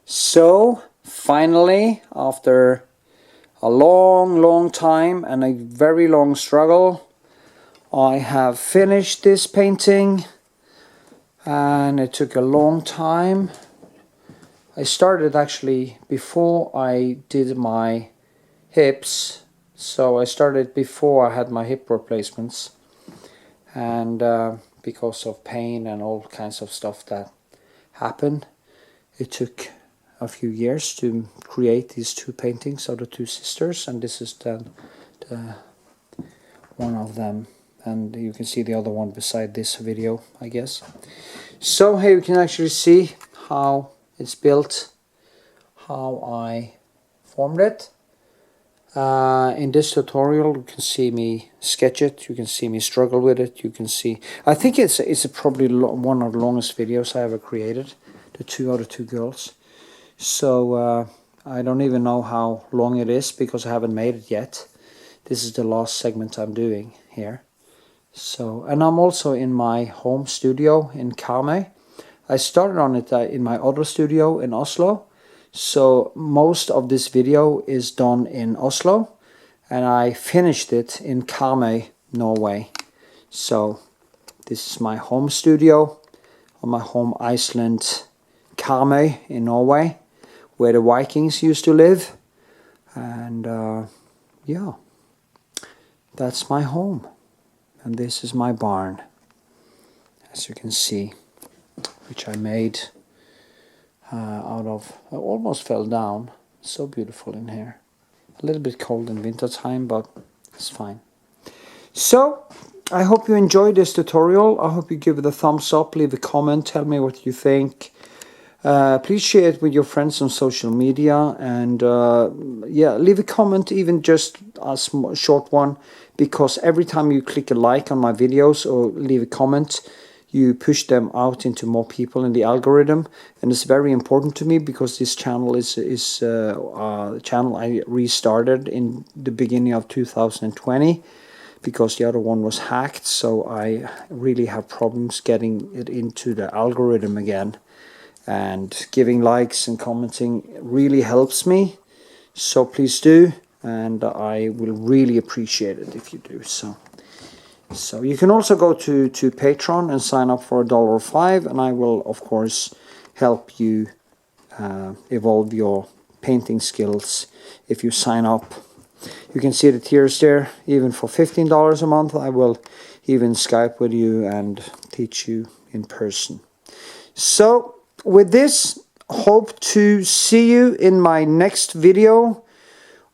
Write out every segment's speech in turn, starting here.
So finally, after a long time and a very long struggle, I have finished this painting, and it took a long time. I started actually before I did my hips, so I started before I had my hip replacements, and because of pain and all kinds of stuff that happened, it took a few years to create these two paintings of the two sisters, and this is the one of them, and you can see the other one beside this video, I guess. So here you can actually see how it's built, how I formed it. In this tutorial you can see me sketch it, you can see me struggle with it, you can see, I think it's probably one of the longest videos I ever created, the other two girls. So I don't even know how long it is because I haven't made it yet. This is the last segment I'm doing here. So, and I'm also in my home studio in Karmøy. I started on it in my other studio in Oslo. So most of this video is done in Oslo, and I finished it in Karmøy, Norway. So this is my home studio on my home Iceland, Karmøy in Norway, where the Vikings used to live. And yeah, that's my home, and this is my barn, as you can see, which I made out of, I almost fell down, so beautiful in here. A little bit cold in winter time, but it's fine. So I hope you enjoyed this tutorial. I hope you give it a thumbs up, leave a comment, tell me what you think. Please share it with your friends on social media, and yeah, leave a comment, even just a short one, because every time you click a like on my videos or leave a comment, you push them out into more people in the algorithm, and it's very important to me because this channel is a channel I restarted in the beginning of 2020 because the other one was hacked, so I really have problems getting it into the algorithm again. And giving likes and commenting really helps me, so please do, and I will really appreciate it if you do so. So you can also go to Patreon and sign up for $1.05, and I will of course help you evolve your painting skills if you sign up. You can see the tiers there. Even for $15 a month I will even Skype with you and teach you in person. So with this, hope to see you in my next video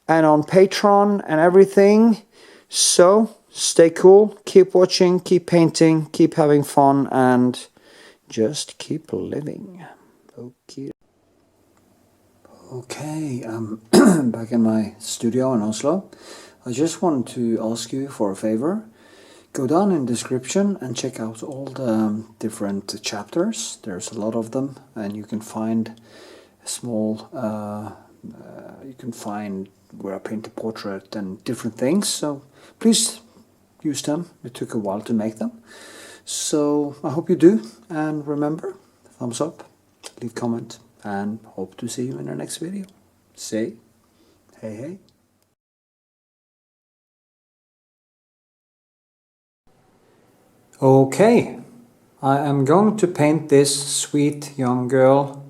and on Patreon and everything. So stay cool, keep watching, keep painting, keep having fun, and just keep living. Okay, I'm back in my studio in Oslo. I just wanted to ask you for a favor. Go down in the description and check out all the different chapters. There's a lot of them, and you can find a small, you can find where I paint a portrait and different things. So please use them. It took a while to make them. So I hope you do. And remember, thumbs up, leave comment, and hope to see you in the next video. Say, hey, hey. Okay, I am going to paint this sweet young girl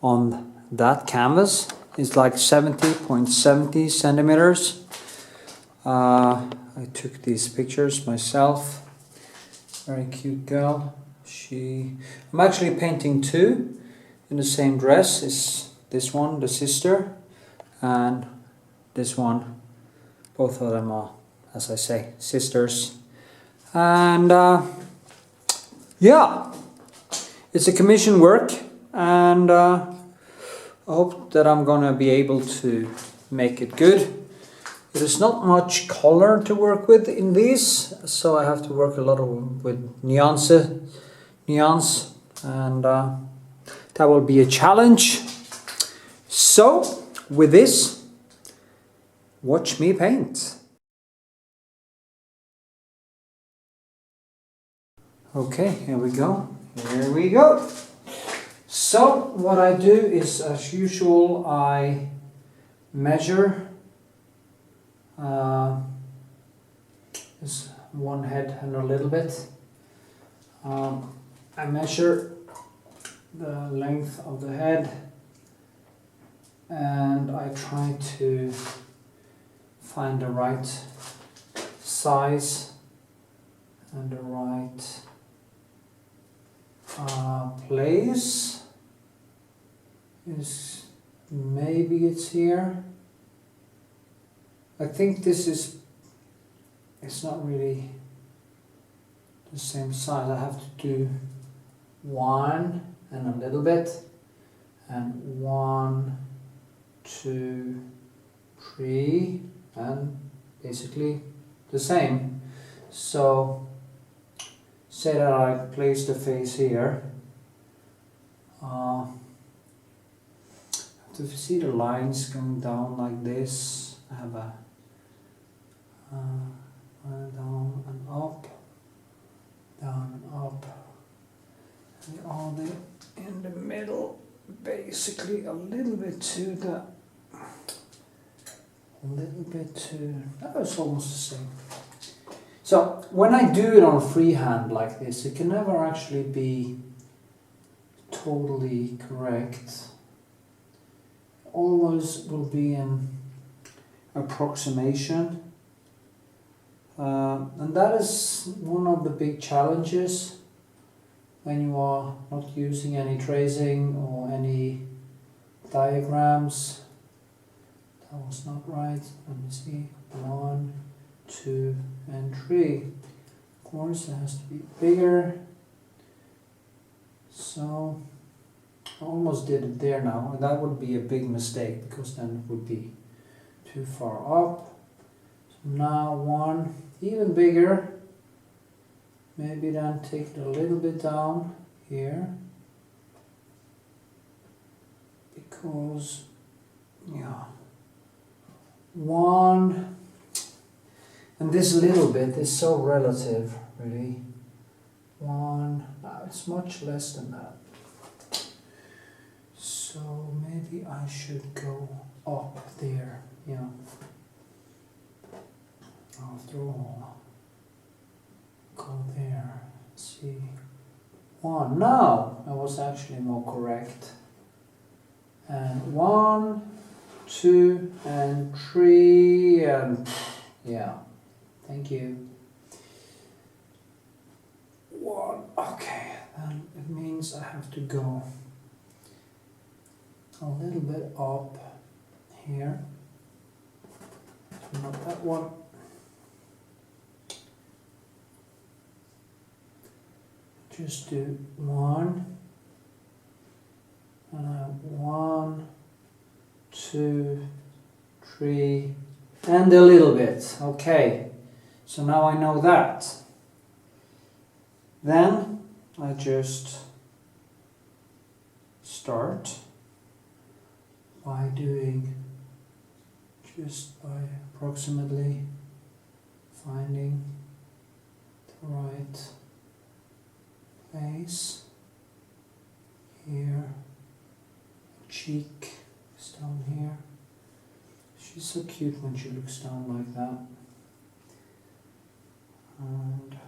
on that canvas. It's like 70.70 centimeters. I took these pictures myself. Very cute girl. I'm actually painting two in the same dress. Is this one, the sister, and this one. Both of them are, as I say, sisters. And yeah, it's a commission work, and I hope that I'm gonna be able to make it good. There's not much color to work with in these, so I have to work a lot with nuance, and that will be a challenge. So with this, watch me paint. Okay, here we go. Here we go. So what I do is, as usual, I measure this one head and a little bit. I measure the length of the head and I try to find the right size and the right place. Is maybe it's here. I think this is, it's not really the same size. I have to do 1 and a little bit, and 1, 2, 3, and basically the same. So say that I place the face here. To see the lines going down like this, I have a down and up, down and up. And all the in the middle, basically a little bit to the, that was almost the same. So when I do it on freehand like this, it can never actually be totally correct. Always will be an approximation, and that is one of the big challenges when you are not using any tracing or any diagrams. That was not right. Let me see. 1, 2, and 3. Of course, it has to be bigger. So I almost did it there now, and that would be a big mistake because then it would be too far up. So now 1, even bigger. Maybe then take it a little bit down here, because yeah, 1, and this little bit is so relative, really. 1, it's much less than that. So maybe I should go up there, yeah. After all, go there, see. 1, now I was actually more correct. And 1, 2, and 3, and yeah, thank you. 1, okay, then it means I have to go a little bit up here, not that one. Just do 1, and I have 1, 2, 3, and a little bit. Okay, so now I know that. Then I just start by doing, just by approximately finding the right place here. Cheek is down here. She's so cute when she looks down like that. And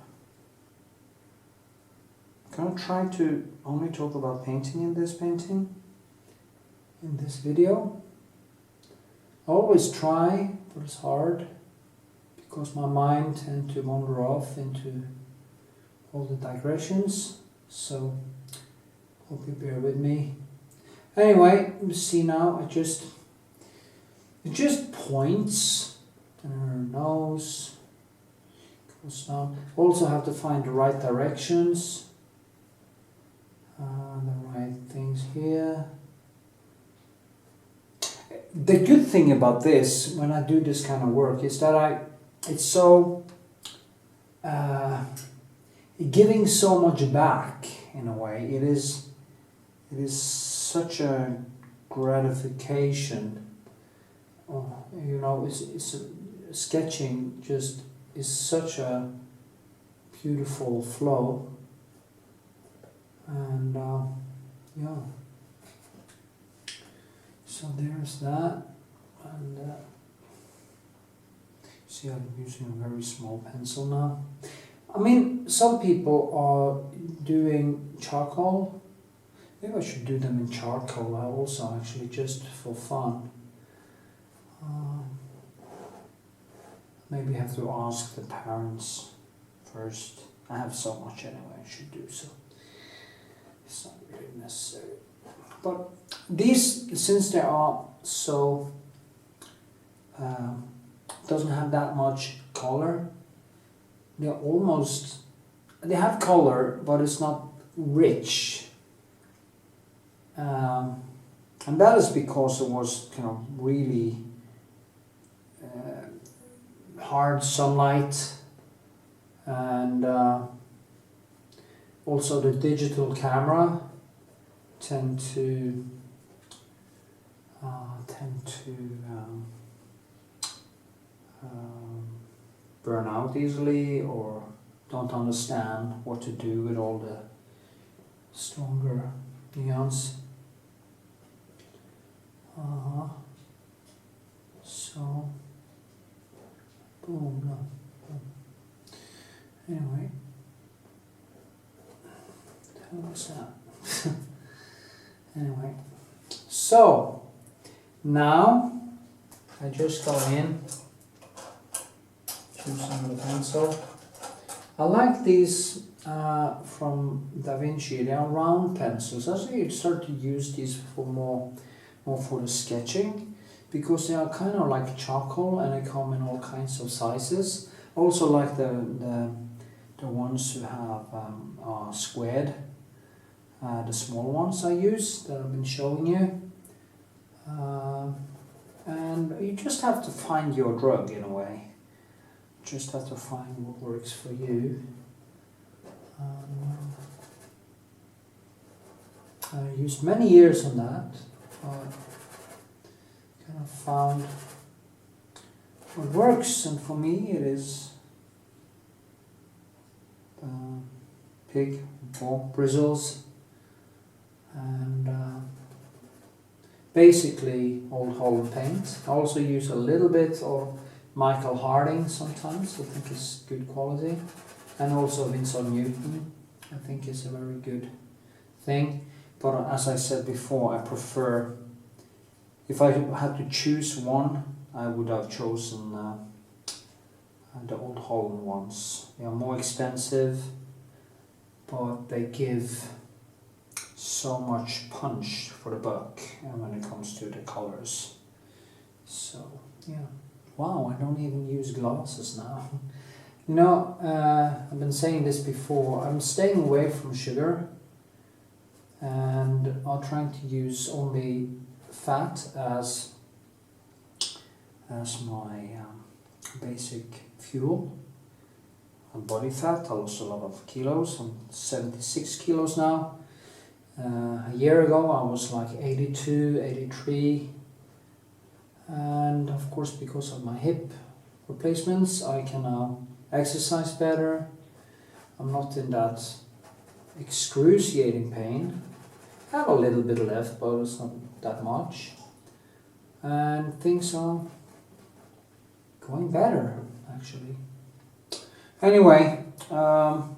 I'm gonna try to only talk about painting in this painting, in this video. I always try, but it's hard because my mind tends to wander off into all the digressions, so hope you bear with me. Anyway, you see now, it just points, and her nose goes down. Also have to find the right directions, the right things here. The good thing about this, when I do this kind of work, is that it's so giving so much back in a way. It is such a gratification. You know, sketching just is such a beautiful flow, and yeah. So there's that, and see I'm using a very small pencil now. I mean, some people are doing charcoal. Maybe I should do them in charcoal also, actually, just for fun. Maybe I have to ask the parents first. I have so much anyway, I should do so. It's not really necessary. But these, since they are so, doesn't have that much color, they're almost, they have color, but it's not rich. And that is because it was kind of really hard sunlight, and also the digital camera tend to burn out easily, or don't understand what to do with all the stronger neons. So, boom, no. Anyway, how was that? Anyway, so now I just go in, choose some of the pencil. I like these from Da Vinci. They are round pencils. I think you'd start to use these for more for the sketching, because they are kind of like charcoal and they come in all kinds of sizes. Also like the ones who have are squared, the small ones I use that I've been showing you. And you just have to find your drug in a way. Just have to find what works for you. I used many years on that. Kind of found what works, and for me it is pig or bristles, and basically Old Holland paint. I also use a little bit of Michael Harding sometimes. I think it's good quality, and also Winsor Newton. I think is a very good thing. But as I said before, I prefer, if I had to choose one, I would have chosen the Old Holland ones. They are more expensive, but they give so much punch for the buck when it comes to the colors. So, yeah. Wow, I don't even use glasses now. You know, I've been saying this before, I'm staying away from sugar, and I'm trying to use only fat as my basic fuel. And body fat, I lost a lot of kilos. I'm 76 kilos now. A year ago I was like 82, 83. And of course, because of my hip replacements, I can now exercise better. I'm not in that excruciating pain. I have a little bit left, but it's not that much. And things are going better, actually. Anyway, why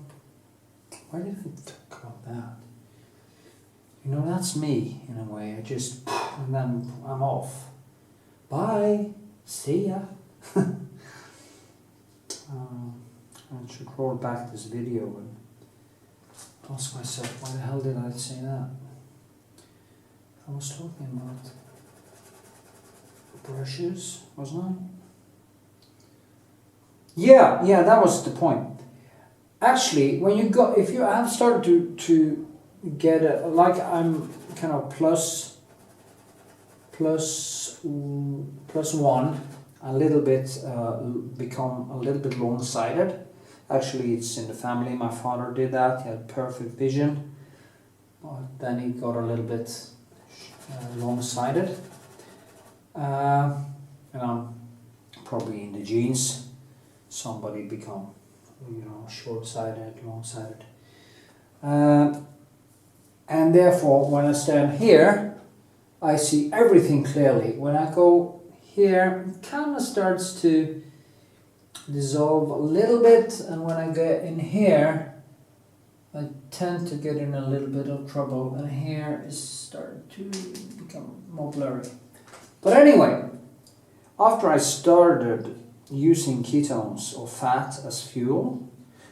did I talk about that? You know, that's me in a way. I just, and then I'm off. Bye. See ya. I should roll back this video and ask myself, why the hell did I say that? I was talking about brushes, wasn't I? Yeah, that was the point. Actually, when you go, if you have started to get a, like I'm kind of plus one, a little bit, become a little bit long-sighted. Actually, it's in the family. My father did that. He had perfect vision, but then he got a little bit long-sighted. Probably in the genes, somebody become, short-sighted, long-sighted. And therefore when I stand here I see everything clearly. When I go here it kind of starts to dissolve a little bit, and when I get in here I tend to get in a little bit of trouble, and here is starting to become more blurry. But anyway, after I started using ketones or fat as fuel,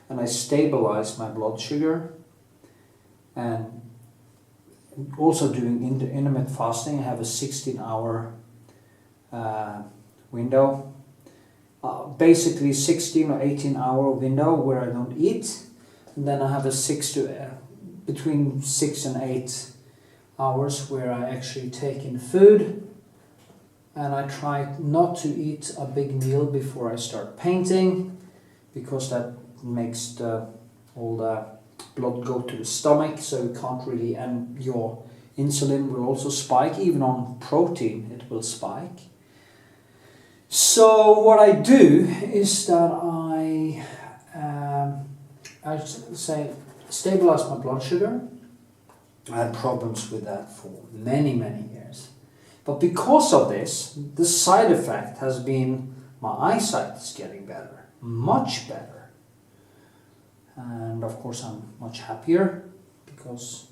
and I stabilized my blood sugar, and also doing intermittent fasting, I have a 16-hour window, basically 16 or 18-hour window where I don't eat, and then I have a between 6 and 8 hours where I actually take in food, and I try not to eat a big meal before I start painting, because that makes all the blood go to the stomach, so you can't really, and your insulin will also spike. Even on protein it will spike. So what I do is that I say stabilize my blood sugar. I had problems with that for many years, but because of this, the side effect has been my eyesight is getting better, much better, and of course I'm much happier because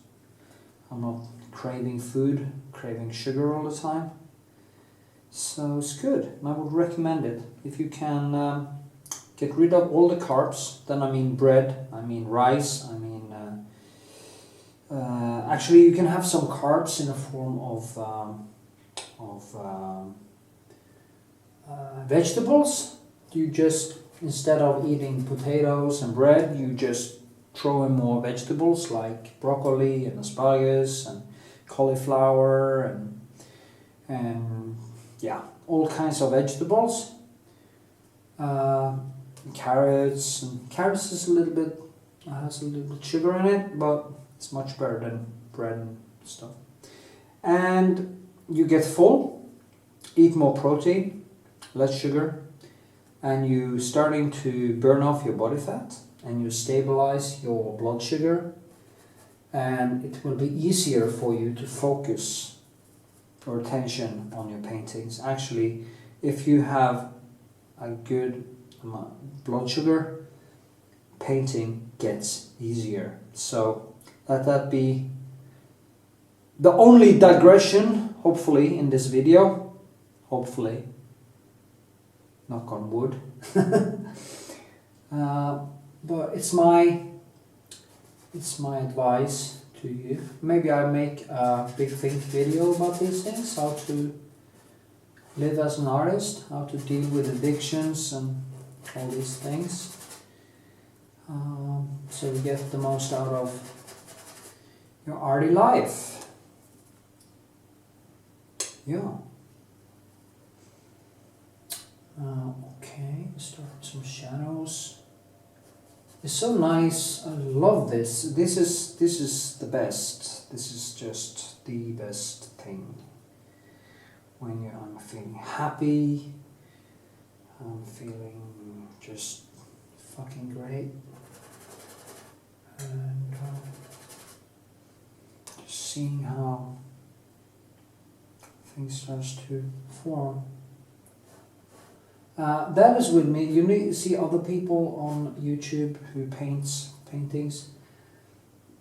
I'm not craving food, craving sugar all the time. So it's good, and I would recommend it. If you can get rid of all the carbs, then I mean bread, I mean rice, I mean actually you can have some carbs in the form of vegetables. You just, instead of eating potatoes and bread, you just throw in more vegetables like broccoli and asparagus and cauliflower and yeah, all kinds of vegetables. Carrots, and carrots is a little bit, has a little bit sugar in it, but it's much better than bread and stuff. And you get full, eat more protein, less sugar, and you starting to burn off your body fat, and you stabilize your blood sugar, and it will be easier for you to focus your attention on your paintings. Actually, if you have a good blood sugar, painting gets easier. So let that be the only digression, hopefully, in this video. Hopefully, knock on wood. But it's my advice to you. Maybe I make a big think video about these things, how to live as an artist, how to deal with addictions and all these things, so you get the most out of your arty life. Yeah. Okay, start with some shadows. It's so nice. I love this. This is the best. This is just the best thing. When I'm feeling happy, I'm feeling just fucking great, and just seeing how things starts to form. That is with me. You need to see other people on YouTube who paints paintings.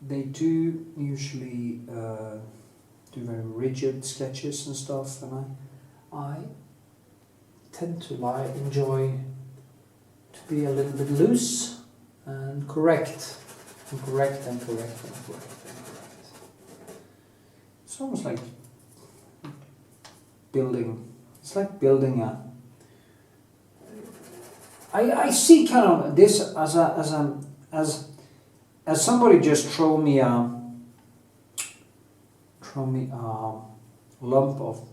They do usually do very rigid sketches and stuff, and I tend to enjoy to be a little bit loose and correct. It's almost like building. It's like building a. I see kind of this as somebody just throw me a lump of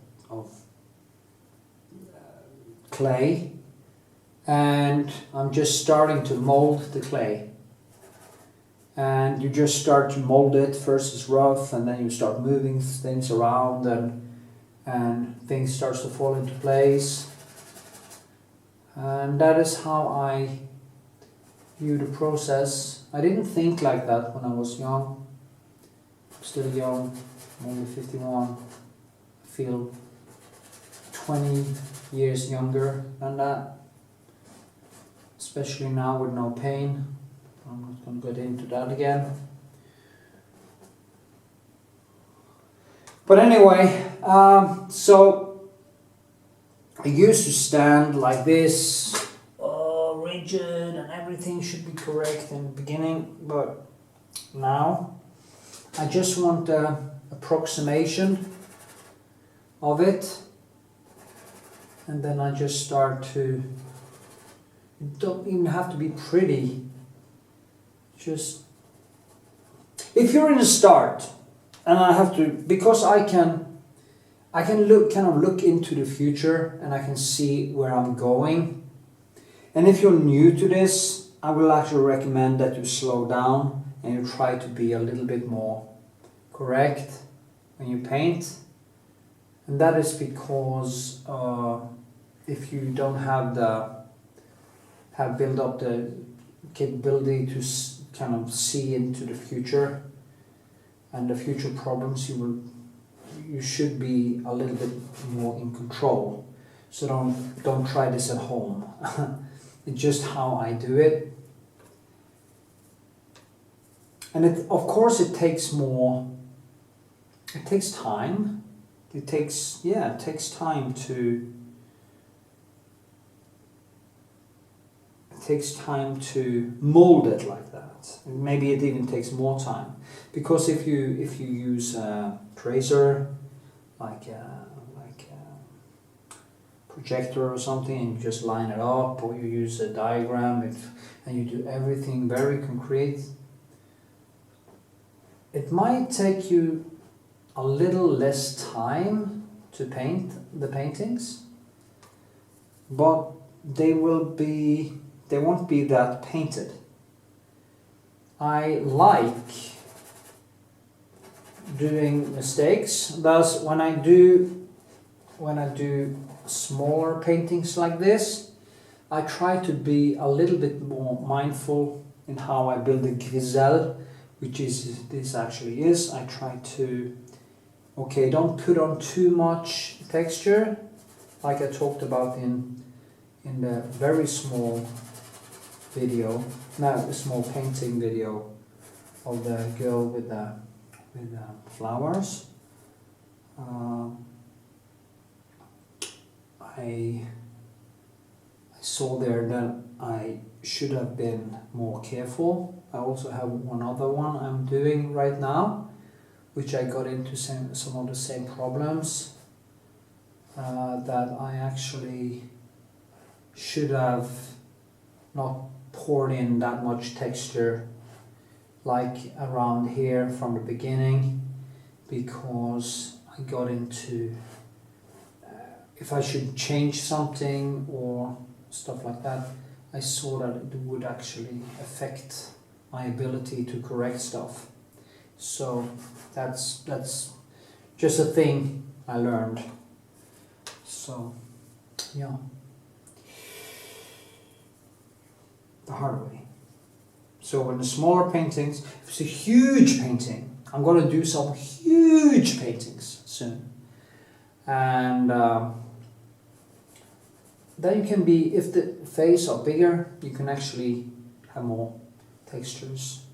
clay, and I'm just starting to mold the clay, and you just start to mold it. First it's rough, and then you start moving things around, and things starts to fall into place. And that is how I view the process. I didn't think like that when I was young. still young, I'm only 51, I feel 20 years younger than that, especially now with no pain. I'm not going to get into that again. But anyway, so I used to stand like this, rigid, and everything should be correct in the beginning, but now I just want an approximation of it, and then I just start to, you don't even have to be pretty, just, if you're in a start, and I have to, because I can look into the future, and I can see where I'm going. And if you're new to this, I will actually recommend that you slow down and you try to be a little bit more correct when you paint. And that is because if you don't have built up the capability to kind of see into the future and the future problems, you should be a little bit more in control. So don't try this at home. It's just how I do it. And of course it takes time. It takes time to mold it like that. And maybe it even takes more time, because if you use a tracer like projector or something, and you just line it up, or you use a diagram and you do everything very concrete, it might take you a little less time to paint the paintings, but they won't be that painted. I like doing mistakes, thus when I do smaller paintings like this, I try to be a little bit more mindful in how I build a griselle, which this actually is. I try to, don't put on too much texture, like I talked about in the very small video, the small painting video of the girl with the flowers. I saw there that I should have been more careful. I also have one other one I'm doing right now, which I got into some of the same problems, that I actually should have not poured in that much texture like around here from the beginning, because I got into if I should change something or stuff like that, I saw that it would actually affect my ability to correct stuff. So that's just a thing I learned. So yeah, the hard way. So in the smaller paintings, if it's a huge painting, I'm going to do some huge paintings soon. And then you can be, if the face are bigger, you can actually have more textures.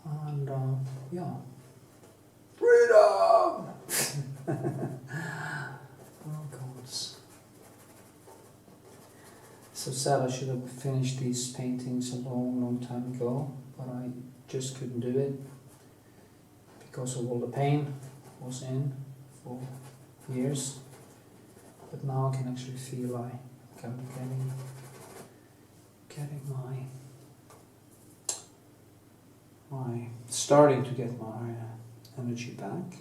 And yeah. Freedom! Oh God. So sad, I should have finished these paintings a long time ago, but I just couldn't do it because of all the pain I was in for years. But now I can actually feel like I'm getting starting to get my energy back.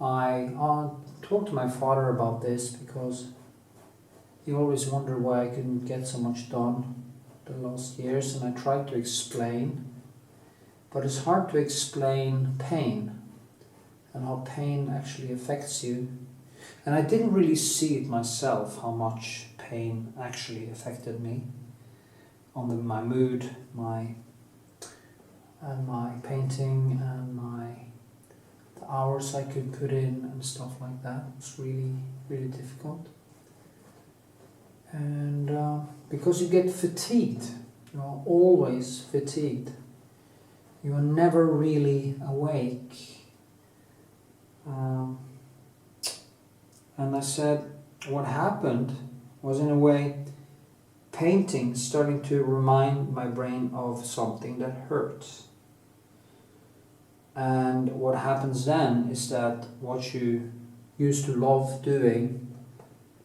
I talked to my father about this because he always wondered why I couldn't get so much done the last years, and I tried to explain, but it's hard to explain pain and how pain actually affects you. And I didn't really see it myself, how much pain actually affected me on my mood, my and my painting and the hours I could put in and stuff like that. It's really, really difficult. And because you get fatigued, you are always fatigued. You are never really awake. And I said, what happened was, in a way, painting starting to remind my brain of something that hurts. And what happens then is that what you used to love doing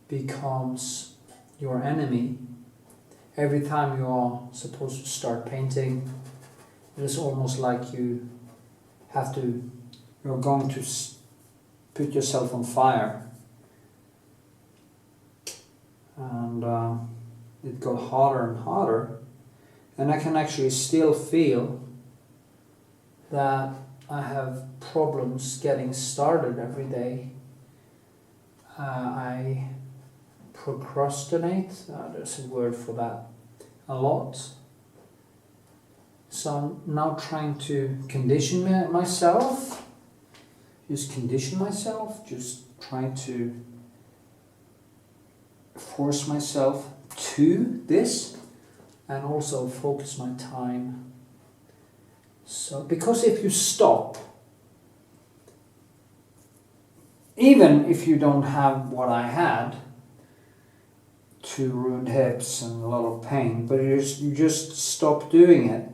becomes your enemy. Every time you are supposed to start painting, it is almost like you're going to put yourself on fire. And it got harder and harder. And I can actually still feel that I have problems getting started every day. I procrastinate, there's a word for that, a lot. So I'm now trying to condition myself, just trying to force myself to this, and also focus my time. So, because if you stop, even if you don't have what I had, 2 ruined hips and a lot of pain, but you just stop doing it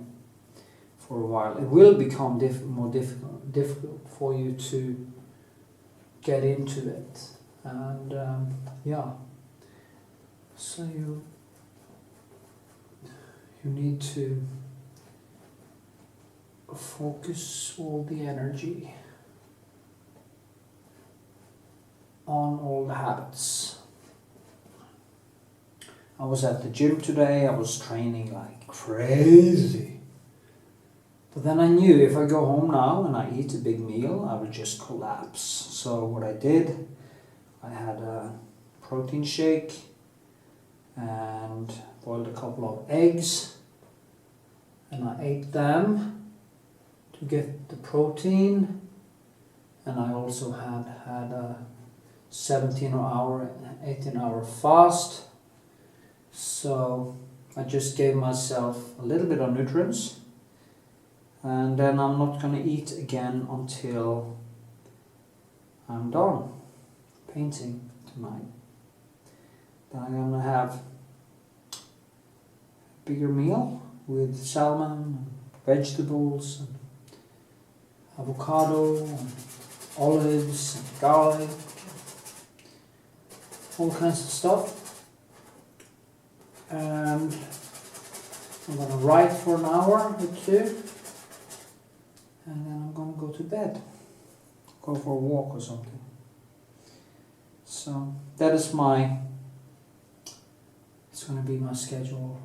for a while, it will become more difficult for you to get into it. And yeah, so you need to focus all the energy on all the habits. I was at the gym today, I was training like crazy. But then I knew if I go home now and I eat a big meal, I would just collapse. So what I did, I had a protein shake and boiled a couple of eggs, and I ate them to get the protein. And I also had a 17-hour, 18-hour fast. So I just gave myself a little bit of nutrients, and then I'm not going to eat again until I'm done painting tonight. Then I'm going to have a bigger meal with salmon, vegetables, and avocado, and olives, and garlic, all kinds of stuff. And I'm going to write for an hour or 2, and then I'm going to go to bed, go for a walk or something. So that is it's going to be my schedule.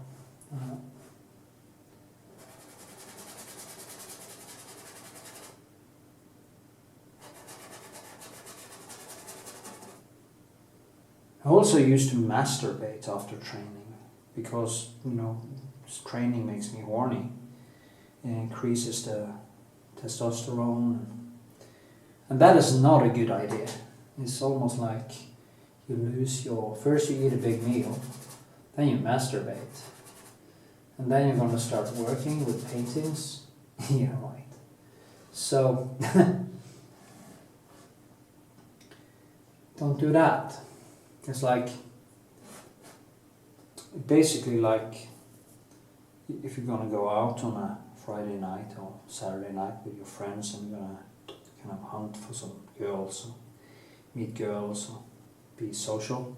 I also used to masturbate after training, because, training makes me horny. It increases the testosterone. And that is not a good idea. It's almost like you lose first you eat a big meal, then you masturbate. And then you're going to start working with paintings. Yeah, right. So, don't do that. It's basically like if you're going to go out on a Friday night or Saturday night with your friends and you're going to kind of hunt for some girls or meet girls or be social,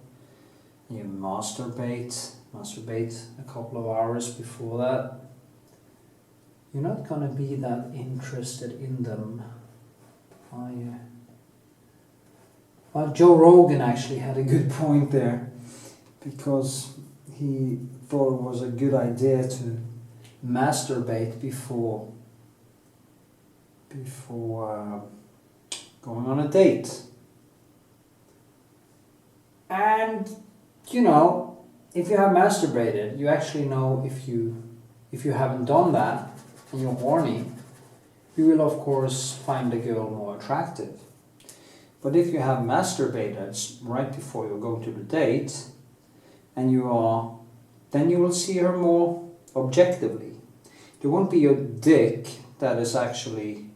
and you masturbate a couple of hours before that, you're not going to be that interested in them, are you? Well, Joe Rogan actually had a good point there, because he thought it was a good idea to masturbate before going on a date. And if you have masturbated, you actually know if you haven't done that, and you're horny, you will of course find the girl more attractive. But if you have masturbated right before you go to the date, and then you will see her more objectively. There won't be a dick that is actually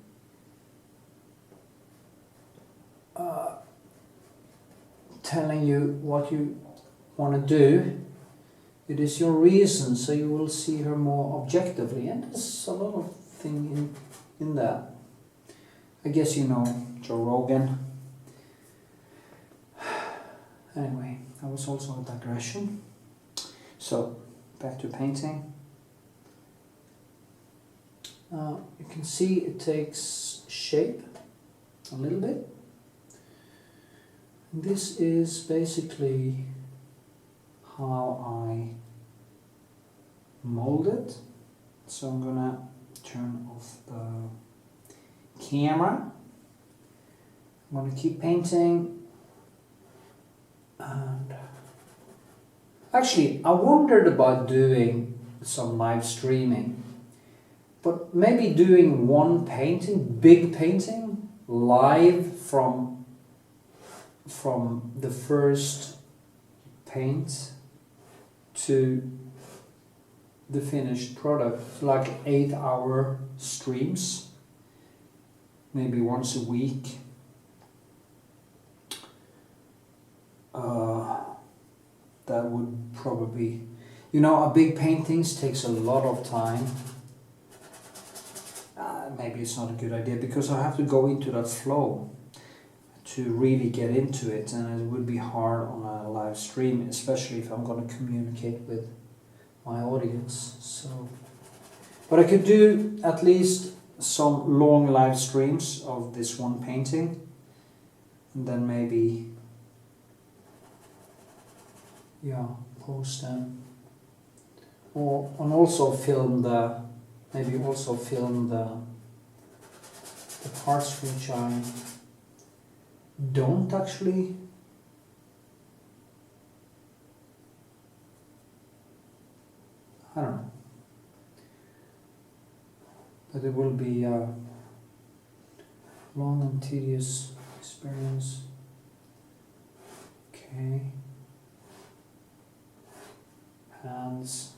telling you what you want to do. It is your reason, so you will see her more objectively, and there's a lot of thing in that. I guess you know Joe Rogan. Anyway, that was also a digression. So, back to painting. You can see it takes shape a little bit. And this is basically how I mold it. So I'm gonna turn off the camera. I'm gonna keep painting. And actually, I wondered about doing some live streaming, but maybe doing one painting, big painting, live from the first paint to the finished product, like 8-hour streams, maybe once a week. That would probably, a big paintings takes a lot of time. Maybe it's not a good idea because I have to go into that flow to really get into it, and it would be hard on a live stream, especially if I'm going to communicate with my audience. So, but I could do at least some long live streams of this one painting, and then maybe post them, and also film the parts which I don't actually I don't know, but it will be a long and tedious experience. Okay. Hands,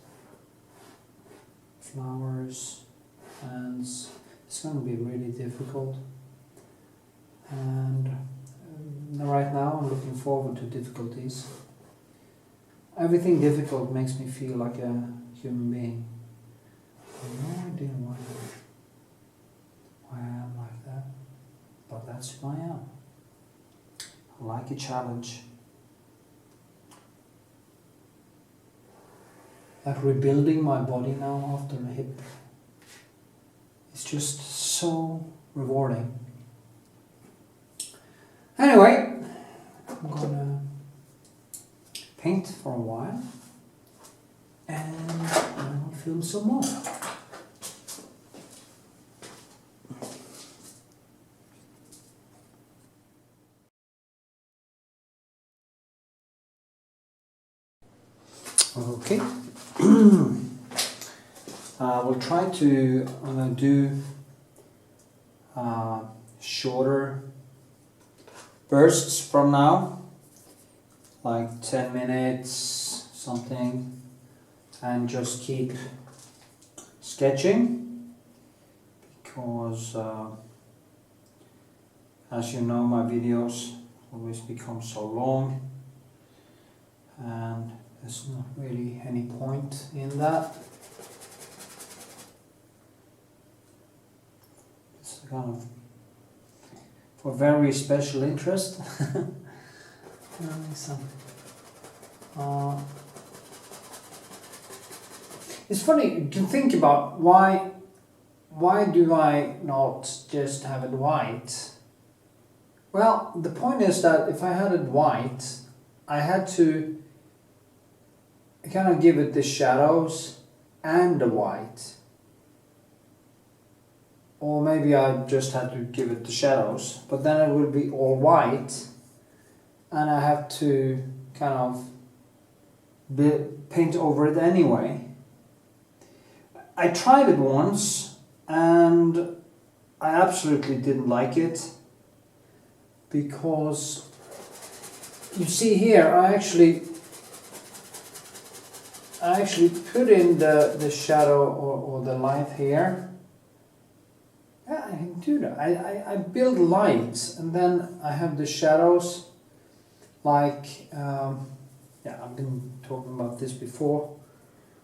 flowers, hands. It's going to be really difficult, and right now I'm looking forward to difficulties. Everything difficult makes me feel like a human being. I have no idea why I am like that, but that's who I am. I like a challenge. Like rebuilding my body now after a hip. It's just so rewarding. Anyway, I'm gonna paint for a while and I'll film some more. Okay. We'll try to do shorter bursts from now, like 10 minutes something, and just keep sketching because as you know, my videos always become so long and there's not really any point in that. It's kind of for very special interest. It's funny to think about why do I not just have it white? Well, the point is that if I had it white, I had to kind of give it the shadows and the white. Or maybe I just had to give it the shadows, but then it would be all white, and I have to kind of paint over it anyway. I tried it once and I absolutely didn't like it, because you see here I actually put in the shadow or the light here. Yeah, I can do that. I build lights, and then I have the shadows, like, yeah, I've been talking about this before,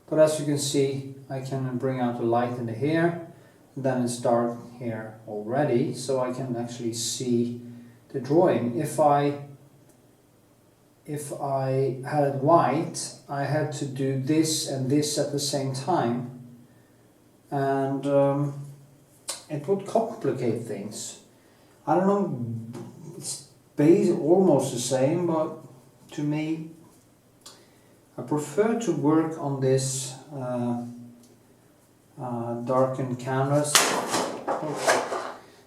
but as you can see, I can bring out the light in the here, and then it's dark here already, so I can actually see the drawing. If I had it white, I had to do this and this at the same time, and it would complicate things. I don't know, it's almost the same, but to me, I prefer to work on this darkened canvas.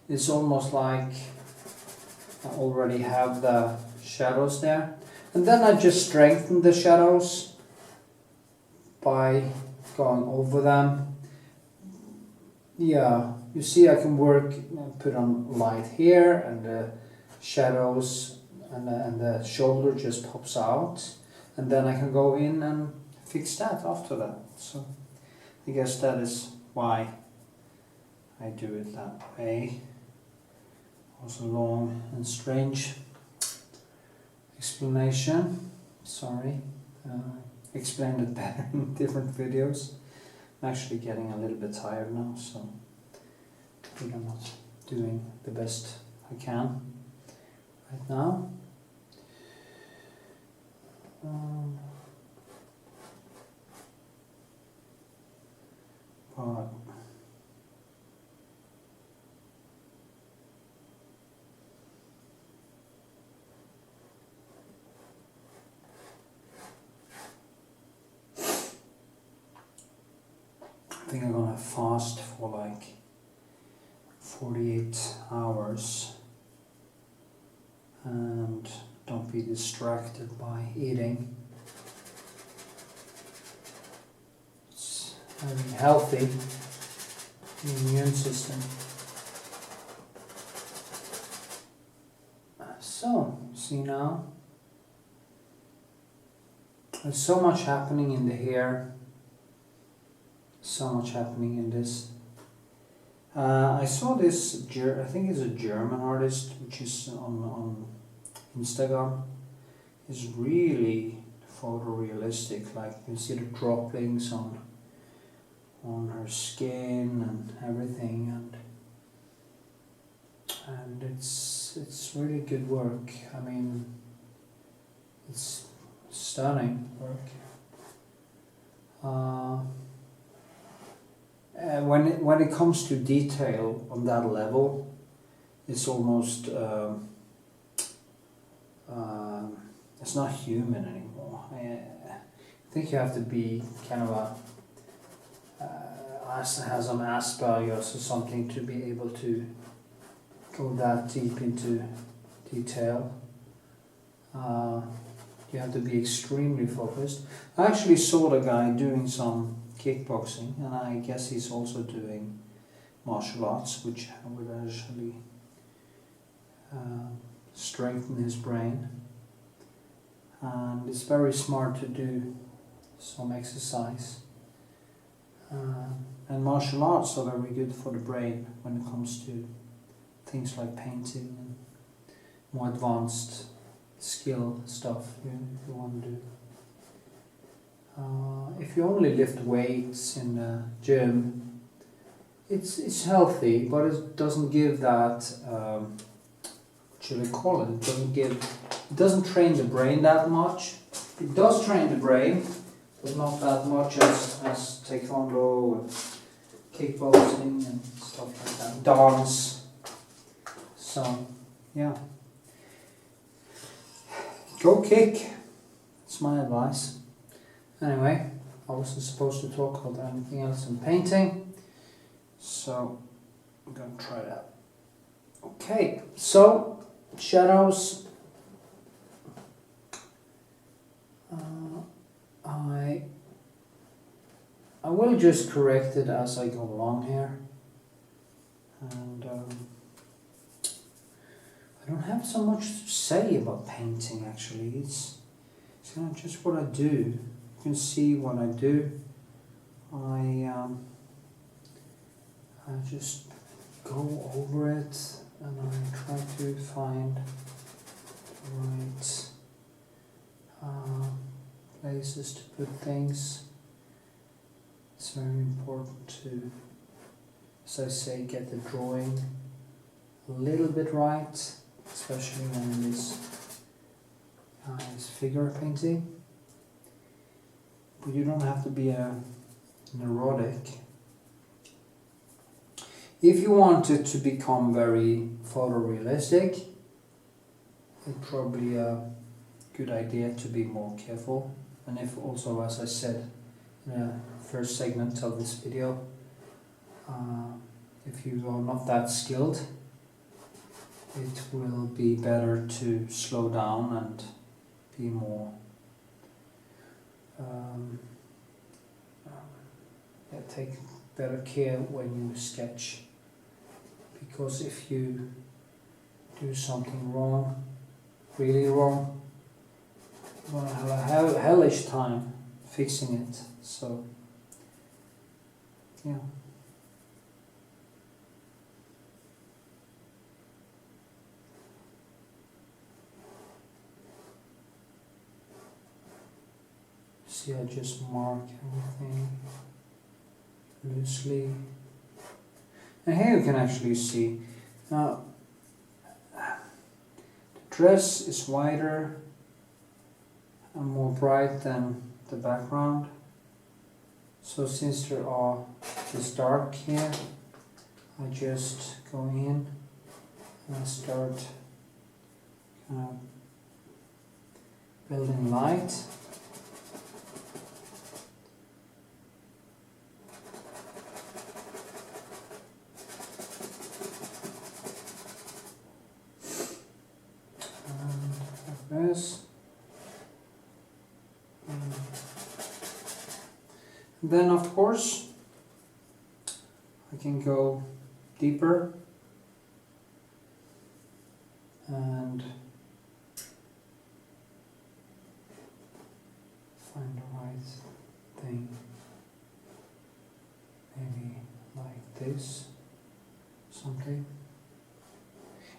It's almost like I already have the shadows there. And then I just strengthen the shadows by going over them. Yeah, you see I can work, put on light here, and the shadows and the shoulder just pops out. And then I can go in and fix that after that. So I guess that is why I do it that way. Also long and strange explanation. Sorry, explained it better in different videos. I'm actually getting a little bit tired now, so I think I'm not doing the best I can right now. But I think I'm gonna fast for like 48 hours and don't be distracted by eating. It's very healthy for the immune system. So, see now, there's so much happening in the hair, so much happening in this. I saw this, I think it's a German artist, which is on Instagram. It's really photorealistic, like you can see the droplings on her skin and everything, and it's really good work. I mean, it's stunning work. When it comes to detail on that level, it's almost it's not human anymore. I think you have to be kind of have some Asperger's or something to be able to go that deep into detail. You have to be extremely focused. I actually saw the guy doing some kickboxing, and I guess he's also doing martial arts, which would actually strengthen his brain. And it's very smart to do some exercise. And martial arts are very good for the brain when it comes to things like painting and more advanced skill stuff you want to do. If you only lift weights in the gym, it's healthy, but it doesn't give that, what should I call it? It doesn't train the brain that much. It does train the brain, but not that much as taekwondo and kickboxing and stuff like that. Dance. So, yeah. Go kick. That's my advice. Anyway, I wasn't supposed to talk about anything else in painting, so I'm going to try that. Okay, so shadows. I will just correct it as I go along here. And I don't have so much to say about painting actually. It's kind of just what I do. You can see what I do. I just go over it and I try to find the right places to put things. It's very important to, as I say, get the drawing a little bit right, especially when it is figure painting. But you don't have to be a neurotic. If you want it to become very photorealistic, it's probably a good idea to be more careful. And if also, as I said in the first segment of this video, if you are not that skilled, it will be better to slow down and be more take better care when you sketch, because if you do something wrong, really wrong, you're gonna have a hellish time fixing it. So yeah. See, I just mark everything loosely. And here you can actually see, now the dress is wider and more bright than the background. So since there are this dark here, I just go in and I start kind of building light. This. And then of course I can go deeper and find the right thing, maybe like this, something.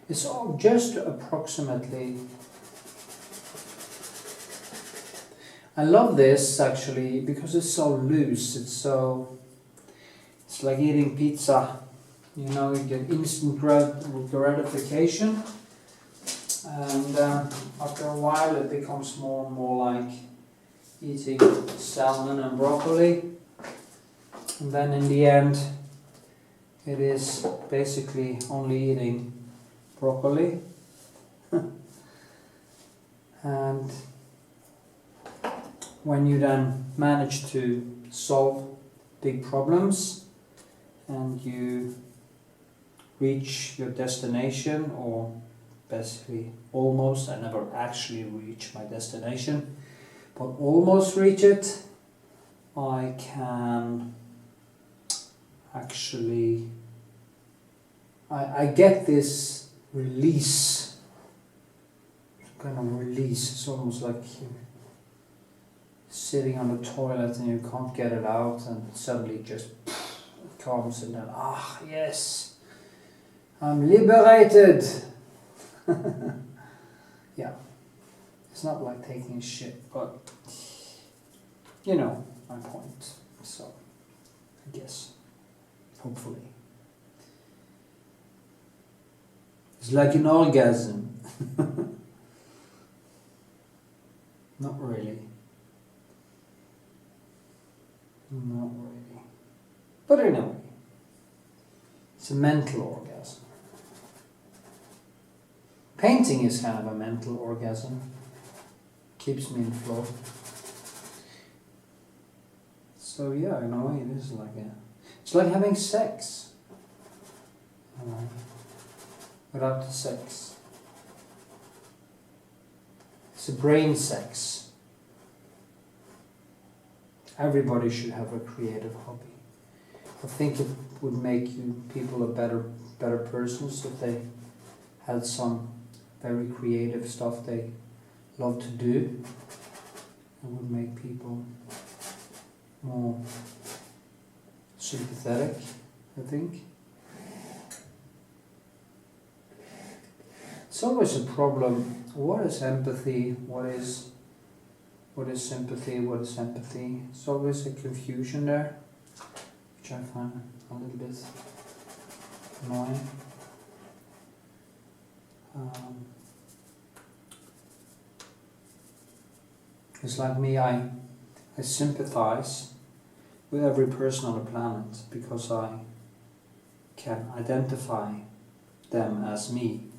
It's all just approximately. I love this actually because it's so loose. It's like eating pizza. You know, you get instant gratification, and after a while it becomes more and more like eating salmon and broccoli, and then in the end it is basically only eating broccoli. And when you then manage to solve big problems and you reach your destination, or basically almost, I never actually reach my destination, but almost reach it, I can actually, I get this release, kind of release. It's almost like you're sitting on the toilet and you can't get it out, and suddenly it just comes, and then, ah, yes, I'm liberated. Yeah, it's not like taking a shit, but you know my point. So I guess, hopefully, it's like an orgasm. Not really. Not really. But anyway, it's a mental orgasm. Painting is kind of a mental orgasm. Keeps me in flow. So yeah, in a way it is like it's like having sex. Without the sex. It's a brain sex. Everybody should have a creative hobby. I think it would make people a better persons if they had some very creative stuff they love to do. It would make people more sympathetic, I think. It's always a problem. What is empathy? What is sympathy? What is empathy? It's always a confusion there, which I find a little bit annoying. It's like me, I sympathize with every person on the planet because I can identify them as me.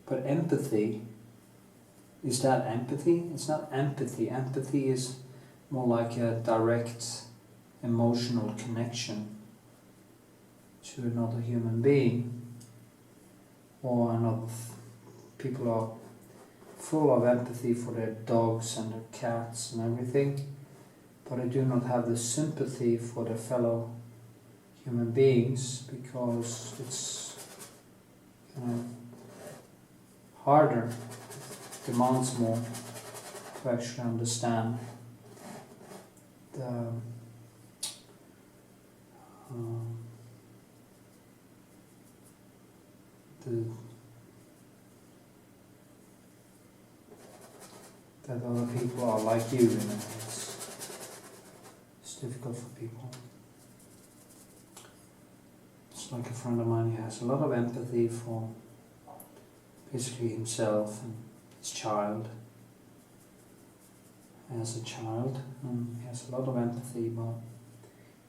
But empathy, is that empathy? It's not empathy. Empathy is more like a direct emotional connection to another human being, or another. People are full of empathy for their dogs and their cats and everything, but I do not have the sympathy for their fellow human beings because it's harder, demands more to actually understand the that other people are like you, and it's difficult for people. It's like a friend of mine who has a lot of empathy for basically himself and his child. As a child, and he has a lot of empathy, but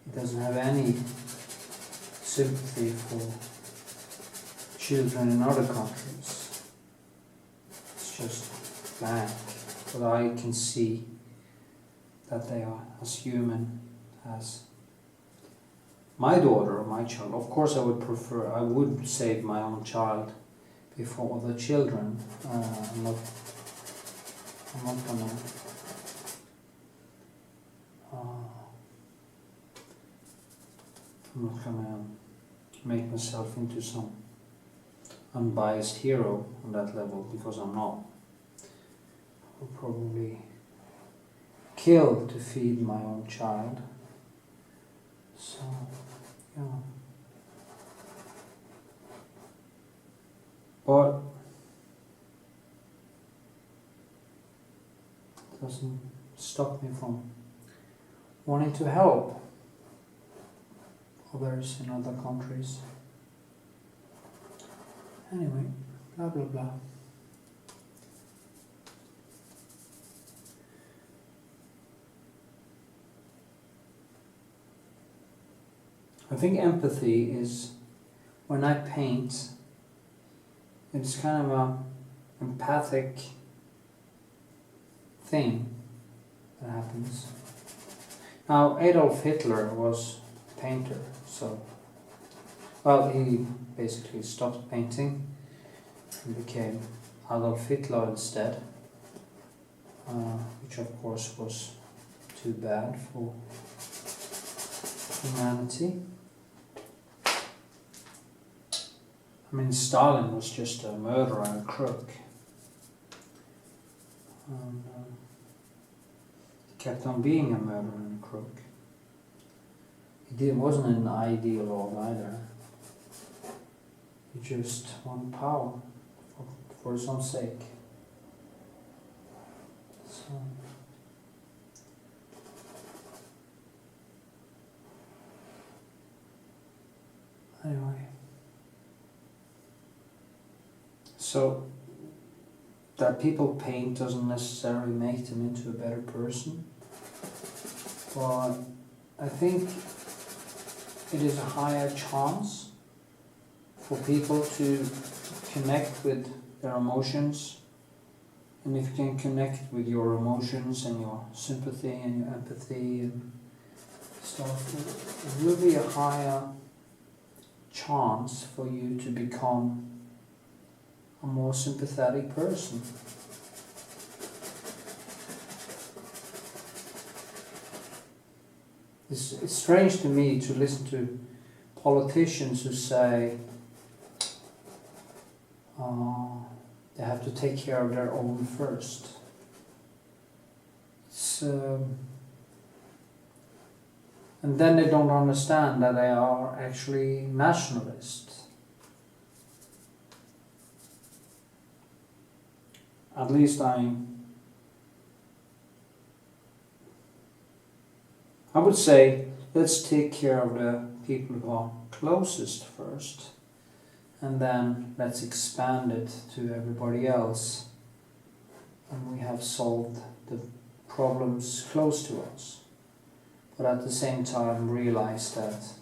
he doesn't have any sympathy for children in other countries. It's just blank. But I can see that they are as human as my daughter or my child. Of course I would save my own child before other children. I'm not gonna make myself into some unbiased hero on that level, because I'm not. I will probably kill to feed my own child. So, yeah. But it doesn't stop me from wanting to help others in other countries. Anyway, blah blah blah. I think empathy is, when I paint, it's kind of a empathic thing that happens. Now, Adolf Hitler was a painter, so, well, he basically stopped painting and became Adolf Hitler instead, which of course was too bad for humanity. I mean, Stalin was just a murderer and a crook. And, he kept on being a murderer and a crook. He wasn't an ideologue either. He just wanted power for his own sake. So, anyway. So, that people paint doesn't necessarily make them into a better person, but I think it is a higher chance for people to connect with their emotions. And if you can connect with your emotions and your sympathy and your empathy and stuff, it will be a higher chance for you to become a more sympathetic person. It's strange to me to listen to politicians who say they have to take care of their own first. And then they don't understand that they are actually nationalists. At least I would say, let's take care of the people who are closest first, and then let's expand it to everybody else, and we have solved the problems close to us. But at the same time realize that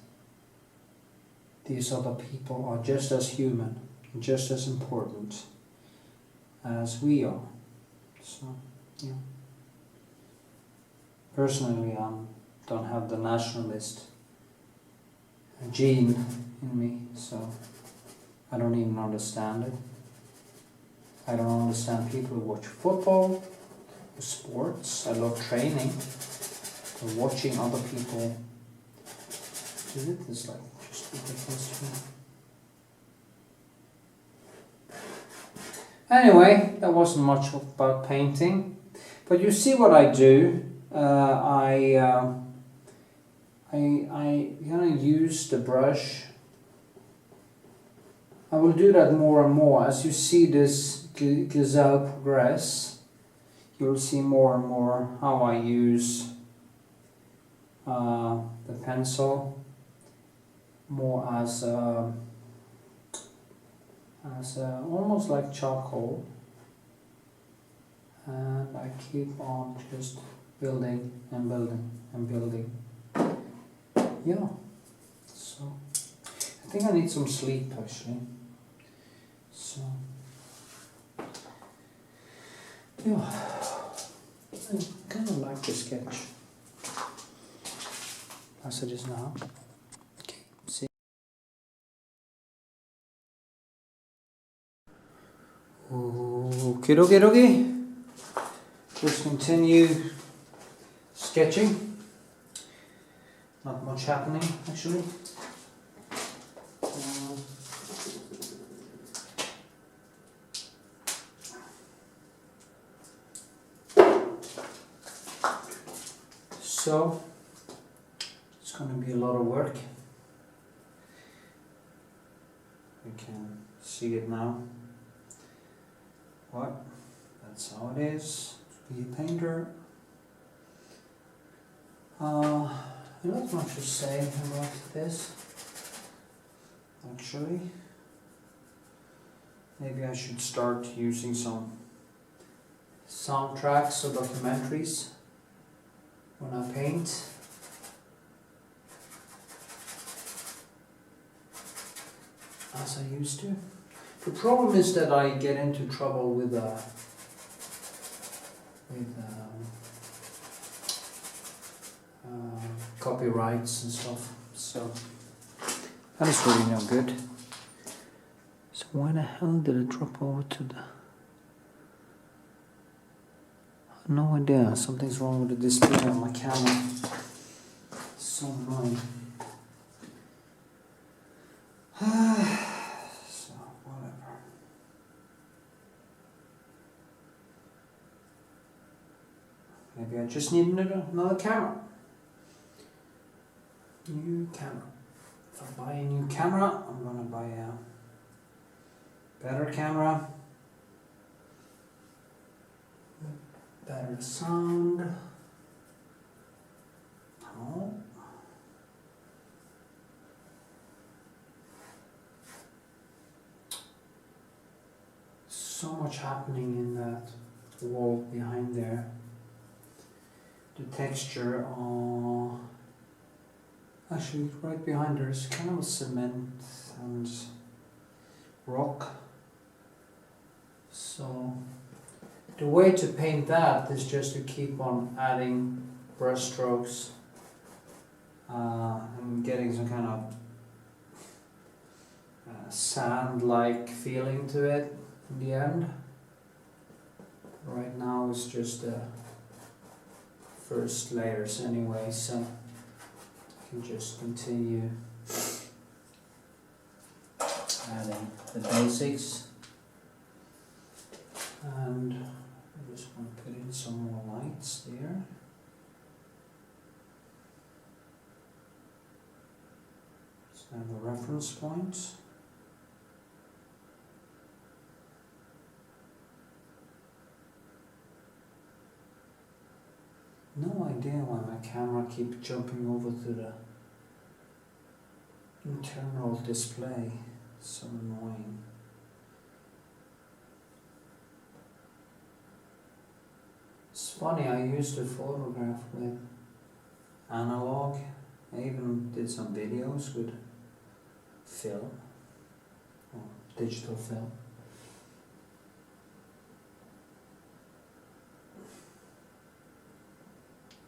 these other people are just as human, just as important as we are. So, yeah. Personally, I don't have the nationalist gene in me, so I don't even understand it. I don't understand people who watch football, sports. I love training, but watching other people do it is like just ridiculous to me. Anyway, that wasn't much about painting, but you see what I do. I gonna use the brush. I will do that more and more as you see this gazelle progress. You will see more and more how I use the pencil more as almost like charcoal, and I keep on just building and building and building. Yeah, so I think I need some sleep actually. So yeah, I kind of like the sketch as it is now. Okay, see. Okay, okay, okay. Just continue sketching. Not much happening actually. So it's going to be a lot of work. You can see it now. What? That's how it is to be a painter. Not much to say about this, actually. Maybe I should start using some soundtracks or documentaries when I paint. As I used to. The problem is that I get into trouble with copyrights and stuff, so that is really no good. So why the hell did it drop over to the... I have no idea, something's wrong with the display on my camera. It's so annoying. So, whatever. Maybe I just need another camera. New camera. If I buy a new camera, I'm gonna buy a better camera. Better sound. Oh. So much happening in that wall behind there. The texture, actually right behind there is kind of a cement and rock. So the way to paint that is just to keep on adding brush strokes and getting some kind of sand-like feeling to it in the end. Right now it's just the first layers anyway, so can just continue adding the basics, and I just want to put in some more lights there. So I have a reference point. No idea why my camera keeps jumping over to the internal display. It's so annoying. It's funny, I used to photograph with analog. I even did some videos with film, or digital film.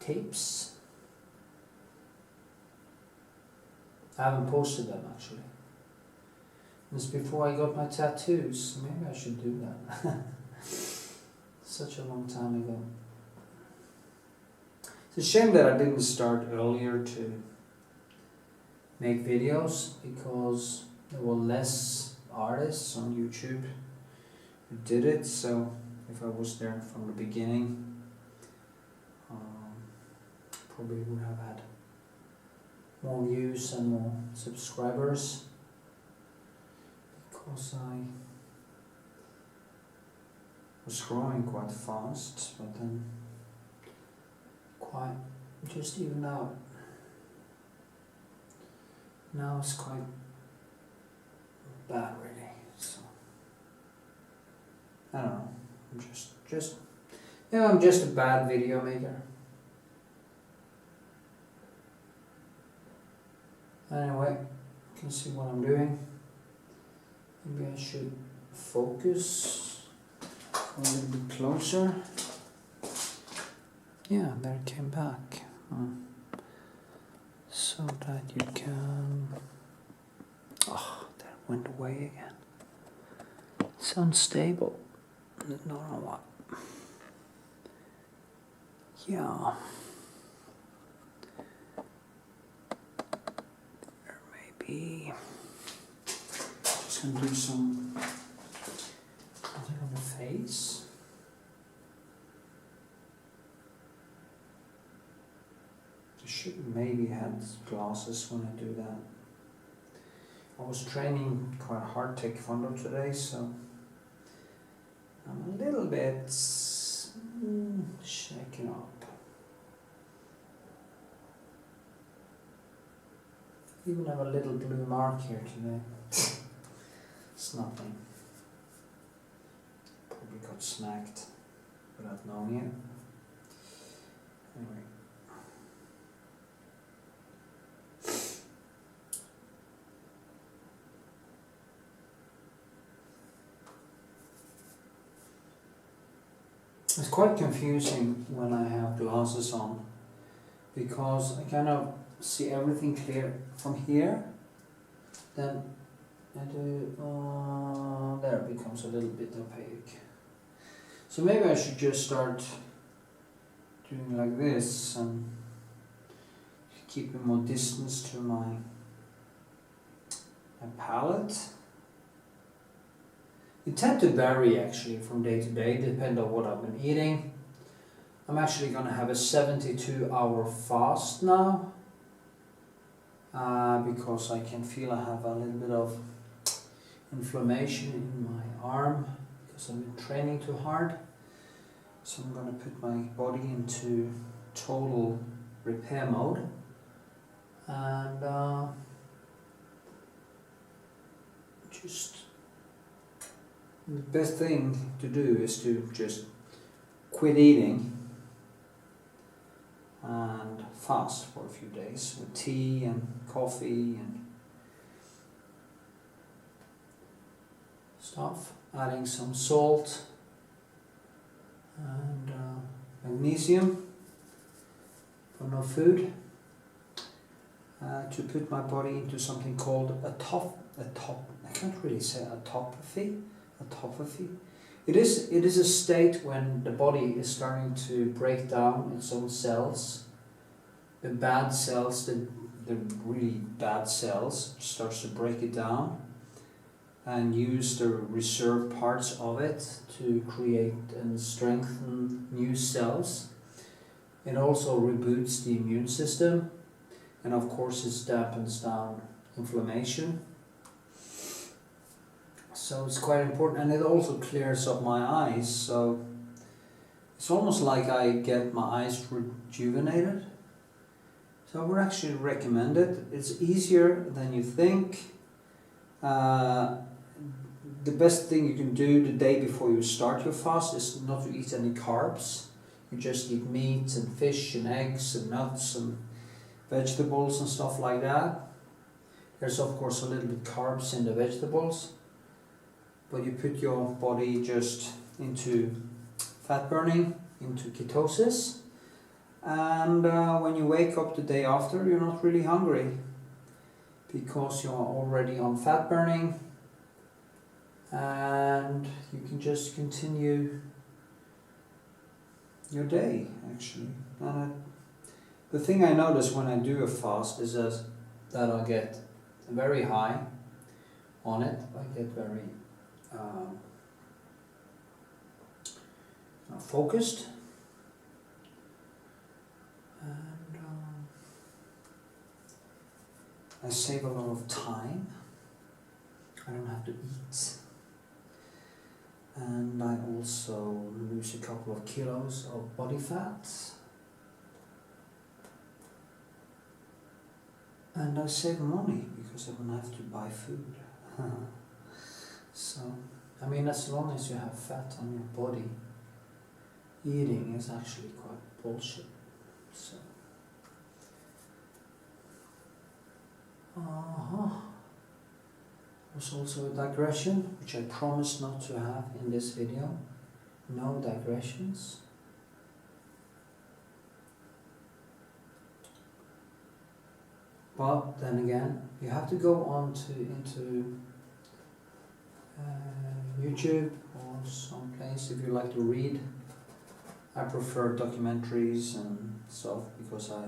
Tapes. I haven't posted them actually. This is before I got my tattoos. Maybe I should do that. Such a long time ago. It's a shame that I didn't start earlier to make videos, because there were less artists on YouTube who did it. So if I was there from the beginning, probably would have had more views and more subscribers, because I was growing quite fast, but then quite just even out. Now it's quite bad really, so I don't know, I'm just a bad video maker. Anyway, you can see what I'm doing. Maybe I should focus a little bit closer. Yeah, there it came back. So that you can... Oh, that went away again. It's unstable. I don't know what. Yeah. Just gonna do some something on the face. I should maybe have glasses when I do that. I was training quite hard taekwondo today, so I'm a little bit shaken up. Even have a little blue mark here today. It's nothing. Probably got snagged without knowing it. Anyway. It's quite confusing when I have glasses on, because I kind of see everything clear from here, then I do, there it becomes a little bit opaque. So maybe I should just start doing like this and keeping more distance to my palette. It tend to vary actually from day to day, depending on what I've been eating. I'm actually going to have a 72-hour fast now. Because I can feel I have a little bit of inflammation in my arm because I've been training too hard. So I'm going to put my body into total repair mode, and just the best thing to do is to just quit eating and fast for a few days with tea and coffee and stuff, adding some salt and magnesium for no food, to put my body into something called I can't really say autophagy. It is a state when the body is starting to break down its own cells, the bad cells, the the really bad cells, starts to break it down and use the reserved parts of it to create and strengthen new cells. It also reboots the immune system, and of course it dampens down inflammation. So it's quite important, and it also clears up my eyes, so it's almost like I get my eyes rejuvenated. So I would actually recommend it. It's easier than you think. The best thing you can do the day before you start your fast is not to eat any carbs. You just eat meat and fish and eggs and nuts and vegetables and stuff like that. There's of course a little bit carbs in the vegetables, but you put your body just into fat burning, into ketosis, and when you wake up the day after, you're not really hungry because you're already on fat burning, and you can just continue your day actually. And the thing I notice when I do a fast is that I get very high on it. I get very focused, and I save a lot of time. I don't have to eat, and I also lose a couple of kilos of body fat, and I save money because I don't have to buy food. So, I mean, as long as you have fat on your body, eating is actually quite bullshit. So, there's also a digression, which I promised not to have in this video. No digressions. But then again, you have to go on into YouTube or someplace if you like to read. I prefer documentaries and stuff because I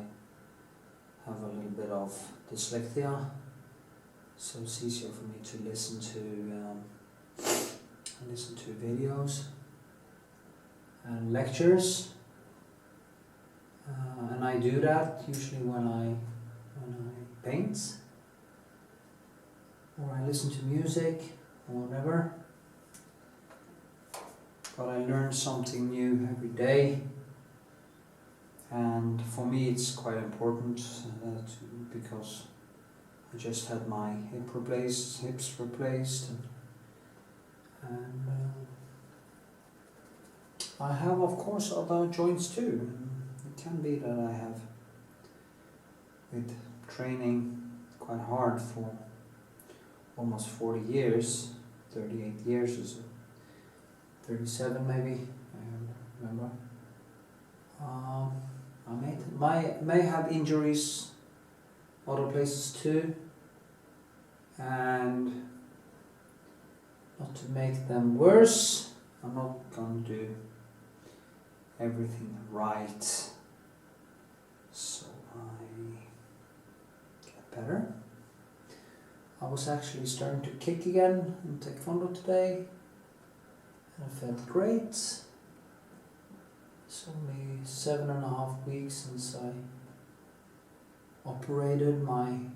have a little bit of dyslexia, so it's easier for me to listen to videos and lectures, and I do that usually when I paint, or I listen to music or whatever. But I learn something new every day, and for me it's quite important because I just had my hips replaced, and I have of course other joints too. It can be that I have, with training quite hard for almost 40 years, 38 years or so, 37 maybe, I remember. I may have injuries other places too, and not to make them worse, I'm not going to do everything right, so I get better. I was actually starting to kick again in Taekwondo today, and I felt great. It's only 7.5 weeks since I operated my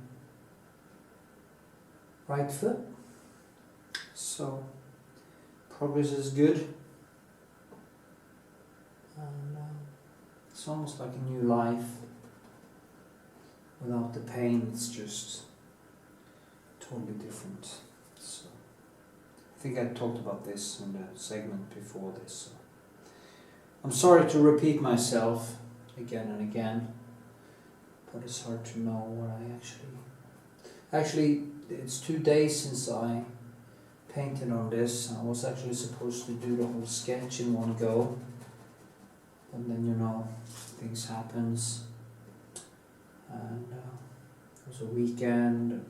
right foot, so progress is good, and it's almost like a new life. Without the pain, it's just totally different. So I think I talked about this in the segment before this, so I'm sorry to repeat myself again and again, but it's hard to know what I actually it's 2 days since I painted on this. I was actually supposed to do the whole sketch in one go, but then things happens, and it was a weekend.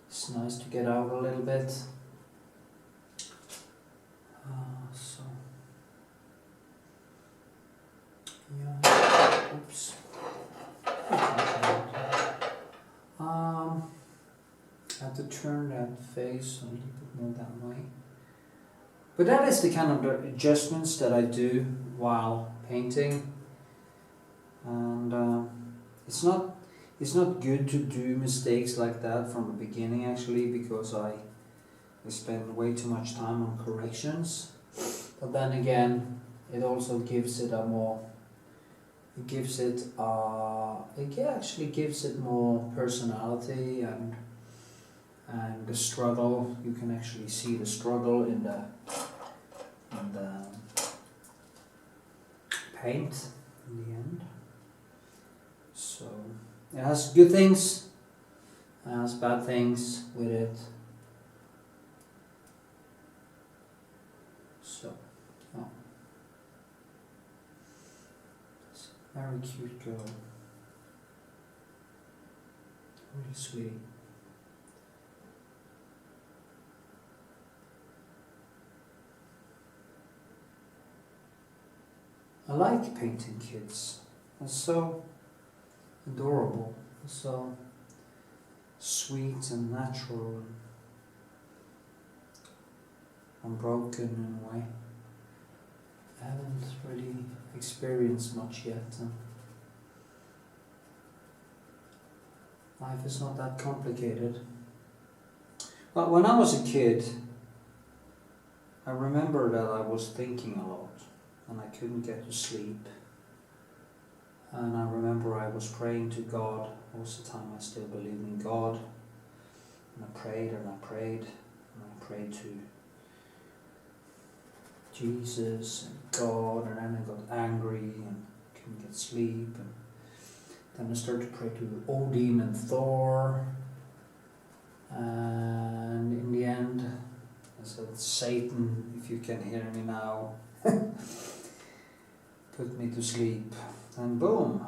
It's nice to get out a little bit. So yeah, oops. to turn that face a little bit more that way. But that is the kind of adjustments that I do while painting. And it's not good to do mistakes like that from the beginning, actually, because I spend way too much time on corrections. But then again, it also gives it actually gives it more personality, and the struggle. You can actually see the struggle in the paint in the end. So it has good things, it has bad things with it. So, oh. It's a very cute girl. Really sweet. I like painting kids. They're so adorable, so sweet and natural and unbroken in a way. I haven't really experienced much yet. And life is not that complicated. But when I was a kid, I remember that I was thinking a lot and I couldn't get to sleep. And I remember I was praying to God. Most of the time I still believed in God. And I prayed and I prayed and I prayed to Jesus and God, and then I got angry and couldn't get sleep. And then I started to pray to Odin and Thor. And in the end, I said, Satan, if you can hear me now, put me to sleep. And boom,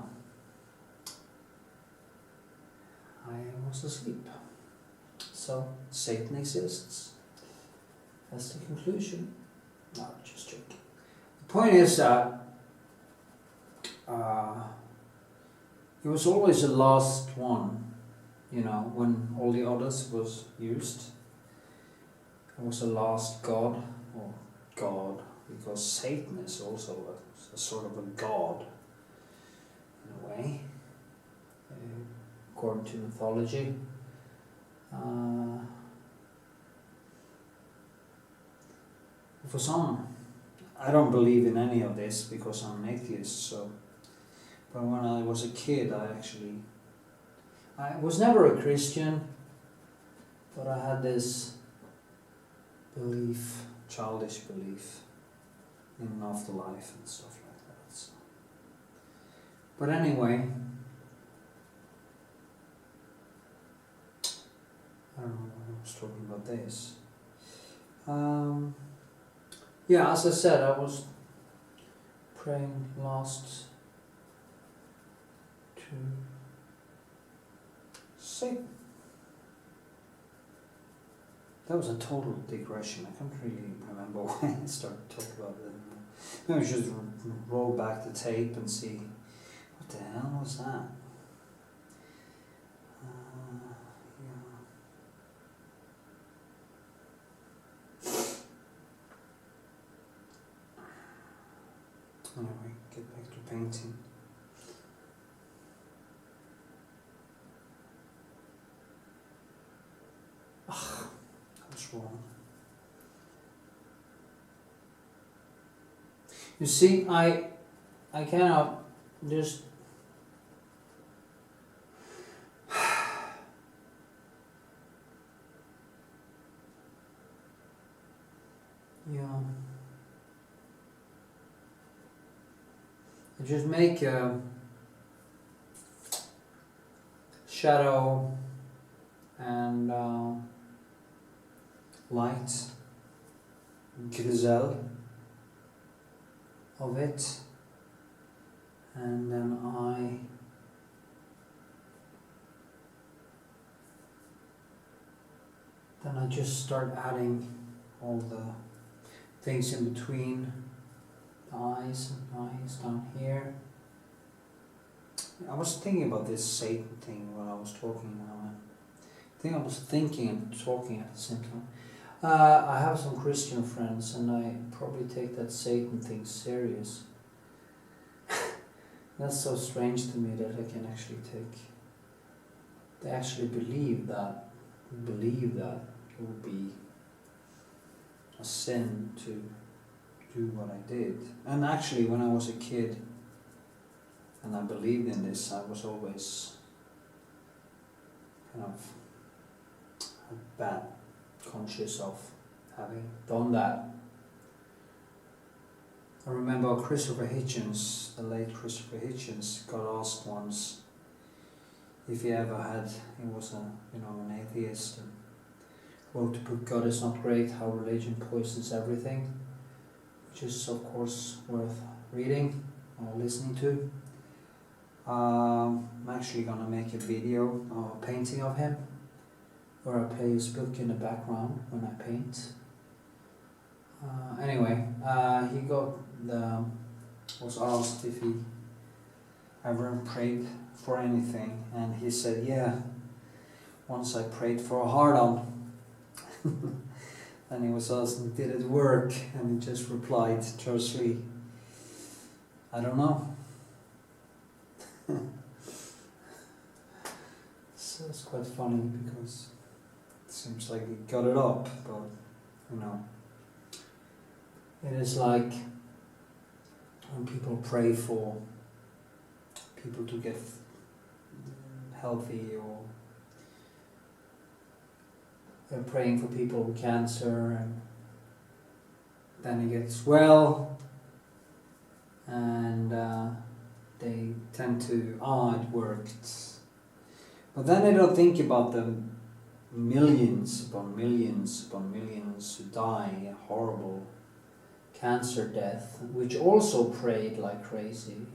I was asleep. So Satan exists. That's the conclusion. No, just joking. The point is that it was always the last one, you know, when all the others was used. It was the last god, or god, because Satan is also a sort of a god, in a way, according to mythology. For some, I don't believe in any of this because I'm an atheist, so. But when I was a kid, I was never a Christian, but I had this belief, childish belief, in an afterlife and stuff like that. So. But anyway, I don't know why I was talking about this. Yeah, as I said, I was praying last to Satan. That was a total digression. I can't really remember why I started talking about it anymore. Maybe I should just roll back the tape and see what the hell was that. Anyway, get back to painting. What's wrong? You see, I cannot just yeah. I just make a shadow and light grisel of it, and then I just start adding all the things in between the eyes down here. I was thinking about this Satan thing while I was talking now, and I think I was thinking and talking at the same time. I have some Christian friends, and I probably take that Satan thing serious. That's so strange to me that I can actually take. They actually believe that it would be a sin to do what I did. And actually, when I was a kid and I believed in this, I was always kind of bad conscious of having done that. I remember Christopher Hitchens, the late Christopher Hitchens, got asked once if he ever had, he was an atheist, and wrote the book God Is Not Great, How Religion Poisons Everything, which is of course worth reading or listening to. I'm actually going to make a video or a painting of him, where I play his book in the background when I paint. Anyway, he was asked if he ever prayed for anything, and he said, yeah, once I prayed for a hard-on. And he was asked, did it work? And he just replied tersely, I don't know. So it's quite funny because it seems like he got it up, but it is like when people pray for people to get healthy, or they're praying for people with cancer, and then he gets well, and they tend to, it worked. But then they don't think about the millions upon millions upon millions who die a horrible cancer death, which also prayed like crazy.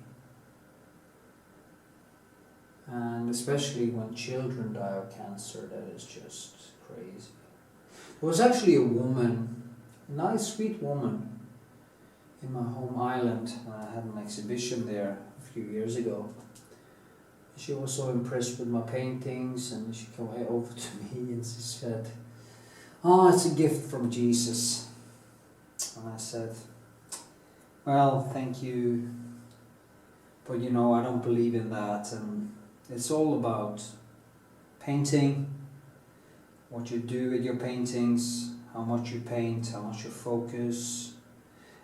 And especially when children die of cancer, that is just crazy. There was actually a woman, a nice sweet woman, in my home island. I had an exhibition there a few years ago. She was so impressed with my paintings, and she came over to me and she said, it's a gift from Jesus. And I said, well, thank you, but I don't believe in that, and it's all about painting, what you do with your paintings, how much you paint, how much you focus.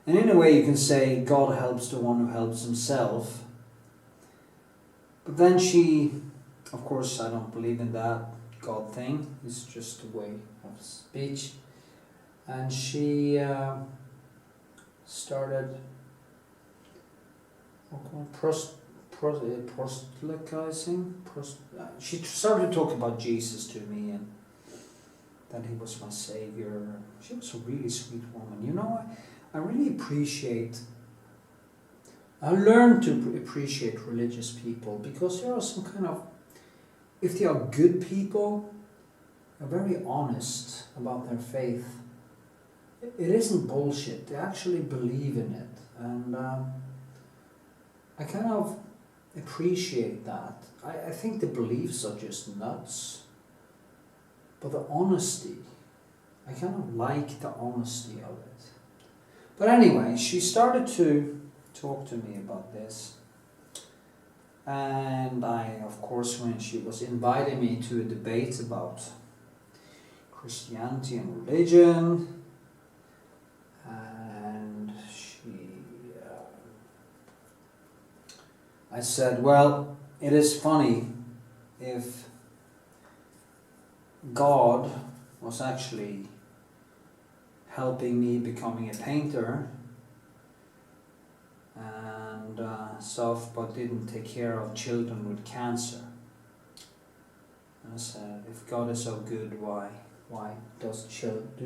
And in a way you can say God helps the one who helps himself. But then she, of course I don't believe in that God thing, it's just a way of speech. And she started proselytizing. She started to talk about Jesus to me, and that he was my savior. She was a really sweet woman. I really I learned to appreciate religious people, because there are some kind of, if they are good people, they're very honest about their faith. It isn't bullshit, they actually believe in it, and I kind of appreciate that. I think the beliefs are just nuts, but the honesty, I kind of like the honesty of it. But anyway, she started to talk to me about this, and I, of course, when she was inviting me to a debate about Christianity and religion, and I said, well, it is funny if God was actually helping me becoming a painter and stuff, but didn't take care of children with cancer. And I said, if God is so good, why do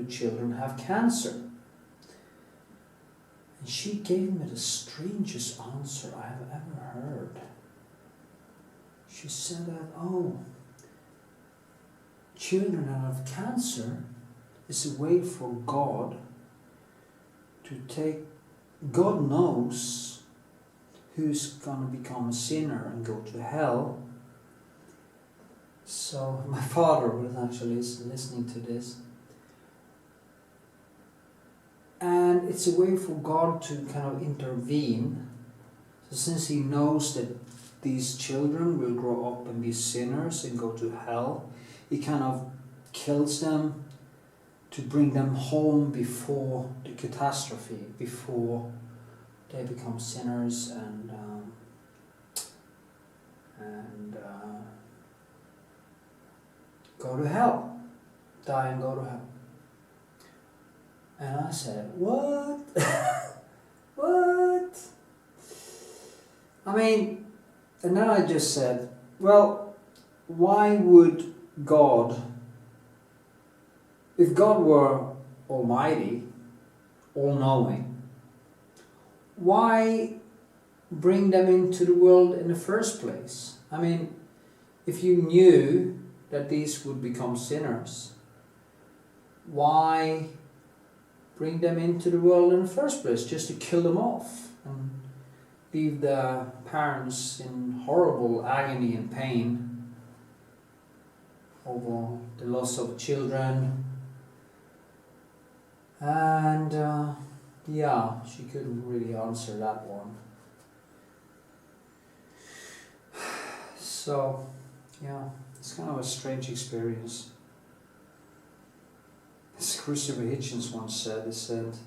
children have cancer? And she gave me the strangest answer I have ever heard. She said that, children that have cancer is a way for God to take, God knows who's going to become a sinner and go to hell. So my father was actually listening to this. And it's a way for God to kind of intervene. So since he knows that these children will grow up and be sinners and go to hell, he kind of kills them to bring them home before the catastrophe, before they become sinners and go to hell, die and go to hell. And I said, what? What? I mean, and then I just said, well, why would God, if God were almighty, all-knowing, why bring them into the world in the first place? I mean, if you knew that these would become sinners, why bring them into the world in the first place? Just to kill them off and leave the parents in horrible agony and pain over the loss of children. And yeah, she couldn't really answer that one. So yeah, it's kind of a strange experience. As Christopher Hitchens once said, he said,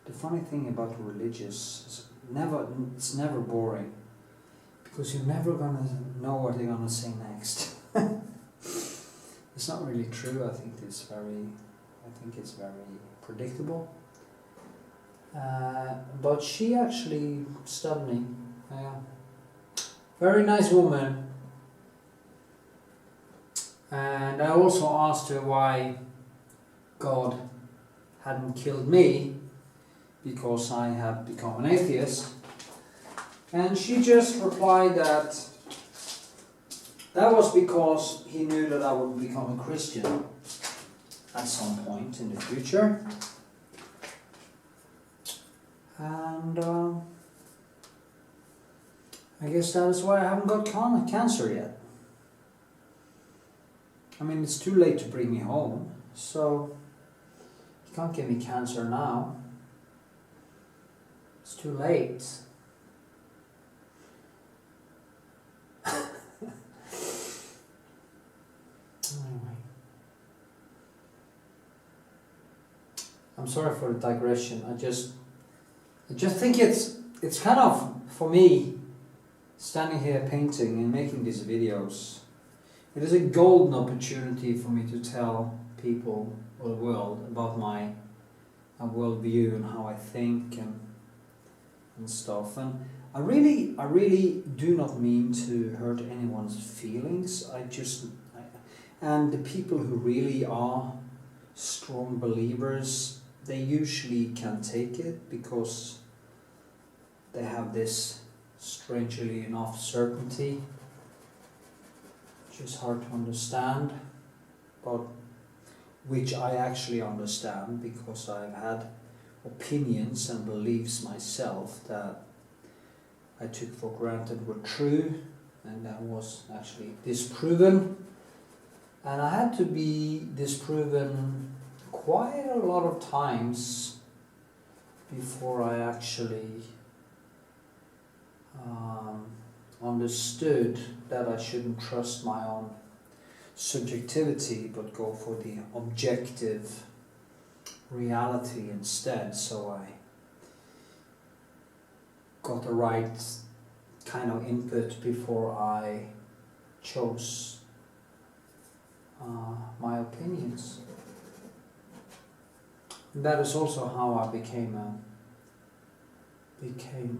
the funny thing about religious is it's never boring, because you're never gonna know what they're gonna say next. It's not really true. I think it's very predictable. But she actually stunned me. Very nice woman. And I also asked her why God hadn't killed me, because I had become an atheist. And she just replied that was because he knew that I would become a Christian at some point in the future. And I guess that is why I haven't got cancer yet. I mean, it's too late to bring me home, so you can't give me cancer now. It's too late. Anyway. I'm sorry for the digression. I just think it's kind of, for me, standing here painting and making these videos, it is a golden opportunity for me to tell people or the world about my worldview and how I think and stuff. And I really do not mean to hurt anyone's feelings. And the people who really are strong believers, they usually can take it because they have this, strangely enough, certainty, which is hard to understand, but which I actually understand because I've had opinions and beliefs myself that I took for granted were true, and that was actually disproven. And I had to be disproven quite a lot of times before I actually understood that I shouldn't trust my own subjectivity but go for the objective reality instead. So I got the right kind of input before I chose my opinions. And that is also how I became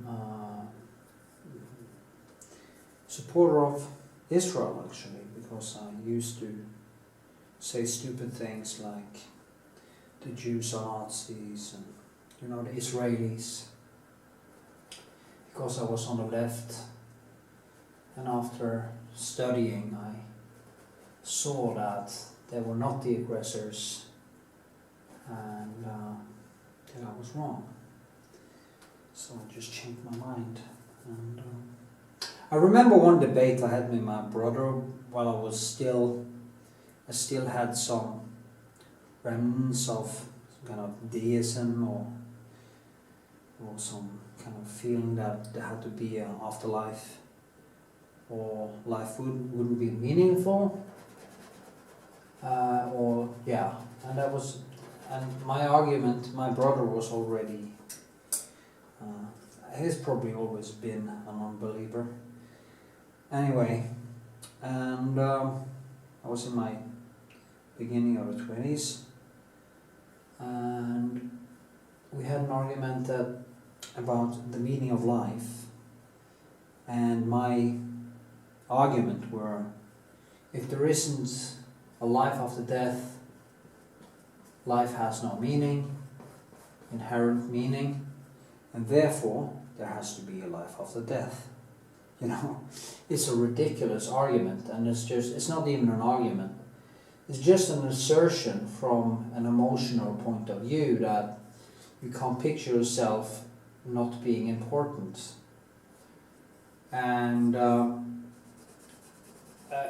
a supporter of Israel, actually, because I used to say stupid things like the Jews are Nazis and the Israelis, because I was on the left. And after studying, I saw that they were not the aggressors, and that I was wrong. So I just changed my mind. And I remember one debate I had with my brother while I still had some remnants of kind of deism or some kind of feeling that there had to be an afterlife, or life wouldn't be meaningful, and my argument, my brother was already, he's probably always been an unbeliever. Anyway, and I was in my beginning of the 20s, and we had an argument about the meaning of life, and my argument were, if there isn't a life after death, life has no meaning, inherent meaning, and therefore there has to be a life after death. You know, it's a ridiculous argument, and it's not even an argument. It's just an assertion from an emotional point of view that you can't picture yourself not being important. And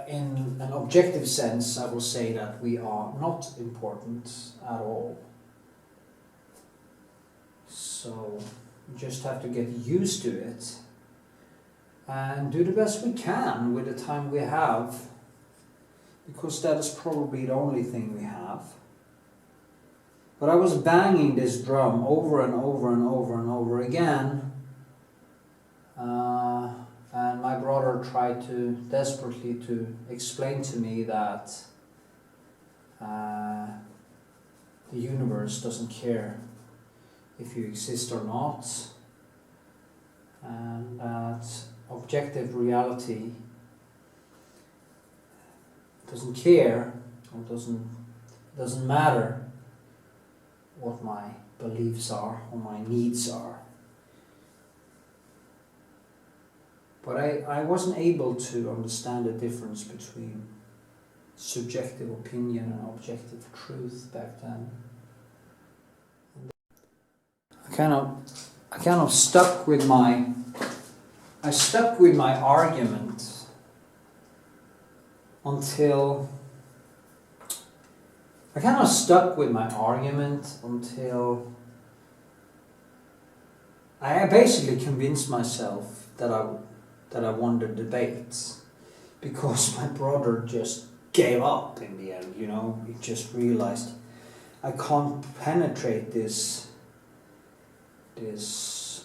in an objective sense, I will say that we are not important at all. So we just have to get used to it and do the best we can with the time we have, because that is probably the only thing we have. But I was banging this drum over and over and over and over again, and my brother tried desperately to explain to me that the universe doesn't care if you exist or not, and that objective reality doesn't care, or doesn't matter what my beliefs are or my needs are. But I wasn't able to understand the difference between subjective opinion and objective truth back then. I kind of stuck with my argument until I basically convinced myself that I won the debate, because my brother just gave up in the end. You know, he just realized I can't penetrate this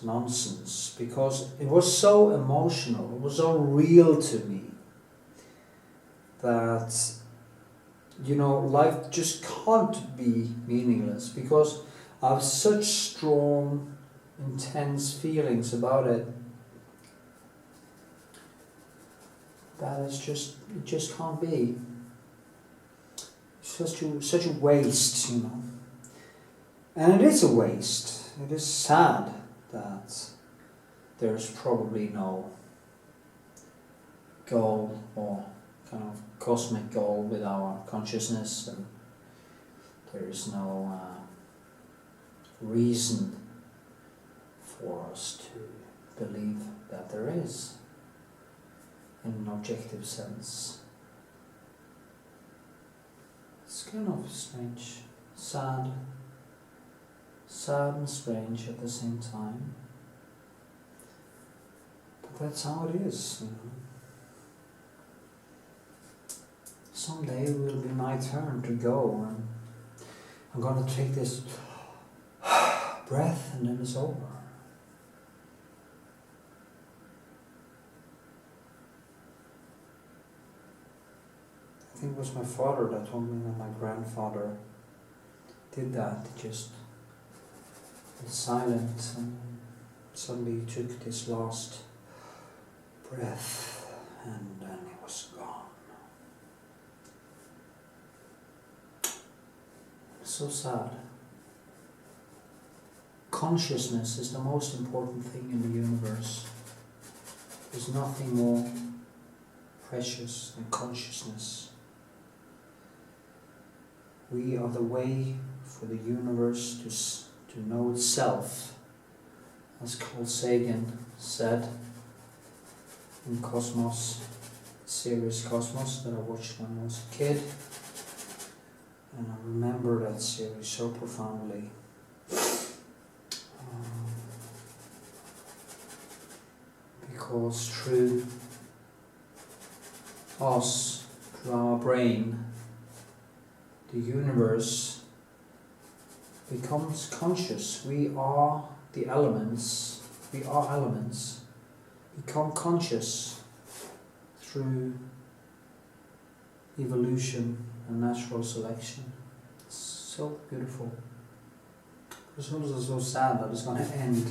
nonsense, because it was so emotional, it was so real to me that, you know, life just can't be meaningless, because I have such strong, intense feelings about it that it just can't be. It's such a waste, you know. And it is a waste. It is sad that there's probably no goal or kind of cosmic goal with our consciousness, and there is no reason for us to believe that there is, in an objective sense. It's kind of strange, sad and strange at the same time. But that's how it is, you know. Someday it will be my turn to go, and I'm gonna take this breath, and then it's over. I think it was my father that told me that my grandfather did that. He just was silent, and suddenly he took this last breath, and then he was gone. So sad. Consciousness is the most important thing in the universe. There's nothing more precious than consciousness. We are the way for the universe to know itself. As Carl Sagan said, in Cosmos, series Cosmos that I watched when I was a kid. And I remember that series so profoundly. Because through us, through our brain, the universe becomes conscious. We are the elements. We are elements. Become conscious through evolution and natural selection. It's so beautiful. It's also so sad that it's going to end.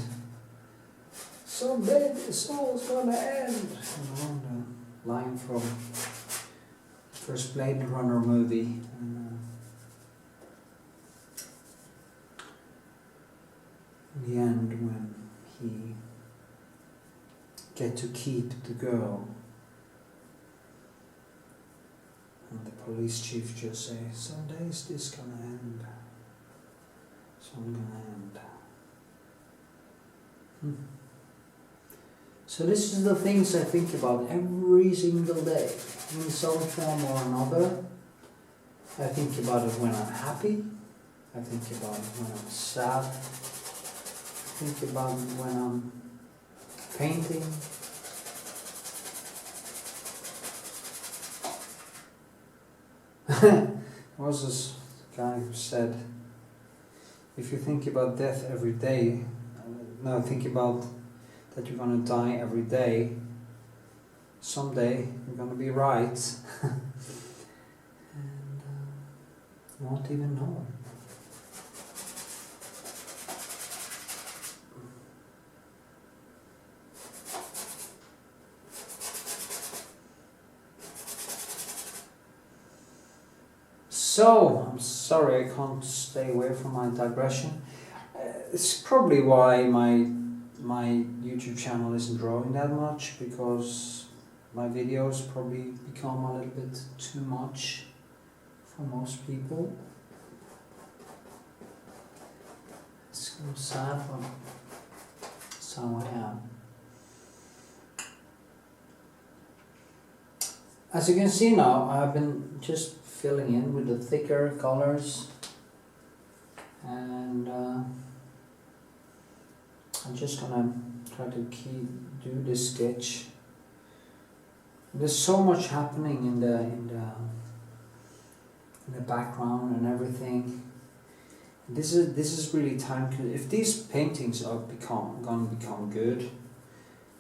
Someday this all's going to end. You know, the line from the first Blade Runner movie. In the end, when he get to keep the girl, and the police chief just say, "Someday is this gonna end? Someday gonna end." So this is the things I think about every single day, in some form or another. I think about it when I'm happy. I think about it when I'm sad. I think about it when I'm painting. There was this guy who said, if you think about death every day, think about that you're going to die every day, someday you're going to be right. And you won't even know. So, I'm sorry I can't stay away from my digression. It's probably why my YouTube channel isn't growing that much, because my videos probably become a little bit too much for most people. It's kind of sad, but that's how I am. As you can see now, I've been just filling in with the thicker colors, and I'm just gonna try to do this sketch. There's so much happening in the background and everything. This is really time. If these paintings are gonna become good,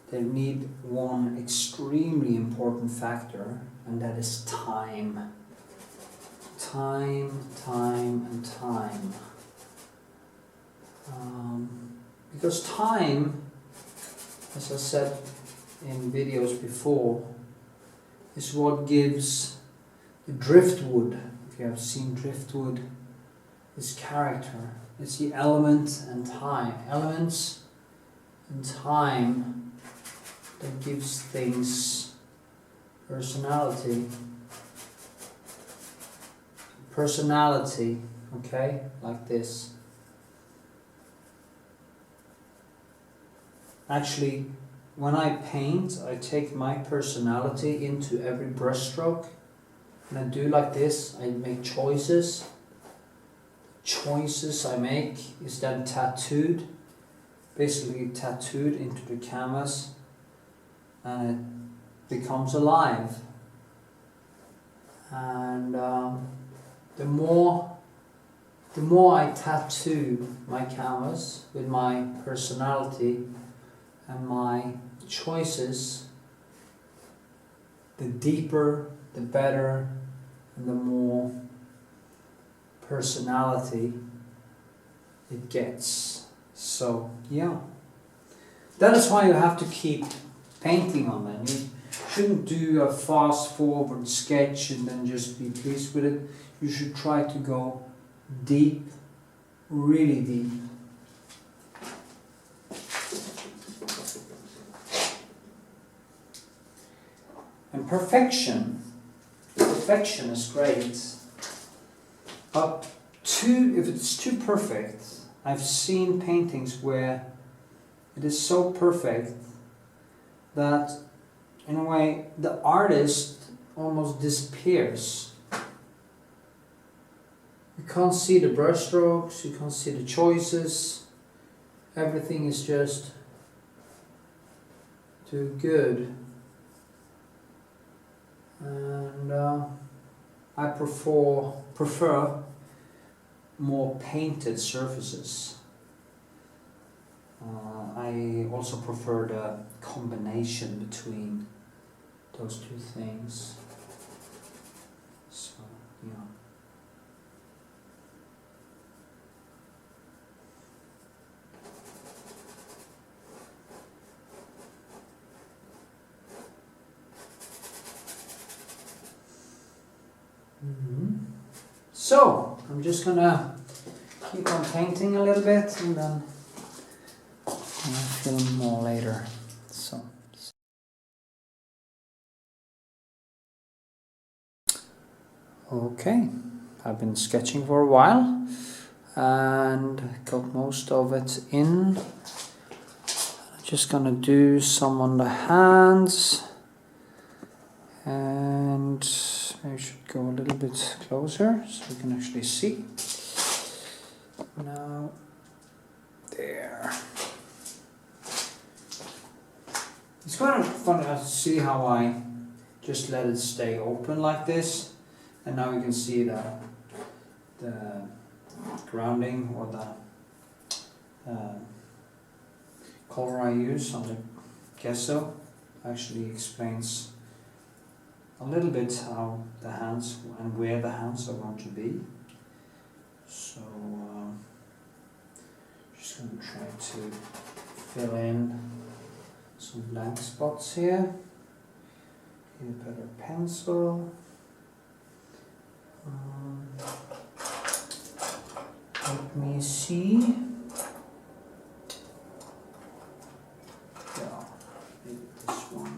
they need one extremely important factor, and that is time. Time, and time. Because time, as I said in videos before, is what gives the driftwood, if you have seen driftwood, its character. It's the element and time. Elements and time that gives things personality. Personality, okay, like this. Actually, when I paint, I take my personality into every brushstroke, and I do like this. I make choices. Choices I make is then tattooed, basically tattooed into the canvas, and it becomes alive. And the more I tattoo my canvas with my personality and my choices, the deeper, the better, and the more personality it gets. So yeah, that is why you have to keep painting on them. You shouldn't do a fast forward sketch and then just be pleased with it. You should try to go deep, really deep. And perfection is great, but if it's too perfect, I've seen paintings where it is so perfect that in a way, the artist almost disappears. You can't see the brush strokes, you can't see the choices. Everything is just too good. And I prefer more painted surfaces. I also prefer the combination between those two things. So, yeah. So, I'm just gonna keep on painting a little bit and then I'll film more later. So. Okay, I've been sketching for a while and got most of it in. I'm just gonna do some on the hands and I should go a little bit closer so you can actually see. Now, there. It's kind of fun to see how I just let it stay open like this, and now you can see the grounding or the color I use on the gesso actually explains a little bit how the hands and where the hands are going to be. So just going to try to fill in some blank spots here. Get a better pencil. Let me see. Yeah, maybe this one.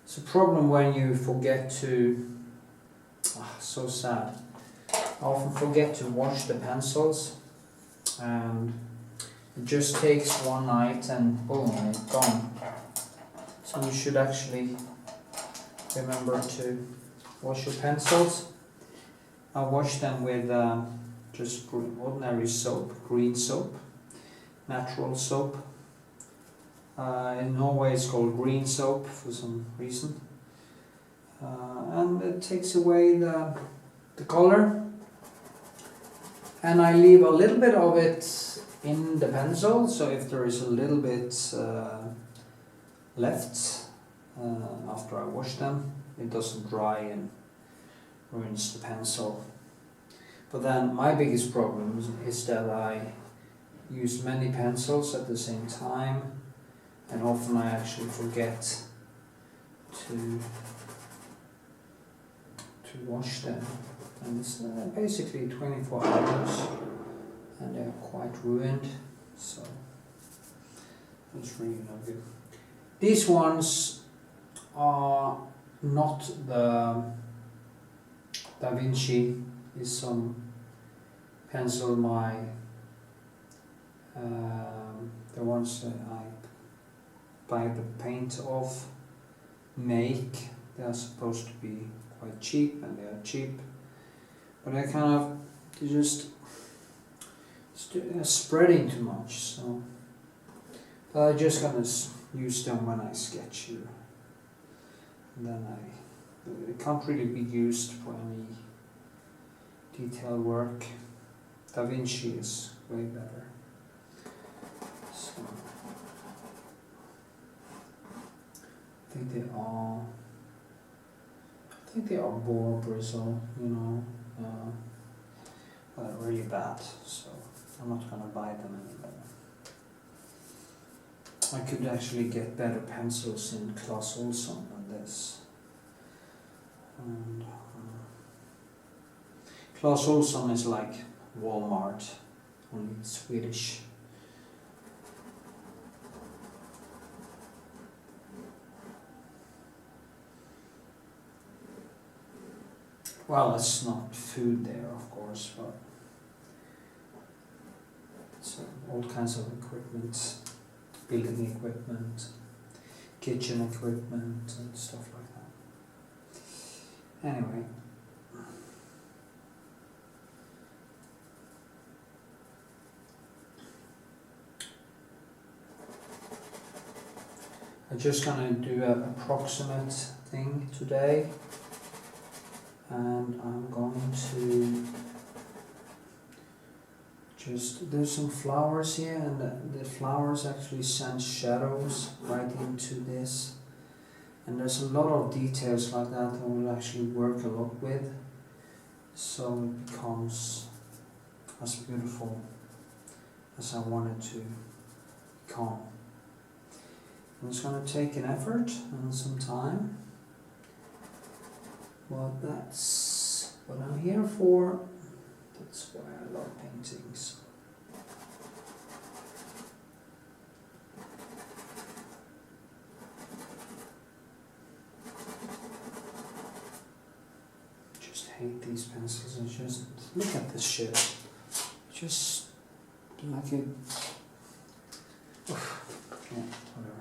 It's a problem when you forget to. So sad. I often forget to wash the pencils, and it just takes one night and boom, it's gone. So you should actually remember to wash your pencils. I wash them with just ordinary soap, green soap, natural soap. In Norway it's called green soap for some reason. And it takes away the color. And I leave a little bit of it in the pencil, so if there is a little bit left after I wash them, it doesn't dry and ruins the pencil. But then my biggest problem is that I use many pencils at the same time, and often I actually forget to wash them. And it's basically 24 hours and they're quite ruined, so that's really not good. These ones are not the Da Vinci, is some pencil the ones that I buy the paint of make. They are supposed to be quite cheap, and they are cheap, but I kind of just spreading too much, so but I'm just gonna use them when I sketch here, and then it can't really be used for any detail work. Da Vinci is way better. So I think they are boar bristle, you know, but really bad, so I'm not gonna buy them anymore. I could actually get better pencils in Clas Ohlson than this. And Clas Ohlson is like Walmart, only Swedish. Well, it's not food there, of course, but it's all kinds of equipment, building equipment, kitchen equipment and stuff like that. Anyway. I'm just gonna do an approximate thing today, and I'm going to just, there's some flowers here, and the flowers actually send shadows right into this, and there's a lot of details like that I will actually work a lot with, so it becomes as beautiful as I want it to become. And it's going to take an effort and some time, but that's what I'm here for. That's why I love paintings. Just hate these pencils. I just look at this shit. Just like it. Yeah, whatever.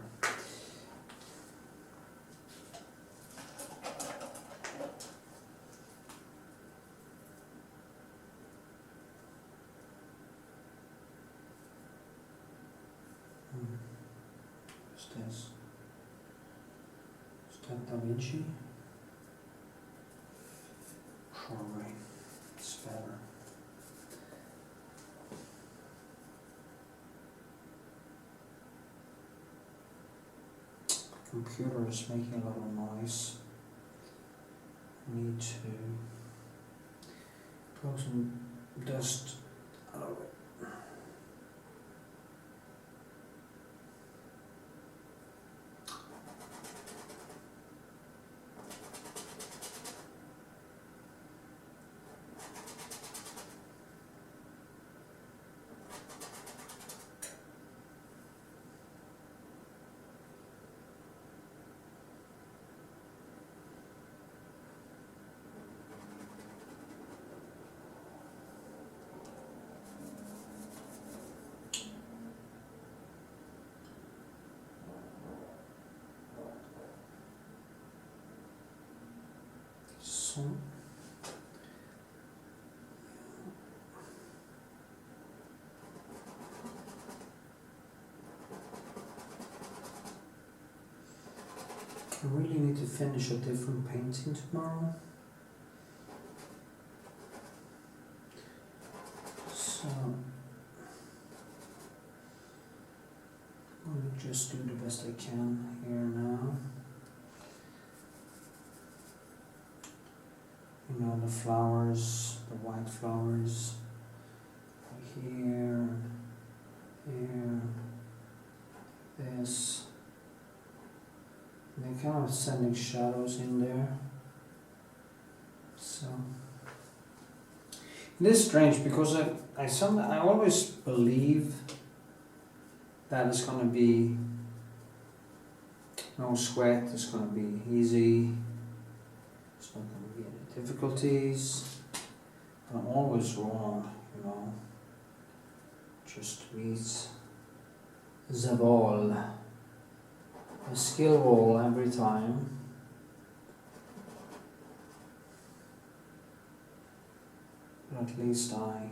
What's this? Is that Da Vinci? Probably. It's better. The computer is making a lot of noise. I need to blow some dust out of it. So I really need to finish a different painting tomorrow. So I'll just do the best I can here now. You know, the flowers, the white flowers, here, here, this. They're kind of sending shadows in there. So it is strange because I always believe that it's gonna be no sweat, it's gonna be easy, it's not gonna be any difficulties. I'm always wrong, you know. Just meets the wall. A skill wall every time. But at least I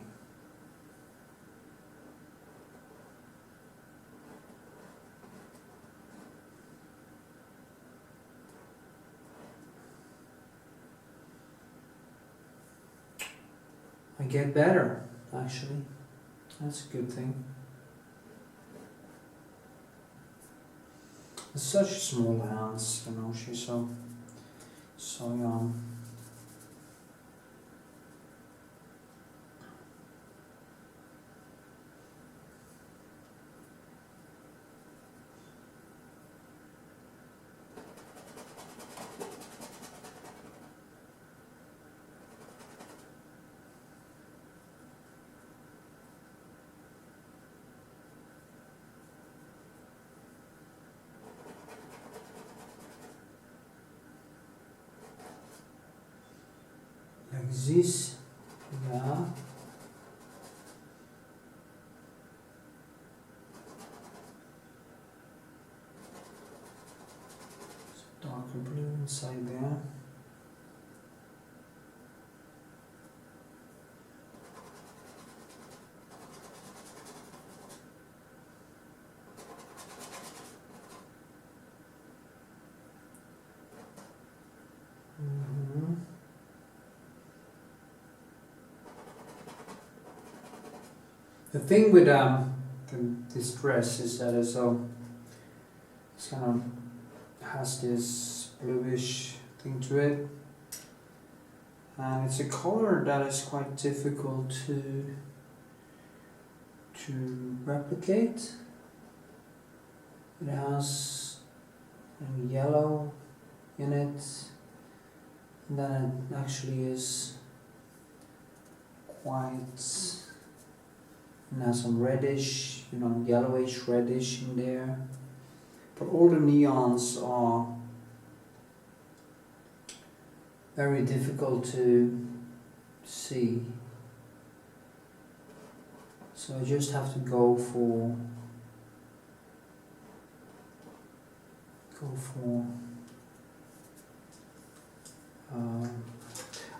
get better, actually. That's a good thing. It's such small hands, you know, she's so young. Like this, yeah. inside there. The thing with this dress is that it's kind of has this bluish thing to it, and it's a color that is quite difficult to replicate. It has a yellow in it, and then it actually is quite. And has some reddish, yellowish reddish in there. But all the neons are very difficult to see. So I just have to go for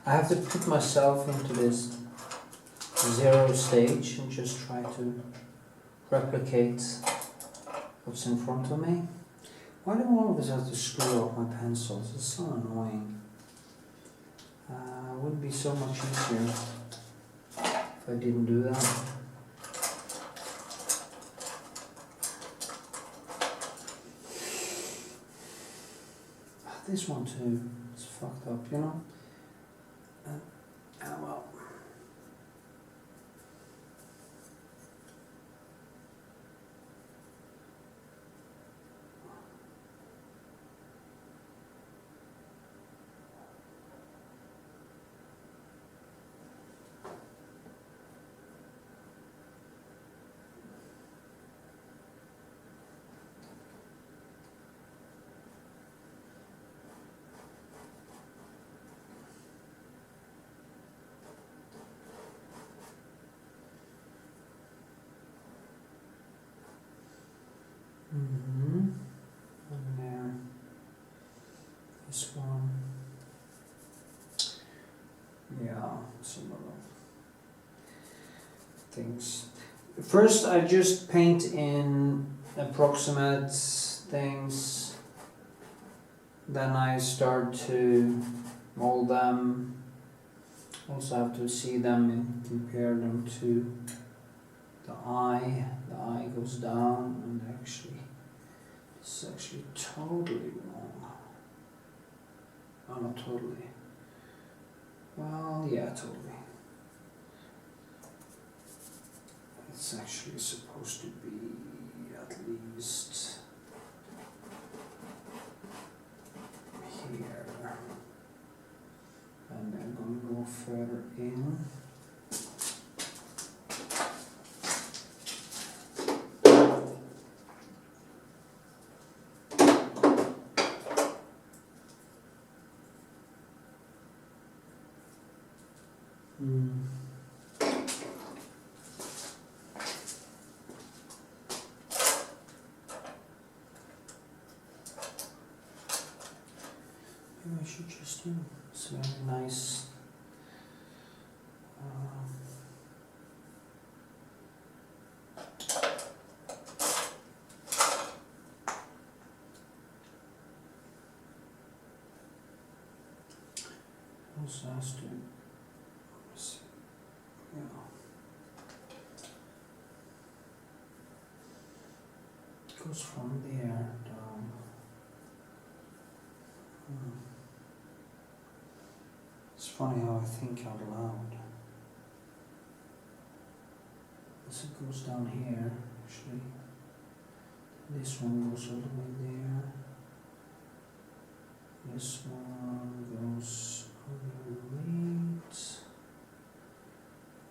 I have to put myself into this 0 stage and just try to replicate what's in front of me. Why do I always have to screw up my pencils? It's so annoying. It would be so much easier if I didn't do that. This one too, it's fucked up, well. And there, this one, yeah, some other things. First I just paint in approximate things, then I start to mold them. Also have to see them and compare them to the eye. The eye goes down, and actually it's actually totally wrong. Oh, not totally. Well, yeah, totally. It's actually supposed to be at least here. And I'm going to go further in. Maybe I should just do some nice also has to goes from there down. It's funny how I think out loud. This goes down here, actually. This one goes all the way there. This one goes on the right.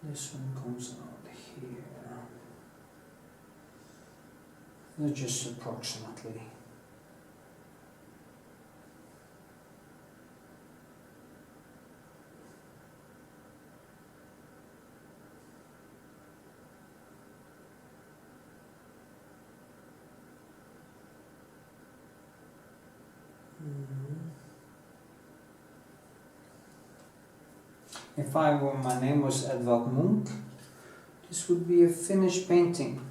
This one comes out here. They're just approximately. If my name was Edvard Munch, this would be a finished painting.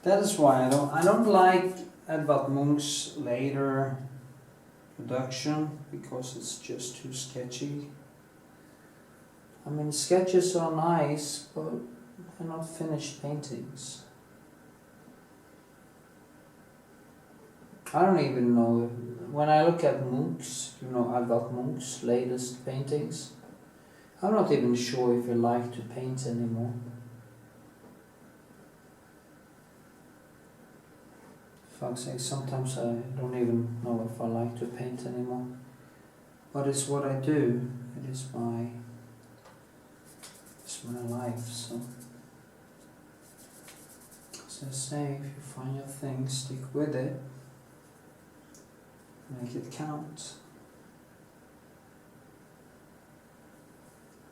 That is why I don't like Edvard Munch's later production, because it's just too sketchy. I mean, sketches are nice, but they're not finished paintings. I don't even know, when I look at Munch's, Edvard Munch's latest paintings, I'm not even sure if I like to paint anymore. Fuck's sake, sometimes I don't even know if I like to paint anymore. But it's what I do. It is my life, so. As I say, if you find your thing, stick with it. Make it count.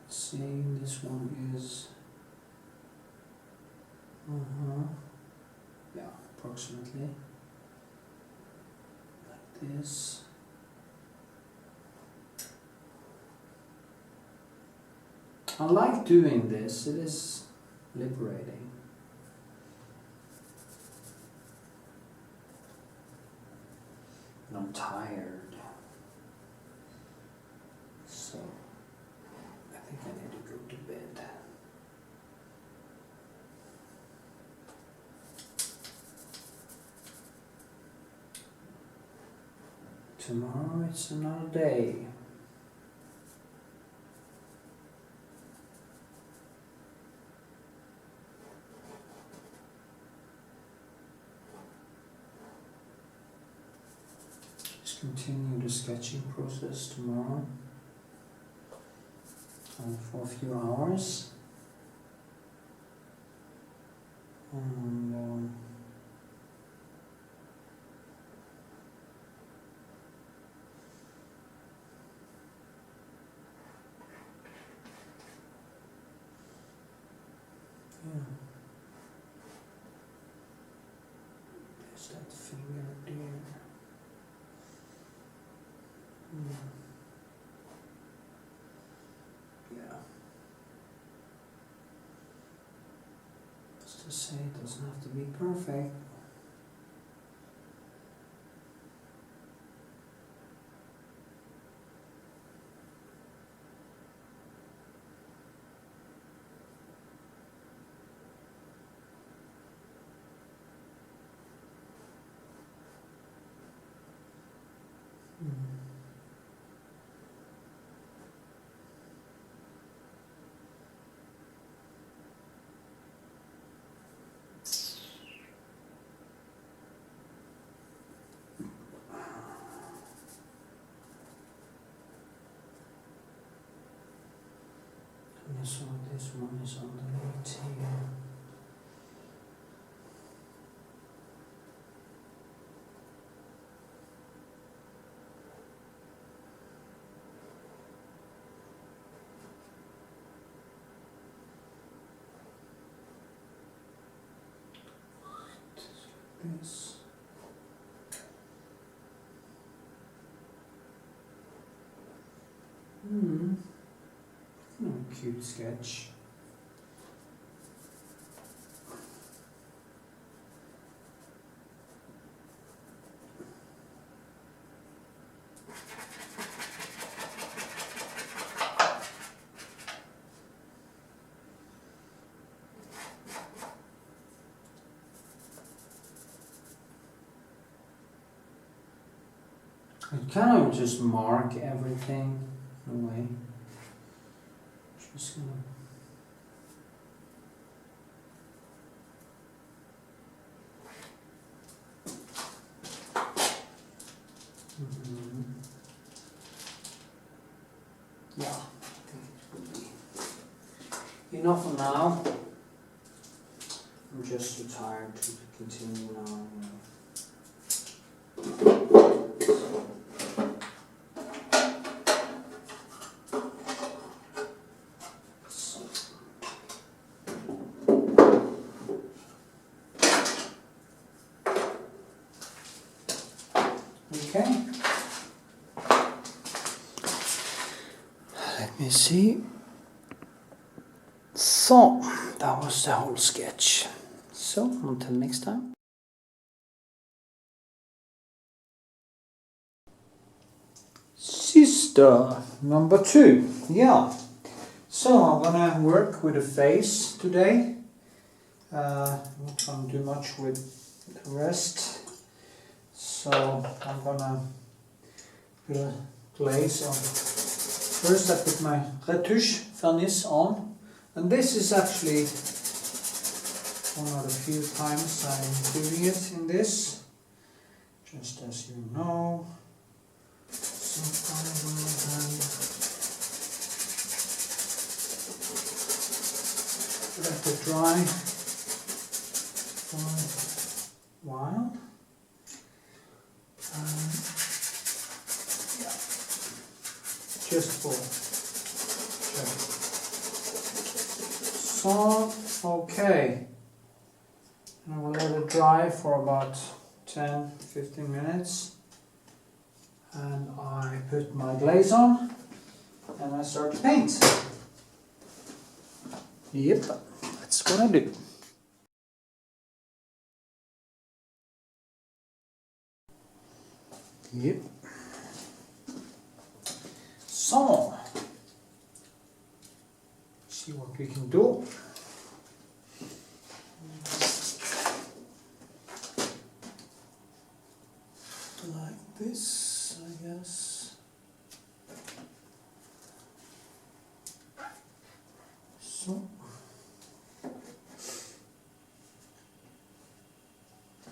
Let's see, this one is. Yeah, approximately. Like this. I like doing this, it is liberating. And I'm tired, so I think I need to go to bed. Tomorrow it's another day. Continue the sketching process tomorrow for a few hours, and yeah, there's that finger there. Yeah. Just to say, it doesn't have to be perfect. So this one is underneath here. This. Cute sketch. I kind of just mark everything in a way. Just gonna yeah, I think it would be enough for now. I'm just too tired to continue now. Let me see. So, that was the whole sketch. So, until next time. Sister number 2. Yeah. So, I'm gonna work with a face today. Not gonna do much with the rest. So, I'm gonna glaze on. First, I put my retouche Varnish on, and this is actually one of the few times I'm doing it in this, just as you know. So I will let it dry for a while. Just for so, okay, and I will let it dry for about 10-15 minutes, and I put my glaze on and I start to paint. Yep, that's what I do. Yep. So, see what we can do. Like this, I guess. So.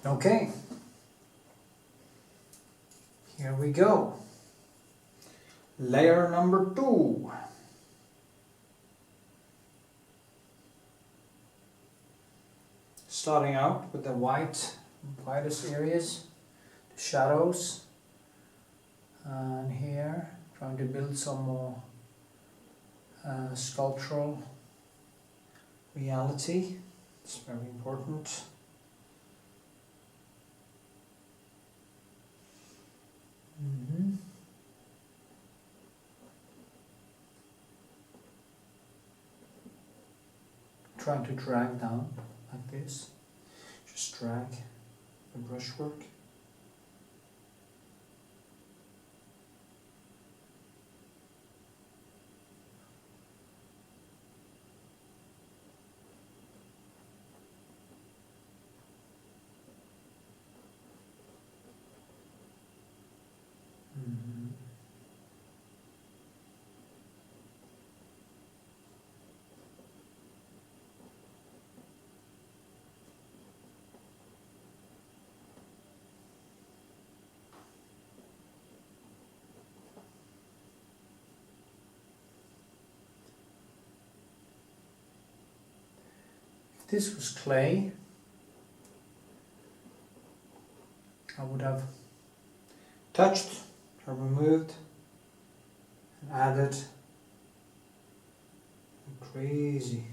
Okay. Here we go. Layer number 2. Starting out with the whitest areas, the shadows, and here trying to build some more sculptural reality. It's very important. Trying to drag down like this, just drag the brushwork. If this was clay, I would have touched or removed and added crazy.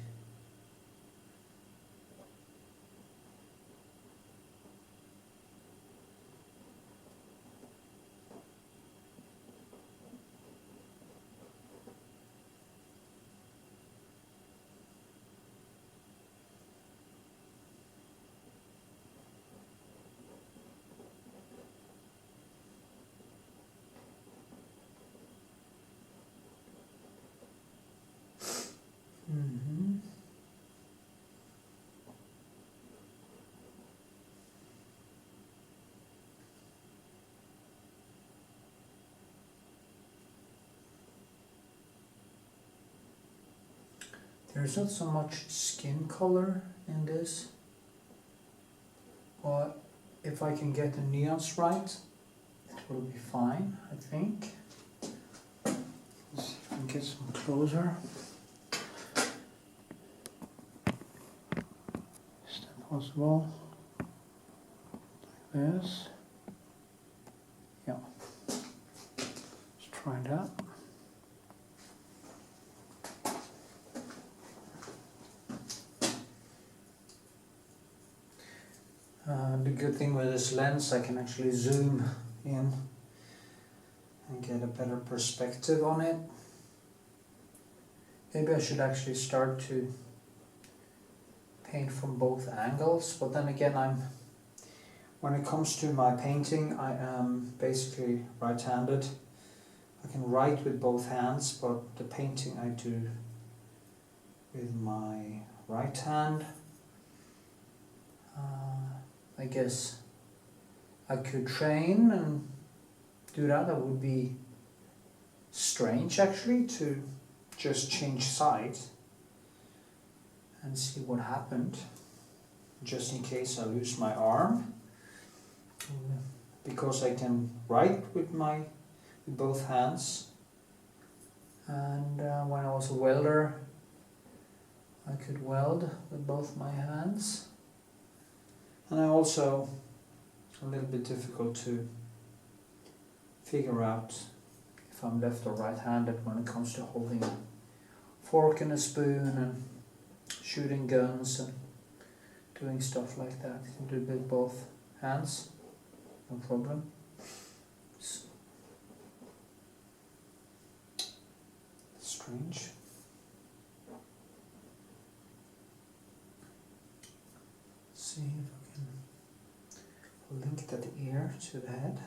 There's not so much skin color in this, but if I can get the neons right, it will be fine, I think. Let's see if I can get some closer. Is that possible? Like this. Yeah. Let's try that. The good thing with this lens, I can actually zoom in and get a better perspective on it. Maybe I should actually start to paint from both angles, but then again when it comes to my painting, I am basically right-handed. I can write with both hands, but the painting I do with my right hand. I guess I could train and do that. That would be strange actually, to just change sides and see what happened, just in case I lose my arm, because I can write with both hands. And when I was a welder, I could weld with both my hands. And I also, a little bit difficult to figure out if I'm left or right-handed when it comes to holding a fork and a spoon and shooting guns and doing stuff like that. You can do it with both hands, no problem. Strange. See if I can link that ear to the head.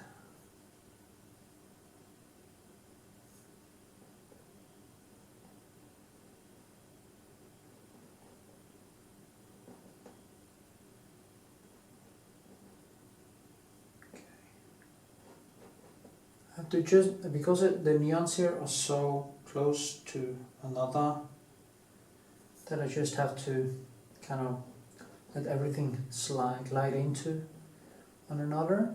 I have to just, because the neons here are so close to another, that I just have to kind of let everything glide into one another.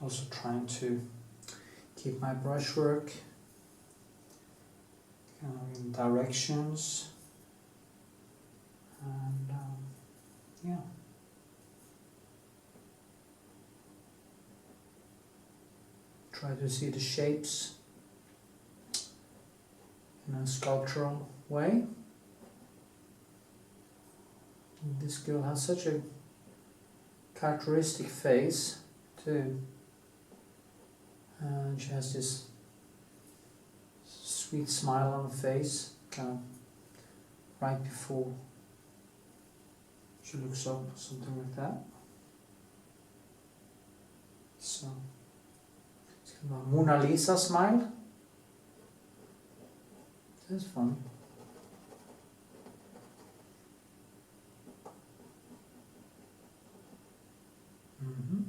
Also trying to keep my brushwork kind of in directions, and yeah. Try to see the shapes in a sculptural way. This girl has such a characteristic face too. And she has this sweet smile on her face, kind of right before she looks up, something like that. So, it's kind of a Mona Lisa smile. That's fun. Mm-hmm.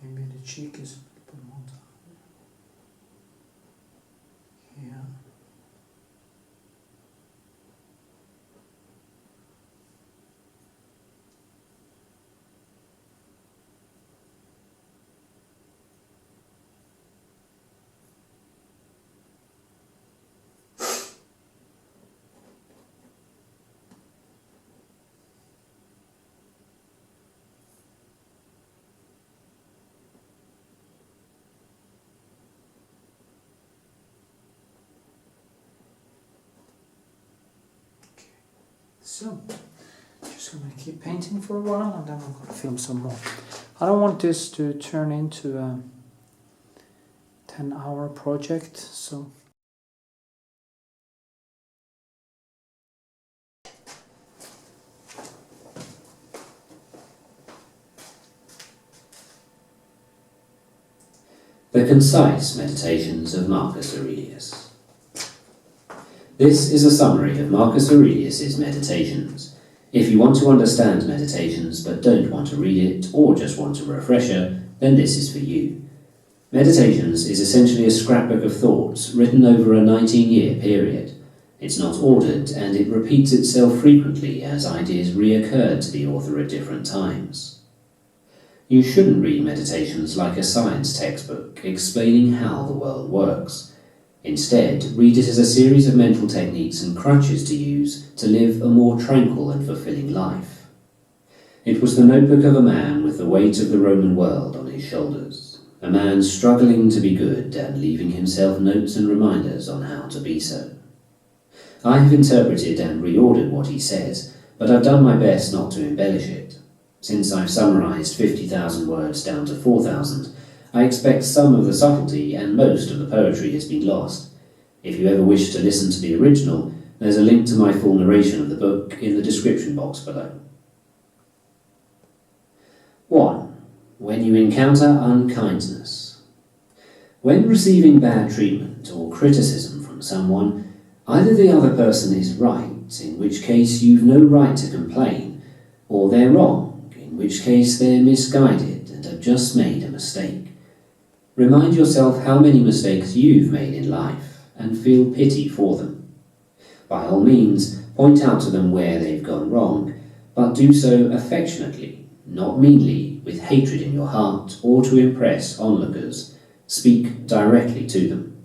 Maybe the cheek is a little bit more down. Yeah. So, just gonna keep painting for a while and then I'm gonna film some more. I don't want this to turn into a 10-hour project, so The Concise Meditations of Marcus Aurelius. This is a summary of Marcus Aurelius's meditations. If you want to understand meditations but don't want to read it, or just want a refresher, then this is for you. Meditations is essentially a scrapbook of thoughts written over a 19-year period. It's not ordered, and it repeats itself frequently as ideas reoccur to the author at different times. You shouldn't read meditations like a science textbook explaining how the world works. Instead, read it as a series of mental techniques and crutches to use to live a more tranquil and fulfilling life. It was the notebook of a man with the weight of the Roman world on his shoulders, a man struggling to be good and leaving himself notes and reminders on how to be so. I have interpreted and reordered what he says, but I've done my best not to embellish it. Since I've summarised 50,000 words down to 4,000, I expect some of the subtlety and most of the poetry has been lost. If you ever wish to listen to the original, there's a link to my full narration of the book in the description box below. 1. When you encounter unkindness. When receiving bad treatment or criticism from someone, either the other person is right, in which case you've no right to complain, or they're wrong, in which case they're misguided and have just made a mistake. Remind yourself how many mistakes you've made in life and feel pity for them. By all means, point out to them where they've gone wrong, but do so affectionately, not meanly, with hatred in your heart or to impress onlookers. Speak directly to them.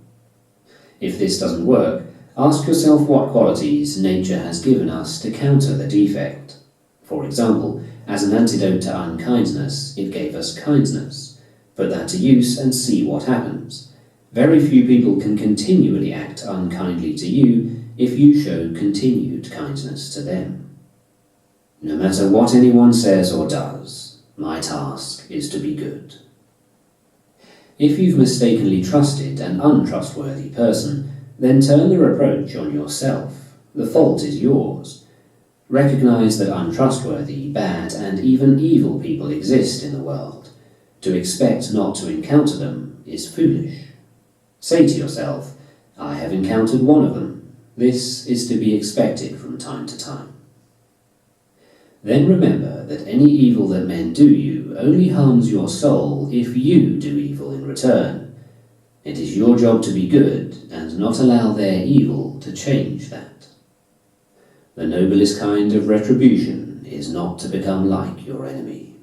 If this doesn't work, ask yourself what qualities nature has given us to counter the defect. For example, as an antidote to unkindness, it gave us kindness. Put that to use and see what happens. Very few people can continually act unkindly to you if you show continued kindness to them. No matter what anyone says or does, my task is to be good. If you've mistakenly trusted an untrustworthy person, then turn the reproach on yourself. The fault is yours. Recognize that untrustworthy, bad, and even evil people exist in the world. To expect not to encounter them is foolish. Say to yourself, I have encountered one of them. This is to be expected from time to time. Then remember that any evil that men do you only harms your soul if you do evil in return. It is your job to be good and not allow their evil to change that. The noblest kind of retribution is not to become like your enemy.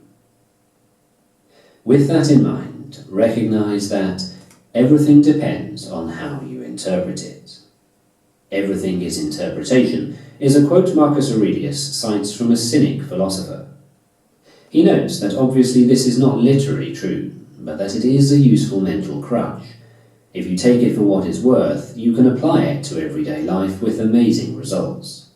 With that in mind, recognize that everything depends on how you interpret it. Everything is interpretation is a quote Marcus Aurelius cites from a Cynic philosopher. He notes that obviously this is not literally true, but that it is a useful mental crutch. If you take it for what it's worth, you can apply it to everyday life with amazing results.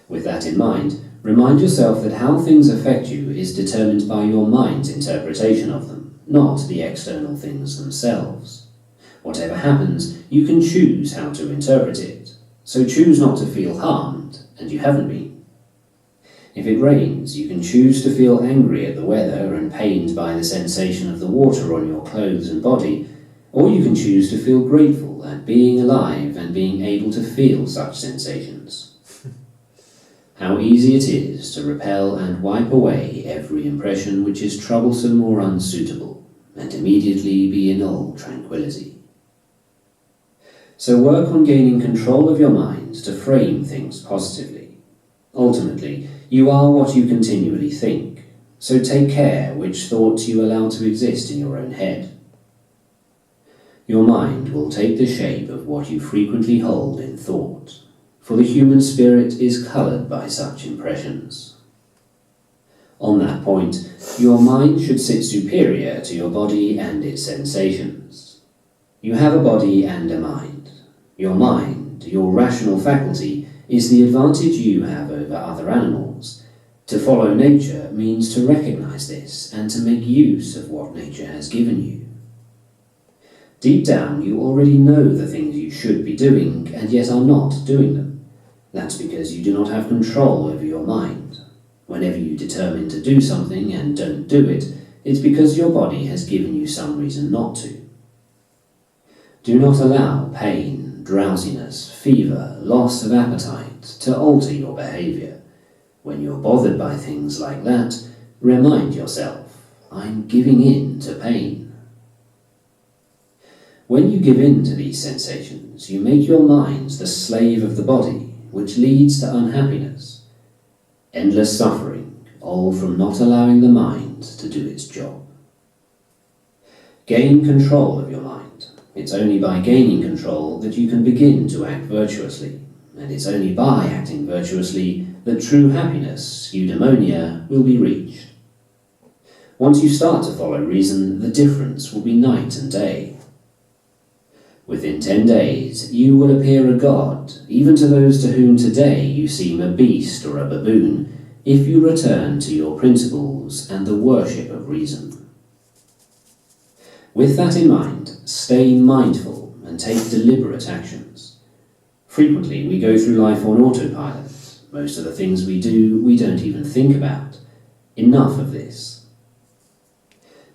With that in mind, remind yourself that how things affect you is determined by your mind's interpretation of them, not the external things themselves. Whatever happens, you can choose how to interpret it, so choose not to feel harmed, and you haven't been. If it rains, you can choose to feel angry at the weather and pained by the sensation of the water on your clothes and body, or you can choose to feel grateful at being alive and being able to feel such sensations. How easy it is to repel and wipe away every impression which is troublesome or unsuitable, and immediately be in all tranquility. So work on gaining control of your mind to frame things positively. Ultimately, you are what you continually think, so take care which thoughts you allow to exist in your own head. Your mind will take the shape of what you frequently hold in thought, for the human spirit is coloured by such impressions. On that point, your mind should sit superior to your body and its sensations. You have a body and a mind. Your mind, your rational faculty, is the advantage you have over other animals. To follow nature means to recognise this and to make use of what nature has given you. Deep down, you already know the things you should be doing, and yet are not doing them. That's because you do not have control over your mind. Whenever you determine to do something and don't do it, it's because your body has given you some reason not to. Do not allow pain, drowsiness, fever, loss of appetite to alter your behaviour. When you're bothered by things like that, remind yourself, I'm giving in to pain. When you give in to these sensations, you make your mind the slave of the body, which leads to unhappiness, endless suffering, all from not allowing the mind to do its job. Gain control of your mind. It's only by gaining control that you can begin to act virtuously, and it's only by acting virtuously that true happiness, eudaimonia, will be reached. Once you start to follow reason, the difference will be night and day. Within 10 days, you will appear a god, even to those to whom today you seem a beast or a baboon, if you return to your principles and the worship of reason. With that in mind, stay mindful and take deliberate actions. Frequently, we go through life on autopilot. Most of the things we do, we don't even think about. Enough of this.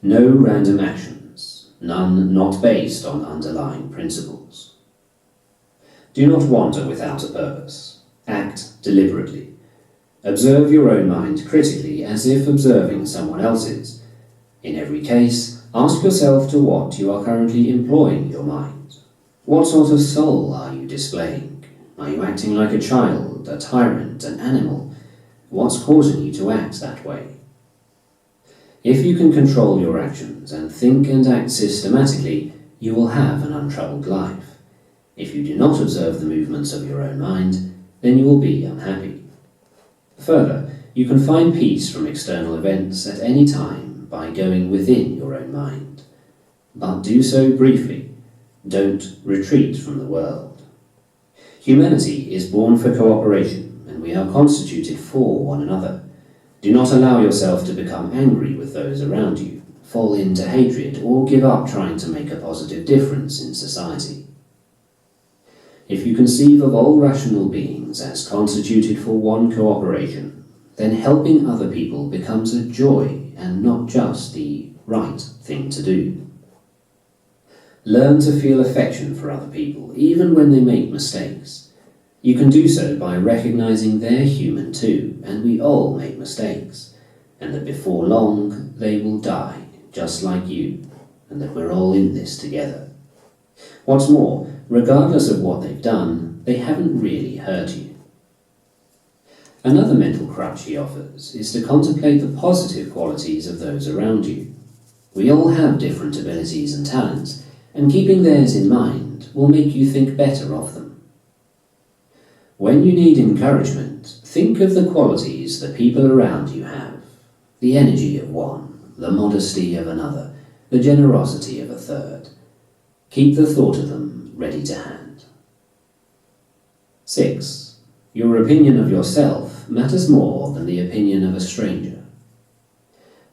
No random actions, none not based on underlying principles. Do not wander without a purpose. Act deliberately. Observe your own mind critically as if observing someone else's. In every case, ask yourself to what you are currently employing your mind. What sort of soul are you displaying? Are you acting like a child, a tyrant, an animal? What's causing you to act that way? If you can control your actions and think and act systematically, you will have an untroubled life. If you do not observe the movements of your own mind, then you will be unhappy. Further, you can find peace from external events at any time by going within your own mind. But do so briefly. Don't retreat from the world. Humanity is born for cooperation, and we are constituted for one another. Do not allow yourself to become angry with those around you, fall into hatred, or give up trying to make a positive difference in society. If you conceive of all rational beings as constituted for one cooperation, then helping other people becomes a joy and not just the right thing to do. Learn to feel affection for other people, even when they make mistakes. You can do so by recognizing they're human too, and we all make mistakes, and that before long they will die, just like you, and that we're all in this together. What's more, regardless of what they've done, they haven't really hurt you. Another mental crutch he offers is to contemplate the positive qualities of those around you. We all have different abilities and talents, and keeping theirs in mind will make you think better of them. When you need encouragement, think of the qualities the people around you have. The energy of one, the modesty of another, the generosity of a third. Keep the thought of them ready to hand. 6. Your opinion of yourself matters more than the opinion of a stranger.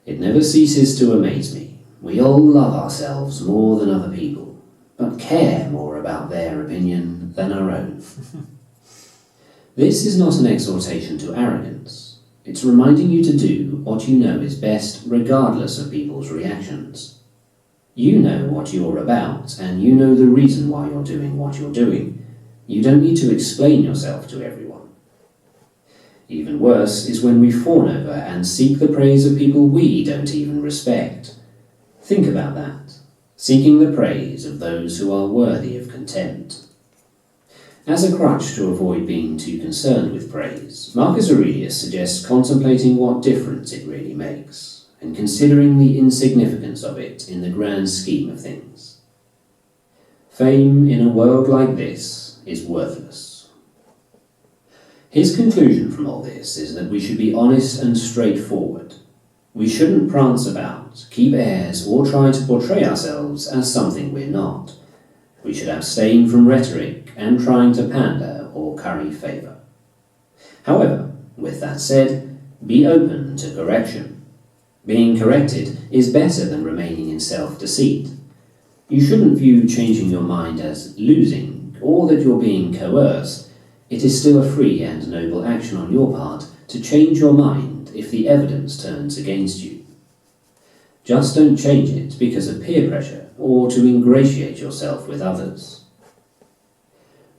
It never ceases to amaze me. We all love ourselves more than other people, but care more about their opinion than our own. This is not an exhortation to arrogance. It's reminding you to do what you know is best regardless of people's reactions. You know what you're about, and you know the reason why you're doing what you're doing. You don't need to explain yourself to everyone. Even worse is when we fawn over and seek the praise of people we don't even respect. Think about that, seeking the praise of those who are worthy of contempt. As a crutch to avoid being too concerned with praise, Marcus Aurelius suggests contemplating what difference it really makes, and considering the insignificance of it in the grand scheme of things. Fame in a world like this is worthless. His conclusion from all this is that we should be honest and straightforward. We shouldn't prance about, keep airs, or try to portray ourselves as something we're not. We should abstain from rhetoric and trying to pander or curry favour. However, with that said, be open to correction. Being corrected is better than remaining in self-deceit. You shouldn't view changing your mind as losing, or that you're being coerced. It is still a free and noble action on your part to change your mind if the evidence turns against you. Just don't change it because of peer pressure or to ingratiate yourself with others.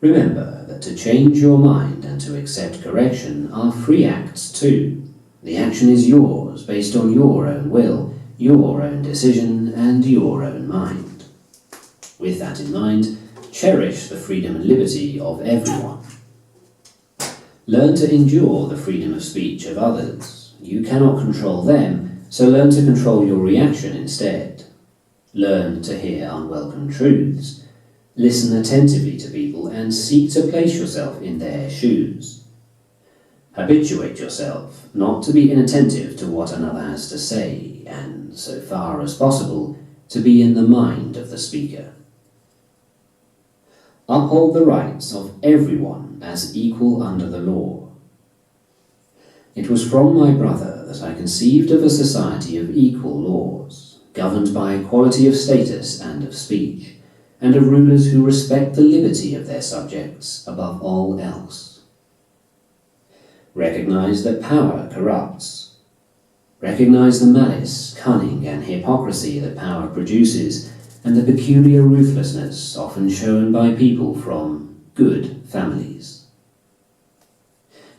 Remember that to change your mind and to accept correction are free acts too. The action is yours based on your own will, your own decision, and your own mind. With that in mind, cherish the freedom and liberty of everyone. Learn to endure the freedom of speech of others. You cannot control them, so learn to control your reaction instead. Learn to hear unwelcome truths. Listen attentively to people and seek to place yourself in their shoes. Habituate yourself not to be inattentive to what another has to say, and, so far as possible, to be in the mind of the speaker. Uphold the rights of everyone as equal under the law. It was from my brother that I conceived of a society of equal laws, governed by equality of status and of speech, and of rulers who respect the liberty of their subjects above all else. Recognize that power corrupts. Recognize the malice, cunning, and hypocrisy that power produces, and the peculiar ruthlessness often shown by people from good families.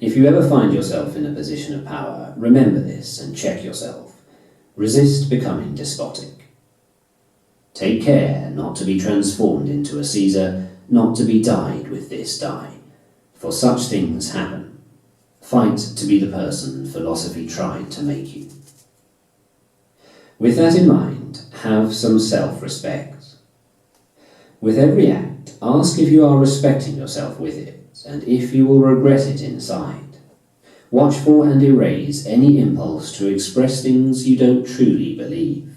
If you ever find yourself in a position of power, remember this and check yourself. Resist becoming despotic. Take care not to be transformed into a Caesar, not to be dyed with this dye, for such things happen. Fight to be the person philosophy tried to make you. With that in mind, have some self-respect. With every act, ask if you are respecting yourself with it, and if you will regret it inside. Watch for and erase any impulse to express things you don't truly believe.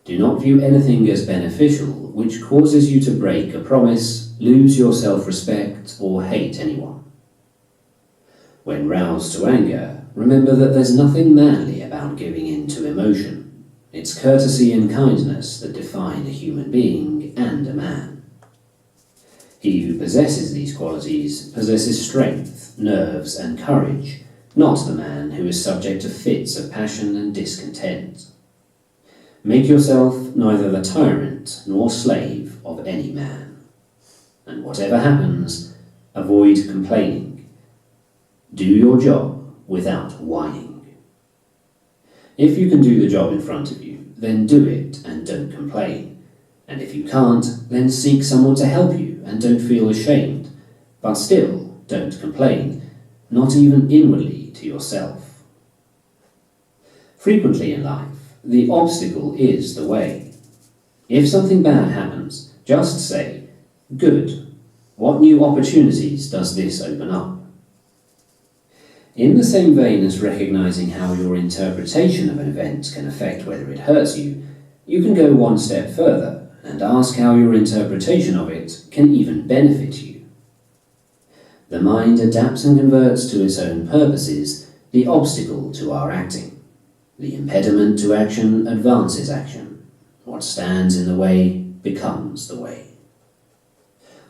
Do not view anything as beneficial which causes you to break a promise, lose your self-respect, or hate anyone. When roused to anger, remember that there's nothing manly about giving in to emotion. It's courtesy and kindness that define a human being and a man. He who possesses these qualities possesses strength, nerves, and courage, not the man who is subject to fits of passion and discontent. Make yourself neither the tyrant nor slave of any man. And whatever happens, avoid complaining. Do your job without whining. If you can do the job in front of you, then do it and don't complain. And if you can't, then seek someone to help you and don't feel ashamed. But still, don't complain, not even inwardly to yourself. Frequently in life, the obstacle is the way. If something bad happens, just say, "Good. What new opportunities does this open up?" In the same vein as recognizing how your interpretation of an event can affect whether it hurts you, you can go one step further and ask how your interpretation of it can even benefit you. The mind adapts and converts to its own purposes the obstacle to our acting. The impediment to action advances action. What stands in the way becomes the way.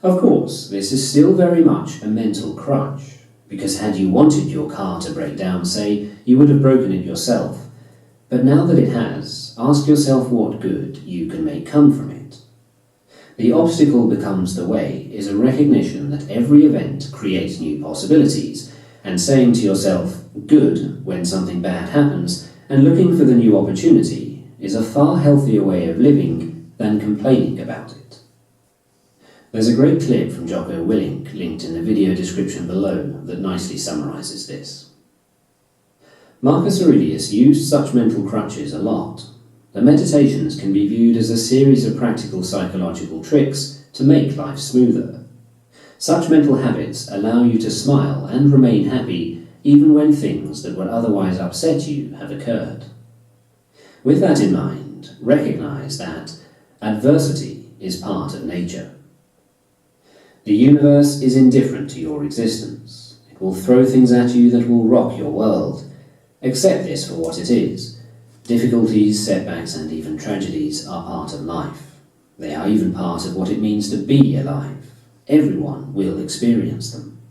Of course, this is still very much a mental crutch, because had you wanted your car to break down, say, you would have broken it yourself. But now that it has, ask yourself what good you can make come from it. The obstacle becomes the way is a recognition that every event creates new possibilities, and saying to yourself, "Good," when something bad happens, and looking for the new opportunity is a far healthier way of living than complaining about it. There's a great clip from Jocko Willink linked in the video description below that nicely summarizes this. Marcus Aurelius used such mental crutches a lot. The meditations can be viewed as a series of practical psychological tricks to make life smoother. Such mental habits allow you to smile and remain happy even when things that would otherwise upset you have occurred. With that in mind, recognize that adversity is part of nature. The universe is indifferent to your existence. It will throw things at you that will rock your world. Accept this for what it is. Difficulties, setbacks, and even tragedies are part of life. They are even part of what it means to be alive. Everyone will experience them.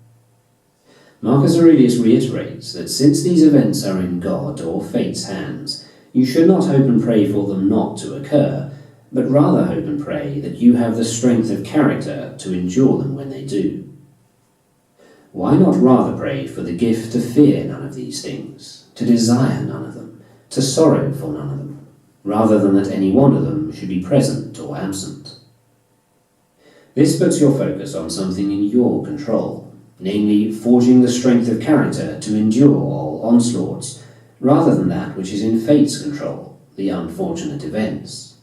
Marcus Aurelius reiterates that since these events are in God or fate's hands, you should not hope and pray for them not to occur, but rather hope and pray that you have the strength of character to endure them when they do. Why not rather pray for the gift to fear none of these things, to desire none of them, to sorrow for none of them, rather than that any one of them should be present or absent? This puts your focus on something in your control, namely forging the strength of character to endure all onslaughts, rather than that which is in fate's control, the unfortunate events.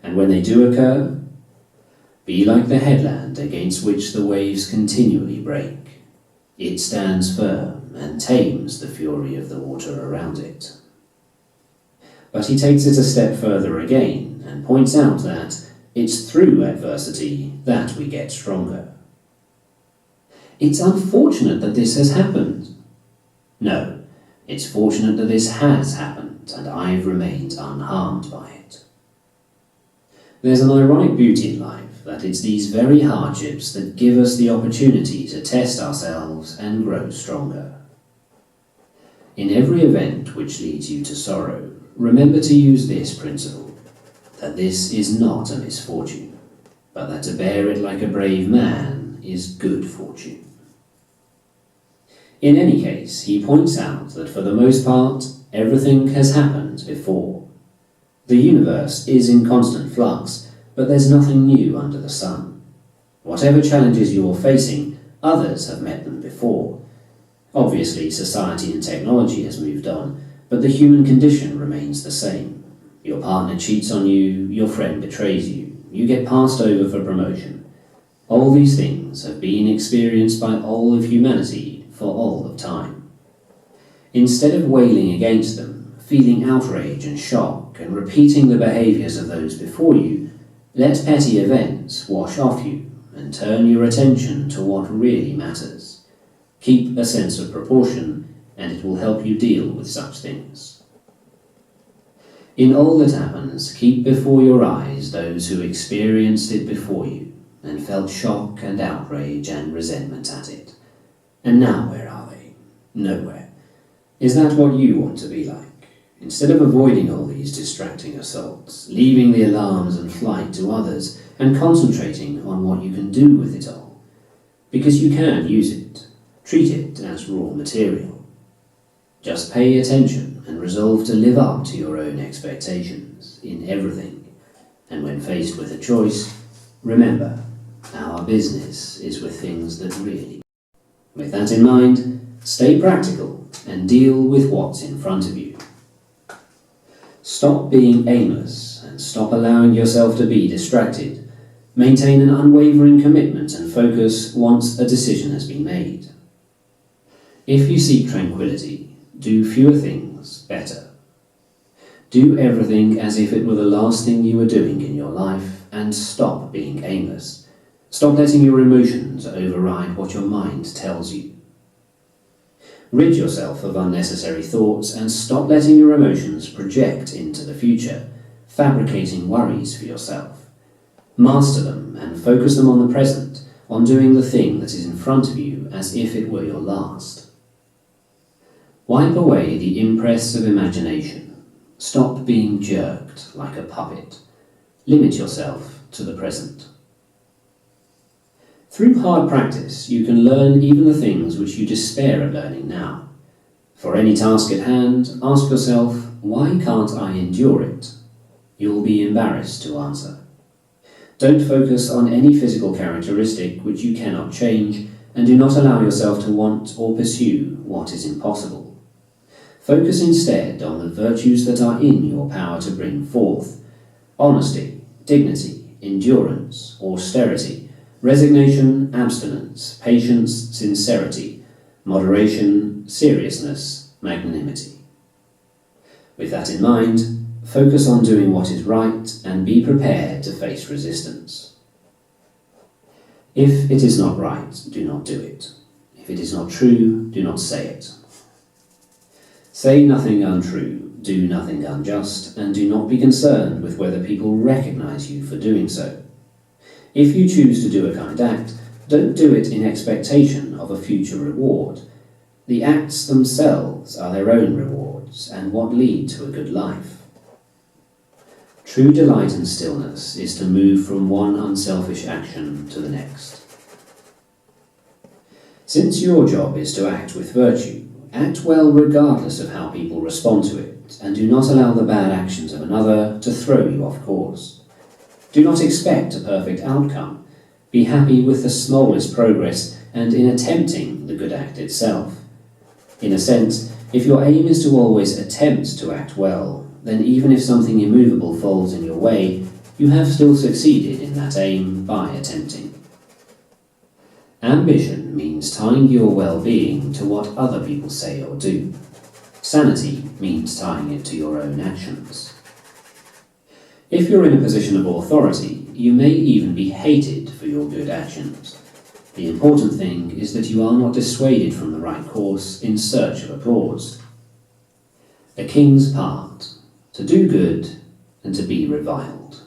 And when they do occur, be like the headland against which the waves continually break. It stands firm and tames the fury of the water around it. But he takes it a step further again and points out that it's through adversity that we get stronger. It's unfortunate that this has happened. No, it's fortunate that this has happened and I've remained unharmed by it. There's an ironic beauty in life that it's these very hardships that give us the opportunity to test ourselves and grow stronger. In every event which leads you to sorrow, remember to use this principle, that this is not a misfortune, but that to bear it like a brave man is good fortune. In any case, he points out that for the most part, everything has happened before. The universe is in constant flux, but there's nothing new under the sun. Whatever challenges you're facing, others have met them before. Obviously, society and technology has moved on, but the human condition remains the same. Your partner cheats on you, your friend betrays you, you get passed over for promotion. All these things have been experienced by all of humanity for all of time. Instead of wailing against them, feeling outrage and shock, and repeating the behaviours of those before you, let petty events wash off you and turn your attention to what really matters. Keep a sense of proportion, and it will help you deal with such things. In all that happens, keep before your eyes those who experienced it before you and felt shock and outrage and resentment at it. And now where are they? Nowhere. Is that what you want to be like? Instead of avoiding all these distracting assaults, leaving the alarms and flight to others, and concentrating on what you can do with it all. Because you can use it. Treat it as raw material. Just pay attention and resolve to live up to your own expectations in everything. And when faced with a choice, remember, our business is with things that really. With that in mind, stay practical and deal with what's in front of you. Stop being aimless and stop allowing yourself to be distracted. Maintain an unwavering commitment and focus once a decision has been made. If you seek tranquility, do fewer things better. Do everything as if it were the last thing you were doing in your life, and stop being aimless. Stop letting your emotions override what your mind tells you. Rid yourself of unnecessary thoughts and stop letting your emotions project into the future, fabricating worries for yourself. Master them and focus them on the present, on doing the thing that is in front of you as if it were your last. Wipe away the impress of imagination. Stop being jerked like a puppet. Limit yourself to the present. Through hard practice, you can learn even the things which you despair at learning now. For any task at hand, ask yourself, why can't I endure it? You'll be embarrassed to answer. Don't focus on any physical characteristic which you cannot change, and do not allow yourself to want or pursue what is impossible. Focus instead on the virtues that are in your power to bring forth: honesty, dignity, endurance, austerity, resignation, abstinence, patience, sincerity, moderation, seriousness, magnanimity. With that in mind, focus on doing what is right and be prepared to face resistance. If it is not right, do not do it. If it is not true, do not say it. Say nothing untrue, do nothing unjust, and do not be concerned with whether people recognize you for doing so. If you choose to do a kind act, don't do it in expectation of a future reward. The acts themselves are their own rewards, and what lead to a good life. True delight and stillness is to move from one unselfish action to the next. Since your job is to act with virtue, act well regardless of how people respond to it, and do not allow the bad actions of another to throw you off course. Do not expect a perfect outcome. Be happy with the smallest progress and in attempting the good act itself. In a sense, if your aim is to always attempt to act well, then even if something immovable falls in your way, you have still succeeded in that aim by attempting. Ambition means tying your well-being to what other people say or do. Sanity means tying it to your own actions. If you're in a position of authority, you may even be hated for your good actions. The important thing is that you are not dissuaded from the right course in search of applause. A king's part, to do good and to be reviled.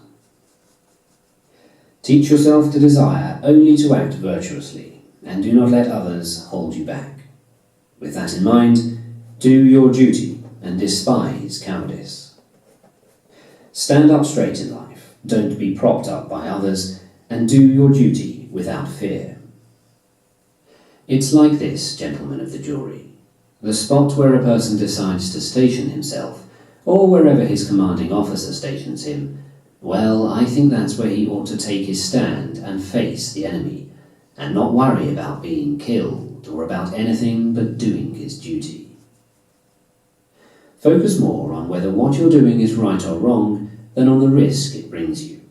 Teach yourself to desire only to act virtuously, and do not let others hold you back. With that in mind, do your duty and despise cowardice. Stand up straight in life, don't be propped up by others, and do your duty without fear. It's like this, gentlemen of the jury. The spot where a person decides to station himself, or wherever his commanding officer stations him, well, I think that's where he ought to take his stand and face the enemy, and not worry about being killed or about anything but doing his duty. Focus more on whether what you're doing is right or wrong than on the risk it brings you.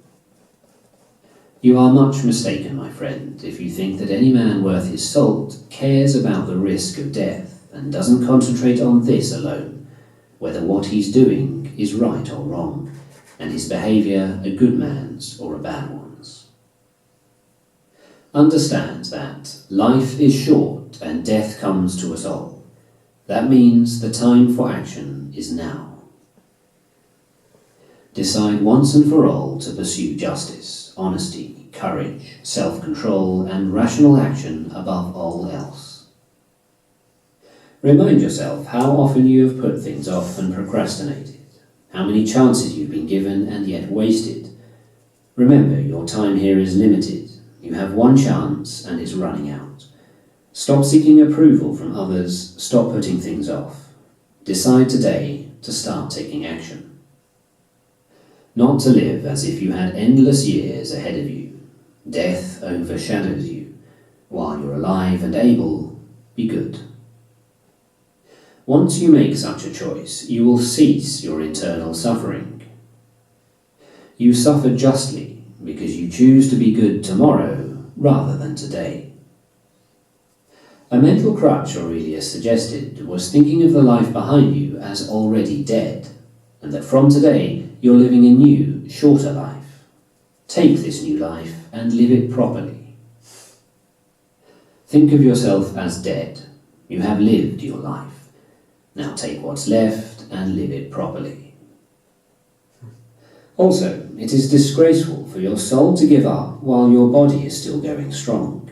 You are much mistaken, my friend, if you think that any man worth his salt cares about the risk of death and doesn't concentrate on this alone, whether what he's doing is right or wrong, and his behaviour a good man's or a bad one's. Understand that life is short and death comes to us all. That means the time for action is now. Decide once and for all to pursue justice, honesty, courage, self-control, and rational action above all else. Remind yourself how often you have put things off and procrastinated, how many chances you've been given and yet wasted. Remember, your time here is limited. You have one chance and it's running out. Stop seeking approval from others, stop putting things off. Decide today to start taking action. Not to live as if you had endless years ahead of you. Death overshadows you. While you're alive and able, be good. Once you make such a choice, you will cease your internal suffering. You suffer justly because you choose to be good tomorrow rather than today. A mental crutch Aurelius suggested was thinking of the life behind you as already dead, and that from today you're living a new, shorter life. Take this new life and live it properly. Think of yourself as dead. You have lived your life. Now take what's left and live it properly. Also, it is disgraceful for your soul to give up while your body is still going strong.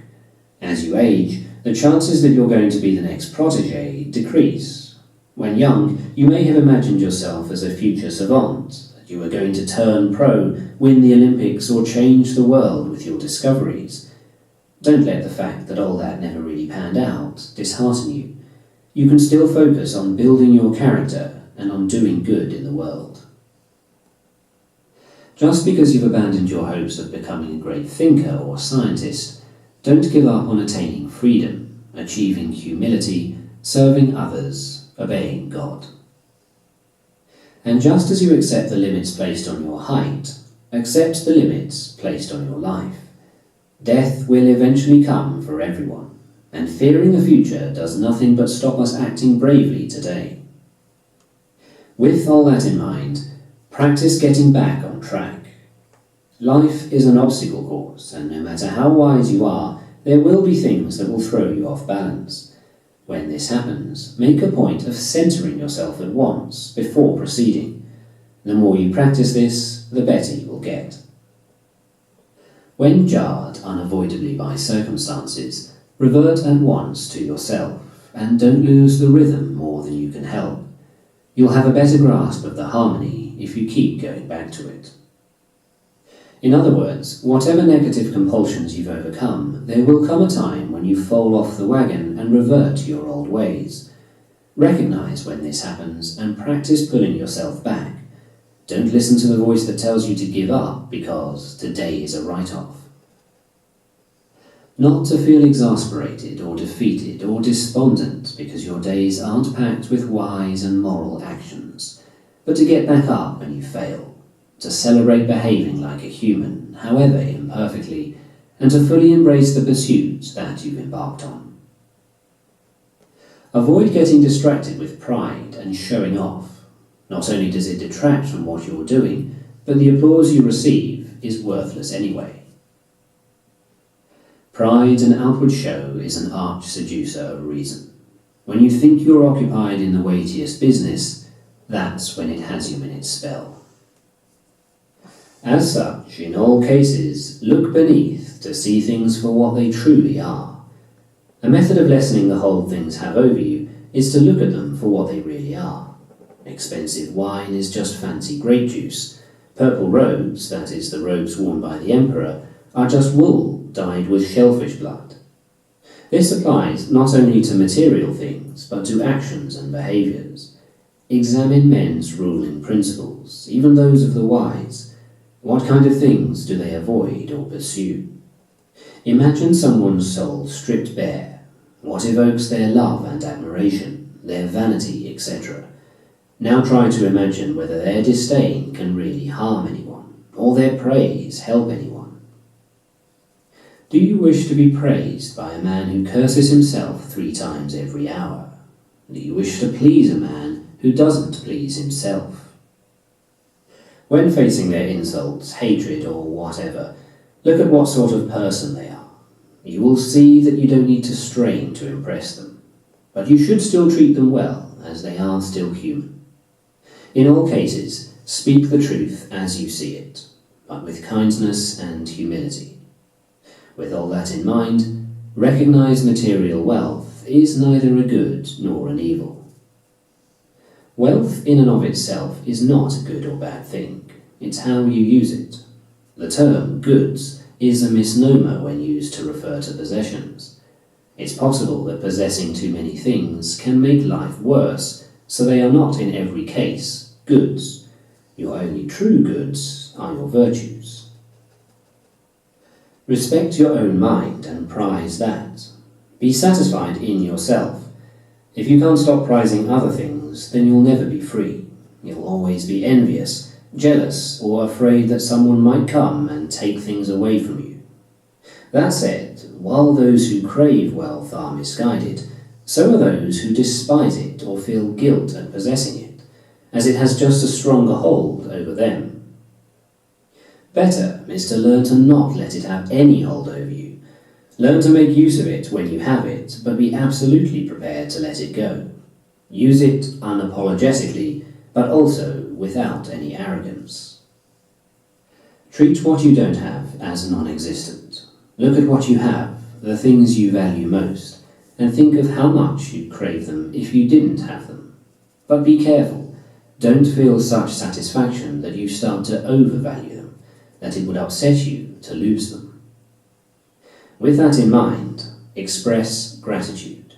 As you age, the chances that you're going to be the next protégé decrease. When young, you may have imagined yourself as a future savant, that you were going to turn pro, win the Olympics, or change the world with your discoveries. Don't let the fact that all that never really panned out dishearten you. You can still focus on building your character and on doing good in the world. Just because you've abandoned your hopes of becoming a great thinker or scientist, don't give up on attaining freedom, achieving humility, serving others, obeying God. And just as you accept the limits placed on your height, accept the limits placed on your life. Death will eventually come for everyone, and fearing the future does nothing but stop us acting bravely today. With all that in mind, practice getting back on track. Life is an obstacle course, and no matter how wise you are, there will be things that will throw you off balance. When this happens, make a point of centering yourself at once before proceeding. The more you practice this, the better you will get. When jarred unavoidably by circumstances, revert at once to yourself and don't lose the rhythm more than you can help. You'll have a better grasp of the harmony if you keep going back to it. In other words, whatever negative compulsions you've overcome, there will come a time when you fall off the wagon and revert to your old ways. Recognize when this happens and practice pulling yourself back. Don't listen to the voice that tells you to give up because today is a write-off. Not to feel exasperated or defeated or despondent because your days aren't packed with wise and moral actions, but to get back up when you fail, to celebrate behaving like a human, however imperfectly, and to fully embrace the pursuit that you've embarked on. Avoid getting distracted with pride and showing off. Not only does it detract from what you're doing, but the applause you receive is worthless anyway. Pride and outward show is an arch seducer of reason. When you think you're occupied in the weightiest business, that's when it has you in its spell. As such, in all cases, look beneath to see things for what they truly are. A method of lessening the hold things have over you is to look at them for what they really are. Expensive wine is just fancy grape juice. Purple robes, that is the robes worn by the emperor, are just wool dyed with shellfish blood. This applies not only to material things, but to actions and behaviours. Examine men's ruling principles, even those of the wise. What kind of things do they avoid or pursue? Imagine someone's soul stripped bare. What evokes their love and admiration, their vanity, etc.? Now try to imagine whether their disdain can really harm anyone, or their praise help anyone. Do you wish to be praised by a man who curses himself 3 times every hour? Do you wish to please a man who doesn't please himself? When facing their insults, hatred, or whatever, look at what sort of person they are. You will see that you don't need to strain to impress them, but you should still treat them well, as they are still human. In all cases, speak the truth as you see it, but with kindness and humility. With all that in mind, recognize material wealth is neither a good nor an evil. Wealth in and of itself is not a good or bad thing, it's how you use it. The term goods is a misnomer when used to refer to possessions. It's possible that possessing too many things can make life worse, so they are not in every case goods. Your only true goods are your virtues. Respect your own mind and prize that. Be satisfied in yourself. If you can't stop prizing other things, then you'll never be free. You'll always be envious, jealous, or afraid that someone might come and take things away from you. That said, while those who crave wealth are misguided, so are those who despise it or feel guilt at possessing it, as it has just a stronger hold over them. Better is to learn to not let it have any hold over you. Learn to make use of it when you have it, but be absolutely prepared to let it go. Use it unapologetically, but also without any arrogance. Treat what you don't have as non-existent. Look at what you have, the things you value most, and think of how much you'd crave them if you didn't have them. But be careful. Don't feel such satisfaction that you start to overvalue them, that it would upset you to lose them. With that in mind, express gratitude.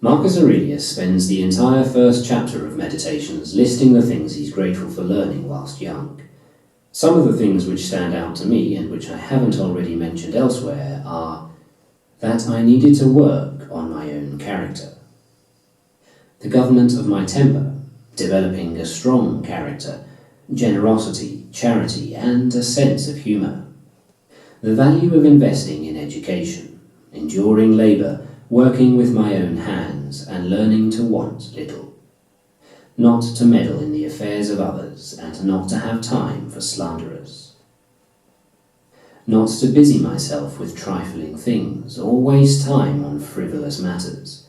Marcus Aurelius spends the entire first chapter of Meditations listing the things he's grateful for learning whilst young. Some of the things which stand out to me, and which I haven't already mentioned elsewhere, are that I needed to work on my own character, the government of my temper, developing a strong character, generosity, charity, and a sense of humour. The value of investing in education, enduring labour, working with my own hands, and learning to want little. Not to meddle in the affairs of others, and not to have time for slanderers. Not to busy myself with trifling things, or waste time on frivolous matters,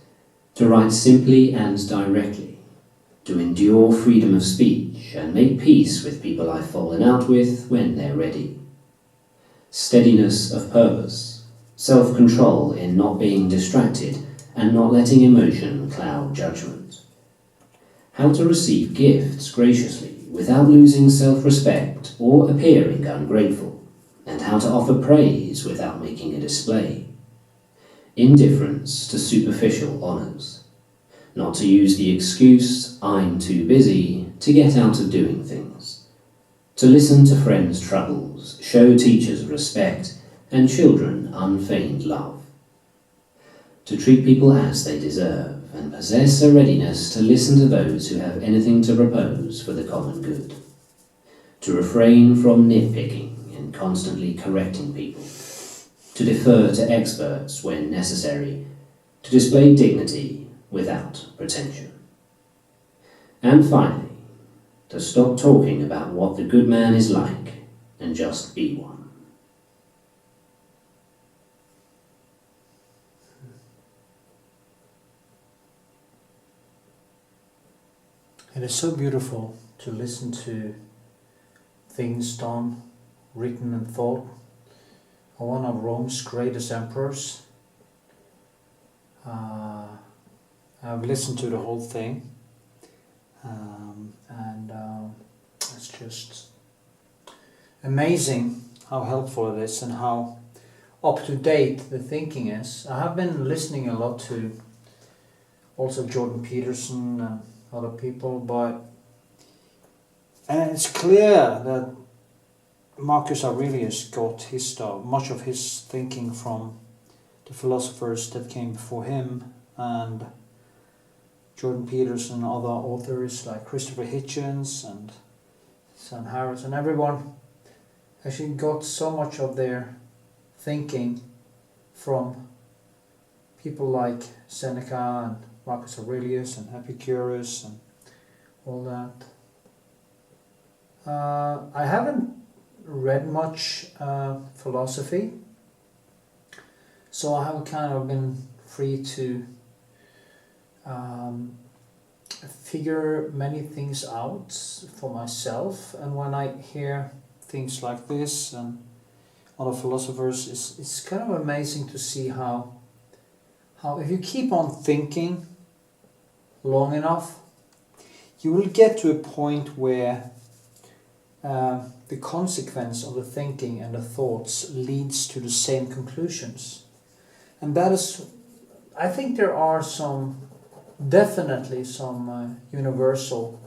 to write simply and directly, to endure freedom of speech and make peace with people I've fallen out with when they're ready. Steadiness of purpose, self-control in not being distracted and not letting emotion cloud judgment. How to receive gifts graciously without losing self-respect or appearing ungrateful, and how to offer praise without making a display. Indifference to superficial honours, not to use the excuse "I'm too busy" to get out of doing things. To listen to friends' troubles, show teachers respect, and children unfeigned love. To treat people as they deserve, and possess a readiness to listen to those who have anything to propose for the common good. To refrain from nitpicking and constantly correcting people. To defer to experts when necessary. To display dignity without pretension. And finally, to stop talking about what the good man is like and just be one. It is so beautiful to listen to things done, written and thought of one of Rome's greatest emperors. I've listened to the whole thing, and it's just amazing how helpful it is and how up to date the thinking is. I have been listening a lot to also Jordan Peterson and other people, and it's clear that Marcus Aurelius got his stuff, much of his thinking from the philosophers that came before him, and Jordan Peterson and other authors like Christopher Hitchens and Sam Harris, and everyone actually got so much of their thinking from people like Seneca and Marcus Aurelius and Epicurus and all that. I haven't read much philosophy, so I have kind of been free to figure many things out for myself, and when I hear things like this and other philosophers, it's kind of amazing to see how if you keep on thinking long enough, you will get to a point where the consequence of the thinking and the thoughts leads to the same conclusions. And that is, I think there are definitely some universal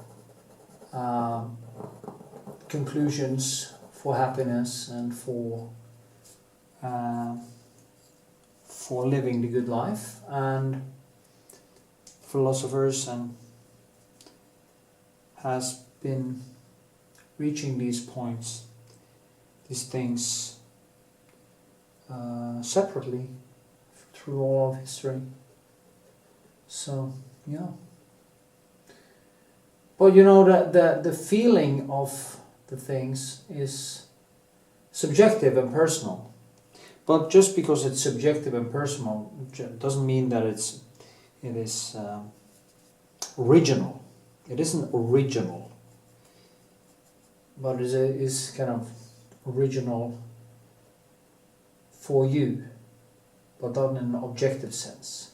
conclusions for happiness and for living the good life, and philosophers has been reaching these points, these things separately through all of history. So yeah, but you know that the feeling of the things is subjective and personal. But just because it's subjective and personal doesn't mean that it is original. It isn't original, but it is kind of original for you, but not in an objective sense.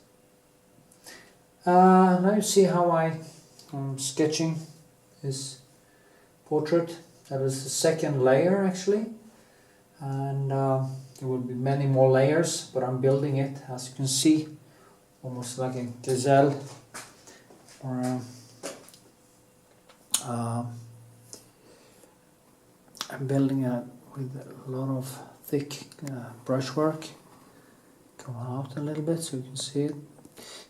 Now you see how I'm sketching his portrait. That is the second layer actually, and there will be many more layers, but I'm building it, as you can see, almost like a gazelle, or I'm building it with a lot of thick brushwork. Come out a little bit so you can see it.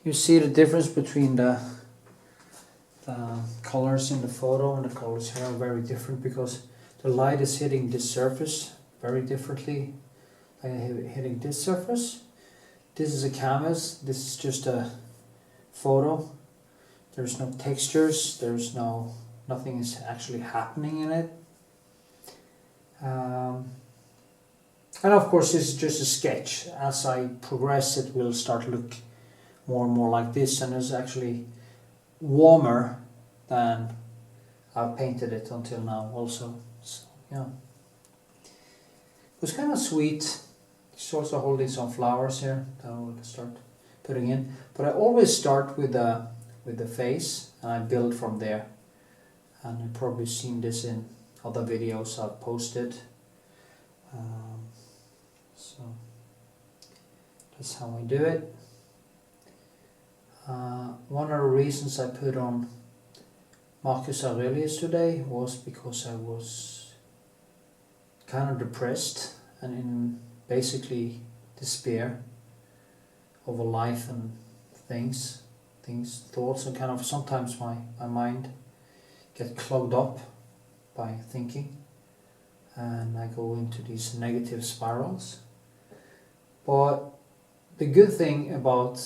You see the difference between the colors in the photo and the colors here are very different, because the light is hitting this surface very differently than hitting this surface. This is a canvas, this is just a photo. There's no textures, nothing is actually happening in it. And of course this is just a sketch. As I progress it will start to look more and more like this, and it's actually warmer than I've painted it until now also. So, yeah. It was kind of sweet. It's also holding some flowers here that I will start putting in. But I always start with the face and I build from there. And you've probably seen this in other videos I've posted. So that's how I do it. One of the reasons I put on Marcus Aurelius today was because I was kind of depressed and in basically despair over life and things, thoughts, and kind of sometimes my mind get clogged up by thinking and I go into these negative spirals. But the good thing about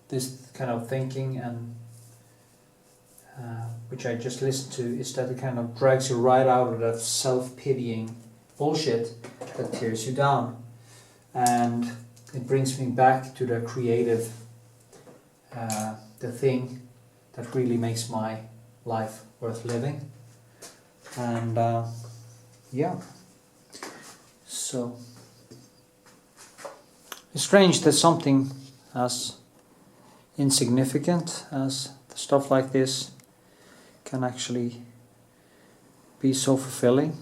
this kind of thinking and which I just listened to is that it kind of drags you right out of that self-pitying bullshit that tears you down, and it brings me back to the creative, the thing that really makes my life worth living. And yeah, so it's strange that something as insignificant as stuff like this can actually be so fulfilling,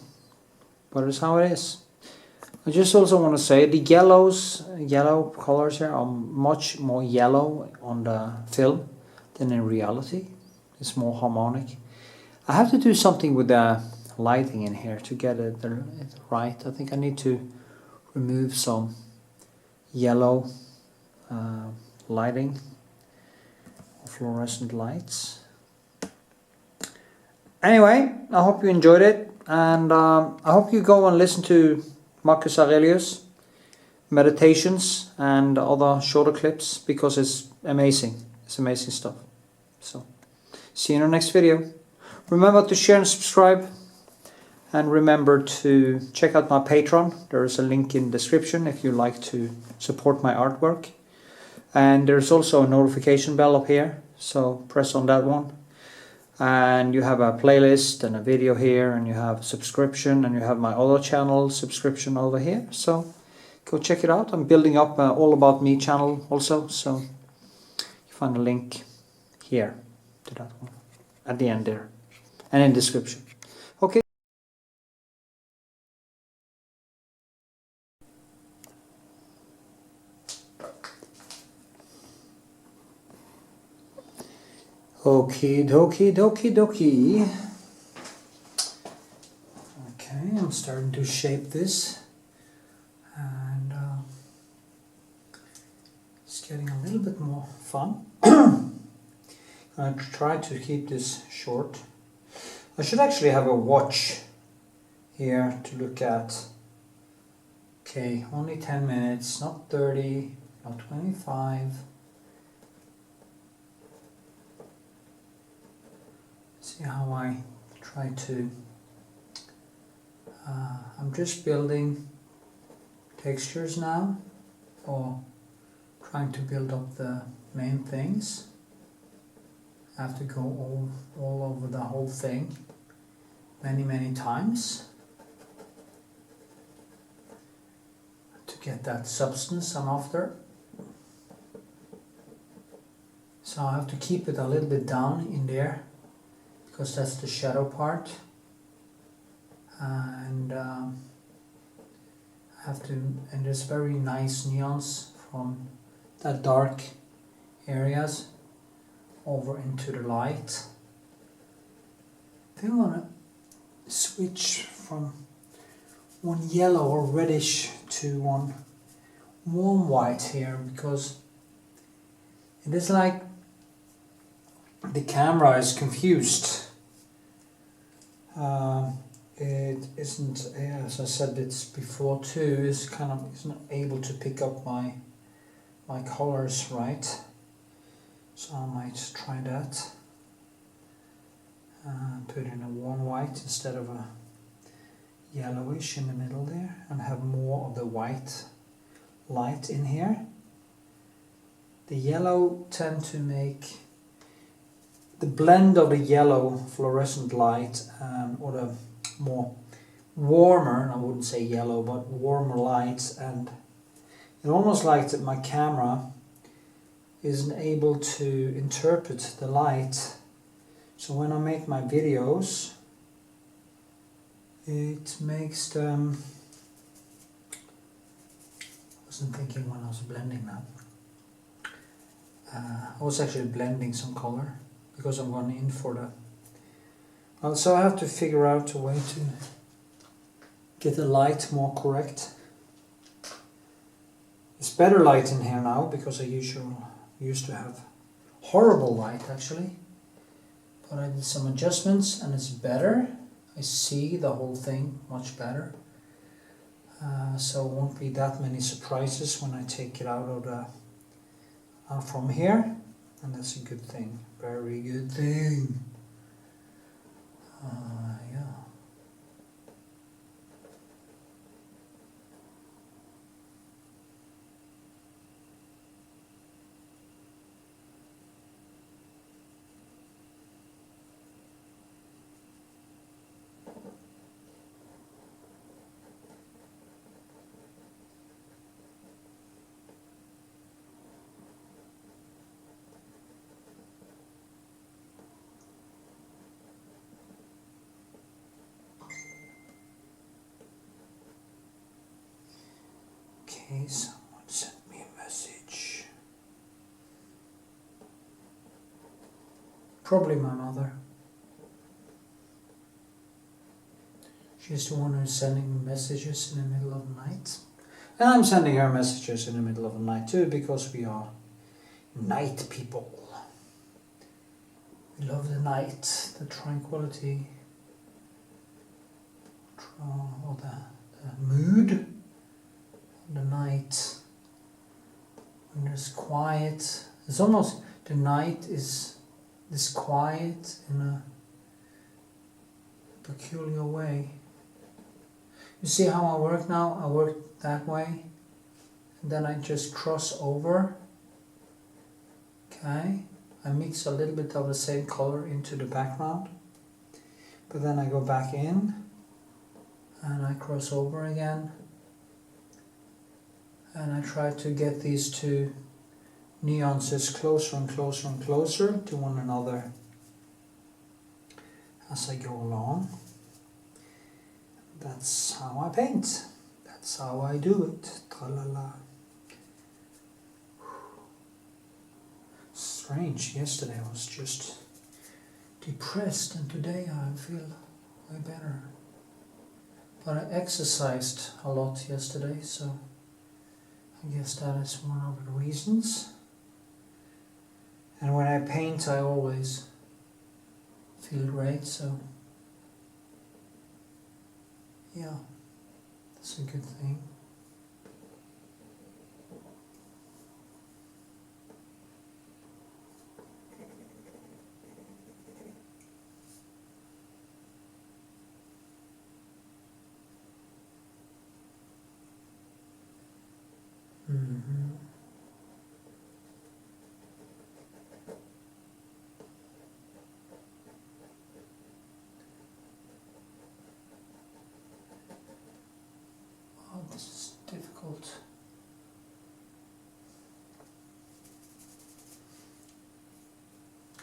but it's how it is. I just also want to say the yellow colors here are much more yellow on the film than in reality. It's more harmonic. I have to do something with the lighting in here to get it right. I think I need to remove some yellow lighting, fluorescent lights. Anyway, I hope you enjoyed it, and I hope you go and listen to Marcus Aurelius meditations and other shorter clips, because it's amazing. It's amazing stuff. So, see you in the next video. Remember to share and subscribe, and remember to check out my Patreon. There is a link in the description if you like to support my artwork. And there's also a notification bell up here, so press on that one. And you have a playlist and a video here, and you have a subscription, and you have my other channel subscription over here. So go check it out. I'm building up All About Me channel also, so you find a link here to that one at the end there, and in the description. Okay. Okie dokie. Okay, I'm starting to shape this, and it's getting a little bit more fun. I try to keep this short. I should actually have a watch here to look at. Okay, only 10 minutes, not 30, not 25. See how I try to, I'm just building textures now, or trying to build up the main things. I have to go all over the whole thing many times to get that substance I'm after. So I have to keep it a little bit down in there, because that's the shadow part, and I have to, and there's very nice neons from that dark areas over into the light. I think I want to switch from one yellow or reddish to one warm white here, because it is like the camera is confused. It isn't, as I said it's before too, it's not able to pick up my colors right. So I might try that. Put in a warm white instead of a yellowish in the middle there, and have more of the white light in here. the yellow tend to make the blend of the yellow fluorescent light or the more warmer, I wouldn't say yellow, but warmer lights, and it almost like that my camera isn't able to interpret the light. So when I make my videos, it makes them... I wasn't thinking when I was blending that. I was actually blending some color because I'm going in for the... Well, so I have to figure out a way to get the light more correct. It's better light in here now because I used to have horrible light actually. But I did some adjustments and it's better. I see the whole thing much better. So it won't be that many surprises when I take it out of the from here, and that's a good thing. Very good thing. Yeah. Okay, someone sent me a message. Probably my mother. She's the one who's sending messages in the middle of the night. And I'm sending her messages in the middle of the night too, because we are night people. We love the night, the tranquility, or the mood. The night, when there's quiet, it's almost, the night is this quiet in a peculiar way. You see how I work now? I work that way, and then I just cross over. Okay, I mix a little bit of the same color into the background, but then I go back in, and I cross over again. And I try to get these two nuances closer and closer and closer to one another as I go along. That's how I paint. That's how I do it. Tra-la-la. Strange, yesterday I was just depressed and today I feel way better. But I exercised a lot yesterday, so I guess that is one of the reasons. And when I paint, I always feel great, so yeah, that's a good thing. Oh, this is difficult.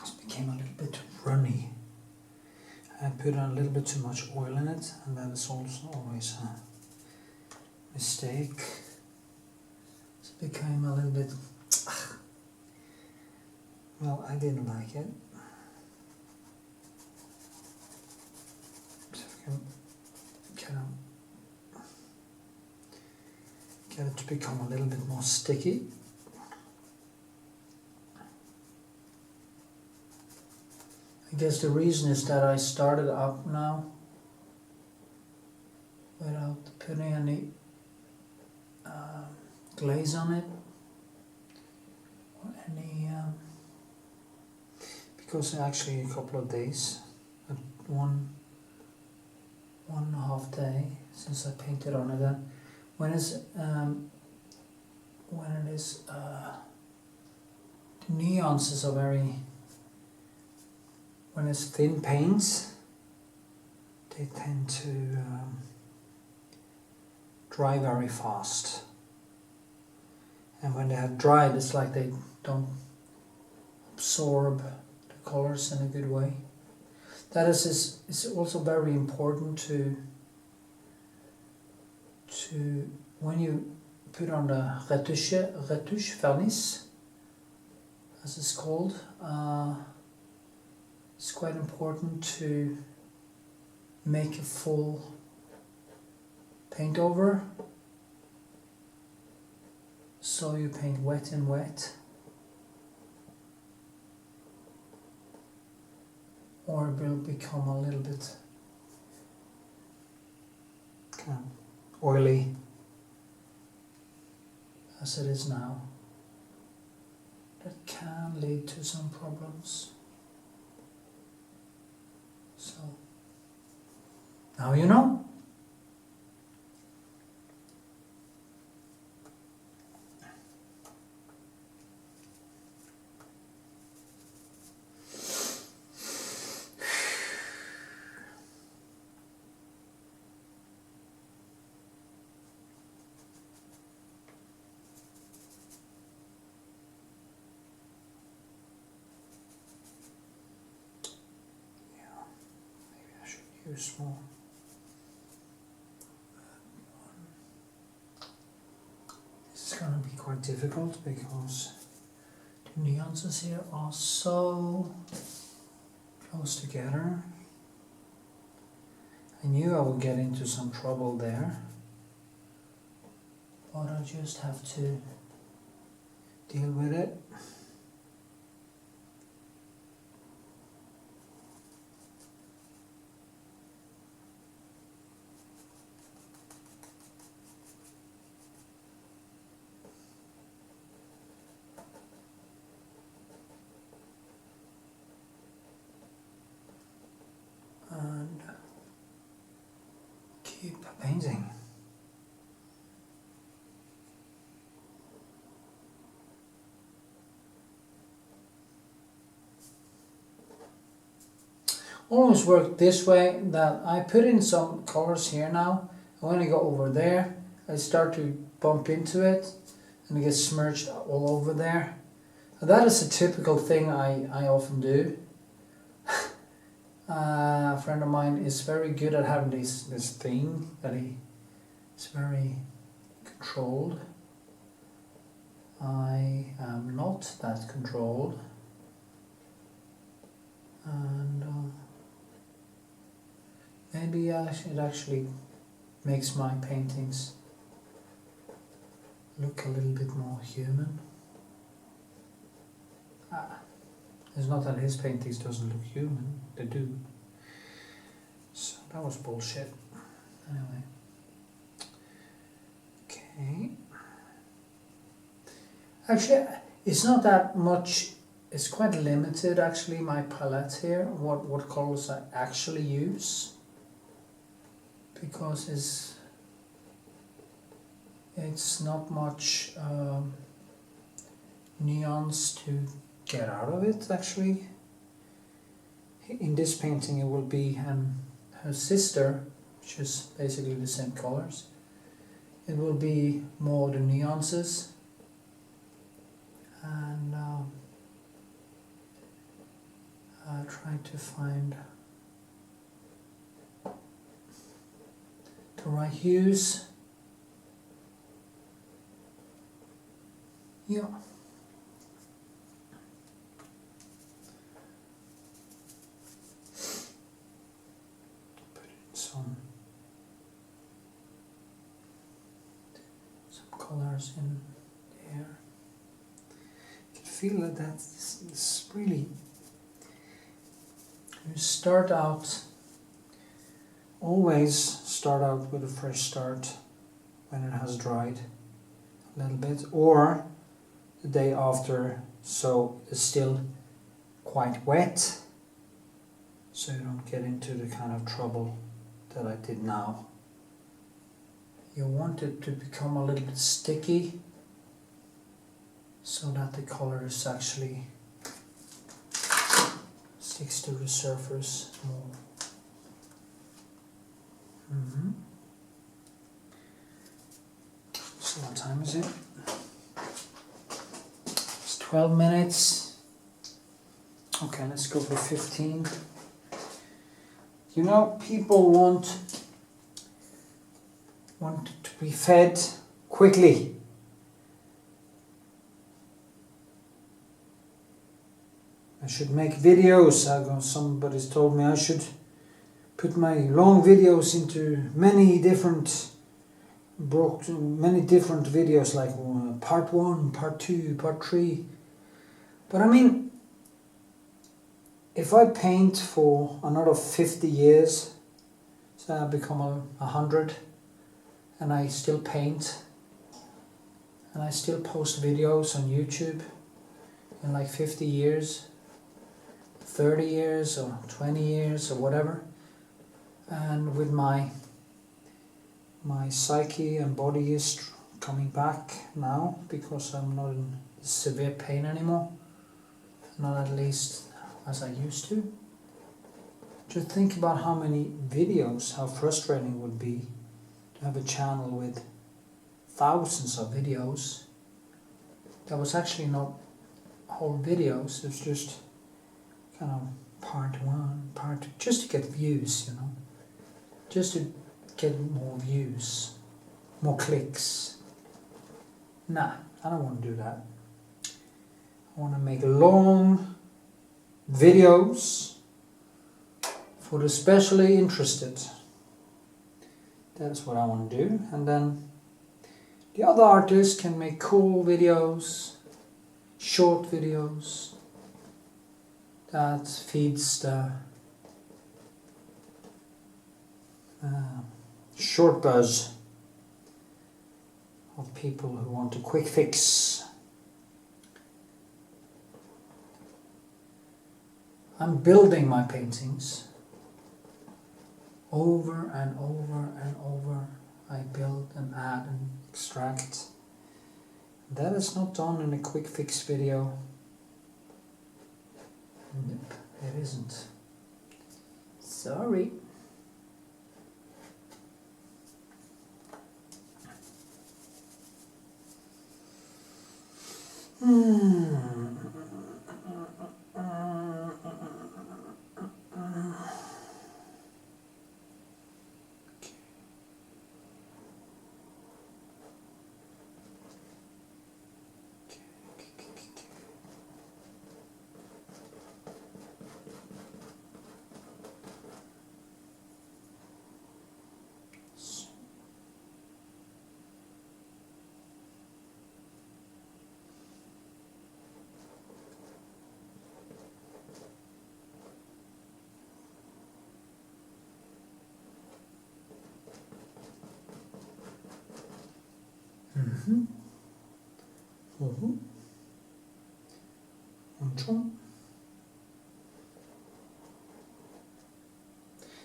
This became a little bit runny. I put a little bit too much oil in it, and that is also always a mistake. It became a little bit, well, I didn't like it. So I can kind of get it to become a little bit more sticky. I guess the reason is that I started up now without putting any glaze on it or any because actually a couple of days, one and a half day since I painted on it. When it is nuances are very, when it's thin paints, they tend to dry very fast. And when they have dried, it's like they don't absorb the colors in a good way. That is, it's also very important to when you put on the retouche Varnish, as it's called, it's quite important to make a full paint over. So you paint wet and wet, or it will become a little bit kind of oily as it is now. That can lead to some problems. So now you know. Use more. This is going to be quite difficult because the nuances here are so close together. I knew I would get into some trouble there, but I just have to deal with it. And keep painting. Always work this way, that I put in some colors here now, and when I go over there I start to bump into it and it gets smudged all over there. And that is a typical thing I often do. A friend of mine is very good at having this thing that he is very controlled. I am not that controlled, and maybe it actually makes my paintings look a little bit more human. It's not that his paintings doesn't look human, they do. So that was bullshit. Anyway. Okay. Actually, it's not that much, it's quite limited actually, my palette here, what colors I actually use. Because it's not much nuance to get out of it actually. In this painting it will be her sister, which is basically the same colors. It will be more the nuances, and I try to find the right hues. Yeah. Put in some colors in there. You can feel that that's really. You start out. Always start out with a fresh start when it has dried a little bit, or the day after, so it's still quite wet, so you don't get into the kind of trouble that I did now. You want it to become a little bit sticky so that the color is actually sticks to the surface more. So what time is it? It's 12 minutes. Okay, let's go for 15. You know, people want to be fed quickly. I should make videos. Somebody's told me I should put my long videos into many different videos, like part 1, part 2, part 3. But I mean, if I paint for another 50 years, so I become 100, and I still paint, and I still post videos on YouTube in like 50 years, 30 years or 20 years or whatever, and with my psyche and body is coming back now because I'm not in severe pain anymore, not at least as I used to. Just think about how many videos, how frustrating it would be to have a channel with thousands of videos. That was actually not whole videos, it was just kind of part 1, part 2, just to get views, you know, just to get more views, more clicks. Nah, I don't want to do that. I want to make long videos for the specially interested. That's what I want to do. And then the other artists can make cool videos, short videos, that feeds the short buzz of people who want a quick fix. I'm building my paintings over and over and over. I build and add and extract. That is not done in a quick fix video. Nope, it isn't. Sorry.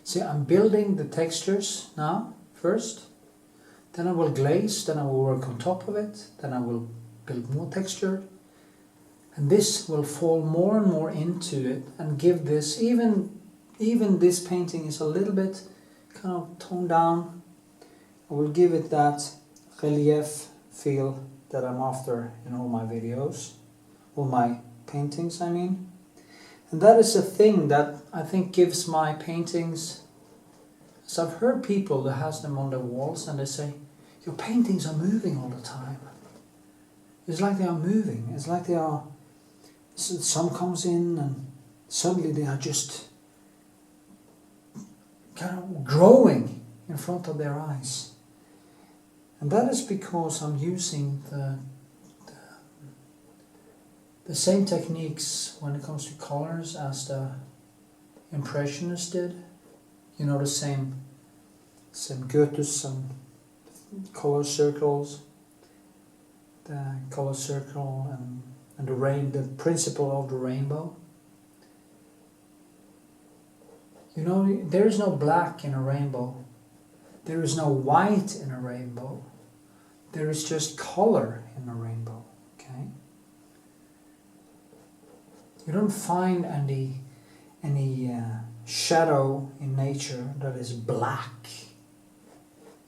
See, I'm building the textures now first, then I will glaze, then I will work on top of it, then I will build more texture, and this will fall more and more into it and give this, even this painting is a little bit kind of toned down. I will give it that relief feel that I'm after in all my videos, all my paintings I mean. And that is a thing that I think gives my paintings, so I've heard people that has them on their walls and they say, your paintings are moving all the time. It's like they are moving, it's like they are, the sun comes in and suddenly they are just kind of growing in front of their eyes. And that is because I'm using the same techniques when it comes to colors as the Impressionists did. You know, the same Goethe's and color circles, the color circle and the principle of the rainbow. You know, there is no black in a rainbow. There is no white in a rainbow. There is just color in a rainbow, okay? You don't find any shadow in nature that is black.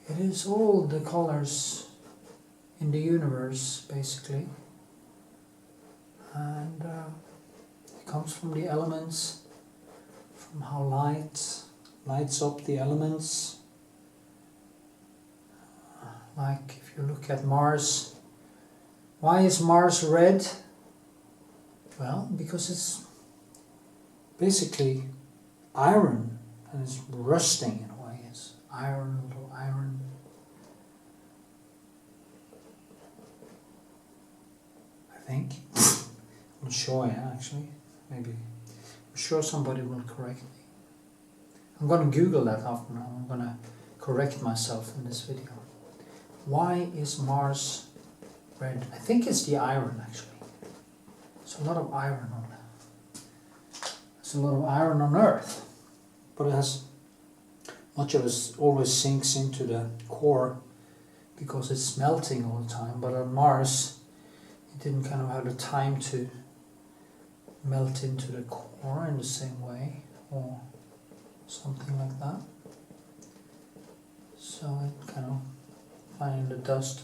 It is all the colors in the universe, basically. And it comes from the elements, from how light lights up the elements. Like if you look at Mars, why is Mars red? Well, because it's basically iron and it's rusting in a way. It's iron, little iron. I think. I'm not sure, yeah, actually. Maybe. I'm sure somebody will correct me. I'm gonna Google that after now. I'm gonna correct myself in this video. Why is Mars red? I think it's the iron, actually. There's a lot of iron on there. There's a lot of iron on Earth, but it has much of it always sinks into the core because it's melting all the time. But on Mars, it didn't kind of have the time to melt into the core in the same way, or something like that. So it kind of finding the dust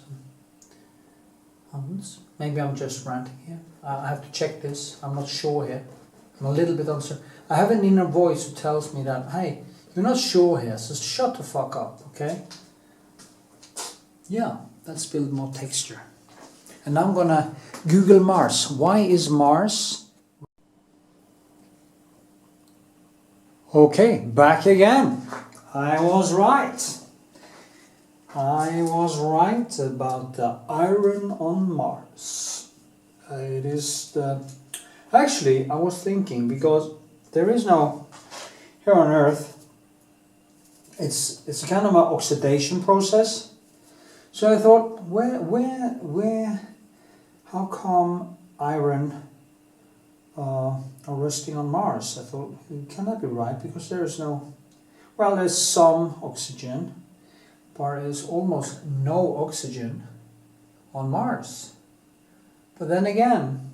and maybe I'm just ranting here. I have to check this. I'm not sure here. I'm a little bit uncertain. I have an inner voice who tells me that, hey, you're not sure here, so shut the fuck up, okay? Yeah, let's build more texture. And now I'm gonna Google Mars. Why is Mars? Okay, back again. I was right. I was right about the iron on Mars. It is the... Actually, I was thinking, because there is no... Here on Earth, it's kind of an oxidation process. So I thought, how come iron are rusting on Mars? I thought, it cannot be right, because there is no... Well, there's some oxygen, but there's almost no oxygen on Mars. But then again,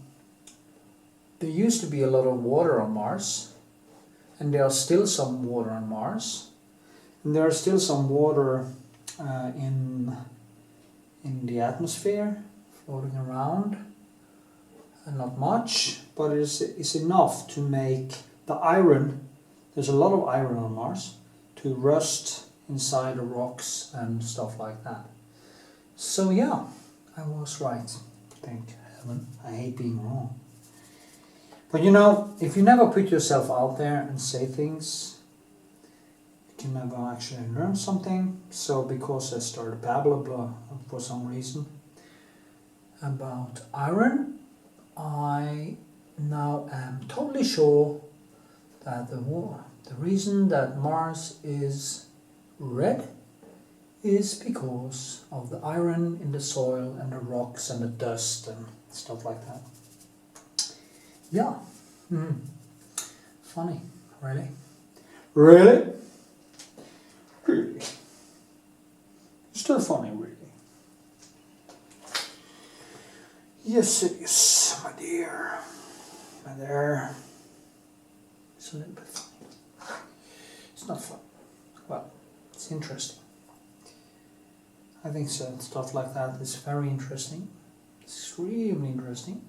there used to be a lot of water on Mars, and there are still some water on Mars, and there are still some water in the atmosphere, floating around, and not much, but it's enough to make the iron, there's a lot of iron on Mars, to rust inside the rocks and stuff like that. So yeah, I was right. Thank heaven. I hate being wrong. But you know, if you never put yourself out there and say things, you can never actually learn something. So because I started blah blah for some reason about iron, I now am totally sure that the reason that Mars is red is because of the iron in the soil and the rocks and the dust and stuff like that. Yeah. Funny. Really? Really? Really? Still funny, really. Yes, it is, my dear. My dear. It's a little bit funny. It's not fun. Well, it's interesting. I think so. Stuff like that is very interesting. Extremely interesting.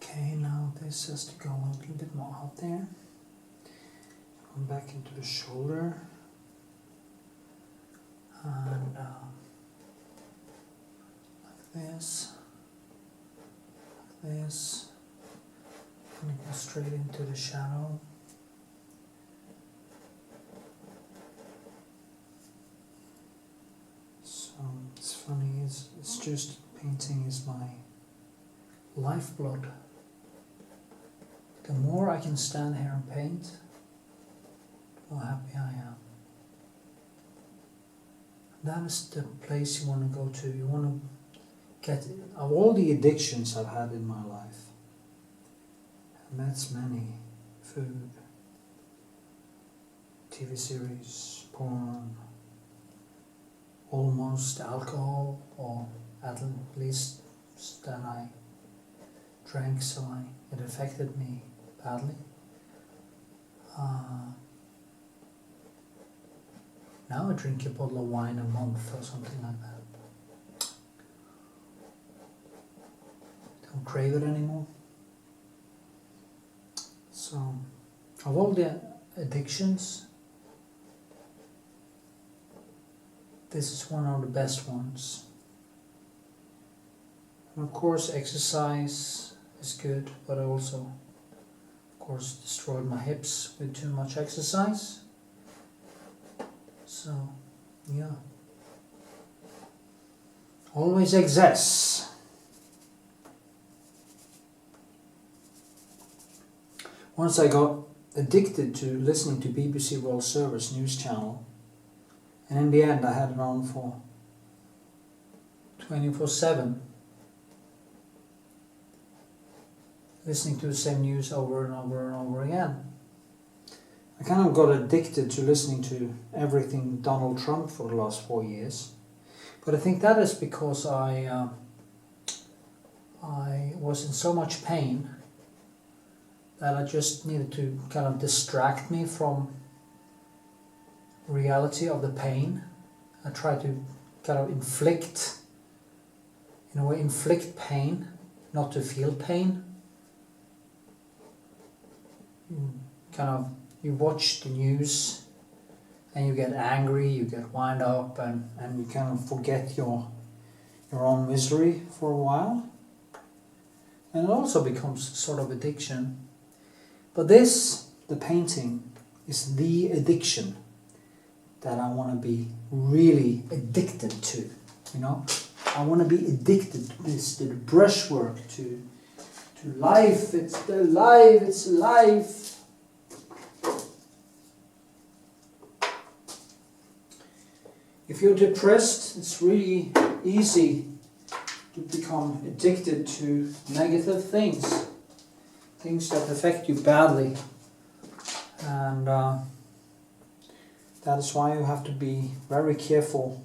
Okay, now this has to go a little bit more out there. Come back into the shoulder. And like this. Like this. And go straight into the shadow. So it's funny, it's just painting is my lifeblood. the more I can stand here and paint, the more happy I am. That is the place you want to go to. You want to get, of all the addictions I've had in my life, and that's many: food, TV series, porn, almost alcohol, or at least then I drank, so it affected me badly. Now I drink a bottle of wine a month or something like that. Don't crave it anymore. So, of all the addictions, this is one of the best ones. And of course exercise is good, but I also, of course, destroyed my hips with too much exercise. So, yeah. Always excess. Once I got addicted to listening to BBC World Service news channel, and in the end I had it on for 24/7, listening to the same news over and over and over again. I kind of got addicted to listening to everything Donald Trump for the last 4 years. But I think that is because I was in so much pain that I just needed to kind of distract me from reality of the pain. I tried to kind of inflict pain, not to feel pain. You watch the news and you get angry, you get wound up, and you kind of forget your own misery for a while. And it also becomes sort of addiction. But this, the painting, is the addiction that I want to be really addicted to, you know? I want to be addicted to this, to the brushwork, to life. It's life. If you're depressed, it's really easy to become addicted to negative things that affect you badly. And that is why you have to be very careful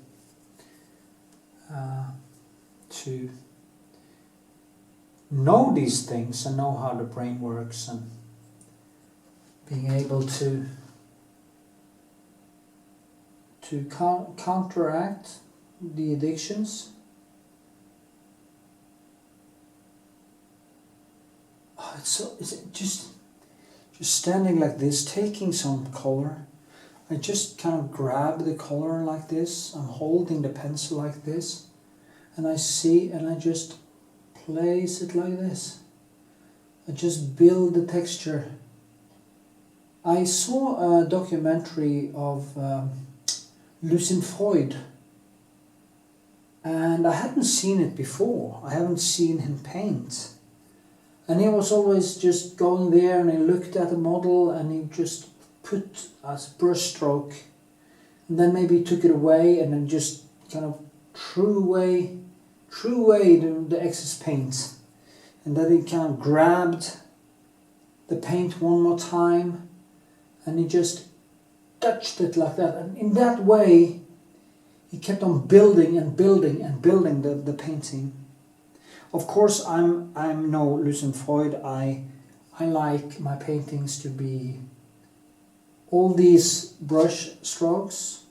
to know these things and know how the brain works, and being able to counteract the addictions. It's just standing like this, taking some color. I just kind of grab the color like this. I'm holding the pencil like this, and I see, and I just place it like this. I just build the texture. I saw a documentary of Lucian Freud, and I hadn't seen it before. I haven't seen him paint, and he was always just going there and he looked at a model and he just put a brush stroke, and then maybe took it away and then just kind of threw away the excess paint, and then he kind of grabbed the paint one more time and he just touched it like that, and in that way he kept on building and building and building the painting. Of course, I'm no Lucian Freud. I like my paintings to be, all these brush strokes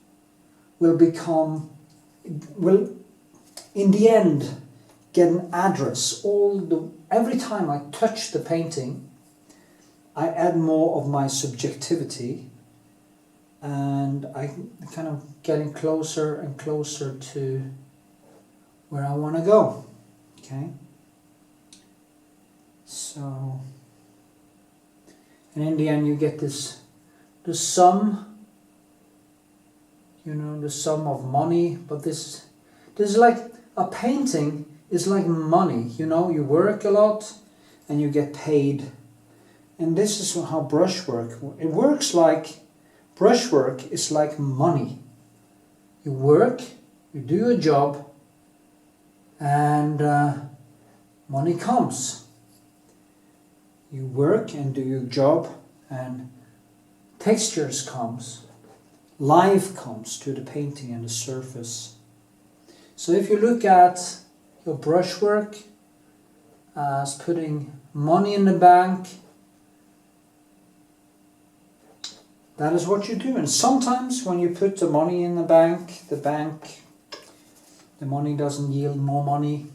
will in the end get an address. Every time I touch the painting, I add more of my subjectivity, and I'm kind of getting closer and closer to where I want to go. Okay? So, and in the end you get the sum, the sum of money. But this is like a painting is like money, you work a lot and you get paid And this is how brushwork, it works like, brushwork is like money. You work, you do a job, and money comes. You work and do your job, and textures comes. Life comes to the painting and the surface. So if you look at your brushwork as putting money in the bank, that is what you do. And sometimes when you put the money in the bank, the money doesn't yield more money,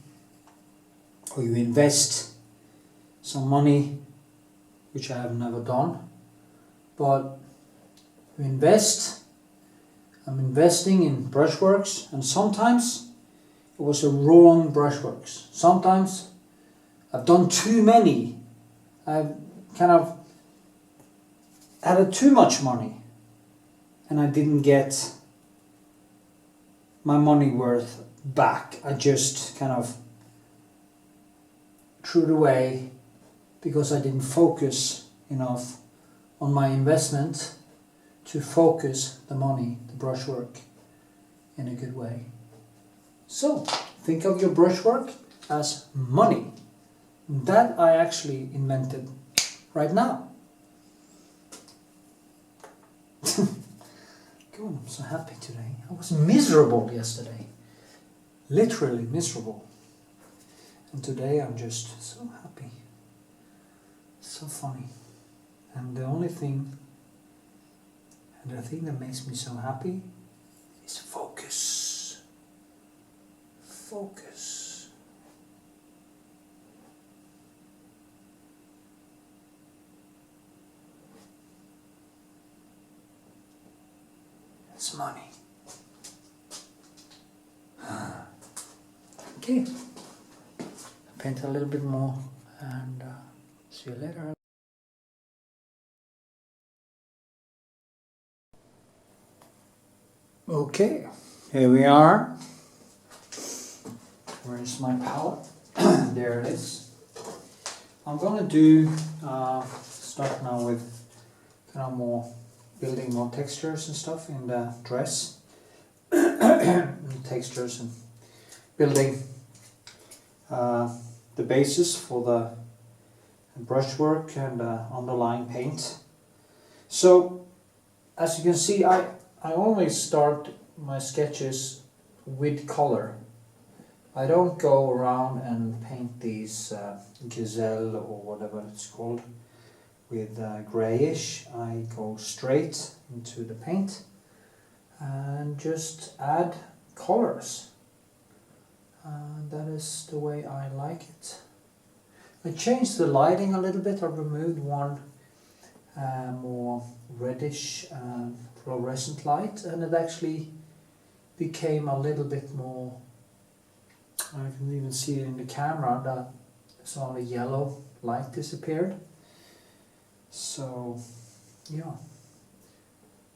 or you invest some money, which I have never done, but you invest. I'm investing in brushworks, and sometimes it was a wrong brushworks. Sometimes I've done too many. I've kind of added too much money, and I didn't get my money worth back. I just kind of threw it away because I didn't focus enough on my investment to focus the money, the brushwork, in a good way. So, think of your brushwork as money. That I actually invented right now. God, I'm so happy today. I was miserable yesterday. Literally miserable. And today I'm just so happy. So funny. And the thing that makes me so happy is focus. Focus. It's money. Okay. Paint a little bit more and see you later. Okay, here we are. Where is my palette? There it is. I'm gonna do start now with kind of building more textures and stuff in the dress. Textures and building the basis for the brushwork and underlying paint. So, as you can see, I always start my sketches with color. I don't go around and paint these gazelle or whatever it's called with grayish. I go straight into the paint and just add colors. That is the way I like it. I changed the lighting a little bit. I removed one more reddish fluorescent light, and it actually became a little bit more, I can even see it in the camera that some of the yellow light disappeared. So yeah,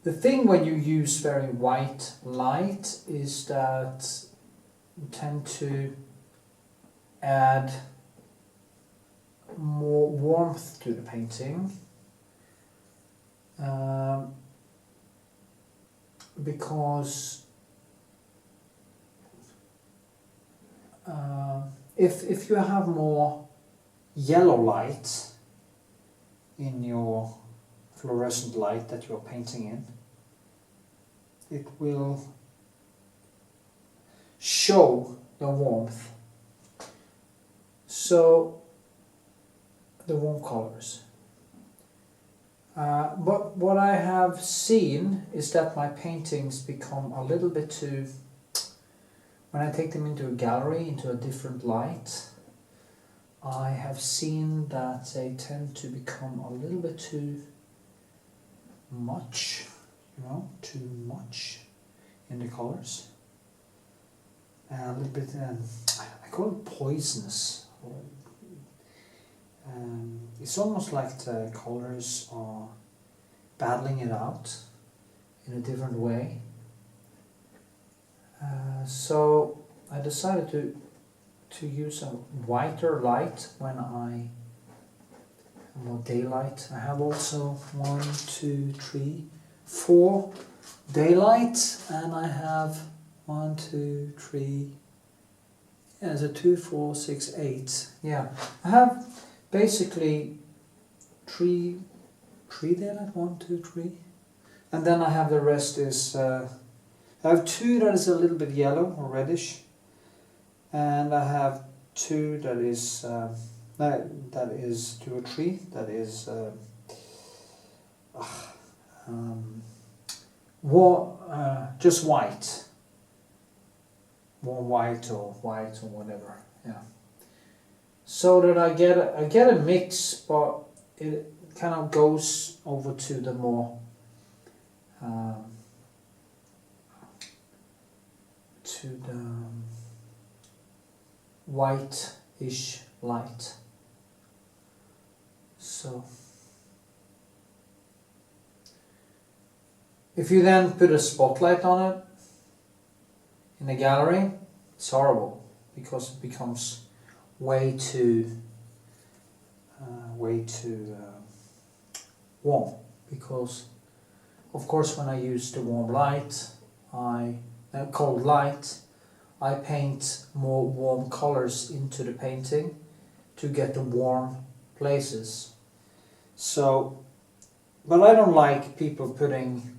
the thing when you use very white light is that you tend to add more warmth to the painting. Because if you have more yellow light in your fluorescent light that you're painting in, it will show the warmth. So the warm colors. But what I have seen is that my paintings become a little bit too, when I take them into a gallery, into a different light, I have seen that they tend to become a little bit too much, too much in the colors. A little bit, I call it poisonous. It's almost like the colors are battling it out in a different way. So I decided to use a whiter light when I more daylight. I have also 1, 2, 3, 4 daylight, and I have 1, 2, 3. Yeah, there's a 2, 4, 6, 8. Yeah, I have basically three daylight. 1, 2, 3, and then I have the rest is. I have 2 that is a little bit yellow or reddish, and I have 2 that is. That is 2 or 3. That is just white, warm white or whatever. Yeah. So that I get a mix, but it kind of goes over to the more to the white-ish light. So if you then put a spotlight on it in a gallery, it's horrible because it becomes way too warm. Because of course when I use the warm light, cold light, I paint more warm colors into the painting to get the warm places. So, but I don't like people putting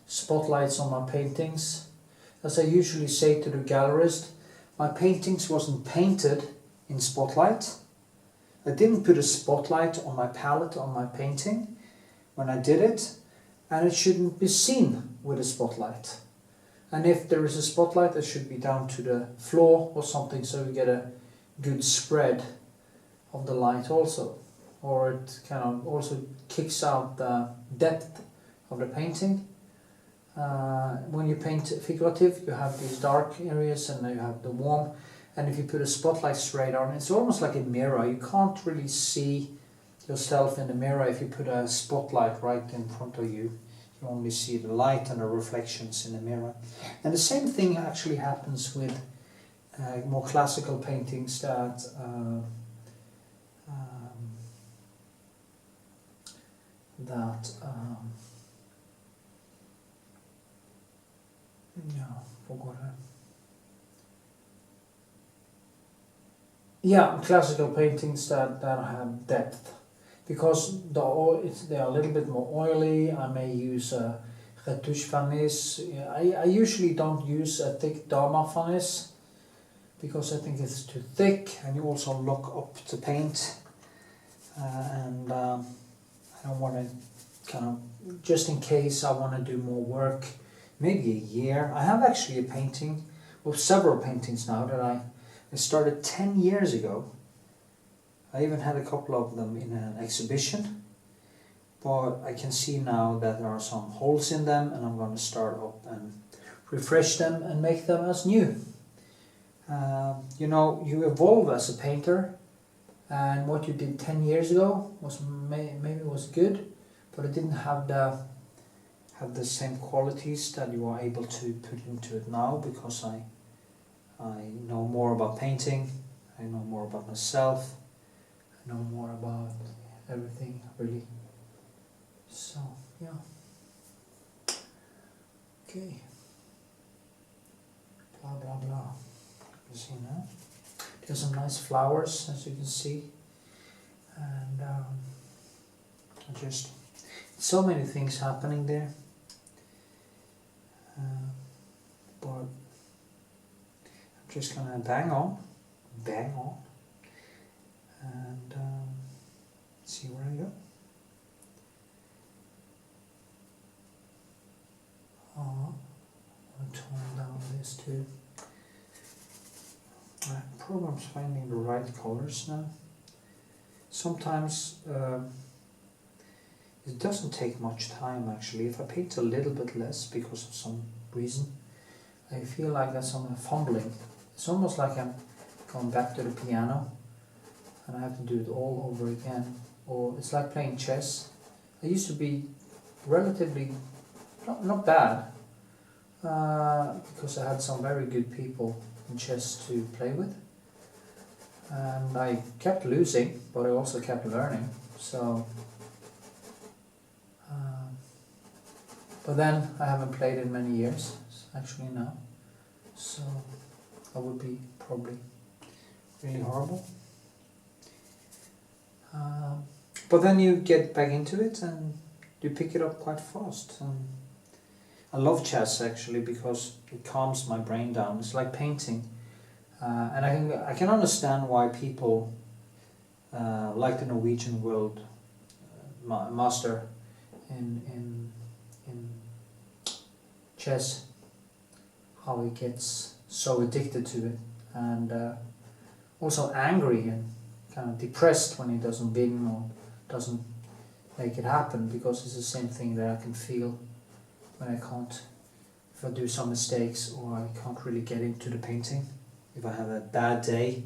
spotlights on my paintings. As I usually say to the gallerist, my paintings wasn't painted in spotlight. I didn't put a spotlight on my palette on my painting when I did it, and it shouldn't be seen with a spotlight. And if there is a spotlight, it should be down to the floor or something, so you get a good spread of the light also. Or it kind of also kicks out the depth of the painting. When you paint figurative, you have these dark areas and then you have the warm. And if you put a spotlight straight on, it's almost like a mirror. You can't really see yourself in the mirror if you put a spotlight right in front of you. You only see the light and the reflections in the mirror. And the same thing actually happens with more classical paintings that classical paintings that have depth, because they are a little bit more oily. I may use a retouche varnish. I usually don't use a thick Dharma varnish because I think it's too thick, and you also lock up the paint, and I don't want to kind of, just in case I want to do more work, maybe a year. I have actually a painting, well, several paintings now that I started 10 years ago. I even had a couple of them in an exhibition, but I can see now that there are some holes in them, and I'm going to start up and refresh them and make them as new. You know, you evolve as a painter, and what you did 10 years ago was maybe was good, but it didn't have the same qualities that you are able to put into it now, because I know more about painting, I know more about myself, I know more about everything really. So yeah, okay, blah blah blah. You see now, there's some nice flowers, as you can see, and just so many things happening there, but I'm just gonna bang on, and see where I go. I'll tone down this too. I have problems finding the right colors now. Sometimes it doesn't take much time actually. If I paint a little bit less because of some reason, I feel like that's some fumbling. It's almost like I'm going back to the piano and I have to do it all over again. Or it's like playing chess. I used to be relatively not bad, because I had some very good people in chess to play with. and I kept losing, but I also kept learning. So, but then I haven't played in many years actually now, so that would be probably really horrible. But then you get back into it and you pick it up quite fast. And I love chess actually because it calms my brain down. It's like painting, and I can understand why people like the Norwegian world master in chess, how he gets so addicted to it, and also angry and kind of depressed when he doesn't win or doesn't make it happen, because it's the same thing that I can feel when I can't, if I do some mistakes or I can't really get into the painting. If I have a bad day,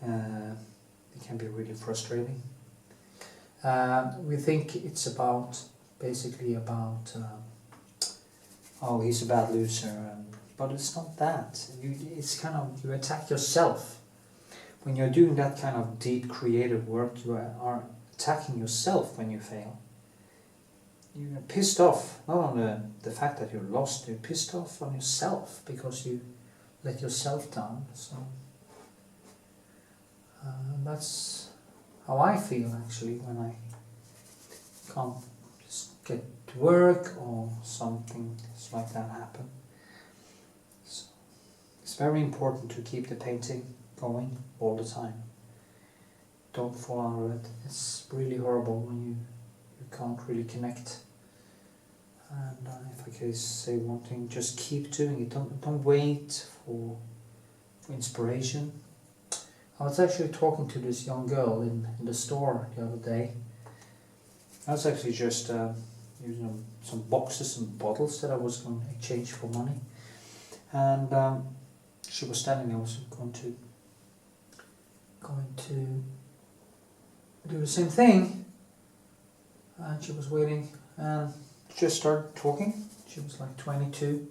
it can be really frustrating. We think it's basically about oh, he's a bad loser, but it's not that. It's kind of, you attack yourself. When you're doing that kind of deep creative work, you are attacking yourself when you fail. You're pissed off, not on the fact that you're lost, you're pissed off on yourself because you let yourself down. So that's how I feel actually when I can't just get to work or something like that happen. So it's very important to keep the painting going all the time. Don't fall out of it. It's really horrible when you can't really connect. And if I can say one thing, just keep doing it. Don't wait for inspiration. I was actually talking to this young girl in the store the other day. I was actually just using some boxes and bottles that I was going to exchange for money. And she was standing there, I was going to do the same thing, and she was waiting and just started talking. She was like 22.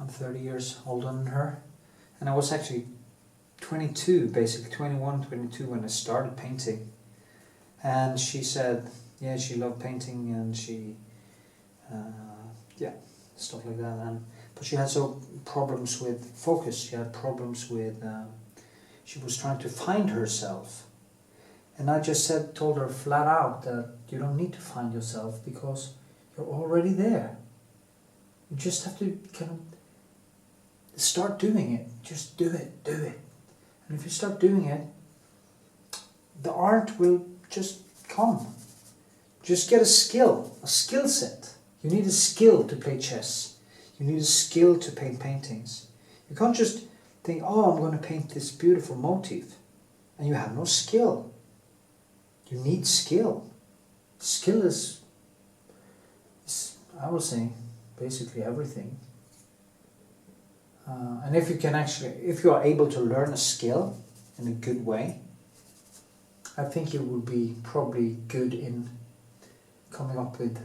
I'm 30 years older than her, and I was actually 22, basically 21, 22 when I started painting. And she said, yeah, she loved painting and she, yeah, stuff like that. But she had problems with focus. She had problems with. She was trying to find herself. And I just told her flat out that you don't need to find yourself because you're already there. You just have to kind of start doing it. Just do it. And if you start doing it, the art will just come. Just get a skill set. You need a skill to play chess. You need a skill to paint paintings. You can't just think, oh, I'm going to paint this beautiful motif, and you have no skill. You need skill. Skill is I would say, basically everything. And if you are able to learn a skill in a good way, I think you will be probably good in coming up with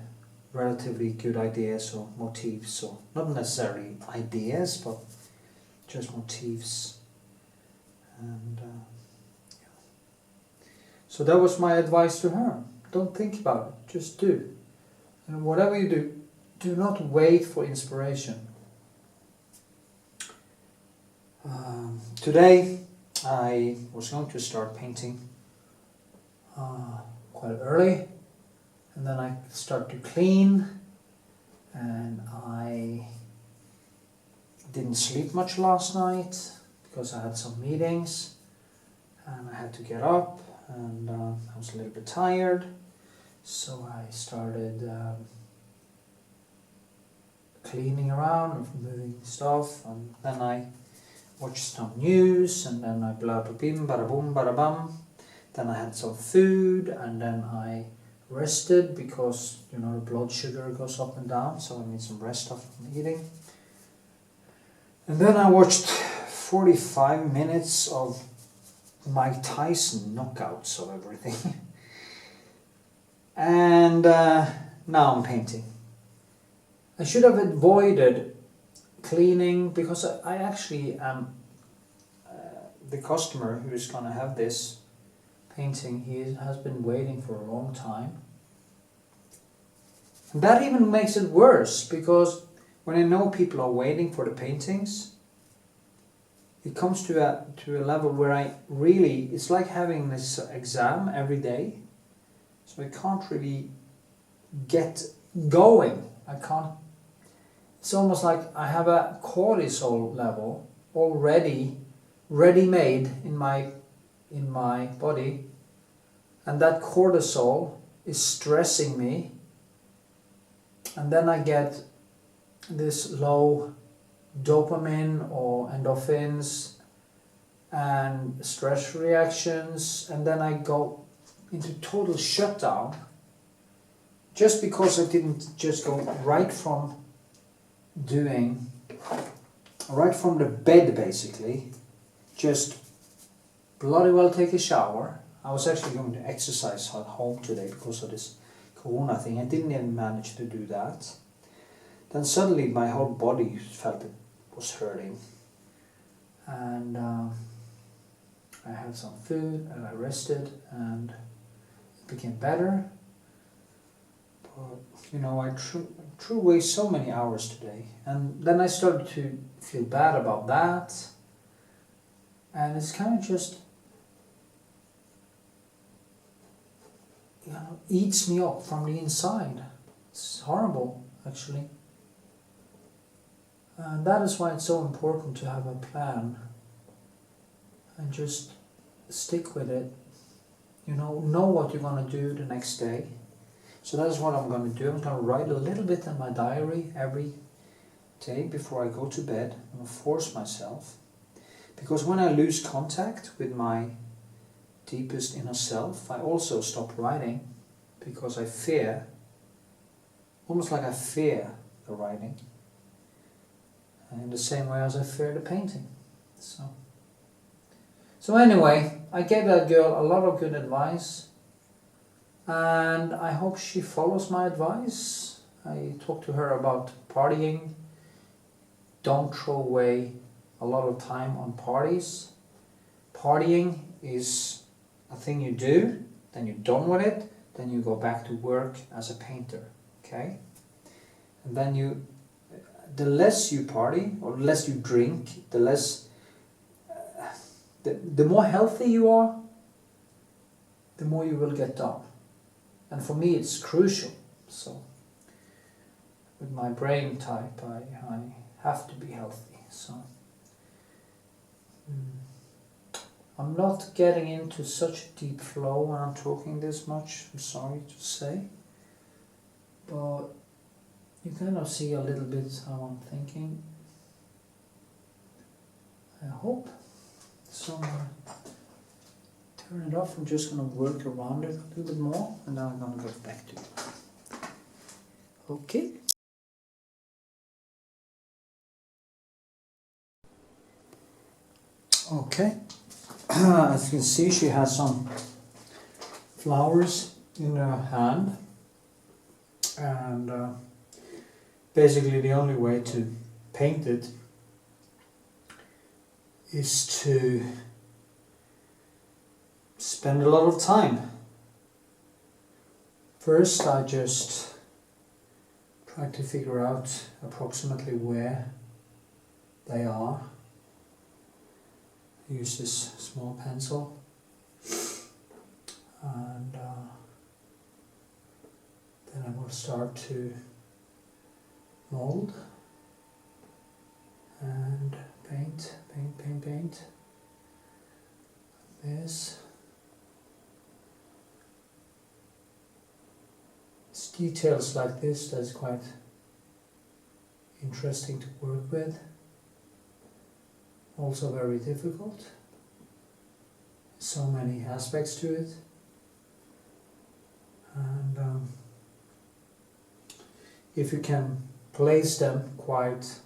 relatively good ideas or motifs, or not necessarily ideas, but just motifs. And so that was my advice to her. Don't think about it, just do. And whatever you do, do not wait for inspiration. Today I was going to start painting quite early, and then I start to clean, and I didn't sleep much last night because I had some meetings and I had to get up, and I was a little bit tired, so I started cleaning around, moving stuff, and then I watched some news, and then I blah blah bim bada boom bada bum. Then I had some food, and then I rested because the blood sugar goes up and down, so I need some rest after eating. And then I watched 45 minutes of Mike Tyson knockouts of everything. And now I'm painting. I should have avoided cleaning because I actually am the customer who is going to have this painting, he has been waiting for a long time. And that even makes it worse, because when I know people are waiting for the paintings, it comes to a level where I really, it's like having this exam every day. So I can't really get going. I can't. It's almost like I have a cortisol level already ready-made in my body, and that cortisol is stressing me, and then I get this low dopamine or endorphins and stress reactions, and then I go into total shutdown just because I didn't just go right from the bed, basically, just bloody well take a shower. I was actually going to exercise at home today because of this corona thing. I didn't even manage to do that. Then suddenly my whole body felt it was hurting, and I had some food and I rested and it became better. But you know, I threw away so many hours today, and then I started to feel bad about that, and it's kind of just, you know, eats me up from the inside. It's horrible, actually. And that is why it's so important to have a plan and just stick with it. You know what you're going to do the next day. So that is what I'm going to do. I'm going to write a little bit in my diary every day before I go to bed. I'm going to force myself. Because when I lose contact with my deepest inner self, I also stop writing, because I fear, almost like I fear the writing. And in the same way as I fear the painting. So anyway, I gave that girl a lot of good advice, and I hope she follows my advice. I talked to her about partying. Don't throw away a lot of time on parties. Partying is a thing you do, then you're done with it, then you go back to work as a painter, okay? And then the less you party, or the less you drink, the less, the more healthy you are, the more you will get done. And for me it's crucial. So with my brain type, I have to be healthy. So I'm not getting into such a deep flow when I'm talking this much, I'm sorry to say, but you kind of see a little bit how I'm thinking, I hope. So I'm going to turn it off. I'm just going to work around it a little bit more, and then I'm going to go back to it. Okay. Okay. As you can see, she has some flowers in her hand, and basically the only way to paint it is to spend a lot of time. First, I just try to figure out approximately where they are. Use this small pencil, and then I will start to mold and paint. This. It's details like this that's quite interesting to work with. Also very difficult. So many aspects to it. And if you can place them quite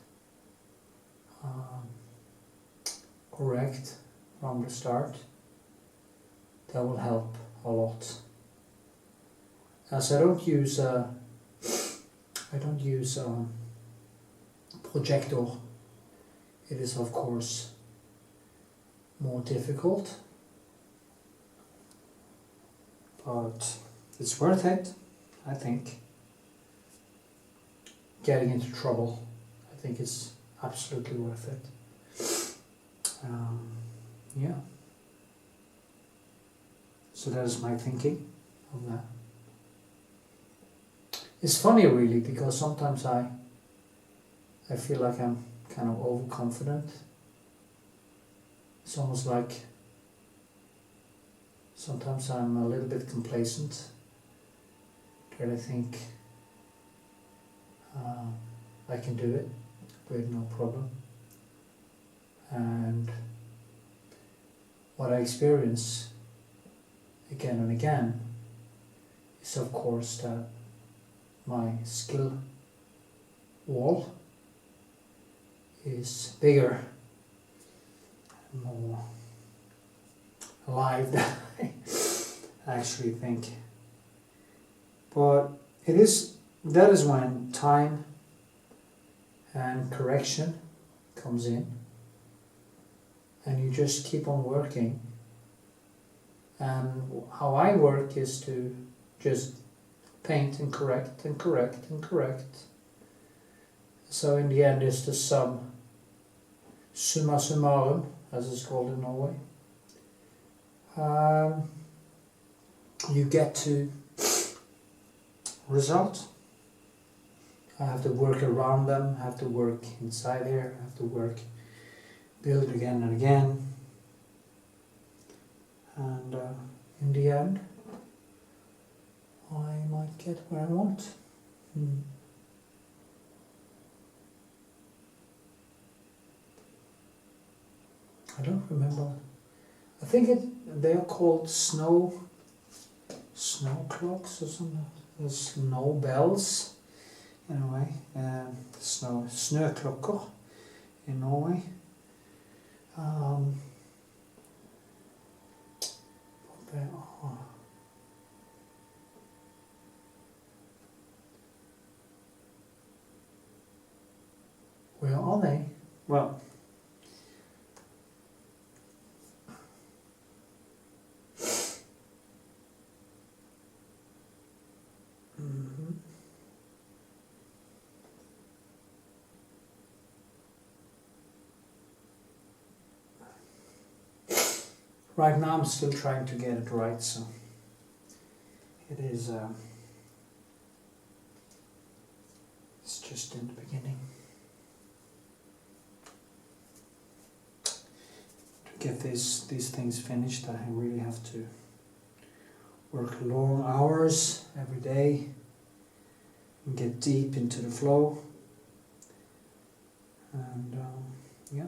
correct from the start, that will help a lot. As I don't use projector, it is of course more difficult, but it's worth it, I think. Getting into trouble, I think it's absolutely worth it. Yeah. So that is my thinking of that. It's funny really, because sometimes I feel like I'm kind of overconfident. It's almost like sometimes I'm a little bit complacent, that I think I can do it with no problem. And what I experience again and again is, of course, that my skill wall is bigger and more alive than I actually think. But that is when time and correction comes in, and you just keep on working. And how I work is to just paint and correct and correct and correct. So in the end it's the summa summarum, as it's called in Norway. You get to result. I have to work around them, I have to work inside here, I have to build again and again. And in the end, I might get where I want. I don't remember. I think they are called snow clocks or something. Snow bells, in a way. Snøklokker in Norway. They are. Where are they? Well, right now I'm still trying to get it right, so it is. It's just in the beginning. To get these things finished, I really have to work long hours every day and get deep into the flow. And yeah.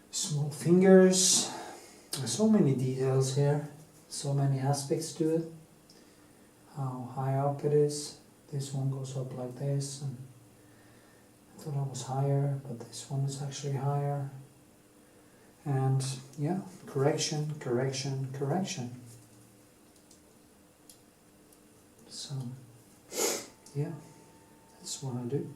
Small fingers. There's so many details here, so many aspects to it. How high up it is. This one goes up like this, and I thought I was higher, but this one is actually higher. And yeah, correction, correction, correction. So yeah, that's what I do.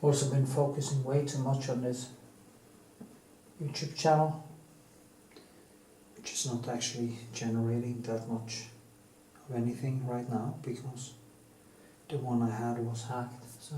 Also been focusing way too much on this YouTube channel, which is not actually generating that much of anything right now because the one I had was hacked. So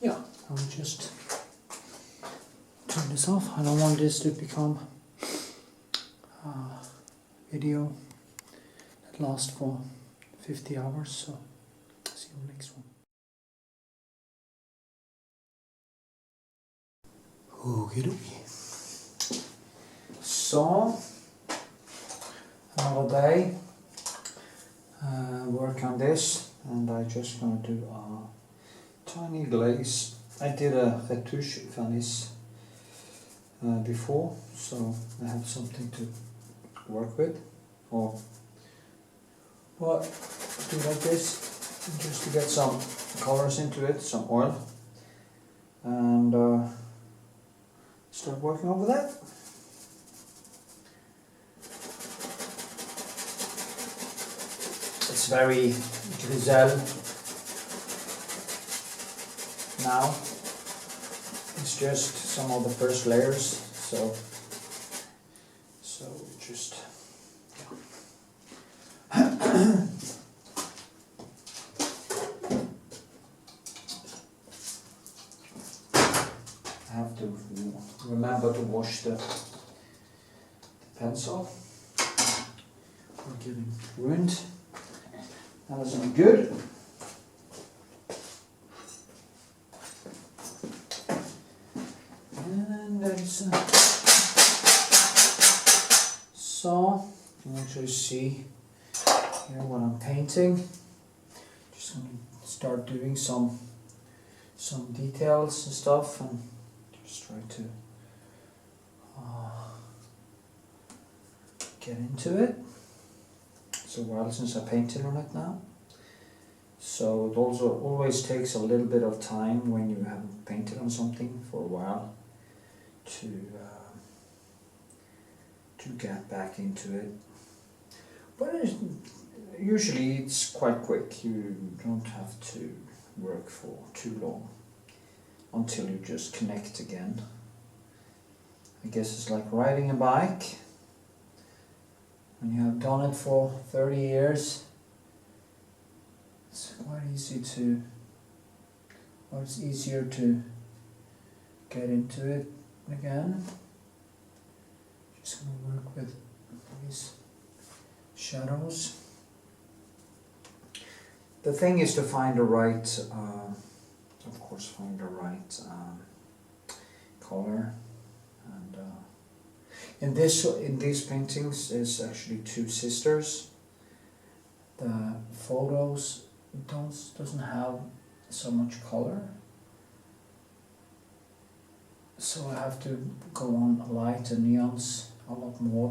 yeah, I'll just turn this off. I don't want this to become a video that lasts for 50 hours, so see you next one. Okie dokie. So, another day, work on this, and I just gonna do a tiny glaze. I did a retouche Varnish before, so I have something to work with, or what, do like this, just to get some colors into it, some oil, and start working over that. It's very grisel now. It's just some of the first layers, so just I have to remember to wash the pencil. We're getting ruined. That doesn't be good. And there's so you can actually see here what I'm painting. Just gonna start doing some details and stuff, and just try to get into it. It's a while since I painted on it now, so it also always takes a little bit of time when you haven't painted on something for a while to get back into it. But usually it's quite quick. You don't have to work for too long until you just connect again. I guess it's like riding a bike. When you have done it for 30 years, it's quite easy to, or it's easier to get into it again. Just going to work with these shadows. The thing is to find the right, of course, find the right color. And in these paintings is actually two sisters. The photos doesn't have so much color, so I have to go on light and neons a lot more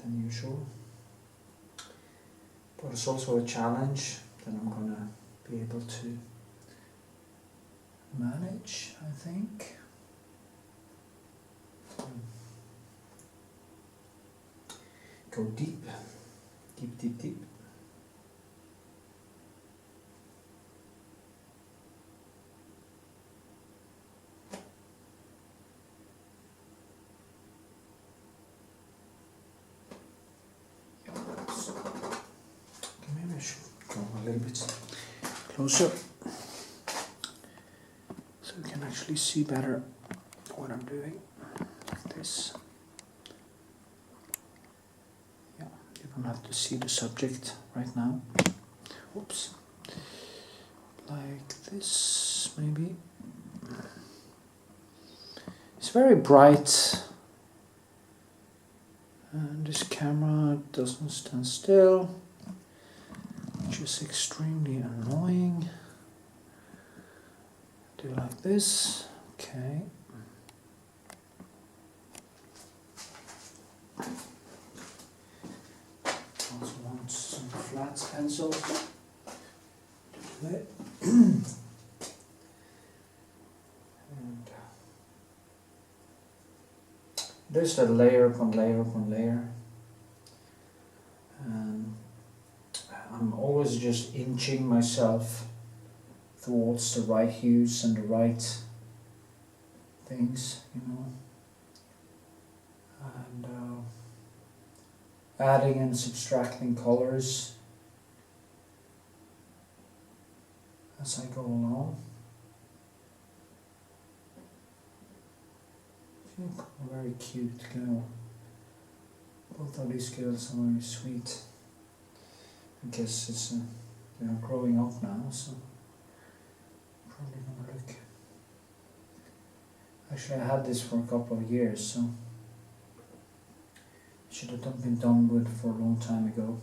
than usual. But it's also a challenge that I'm gonna be able to manage, I think. Go deep, deep, deep, deep. Maybe I should go a little bit closer so you can actually see better what I'm doing. Like this. Yeah, you don't have to see the subject right now. Oops. Like this, maybe. It's very bright. And this camera doesn't stand still, which is extremely annoying. Do like this, okay. Also want some flat pencils to do it. And there's a layer upon layer upon layer. And I'm always just inching myself towards the right hues and the right things, you know. And adding and subtracting colors as I go along. A very cute girl. Both of these girls are very sweet. I guess it's they are growing up now, so probably gonna look. Actually, I had this for a couple of years, so it should have been done with for a long time ago.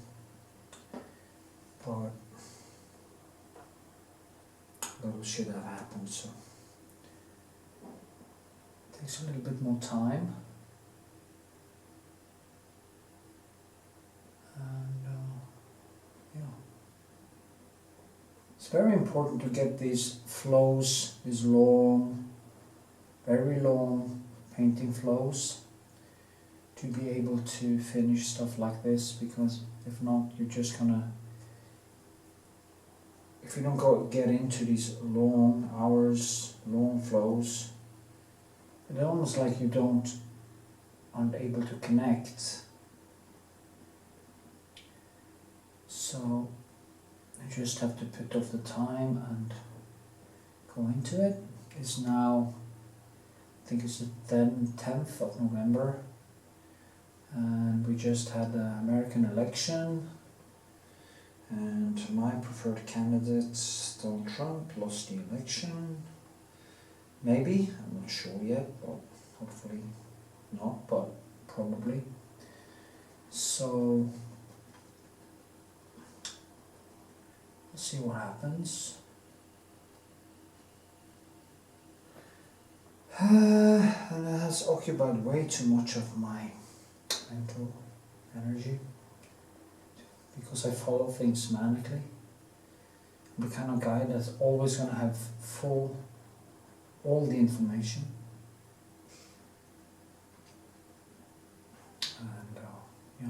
But little shit have happened, so it takes a little bit more time. It's very important to get these flows, these long, very long painting flows, to be able to finish stuff like this, because if not, you're just gonna, if you don't get into these long hours, long flows, it's almost like you aren't able to connect. So you just have to put off the time and go into it. It's now, I think it's the 10th of November, and we just had the American election, and my preferred candidate, Donald Trump, lost the election. Maybe, I'm not sure yet, but hopefully not, but probably. So let's see what happens. And it has occupied way too much of my mental energy, because I follow things manically. I'm the kind of guy that's always going to have all the information. And yeah.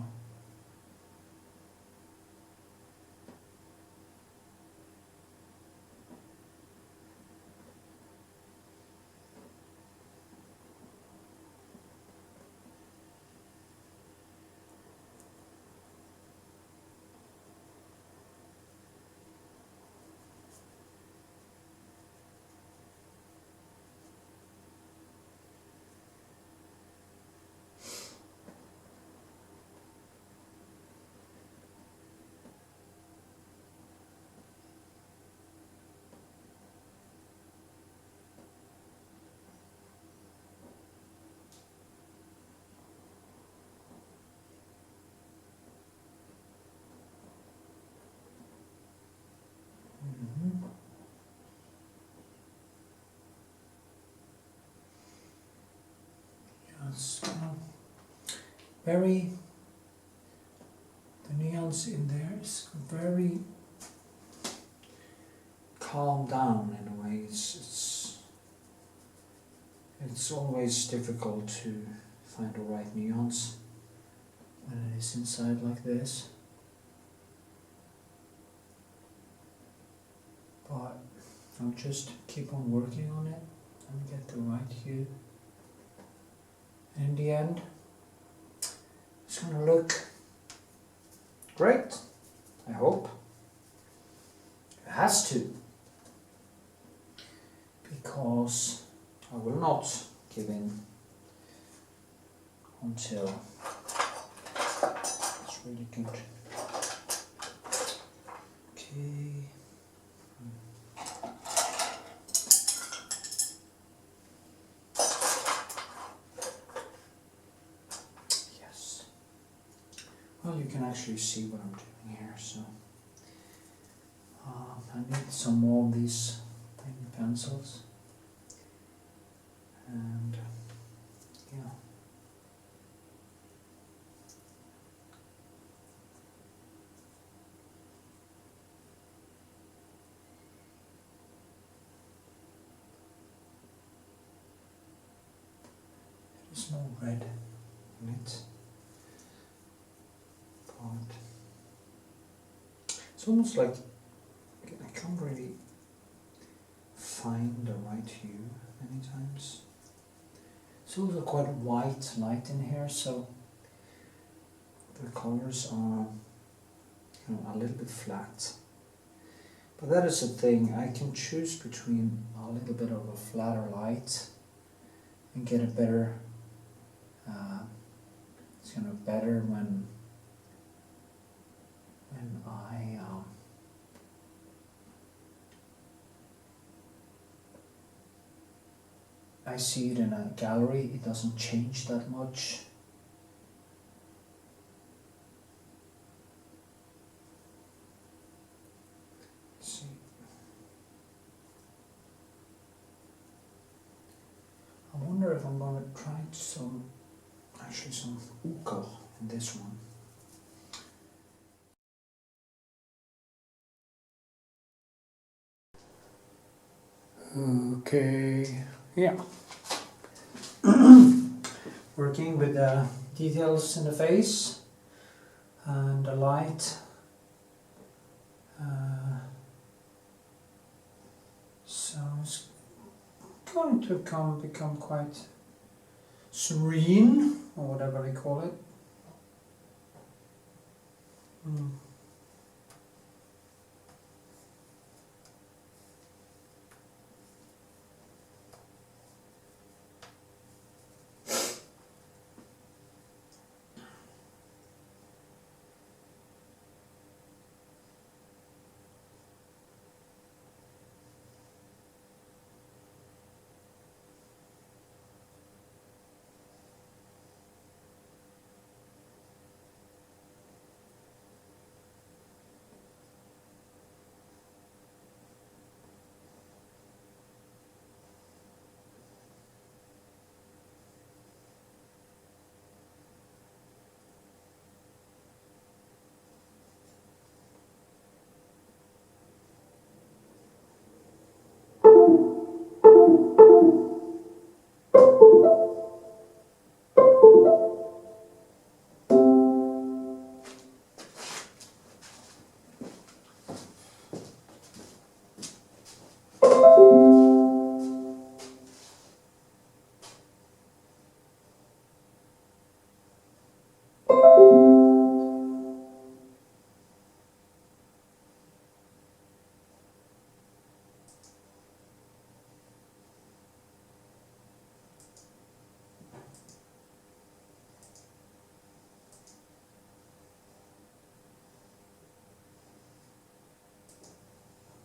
It's very nuance in there. It's very calmed down in a way. It's always difficult to find the right nuance when it is inside like this. But I'll just keep on working on it and get the right hue. In the end, it's gonna look great, I hope. It has to, because I will not give in until it's really good. Okay. Yes. Well, you can actually see what I'm doing here, so I need some more of these tiny pencils. And yeah, there's no red in it, but it's almost like I can't really find the right hue many times. It's also quite white light in here, so the colors are a little bit flat. But that is the thing, I can choose between a little bit of a flatter light and get a better, it's kind of better when I see it in a gallery. It doesn't change that much. Let's see. I wonder if I'm going to try some ochre in this one. Okay, yeah. Working with the details in the face and the light. So it's going to become quite serene, or whatever they call it.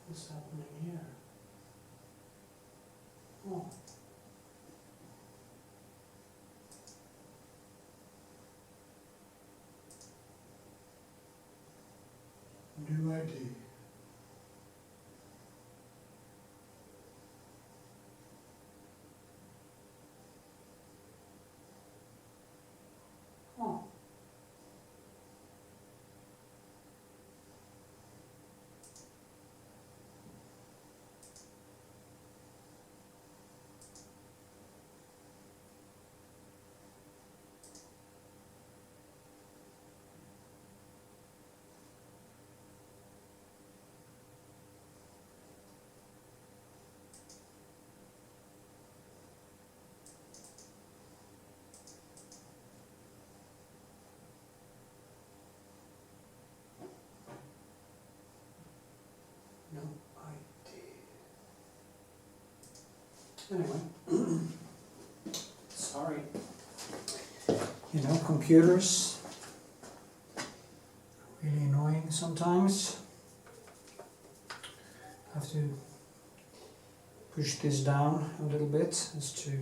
What's happening here? Oh. New idea. Oh. No idea. Anyway, sorry. You know, computers, really annoying sometimes. I have to push this down a little bit. It's too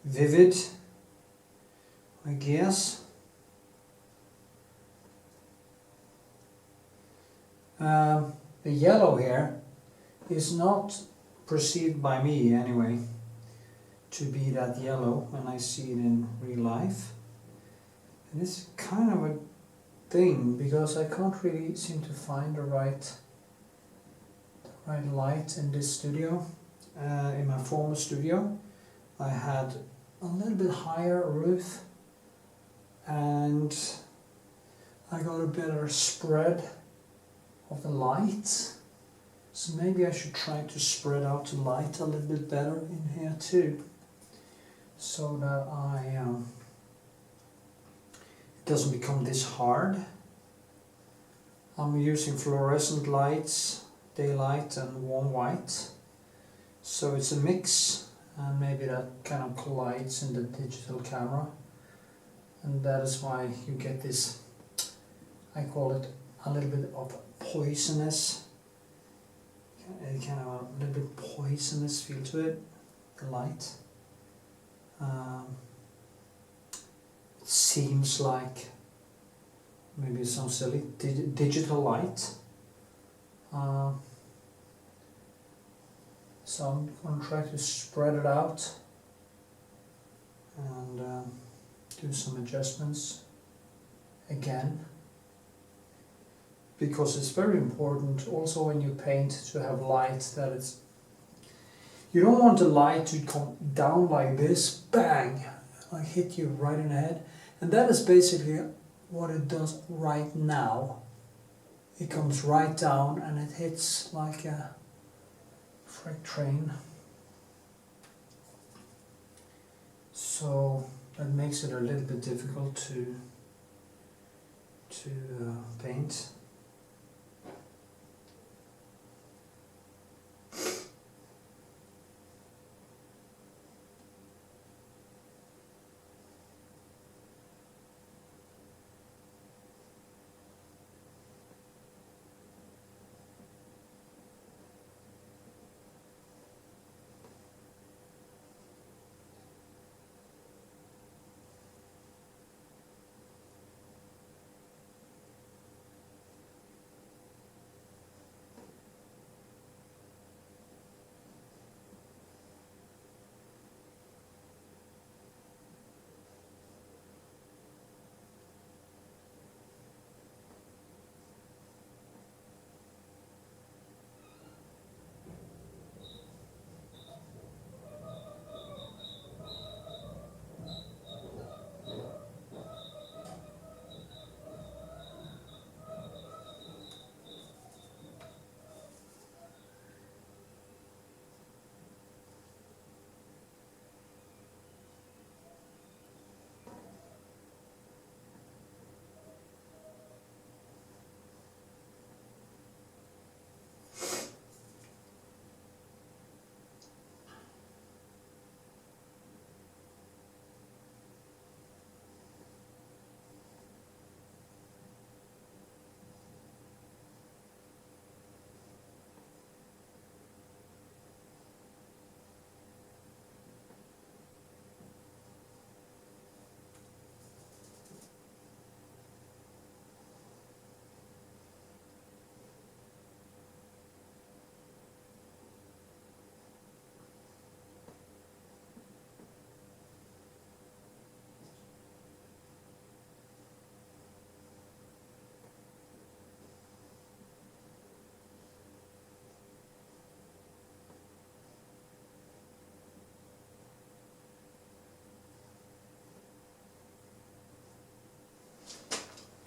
vivid, I guess. The yellow here is not perceived by me anyway to be that yellow when I see it in real life. And it's kind of a thing because I can't really seem to find the right light in this studio. In my former studio I had a little bit higher roof and I got a better spread of the light, so maybe I should try to spread out the light a little bit better in here too, so that it doesn't become this hard. I'm using fluorescent lights, daylight and warm white, so it's a mix, and maybe that kind of collides in the digital camera, and that is why you get this, I call it a little bit of poisonous, kind of a little bit poisonous feel to it, the light. It seems like maybe it sounds silly, digital light. So I'm going to try to spread it out and do some adjustments again, because it's very important also when you paint to have light that it's, you don't want the light to come down like this, bang, like hit you right in the head, and that is basically what it does right now. It comes right down and it hits like a freight train. So that makes it a little bit difficult to paint.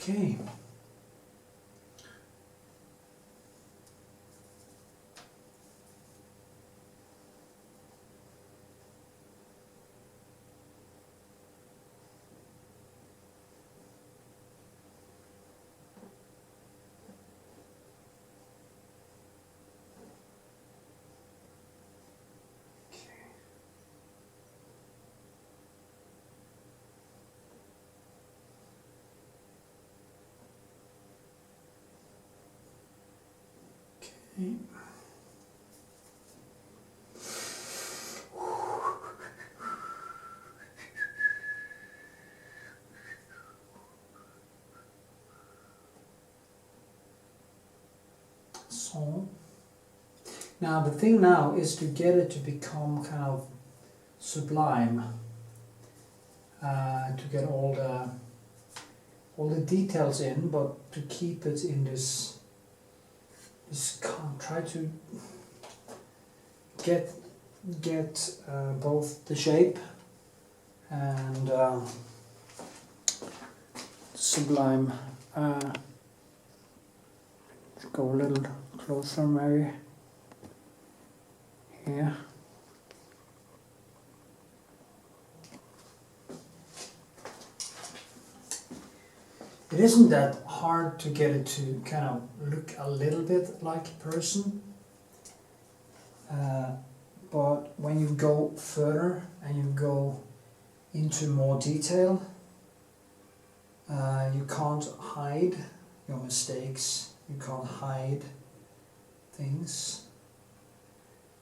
Okay. Okay. So now the thing now is to get it to become kind of sublime, to get all the details in, but to keep it in this try to get both the shape and sublime. Go a little closer maybe here. It isn't that hard to get it to kind of look a little bit like a person, but when you go further and you go into more detail, you can't hide your mistakes, you can't hide things,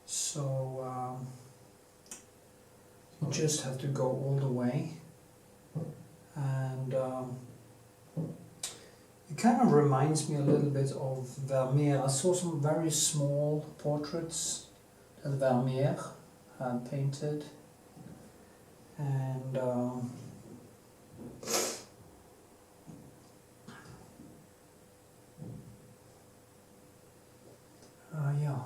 so you just have to go all the way. And it kind of reminds me a little bit of Vermeer. I saw some very small portraits that Vermeer had painted, and yeah.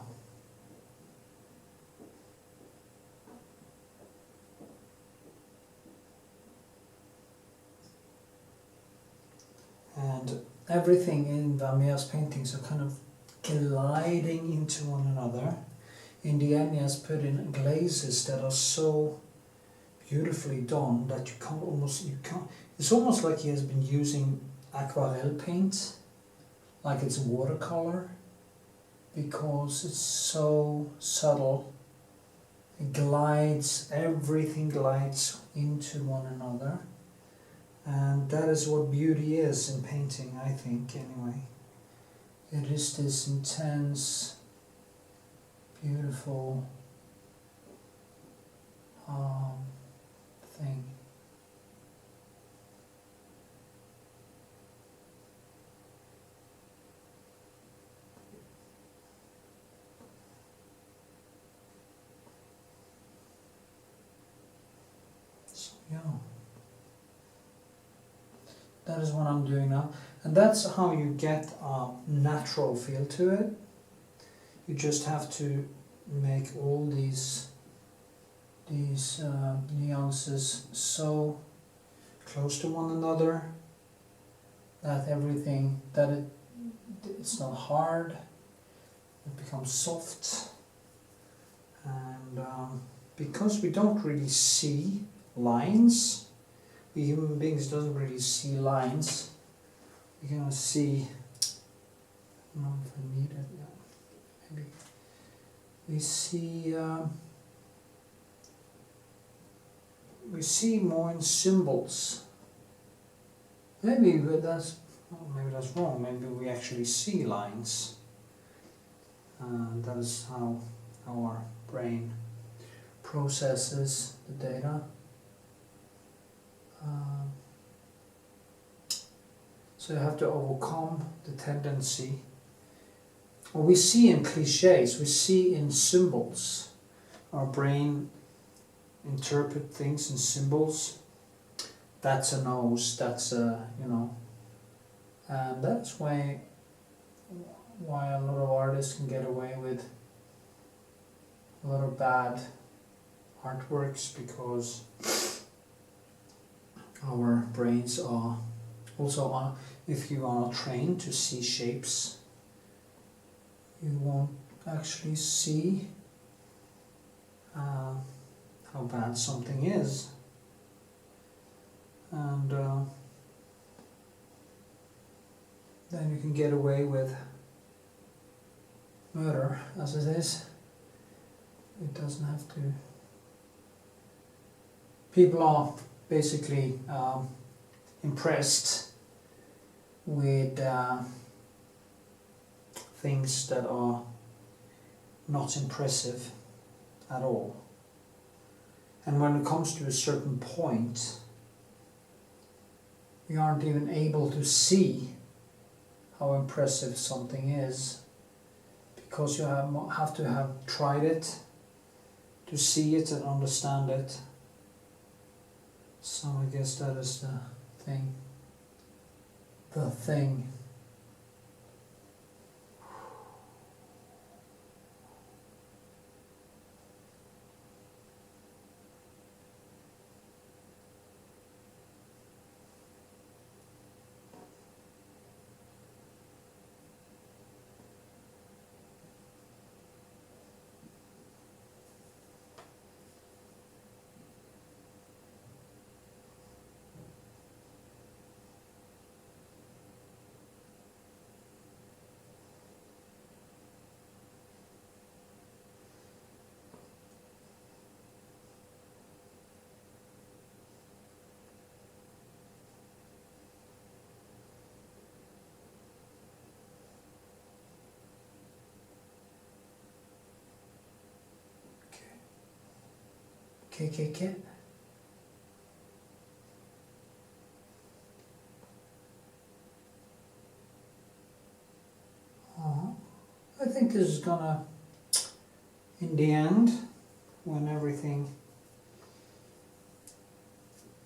And everything in Vermeer's paintings are kind of gliding into one another. In the end, he has put in glazes that are so beautifully done that it's almost like he has been using aquarelle paint, like it's watercolor, because it's so subtle. It glides, everything glides into one another. And that is what beauty is in painting, I think, anyway. It is this intense, beautiful thing. So, yeah. That is what I'm doing now, and that's how you get a natural feel to it. You just have to make all these nuances so close to one another that it's not hard, it becomes soft, and because we don't really see lines, we human beings doesn't really see lines. We're gonna see. I don't know if I need it. Yeah, maybe we see more in symbols. Maybe that's wrong. Maybe we actually see lines. That is how our brain processes the data. So you have to overcome the tendency. What we see in cliches, we see in symbols. Our brain interpret things in symbols. That's a nose, that's a, and that's why a lot of artists can get away with a lot of bad artworks, because our brains are also, if you are not trained to see shapes, you won't actually see how bad something is. And then you can get away with murder, as it is. It doesn't have to. People are basically impressed with things that are not impressive at all. And when it comes to a certain point, you aren't even able to see how impressive something is, because you have to have tried it to see it and understand it. So I guess that is the thing. The thing. Okay. I think this is gonna, in the end, when everything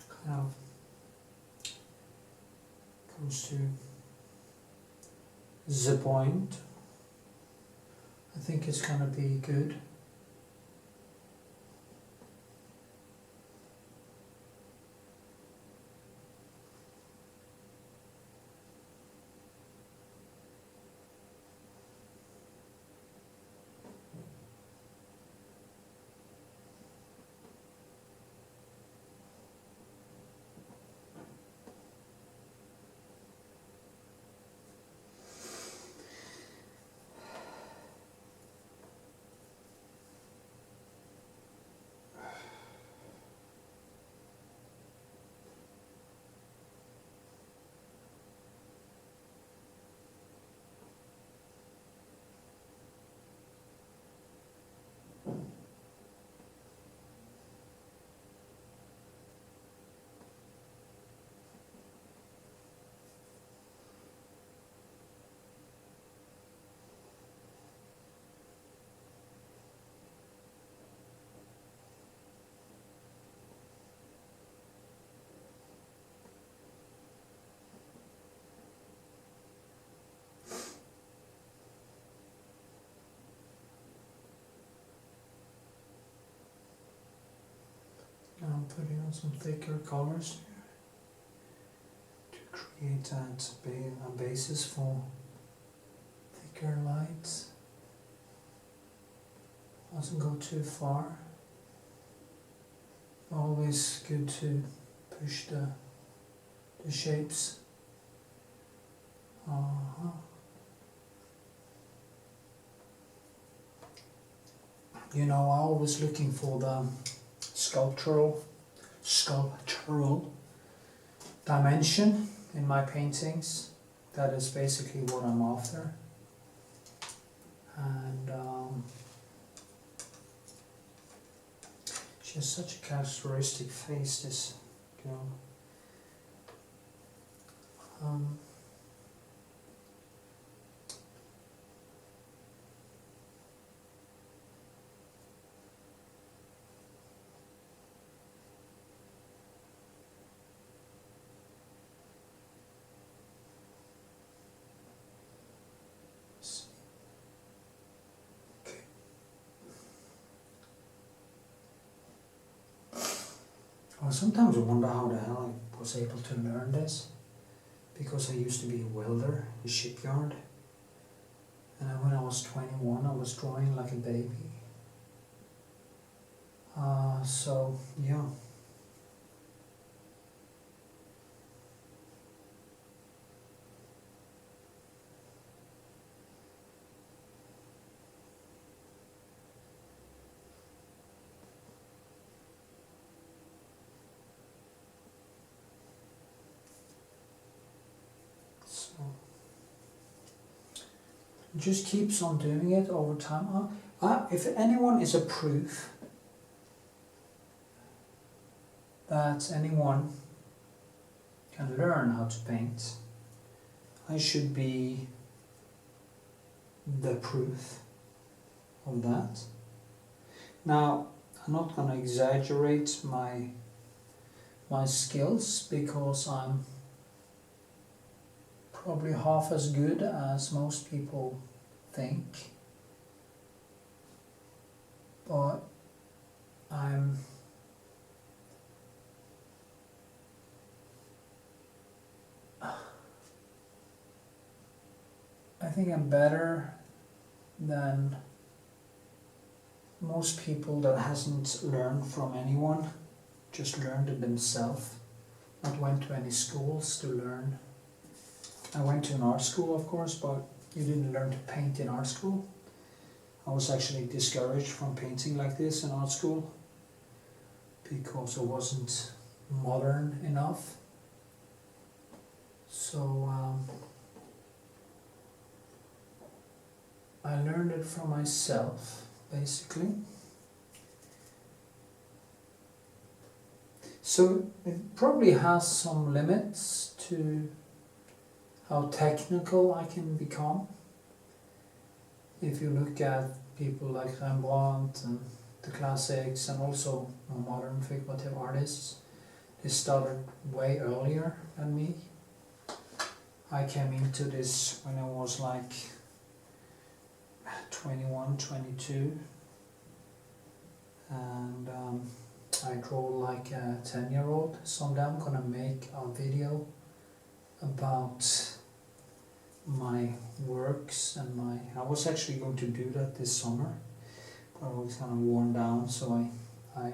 kind of comes to the point, I think it's gonna be good. Now I'm putting on some thicker colors to create that a basis for thicker lights. Doesn't go too far. Always good to push the shapes. You know, I'm always looking for the sculptural dimension in my paintings. That is basically what I'm after. And she has such a characteristic face, this girl. Sometimes I wonder how the hell I was able to learn this, because I used to be a welder in a shipyard, and when I was 21 I was drawing like a baby. So yeah. Just keeps on doing it over time. If anyone is a proof that anyone can learn how to paint, I should be the proof of that. Now, I'm not going to exaggerate my skills, because I'm probably half as good as most people think, but I think I'm better than most people that hasn't learned from anyone, just learned it themselves, not went to any schools to learn. I went to an art school, of course, but you didn't learn to paint in art school. I was actually discouraged from painting like this in art school because it wasn't modern enough. So I learned it from myself, basically. So it probably has some limits to how technical I can become. If you look at people like Rembrandt and the classics, and also modern figurative artists, they started way earlier than me. I came into this when I was like 21, 22, and I draw like a 10-year-old. Someday I'm gonna make a video about my works and I was actually going to do that this summer, but I was kind of worn down, so I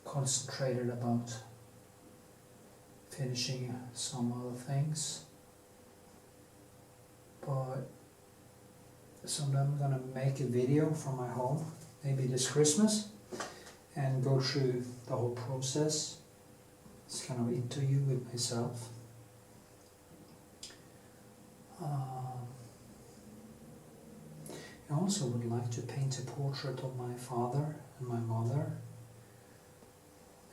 concentrated about finishing some other things. But someday I'm gonna make a video from my home, maybe this Christmas, and go through the whole process. It's kind of an interview with myself. I also would like to paint a portrait of my father and my mother.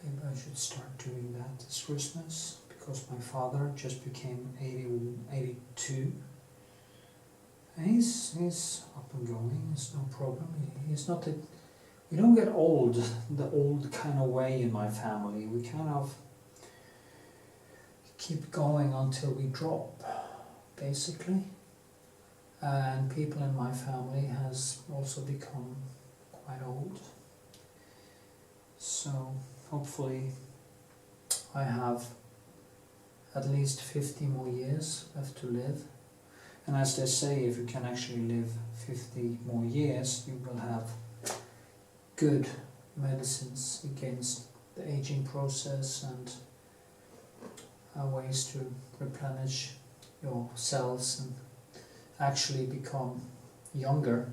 Maybe I should start doing that this Christmas, because my father just became 82. And he's up and going, it's no problem. He's not a, we don't get old the old kind of way in my family. We kind of keep going until we drop, basically. And people in my family has also become quite old. So hopefully I have at least 50 more years left to live. And as they say, if you can actually live 50 more years, you will have good medicines against the aging process and ways to replenish your cells and actually become younger.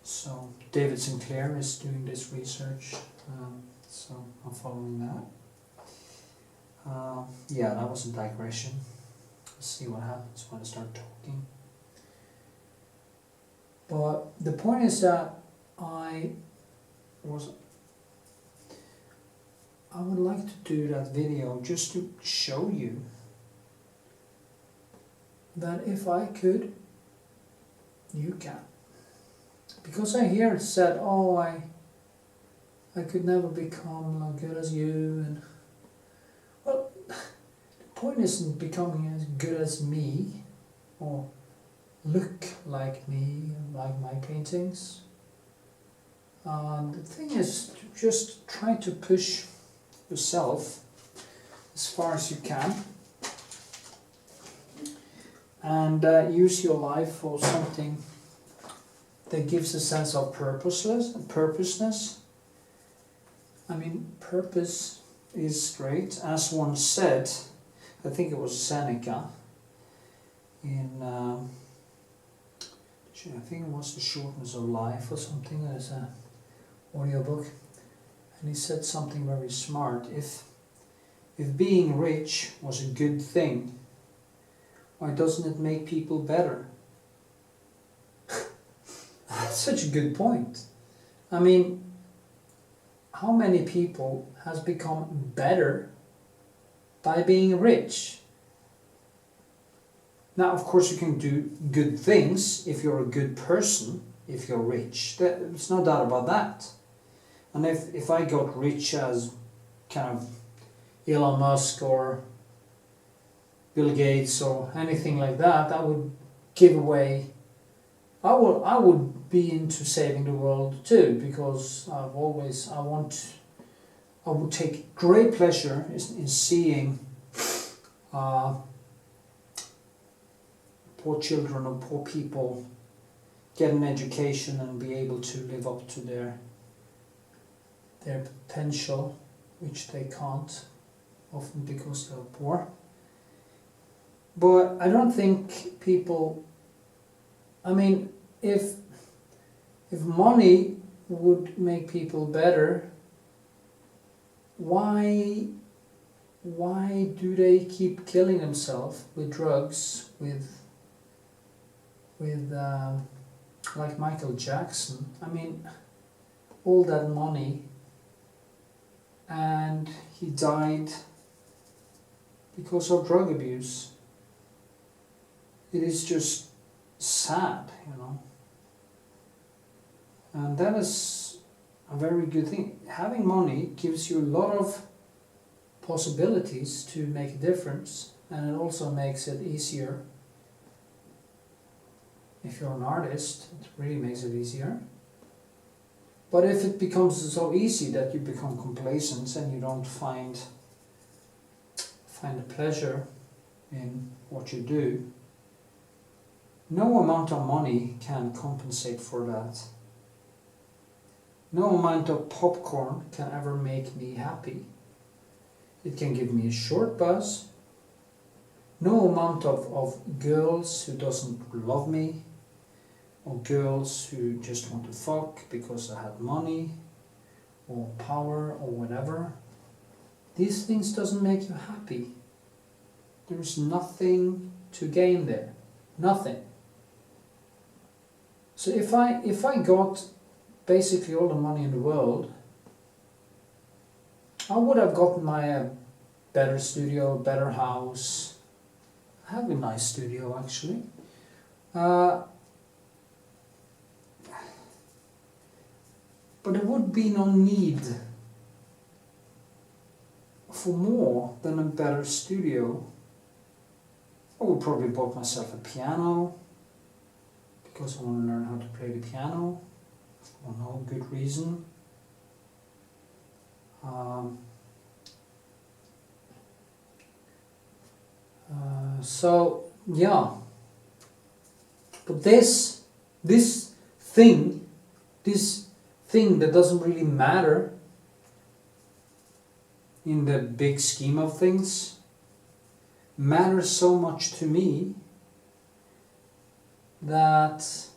So David Sinclair is doing this research, so I'm following that. Yeah, that was a digression. Let's see what happens when I start talking. But the point is that I would like to do that video just to show you that if I could, you can. Because I hear it said, oh, I could never become as good as you, and well, the point isn't becoming as good as me or look like me, like my paintings. The thing is to just try to push yourself as far as you can, and use your life for something that gives a sense of purposeness. I mean, purpose is great. As one said, I think it was Seneca, in I think it was The Shortness of Life or something, there's an audiobook, and he said something very smart. If being rich was a good thing, why doesn't it make people better? That's such a good point. I mean, how many people has become better by being rich? Now, of course, you can do good things if you're a good person, if you're rich. There's no doubt about that. And if I got rich as kind of Elon Musk or Bill Gates or anything like that, I would give away. I would be into saving the world too, because I would take great pleasure in seeing poor children or poor people get an education and be able to live up to their potential, which they can't, often because they're poor. But I don't think people, I mean, if money would make people better, why do they keep killing themselves with drugs, with like Michael Jackson? I mean, all that money, and he died because of drug abuse. It is just sad, you know. And that is a very good thing. Having money gives you a lot of possibilities to make a difference, and it also makes it easier. If you're an artist, it really makes it easier. But if it becomes so easy that you become complacent and you don't find a pleasure in what you do, no amount of money can compensate for that. No amount of popcorn can ever make me happy. It can give me a short buzz. No amount of girls who doesn't love me, or girls who just want to fuck because I had money, or power, or whatever. These things doesn't make you happy. There's nothing to gain there. Nothing. So if I got basically all the money in the world, I would have gotten my better studio, better house. I have a nice studio actually. But there would be no need for more than a better studio. I would probably bought myself a piano, because I want to learn how to play the piano for no good reason. So yeah, but this thing that doesn't really matter in the big scheme of things matters so much to me that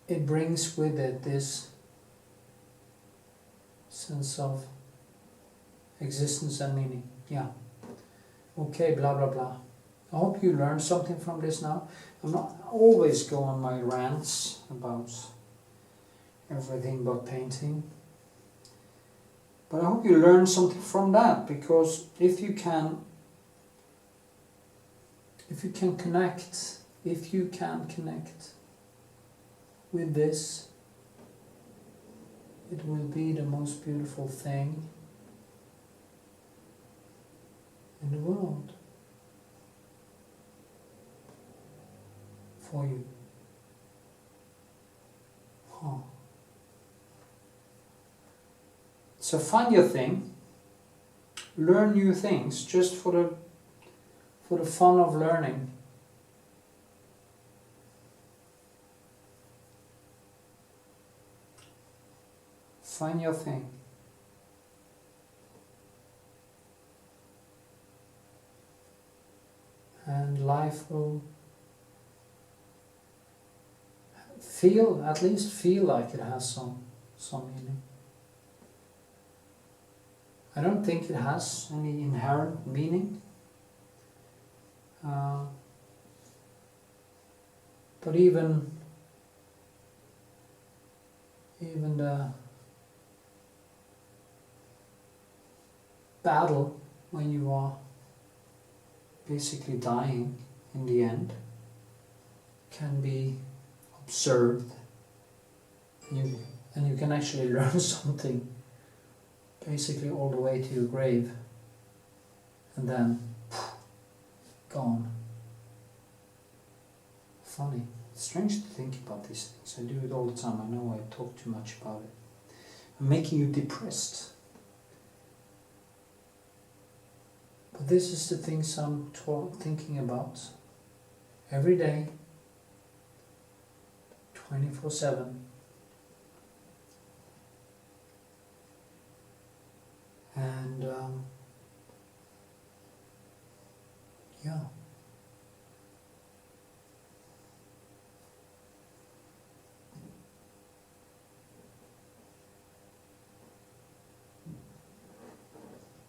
it brings with it this sense of existence and meaning. Yeah. Okay, blah blah blah. I hope you learned something from this now. I'm not always go on my rants about everything but painting. But I hope you learned something from that, because if you can connect with this, it will be the most beautiful thing in the world for you. Huh. So find your thing, learn new things just for the fun of learning. Find your thing. And life will at least feel like it has some some meaning. I don't think it has any inherent meaning. But even the battle when you are basically dying in the end can be observed, and you can actually learn something basically all the way to your grave, and then gone. Funny. It's strange to think about these things. I do it all the time. I know I talk too much about it. I'm making you depressed. But this is the things I'm thinking about every day, 24/7. And yeah.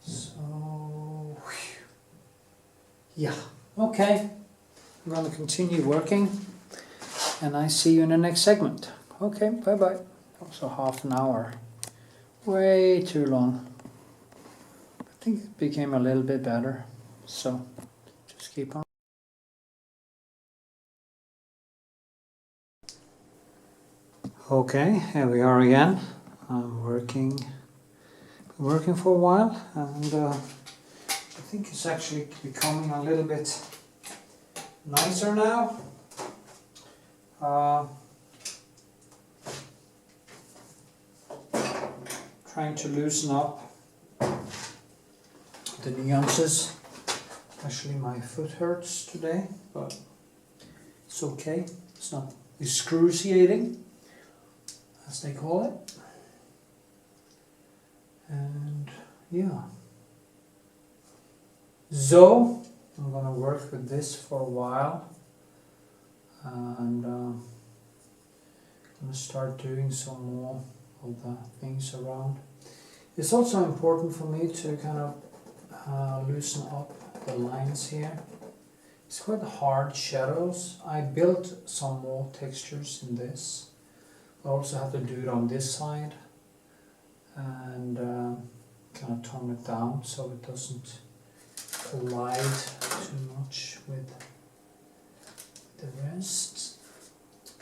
So, yeah, okay. I'm going to continue working, and I see you in the next segment. Okay, bye-bye. Also half an hour. Way too long. I think it became a little bit better, so just keep on. Okay, here we are again. I'm working for a while, and I think it's actually becoming a little bit nicer now. Trying to loosen up the nuances. Actually, my foot hurts today, but it's okay. It's not excruciating, as they call it. And yeah. So, I'm gonna work with this for a while, and I'm gonna start doing some more of the things around. It's also important for me to kind of loosen up the lines here. It's quite hard shadows. I built some more textures in this. I also have to do it on this side, and kind of tone it down so it doesn't collide too much with the rest.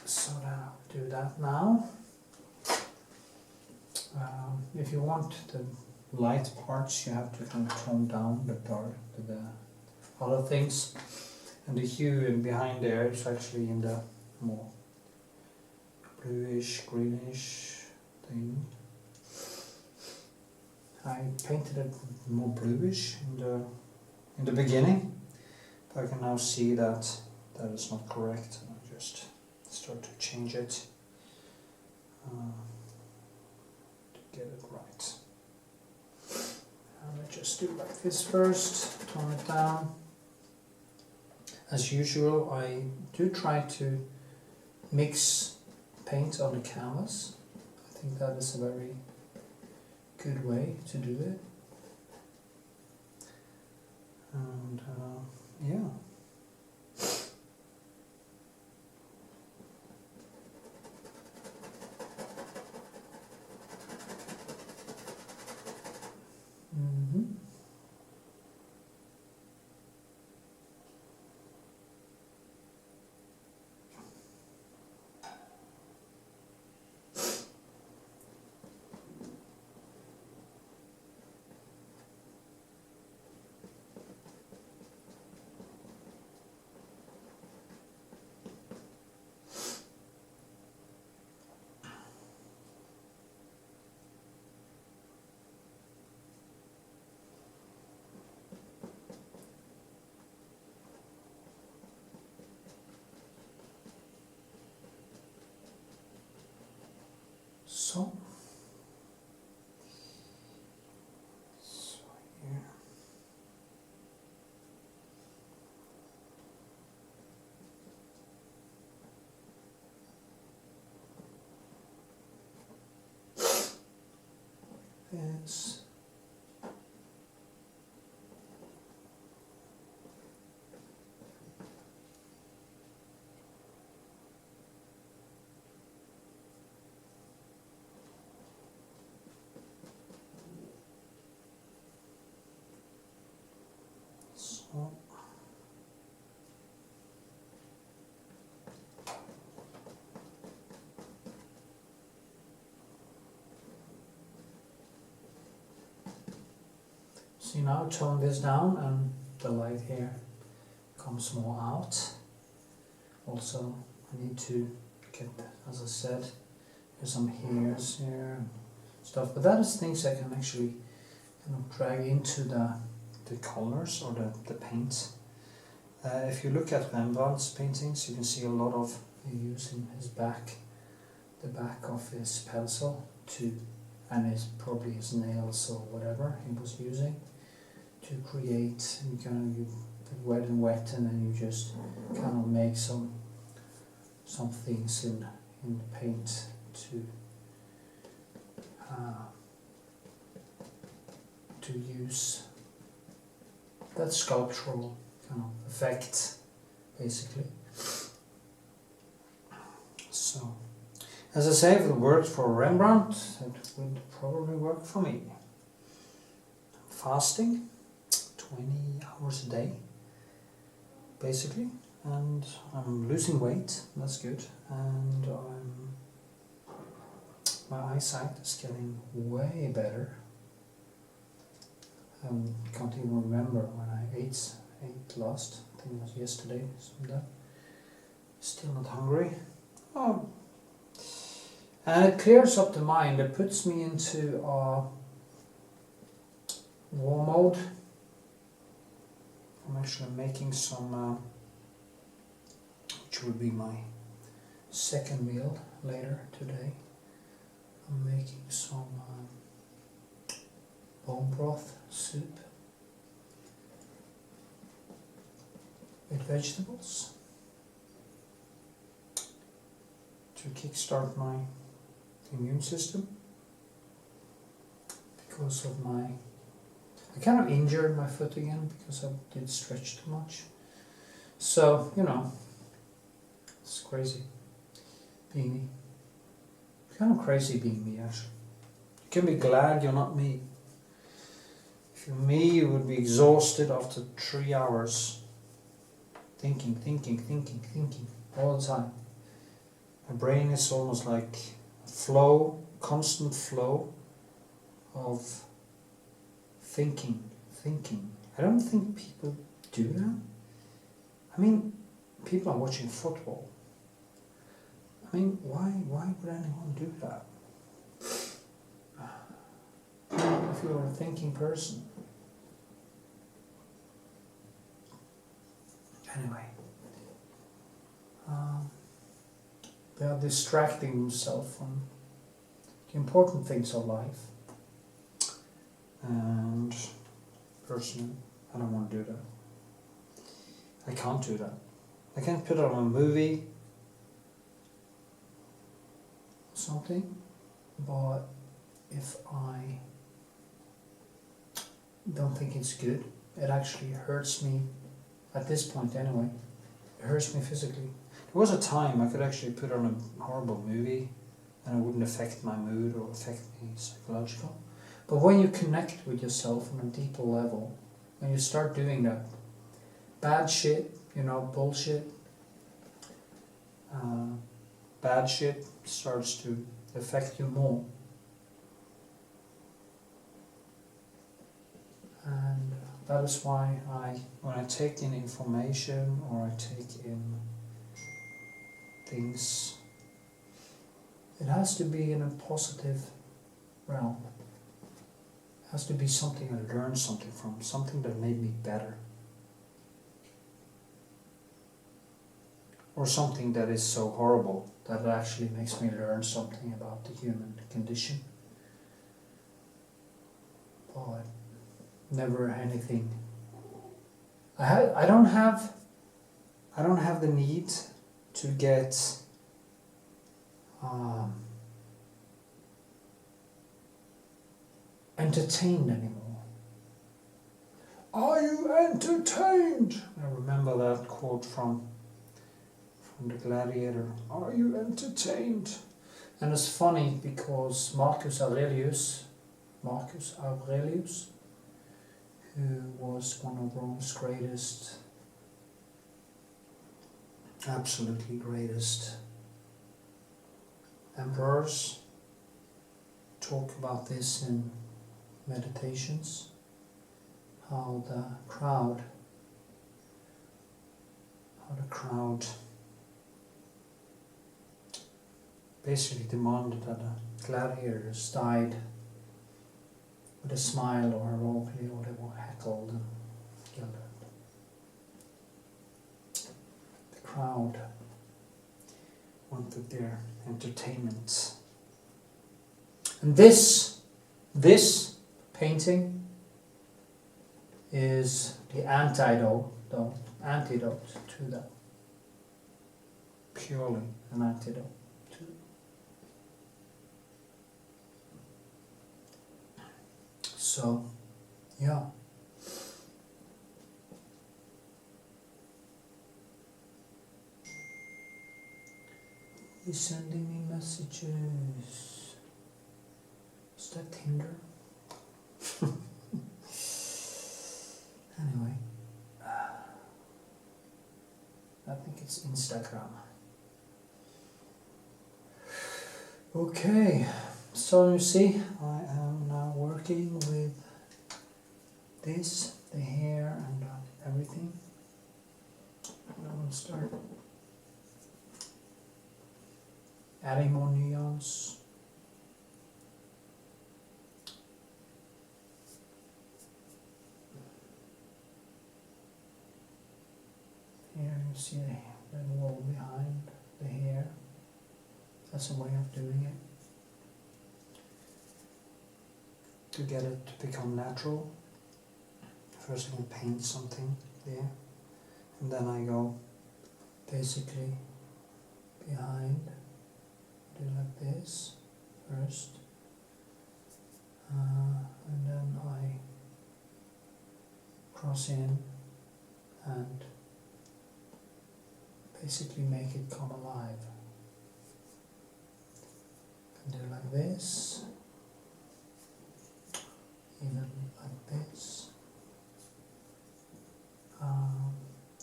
So I'll do that now. If you want the light parts, you have to kind of tone down the dark, the other things, and the hue in behind there is actually in the more bluish, greenish thing. I painted it more bluish in the beginning, but I can now see that that is not correct, and I just start to change it to get it right. And I just do like this first, tone it down. As usual, I do try to mix paint on the canvas. I think that is a very good way to do it. And yeah. So here. this. So see, now tone this down and the light here comes more out. Also, I need to get, as I said, there's some hairs here and stuff, but that is things I can actually kind of drag into the colors or the paint. If you look at Rembrandt's paintings, you can see a lot of using his back, the back of his pencil to, and his probably his nails or whatever he was using to create. You kind of, you put wet and wet, and then you just kind of make some things in the paint to use that sculptural kind of effect, basically. So, as I say, if it worked for Rembrandt, it would probably work for me. Fasting, 20 hours a day, basically, and I'm losing weight, that's good, and my eyesight is getting way better. I can't even remember when I ate last. I think it was yesterday, something like that. Still not hungry. Oh. And it clears up the mind. It puts me into war mode. I'm actually making some, which will be my second meal later today. I'm making some bone broth soup with vegetables to kickstart my immune system because of I kind of injured my foot again because I did stretch too much. So, you know, it's crazy being me. It's kind of crazy being me, actually. You can be glad you're not me. If you're me, you would be exhausted after 3 hours thinking all the time. My brain is almost like a flow, constant flow of thinking. I don't think people do that. I mean, people are watching football. I mean, why would anyone do that? If you're a thinking person. Anyway, they are distracting themselves from the important things of life. And personally, I don't want to do that. I can't do that. I can't put on a movie or something, but if I don't think it's good, it actually hurts me. At this point anyway, it hurts me physically. There was a time I could actually put on a horrible movie and it wouldn't affect my mood or affect me psychological. But when you connect with yourself on a deeper level, when you start doing that bad shit, you know, bullshit, bad shit starts to affect you more. And that is why when I take in information or I take in things, it has to be in a positive realm. It has to be something I learned something from, something that made me better. Or something that is so horrible that it actually makes me learn something about the human condition. But never anything. I don't have the need to get entertained anymore. Are you entertained? I remember that quote from the Gladiator. Are you entertained? And it's funny because Marcus Aurelius, who was one of Rome's greatest, absolutely greatest emperors, talk about this in Meditations, how the crowd basically demanded that the gladiators died with a smile or heroically, or they were heckled and killed. The crowd wanted their entertainment. And this painting is the antidote to that. Purely an antidote to it. So, yeah. He's sending me messages. Is that Tinder? Anyway, I think it's Instagram. Okay, so you see, I am now working with this, the hair and everything. And I'm going to start adding more neons. Here you see the red wall behind the hair. That's a way of doing it. To get it to become natural, first I'm going to paint something there, and then I go basically behind, do like this first, and then I cross in and basically make it come alive. Do like this, even like this.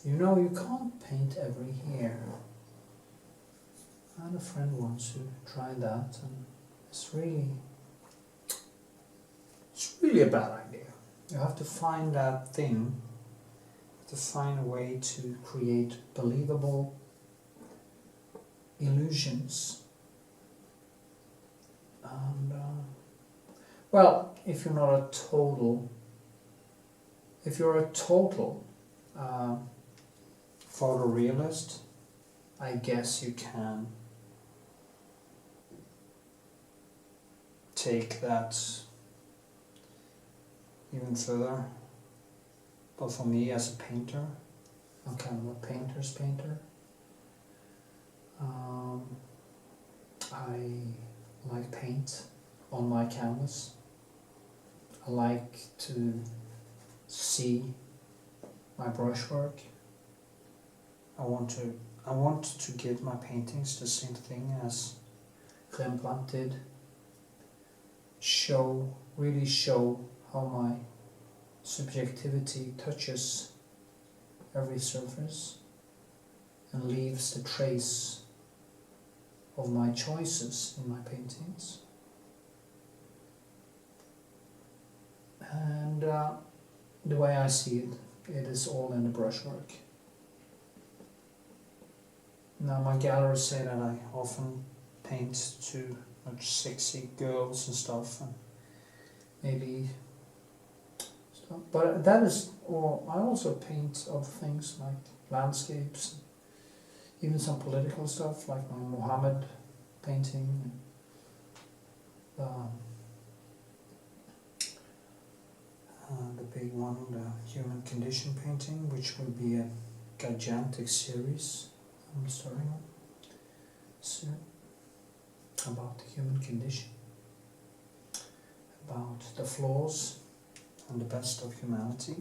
You know, you can't paint every hair. I had a friend once who tried that, and it's really a bad idea. You have to find that thing, to find a way to create believable illusions. And well, if you're a total photorealist, I guess you can take that even further. But for me, as a painter, I'm kind of a painter's painter. I like paint on my canvas. I like to see my brushwork. I want to give my paintings the same thing as Rembrandt did. Really show how my subjectivity touches every surface and leaves the trace of my choices in my paintings. And the way I see it, it is all in the brushwork. Now my galleries say that I often paint too much sexy girls and stuff, and maybe stuff. But that is, or I also paint other things like landscapes, even some political stuff like my Muhammad painting. The big one, the human condition painting, which will be a gigantic series I'm starting on soon about the human condition. about the flaws and the best of humanity.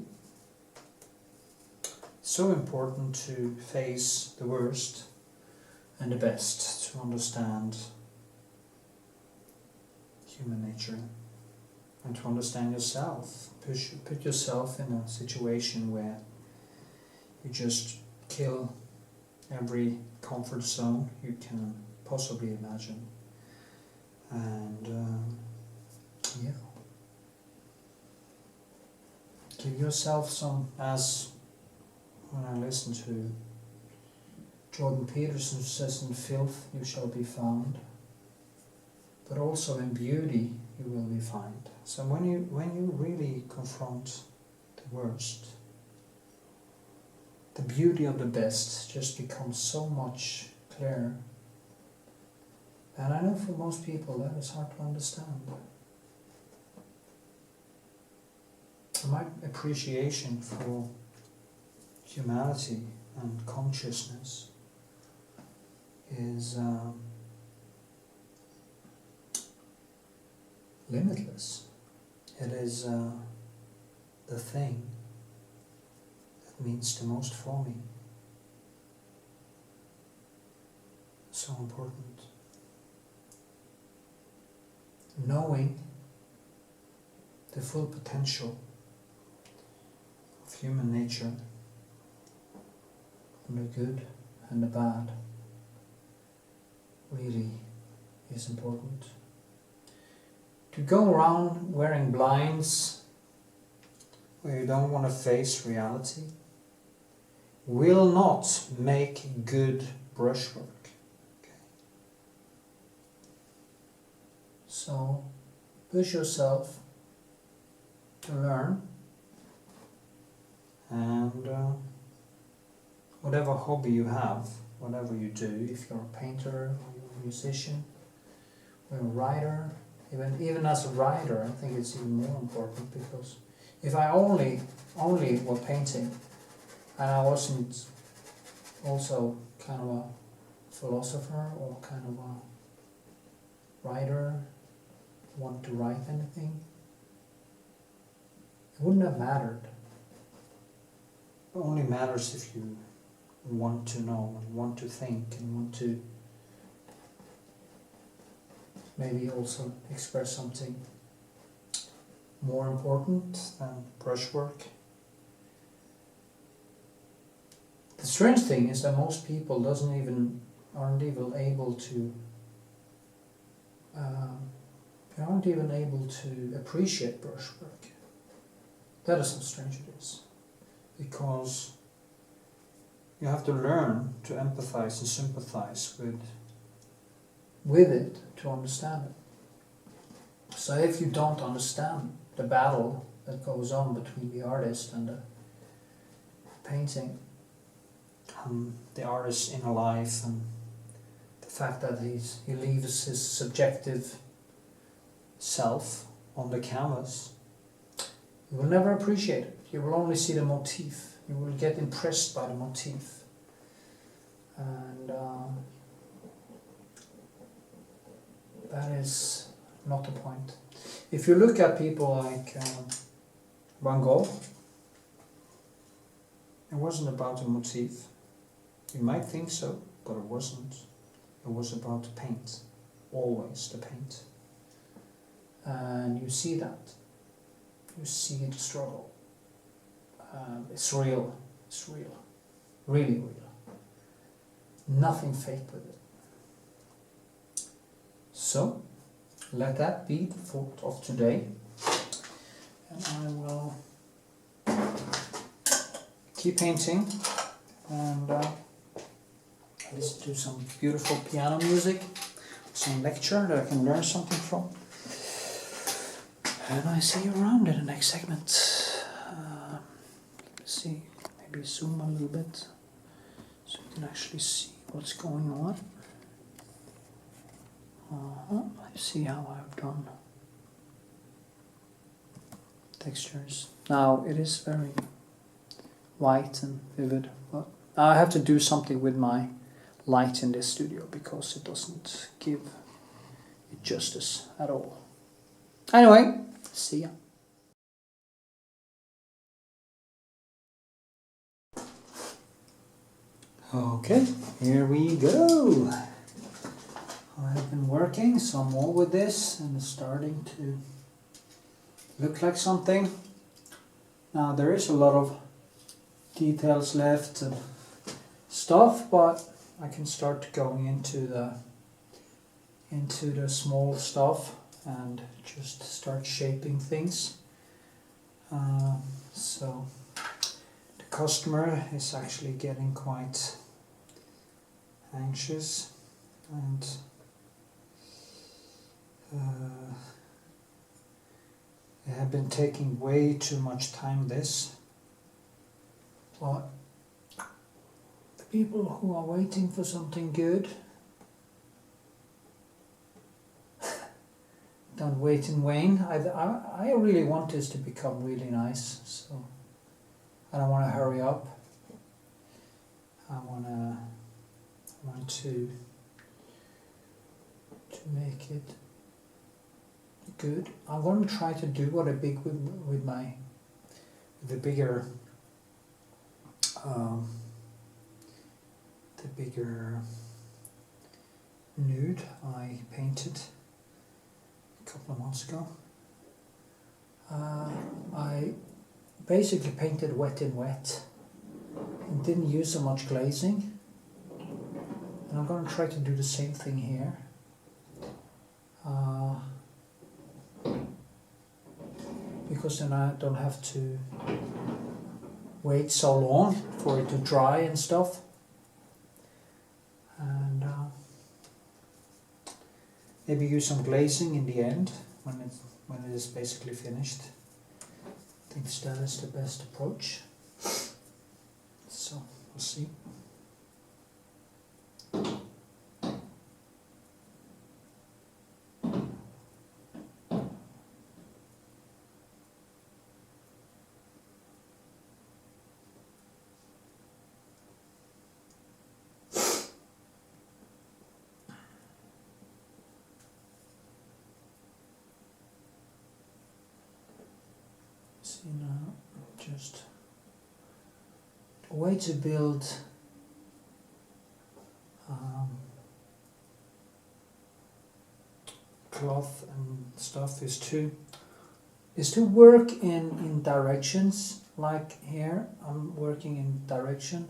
It's so important to face the worst and the best to understand human nature and to understand yourself. Put yourself in a situation where you just kill every comfort zone you can possibly imagine, and yeah, give yourself some, as when I listen to Jordan Peterson, who says, in filth you shall be found, but also in beauty you will be found. So when you really confront the worst, the beauty of the best just becomes so much clearer. And I know for most people that is hard to understand. My appreciation for humanity and consciousness is limitless. It is the thing that means the most for me. So important. Knowing the full potential of human nature, and the good and the bad, really is important. To go around wearing blinds where you don't want to face reality will not make good brushwork. Okay. So push yourself to learn, and whatever hobby you have, whatever you do, if you're a painter or you're a musician or a writer, even as a writer, I think it's even more important, because if I only were painting and I wasn't also kind of a philosopher or kind of a writer, want to write anything, it wouldn't have mattered. It only matters if you want to know and want to think and want to maybe also express something more important than brushwork. The strange thing is that most people aren't even able to appreciate brushwork. That is how strange it is, because you have to learn to empathize and sympathize with it to understand it. So if you don't understand the battle that goes on between the artist and the painting, the artist's inner life, and the fact that he leaves his subjective self on the canvas, you will never appreciate it. You will only see the motif. You will get impressed by the motif. And that is not the point. If you look at people like Van Gogh, it wasn't about a motif. You might think so, but it wasn't. It was about the paint. Always the paint. And you see that. You see the struggle. It's real. It's real. Really real. Nothing fake with it. So, let that be the thought of today. And I will keep painting and listen to some beautiful piano music, some lecture that I can learn something from. And I see you around in the next segment. Let's see, maybe zoom a little bit so you can actually see what's going on. Let's see how I've done textures. Now it is very white and vivid, but I have to do something with my light in this studio because it doesn't give it justice at all. Anyway, See ya. Okay, here we go. I have been working some more with this and it's starting to look like something. Now there is a lot of details left and stuff, but I can start going into the small stuff and just start shaping things. So the customer is actually getting quite anxious and they have been taking way too much time this, but the people who are waiting for something good don't wait in vain. I really want this to become really nice, so I don't want to hurry up. I want to make it good. I'm going to try to do what I did with the bigger nude I painted a couple of months ago. I basically painted wet in wet and didn't use so much glazing, and I'm going to try to do the same thing here. Because then I don't have to wait so long for it to dry and stuff. And maybe use some glazing in the end when it is basically finished. I think that is the best approach. So we'll see. See now, just a way to build cloth and stuff is to work in directions. Like here, I'm working in direction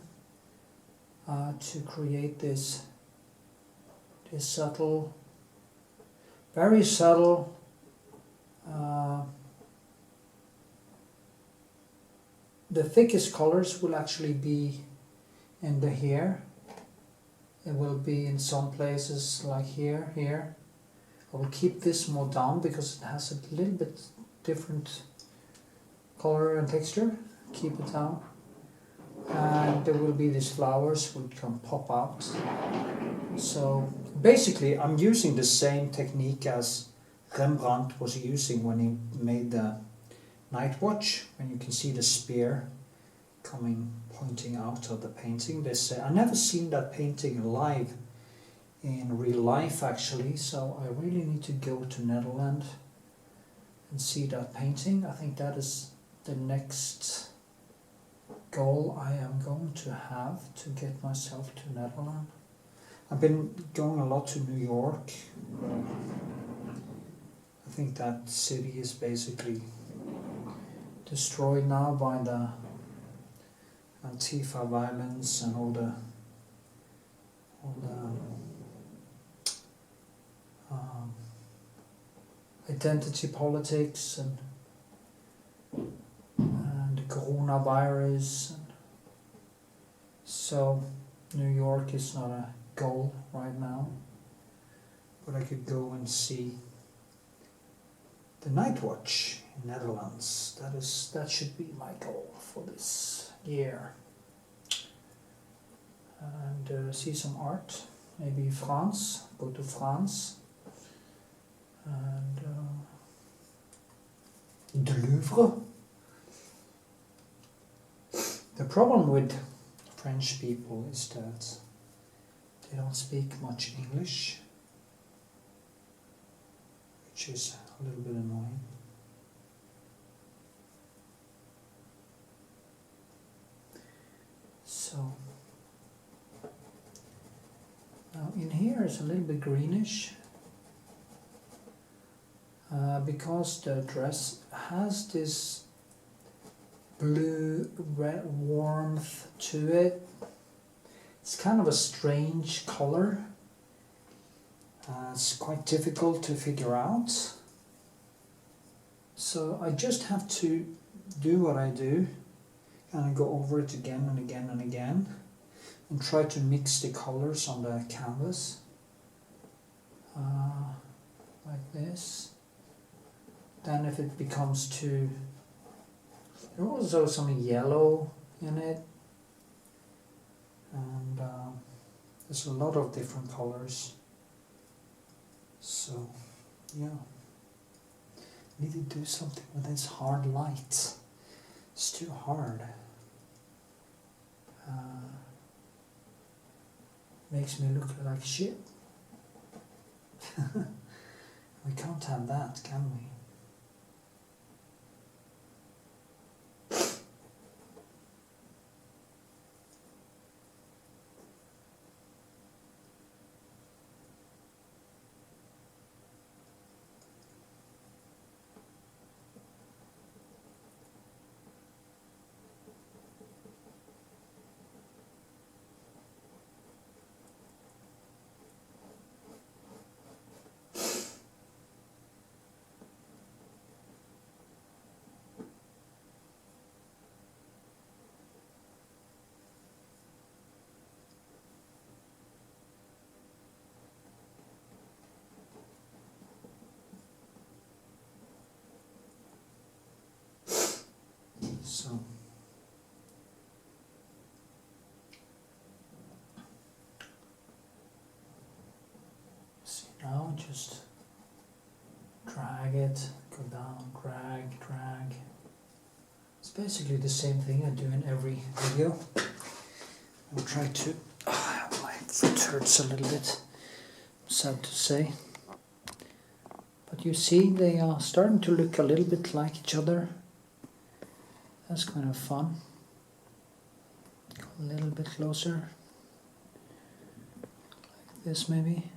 to create this subtle, very subtle the thickest colors will actually be in the here. It will be in some places like here. I will keep this more down because it has a little bit different color and texture. Keep it down. And there will be these flowers which can pop out. So basically I'm using the same technique as Rembrandt was using when he made the Night Watch, when you can see the spear pointing out of the painting. They say, I've never seen that painting live in real life actually, so I really need to go to Netherlands and see that painting. I think that is the next goal I am going to have, to get myself to Netherlands. I've been going a lot to New York. I think that city is basically destroyed now by the Antifa violence and all the identity politics and the coronavirus. So New York is not a goal right now, but I could go and see the Night Watch in Netherlands. That should be my goal for this year. And see some art, maybe France, go to France. And the Louvre. The problem with French people is that they don't speak much English, which is a little bit annoying. So now in here is a little bit greenish because the dress has this blue red warmth to it. It's kind of a strange color. It's quite difficult to figure out. So I just have to do what I do and go over it again and again and again and try to mix the colors on the canvas like this. Then if it becomes too... There's also some yellow in it, and there's a lot of different colors. So yeah, I need to do something with this hard light. It's too hard. Makes me look like shit. We can't have that, can we? So see, now just drag it, go down, drag. It's basically the same thing I do in every video. I'll try to... my foot hurts a little bit, sad to say. But you see, they are starting to look a little bit like each other. That's kind of fun. Go a little bit closer. Like this maybe.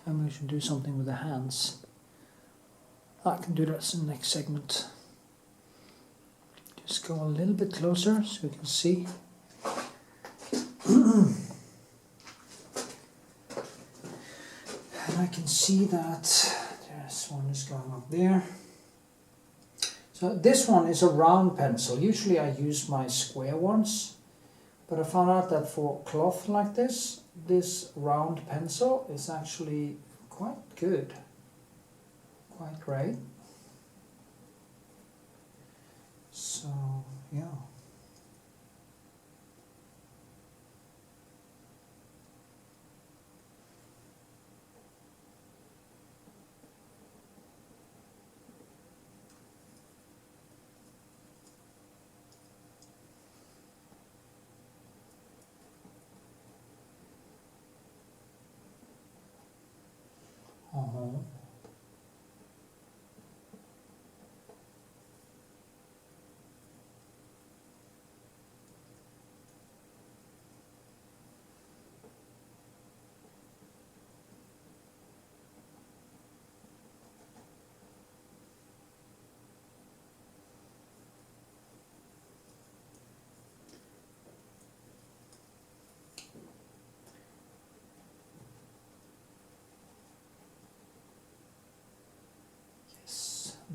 And we should do something with the hands. I can do that in the next segment. Just go a little bit closer so you can see. And I can see that this one is going up there. So this one is a round pencil. Usually I use my square ones, but I found out that for cloth like this round pencil is actually quite good, quite great. So yeah.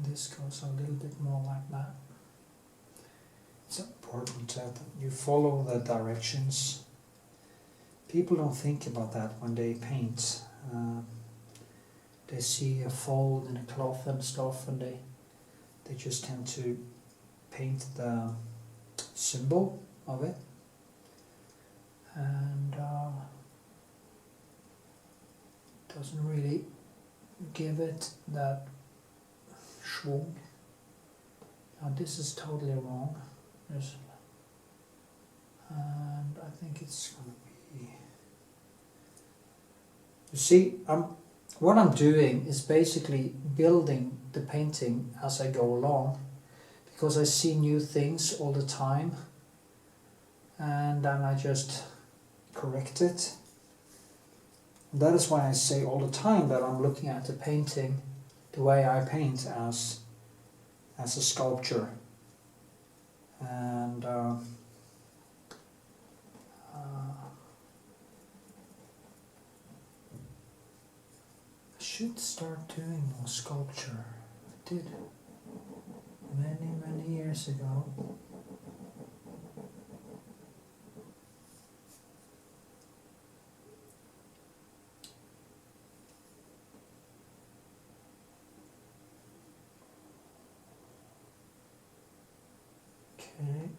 This goes a little bit more like that. It's important that you follow the directions. People don't think about that when they paint. They see a fold in a cloth and stuff, and they just tend to paint the symbol of it, and doesn't really give it that schwung. Now this is totally wrong. And I think it's going to be... You see, what I'm doing is basically building the painting as I go along, because I see new things all the time. and then I just correct it. That is why I say all the time that I'm looking at the painting, the way I paint, as a sculpture. And I should start doing more sculpture. I did many years ago. Okay.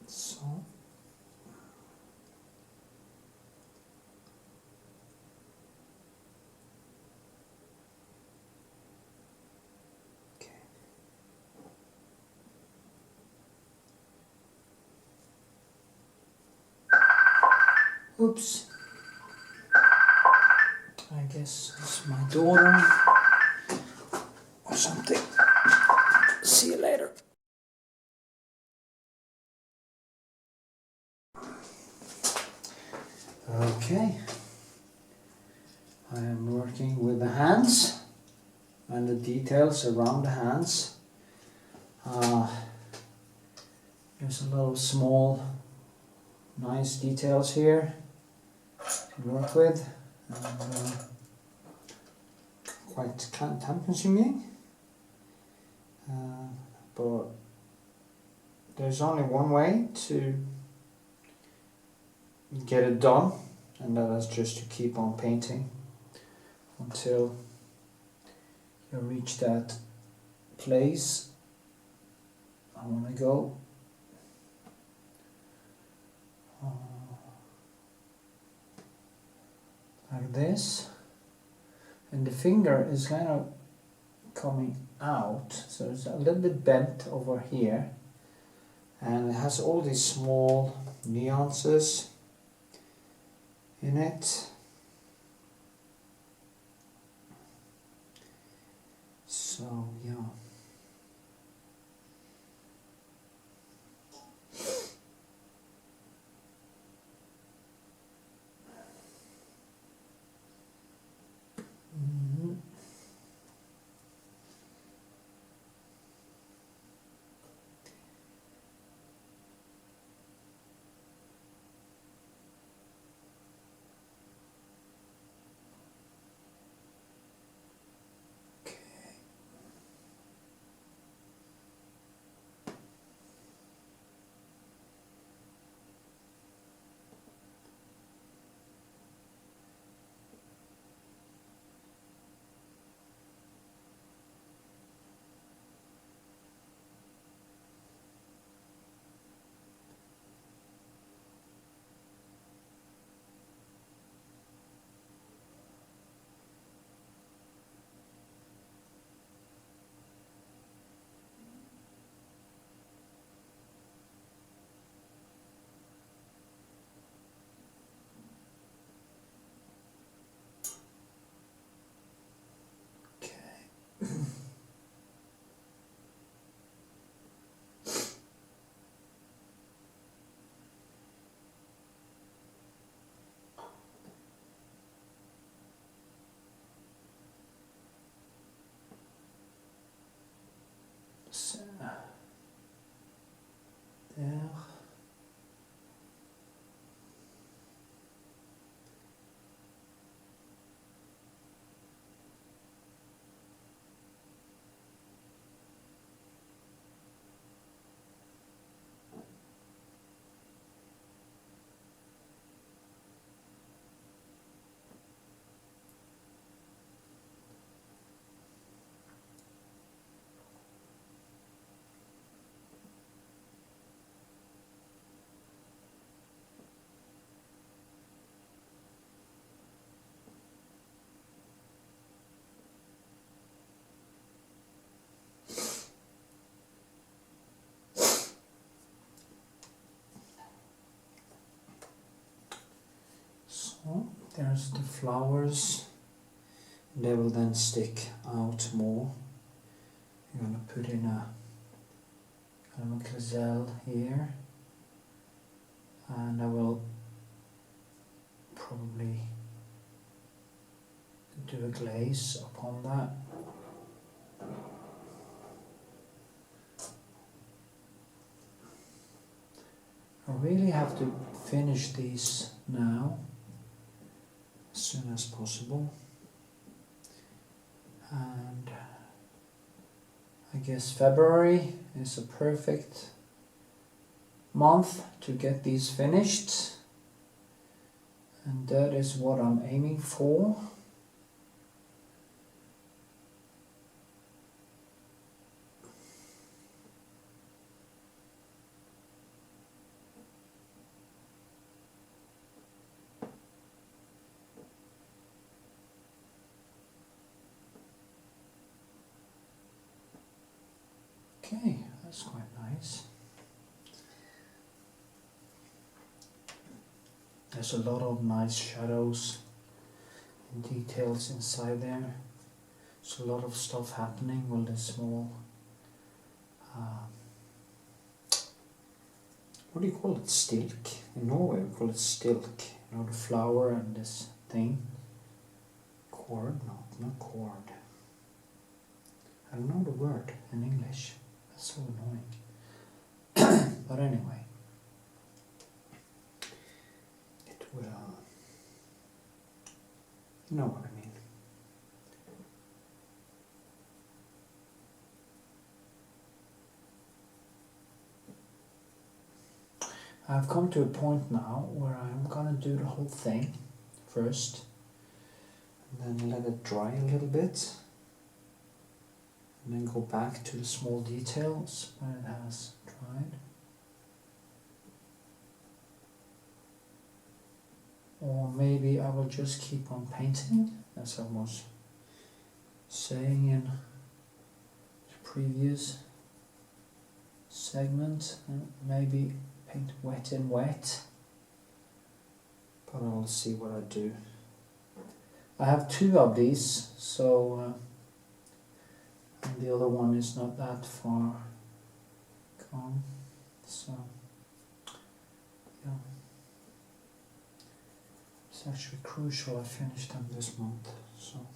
So. Okay. Oops. I guess it's my daughter or something. See you later. Okay. I am working with the hands and the details around the hands. There's a little small nice details here to work with. Quite time consuming, but there's only one way to get it done, and that is just to keep on painting until you reach that place I want to go. Like this, and the finger is kind of coming out, so it's a little bit bent over here, and it has all these small nuances in it. So yeah. there's the flowers. They will then stick out more. I'm gonna put in a kind of a gazelle here, and I will probably do a glaze upon that. I really have to finish these now as soon as possible, and I guess February is a perfect month to get these finished, and that is what I'm aiming for. Okay, that's quite nice. There's a lot of nice shadows and details inside there. There's a lot of stuff happening with this small, what do you call it? Stilk? In Norway we call it stilk. You know, the flower and this thing. Cord? No, not cord. I don't know the word in English. That's so annoying. But anyway, it will, you know what I mean. I've come to a point now where I'm gonna do the whole thing first, and then let it dry a little bit. And then go back to the small details when it has dried. Or maybe I will just keep on painting, as I was saying in the previous segment. Maybe paint wet and wet. But I'll see what I do. I have 2 of these, so and the other one is not that far gone, so yeah, it's actually crucial I finish them this month, so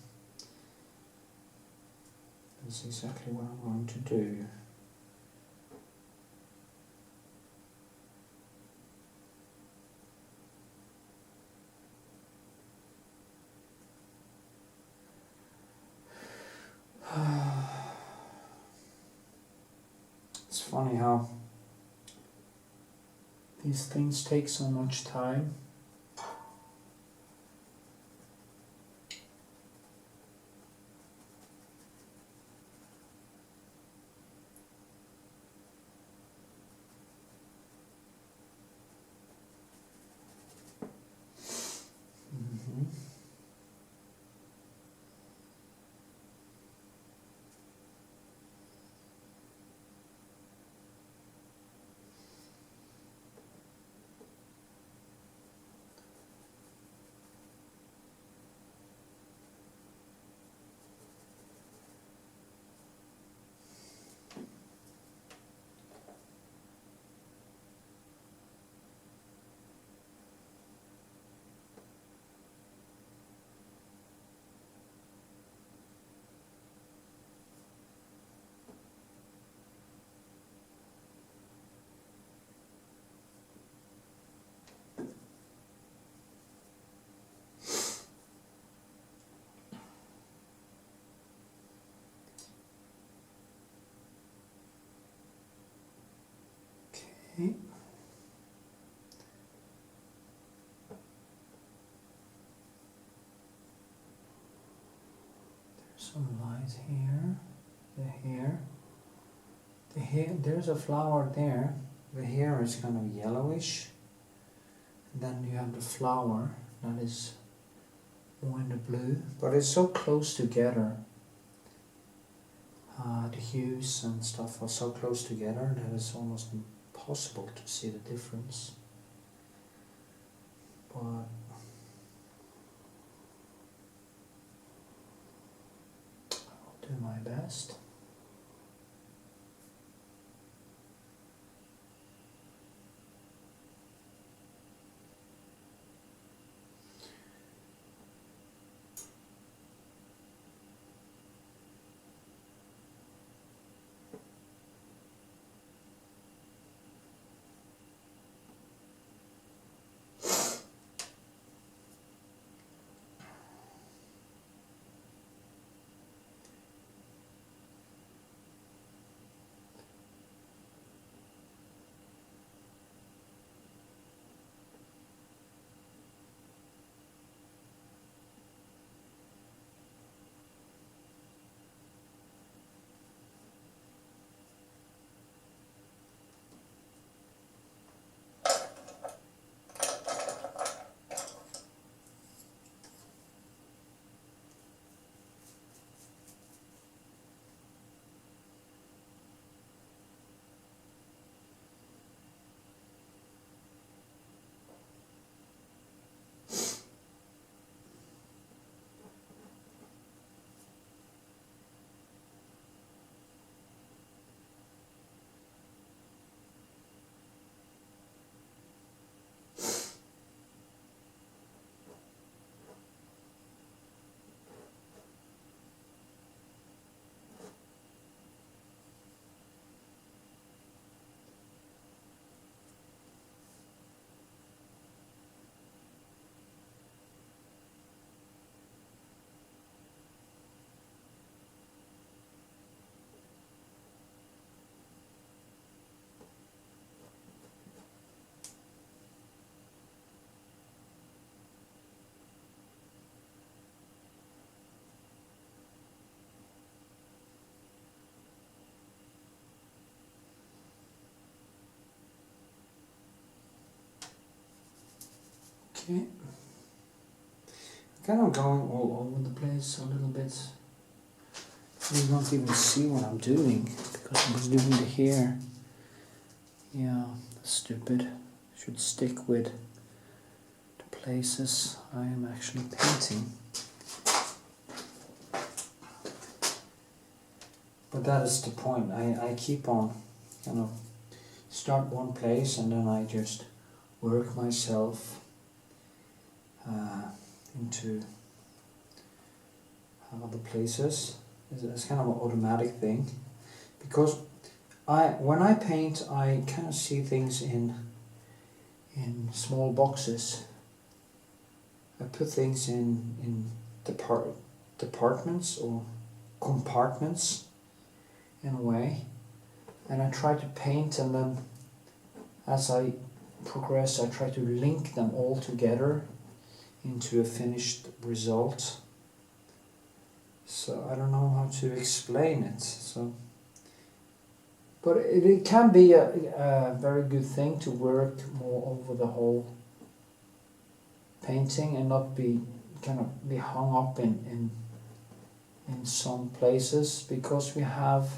that's exactly what I'm going to do. It's funny how these things take so much time. Okay. There's some light here, the hair, there's a flower there, the hair is kind of yellowish, and then you have the flower that is more in the blue, but it's so close together. The hues and stuff are so close together that it's almost impossible to see the difference. But do my best. Okay. Kind of going all over the place a little bit. You don't even see what I'm doing because I was doing the hair. Yeah, stupid. Should stick with the places I am actually painting. But that is the point. I keep on start one place and then I just work myself into other places. It's kind of an automatic thing, because when I paint I kind of see things in small boxes. I put things in departments or compartments in a way, and I try to paint, and then as I progress I try to link them all together into a finished result. So I don't know how to explain it. But it can be a very good thing to work more over the whole painting and not be hung up in some places, because we have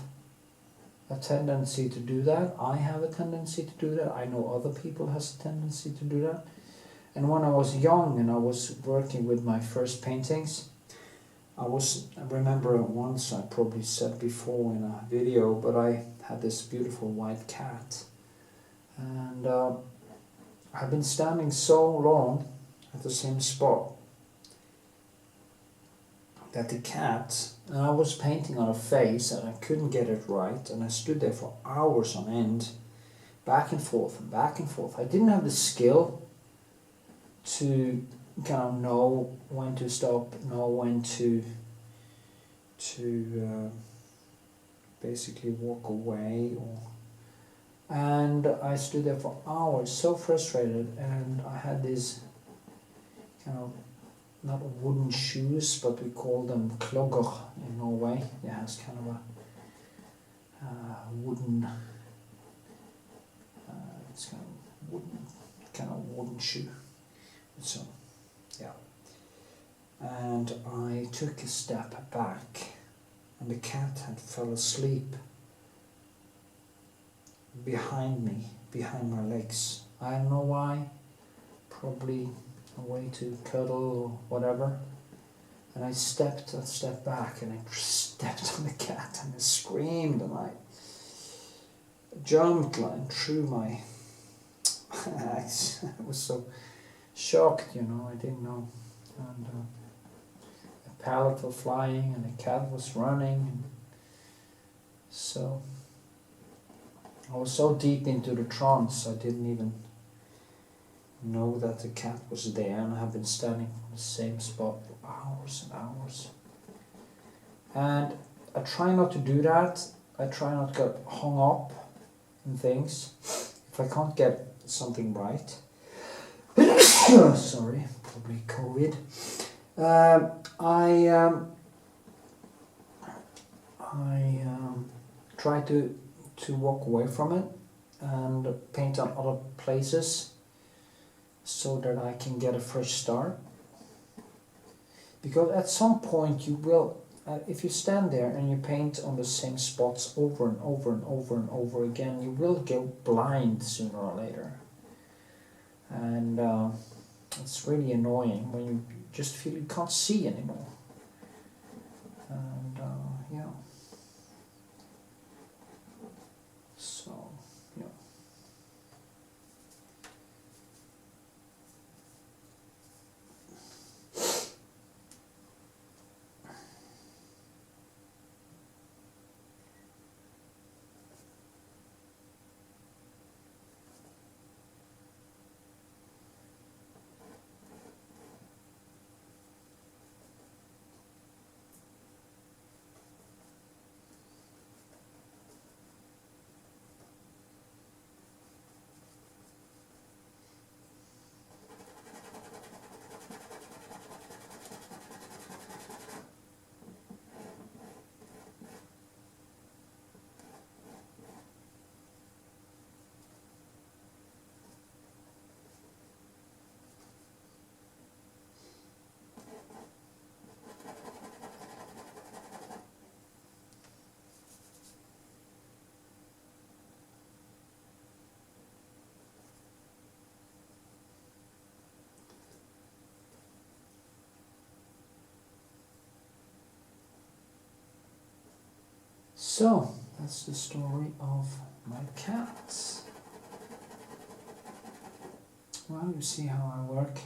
a tendency to do that. I have a tendency to do that. I know other people has a tendency to do that. And when I was young and I was working with my first paintings, I remember once, I probably said before in a video, but I had this beautiful white cat, and I've been standing so long at the same spot that the cat, and I was painting on a face and I couldn't get it right, and I stood there for hours on end, back and forth and back and forth. I didn't have the skill to kind of know when to stop, know when to basically walk away, and I stood there for hours, so frustrated, and I had these kind of not wooden shoes, but we call them klogger in Norway. It has kind of a wooden, it's kind of wooden shoe. So, yeah. And I took a step back, and the cat had fell asleep behind me, behind my legs. I don't know why, probably a way to cuddle or whatever. And I stepped back and I stepped on the cat and I screamed and I jumped like through my... I was so shocked, you know, I didn't know. And a pallet was flying and a cat was running. And so I was so deep into the trance I didn't even know that the cat was there, and I have been standing on the same spot for hours and hours. And I try not to do that. I try not to get hung up in things. If I can't get something right, sorry, probably COVID, I try to walk away from it and paint on other places so that I can get a fresh start. Because at some point you will, if you stand there and you paint on the same spots over and over and over and over again, you will go blind sooner or later. And it's really annoying when you just feel you can't see anymore. And yeah. So, yeah. So, that's the story of my cats. Well, you see how I work.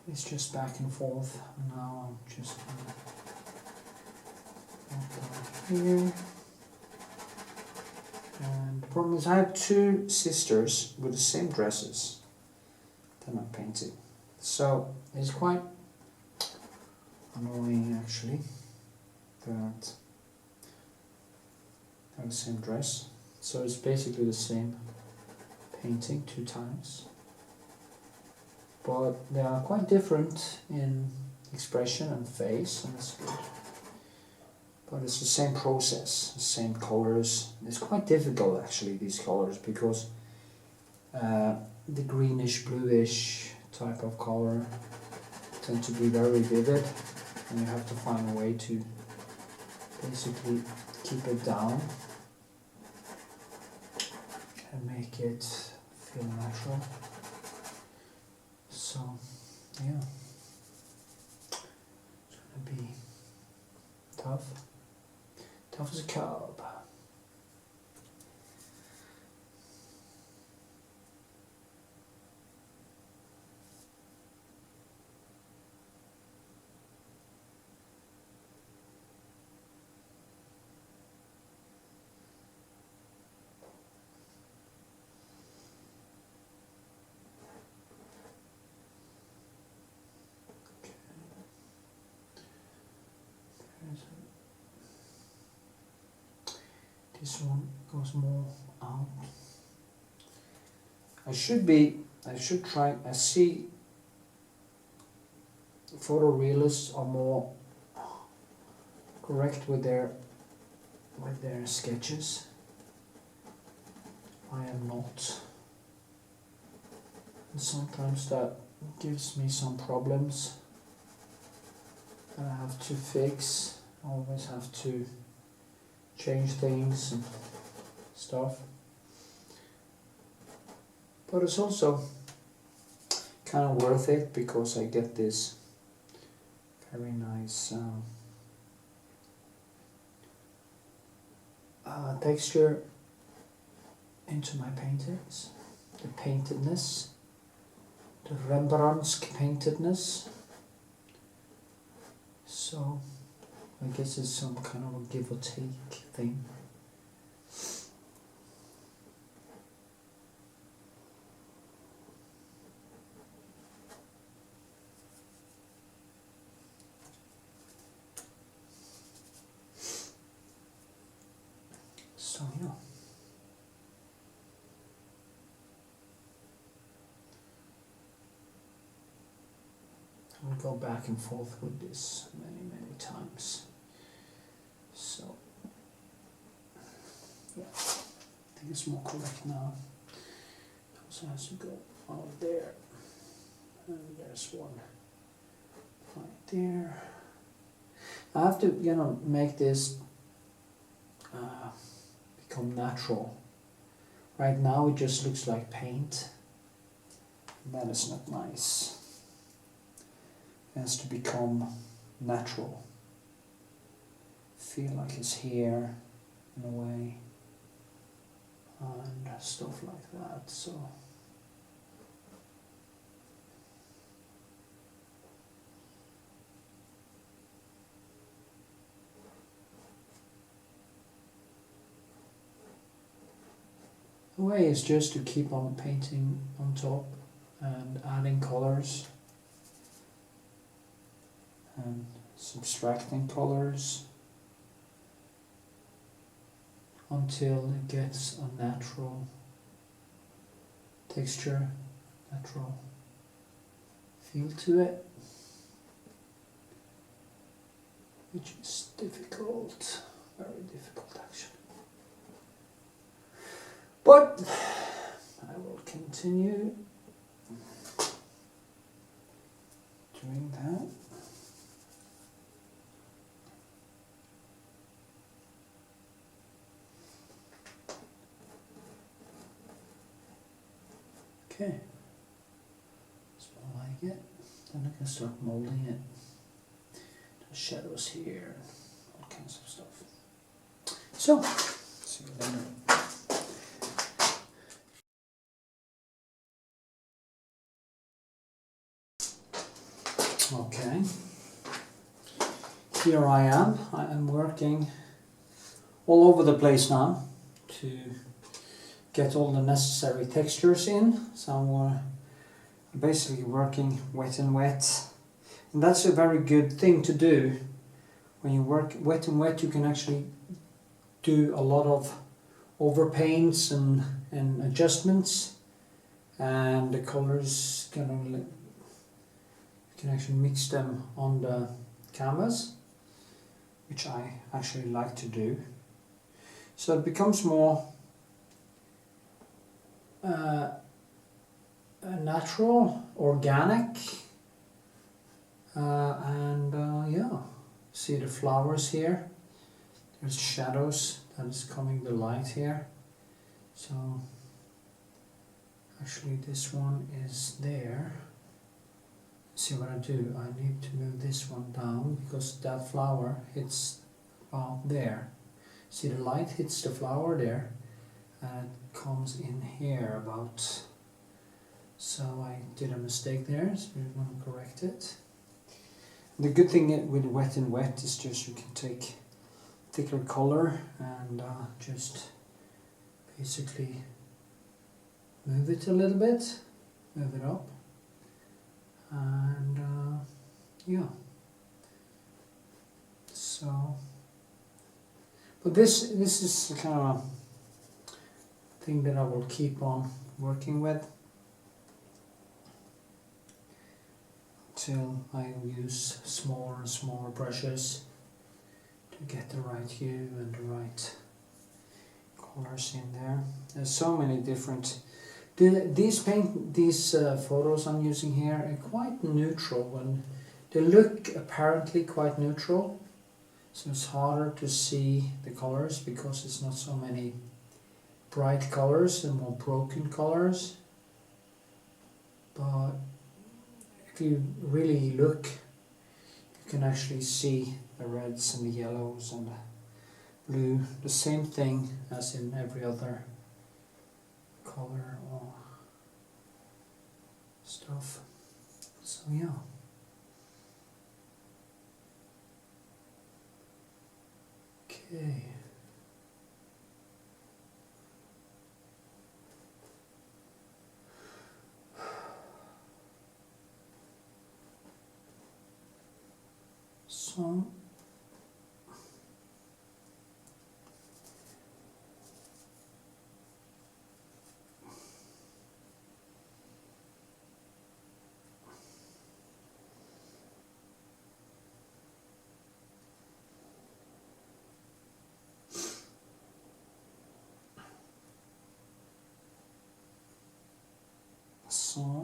It's just back and forth. Now I'm just here. And the problem is I have two sisters with the same dresses that I'm painting. So it's quite annoying actually that I have the same dress. So it's basically the same painting 2 times. But they are quite different in expression and face, and it's good. But it's the same process, the same colors. It's quite difficult actually, these colors, because the greenish, bluish type of color tend to be very vivid, and you have to find a way to basically keep it down and make it feel natural. So, yeah, it's gonna be tough. Tough as a cub. This one goes more out. I should try, I see photorealists are more correct with their sketches. I am not. And sometimes that gives me some problems that I have to fix. I always have to change things and stuff. But it's also kind of worth it because I get this very nice texture into my paintings. The paintedness, the Rembrandt's paintedness. So I guess it's some kind of a give or take thing. So yeah. I'll go back and forth with this many times. So yeah, I think it's more correct now. So it has to go out there, and there's one right there. I have to, you know, make this become natural. Right now it just looks like paint. That is not nice. It has to become natural. Feel like it's here in a way, and stuff like that. So the way is just to keep on painting on top and adding colors and subtracting colors until it gets a natural texture, natural feel to it, which is difficult, very difficult actually. But I will continue doing that. Okay, that's what I like it. Then I can start molding it. The shadows here, all kinds of stuff. So, see you later. Okay, here I am working all over the place now to get all the necessary textures in. So I'm basically working wet and wet, and that's a very good thing to do. When you work wet and wet, you can actually do a lot of overpaints and adjustments, and the colors can actually mix them on the canvas, which I actually like to do. So it becomes more natural, organic, and yeah, see the flowers here. There's shadows that is coming the light here. So actually this one is there. See what I do, I need to move this one down because that flower hits about there. See the light hits the flower there and it comes in here about. So I did a mistake there, so we're going to correct it. The good thing with wet and wet is just you can take thicker color and just basically move it a little bit, move it up. And yeah, so, but this is kind of a thing that I will keep on working with till I use smaller and smaller brushes to get the right hue and the right colors in there. There's so many different. These photos I'm using here are quite neutral, and they look apparently quite neutral, so it's harder to see the colors because it's not so many bright colors and more broken colors. But if you really look, you can actually see the reds and the yellows and the blue, the same thing as in every other color or stuff. So yeah. Okay. So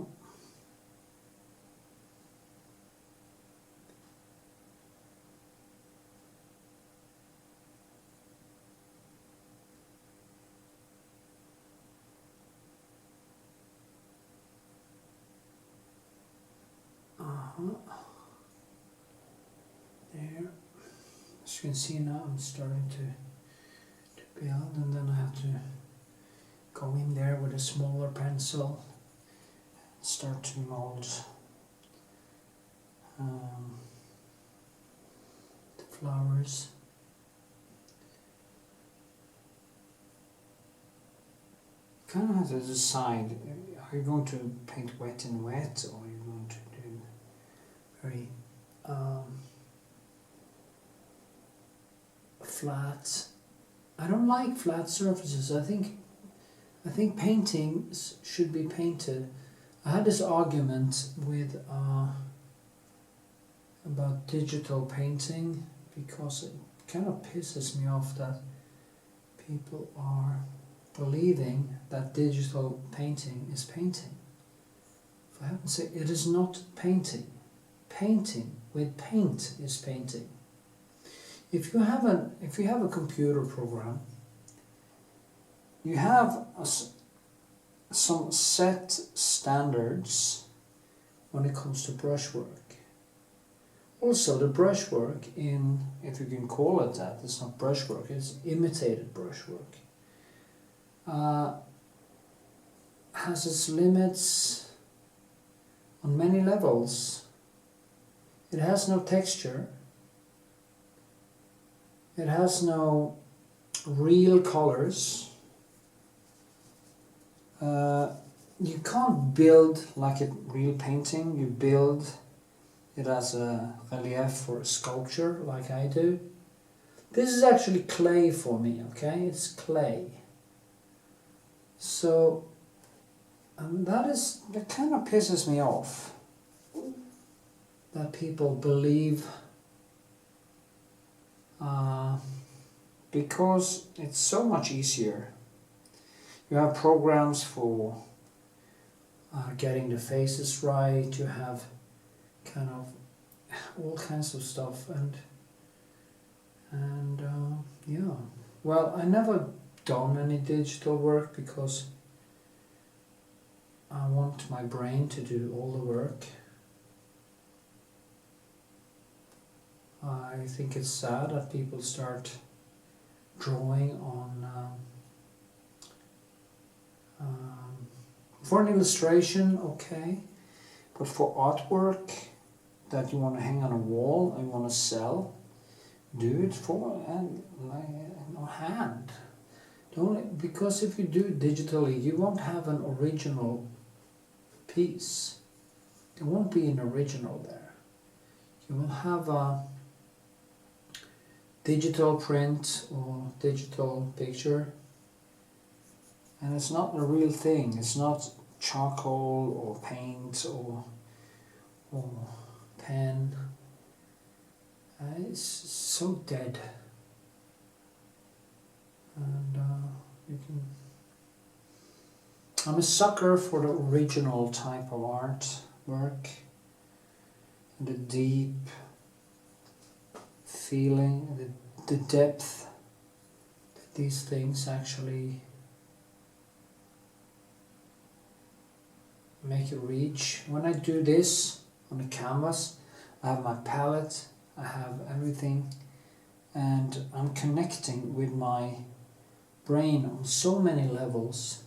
there, as you can see now, I'm starting to build, and then I have to go in there with a smaller pencil and start to mold the flowers. You kind of have to decide, are you going to paint wet and wet, or are you going to do very flat? I don't like flat surfaces. I think paintings should be painted. I had this argument with about digital painting, because it kind of pisses me off that people are believing that digital painting is painting. For heaven's sake, it is not painting. Painting with paint is painting. If you have a computer program, you have some set standards when it comes to brushwork. Also, the brushwork in, if you can call it that, it's not brushwork, it's imitated brushwork, has its limits on many levels. It has no texture. It has no real colors. You can't build like a real painting. You build it as a relief or a sculpture like I do. This is actually clay for me, okay? It's clay. So that kind of pisses me off, that people believe, because it's so much easier. You have programs for getting the faces right, you have kind of all kinds of stuff, and yeah. Well, I never done any digital work because I want my brain to do all the work. I think it's sad that people start drawing on for an illustration, okay, but for artwork that you want to hang on a wall and you want to sell, do it for hand. Don't, because if you do it digitally, you won't have an original piece. There won't be an original there. You will have a digital print or digital picture, and it's not the real thing. It's not charcoal or paint or pen. It's so dead. And you can. I'm a sucker for the original type of artwork, the deep feeling, the depth that these things actually make you reach. When I do this on the canvas, I have my palette I have everything, and I'm connecting with my brain on so many levels.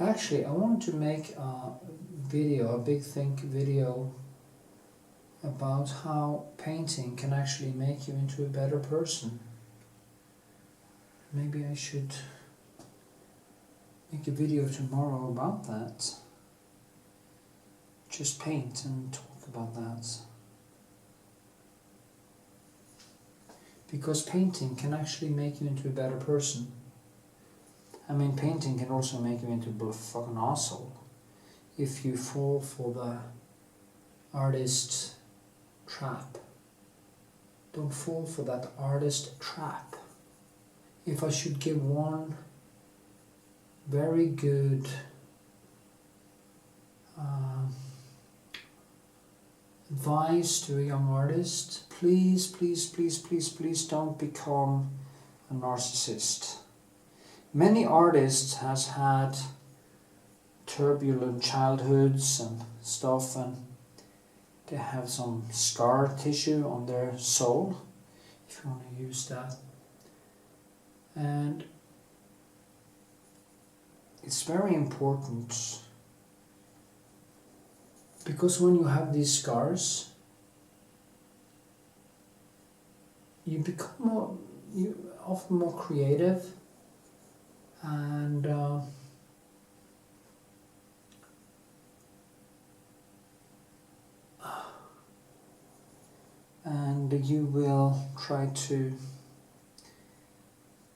Actually, I want to make a video, a big think video, about how painting can actually make you into a better person. Maybe I should make a video tomorrow about that. Just paint and talk about that. Because painting can actually make you into a better person. I mean, painting can also make you into a fucking asshole if you fall for the artist trap. Don't fall for that artist trap. If I should give one very good advice to a young artist, please, please, please, please, please don't become a narcissist. Many artists has had turbulent childhoods and stuff, and they have some scar tissue on their soul, if you want to use that. And it's very important, because when you have these scars, you become often more creative, and you will try to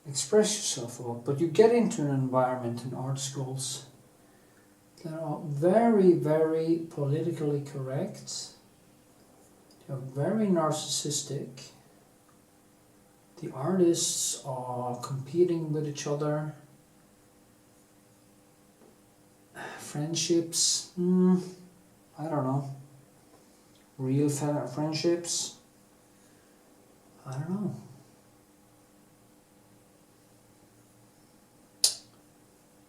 express yourself a lot. But you get into an environment in art schools that are very, very politically correct. They are very narcissistic. The artists are competing with each other. Friendships, I don't know. Real friendships, I don't know.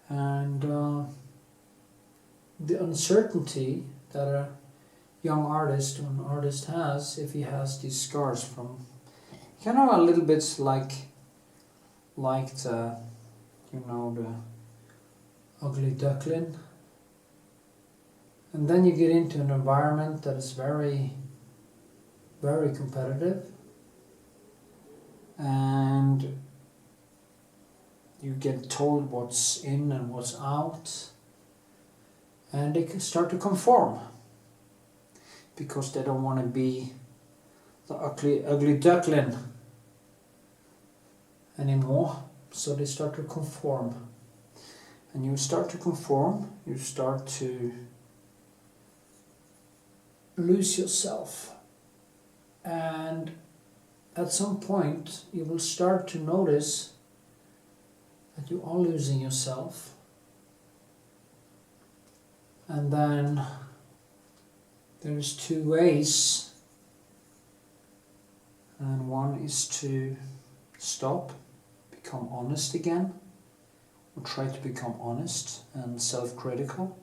And the uncertainty that a young artist or an artist has, if he has these scars from, kind of a little bit like the, the ugly duckling. And then you get into an environment that is very, very competitive, and you get told what's in and what's out, and they can start to conform because they don't want to be the ugly duckling anymore, so they start to conform. And you start to conform, you start to lose yourself, and at some point you will start to notice that you are losing yourself, and then there's two ways, and one is to stop, become honest again, or try to become honest and self-critical,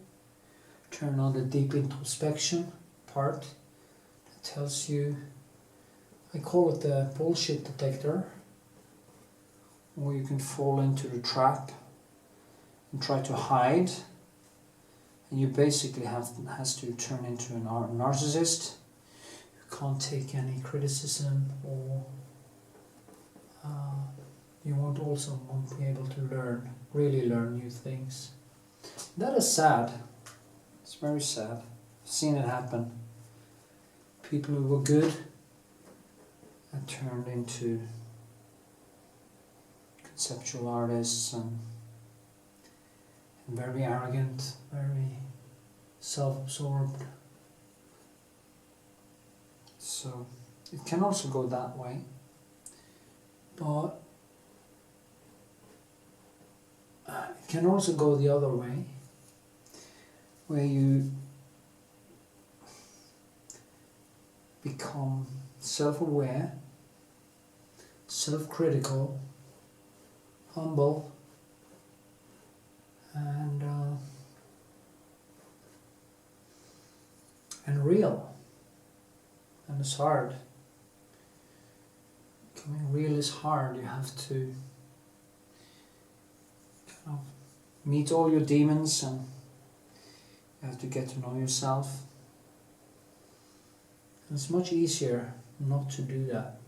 turn on the deep introspection part that tells you, I call it the bullshit detector, where you can fall into the trap and try to hide, and you basically has to turn into a narcissist who can't take any criticism, or you won't be able to really learn new things. That is sad. It's very sad. I've seen it happen. People who were good and turned into conceptual artists and very arrogant, very self-absorbed. So it can also go that way, but it can also go the other way, where you become self-aware, self-critical, humble, and real. And it's hard. Becoming real is hard. You have to kind of meet all your demons, and you have to get to know yourself. And it's much easier not to do that.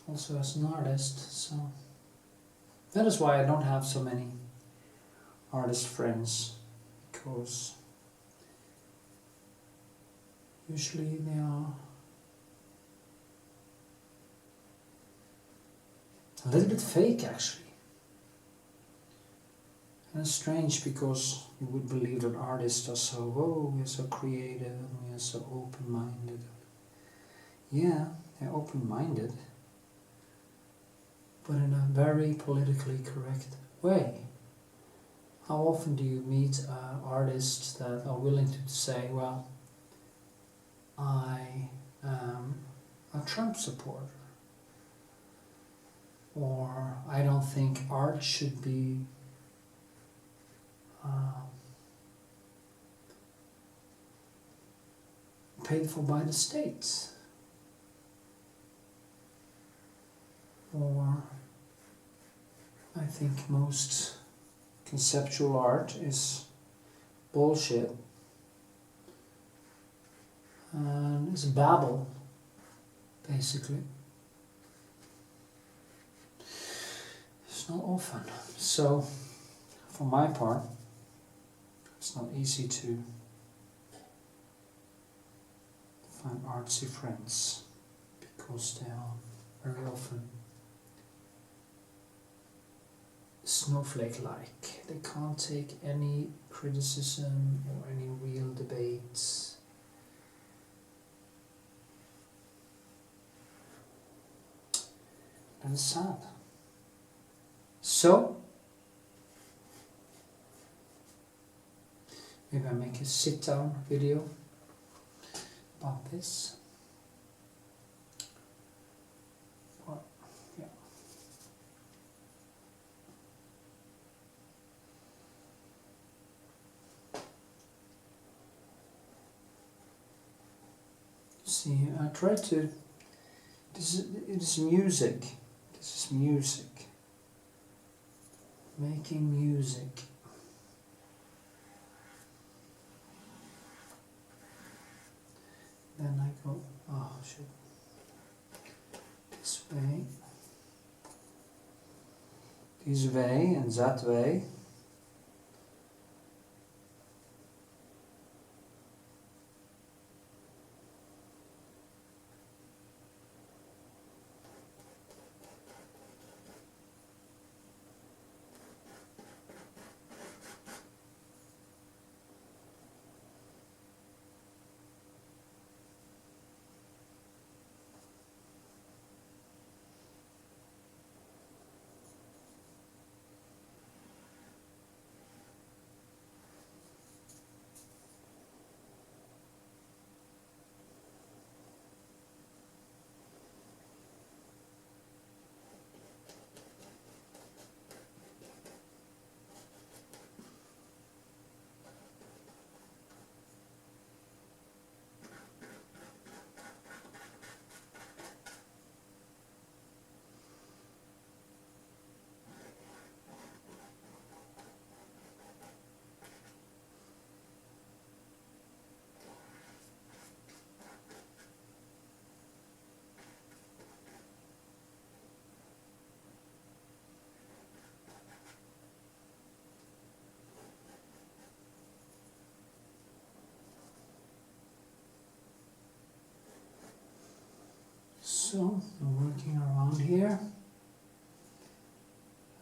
Also as an artist, so that is why I don't have so many artist friends, because usually they are a little bit fake actually. And it's strange because you would believe that artists are so, oh, we're so creative and we're so open-minded. Yeah, they're open-minded, but in a very politically correct way. How often do you meet artists that are willing to say, well, I am a Trump supporter, or I don't think art should be paid for by the state, or I think most conceptual art is bullshit and it's babble, basically. It's not often. So, for my part, it's not easy to find artsy friends because they are very often snowflake-like. They can't take any criticism or any real debates. And it's sad. So, maybe I make a sit-down video about this. But, yeah. See, I try to. It is music. This is music. Making music. Then I go, oh shit, this way, this way and that way. So, I'm working around here,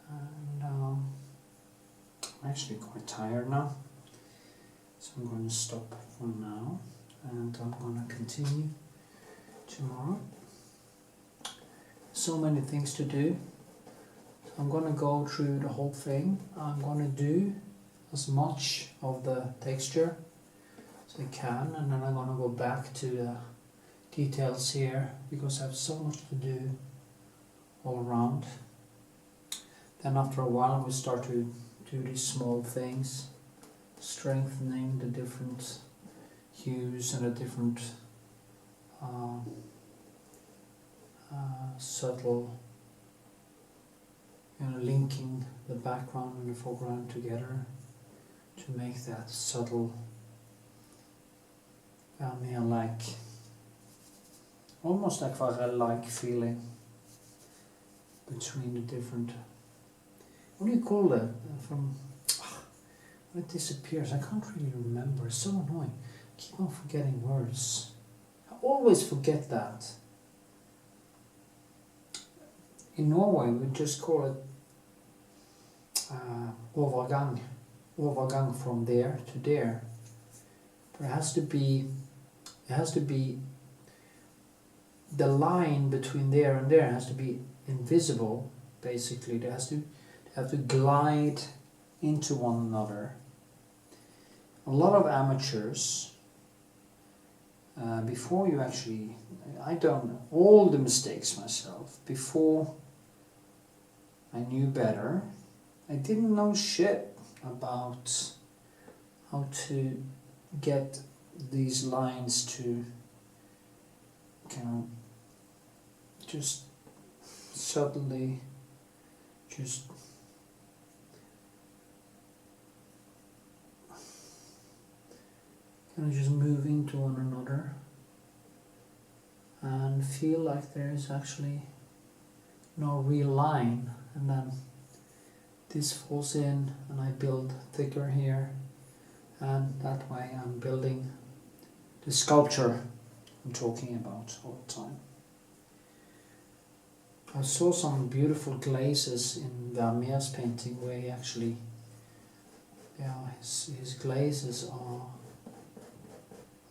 and I'm actually quite tired now, so I'm going to stop for now, and I'm going to continue tomorrow. So many things to do. I'm going to go through the whole thing. I'm going to do as much of the texture as I can, and then I'm going to go back to the details here because I have so much to do all around. Then after a while we start to do these small things, strengthening the different hues and the different subtle, linking the background and the foreground together to make that subtle, like almost aquarelle-like feeling between the different. What do you call that? From when it disappears, I can't really remember. It's so annoying. I keep on forgetting words. I always forget that. In Norway, we just call it overgang. Overgang from there to there. There has to be the line between there and there has to be invisible. Basically, they have to glide into one another. A lot of amateurs, before you actually, I done all the mistakes myself. Before I knew better, I didn't know shit about how to get these lines to kind of just suddenly just kind of just move into one another and feel like there is actually no real line, and then this falls in and I build thicker here, and that way I'm building the sculpture I'm talking about all the time. I saw some beautiful glazes in Varnish's painting where he actually, his glazes are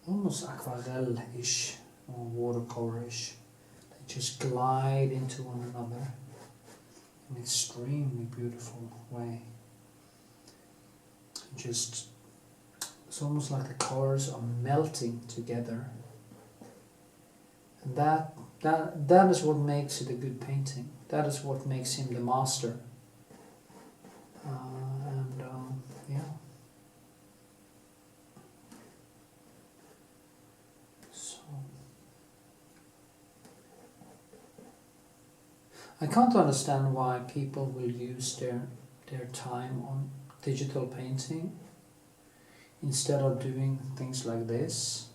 almost aquarelle-ish or watercolor-ish. They just glide into one another in an extremely beautiful way. Just, it's almost like the colors are melting together. And that is what makes it a good painting. That is what makes him the master. Yeah. So I can't understand why people will use their time on digital painting instead of doing things like this,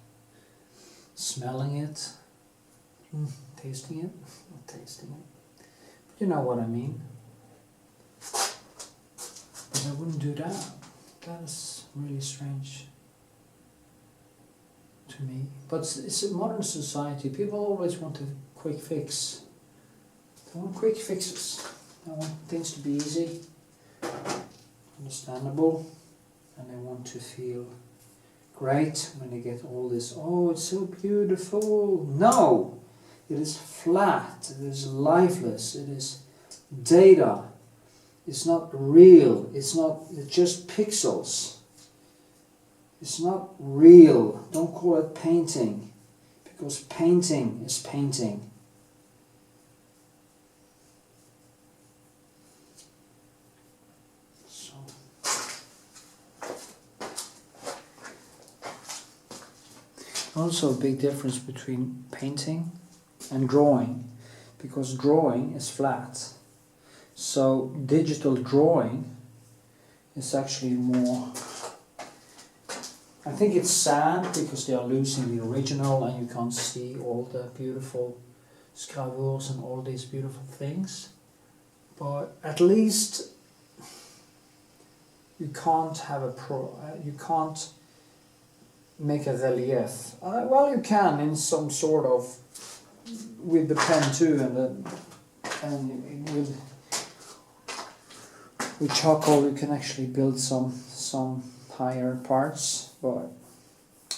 smelling it. Tasting it? Not tasting it. But you know what I mean. But I wouldn't do that. That is really strange to me. But it's a modern society. People always want a quick fix. They want quick fixes. They want things to be easy, understandable, and they want to feel great when they get all this, oh, it's so beautiful. No! It is flat, it is lifeless, it is data, it's not real, it's just pixels. It's not real, don't call it painting, because painting is painting. So. Also a big difference between painting and drawing, because drawing is flat. So digital drawing is actually more, I think it's sad because they are losing the original and you can't see all the beautiful gravures and all these beautiful things. But at least you can't have you can't make a relief. Well, you can in some sort of, with the pen too, and with charcoal you can actually build some higher parts, but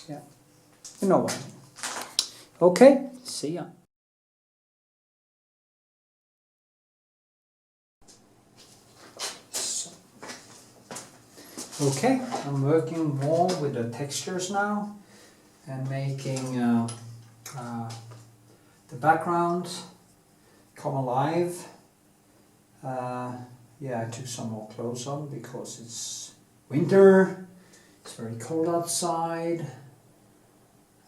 yeah, you know what I mean. Okay, see ya. Okay, I'm working more with the textures now and making the background come alive. Yeah, I took some more clothes on because it's winter, it's very cold outside,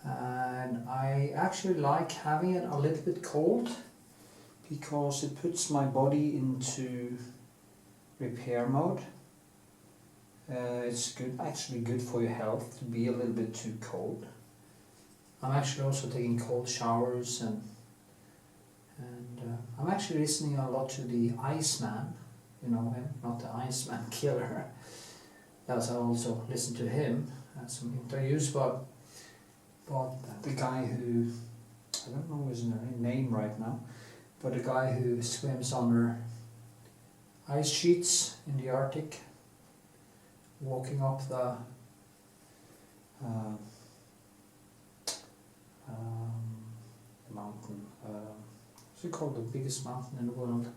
and I actually like having it a little bit cold because it puts my body into repair mode. It's actually good for your health to be a little bit too cold. I'm actually also taking cold showers, and I'm actually listening a lot to the Iceman, you know him, not the Iceman killer. As I also listen to him at some interviews, but the guy who, I don't know his name right now, but the guy who swims under ice sheets in the Arctic, walking up the mountain, what's it called, the biggest mountain in the world?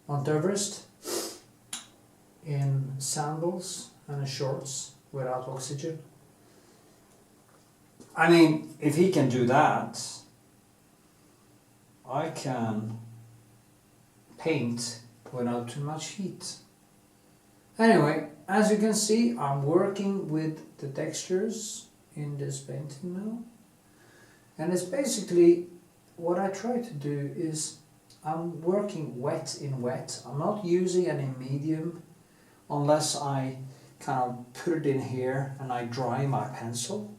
Mount Everest, in sandals and shorts without oxygen. I mean, if he can do that, I can paint without too much heat. Anyway, as you can see, I'm working with the textures in this painting now. And it's basically, what I try to do is, I'm working wet in wet. I'm not using any medium unless I kind of put it in here and I dry my pencil.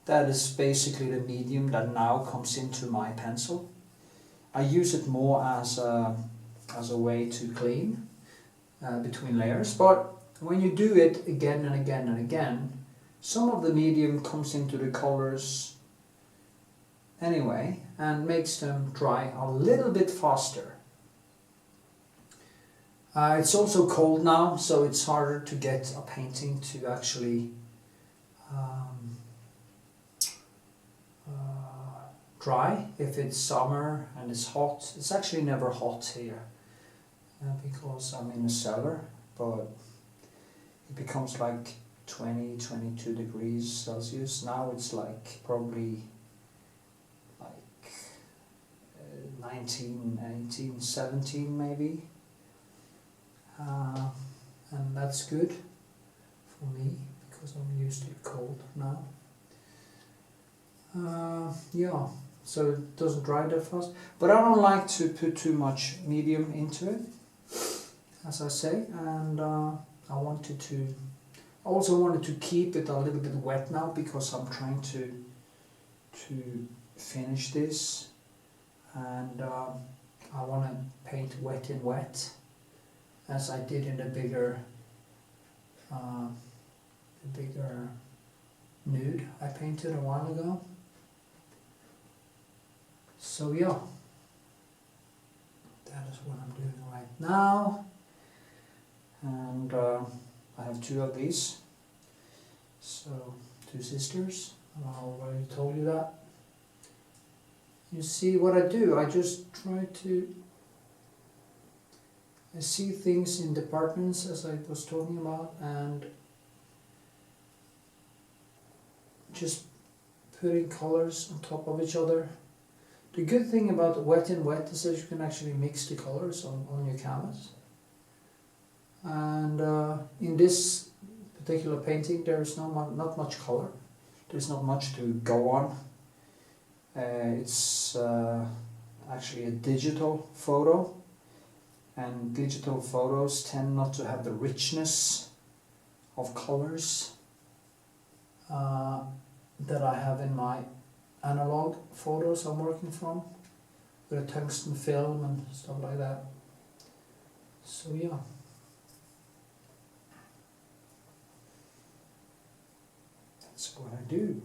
That is basically the medium that now comes into my pencil. I use it more as a way to clean between layers, but when you do it again and again and again, some of the medium comes into the colors anyway and makes them dry a little bit faster. It's also cold now, so it's harder to get a painting to actually dry. If it's summer and it's hot, it's actually never hot here because I'm in a cellar, but it becomes like 20-22 degrees Celsius. Now it's like probably like 19, 18, 17 maybe. And that's good for me because I'm used to cold now. Yeah, so it doesn't dry that fast. But I don't like to put too much medium into it, as I say, and I also wanted to keep it a little bit wet now because I'm trying to finish this, and I want to paint wet in wet, as I did in the bigger nude I painted a while ago. So yeah, that is what I'm doing right now, and I have two of these, so two sisters, I already told you that. You see what I do, I just try to, I see things in departments as I was talking about, and just putting colors on top of each other. The good thing about wet in wet is that you can actually mix the colors on your canvas. And in this particular painting there is not much color. There's not much to go on. It's actually a digital photo, and digital photos tend not to have the richness of colors that I have in my analog photos I'm working from, with a tungsten film and stuff like that. So yeah. That's what I do.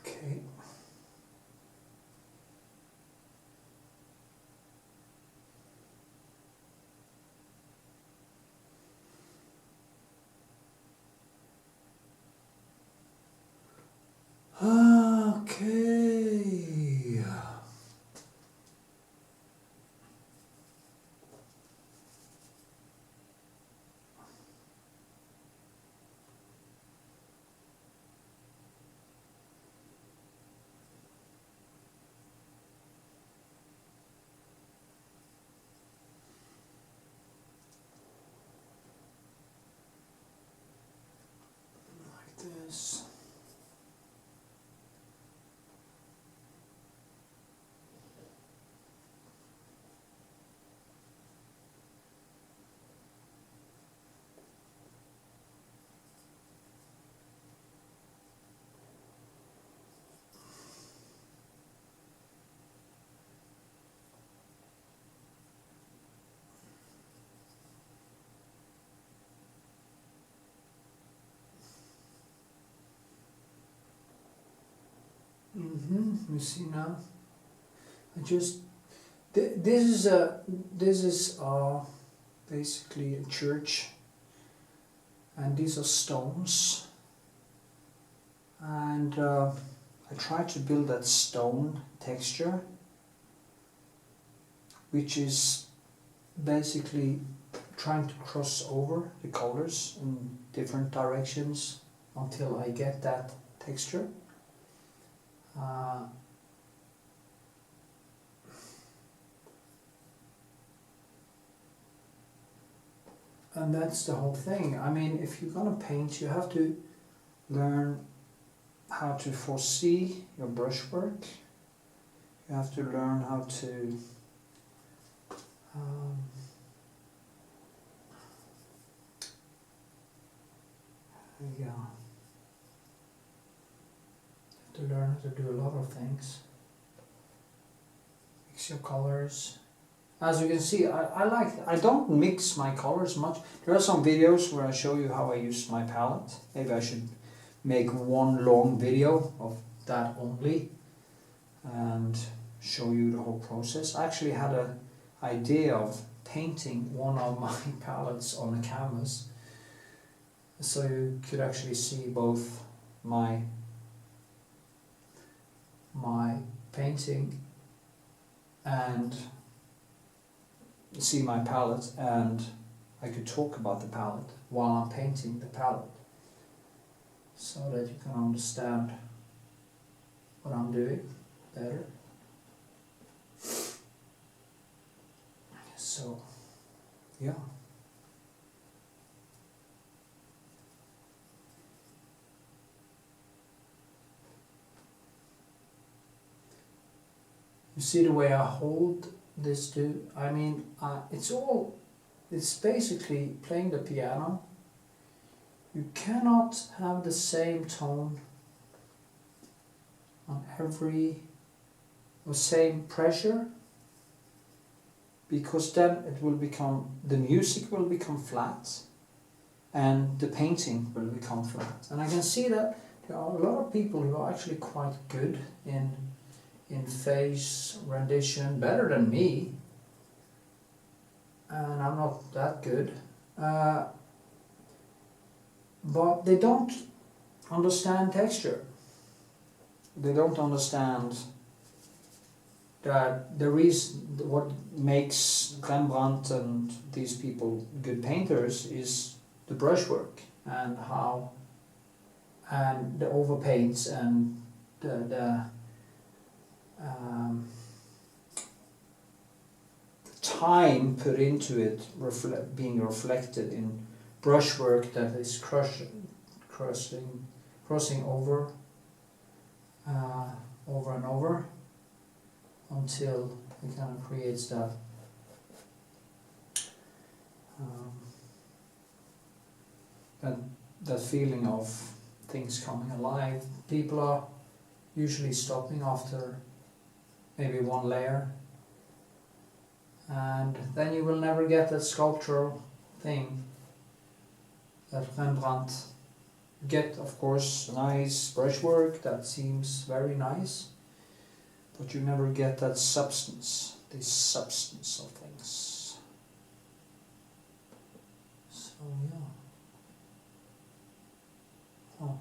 Okay. Okay. You see now. I just this is basically a church, and these are stones. And I tried to build that stone texture, which is basically trying to cross over the colors in different directions until I get that texture. And that's the whole thing. I mean, if you're gonna paint, you have to learn how to foresee your brushwork. You have to learn how to you have to learn how to do a lot of things. Mix your colors. As you can see, I don't mix my colors much. There are some videos where I show you how I use my palette. Maybe I should make one long video of that only and show you the whole process. I actually had an idea of painting one of my palettes on a canvas, so you could actually see both my painting and see my palette, and I could talk about the palette while I'm painting the palette, so that you can understand what I'm doing better. So, yeah. You see the way I hold this too? I mean, it's basically playing the piano. You cannot have the same tone on every, or same pressure, because then it will become, the music will become flat and the painting will become flat. And I can see that there are a lot of people who are actually quite good in face rendition, better than me, and I'm not that good, but they don't understand texture. They don't understand that the reason, what makes Rembrandt and these people good painters is the brushwork and how, and the overpaints and the time put into it being reflected in brushwork that is crossing over over and over until it kind of creates that that feeling of things coming alive. People are usually stopping after maybe one layer, and then you will never get that sculptural thing that Rembrandt get. Of course, nice brushwork that seems very nice, but you never get that substance, the substance of things. So yeah. Oh.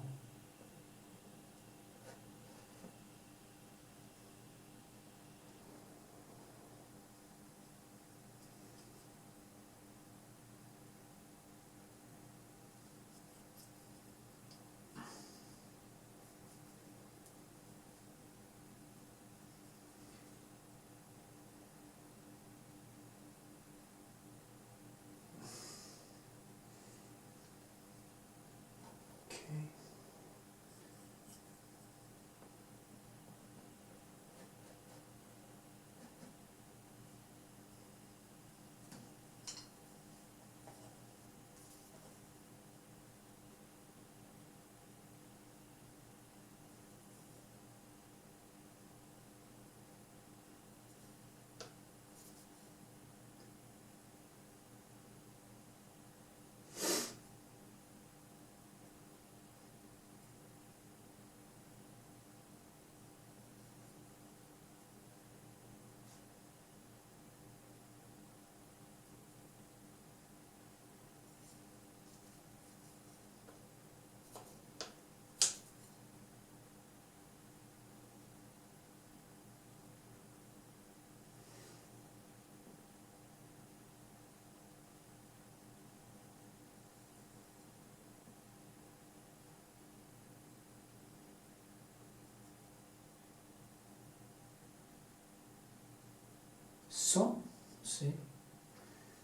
So, see,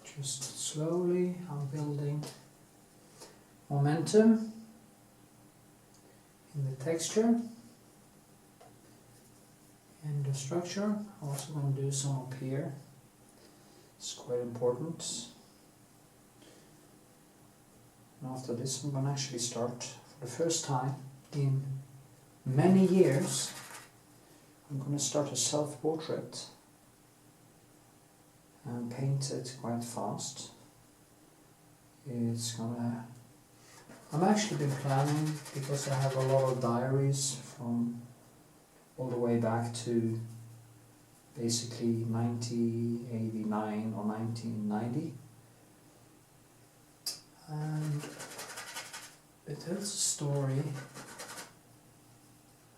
just slowly I'm building momentum in the texture and the structure. I'm also going to do some up here. It's quite important. And after this I'm going to actually start for the first time in many years. I'm going to start a self-portrait and paint it quite fast. It's gonna... I've actually been planning, because I have a lot of diaries from all the way back to basically 1989 or 1990. And it tells a story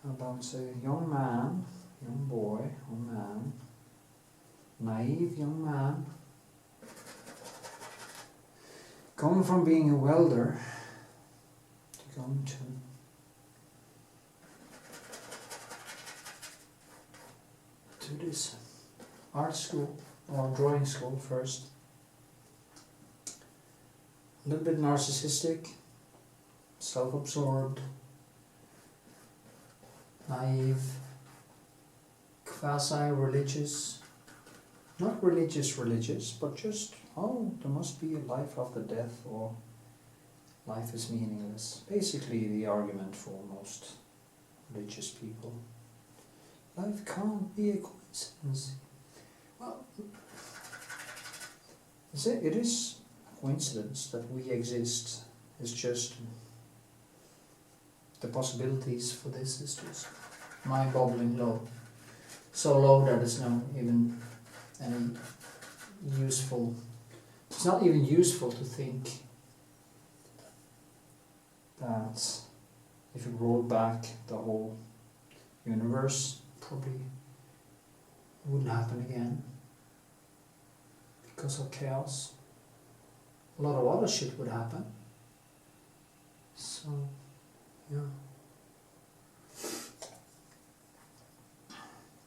about a young man, young boy, young man, naive young man, going from being a welder to going to this art school or drawing school first. A little bit narcissistic, self-absorbed, naive, quasi-religious, not religious, but just, oh, there must be a life after death, or life is meaningless. Basically the argument for most religious people. Life can't be a coincidence. Well, it is a coincidence that we exist. It's just the possibilities for this is just mind-boggling low. So low that it's not even any useful. It's not even useful to think that if you roll back the whole universe, probably wouldn't happen again because of chaos. A lot of other shit would happen. So, yeah.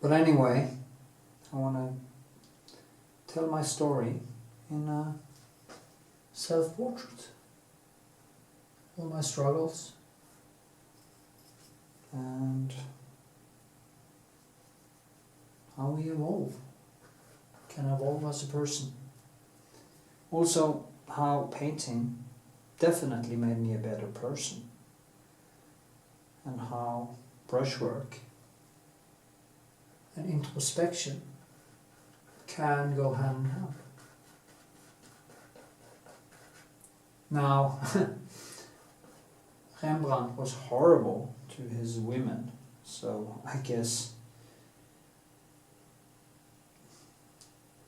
But anyway, I want to tell my story in a self-portrait. All my struggles and how we can evolve as a person. Also, how painting definitely made me a better person, and how brushwork and introspection can go hand in hand. Now, Rembrandt was horrible to his women, so I guess,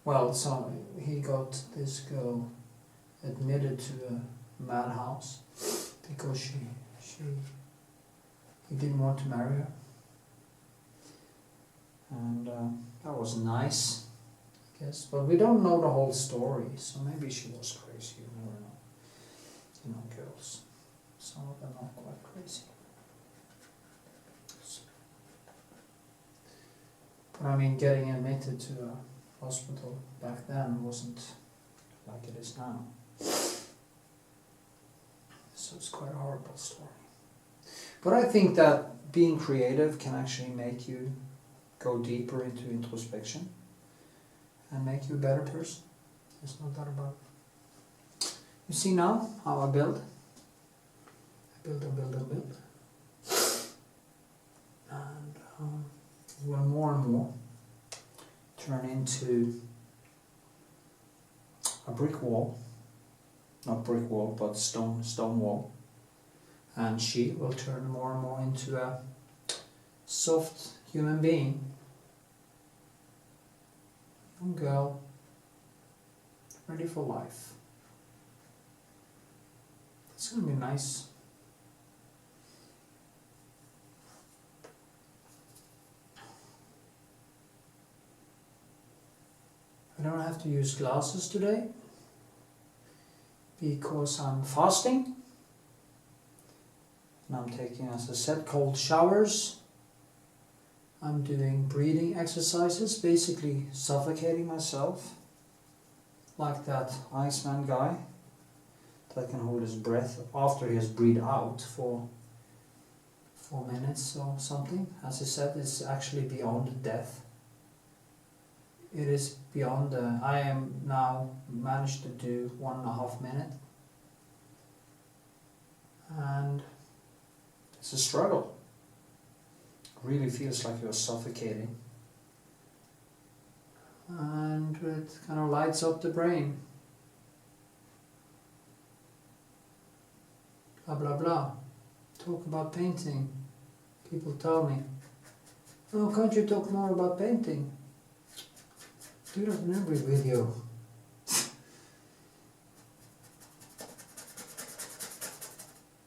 well, so he got this girl admitted to a madhouse because he didn't want to marry her, and that was nice, I guess, but we don't know the whole story, so maybe she was crazy, you never know. You know, girls, some of them are quite crazy. But I mean, getting admitted to a hospital back then wasn't like it is now. So it's quite a horrible story. But I think that being creative can actually make you go deeper into introspection and make you a better person. There's no doubt about it. You see now how I build? I build. And will more and more turn into a brick wall. Not brick wall, but stone wall. And she will turn more and more into a soft human being. Young girl, ready for life. It's going to be nice. I don't have to use glasses today because I'm fasting. And I'm taking, as I said, cold showers. I'm doing breathing exercises, basically suffocating myself, like that Iceman guy that can hold his breath after he has breathed out for 4 minutes or something. As I said, it's actually beyond death. It is beyond, I am now managed to do 1.5 minutes. And it's a struggle. Really feels like you're suffocating, and it kind of lights up the brain. Blah blah blah. Talk about painting. People tell me, oh, can't you talk more about painting? Do that in every video.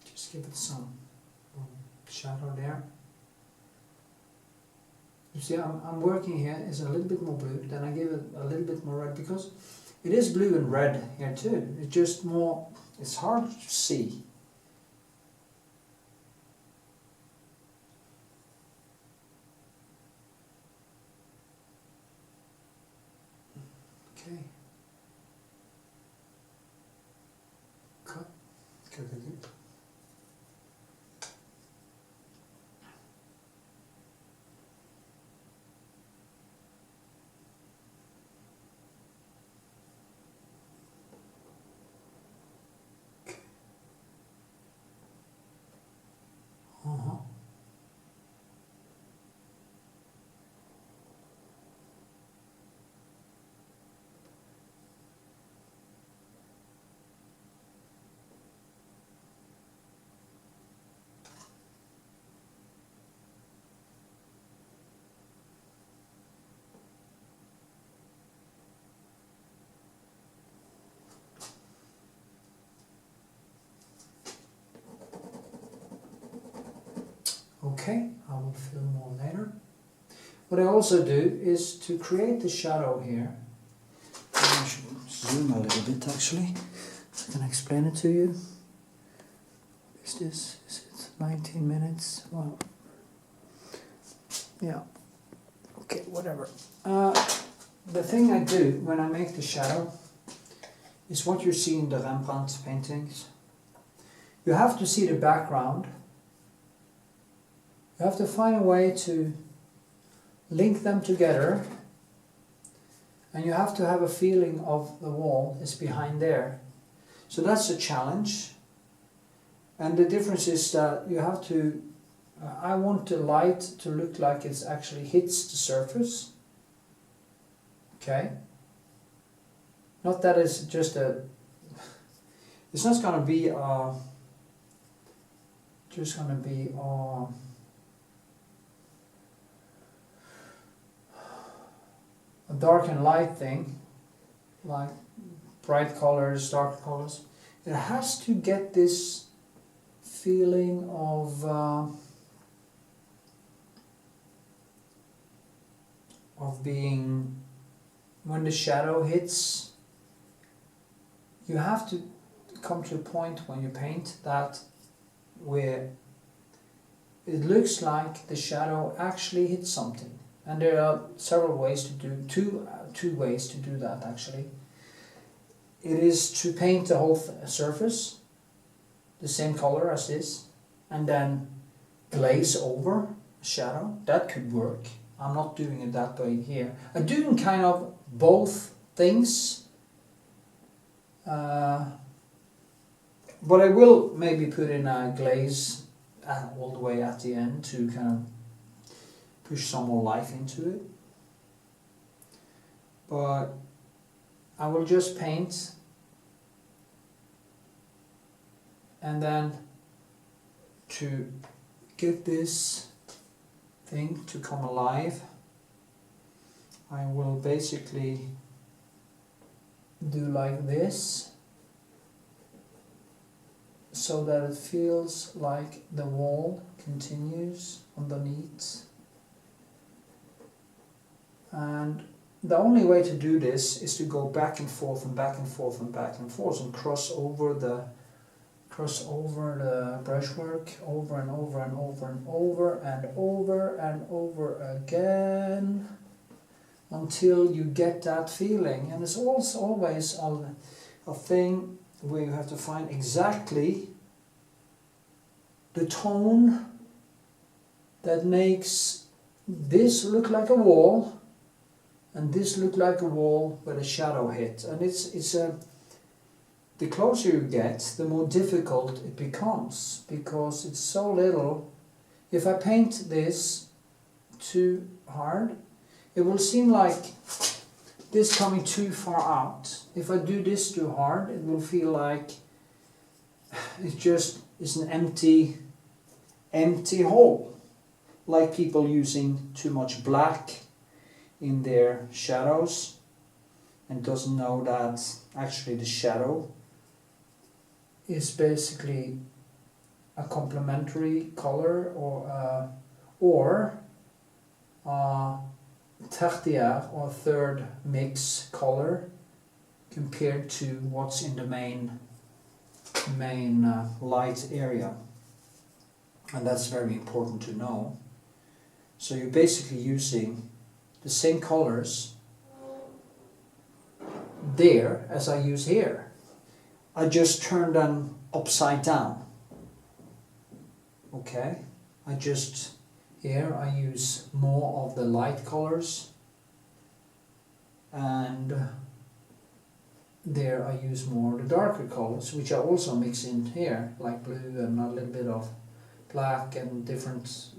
Just give it some shadow there. You see, I'm working here is a little bit more blue, then I give it a little bit more red, because it is blue and red here too. It's just more, it's hard to see. Okay. Cut. Good. Okay, I will fill more later. What I also do is to create the shadow here. I should zoom a little bit actually, so I can explain it to you. Is it 19 minutes? Well, yeah, okay, whatever. The thing I do when I make the shadow is what you see in the Rembrandt paintings. You have to see the background. You have to find a way to link them together, and you have to have a feeling of the wall is behind there. So that's a challenge, and the difference is that you have to, I want the light to look like it actually hits the surface, okay? Not that it's just a, it's not going to be just going to be a dark and light thing, like bright colors, dark colors. It has to get this feeling of being, when the shadow hits, you have to come to a point when you paint that where it looks like the shadow actually hits something. And there are several ways to do, two ways to do that actually. It is to paint the whole surface the same color as this, and then glaze over a shadow. That could work. I'm not doing it that way here. I'm doing kind of both things, but I will maybe put in a glaze all the way at the end to kind of push some more life into it. But I will just paint, and then to get this thing to come alive, I will basically do like this, so that it feels like the wall continues underneath. And the only way to do this is to go back and forth and back and forth and back and forth, and cross cross over the brushwork over and over and over and over and over and over again until you get that feeling. And it's also always a thing where you have to find exactly the tone that makes this look like a wall and this look like a wall with a shadow hit. And the closer you get, the more difficult it becomes, because it's so little. If I paint this too hard, it will seem like this coming too far out. If I do this too hard, it will feel like it just is an empty hole, like people using too much black in their shadows and doesn't know that actually the shadow is basically a complementary color or tertiaire or third mix color compared to what's in the main light area. And that's very important to know. So you're basically using the same colors there as I use here. I just turn them upside down. Okay, here I use more of the light colors, and there I use more of the darker colors, which I also mix in here, like blue and a little bit of black and different,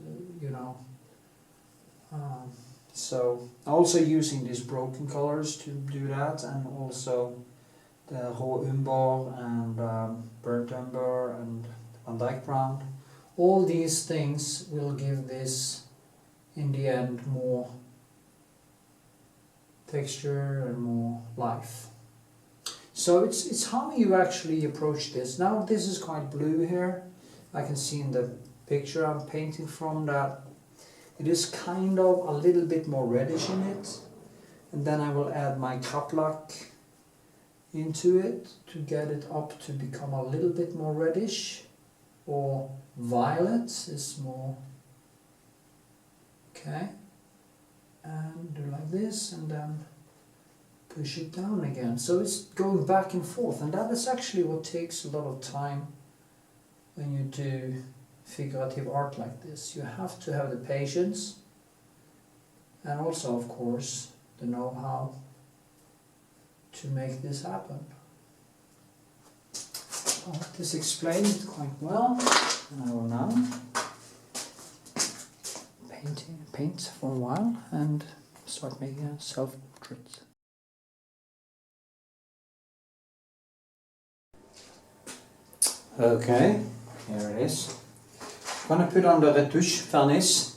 so also using these broken colors to do that, and also the raw umber and burnt umber and Van Dyke brown. All these things will give this, in the end, more texture and more life. So it's how you actually approach this. Now this is quite blue here. I can see in the picture I'm painting from that it is kind of a little bit more reddish in it. And then I will add my Kaplak into it to get it up to become a little bit more reddish, or violet is more. Okay, and do like this and then push it down again. So it's going back and forth, and that is actually what takes a lot of time when you do figurative art like this. You have to have the patience and also, of course, the know-how to make this happen. I hope this explained it quite well, and I will now paint for a while and start making a self-portrait. Okay, here it is. I'm going to put on the Retouch Varnish.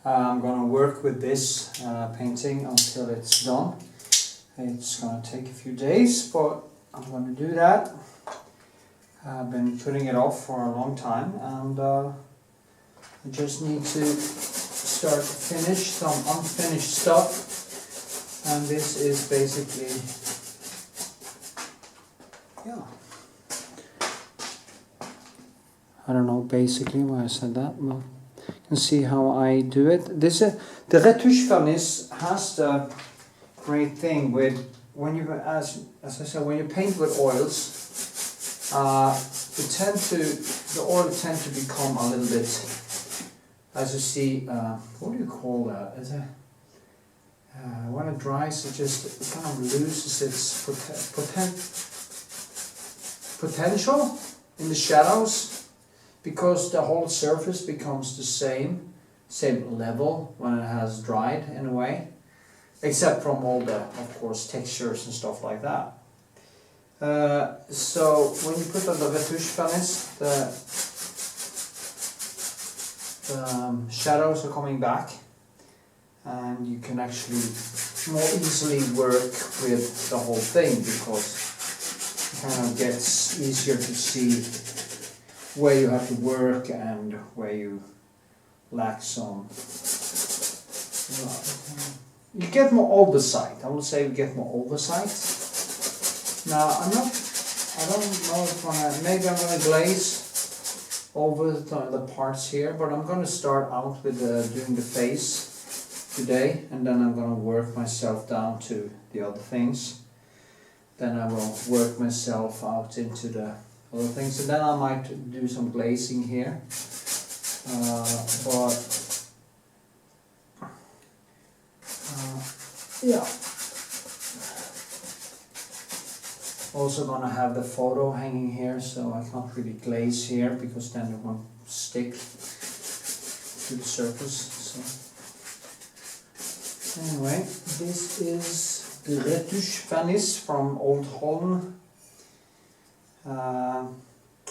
I'm going to work with this painting until it's done. It's going to take a few days, but I'm going to do that. I've been putting it off for a long time, and I just need to start to finish some unfinished stuff, and this is basically, yeah. I don't know basically why I said that, but you can see how I do it. The Retouch Varnish has the great thing with, when you, as I said, when you paint with oils, the oil tend to become a little bit, as you see, what do you call that? When it dries, it kind of loses its potential in the shadows, because the whole surface becomes the same level when it has dried in a way, except from all the, of course, textures and stuff like that. So when you put on the Retouch Varnish, the shadows are coming back, and you can actually more easily work with the whole thing, because it kind of gets easier to see where you have to work and where you lack some. You get more oversight. I would say you get more oversight. Now, I'm not I don't know if maybe I'm gonna glaze over the parts here, but I'm gonna start out with doing the face today, and then I'm gonna work myself down to the other things. Then I will work myself out into the other things, and then I might do some glazing here. Yeah. Also gonna have the photo hanging here, so I can't really glaze here because then it won't stick to the surface. So anyway, this is the Retouch Varnish from Old Holland. I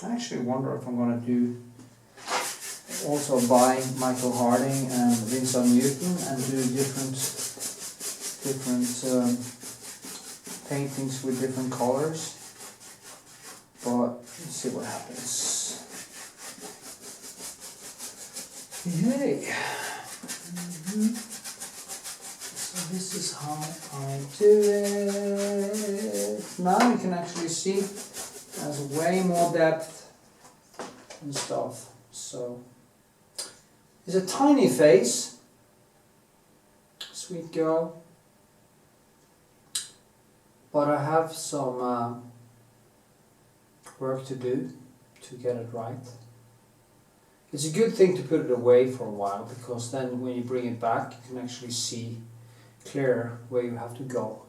actually wonder if I'm gonna do also buy Michael Harding and Vincent Newton and do different paintings with different colors, but let's see what happens. Yay! So this is how I do it. Now you can actually see there's way more depth and stuff. So it's a tiny face, sweet girl. But I have some work to do to get it right. It's a good thing to put it away for a while, because then when you bring it back you can actually see clearer where you have to go.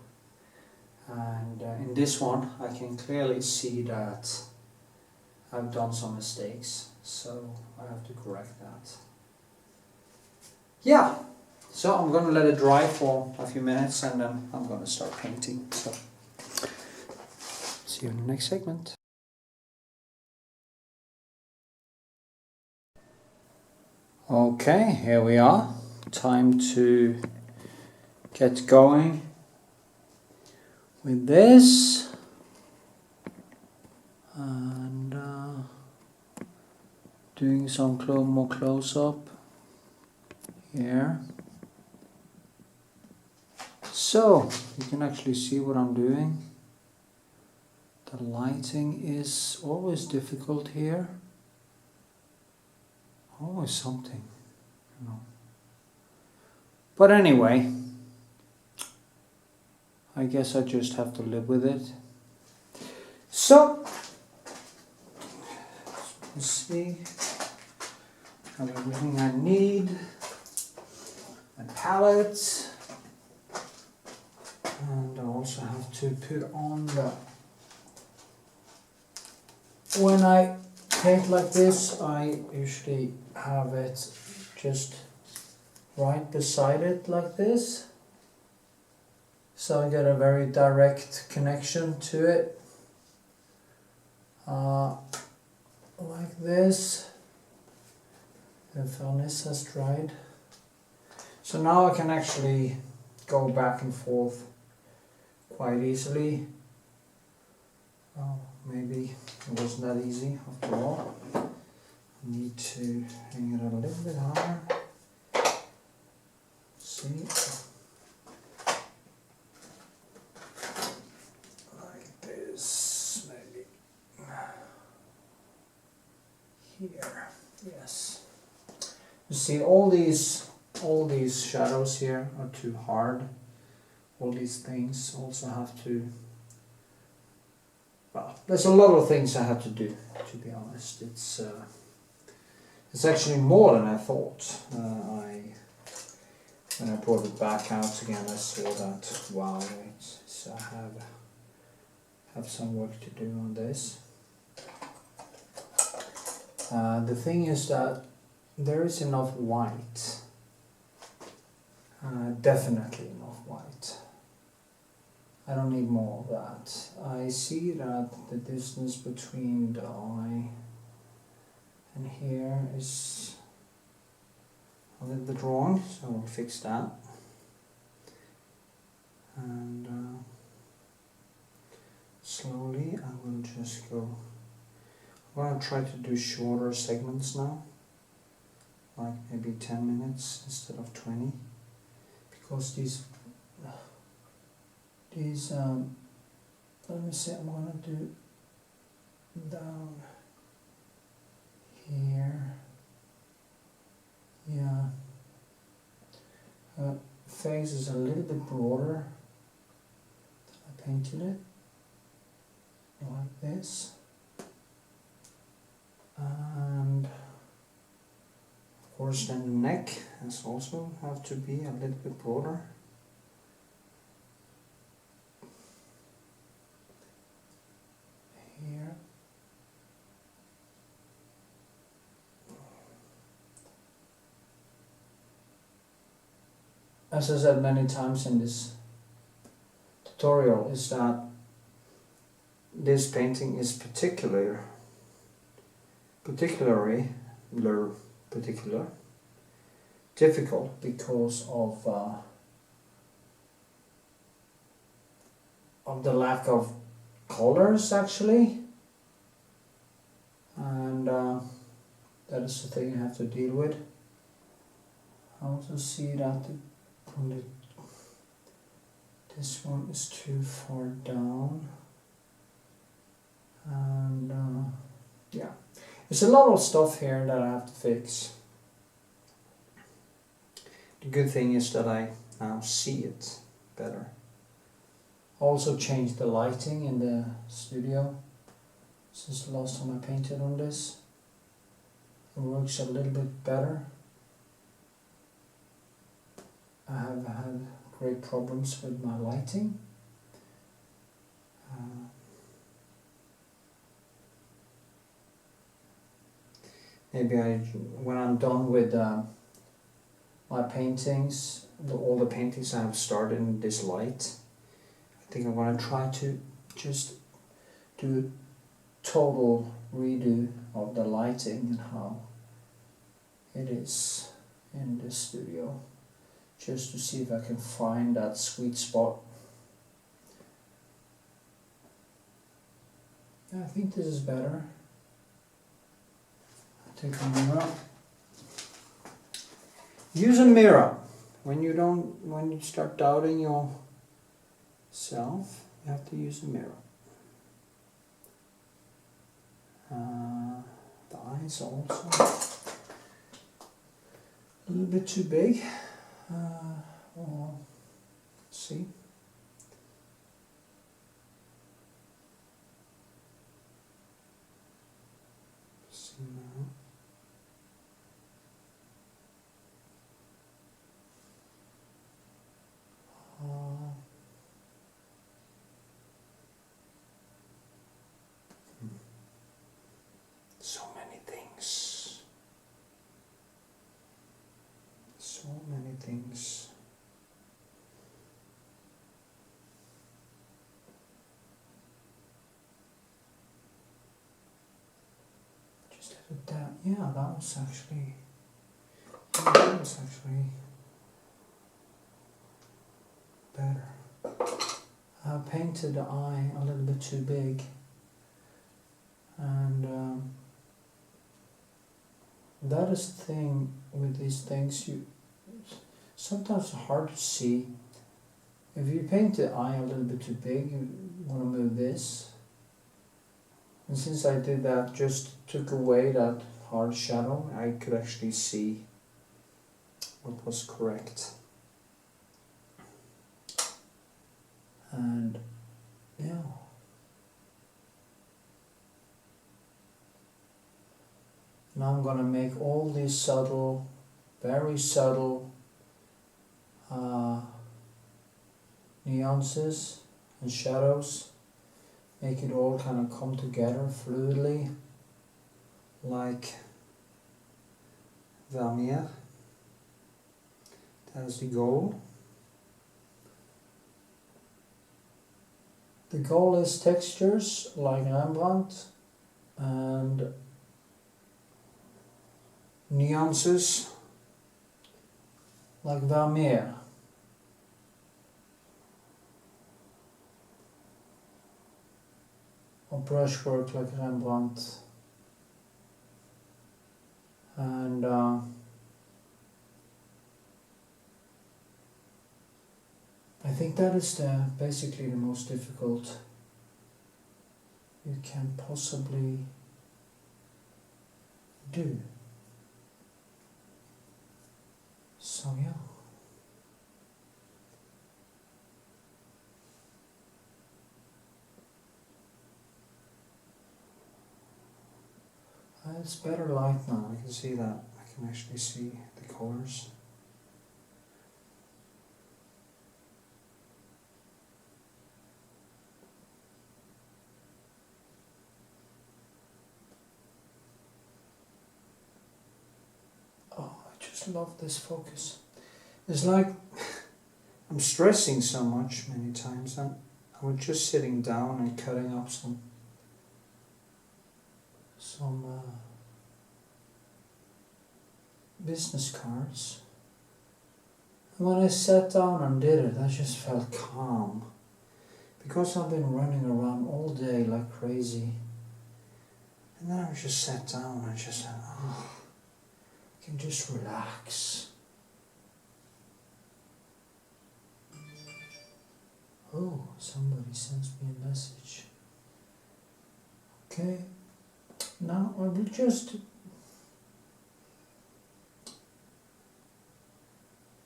And in this one I can clearly see that I've done some mistakes, so I have to correct that. Yeah, so I'm going to let it dry for a few minutes and then I'm going to start painting. So see you in the next segment. Okay, here we are. Time to get going with this. And doing some more close-up here. So, you can actually see what I'm doing. The lighting is always difficult here. Always something, you know. But anyway, I guess I just have to live with it. So, let's see. I have everything I need. My palette. And I also have to put on the... When I paint like this, I usually have it just right beside it like this. So I get a very direct connection to it. Like this. The varnish has dried. So now I can actually go back and forth quite easily. Oh, maybe it wasn't that easy after all. I need to hang it a little bit higher. See? Like this, maybe. Here, yes. You see, all these shadows here are too hard. All these things also have to... Well, there's a lot of things I have to do, to be honest. It's actually more than I thought. When I brought it back out again, I saw that, wow, so I have some work to do on this. The thing is that there is enough white, definitely enough white. I don't need more of that. I see that the distance between the eye and here is a little bit wrong, so we'll fix that. And slowly I will just go. I'm going to try to do shorter segments now, like maybe 10 minutes instead of 20, because these let me see, I'm going to do down here. Yeah. Face is a little bit broader. I painted it like this. And of course then the neck has also have to be a little bit broader. Here. As I said many times in this tutorial, is that this painting is particular difficult because of the lack of colors actually, and that is the thing I have to deal with. I also see that this one is too far down, and yeah, there's a lot of stuff here that I have to fix. The good thing is that I now see it better. Also changed the lighting in the studio since the last time I painted on this. It works a little bit better. I have had great problems with my lighting. Maybe when I'm done with my paintings, all the paintings I have started in this light, I think I'm going to try to just do a total redo of the lighting and how it is in this studio, just to see if I can find that sweet spot. I think this is better. Take a mirror. Use a mirror when you start doubting yourself. You have to use a mirror. The eyes also a little bit too big. Well, let's see. See now. So many things. So many things. Just edit that. Yeah, that was actually better. I painted the eye a little bit too big, and that is the thing with these things. Sometimes it's hard to see. If you paint the eye a little bit too big, you want to move this. And since I did that, just took away that hard shadow, I could actually see what was correct. And yeah. Now I'm gonna make all these subtle, very subtle nuances and shadows, make it all kind of come together fluidly, like Vermeer. That is the goal. The goal is textures like Rembrandt and nuances like Vermeer. Or brushwork like Rembrandt. And I think that is basically the most difficult you can possibly do. So yeah. It's better light now, I can see that. I can actually see the colors. Oh, I just love this focus. It's like I'm stressing so much many times. I was just sitting down and cutting up some business cards. And when I sat down and did it, I just felt calm. Because I've been running around all day like crazy. And then I just sat down and just said, oh, I can just relax. Oh, somebody sends me a message. Okay. Now I will just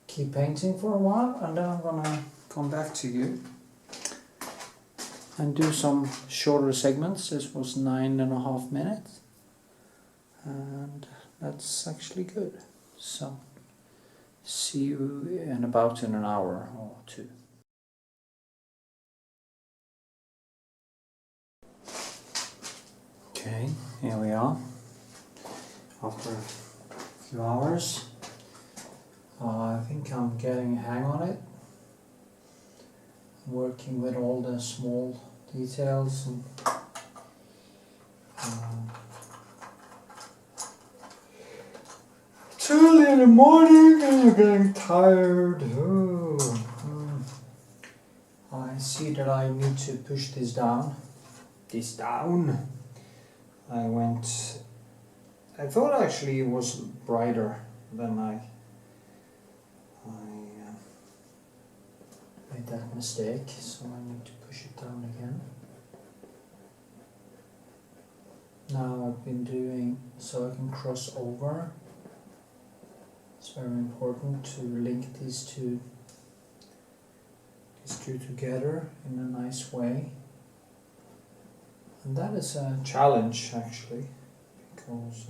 keep painting for a while, and then I'm gonna come back to you and do some shorter segments. This was 9.5 minutes, and that's actually good. So see you in about an hour or two. Okay, here we are. After a few hours, I think I'm getting a hang on it. Working with all the small details and it's early in the morning and I'm getting tired. I see that I need to push this down. I thought actually it was brighter than I made that mistake, so I need to push it down again. Now I've been doing so I can cross over. It's very important to link these two together in a nice way. And that is a challenge actually, because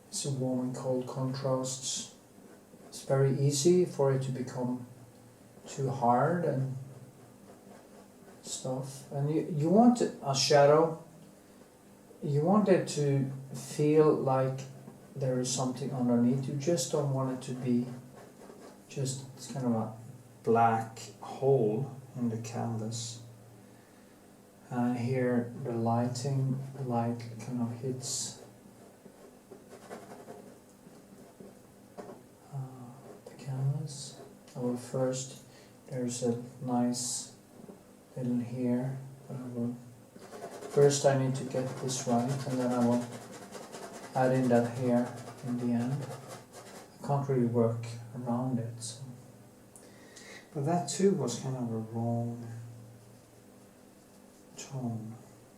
it's a warm and cold contrasts. It's very easy for it to become too hard and stuff. And you want a shadow, you want it to feel like there is something underneath. You just don't want it to be just kind of a black hole in the canvas. And here the light kind of hits the canvas. Well, first there's a nice little here, but first I need to get this right, and then I will add in that hair in the end. I can't really work around it, so. But that too was kind of a wrong tone.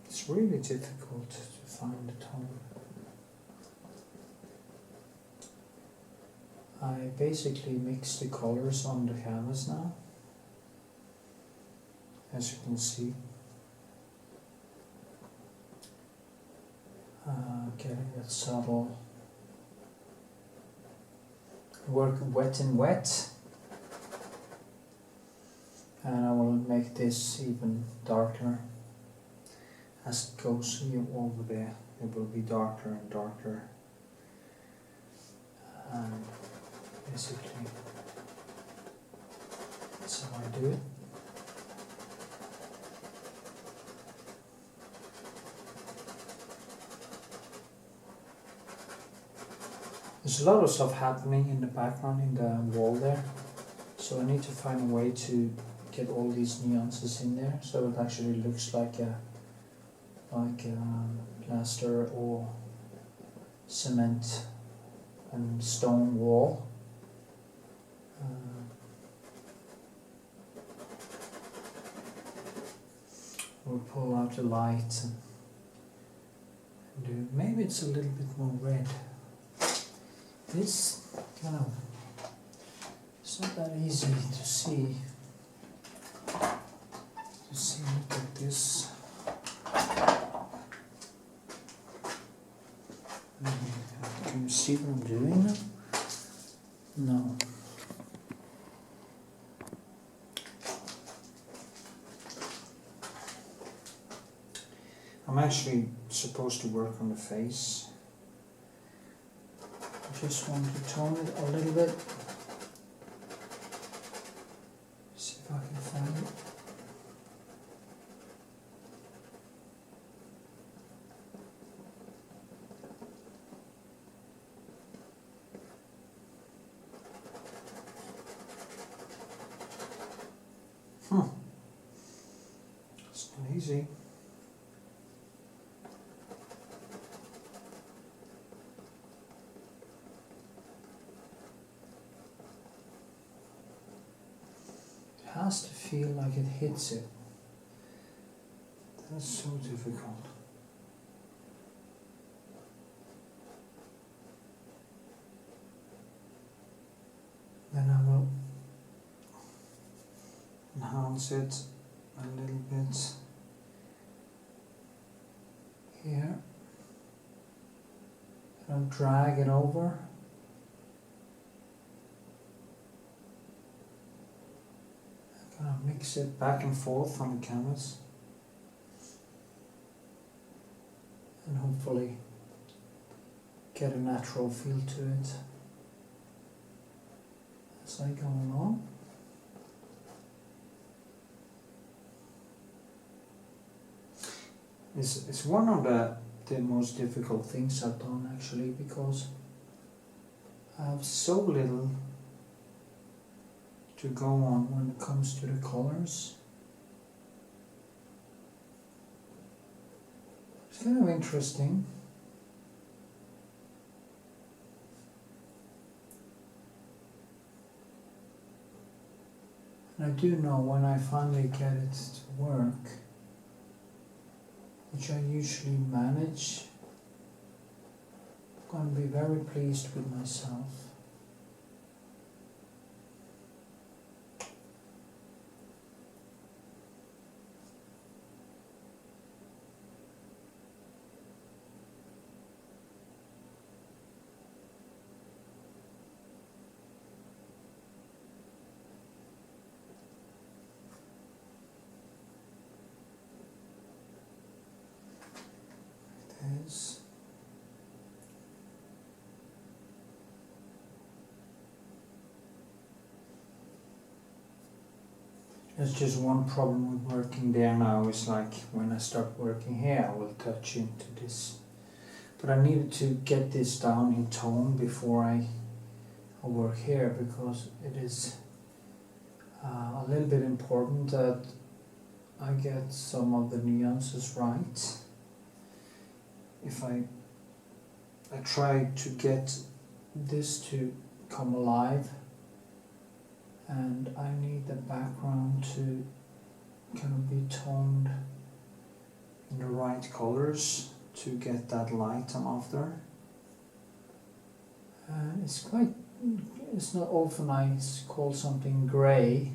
It's really difficult to find the tone. I basically mix the colors on the canvas now, as you can see. Getting that subtle work wet and wet, and I will make this even darker as it goes over there. It will be darker and darker, and basically that's how I do it. There's a lot of stuff happening in the background in the wall there, so I need to find a way to get all these nuances in there so it actually looks like a plaster or cement and stone wall. We'll pull out the light and do, maybe it's a little bit more red. This kind of, it's not that easy to see. Look at this. Can you see what I'm doing now? No. I'm actually supposed to work on the face. I just want to tone it a little bit. See if I can find it. It's not easy. It has to feel like it hits it. That's so difficult. Then I will enhance it a little bit here. And I'll drag it over. I'm gonna mix it back and forth on the canvas. And hopefully get a natural feel to it as I go along. It's one of the most difficult things I've done actually, because I have so little to go on when it comes to the colors. It's kind of interesting. And I do know when I finally get it to work, which I usually manage, I'm going to be very pleased with myself. There's just one problem with working there now, is like when I start working here I will touch into this. But I needed to get this down in tone before I work here, because it is a little bit important that I get some of the nuances right. If I try to get this to come alive, and I need the background to kind of be toned in the right colors to get that light I'm after. And it's not often I call something grey,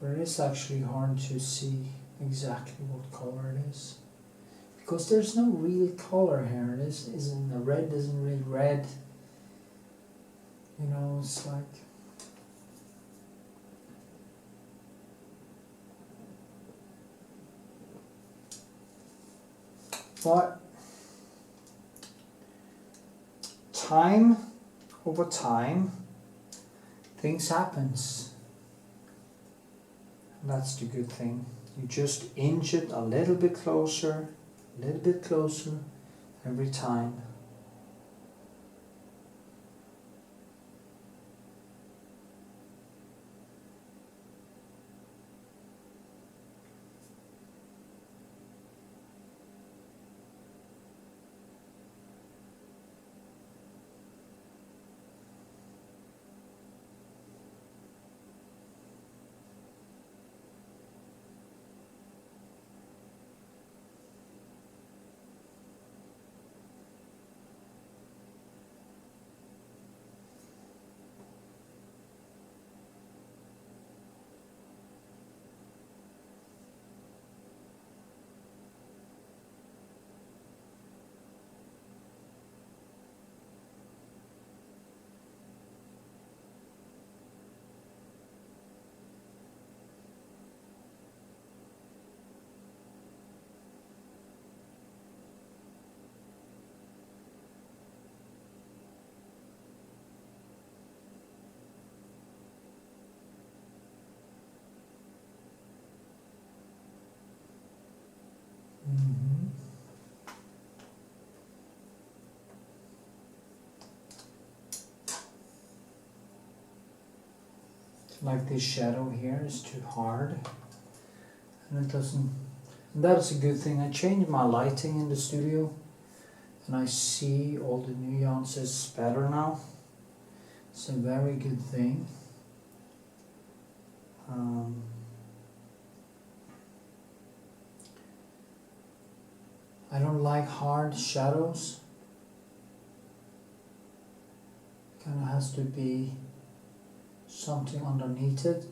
but it is actually hard to see exactly what color it is, because there's no real color here. This isn't a red, isn't really red. You know, it's like, but over time, things happens. And that's the good thing. You just inch it a little bit closer every time. like this shadow here is too hard, and it doesn't. And that's a good thing. I changed my lighting in the studio, and I see all the nuances better now. It's a very good thing. I don't like hard shadows. Kind of has to be something underneath it.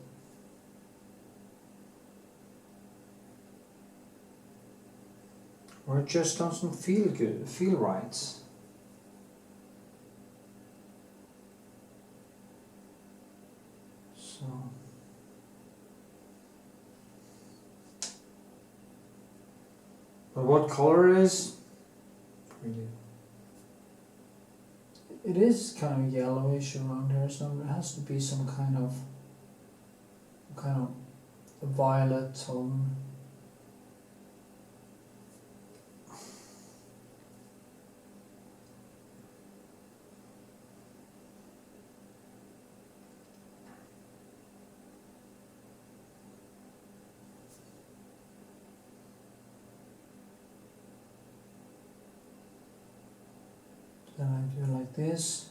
Or it just doesn't feel good, feel right. So but what color is pretty. It is kind of yellowish around here, so it has to be some kind of violet tone. Then I do like this.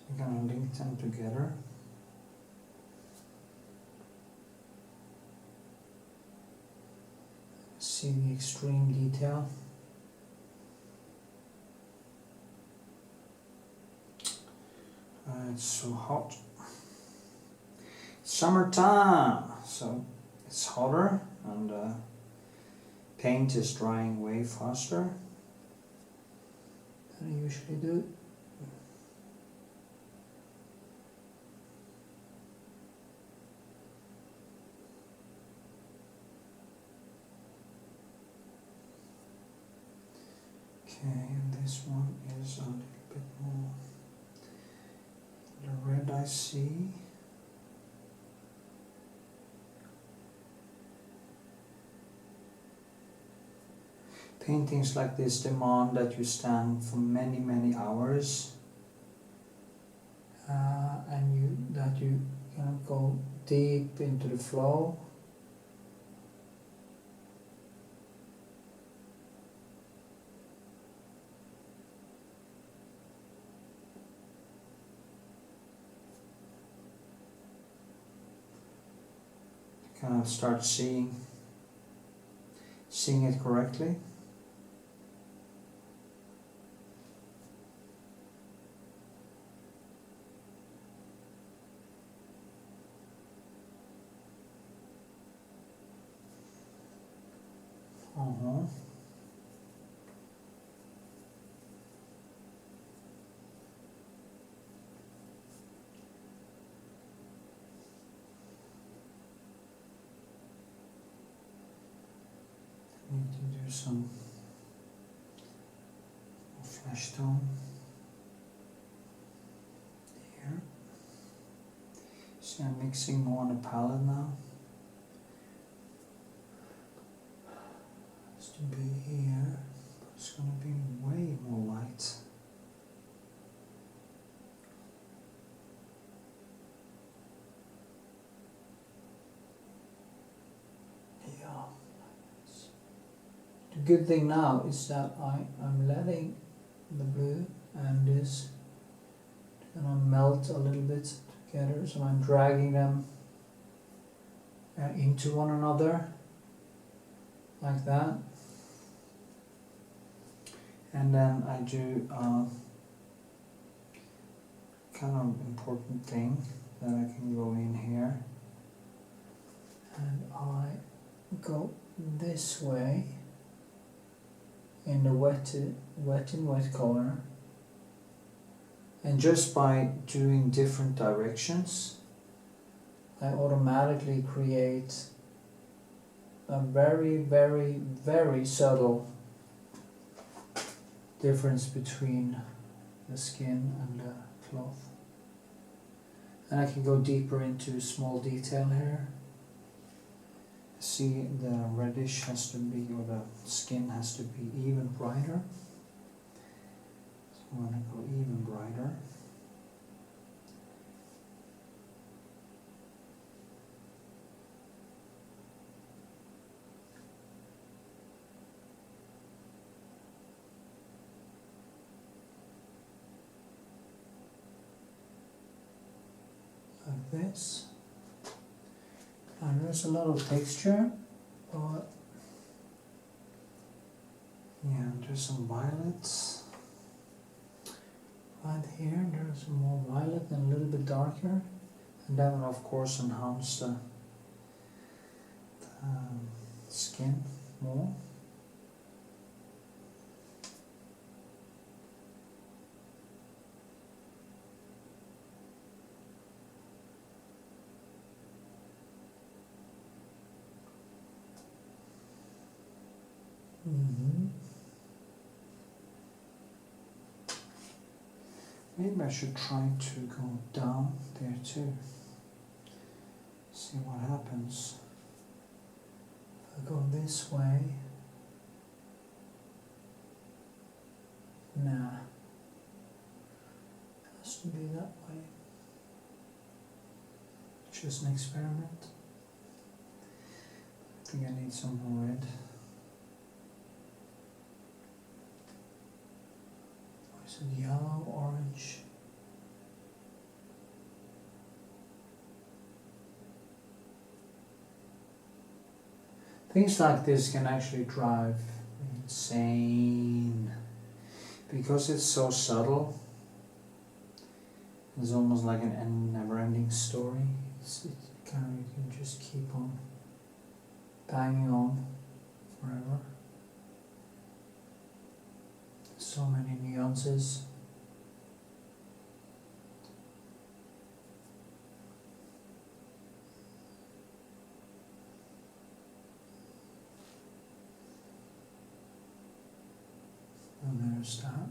I'm gonna link them together. See the extreme detail. It's so hot. It's summertime, so it's hotter, and paint is drying way faster than I usually do. Okay, and this one is a little bit more the red I see. Paintings like this demand that you stand for many hours, and that you kind of go deep into the flow. Kind of start seeing it correctly. Need to do some flesh tone here. See, I'm mixing more on the palette now. Has to be here, but it's going to be way more light. The good thing now is that I'm letting the blue and this kind of melt a little bit together, so I'm dragging them into one another like that, and then I do kind of important thing that I can go in here, and I go this way in the wet color, and just by doing different directions I automatically create a very subtle difference between the skin and the cloth. And I can go deeper into small detail here. See, the reddish has to be, or the skin has to be even brighter. So I'm going to go even brighter. like this. And there's a lot of texture, but yeah, there's some violets. Right here, there's more violet and a little bit darker. And that one, of course, enhances the skin more. Maybe I should try to go down there too. See what happens. If I go this way, nah, it has to be that way. Just an experiment. I think I need some more red. Is it yellow, orange? Things like this can actually drive me insane because it's so subtle. It's almost like a never-ending story. You can just keep on banging on forever. So many nuances. And there's that.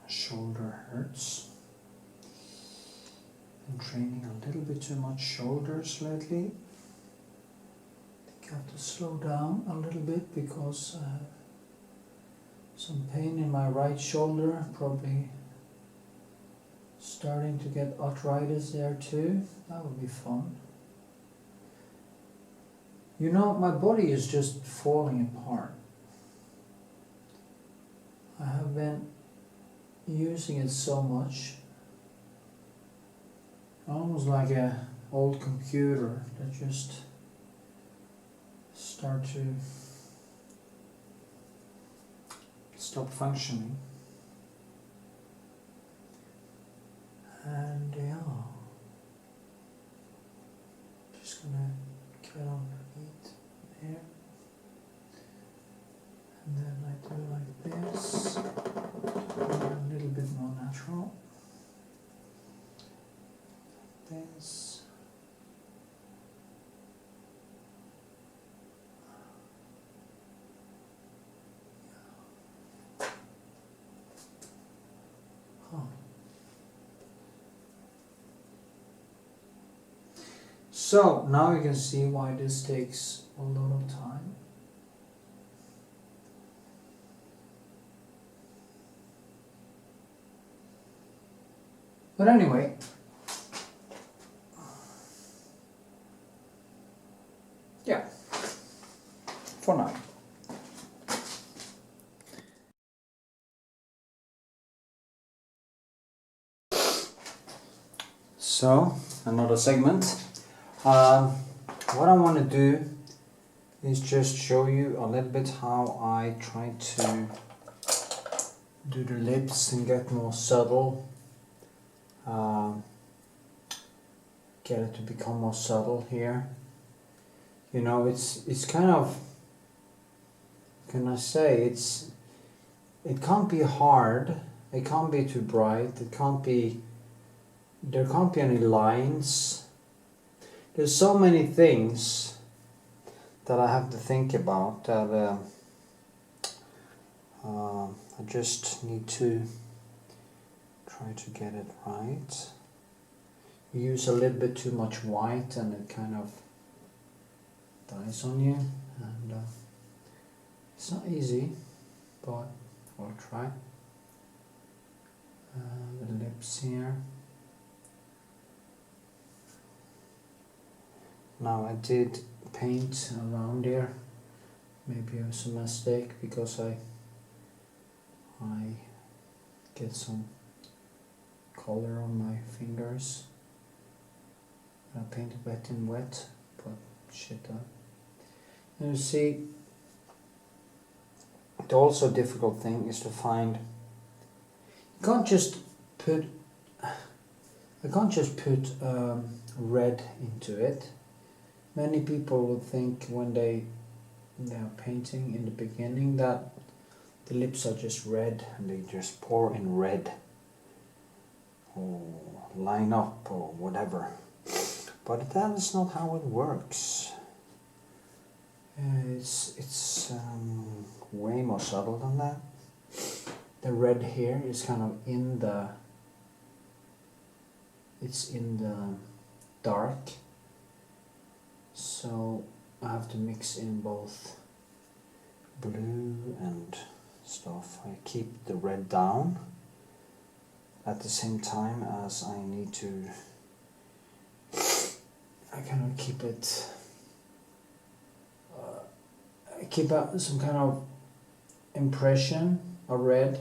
My shoulder hurts. Been training a little bit too much shoulders lately. I think I have to slow down a little bit because I have some pain in my right shoulder, probably starting to get arthritis there too. That would be fun. You know, my body is just falling apart. I have been using it so much, almost like an old computer that just start to stop functioning. And yeah, just gonna get underneath there, and then I do like this, a little bit more natural. This. Huh. So now you can see why this takes a lot of time. But anyway, yeah, for now. So, another segment. What I want to do is just show you a little bit how I try to do the lips and get more subtle. Get it to become more subtle here. You know, it's kind of, can I say, it can't be hard, it can't be too bright, there can't be any lines. There's so many things that I have to think about that I just need to try to get it right. You use a little bit too much white and it kind of dies on you, and it's not easy, but we'll try. The lips here. Now I did paint around there. Maybe it was a mistake because I get some color on my fingers. I painted wet in wet, but shit out. And you see, the also difficult thing is to find. You can't just put. I can't just put red into it. Many people would think when they are painting in the beginning that the lips are just red and they just pour in red or line up or whatever. But that is not how it works. It's way more subtle than that. The red here is kind of in the. It's in the dark, so I have to mix in both blue and stuff. I keep the red down at the same time as I need to. I kind of keep it. I keep some kind of impression of red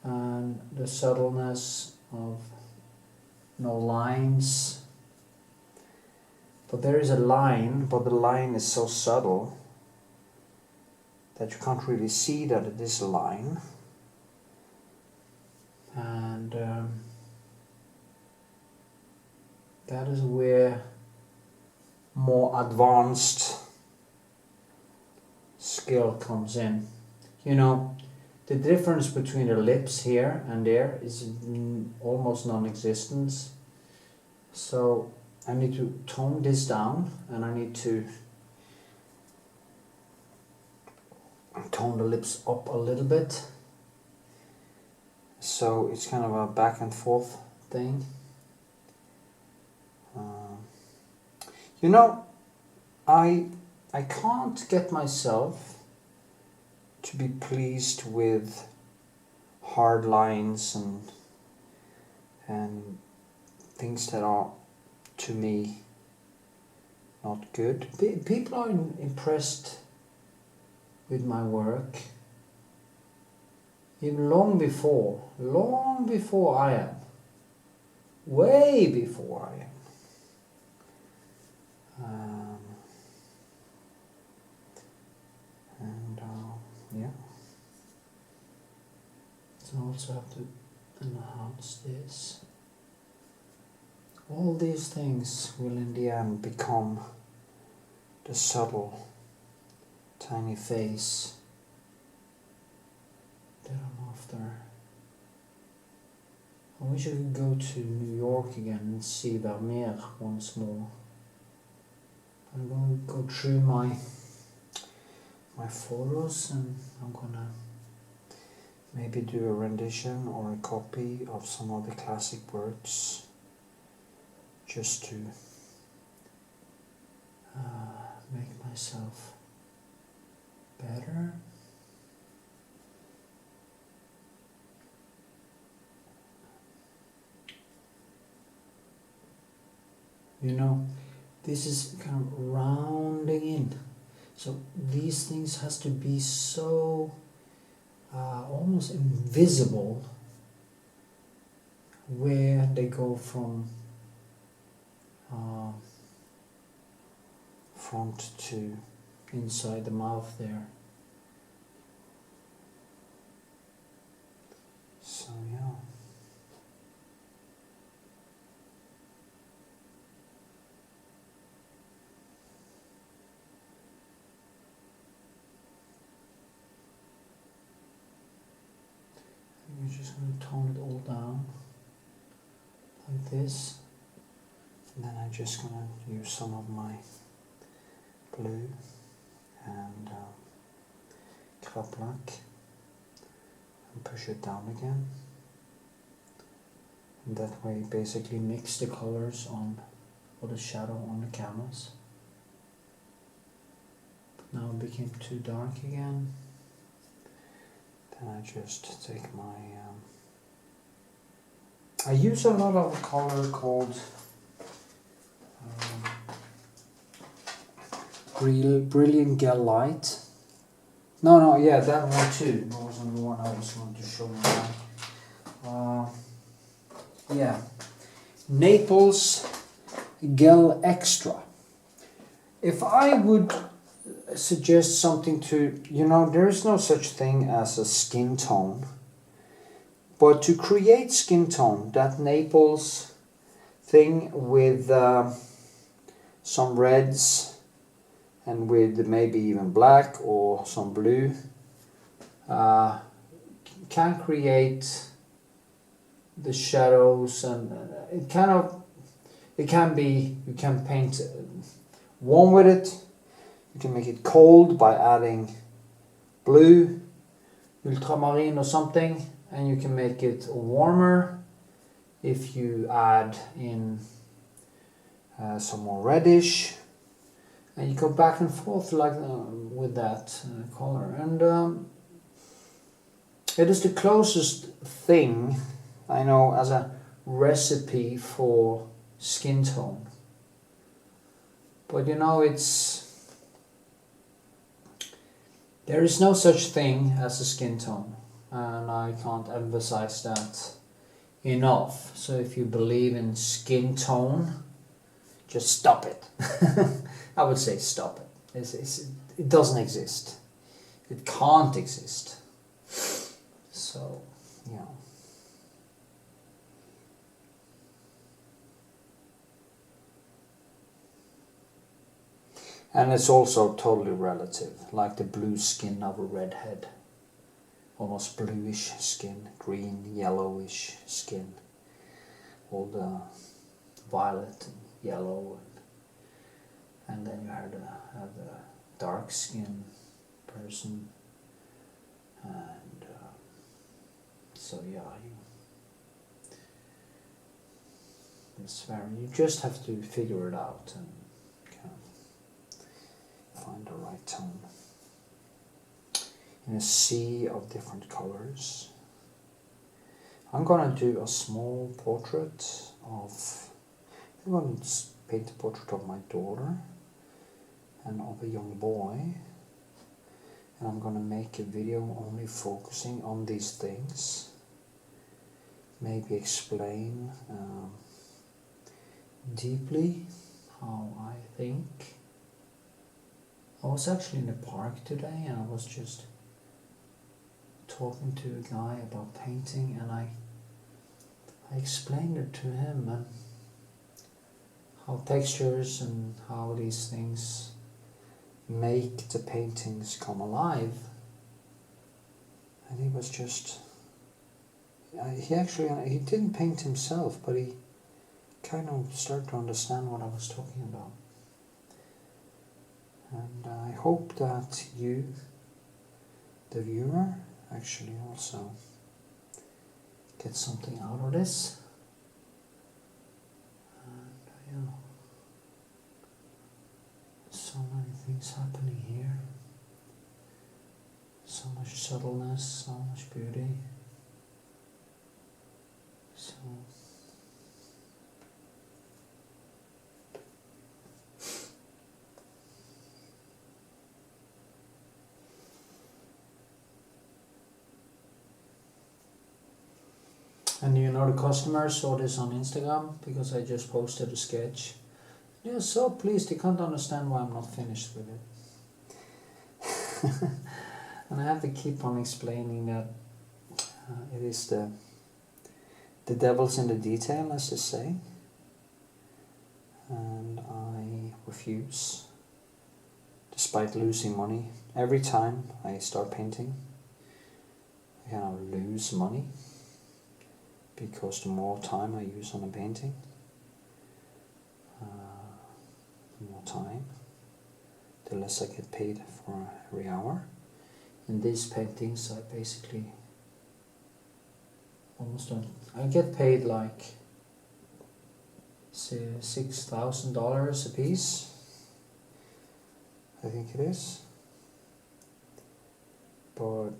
and the subtleness of no lines. But there is a line, but the line is so subtle that you can't really see that it is a line. And that is where more advanced skill comes in. You know, the difference between the lips here and there is almost non-existent. So I need to tone this down and I need to tone the lips up a little bit. So it's kind of a back and forth thing. You know, I can't get myself to be pleased with hard lines and things that are, to me, not good. People are impressed with my work even long before I am. Way before I am. Yeah. So I also have to enhance this. All these things will in the end become the subtle, tiny face that I'm after. I wish I could go to New York again and see Varnish once more. I'm going to go through my photos and I'm gonna maybe do a rendition or a copy of some of the classic works just to make myself better. You know, this is kind of rounding in. So these things has to be so almost invisible where they go from front to inside the mouth there. So yeah. We're just going to tone it all down like this, and then I'm just going to use some of my blue and black and push it down again, and that way basically mix the colors on or the shadow on the canvas. But now it became too dark again. Then I just take my, I use a lot of a color called brilliant gel light. No, yeah, that one too. That wasn't the one I was going to show you now. Yeah, Naples Gel Extra. If I would suggest something to, there is no such thing as a skin tone. But to create skin tone, that Naples thing with some reds and with maybe even black or some blue, can create the shadows, and you can paint warm with it. You can make it cold by adding blue, ultramarine or something, and you can make it warmer if you add in some more reddish, and you go back and forth like with that color. And it is the closest thing I know as a recipe for skin tone. But there is no such thing as a skin tone, and I can't emphasize that enough. So if you believe in skin tone, just stop it. I would say stop it. It doesn't exist. It can't exist. So, yeah. And it's also totally relative, like the blue skin of a redhead. Almost bluish skin, green, yellowish skin. All the violet and yellow. And then you have the dark skin person. And so yeah, you just have to figure it out and kind of find the right tone. In a sea of different colors. I'm gonna do a small portrait of, I'm gonna paint a portrait of my daughter and of a young boy, and I'm gonna make a video only focusing on these things, maybe explain deeply how I think. I was actually in the park today and I was just talking to a guy about painting, and I explained it to him and how textures and how these things make the paintings come alive. And he was just, he didn't paint himself, but he kind of started to understand what I was talking about. And I hope that you, the viewer, actually also get something out of this. And yeah, so many things happening here, so much subtleness, so much beauty. So and the customers saw this on Instagram because I just posted a sketch. They are so pleased, they can't understand why I'm not finished with it. And I have to keep on explaining that it is the devil's in the detail, as they say. And I refuse, despite losing money. Every time I start painting, I kind of lose money, because the more time I use on a painting, the more time, the less I get paid for every hour. In these paintings I basically almost don't, I get paid like say $6,000 a piece, I think it is, but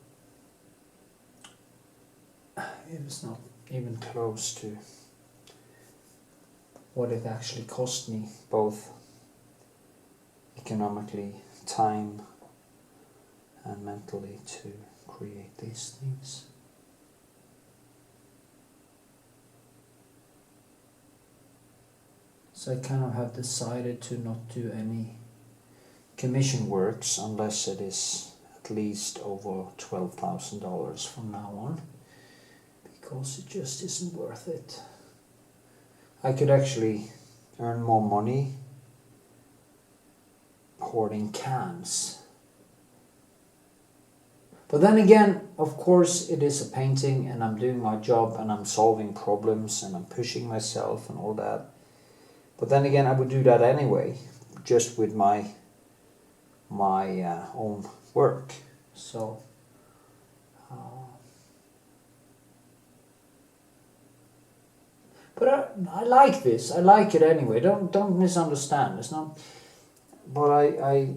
it is not even close to what it actually cost me, both economically time and mentally to create these things. So I kind of have decided to not do any commission works unless it is at least over $12,000 from now on, because it just isn't worth it. I could actually earn more money hoarding cans. But then again, of course, it is a painting and I'm doing my job and I'm solving problems and I'm pushing myself and all that. But then again, I would do that anyway, just with my own work. So but I like this. I like it anyway. Don't misunderstand. It's not. But I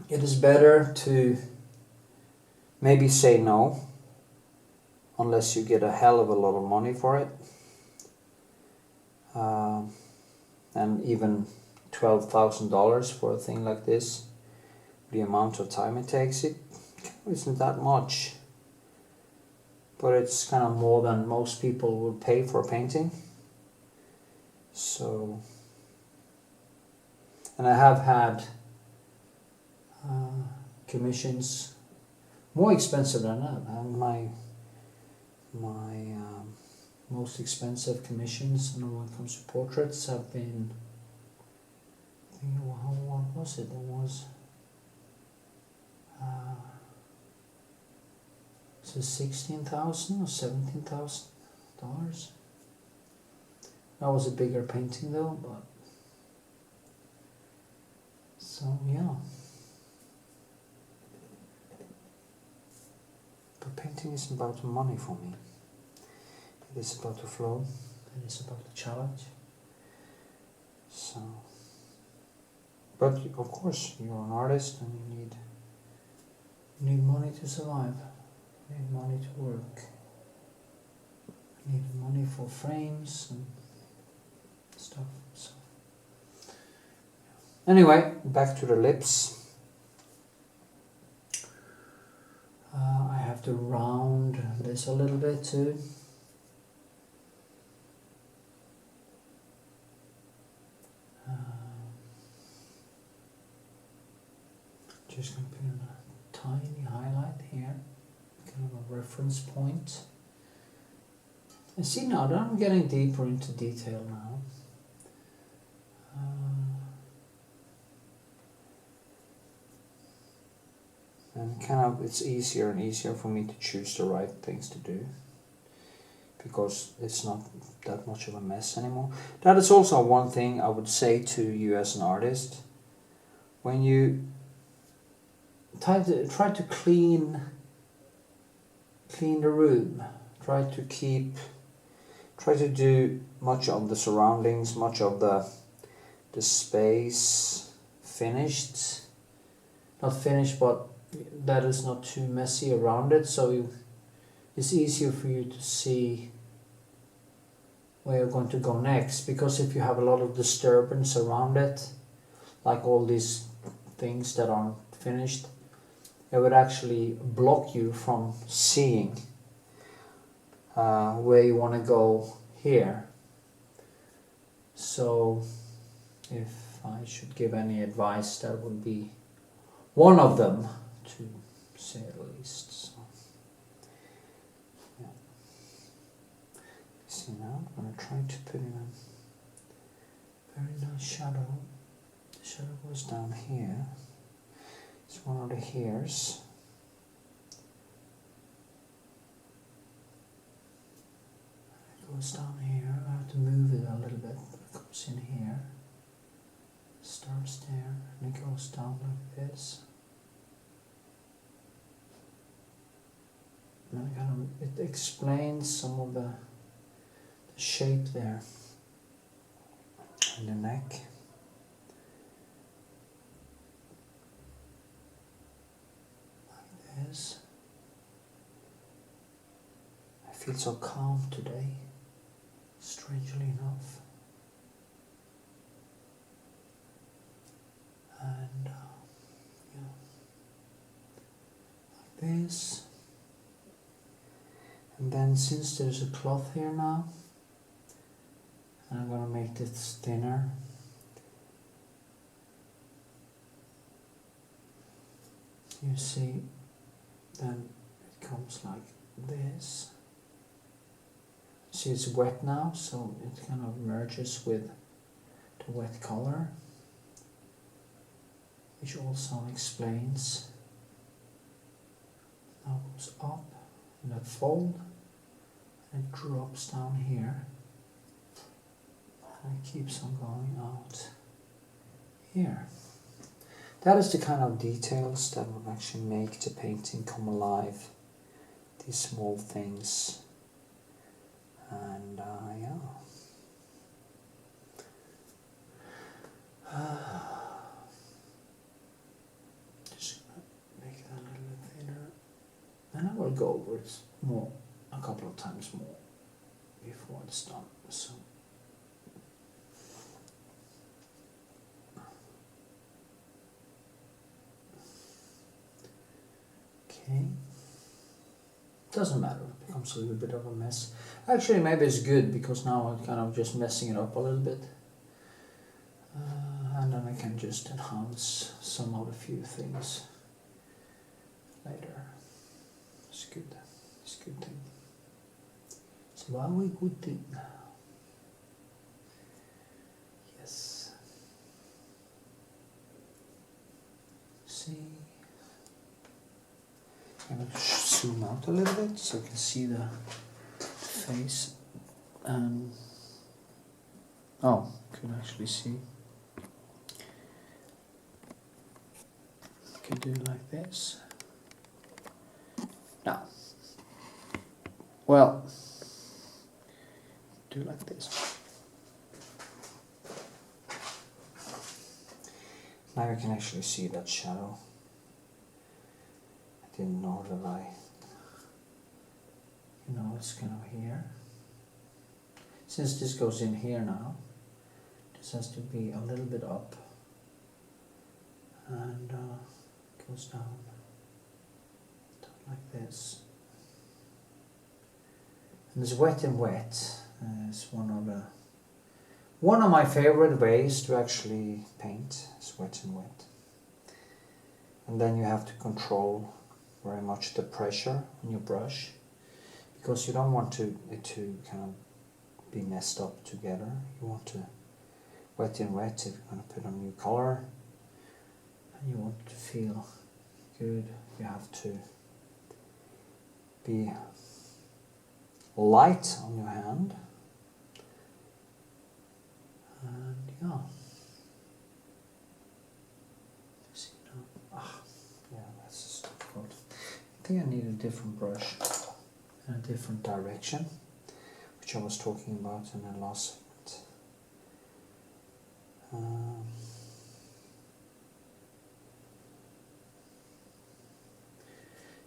it is better to maybe say no, unless you get a hell of a lot of money for it. And even $12,000 for a thing like this, the amount of time it takes, it isn't that much. But it's kind of more than most people would pay for a painting. So, and I have had commissions more expensive than that. And my most expensive commissions, and when it comes to portraits, have been, what was it? It was so $16,000 or $17,000. That was a bigger painting though, but so yeah. But painting isn't about the money for me. It is about the flow. It is about the challenge. So, but of course, you're an artist and you need money to survive. You need money to work. You need money for frames and stuff. So, anyway, back to the lips. I have to round this a little bit too. Just going to put in a tiny highlight here, kind of a reference point. And see now that I'm getting deeper into detail now. And kind of it's easier and easier for me to choose the right things to do, because it's not that much of a mess anymore. That is also one thing I would say to you as an artist. When you try to clean the room, try to do much of the surroundings, much of the space finished, not finished, but that is not too messy around it, so it's easier for you to see where you're going to go next. Because if you have a lot of disturbance around it, like all these things that aren't finished, it would actually block you from seeing where you want to go here. So if I should give any advice, that would be one of them, to say the least. So, yeah. See now, I'm going to try to put in a very nice shadow. The shadow goes down here. It's one of the hairs. It goes down here. I have to move it a little bit, but it goes in here. Starts there and it goes down like this. And it explains some of the shape there in the neck. Like this. I feel so calm today, strangely enough. this. And then since there's a cloth here now, I'm gonna make this thinner. You see, then it comes like this. See, it's wet now, so it kind of merges with the wet color, which also explains. Now it goes up in that fold, and it drops down here, and it keeps on going out here. That is the kind of details that will actually make the painting come alive. These small things. And yeah. Just gonna make that a little bit thinner. And I will go over it more, a couple of times more before it's done. So. Okay. Doesn't matter, it becomes a little bit of a mess. Actually, maybe it's good because now I'm kind of just messing it up a little bit. And then I can just enhance some of the few things later. It's good. It's a good thing. It's a very good thing. Yes. See. I'm going to zoom out a little bit so you can see the face. Oh, you can actually see. You can do it like this. Now, well, do it like this. Now you can actually see that shadow. Didn't know that it's kind of here. Since this goes in here now, this has to be a little bit up and goes down like this. And this wet and wet is one of my favorite ways to actually paint. Is wet and wet, and then you have to control very much the pressure on your brush, because you don't want it to kind of be messed up together. You want to wet and wet if you're going to put on new color, and you want it to feel good. You have to be light on your hand, and yeah. See now. Yeah, that's just difficult. I think I need a different brush and a different direction, which I was talking about in the last segment.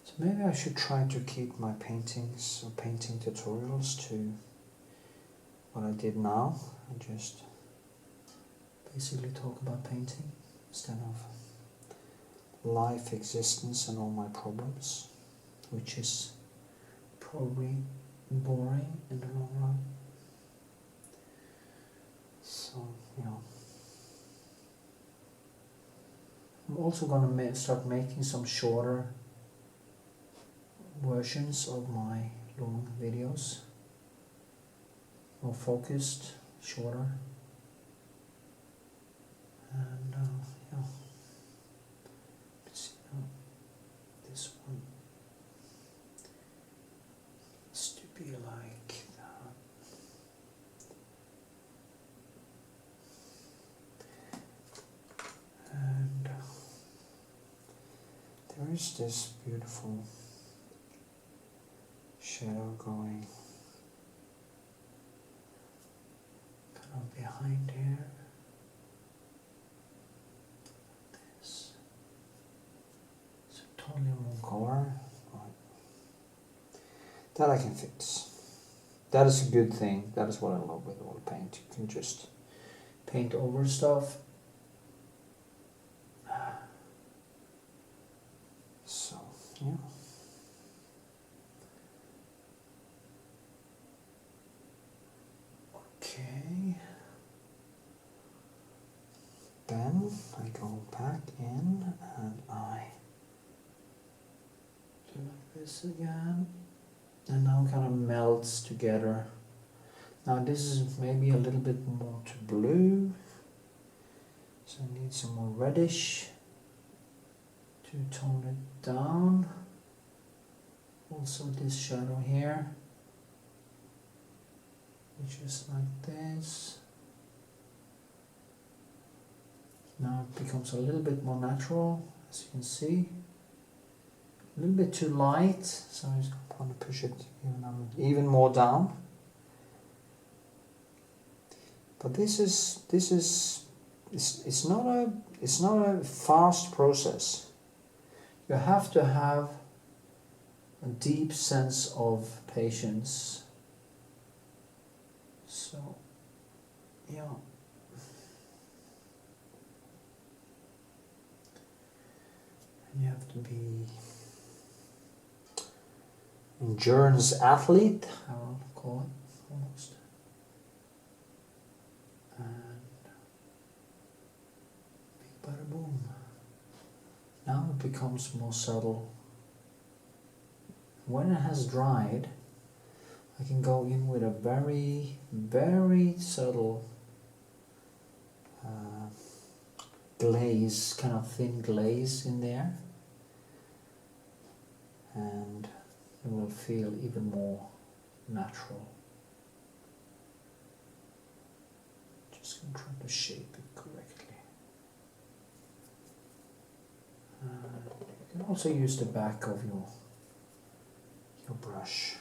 So maybe I should try to keep my paintings or painting tutorials to what I did now, and just basically talk about painting instead of life, existence and all my problems, which is probably boring in the long run. So, yeah. I'm also going to start making some shorter versions of my long videos, more focused, shorter, and yeah. Let's see now. This one needs to be like that. And there is this beautiful shadow going kind of behind here. This. It's a totally wrong color. Right. That I can fix. That is a good thing. That is what I love with oil paint. You can just paint over stuff. So, yeah. this again, and now kind of melts together. Now this is maybe a little bit more to blue, so I need some more reddish to tone it down. Also this shadow here, which is like this. Now it becomes a little bit more natural, as you can see. A little bit too light, so I'm just going to push it even more down. But it's not a fast process. You have to have a deep sense of patience. So, yeah. And you have to be endurance athlete, I will call it almost. And big bada boom. Now it becomes more subtle. When it has dried, I can go in with a very, very subtle glaze, kind of thin glaze in there, and it will feel even more natural. Just going to try to shape it correctly. You can also use the back of your brush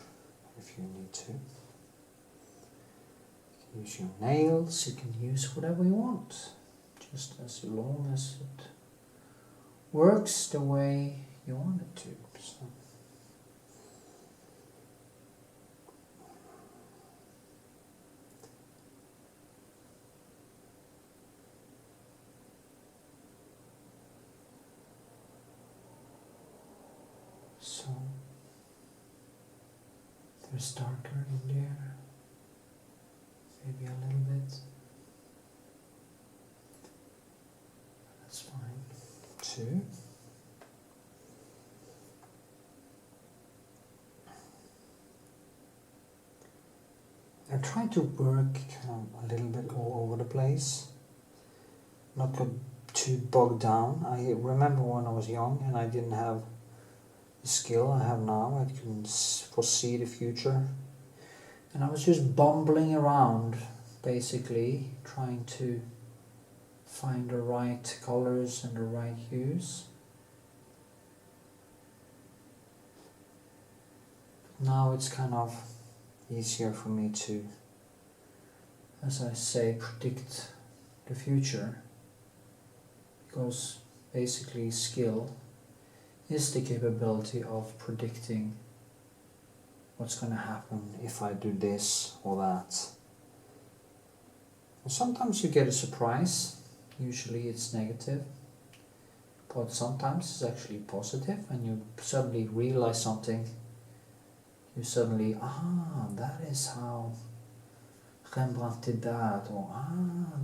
if you need to. You can use your nails, you can use whatever you want, just as long as it works the way you want it to. So there's darker in there, maybe a little bit. That's fine too. I try to work a little bit all over the place, not get too bogged down. I remember when I was young and I didn't have the skill I have now. I can foresee the future, and I was just bumbling around, basically trying to find the right colors and the right hues. Now it's kind of easier for me to, as I say, predict the future, because basically skill is the capability of predicting what's going to happen if I do this or that. And sometimes you get a surprise, usually it's negative, but sometimes it's actually positive, and you suddenly realize something. You suddenly, that is how Rembrandt did that, or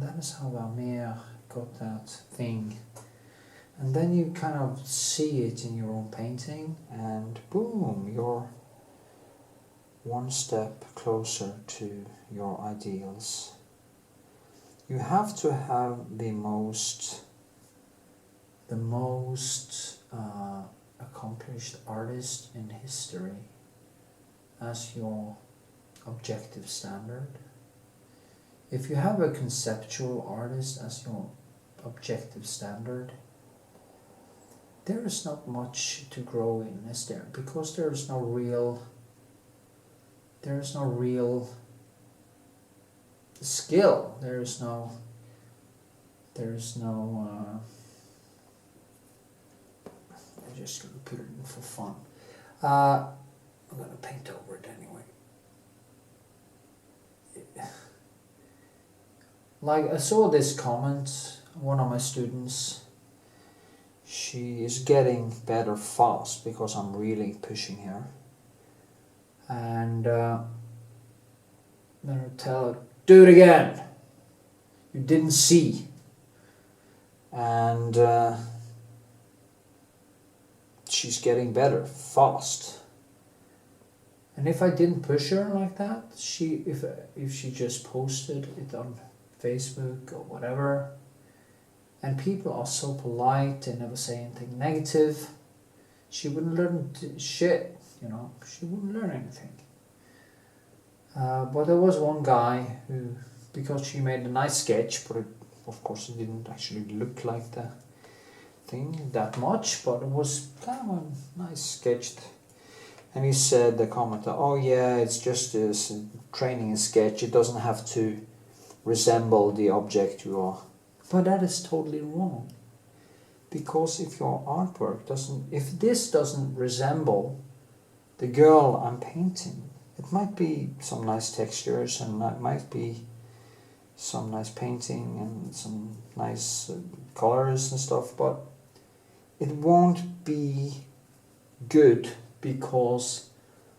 that is how Vermeer got that thing. And then you kind of see it in your own painting, and boom, you're one step closer to your ideals. You have to have the most accomplished artist in history as your objective standard. If you have a conceptual artist as your objective standard, there is not much to grow in, is there? Because there is no real skill. There is no I'm just gonna put it in for fun. I'm gonna paint over it anyway. Like, I saw this comment, one of my students, she is getting better fast because I'm really pushing her. And then I tell her, do it again. You didn't see. And she's getting better fast. And if I didn't push her like that, if she just posted it on Facebook or whatever, and people are so polite, they never say anything negative, she wouldn't learn shit, you know, she wouldn't learn anything. But there was one guy who, because she made a nice sketch, but of course it didn't actually look like the thing that much, but it was kind of a nice sketch. And he said, the commenter, oh yeah, it's just this training a sketch, it doesn't have to resemble the object you are. But that is totally wrong. Because if your artwork if this doesn't resemble the girl I'm painting, it might be some nice textures and it might be some nice painting and some nice colors and stuff, but it won't be good because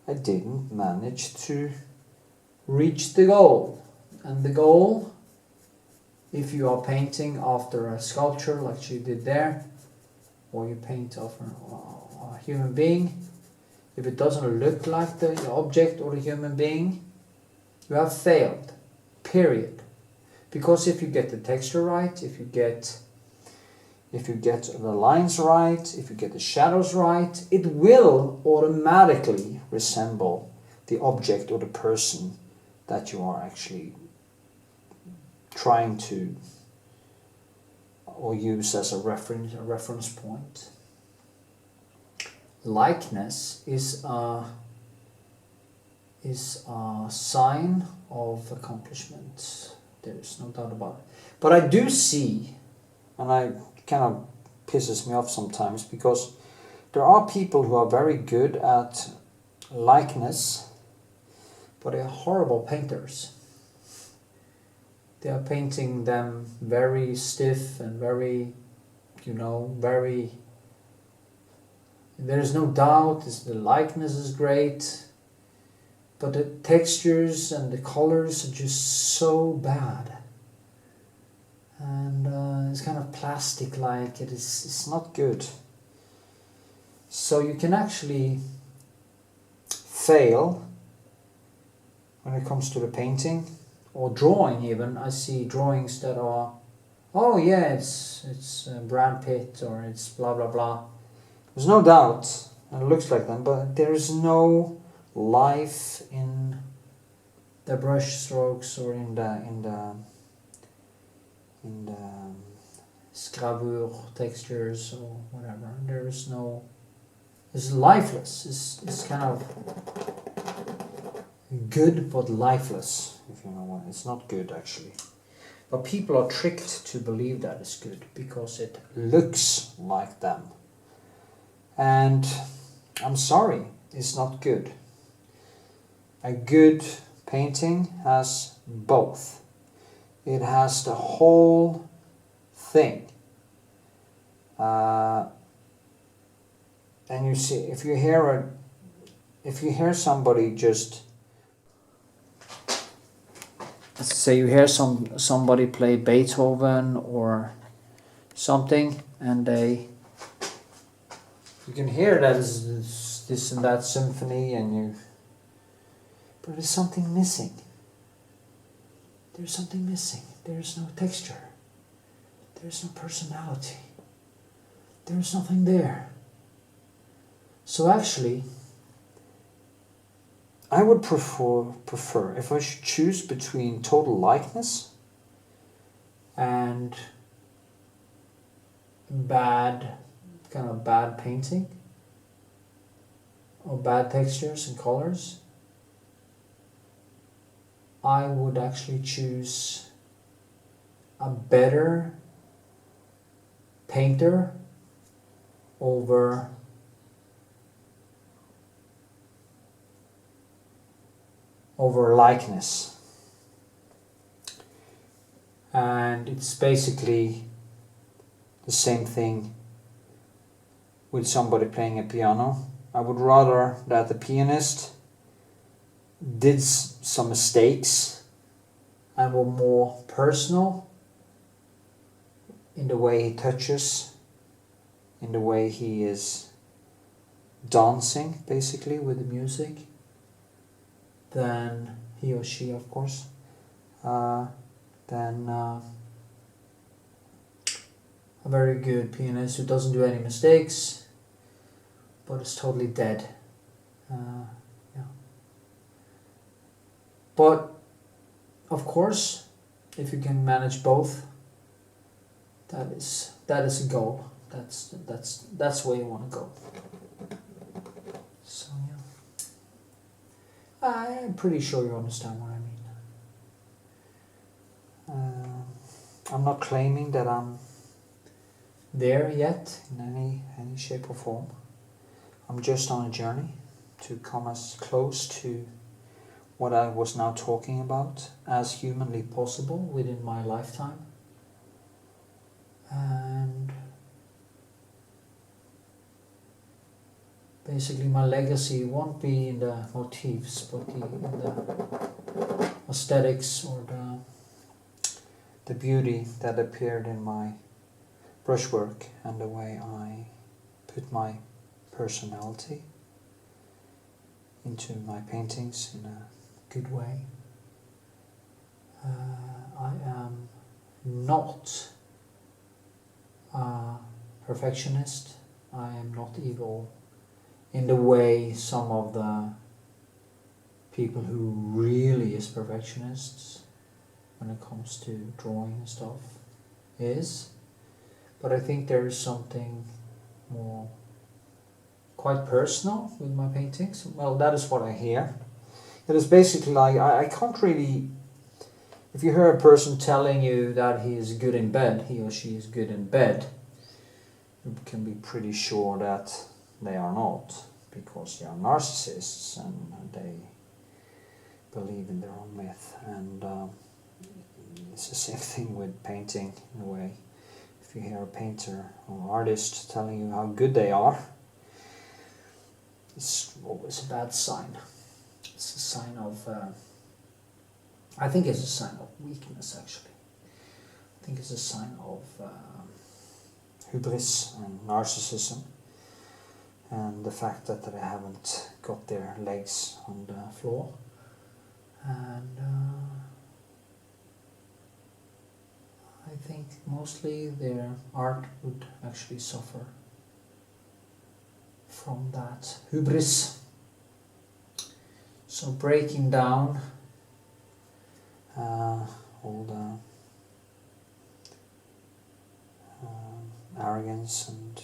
I didn't manage to reach the goal. And the goal, if you are painting after a sculpture like she did there, or you paint of a human being, if it doesn't look like the object or the human being, you have failed, period. Because if you get the texture right, if you get the lines right, if you get the shadows right, it will automatically resemble the object or the person that you are actually trying to or use as a reference point. Likeness is a sign of accomplishment. There is no doubt about it. But I do see, and I kind of pisses me off sometimes, because there are people who are very good at likeness, but they are horrible painters. They are painting them very stiff and very, very... There is no doubt the likeness is great, but the textures and the colors are just so bad. And it's kind of plastic-like. It's not good. So you can actually fail when it comes to the painting or drawing. Even I see drawings that are, oh yeah, it's Brad Pitt or it's blah blah blah. There's no doubt, and it looks like them, but there is no life in the brush strokes or in the gravure textures or whatever. There is no. It's lifeless. It's kind of good but lifeless, if you know what. It's not good actually. But people are tricked to believe that it's good because it looks like them. And I'm sorry, it's not good. A good painting has both. It has the whole thing. And you see, if you hear somebody just, let's say you hear somebody play Beethoven or something, and you can hear that is this and that symphony, but there's something missing. There's something missing. There's no texture. There's no personality. There's nothing there. So actually, I would prefer if I should choose between total likeness and bad painting or bad textures and colors, I would actually choose a better painter over likeness. And it's basically the same thing with somebody playing a piano. I would rather that the pianist did some mistakes and were more personal in the way he touches, in the way he is dancing basically with the music, than he or she, of course, than a very good pianist who doesn't do any mistakes but is totally dead. Yeah. But of course, if you can manage both, that is a goal. That's where you want to go. So yeah, I'm pretty sure you understand what I mean. I'm not claiming that I'm there yet in any shape or form. I'm just on a journey to come as close to what I was now talking about as humanly possible within my lifetime. And basically my legacy won't be in the motifs, but in the aesthetics or the beauty that appeared in my brushwork and the way I put my personality into my paintings in a good way. I am not a perfectionist. I am not evil in the way some of the people who really is perfectionists when it comes to drawing and stuff is. But I think there is something more quite personal with my paintings. Well, that is what I hear. It is basically like, I can't really, if you hear a person telling you that he is good in bed, he or she is good in bed, you can be pretty sure that they are not, because they are narcissists and they believe in their own myth. And it's the same thing with painting in a way. If you hear a painter or artist telling you how good they are, it's always a bad sign. It's a sign of, I think it's a sign of weakness actually. I think it's a sign of hubris and narcissism, and the fact that they haven't got their legs on the floor. And I think mostly their art would actually suffer from that hubris. So breaking down all the arrogance and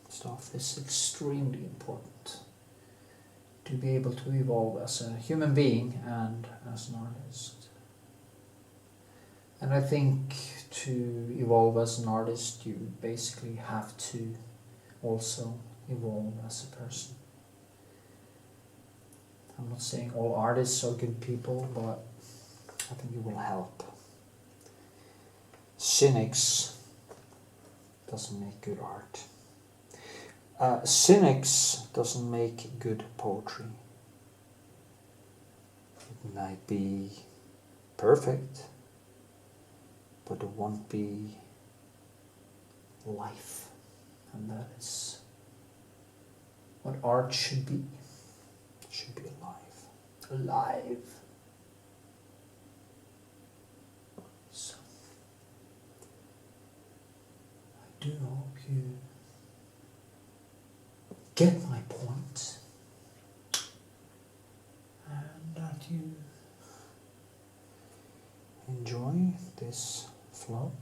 stuff is extremely important to be able to evolve as a human being and as an artist. And I think to evolve as an artist, you basically have to also evolve as a person. I'm not saying all artists are good people, but I think it will help. Cynics doesn't make good art. Cynics doesn't make good poetry. It might be perfect, but it won't be life. And that is what art should be. It should be alive. Alive. So, I do hope you get my point and that you enjoy this flow.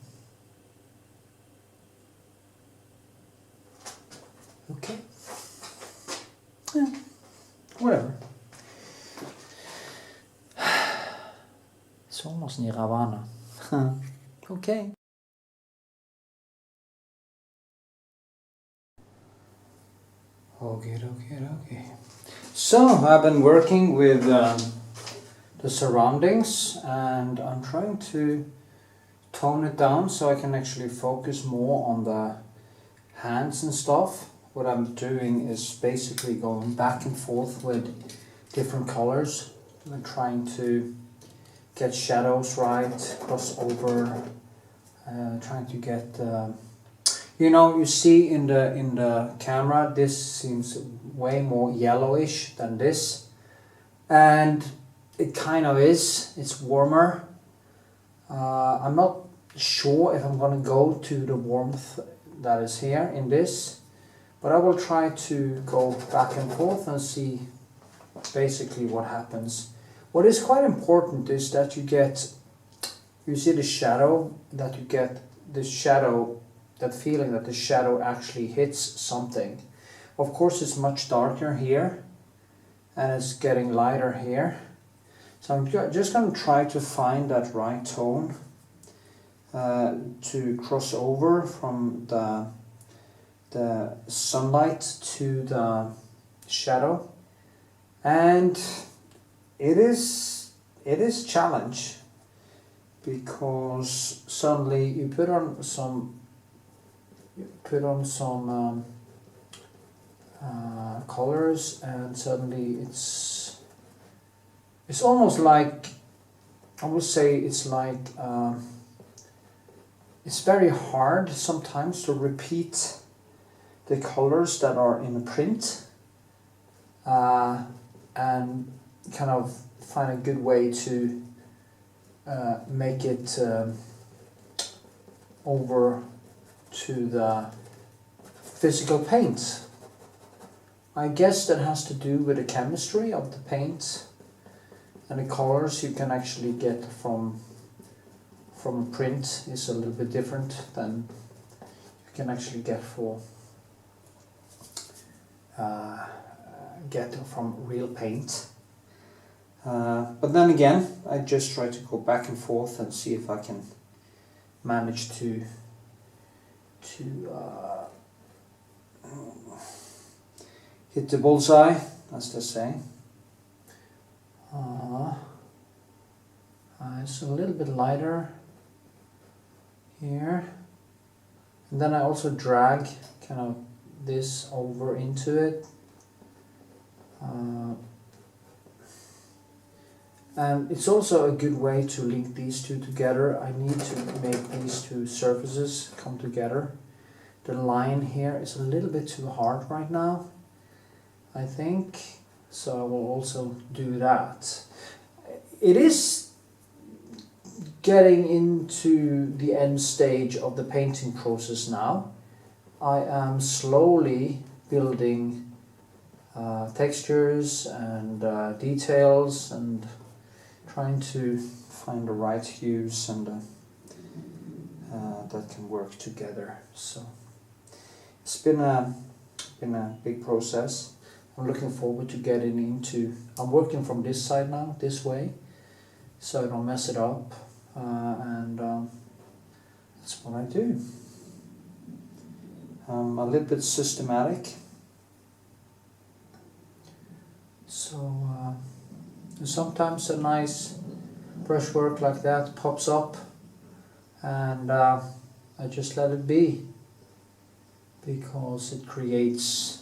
Okay. Yeah. Whatever. It's almost nirvana. Okay. Okay. So I've been working with the surroundings, and I'm trying to tone it down so I can actually focus more on the hands and stuff. What I'm doing is basically going back and forth with different colors and trying to get shadows right, cross over, trying to get you see in the camera this seems way more yellowish than this, and it kind of is. It's warmer. I'm not sure if I'm going to go to the warmth that is here in this, but I will try to go back and forth and see basically what happens. What is quite important is that you see the shadow, that you get the shadow, that feeling that the shadow actually hits something. Of course it's much darker here and it's getting lighter here. So I'm just going to try to find that right tone to cross over from the sunlight to the shadow, and it is challenge, because suddenly you put on some colors, and suddenly it's almost like, I would say it's like it's very hard sometimes to repeat the colors that are in the print and kind of find a good way to make it over to the physical paint. I guess that has to do with the chemistry of the paint, and the colors you can actually get from print is a little bit different than you can actually get from real paint. But then again, I just try to go back and forth and see if I can manage to hit the bullseye, as they say. It's a little bit lighter here, and then I also drag kind of this over into it, and it's also a good way to link these two together. I need to make these two surfaces come together. The line here is a little bit too hard right now, I think, so I will also do that. It is getting into the end stage of the painting process now. I am slowly building textures and details, and trying to find the right hues and that can work together. So it's been a big process. I'm looking forward to getting into, I'm working from this side now, this way, so I don't mess it up, and that's what I do. I'm a little bit systematic, so sometimes a nice brushwork like that pops up, and I just let it be, because it creates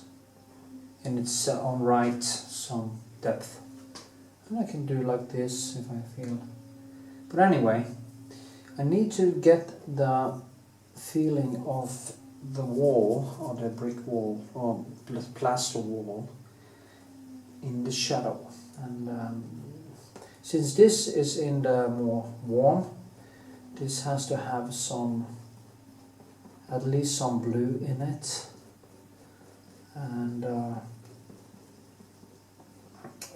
in its own right some depth. And I can do like this if I feel. But anyway, I need to get the feeling of the wall, or the brick wall, or plaster wall, in the shadow. And since this is in the more warm, this has to have at least some blue in it. And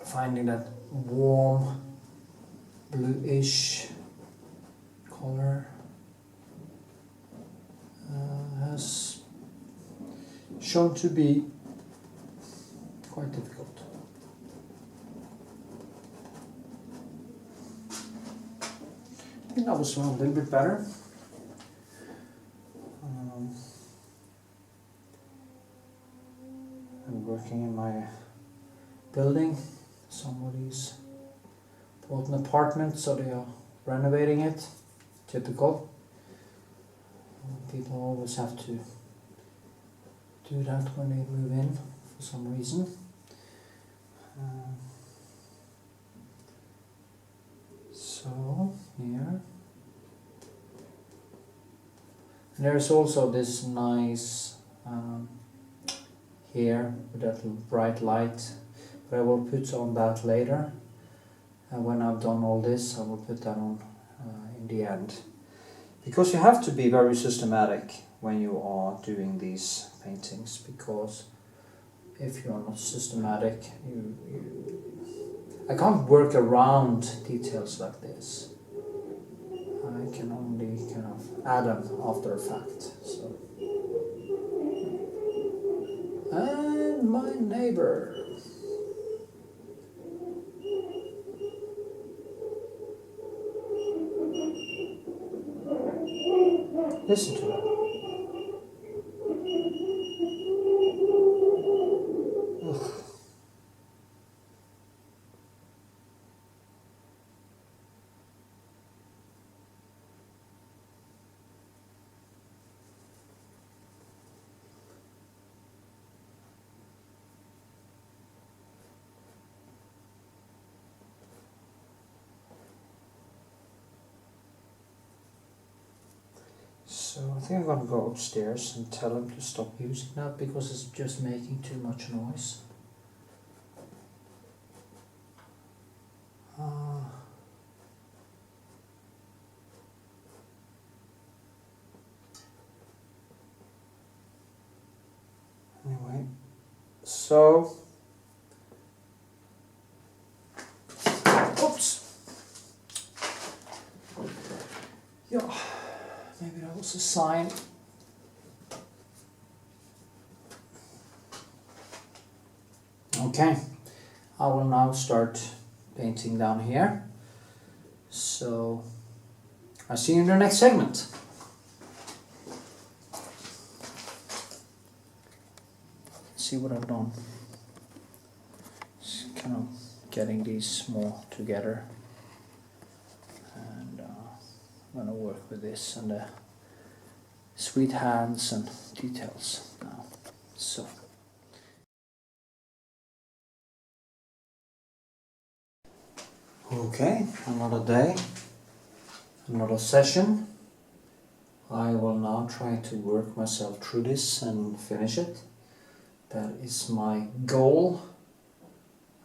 finding that warm bluish color has shown to be quite difficult. I think that was a little bit better. I'm working in my building. Somebody's bought an apartment, so they are renovating it. Typical. People always have to do that when they move in for some reason. So here, and there's also this nice here with that bright light, but I will put on that later. And when I've done all this, I will put that on in the end. Because you have to be very systematic when you are doing these paintings, because if you are not systematic, I can't work around details like this. I can only kind of add them after a fact. So. And my neighbor. Listen to that. Ugh. So I think I'm gonna go upstairs and tell him to stop using that because it's just making too much noise. Anyway, so oops. Yeah, maybe that was a sign. Okay, I will now start painting down here. So I'll see you in the next segment. See what I've done. Just kind of getting these more together. And I'm gonna work with this and the sweet hands and details now. So. Okay, another day, another session. I will now try to work myself through this and finish it. That is my goal.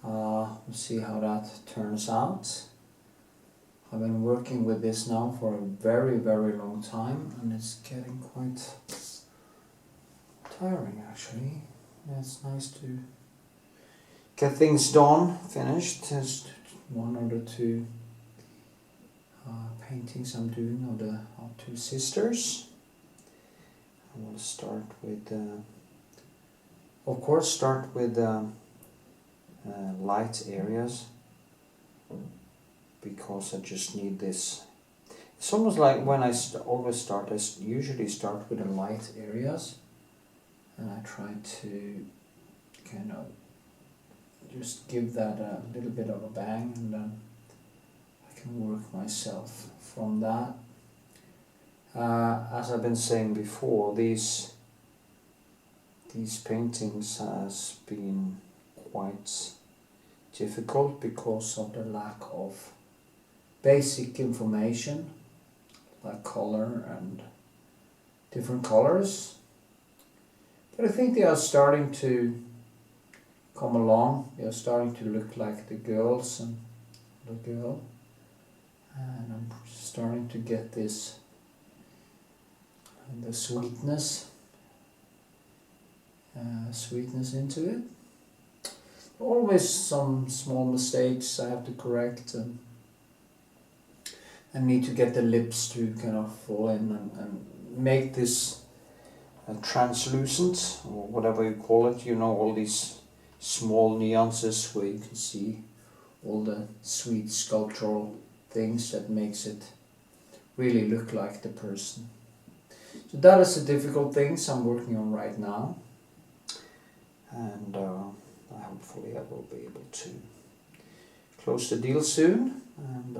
We'll see how that turns out. I've been working with this now for a very, very long time and it's getting quite tiring actually. Yeah, it's nice to get things done, finished. Just one of the two paintings I'm doing of the two sisters. I will start with, of course, start with light areas because I just need this. It's almost like when I always start, I usually start with the light areas and I try to kind of just give that a little bit of a bang and then I can work myself from that. As I've been saying before, these paintings has been quite difficult because of the lack of basic information like color and different colors. But I think they are starting to come along. They are starting to look like the girls and the girl. And I'm starting to get this and the sweetness into it. Always some small mistakes I have to correct and need to get the lips to kind of fall in and make this translucent or whatever you call it. You know, all these small nuances where you can see all the sweet sculptural things that makes it really look like the person. So that is a difficult thing I'm working on right now, and hopefully I will be able to close the deal soon and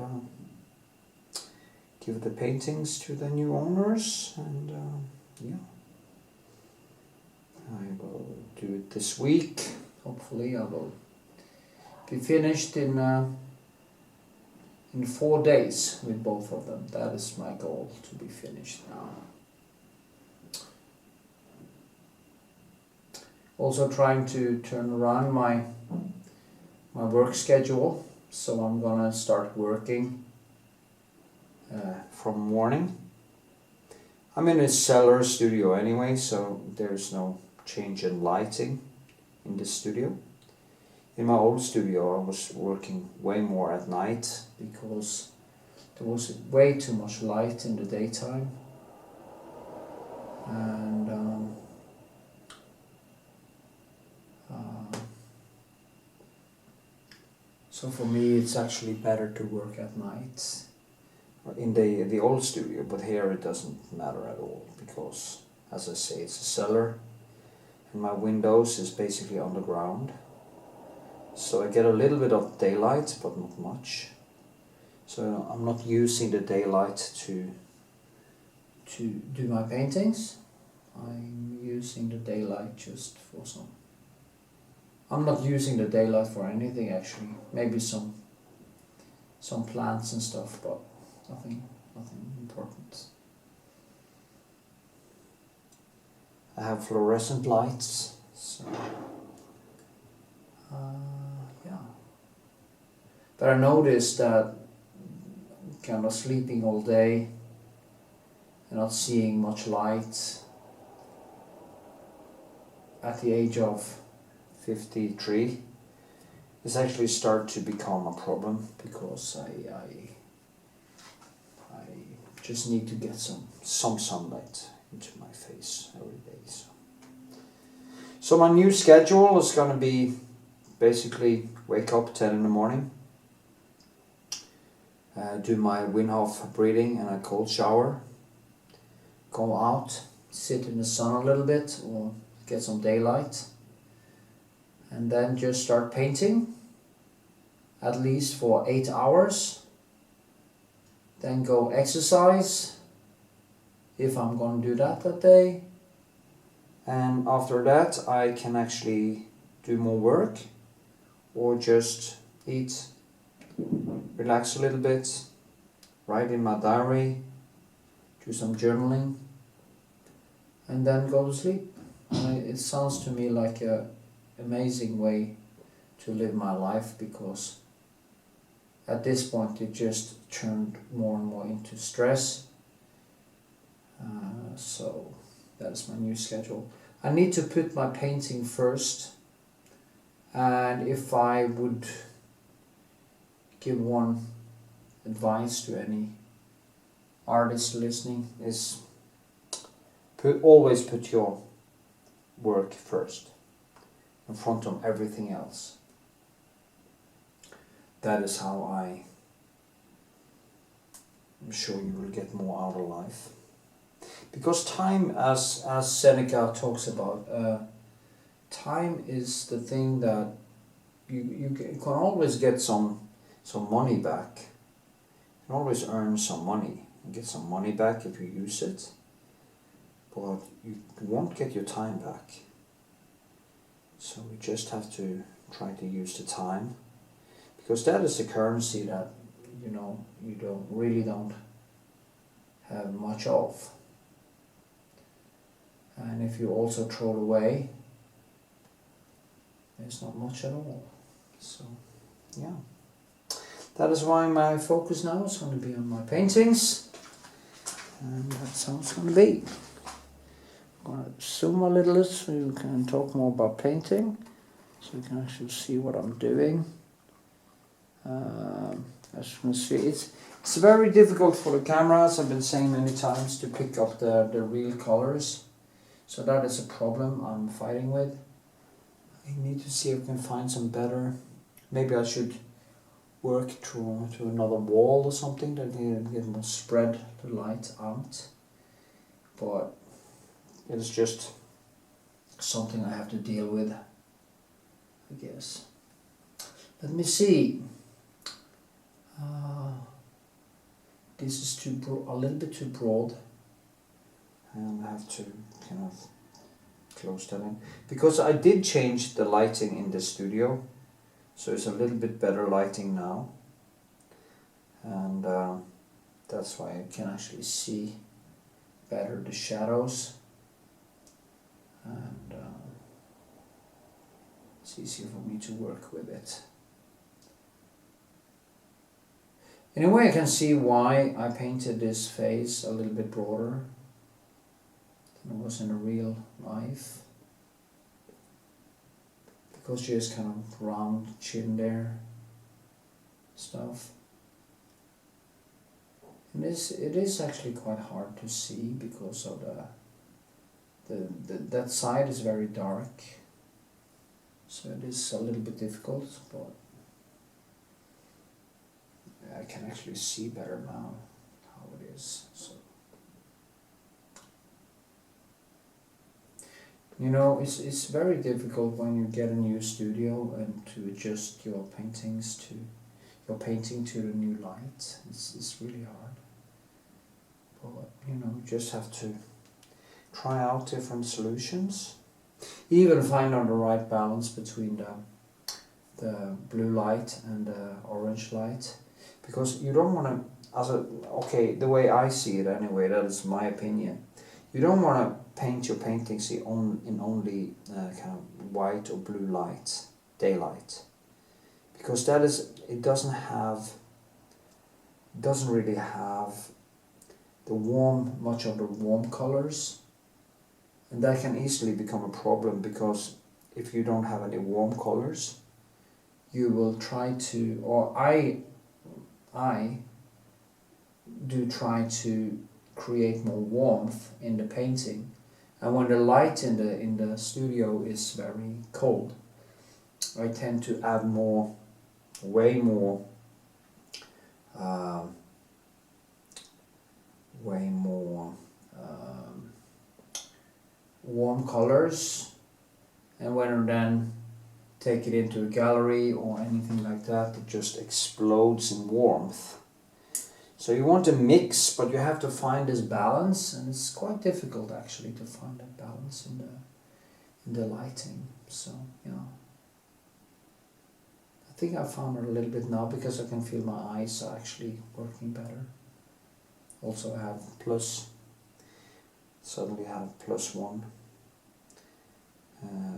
give the paintings to the new owners, and yeah, I will do it this week. Hopefully I will be finished in 4 days with both of them. That is my goal, to be finished now. Also trying to turn around my work schedule so I'm gonna start working from morning. I'm in a cellar studio anyway, so there's no change in lighting in this studio. In my old studio I was working way more at night because there was way too much light in the daytime, and so for me it's actually better to work at night in the old studio, but here it doesn't matter at all because, as I say, it's a cellar and my windows is basically on the ground, so I get a little bit of daylight but not much. So I'm not using the daylight to do my paintings. I'm using the daylight just for some... I'm not using the daylight for anything actually. Maybe some plants and stuff, but nothing important. I have fluorescent lights, so yeah. But I noticed that kind of sleeping all day and not seeing much light at the age of 53 is actually start to become a problem, because I just need to get some sunlight into my face every day. So my new schedule is going to be basically wake up 10 in the morning, do my Wim Hof breathing and a cold shower, go out, sit in the sun a little bit or get some daylight, and then just start painting at least for 8 hours. Then go exercise if I'm going to do that day, and after that I can actually do more work or just eat, relax a little bit, write in my diary, do some journaling, and then go to sleep. It sounds to me like a amazing way to live my life, because at this point it just turned more and more into stress. So that is my new schedule. I need to put my painting first, and if I would give one advice to any artist listening, is always put your work first in front of everything else. That is how I'm sure you will get more out of life. Because time, as Seneca talks about, time is the thing that you can always get some money back. You can always earn some money and get some money back if you use it, but you won't get your time back. So we just have to try to use the time, because that is the currency that you don't have much of. And if you also throw it away, there's not much at all. So yeah, that is why my focus now is going to be on my paintings, and that's how it's going to be. I'm going to zoom a little so you can talk more about painting, so you can actually see what I'm doing. As you can see, it's very difficult for the camera, as I've been saying many times, to pick up the real colors. So that is a problem I'm fighting with. I need to see if I can find some better. Maybe I should work to another wall or something that can spread the light out. But it's just something I have to deal with, I guess. Let me see. This is a little bit too broad, and I have to kind of close that in, because I did change the lighting in the studio, so it's a little bit better lighting now, and that's why I can actually see better the shadows, and it's easier for me to work with it. In a way I can see why I painted this face a little bit broader than it was in a real life. Because she has kind of round chin there, stuff. And it is actually quite hard to see because of that side is very dark. So it is a little bit difficult, but I can actually see better now how it is. So, you know, it's very difficult when you get a new studio and to adjust your painting to the new light. It's really hard. But you know, you just have to try out different solutions. Even find out the right balance between the blue light and the orange light, because you don't want to, the way I see it anyway, that is my opinion, you don't want to paint your paintings in only kind of white or blue light, daylight, because it doesn't really have much of the warm colors. And that can easily become a problem, because if you don't have any warm colors, you will try to, or I do try to create more warmth in the painting. And when the light in the studio is very cold, I tend to add way more warm colors, and when I then take it into a gallery or anything like that, it just explodes in warmth. So you want to mix, but you have to find this balance, and it's quite difficult actually to find that balance in the lighting. So yeah, I think I found it a little bit now, because I can feel my eyes are actually working better. Also I have suddenly have +1.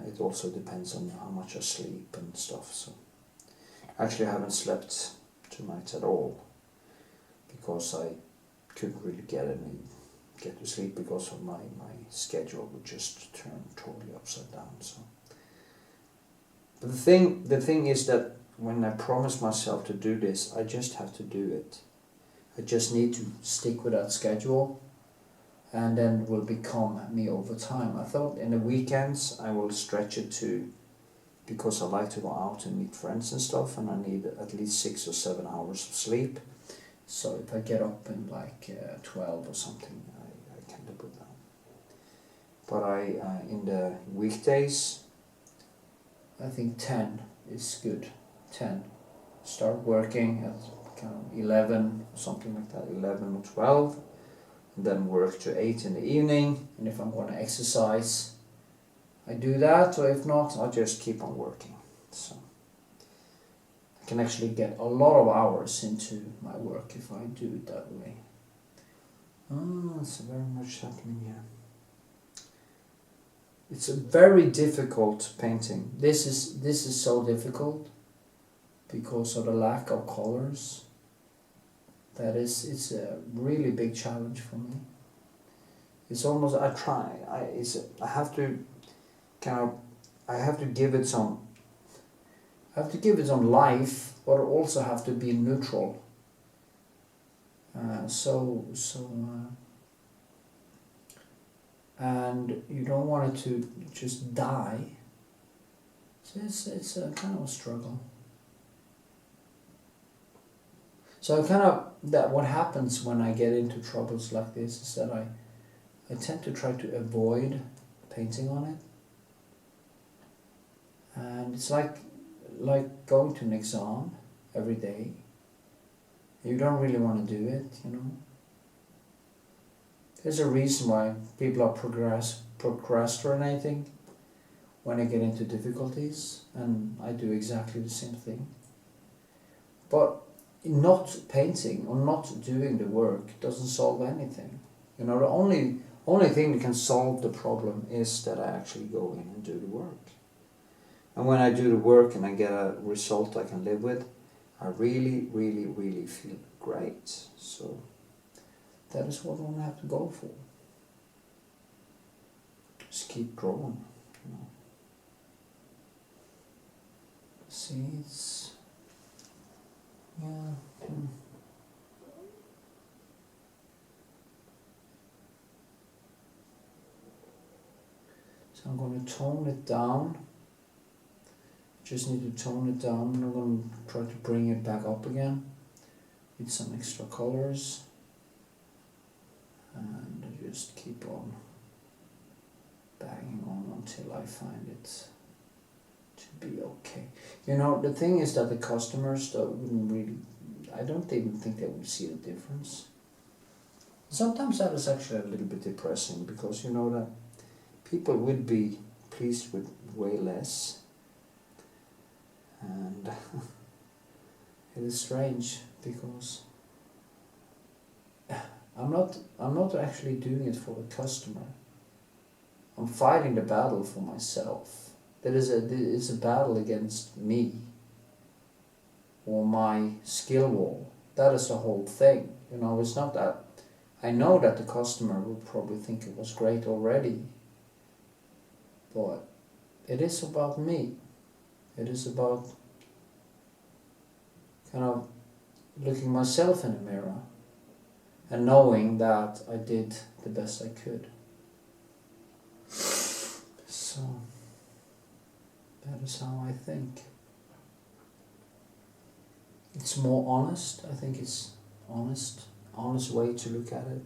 It also depends on how much I sleep and stuff. So actually I haven't slept tonight at all, because I couldn't really get to sleep, because of my schedule would just turn totally upside down. So, but the thing is that when I promise myself to do this, I just have to do it. I just need to stick with that schedule, and then it will become me over time. I thought in the weekends I will stretch it to, because I like to go out and meet friends and stuff, and I need at least 6 or 7 hours of sleep. So if I get up in like 12 or something, I can live with that. But in the weekdays, I think 10 is good. 10. Start working at kind of 11, something like that, 11 or 12. And then work to 8 in the evening. And if I'm going to exercise, I do that. Or if not, I just keep on working. So I can actually get a lot of hours into my work if I do it that way. It's very much happening here. It's a very difficult painting. This is so difficult because of the lack of colors. It's a really big challenge for me. It's almost, I have to give it some life, but it also have to be neutral. And you don't want it to just die. So it's a kind of a struggle. So what happens when I get into troubles like this is that I tend to try to avoid painting on it. And it's like going to an exam every day. You don't really want to do it, you know. There's a reason why people are procrastinating when they get into difficulties, and I do exactly the same thing. But not painting or not doing the work doesn't solve anything. You know, the only thing that can solve the problem is that I actually go in and do the work. And when I do the work and I get a result I can live with, I really feel great. So that is what I'm gonna have to go for. Just keep drawing, you know. See, it's, yeah. So I'm going to tone it down. Just need to tone it down, and I'm going to try to bring it back up again with some extra colors, and I just keep on banging on until I find it to be okay. You know, the thing is that the customers that wouldn't really, I don't even think they would see the difference. Sometimes that is actually a little bit depressing, because you know that people would be pleased with way less, and it is strange because I'm not actually doing it for the customer. I'm fighting the battle for myself. It's a battle against me or my skill wall. That is the whole thing. You know, it's not that I know that the customer would probably think it was great already, but it is about me. It is about kind of looking myself in the mirror and knowing that I did the best I could. So that is how I think. It's more honest. I think it's honest way to look at it.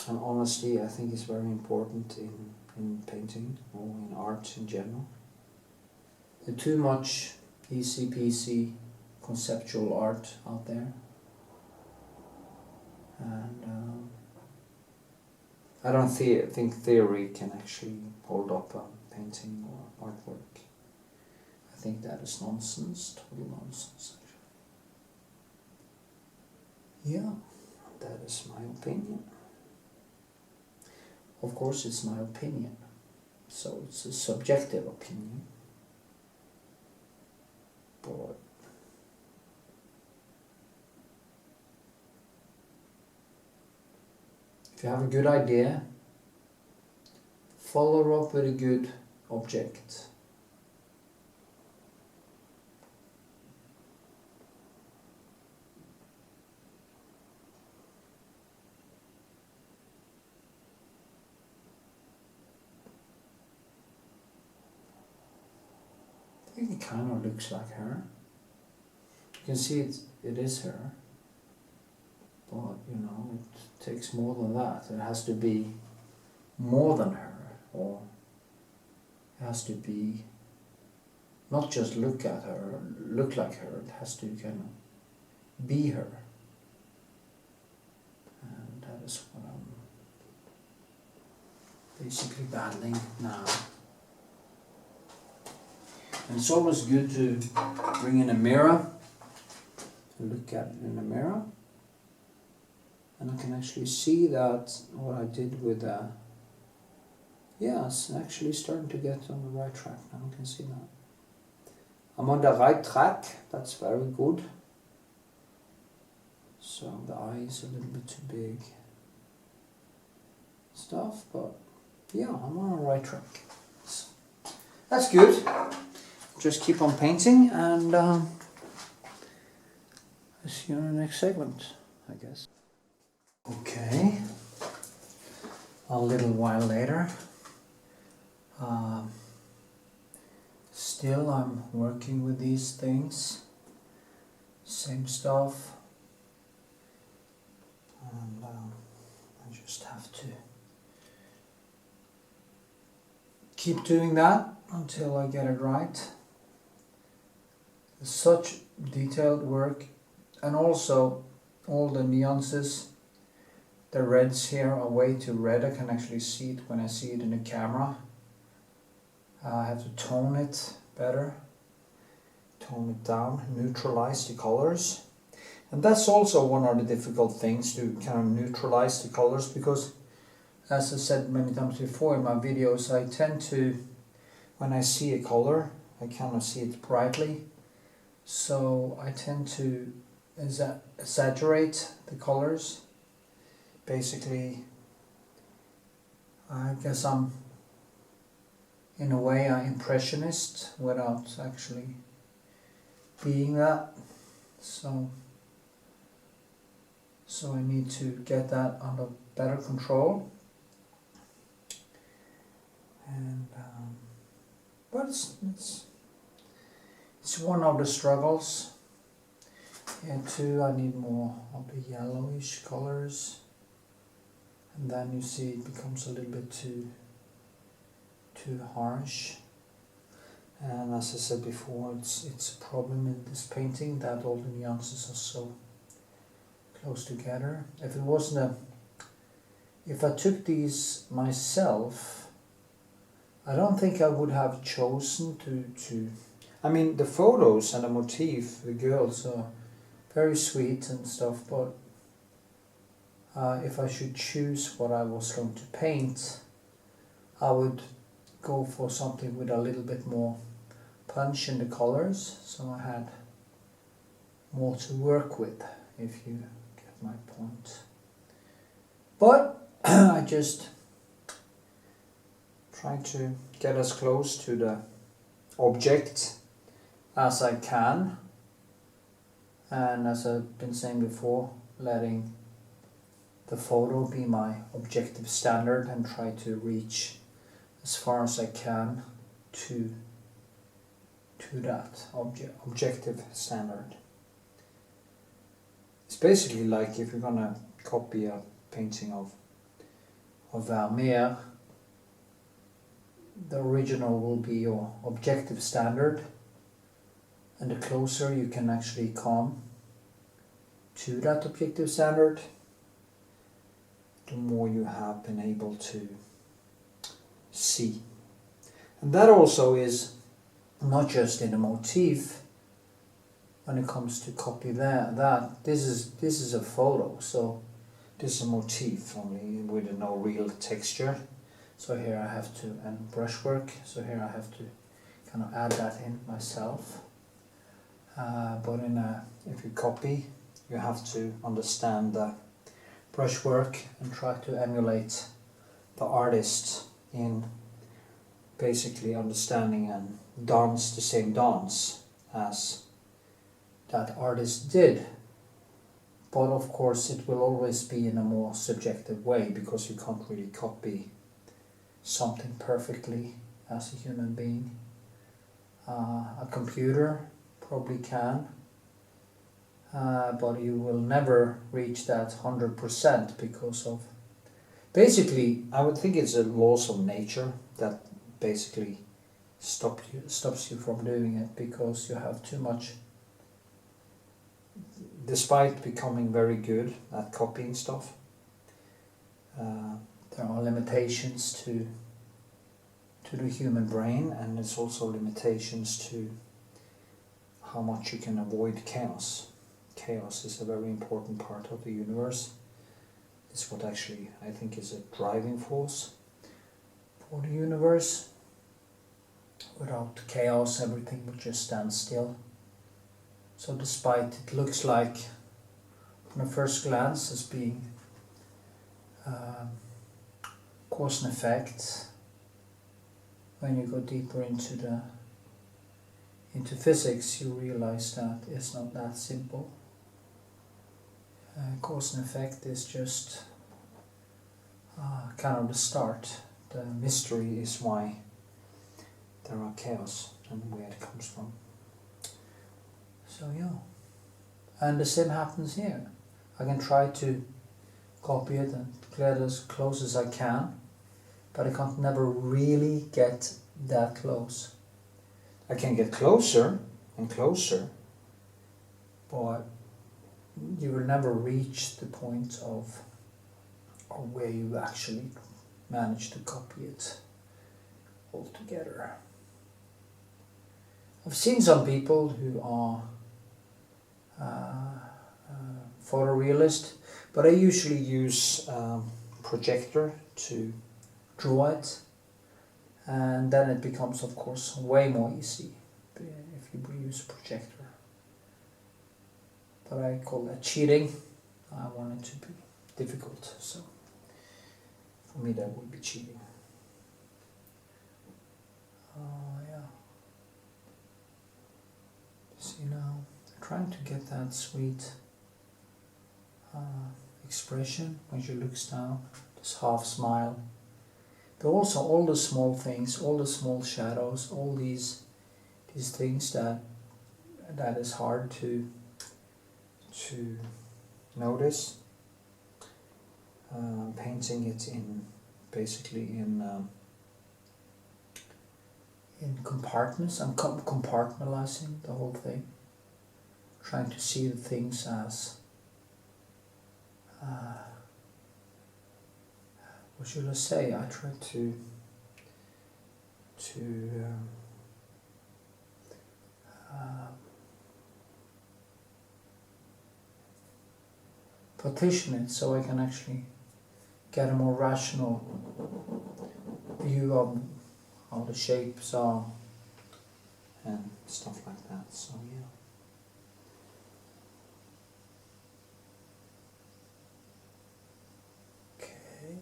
And honesty, I think, is very important in painting or in art in general. The too much easy peasy conceptual art out there, and I don't think theory can actually hold up a painting or artwork. I think that is nonsense, total nonsense actually. Yeah, that is my opinion. Of course it's my opinion, so it's a subjective opinion, but if you have a good idea, follow up with a good object. I think it kind of looks like her. You can see it is her, but you know, it takes more than that. It has to be more than her, or it has to be not just look at her, look like her. It has to kind of be her, and that is what I'm basically battling now. And it's always good to bring in a mirror, to look at it in a mirror, and I can actually see that what I did with yeah, it's actually starting to get on the right track now. I can see that I'm on the right track. That's very good. So the eye is a little bit too big stuff, but yeah, I'm on the right track. So that's good. Just keep on painting, and I'll see you in the next segment, I guess. Okay, a little while later. Still I'm working with these things, same stuff, and I just have to keep doing that until I get it right. Such detailed work, and also all the nuances. The reds here are way too red. I can actually see it when I see it in the camera. I have to tone it better, tone it down, neutralize the colors. And that's also one of the difficult things, to kind of neutralize the colors, because as I said many times before in my videos, I tend to, when I see a color, I kind of see it brightly, so I tend to exaggerate the colors. Basically, I guess I'm in a way an impressionist without actually being that. So I need to get that under better control. And but it's one of the struggles. Here too, I need more of the yellowish colors, and then you see it becomes a little bit too harsh. And as I said before, it's a problem in this painting that all the nuances are so close together. If I took these myself, I don't think I would have chosen to. I mean, the photos and the motif, the girls are very sweet and stuff, but if I should choose what I was going to paint, I would go for something with a little bit more punch in the colors, so I had more to work with, if you get my point. But I just try to get as close to the object as I can, and as I've been saying before, letting the photo be my objective standard and try to reach as far as I can to that objective standard. It's basically like if you're gonna copy a painting of Vermeer, the original will be your objective standard, and the closer you can actually come to that objective standard, the more you have been able to see. And that also is not just in the motif. When it comes to copy that this is a photo, so this is a motif only with no real texture. So here I have to, and brushwork, so here I have to kind of add that in myself. But if you copy, you have to understand the brushwork and try to emulate the artist in basically understanding and dance the same dance as that artist did. But of course it will always be in a more subjective way, because you can't really copy something perfectly as a human being. A computer probably can, but you will never reach that 100% because of, basically I would think it's the laws of nature that basically stops you from doing it, because you have too much. Despite becoming very good at copying stuff, there are limitations to the human brain, and there's also limitations to how much you can avoid chaos. Chaos is a very important part of the universe. It's what actually I think is a driving force for the universe. Without chaos, everything would just stand still. So despite it looks like on a first glance as being cause and effect, when you go deeper into physics, you realize that it's not that simple. Cause and effect is just kind of the start. The mystery is why there are chaos and where it comes from. So yeah, and the same happens here. I can try to copy it and get as close as I can, but I can't never really get that close. I can get closer and closer, but you will never reach the point of where you actually manage to copy it altogether. I've seen some people who are photorealist, but I usually use projector to draw it, and then it becomes of course way more easy if you use a projector. but I call that cheating. I want it to be difficult, so for me that would be cheating. Yeah. See now, I'm trying to get that sweet expression when she looks down, this half smile. But also all the small things, all the small shadows, all these things that is hard to notice. Painting it in basically in compartments. I'm compartmentalizing the whole thing, trying to see the things as what should I say? I try to partition it so I can actually get a more rational view of how the shapes are and stuff like that. So yeah. Okay.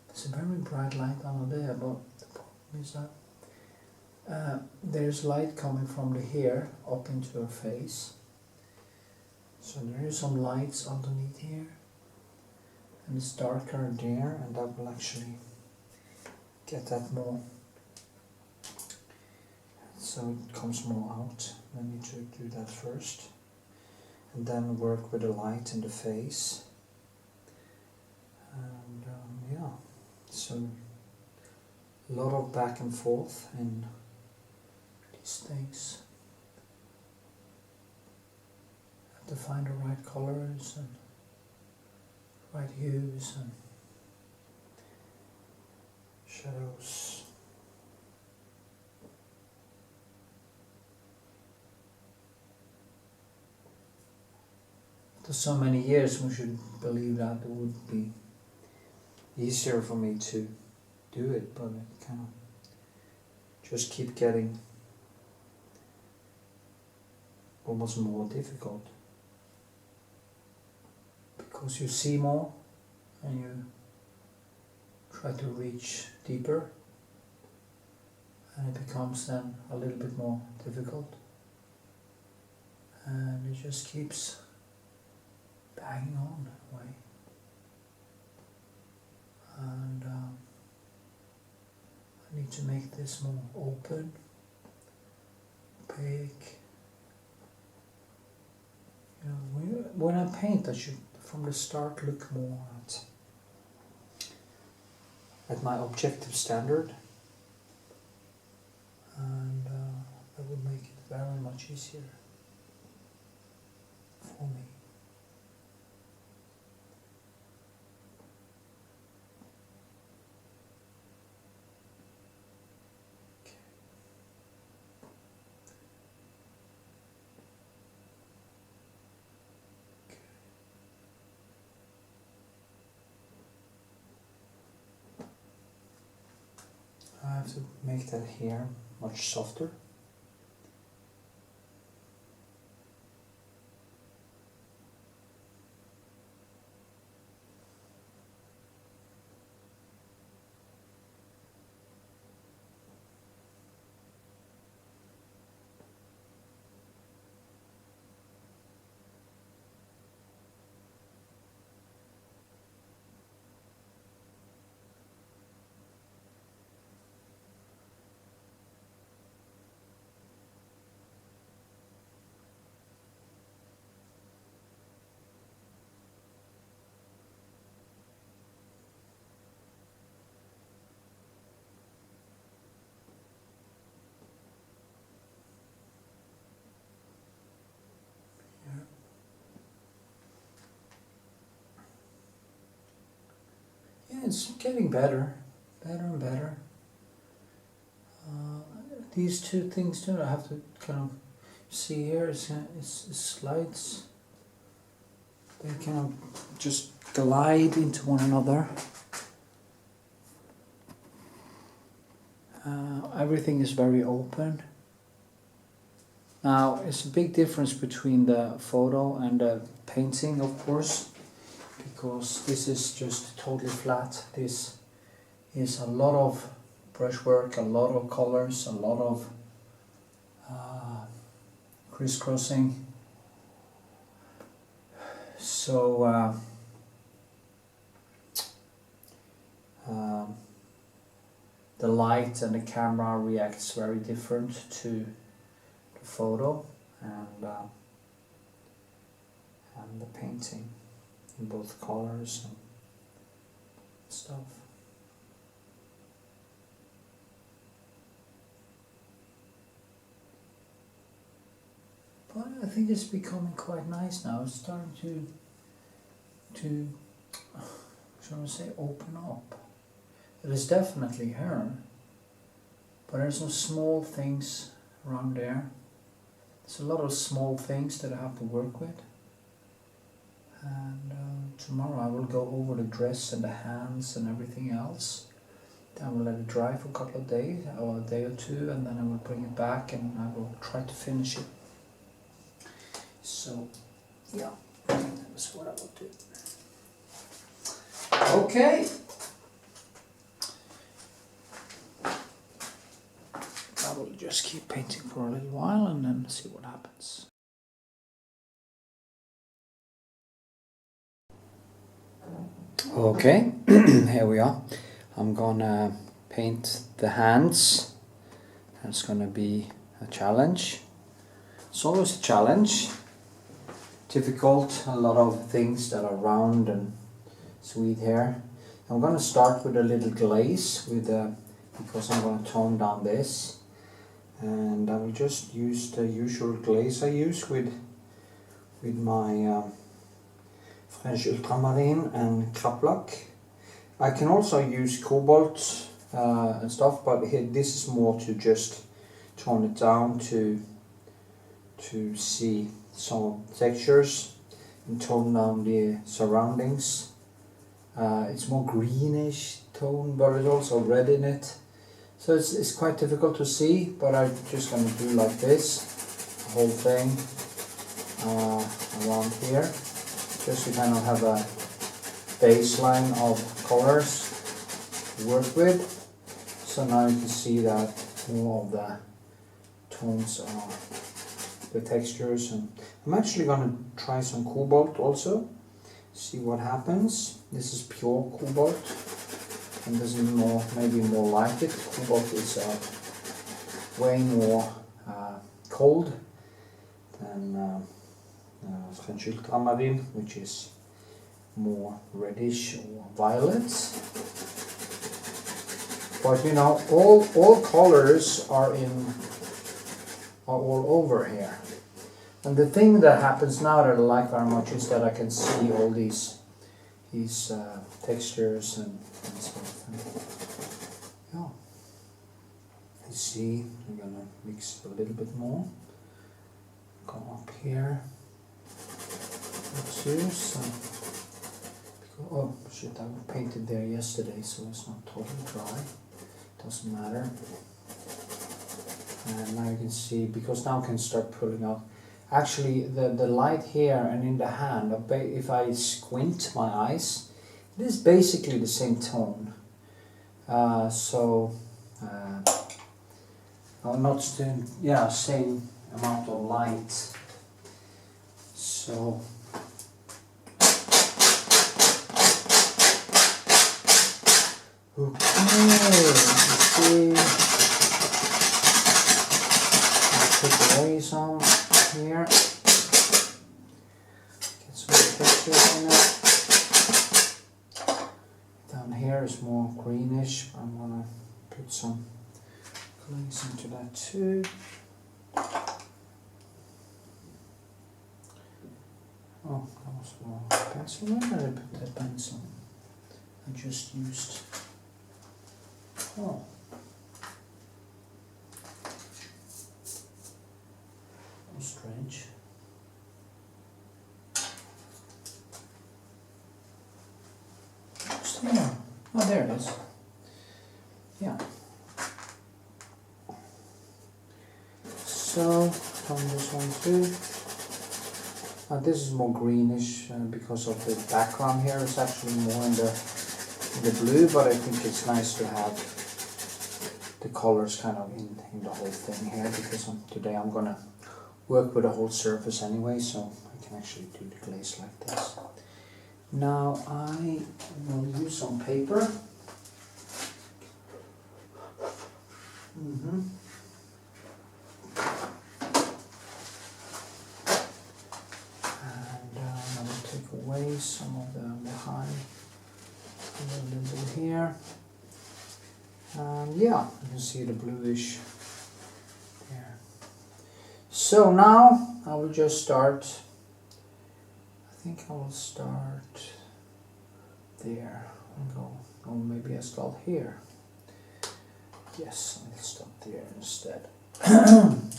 There's a very bright light on there, but the problem is that there's light coming from the hair up into her face. So there is some lights underneath here, and it's darker there, and that will actually get that more, so it comes more out. I need to do that first, and then work with the light in the face. And yeah, so a lot of back and forth in these things. To find the right colors and right hues and shadows. After so many years, we should believe that it would be easier for me to do it, but it kind of just keep getting almost more difficult. Because you see more and you try to reach deeper, and it becomes then a little bit more difficult, and it just keeps banging on that way. And I need to make this more open, opaque. You know, when I paint, I should from the start look more at my objective standard, and that would make it very much easier for me. I have to make that hair much softer. Yeah, it's getting better and better. These two things too, I have to kind of see here, it's slides. They kind of just glide into one another. Everything is very open. Now, it's a big difference between the photo and the painting, of course, because this is just totally flat. This is a lot of brushwork, a lot of colors, a lot of crisscrossing. So the light and the camera reacts very different to the photo and the painting in both colors and stuff. But I think it's becoming quite nice now. It's starting to shall I say, open up. It is definitely her, but there's some small things around there. There's a lot of small things that I have to work with. And tomorrow I will go over the dress and the hands and everything else. Then I will let it dry for a couple of days, or a day or two, and then I will bring it back and I will try to finish it. So, yeah, that's what I will do. Okay. I will just keep painting for a little while and then see what happens. Okay, here we are. I'm gonna paint the hands. That's gonna be a challenge. It's always a challenge. Difficult, a lot of things that are round and sweet here. I'm gonna start with a little glaze because I'm gonna tone down this. And I will just use the usual glaze I use with my French ultramarine and kraplak. I can also use cobalt and stuff, but here, this is more to just tone it down to see some textures and tone down the surroundings. It's more greenish tone, but it's also red in it. So it's quite difficult to see, but I'm just going to do like this, the whole thing around here, just to kind of have a baseline of colors to work with. So now you can see that more of the tones are the textures, and I'm actually going to try some cobalt also, see what happens. This is pure cobalt. And this is maybe more like it. Cobalt is way more cold than French ultramarine, which is more reddish or violet. But you know, all colors are all over here. And the thing that happens now that I like very much is that I can see all these textures and stuff. Yeah. You see, I'm gonna mix it a little bit more. Go up here. Oh shit, I painted there yesterday, so it's not totally dry. Doesn't matter. And now you can see, because now I can start pulling out. Actually, the light here and in the hand, if I squint my eyes, it is basically the same tone. Same amount of light. So okay, let's see. Let's take away some here. Get some textures in it. Down here is more greenish. I'm gonna put some glaze into that too. Oh, that was more pencil. Where did I put that pencil? I just used. Oh. Strange. Yeah. Oh, there it is. Yeah. So I'm just into. This is more greenish because of the background here. It's actually more in the blue, but I think it's nice to have the colors kind of in the whole thing here, because today I'm gonna work with the whole surface anyway, so I can actually do the glaze like this. Now I will use some paper. Away some of them behind, a little bit here, and yeah, you can see the bluish there. So now I will just start. I think I will start there and go, or maybe I start here. Yes, I'll start there instead. Then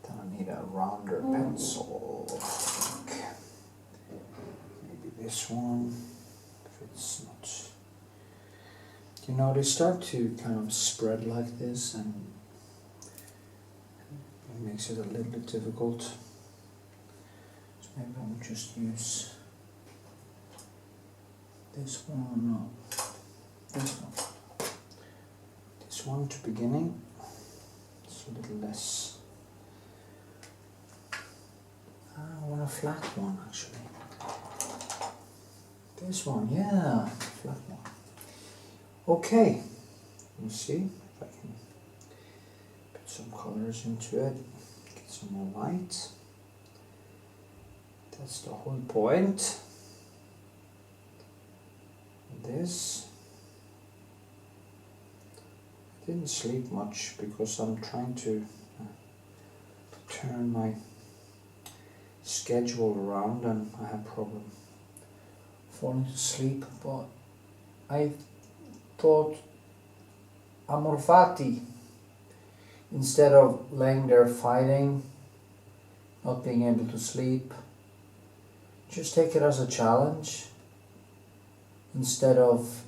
I need a rounder pencil. This one, if it's not, you know, they start to kind of spread like this, and it makes it a little bit difficult. So maybe I'll just use this one, no, this one to beginning. It's a little less. I want a flat one actually. This one, yeah, flat one. Okay, you see if I can put some colors into it, get some more light. That's the whole point. This. I didn't sleep much because I'm trying to turn my schedule around, and I have problem falling to sleep, but I thought amor fati, instead of laying there fighting, not being able to sleep, just take it as a challenge instead of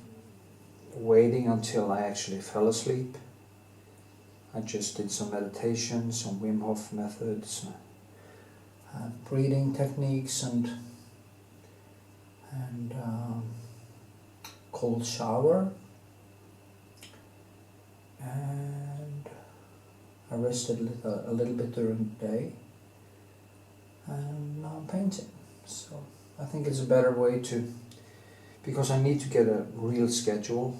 waiting until I actually fell asleep. I just did some meditation, some Wim Hof methods, breathing techniques, and cold shower, and I rested a little bit during the day, and now I'm painting. So I think it's a better way to, because I need to get a real schedule,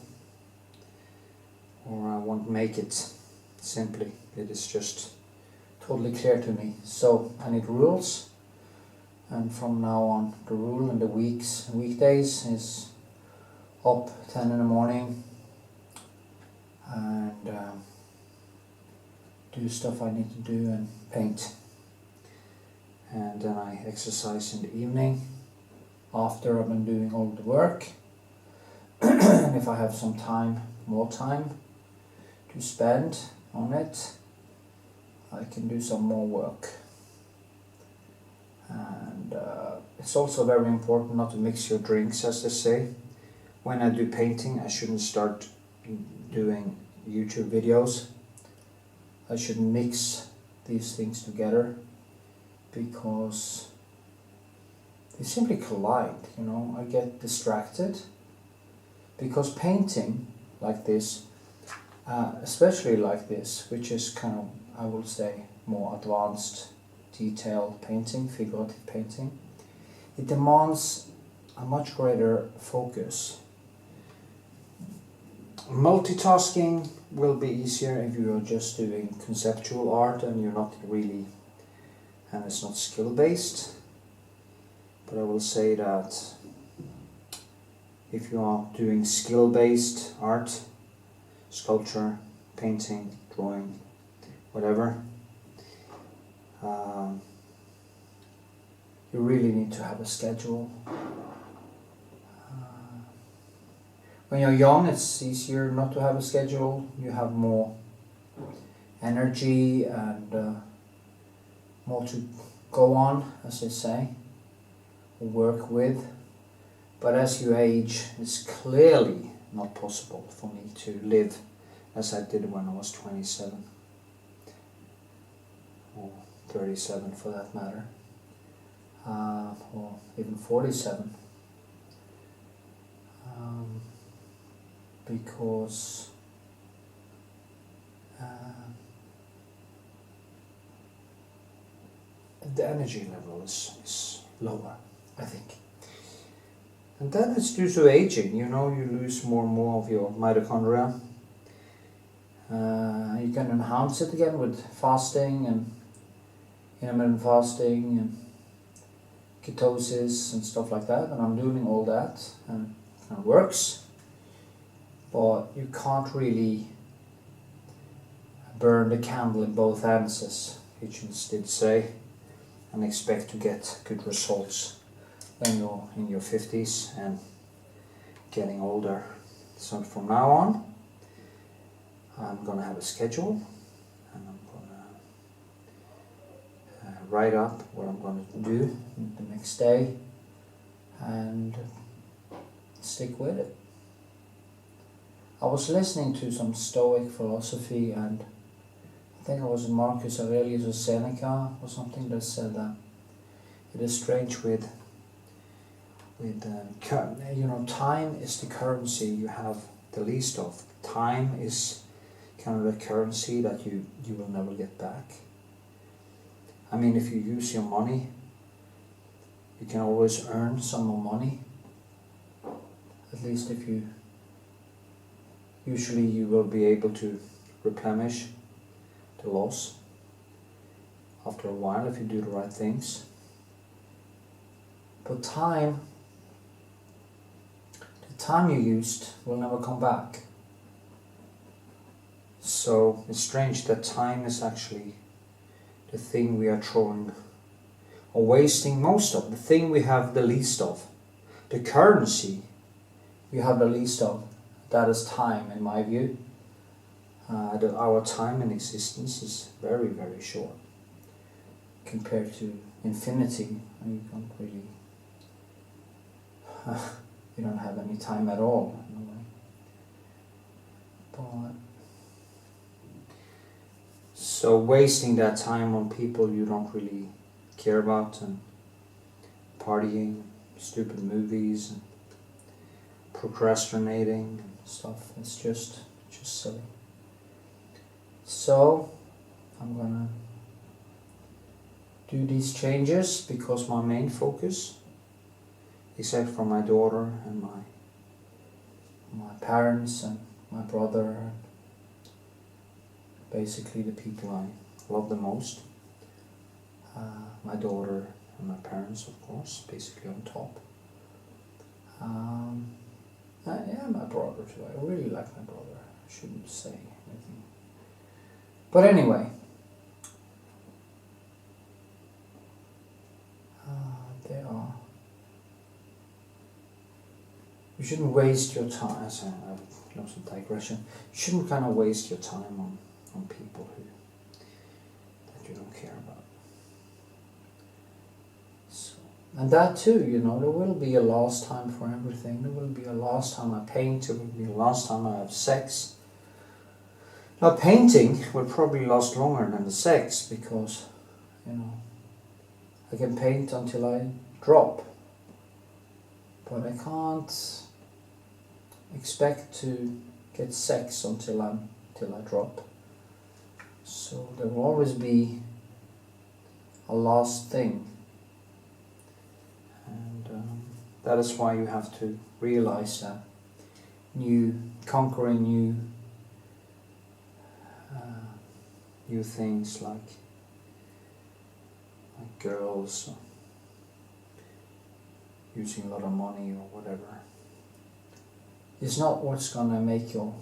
or I won't make it simply. It is just totally clear to me. So I need rules. And from now on, the rule in the weekdays is up 10 in the morning and do stuff I need to do and paint. And then I exercise in the evening after I've been doing all the work. And if I have some time, more time to spend on it, I can do some more work. And it's also very important not to mix your drinks, as they say. When I do painting, I shouldn't start doing YouTube videos. I should mix these things together because they simply collide, you know. I get distracted because painting like this, especially like this, which is kind of, I would say, more advanced detail painting, figurative painting, it demands a much greater focus. Multitasking will be easier if you are just doing conceptual art and you're not really, and it's not skill based. But I will say that if you are doing skill based art, sculpture, painting, drawing, whatever, you really need to have a schedule. When you're young, it's easier not to have a schedule. You have more energy and more to go on, as they say, work with. But as you age, it's clearly not possible for me to live as I did when I was 27. or 37 for that matter, or even 47, because the energy level is lower, I think. And then it's due to aging, you know, you lose more and more of your mitochondria. You can enhance it again with fasting and intermittent fasting and ketosis and stuff like that, and I'm doing all that, and it works. But you can't really burn the candle in both ends, as Hitchens did say, and expect to get good results when you're in your 50s and getting older. So from now on, I'm gonna have a schedule, and I'm gonna write up what I'm gonna do the next day and stick with it. I was listening to some Stoic philosophy, and I think it was Marcus Aurelius or Seneca or something that said that it is strange with you know, time is the currency you have the least of. Time is kind of the currency that you will never get back. I mean, if you use your money, you can always earn some more money. At least if you, usually you will be able to replenish the loss after a while if you do the right things. But time, the time you used will never come back. So it's strange that time is actually the thing we are throwing or wasting most of, the thing we have the least of. The currency we have the least of, that is time, in my view. Our time in existence is very, very short compared to infinity. You can't really, you don't have any time at all in a way. But so wasting that time on people you don't really care about, and partying, stupid movies, and procrastinating and stuff, it's just silly. So I'm gonna do these changes because my main focus, except for my daughter and my parents and my brother, and basically the people I love the most, my daughter and my parents, of course, basically on top. Yeah, my brother too. I really like my brother. I shouldn't say anything. But anyway, they are. You shouldn't waste your time. I know some digression. You shouldn't kind of waste your time on people that you don't care about. So, and that too, you know, there will be a last time for everything. There will be a last time I paint. There will be a last time I have sex. Now, painting will probably last longer than the sex because, you know, I can paint until I drop, but I can't expect to get sex until I drop. So there will always be a last thing, and that is why you have to realize that conquering new things like girls, or using a lot of money or whatever, is not what's gonna make your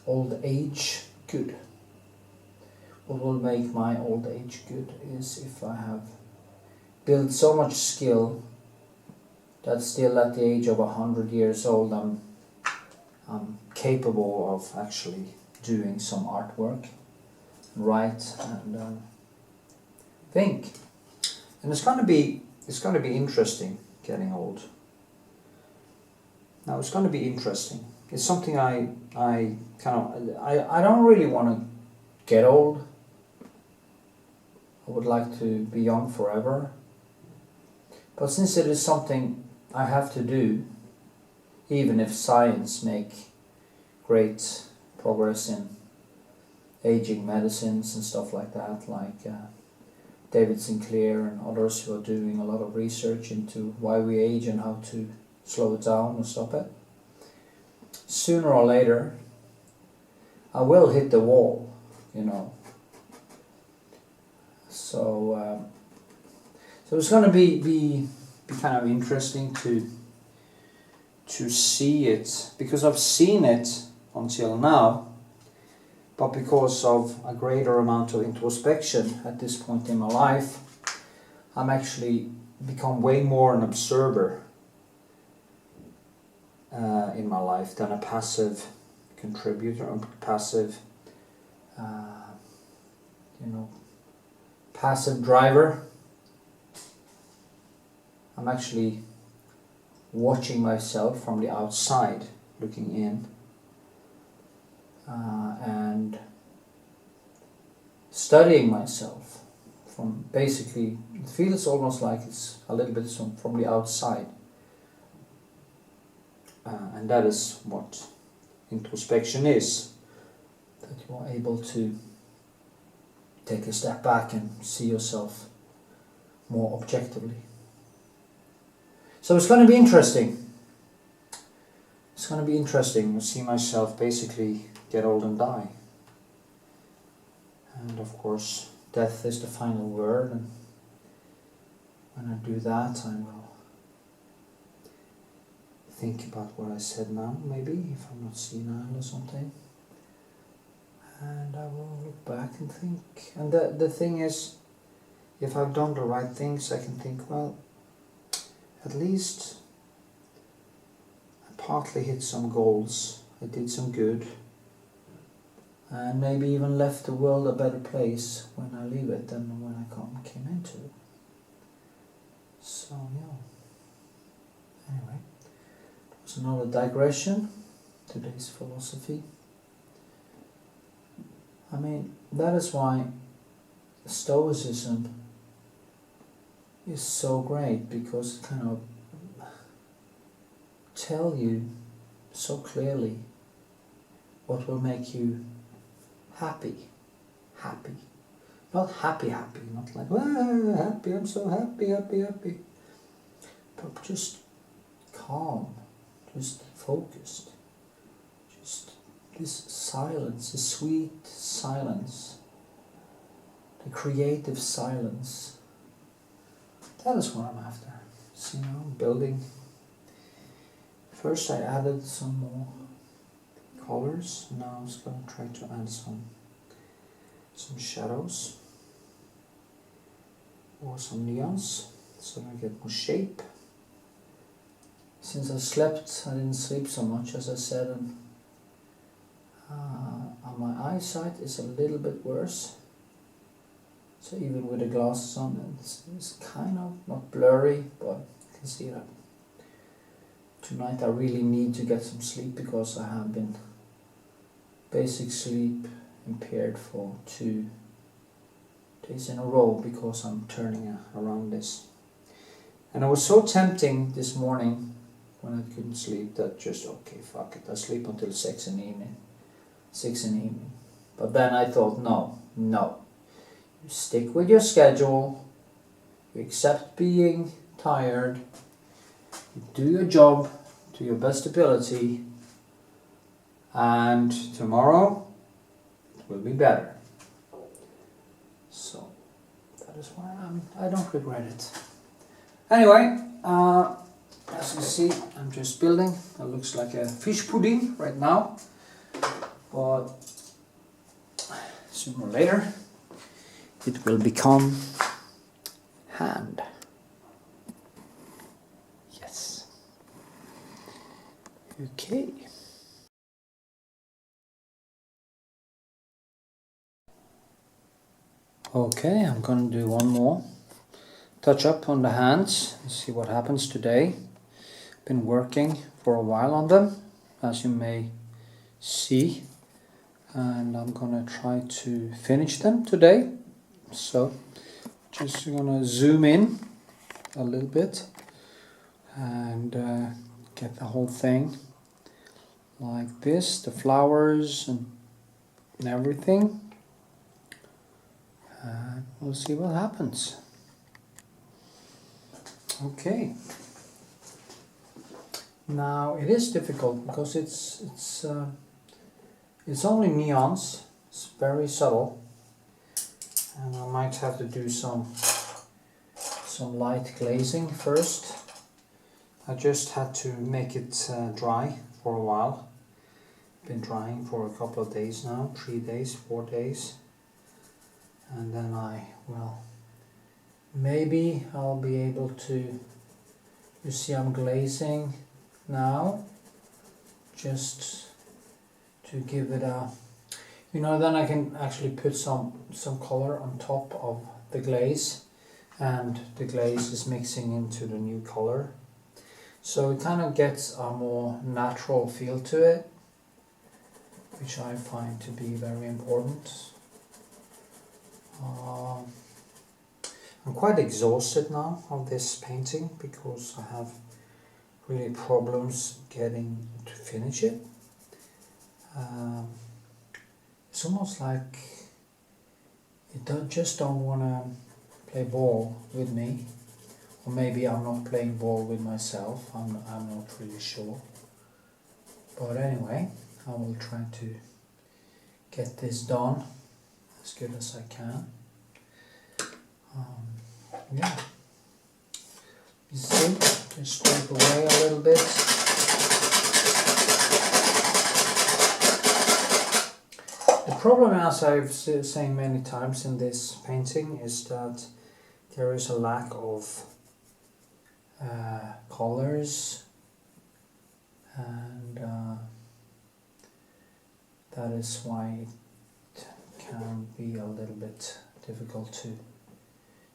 old age good. What will make my old age good is if I have built so much skill that still at the age of 100 years old I'm capable of actually doing some artwork, write and think. And it's going to be interesting getting old. Now it's going to be interesting it's something I don't really want to get old. I would like to be young forever. But since it is something I have to do, even if science make great progress in aging medicines and stuff like that, like David Sinclair and others who are doing a lot of research into why we age and how to slow it down or stop it, sooner or later I will hit the wall, you know. So it's going to be kind of interesting to see it, because I've seen it until now, but because of a greater amount of introspection at this point in my life, I'm actually become way more an observer in my life than a passive contributor or passive, passive driver. I'm actually watching myself from the outside, looking in, and studying myself from basically, it feels almost like it's a little bit from the outside, and that is what introspection is, that you are able to take a step back and see yourself more objectively. So it's going to be interesting. It's going to be interesting to see myself basically get old and die. And of course, death is the final word. And when I do that, I will think about what I said now, maybe, if I'm not senile or something. And I will look back and think. And the thing is, if I've done the right things, I can think, well, at least I partly hit some goals, I did some good, and maybe even left the world a better place when I leave it than when I came into it. So yeah, anyway, that was another digression, today's philosophy. I mean, that is why Stoicism is so great, because it kind of tell you so clearly what will make you happy. Not happy, not like, happy, I'm so happy, but just calm, just focused, just this silence, the sweet silence, the creative silence. That is what I'm after. So, building. First I added some more colors. Now I'm just going to try to add some shadows or some neons, so I get more shape. Since I slept, I didn't sleep so much, as I said, and my eyesight is a little bit worse. So even with the glasses on, it's kind of not blurry, but you can see that. Tonight I really need to get some sleep, because I have been basic sleep impaired for 2 days in a row, because I'm turning around this. And it was so tempting this morning when I couldn't sleep that just, okay, fuck it, I sleep until 6 in the evening. But then I thought, no. You stick with your schedule, you accept being tired, you do your job to your best ability, and tomorrow it will be better. So that is why I don't regret it. Anyway, as you see, I'm just building. It looks like a fish pudding right now, but sooner or later it will become hand. Yes. Okay. Okay, I'm going to do one more touch up on the hands and see what happens today. Been working for a while on them, as you may see, and I'm gonna try to finish them today. So just gonna zoom in a little bit and get the whole thing like this, the flowers and everything, and we'll see what happens. Okay. Now it is difficult because it's only neons. It's very subtle, and I might have to do some light glazing first. I just had to make it dry for a while. Been drying for a couple of days now, 3 days, 4 days, and then maybe I'll be able to. You see, I'm glazing now, just to give it a, then I can actually put some color on top of the glaze, and the glaze is mixing into the new color, so it kind of gets a more natural feel to it, which I find to be very important. I'm quite exhausted now of this painting because I have really problems getting to finish it. It's almost like you just don't want to play ball with me, or maybe I'm not playing ball with myself. I'm not really sure. But anyway, I will try to get this done as good as I can. Yeah. You see, just scrape away a little bit. The problem, as I've saying many times in this painting, is that there is a lack of colors, and that is why it can be a little bit difficult to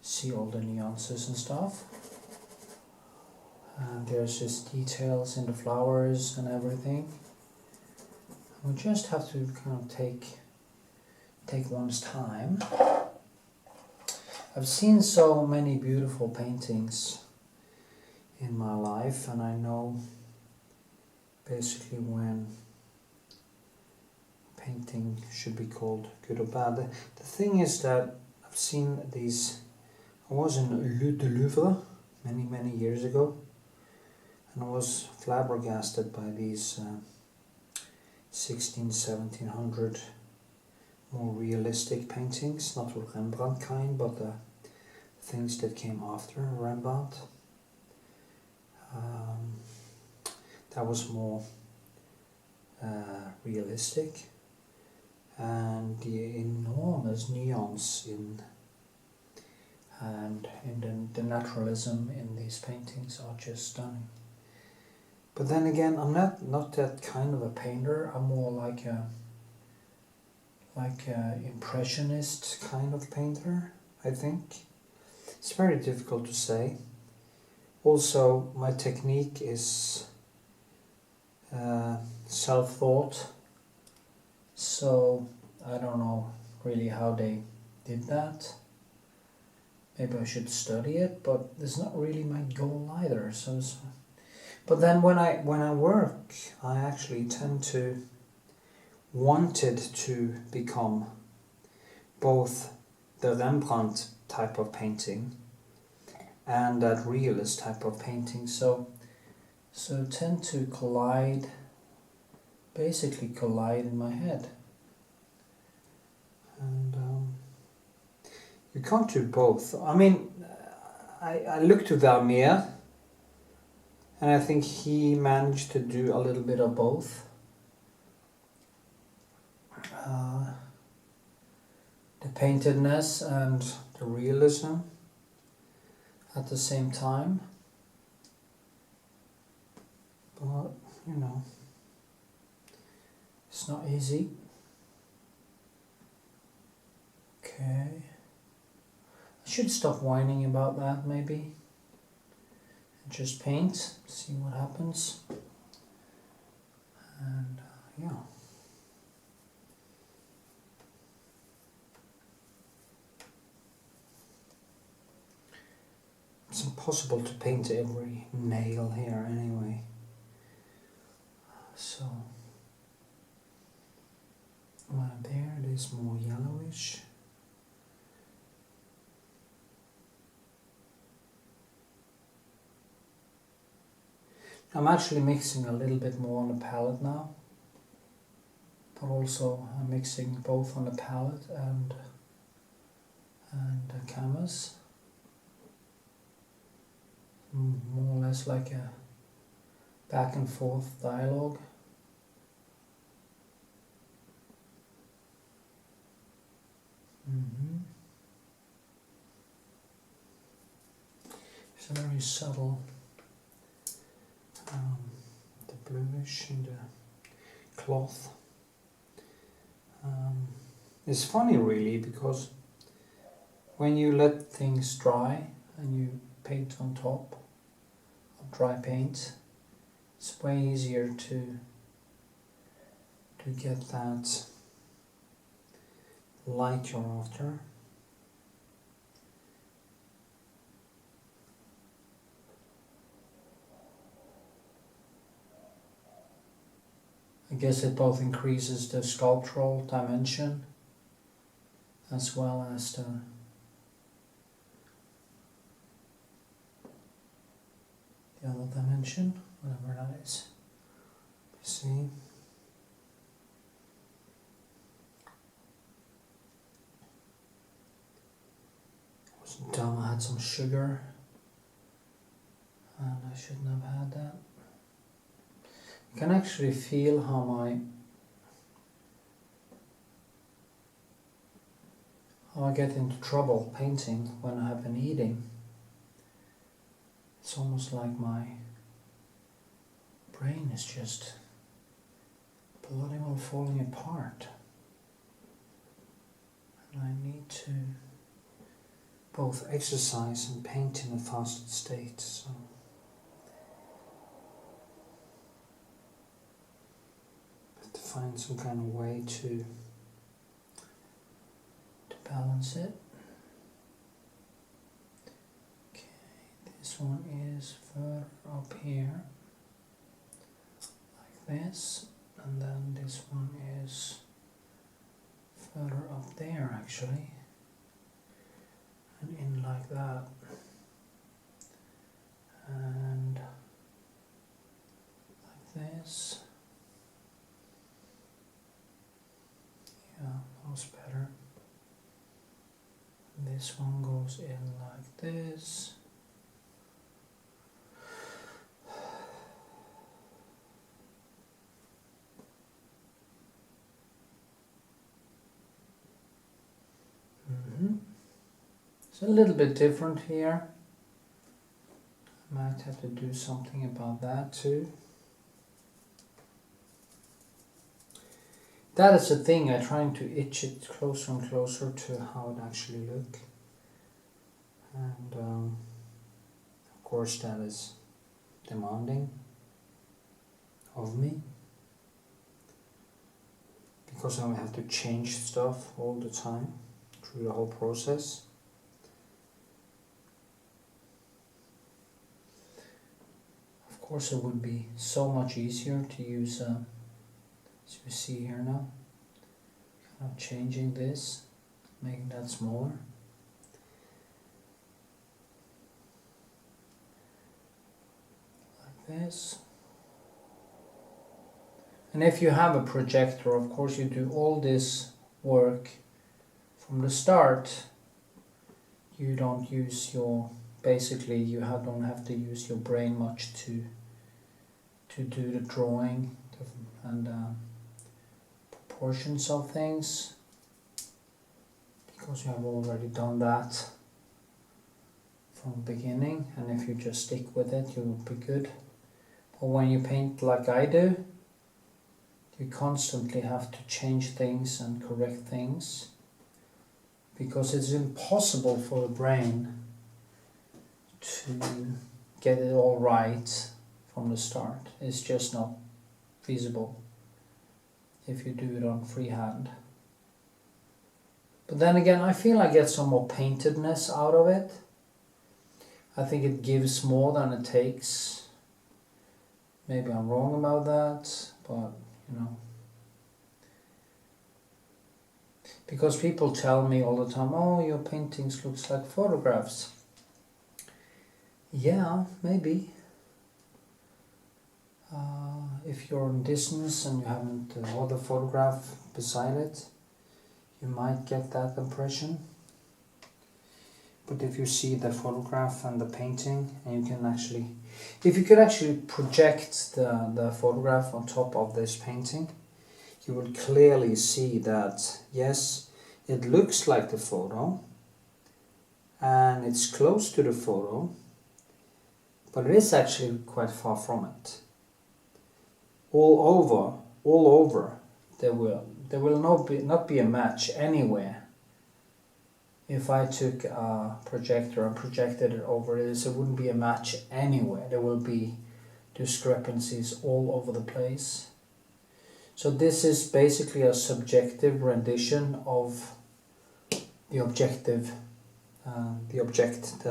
see all the nuances and stuff. And there's just details in the flowers and everything. We just have to kind of take one's time. I've seen so many beautiful paintings in my life, and I know basically when painting should be called good or bad. The thing is that I've seen these. I was in the Louvre many years ago, and I was flabbergasted by these 1700 more realistic paintings, not the Rembrandt kind, but the things that came after Rembrandt. That was more realistic, and the enormous neons and the naturalism in these paintings are just stunning. But then again, I'm not that kind of a painter. I'm more like a impressionist kind of painter, I think. It's very difficult to say. Also, my technique is self-thought, so I don't know really how they did that. Maybe I should study it, but it's not really my goal either. But then when I work, I actually tend to wanted to become both the Rembrandt type of painting and that realist type of painting. So tend to basically collide in my head. And you can't do both. I mean, I look to Vermeer, and I think he managed to do a little bit of both. The paintedness and the realism at the same time. But, it's not easy. Okay. I should stop whining about that, maybe. And just paint, see what happens. And yeah. It's impossible to paint every nail here anyway. So there it is more yellowish. I'm actually mixing a little bit more on the palette now, but also I'm mixing both on the palette and the canvas. More or less like a back and forth dialogue. It's a very subtle, the bluish in the cloth. It's funny really, because when you let things dry and you paint on top of dry paint, it's way easier to get that light you're after. I guess it both increases the sculptural dimension as well as the other dimension, whatever that is. You see? I was dumb, I had some sugar and I shouldn't have had that. You can actually feel how I get into trouble painting when I have been eating. It's almost like my brain is just bloody well falling apart. And I need to both exercise and paint in a fasted state. So I have to find some kind of way to balance it. This one is further up here, like this, and then this one is further up there actually, and in like that, and like this. Yeah, that was better. And this one goes in like this. It's a little bit different here. I might have to do something about that too. That is the thing, I'm trying to itch it closer and closer to how it actually looks. And of course that is demanding of me, because I have to change stuff all the time through the whole process. Of course it would be so much easier to use, as you see here now, kind of changing this, making that smaller. Like this. And if you have a projector, of course you do all this work from the start. You don't use your, basically you don't have to use your brain much to do the drawing and proportions of things, because you have already done that from the beginning, and if you just stick with it you will be good. But when you paint like I do, you constantly have to change things and correct things, because it's impossible for the brain to get it all right from the start. It's just not feasible. if you do it on freehand. But then again, I feel I get some more paintedness out of it. I think it gives more than it takes. Maybe I'm wrong about that, but you know. Because people tell me all the time, oh, your paintings looks like photographs. Yeah, maybe. If you're in distance and you haven't other photograph beside it, you might get that impression. But if you see the photograph and the painting, and you can actually, if you could actually project the photograph on top of this painting, you will clearly see that, yes, it looks like the photo, and it's close to the photo, but it is actually quite far from it. All over, there will not be a match anywhere. If I took a projector and projected it over this, it wouldn't be a match anywhere. There will be discrepancies all over the place. So this is basically a subjective rendition of the object that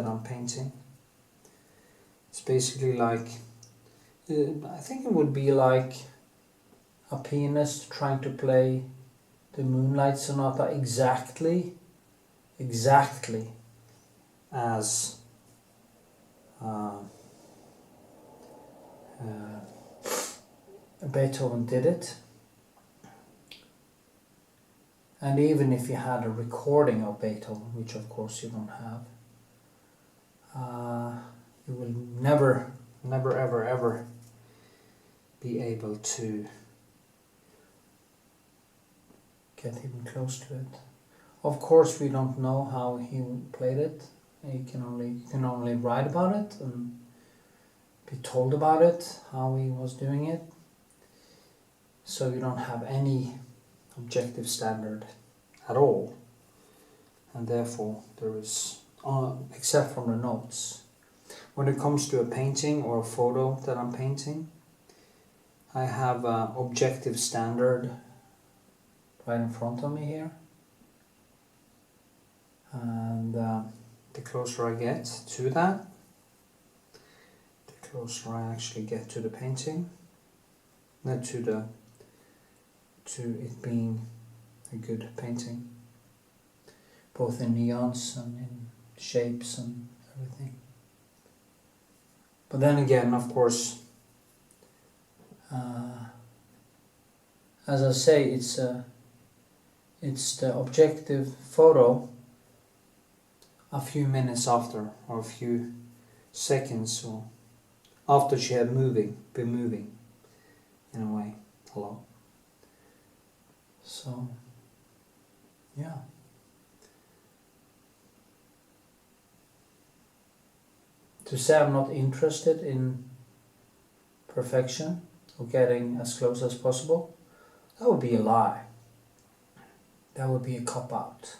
I'm painting. It's basically like, I think it would be like a pianist trying to play the Moonlight Sonata exactly as Beethoven did it. And even if you had a recording of Beethoven, which of course you don't have, you will never ever be able to get even close to it. Of course, we don't know how he played it. You can only write about it and be told about it, how he was doing it. So you don't have any objective standard at all, and therefore there is, except from the notes. When it comes to a painting or a photo that I'm painting, I have an objective standard right in front of me here, and the closer I get to that, the closer I actually get to the painting, not to it being a good painting, both in nuance and in shapes and everything. But then again, of course, as I say, it's the objective photo a few minutes after, or a few seconds, or after she had been moving in a way. Hello. So, yeah. To say I'm not interested in perfection or getting as close as possible, that would be a lie. That would be a cop-out.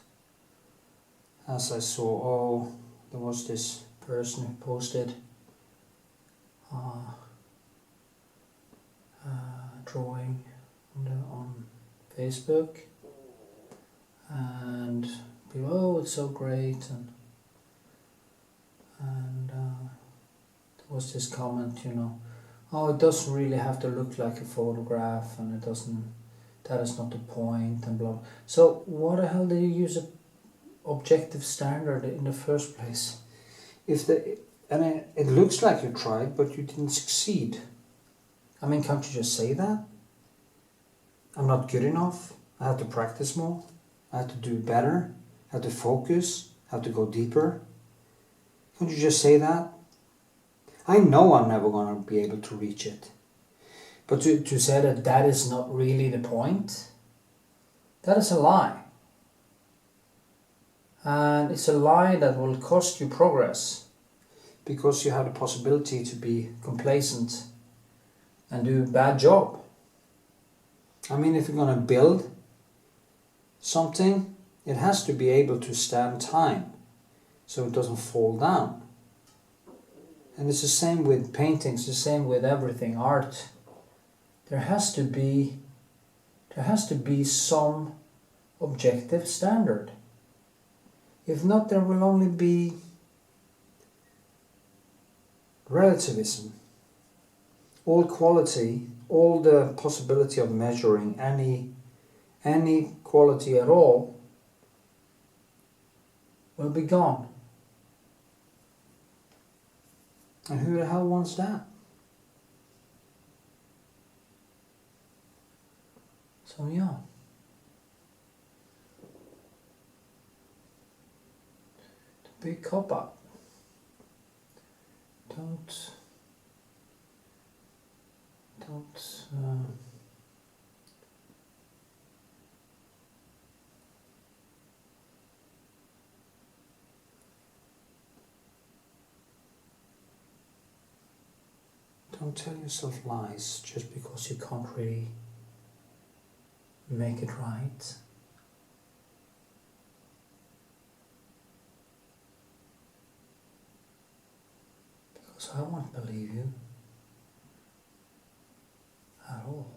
As I saw, there was this person who posted drawing on Facebook, and people, oh, it's so great, and there was this comment, oh, it doesn't really have to look like a photograph, and it doesn't, that is not the point, and blah. So what the hell did you use an objective standard in the first place? It looks like you tried, but you didn't succeed. I mean, can't you just say that? I'm not good enough. I have to practice more. I have to do better. I have to focus. I have to go deeper. Can't you just say that? I know I'm never going to be able to reach it. But to say that is not really the point, that is a lie. And it's a lie that will cost you progress, because you have the possibility to be complacent and do a bad job. I mean, if you're going to build something, it has to be able to stand time, so it doesn't fall down. And it's the same with paintings, the same with everything, art. There has to be There has to be some objective standard. If not, there will only be relativism. All quality, all the possibility of measuring any quality at all will be gone. And who the hell wants that? So yeah. The big cop-out. Don't tell yourself lies just because you can't really make it right. Because I won't believe you at all.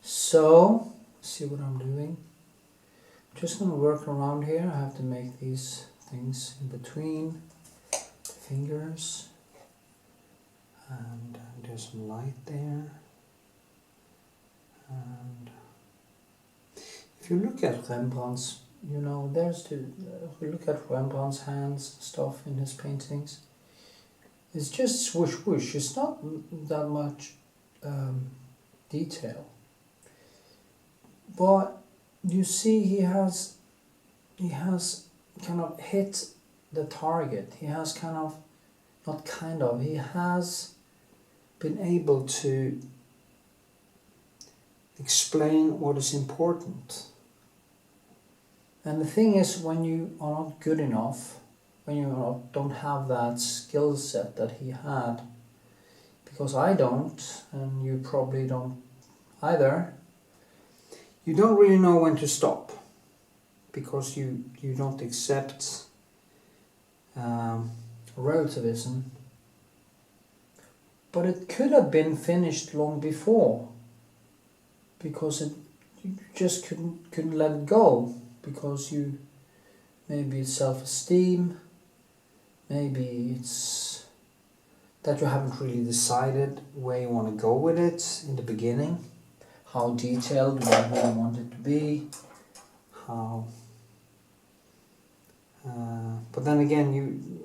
So, see what I'm doing. I'm just going to work around here. I have to make these things in between the fingers. And there's some light there. And if you look at Rembrandt's, you know, if you look at Rembrandt's hands and stuff in his paintings, it's just swoosh whoosh. It's not that much detail. But you see, he has kind of hit the target. He has he has been able to explain what is important. And the thing is, when you are not good enough, when you don't have that skill set that he had, because I don't, and you probably don't either, you don't really know when to stop, because you don't accept relativism. But it could have been finished long before, because you just couldn't let it go, because maybe it's self-esteem, maybe it's that you haven't really decided where you want to go with it in the beginning. How detailed do I really want it to be? But then again,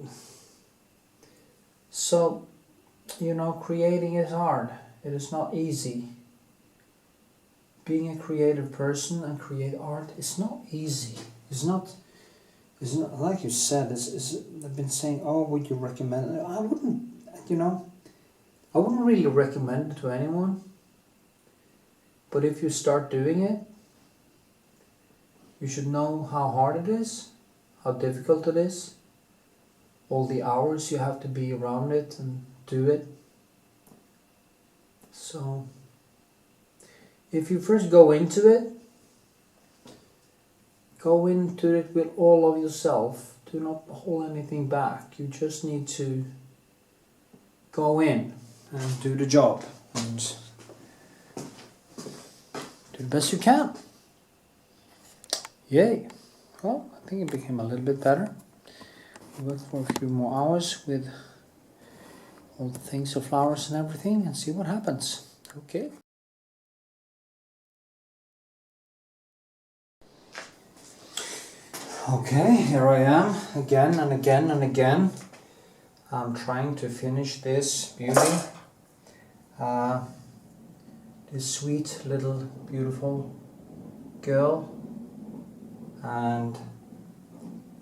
creating is hard. It is not easy. Being a creative person and create art is not easy. It's not like you said. They've been saying, "Oh, would you recommend it?" I wouldn't. I wouldn't really recommend it to anyone. But if you start doing it, you should know how hard it is, how difficult it is, all the hours you have to be around it and do it. So, if you first go into it with all of yourself. Do not hold anything back. You just need to go in and do the job and do the best you can. Yay. Well, I think it became a little bit better. We'll work for a few more hours with all the things, the flowers and everything, and see what happens. Okay. Okay, here I am again and again and again. I'm trying to finish this beauty. This sweet little beautiful girl. And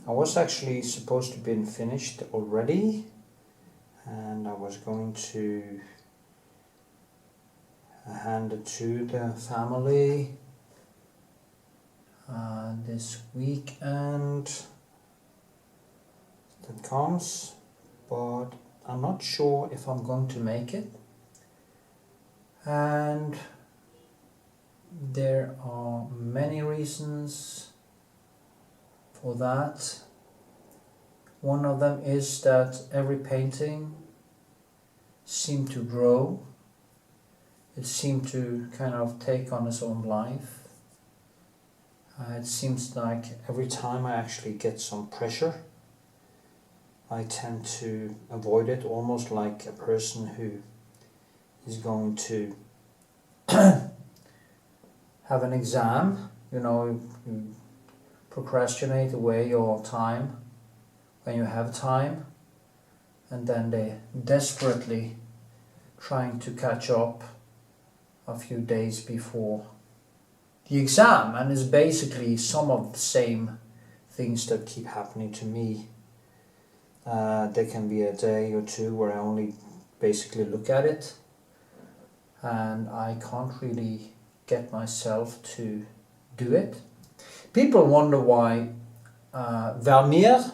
I was actually supposed to be finished already, and I was going to hand it to the family this weekend that comes, but I'm not sure if I'm going to make it, and there are many reasons for that. One of them is that every painting seemed to grow. It seemed to kind of take on its own life. It seems like every time I actually get some pressure, I tend to avoid it, almost like a person who is going to have an exam. You know, you procrastinate away your time when you have time, and then they desperately trying to catch up a few days before the exam, and it's basically some of the same things that keep happening to me. There can be a day or two where I only basically look at it and I can't really get myself to do it. People wonder why Vermeer,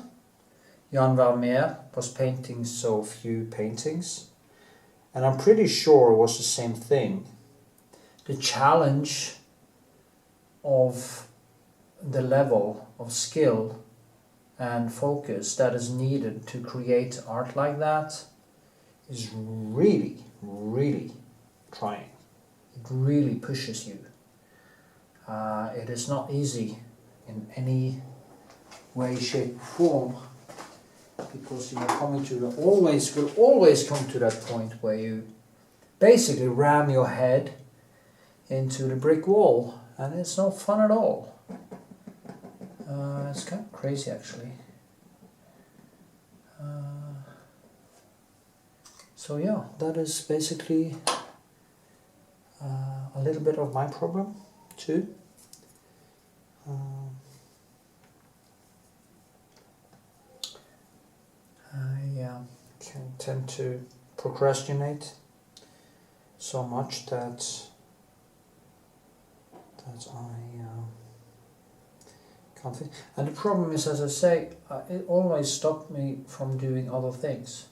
Jan Vermeer, was painting so few paintings, and I'm pretty sure it was the same thing. The challenge of the level of skill and focus that is needed to create art like that is really, really trying. It really pushes you. It is not easy in any way, shape, or form, because you are coming to will always come to that point where you basically ram your head into the brick wall, and it's not fun at all. It's kind of crazy, actually. So yeah, that is basically a little bit of my problem too. I can tend to procrastinate so much that I can't think. And the problem is, as I say, it always stopped me from doing other things.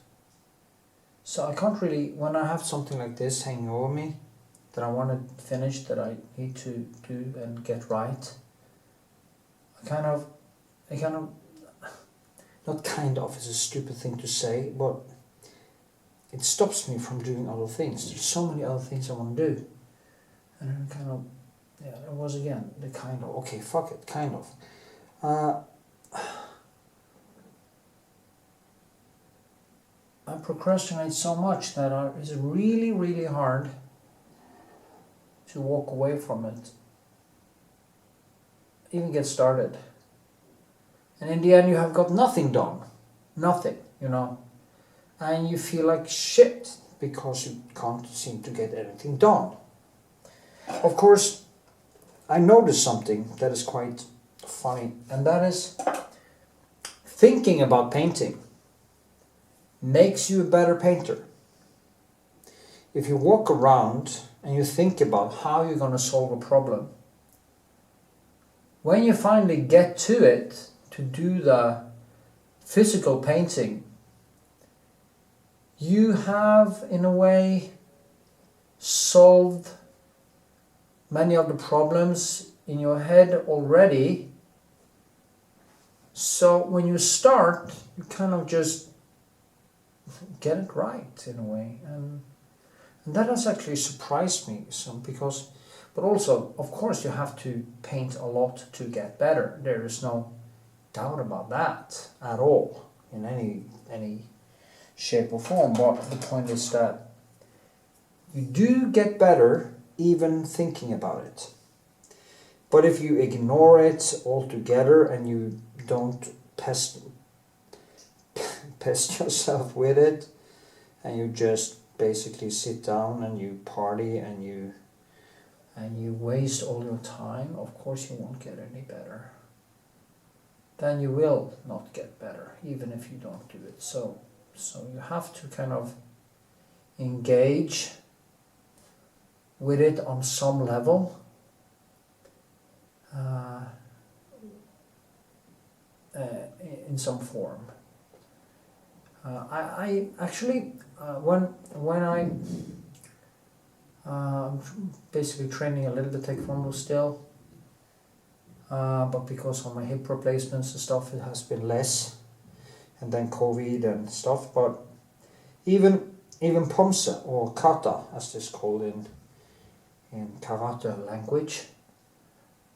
So I can't really, when I have something like this hanging over me that I want to finish, that I need to do and get right, it's a stupid thing to say, but it stops me from doing other things. There's so many other things I want to do. And then it was again the okay, fuck it, I procrastinate so much that it's really, really hard to walk away from it, even get started. And in the end you have got nothing done. Nothing, And you feel like shit because you can't seem to get anything done. Of course, I noticed something that is quite funny, and that is thinking about painting makes you a better painter. If you walk around and you think about how you're going to solve a problem, when you finally get to it, to do the physical painting, you have, in a way, solved many of the problems in your head already. So when you start, you kind of just get it right, in a way. And that has actually surprised me some, but also, of course, you have to paint a lot to get better. There is no doubt about that at all, in any shape or form. But the point is that you do get better even thinking about it. But if you ignore it altogether and you don't pest yourself with it, and you just basically sit down and you party and you waste all your time, of course you won't get any better. Then you will not get better, even if you don't do it. So you have to kind of engage with it on some level. In some form. I actually when I basically training a little bit taekwondo still, but because of my hip replacements and stuff, it has been less, and then COVID and stuff. But even pomse or kata, as it's called in karate language,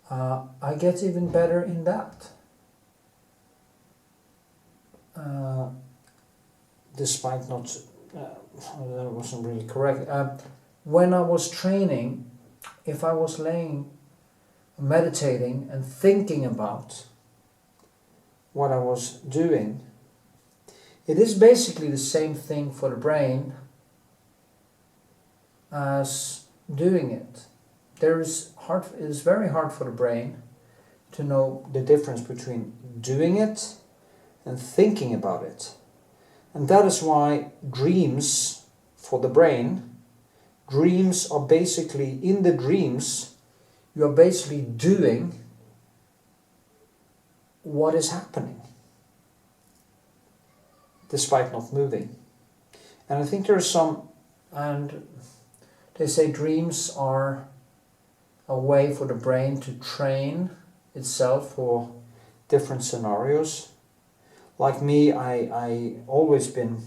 I get even better in that. Despite not, that wasn't really correct. When I was training, if I was meditating and thinking about what I was doing, it is basically the same thing for the brain as doing it. It is very hard for the brain to know the difference between doing it and thinking about it. And that is why dreams, for the brain, dreams are basically, in the dreams, you are basically doing what is happening, despite not moving. And I think there's and they say dreams are a way for the brain to train itself for different scenarios. Like me, I always been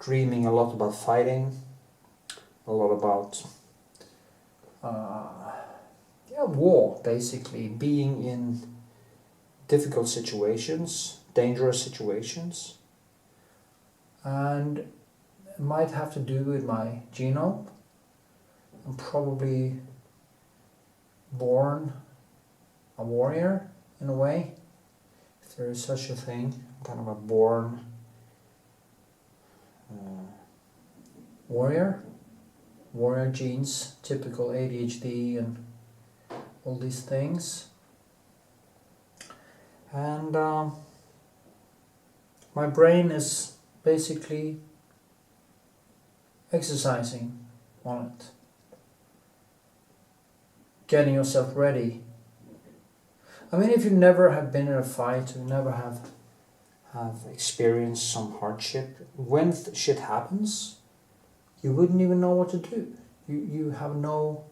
dreaming a lot about fighting, a lot about war, basically, being in difficult situations, dangerous situations. And it might have to do with my genome. I'm probably born a warrior in a way, if there is such a thing. Kind of a born warrior genes, typical ADHD and all these things. And my brain is basically exercising on it, getting yourself ready. I mean, if you never have been in a fight, you never have experienced some hardship, when shit happens, you wouldn't even know what to do. You have no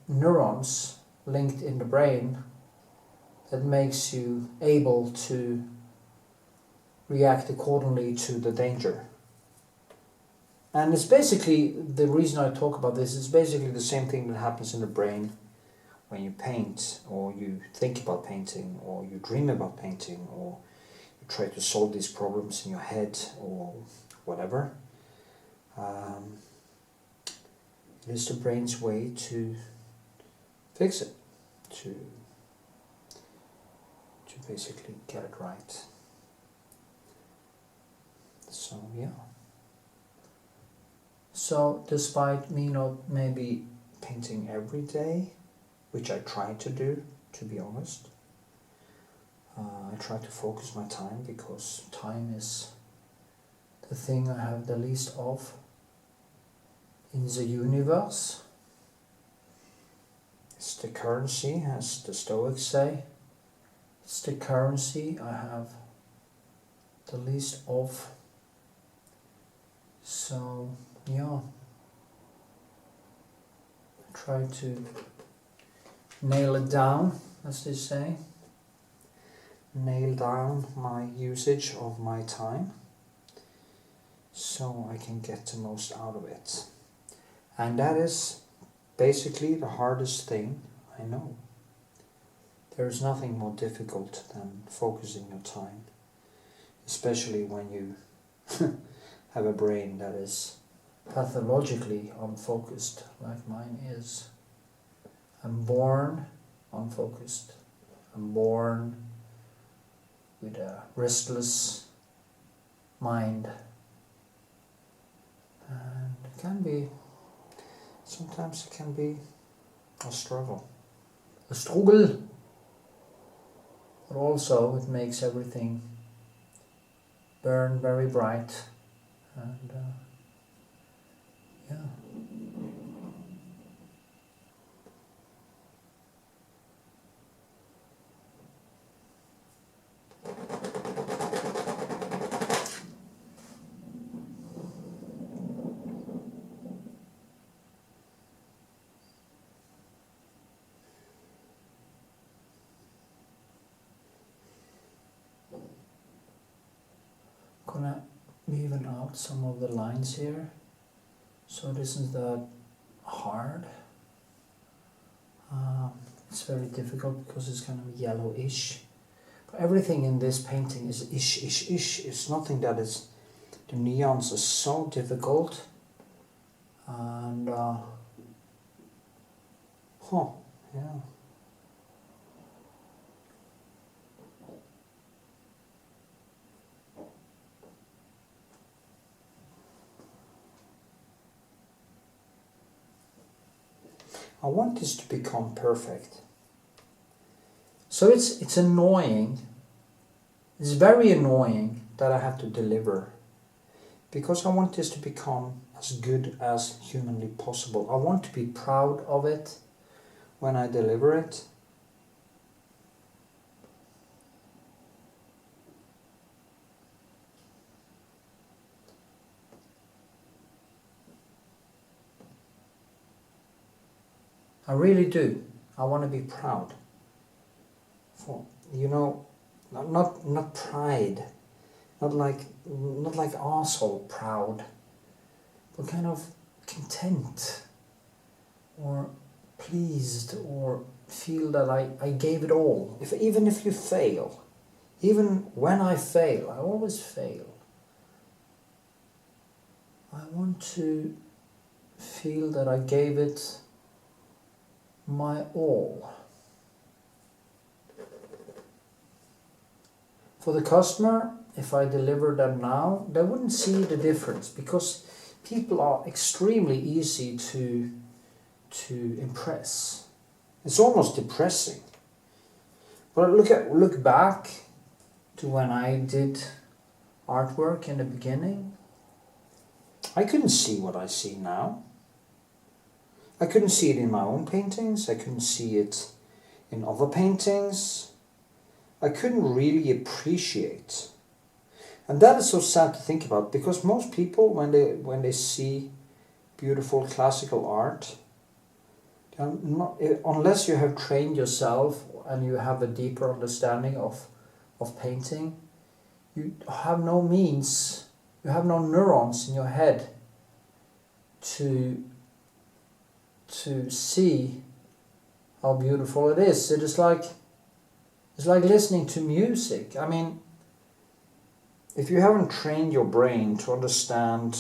neurons linked in the brain that makes you able to react accordingly to the danger. And it's basically, the reason I talk about this is basically the same thing that happens in the brain when you paint, or you think about painting, or you dream about painting, or you try to solve these problems in your head, or whatever. It is the brain's way to fix it, to basically get it right. So yeah. So despite me not maybe painting every day, which I try to do, to be honest, I try to focus my time, because time is the thing I have the least of in the universe. It's the currency, as the Stoics say. It's the currency I have the least of. So yeah, I try to nail it down, as they say. Nail down my usage of my time, so I can get the most out of it. And that is basically the hardest thing I know. There is nothing more difficult than focusing your time, especially when you have a brain that is pathologically unfocused, like mine is. I'm born unfocused. I'm born with a restless mind. And it can be, sometimes it can be a struggle. A struggle! But also it makes everything burn very bright. And yeah. even out some of the lines here, so it isn't that hard. It's very difficult because it's kind of yellowish. But everything in this painting is ish. It's nothing that is, the nuance is so difficult. And yeah. I want this to become perfect. So it's annoying. It's very annoying that I have to deliver, because I want this to become as good as humanly possible. I want to be proud of it when I deliver it. I really do. I want to be proud. For, you know, not pride, not like arsehole proud, but kind of content or pleased, or feel that I gave it all. Even if you fail, even when I fail, I always fail. I want to feel that I gave it my all. For the customer, if I deliver them now, they wouldn't see the difference, because people are extremely easy to impress. It's almost depressing. But look back to when I did artwork in the beginning. I couldn't see what I see now. I couldn't see it in my own paintings. I couldn't see it in other paintings. I couldn't really appreciate. And that is so sad to think about, because most people, when they see beautiful classical art, not, unless you have trained yourself and you have a deeper understanding of painting, you have no means, you have no neurons in your head to see how beautiful it is. It's like listening to music. I mean, if you haven't trained your brain to understand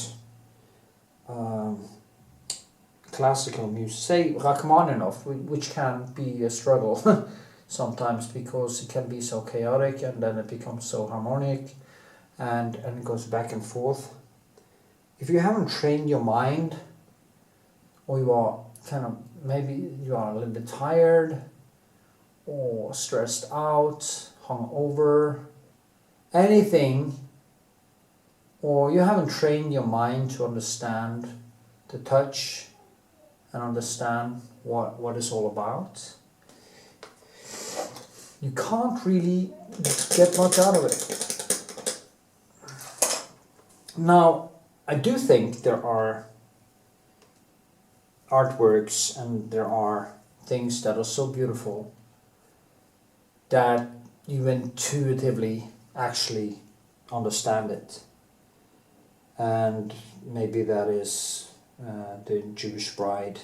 classical music, say Rachmaninoff, which can be a struggle sometimes, because it can be so chaotic and then it becomes so harmonic and it goes back and forth. If you haven't trained your mind, or you are kind of, maybe you are a little bit tired or stressed out, hungover, anything, or you haven't trained your mind to understand the touch and understand what it's all about, you can't really get much out of it. Now, I do think there are artworks and there are things that are so beautiful that you intuitively actually understand it. And maybe that is the Jewish Bride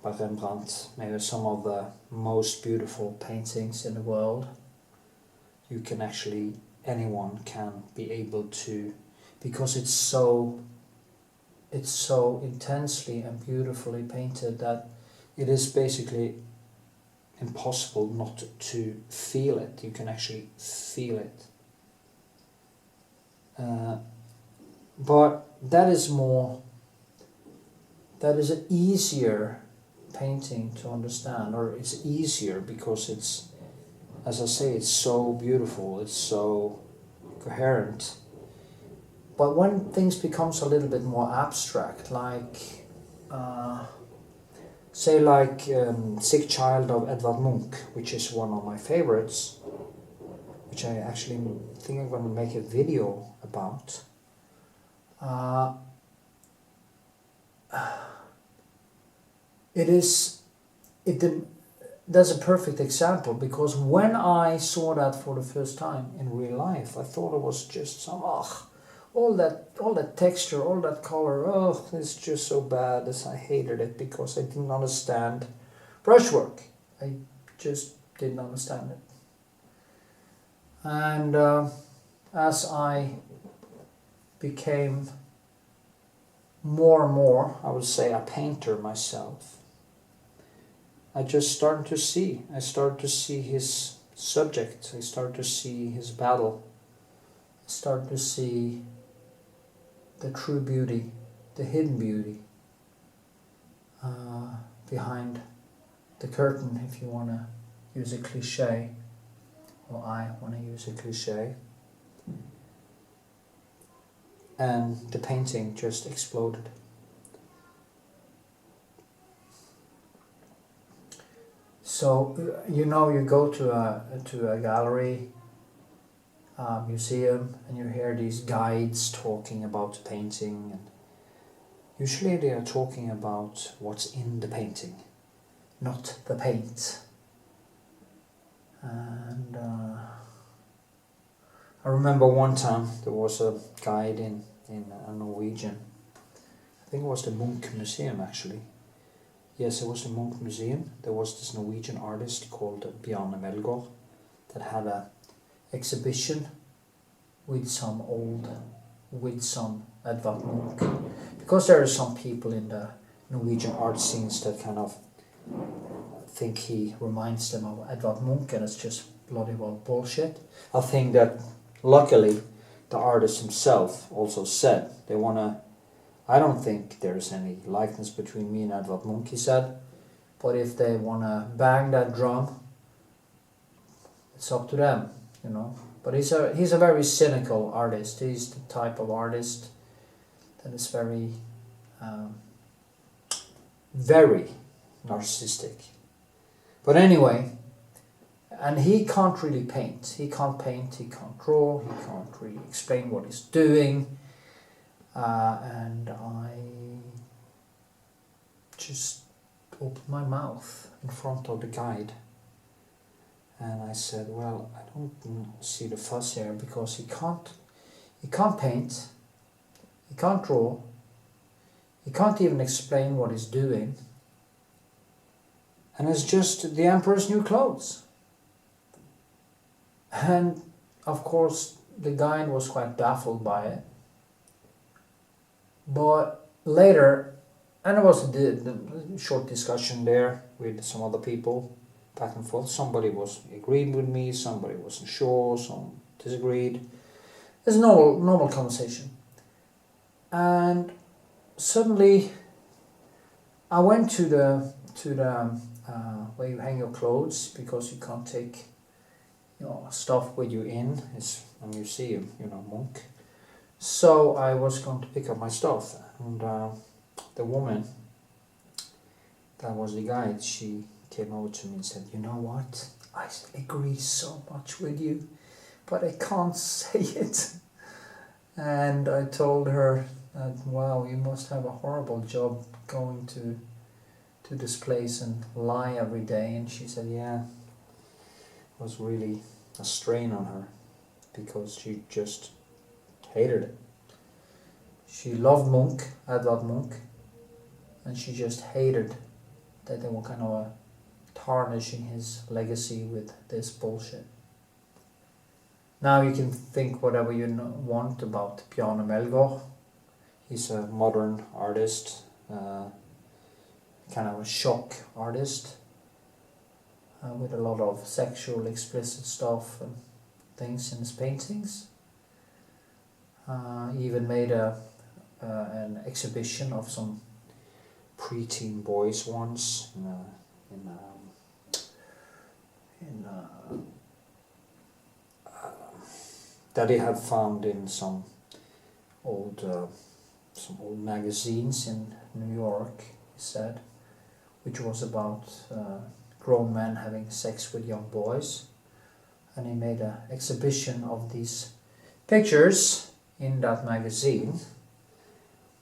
by Rembrandt, maybe some of the most beautiful paintings in the world. You can actually, anyone can be able to, because it's so intensely and beautifully painted that it is basically impossible not to feel it. You can actually feel it. But that is an easier painting to understand, or it's easier because it's, as I say, it's so beautiful, it's so coherent. But when things becomes a little bit more abstract, like Sick Child of Edvard Munch, which is one of my favorites, which I actually think I'm going to make a video about. That's a perfect example, because when I saw that for the first time in real life, I thought it was just some, all that texture, all that color, oh, it's just so bad. As I hated it because I didn't understand brushwork. I just didn't understand it. And as I became more and more, I would say, a painter myself, I just started to see. I started to see his subject. I started to see his battle. I started to see the true beauty, the hidden beauty behind the curtain, if you want to use a cliche, or I want to use a cliche. And the painting just exploded. So you go to a gallery, museum, and you hear these guides talking about the painting, and usually they are talking about what's in the painting, not the paint. And I remember one time there was a guide in a Norwegian, I think it was the Munch Museum actually. Yes, it was the Munch Museum. There was this Norwegian artist called Bjarne Melgaard that had a exhibition with some Edvard Munch. Because there are some people in the Norwegian art scenes that kind of think he reminds them of Edvard Munch, and it's just bloody well bullshit. I think that luckily the artist himself also said they want to, I don't think there's any likeness between me and Edvard Munch, he said, but if they want to bang that drum, it's up to them, But he's a very cynical artist. He's the type of artist that is very, very narcissistic. But anyway, and he can't really paint. He can't paint, he can't draw, he can't really explain what he's doing. And I just opened my mouth in front of the guide. And I said, well, I don't see the fuss here, because he can't paint, he can't draw, he can't even explain what he's doing. And it's just the emperor's new clothes. And of course the guide was quite baffled by it. But later, and there was a short discussion there with some other people, back and forth. Somebody agreed with me, somebody wasn't sure, some disagreed. It's a normal conversation. And suddenly I went to the where you hang your clothes, because you can't take stuff with you in. It's a museum, Munch. So I was going to pick up my stuff, and the woman that was the guide, she came over to me and said, you know what, I agree so much with you, but I can't say it. And I told her that, wow, you must have a horrible job going to this place and lie every day. And she said, yeah, it was really a strain on her, because she just hated it. She loved Munch, Edvard Munch, and she just hated that they were kind of tarnishing his legacy with this bullshit. Now you can think whatever you want about Bjarne Melgaard. He's a modern artist, kind of a shock artist, with a lot of sexual explicit stuff and things in his paintings. He even made an exhibition of some preteen boys once that he had found in some old magazines in New York, he said, which was about grown men having sex with young boys. And he made an exhibition of these pictures in that magazine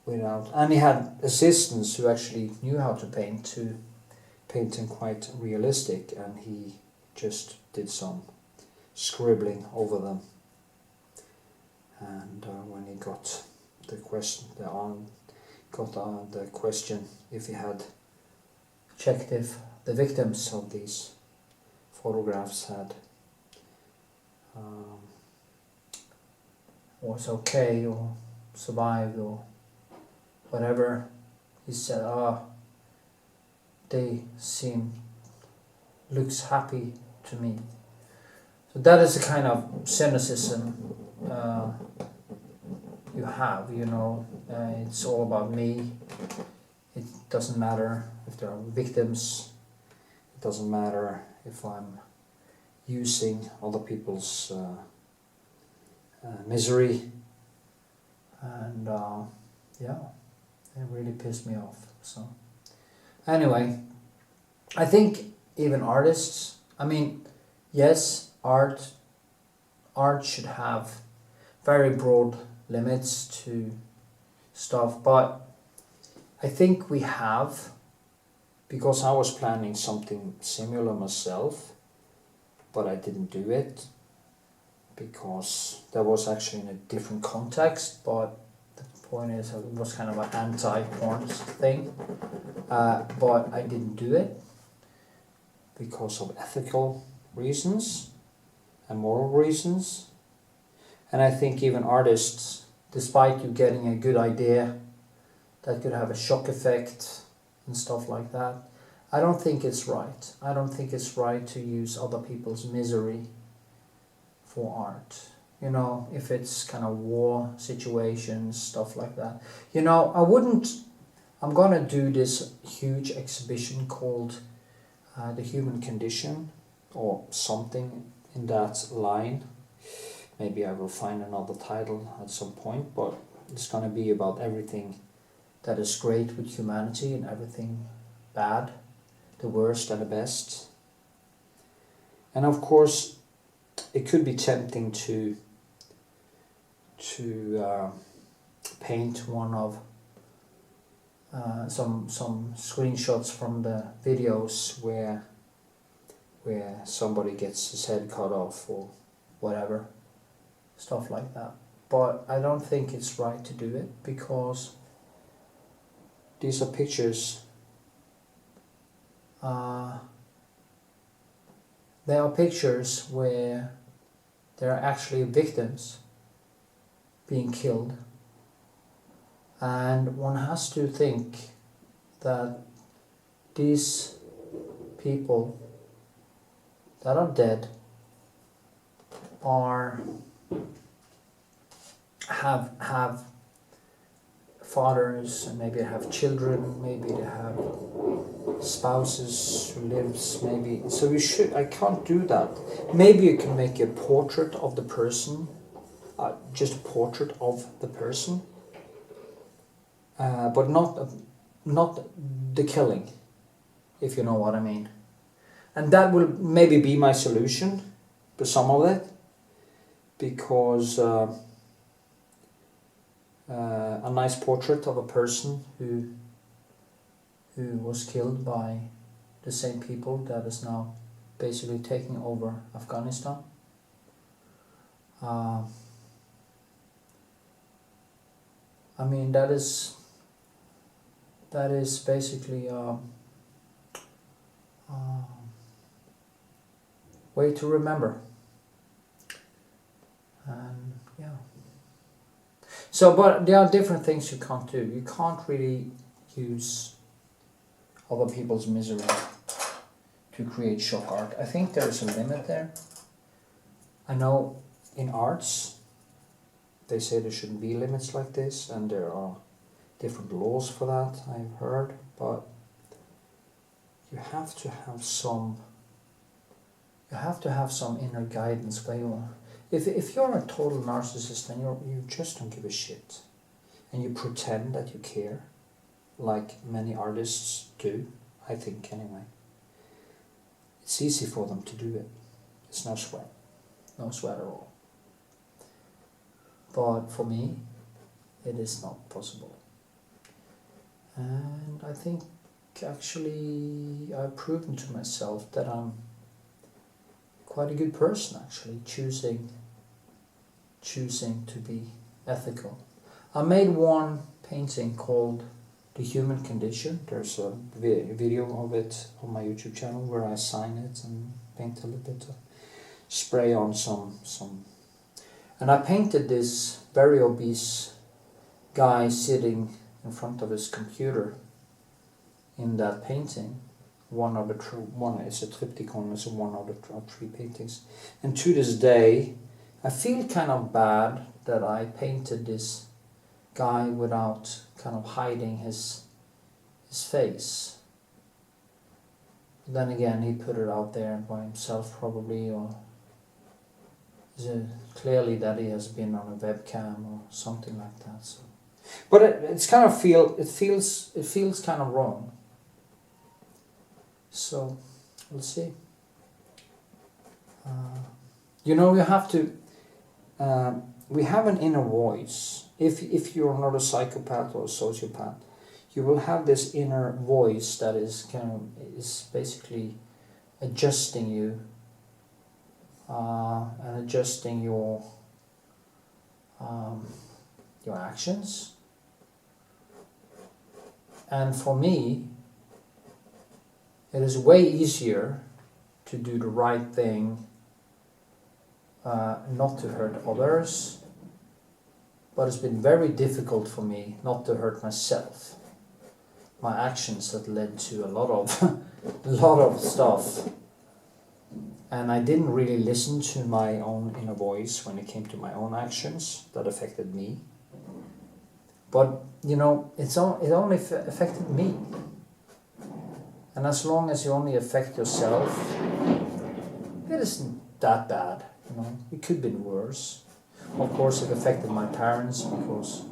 and he had assistants who actually knew how to paint them quite realistic, and he just did some scribbling over them. and when he got the question, the question if he had checked if the victims of these photographs had was okay or survived or whatever, he said, they looks happy to me. So that is the kind of cynicism you have, you know. It's all about me. It doesn't matter if there are victims. It doesn't matter if I'm using other people's misery. And yeah, it really pissed me off. So anyway, I think even artists, I mean, yes, art should have very broad limits to stuff, but I think we have, because I was planning something similar myself, but I didn't do it because that was actually in a different context. But the point is, it was kind of an anti-porn thing, but I didn't do it because of ethical reasons and moral reasons. And I think even artists, despite you getting a good idea that could have a shock effect and stuff like that, I don't think it's right. I don't think it's right to use other people's misery for art. You know, if it's kind of war situations, stuff like that. You know, I'm gonna do this huge exhibition called The Human Condition, or something in that line. Maybe I will find another title at some point, but it's gonna be about everything that is great with humanity and everything bad, the worst and the best. And of course, it could be tempting to paint one of some screenshots from the videos where somebody gets his head cut off or whatever, stuff like that. But I don't think it's right to do it, because these are pictures. There are pictures where there are actually victims being killed, and one has to think that these people that are dead have fathers, and maybe they have children, maybe they have spouses who lives, maybe. So I can't do that. Maybe you can make a portrait of the person, just a portrait of the person, but not the killing, if you know what I mean. And that will maybe be my solution for some of it, because a nice portrait of a person who was killed by the same people that is now basically taking over Afghanistan. I mean, that is basically a way to remember. And yeah. So, but there are different things you can't do. You can't really use other people's misery to create shock art. I think there's a limit there. I know in arts they say there shouldn't be limits like this, and there are different laws for that, I've heard, but you have to have some inner guidance where you are. If you're a total narcissist and you just don't give a shit, and you pretend that you care, like many artists do, I think anyway, it's easy for them to do it. It's no sweat at all. But for me, it is not possible. And I think actually I've proven to myself that I'm quite a good person, actually, choosing choosing to be ethical. I made one painting called The Human Condition. There's a video of it on my YouTube channel where I sign it and paint a little bit of spray on some. And I painted this very obese guy sitting in front of his computer in that painting. One is a triptychon, it's one of the three paintings. And to this day, I feel kind of bad that I painted this guy without kind of hiding his face. But then again, he put it out there by himself probably, or is it clearly that he has been on a webcam or something like that. So, but it feels kind of wrong. So we'll see. You know, you have to. We have an inner voice. If you're not a psychopath or a sociopath, you will have this inner voice that is basically adjusting you and adjusting your actions. And for me, it is way easier to do the right thing, not to hurt others, but it's been very difficult for me not to hurt myself. My actions that led to a lot of stuff, and I didn't really listen to my own inner voice when it came to my own actions that affected me. But you know, it only affected me. And as long as you only affect yourself, it isn't that bad, you know. It could have been worse. Of course, it affected my parents because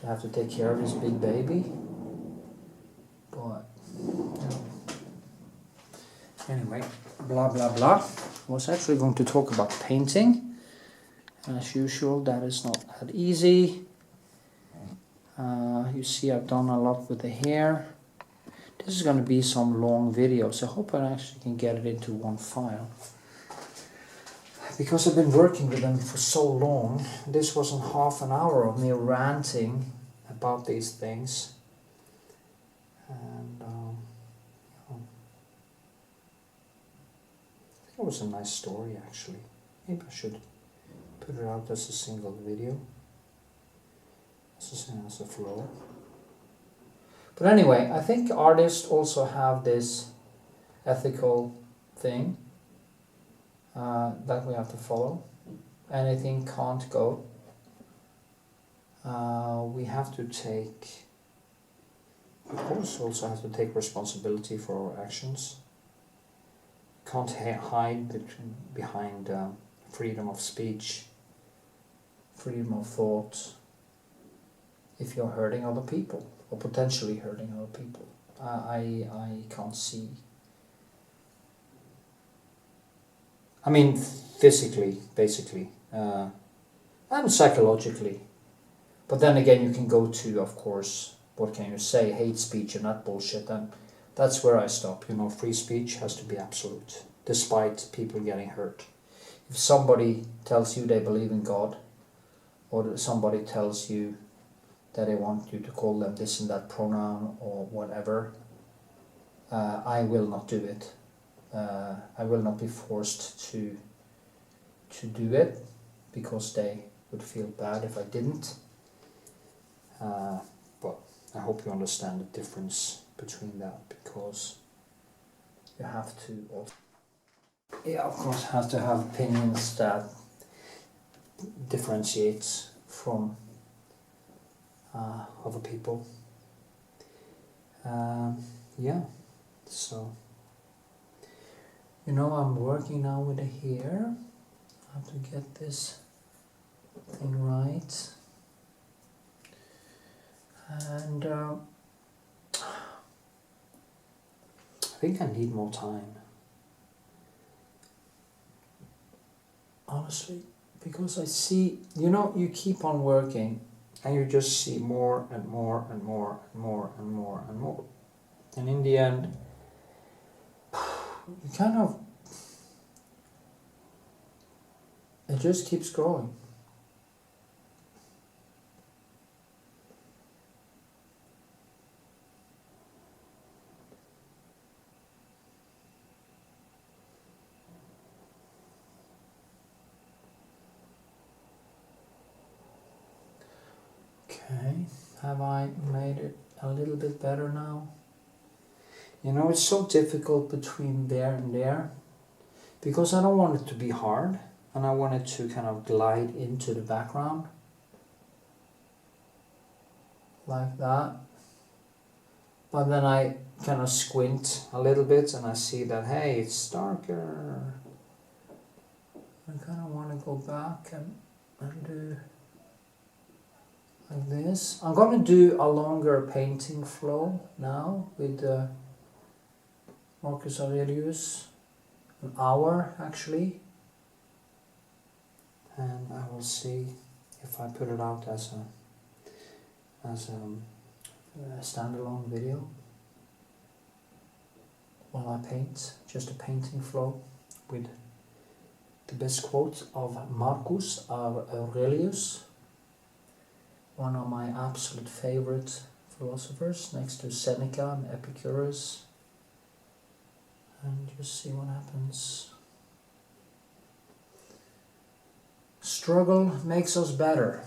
they have to take care of this big baby. But, you know. Anyway, blah, blah, blah. I was actually going to talk about painting. As usual, that is not that easy. You see, I've done a lot with the hair. This is going to be some long videos. I hope I actually can get it into one file. Because I've been working with them for so long. This wasn't half an hour of me ranting about these things. And I think it was a nice story actually. Maybe I should put it out as a single video. As a flow. But anyway, I think artists also have this ethical thing that we have to follow. Anything can't go. We have to take, of course, also have to take responsibility for our actions. Can't hide behind freedom of speech, freedom of thought, if you're hurting other people, or potentially hurting other people. I can't see. I mean, physically, basically, and psychologically. But then again, you can go to, of course, what can you say, hate speech and that bullshit, and that's where I stop. You know, free speech has to be absolute, despite people getting hurt. If somebody tells you they believe in God, or somebody tells you that they want you to call them this and that pronoun or whatever, I will not do it. I will not be forced to do it because they would feel bad if I didn't. But I hope you understand the difference between that, because you have to also, of course, have to have opinions that differentiates from other people. Yeah, so you know, I'm working now with the hair. I have to get this thing right, and I think I need more time, honestly, because I see, you know, you keep on working and you just see more and more and more and more and more and more. And in the end, you kind of, it just keeps growing. Okay, have I made it a little bit better now? You know, it's so difficult between there and there because I don't want it to be hard and I want it to kind of glide into the background like that. But then I kind of squint a little bit and I see that, hey, it's darker. I kind of want to go back and do like this. I'm going to do a longer painting flow now with Marcus Aurelius, an hour actually, and I will see if I put it out as a standalone video while I paint, just a painting flow with the best quote of Marcus Aurelius, one of my absolute favorite philosophers next to Seneca and Epicurus, and just see what happens. Struggle makes us better.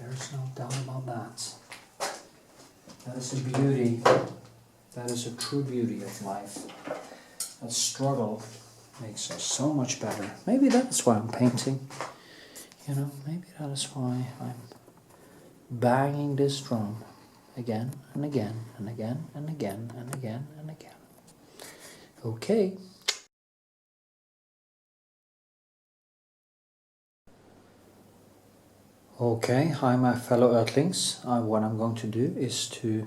There's no doubt about that. That is a beauty. That is a true beauty of life. That struggle makes us so much better. Maybe that's why I'm painting. You know, maybe that is why I'm banging this drum again and again and again and again and again and again. Okay. Okay, hi my fellow earthlings. What I'm going to do is to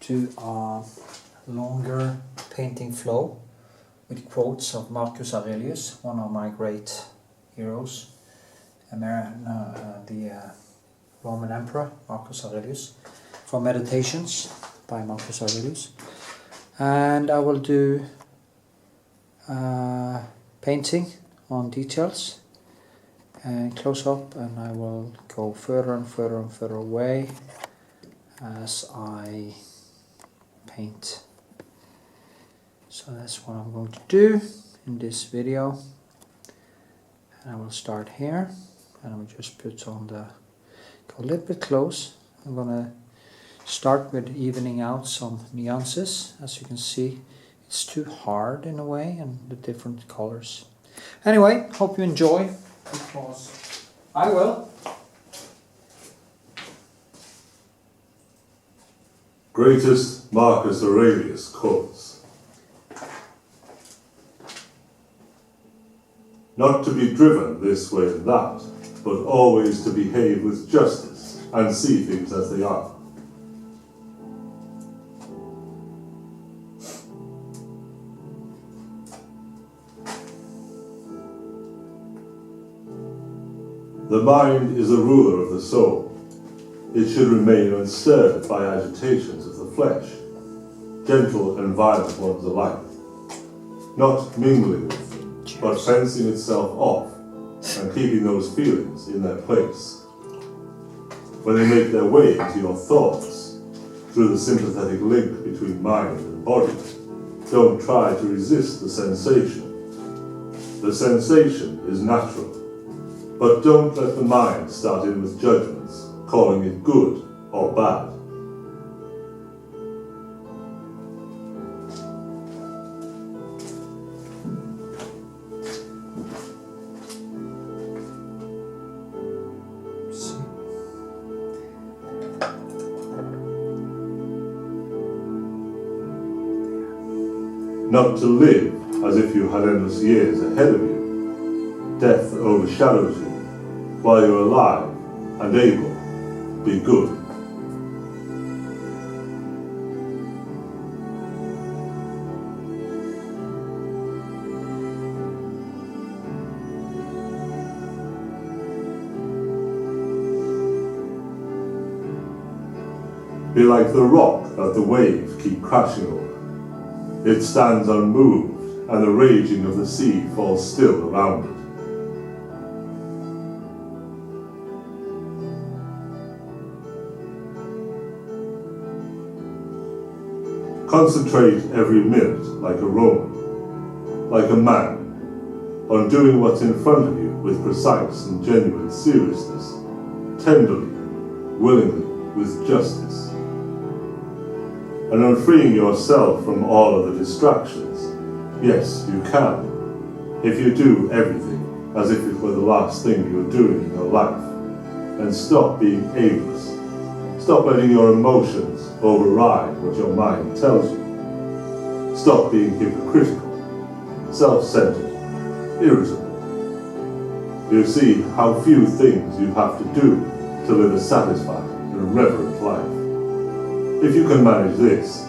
do a longer painting flow with quotes of Marcus Aurelius, one of my great heroes, the Roman Emperor Marcus Aurelius, from Meditations by Marcus Aurelius. And I will do painting on details and close up, and I will go further and further and further away as I paint. So that's what I'm going to do in this video, and I will start here, and I will just put on go a little bit close. I'm gonna start with evening out some nuances. As you can see, it's too hard in a way, and the different colors. Anyway, hope you enjoy, because I will. Greatest Marcus Aurelius quotes. Not to be driven this way and that, but always to behave with justice and see things as they are. The mind is a ruler of the soul. It should remain unstirred by agitations of the flesh, gentle and violent ones alike, not mingling with them, but fencing itself off and keeping those feelings in their place. When they make their way into your thoughts, through the sympathetic link between mind and body, don't try to resist the sensation. The sensation is natural, but don't let the mind start in with judgments, calling it good or bad. Not to live as if you had endless years ahead of you. Death overshadows you. While you're alive and able, be good. Be like the rock that the waves keep crashing over. It stands unmoved, and the raging of the sea falls still around it. Concentrate every minute like a Roman, like a man, on doing what's in front of you with precise and genuine seriousness, tenderly, willingly, with justice. And on freeing yourself from all of the distractions, yes, you can, if you do everything as if it were the last thing you're doing in your life, and stop being aimless. Stop letting your emotions override what your mind tells you. Stop being hypocritical, self-centered, irritable. You see how few things you have to do to live a satisfied and reverent life. If you can manage this,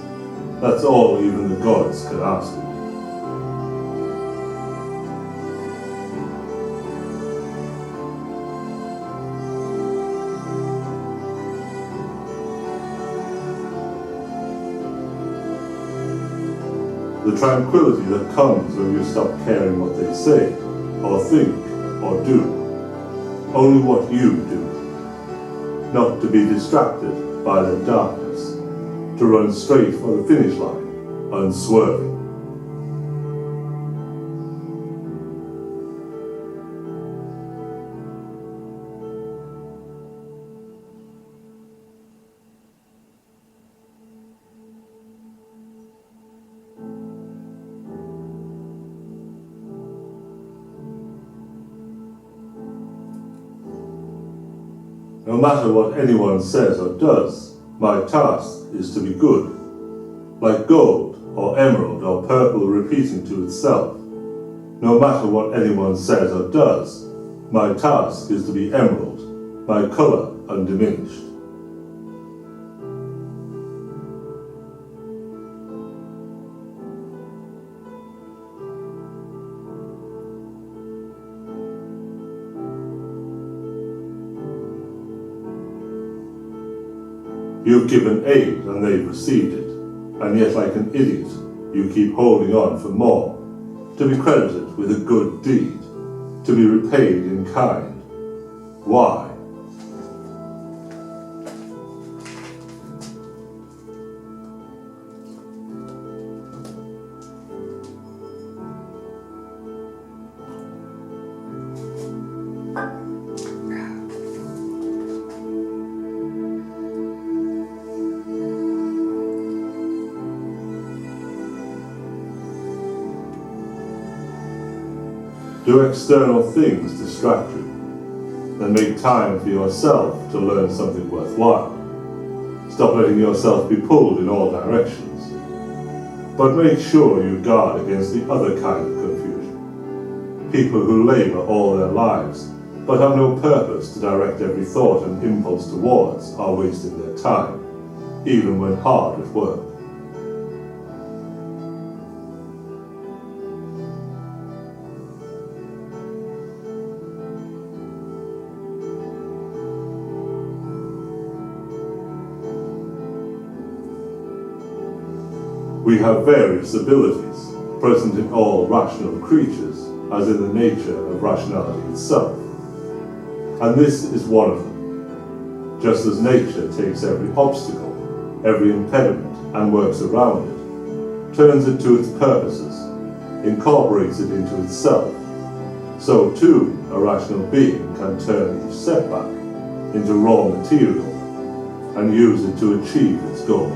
that's all even the gods can ask of you. The tranquility that comes when you stop caring what they say, or think, or do. Only what you do. Not to be distracted by the darkness. To run straight for the finish line, unswerving. No matter what anyone says or does, my task is to be good, like gold or emerald or purple repeating to itself. No matter what anyone says or does, my task is to be emerald, my colour undiminished. You've given aid and they've received it, and yet like an idiot, you keep holding on for more, to be credited with a good deed, to be repaid in kind. Why? Do external things distract you? Then make time for yourself to learn something worthwhile. Stop letting yourself be pulled in all directions. But make sure you guard against the other kind of confusion. People who labour all their lives, but have no purpose to direct every thought and impulse towards, are wasting their time, even when hard at work. We have various abilities, present in all rational creatures, as in the nature of rationality itself. And this is one of them. Just as nature takes every obstacle, every impediment, and works around it, turns it to its purposes, incorporates it into itself, so too a rational being can turn each setback into raw material and use it to achieve its goal.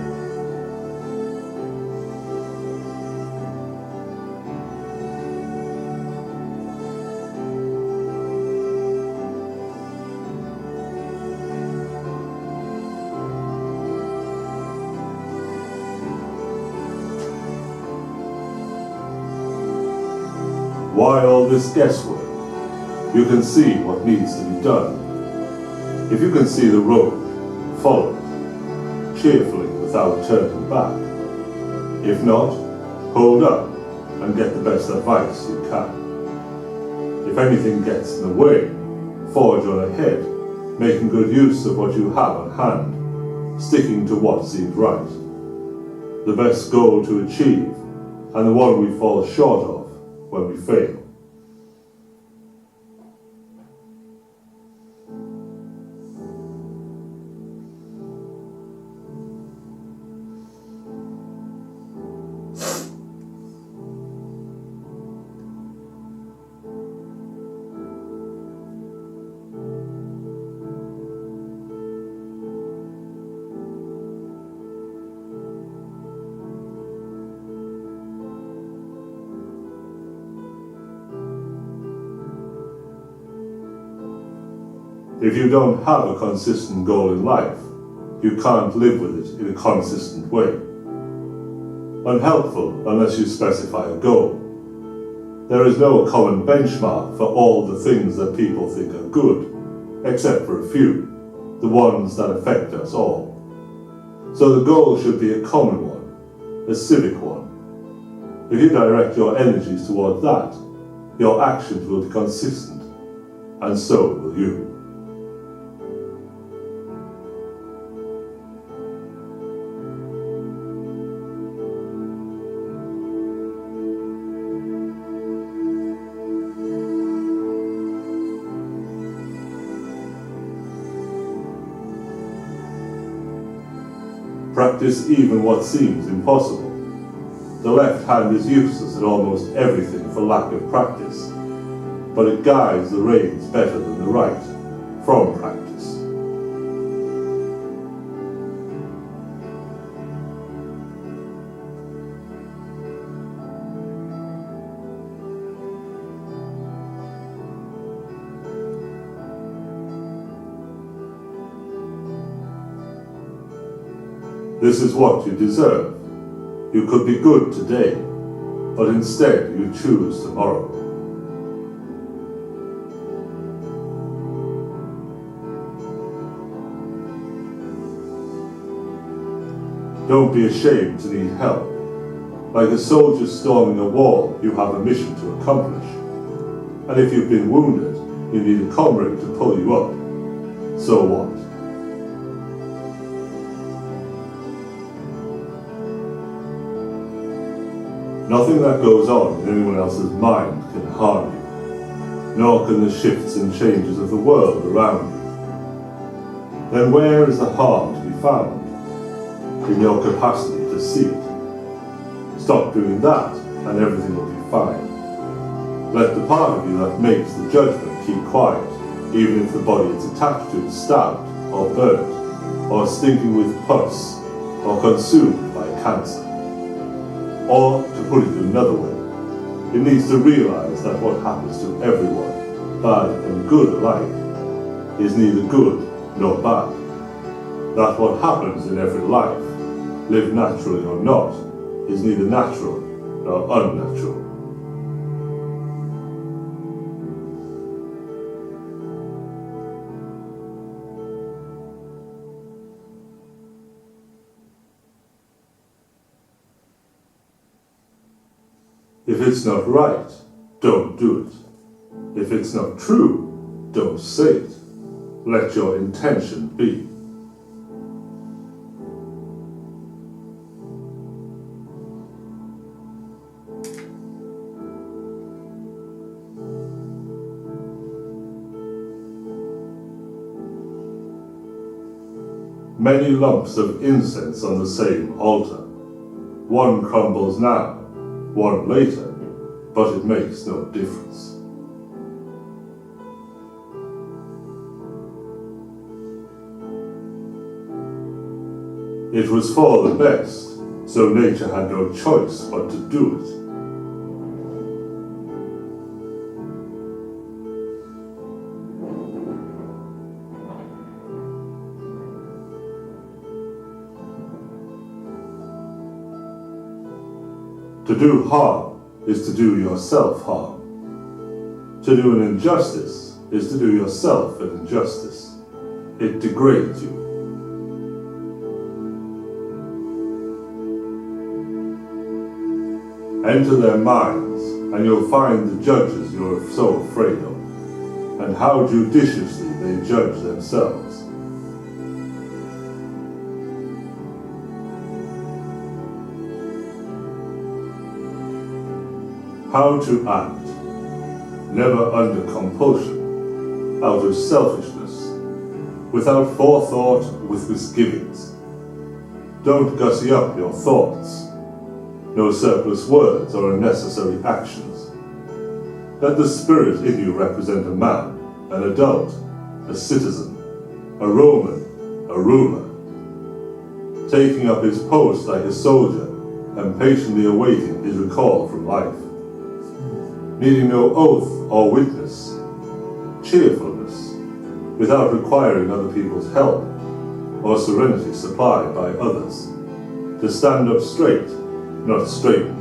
Why all this guesswork? You can see what needs to be done. If you can see the road, follow it, cheerfully without turning back. If not, hold up and get the best advice you can. If anything gets in the way, forge on ahead, making good use of what you have on hand, sticking to what seems right. The best goal to achieve, and the one we fall short of when we fail. If you don't have a consistent goal in life, you can't live with it in a consistent way. Unhelpful unless you specify a goal. There is no common benchmark for all the things that people think are good, except for a few, the ones that affect us all. So the goal should be a common one, a civic one. If you direct your energies toward that, your actions will be consistent, and so will you. Practice even what seems impossible. The left hand is useless at almost everything for lack of practice, but it guides the reins better than the right, from practice. This is what you deserve. You could be good today, but instead you choose tomorrow. Don't be ashamed to need help. Like a soldier storming a wall, you have a mission to accomplish. And if you've been wounded, you need a comrade to pull you up. So what? Nothing that goes on in anyone else's mind can harm you, nor can the shifts and changes of the world around you. Then where is the harm to be found? In your capacity to see it. Stop doing that, and everything will be fine. Let the part of you that makes the judgment keep quiet, even if the body it's attached to is stabbed, or burnt, or stinking with pus, or consumed by cancer. Or, to put it another way, it needs to realize that what happens to everyone, bad and good alike, is neither good nor bad. That what happens in every life, lived naturally or not, is neither natural nor unnatural. If it's not right, don't do it. If it's not true, don't say it. Let your intention be. Many lumps of incense on the same altar. One crumbles now, one later, but it makes no difference. It was for the best, so nature had no choice but to do it. To do harm is to do yourself harm. To do an injustice is to do yourself an injustice. It degrades you. Enter their minds, and you'll find the judges you're so afraid of, and how judiciously they judge themselves. How to act, never under compulsion, out of selfishness, without forethought, with misgivings. Don't gussy up your thoughts, no surplus words or unnecessary actions. Let the spirit in you represent a man, an adult, a citizen, a Roman, a ruler, taking up his post like a soldier and patiently awaiting his recall from life. Needing no oath or witness, cheerfulness, without requiring other people's help or serenity supplied by others, to stand up straight, not straightened.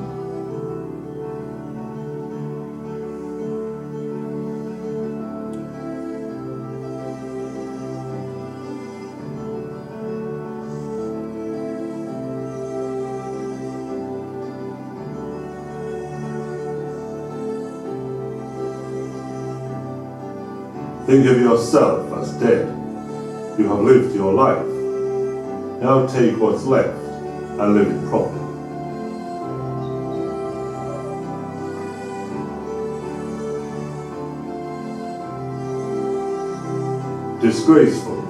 Think of yourself as dead. You have lived your life. Now take what's left and live it properly. Disgraceful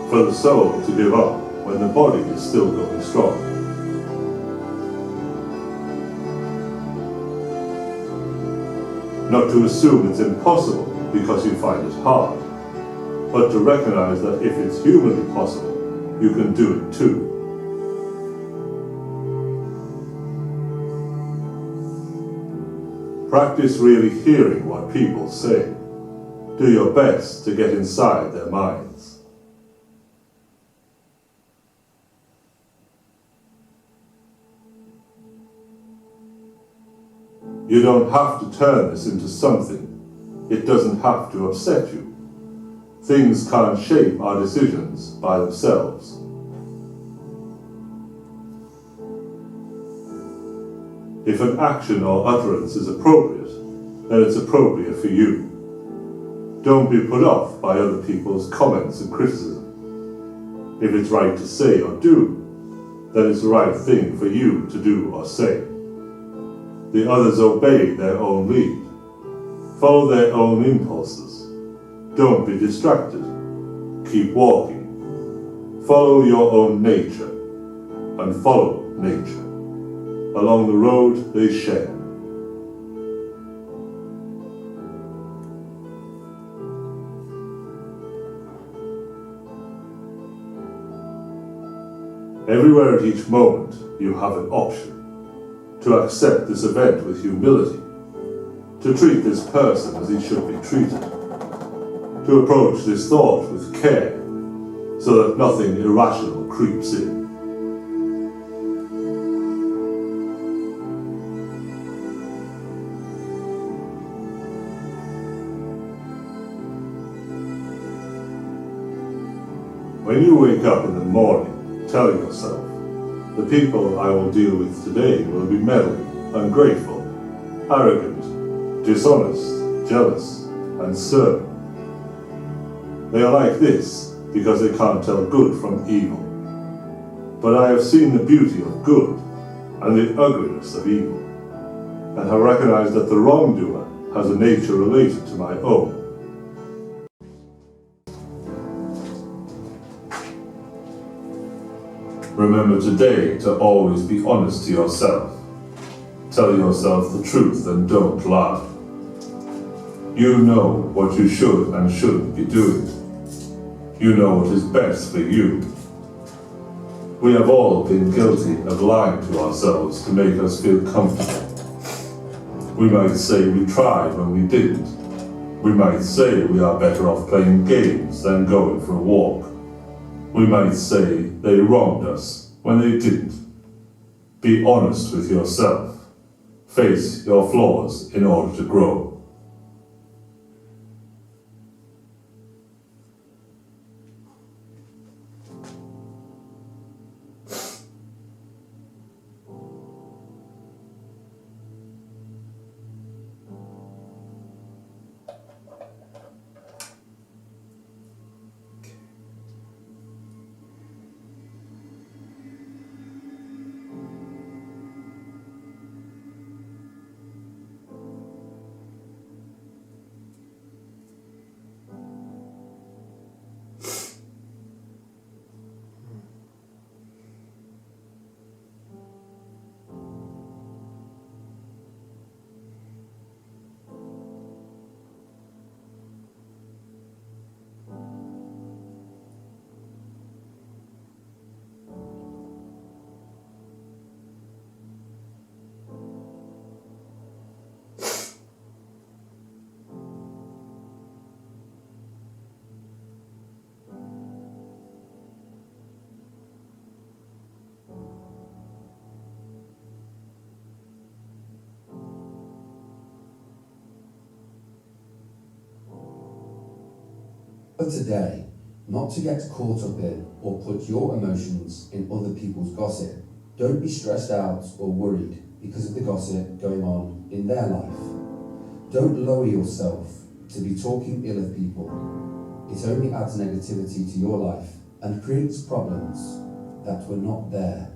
for the soul to give up when the body is still going strong. Not to assume it's impossible because you find it hard, but to recognize that if it's humanly possible, you can do it too. Practice really hearing what people say. Do your best to get inside their minds. You don't have to turn this into something. It doesn't have to upset you. Things can't shape our decisions by themselves. If an action or utterance is appropriate, then it's appropriate for you. Don't be put off by other people's comments and criticism. If it's right to say or do, then it's the right thing for you to do or say. The others obey their own lead. Follow their own impulses. Don't be distracted. Keep walking. Follow your own nature, and follow nature along the road they share. Everywhere at each moment you have an option to accept this event with humility, to treat this person as he should be treated, to approach this thought with care so that nothing irrational creeps in. When you wake up in the morning, tell yourself, the people I will deal with today will be meddling, ungrateful, arrogant, dishonest, jealous, and stern. They are like this because they can't tell good from evil. But I have seen the beauty of good and the ugliness of evil, and have recognized that the wrongdoer has a nature related to my own. Remember today to always be honest to yourself. Tell yourself the truth and don't lie. You know what you should and shouldn't be doing. You know what is best for you. We have all been guilty of lying to ourselves to make us feel comfortable. We might say we tried when we didn't. We might say we are better off playing games than going for a walk. We might say they wronged us when they didn't. Be honest with yourself. Face your flaws in order to grow. But today, not to get caught up in or put your emotions in other people's gossip. Don't be stressed out or worried because of the gossip going on in their life. Don't lower yourself to be talking ill of people. It only adds negativity to your life and creates problems that were not there.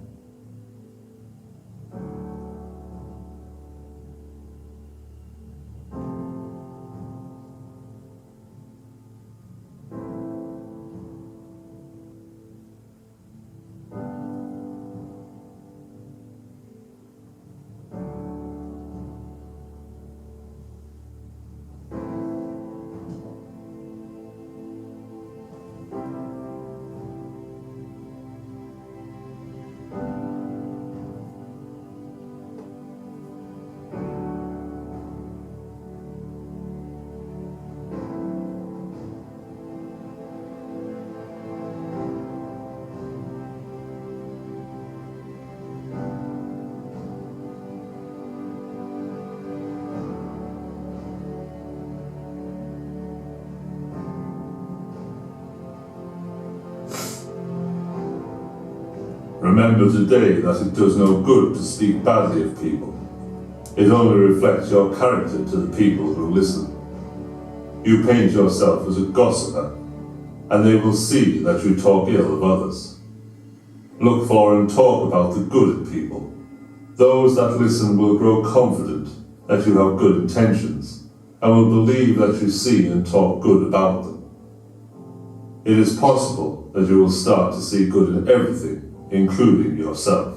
Remember today that it does no good to speak badly of people. It only reflects your character to the people who listen. You paint yourself as a gossiper, and they will see that you talk ill of others. Look for and talk about the good in people. Those that listen will grow confident that you have good intentions, and will believe that you see and talk good about them. It is possible that you will start to see good in everything, including yourself.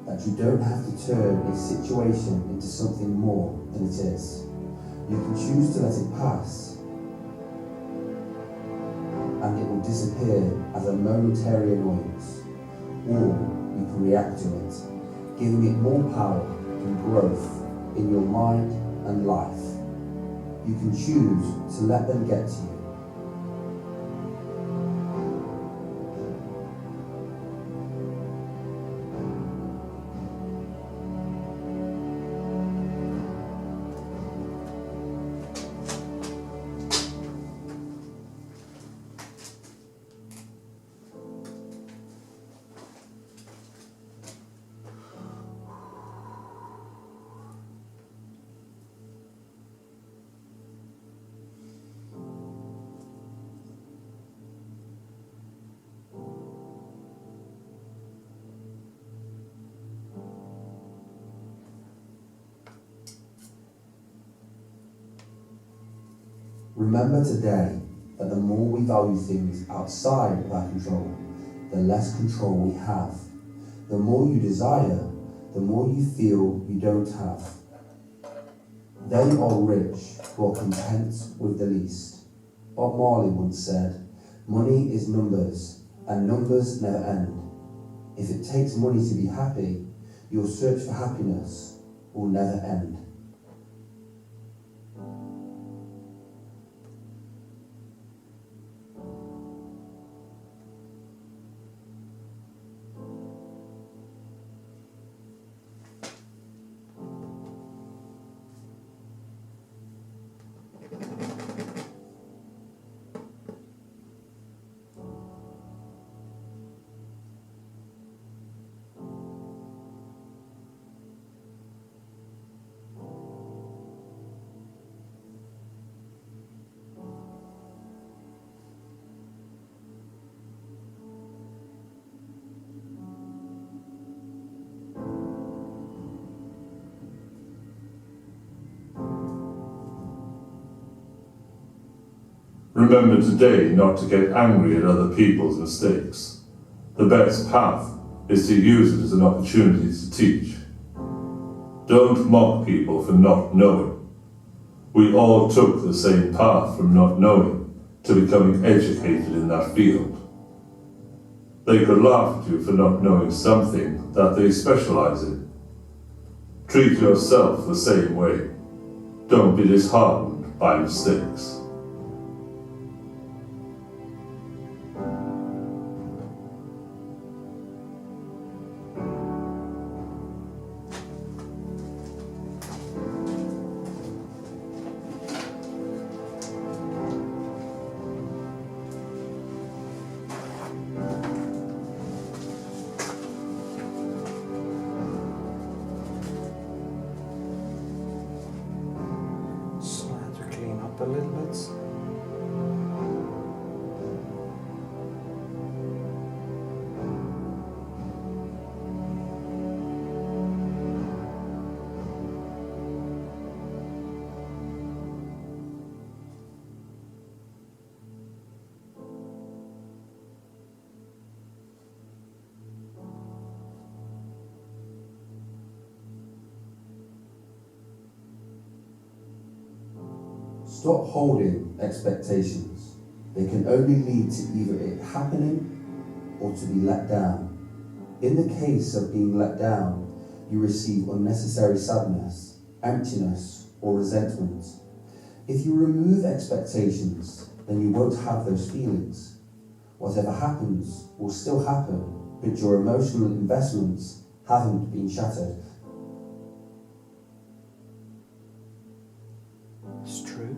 That you don't have to turn a situation into something more than it is. You can choose to let it pass, and it will disappear as a momentary annoyance, or you can react to it, giving it more power and growth in your mind and life. You can choose to let them get to you. Remember today that the more we value things outside of our control, the less control we have. The more you desire, the more you feel you don't have. They are rich who are content with the least. Bob Marley once said, "Money is numbers, and numbers never end. If it takes money to be happy, your search for happiness will never end." Remember today not to get angry at other people's mistakes. The best path is to use it as an opportunity to teach. Don't mock people for not knowing. We all took the same path from not knowing to becoming educated in that field. They could laugh at you for not knowing something that they specialize in. Treat yourself the same way. Don't be disheartened by mistakes. A little bit. Stop holding expectations. They can only lead to either it happening or to be let down. In the case of being let down, you receive unnecessary sadness, emptiness, or resentment. If you remove expectations, then you won't have those feelings. Whatever happens will still happen, but your emotional investments haven't been shattered. It's true,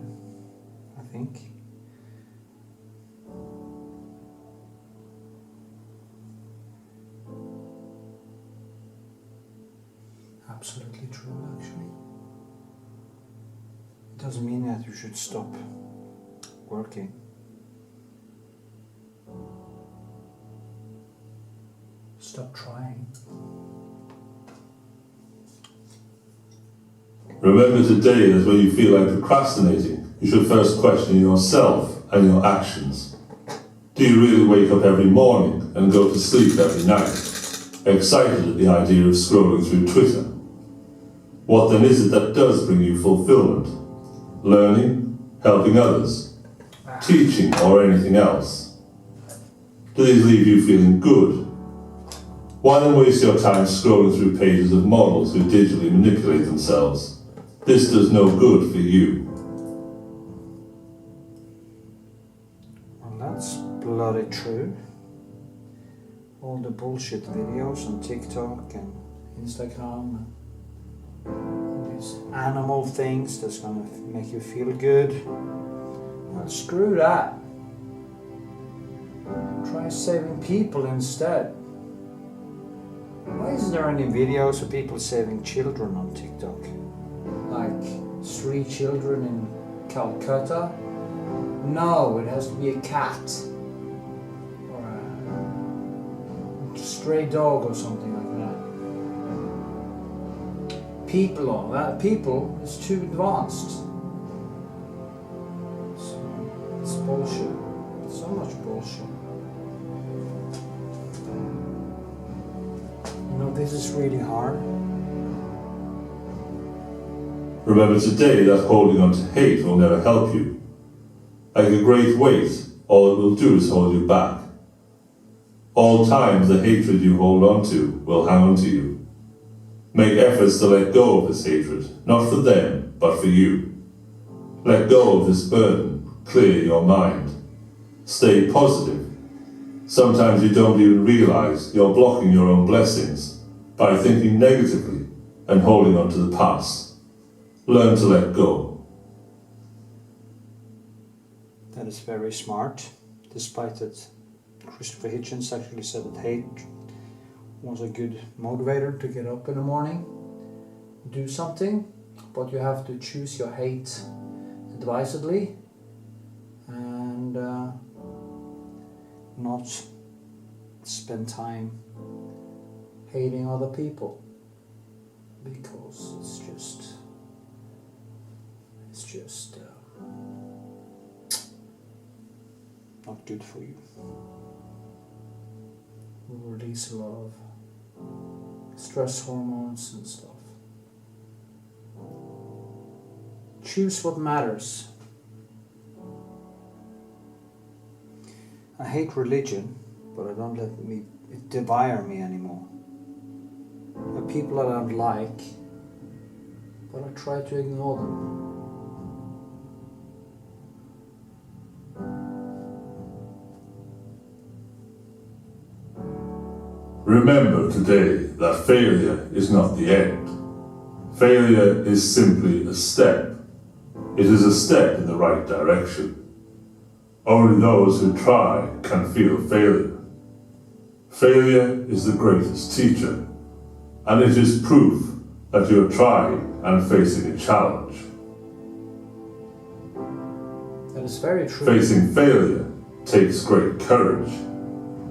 I think. Absolutely true, actually. It doesn't mean that you should stop working. Stop trying. Remember today that when you feel like procrastinating, you should first question yourself and your actions. Do you really wake up every morning and go to sleep every night, excited at the idea of scrolling through Twitter? What then is it that does bring you fulfillment? Learning, helping others, teaching, or anything else? Do these leave you feeling good? Why then waste your time scrolling through pages of models who digitally manipulate themselves? This does no good for you. Well, that's bloody true. All the bullshit videos on TikTok and Instagram, and these animal things that's gonna make you feel good. Well, screw that. Try saving people instead. Why isn't there any videos of people saving children on TikTok? Like 3 children in Calcutta? No, it has to be a cat. Or a stray dog or something like that. People on that. People is too advanced. So, it's bullshit. It's so much bullshit. You know, this is really hard. Remember today that holding on to hate will never help you. Like a great weight, all it will do is hold you back. All times the hatred you hold on to will hang on to you. Make efforts to let go of this hatred, not for them, but for you. Let go of this burden, clear your mind. Stay positive. Sometimes you don't even realize you're blocking your own blessings by thinking negatively and holding on to the past. Learn to let go. That is very smart, despite that Christopher Hitchens actually said that hate was a good motivator to get up in the morning, do something, but you have to choose your hate advisedly and not spend time hating other people, because it's not good for you. Will release a lot of stress hormones and stuff. Choose what matters. I hate religion, but I don't let it devour me anymore. There are people that I don't like, but I try to ignore them. Remember today that failure is not the end. Failure is simply a step. It is a step in the right direction. Only those who try can feel failure. Failure is the greatest teacher, and it is proof that you are trying and facing a challenge. That is very true. Facing failure takes great courage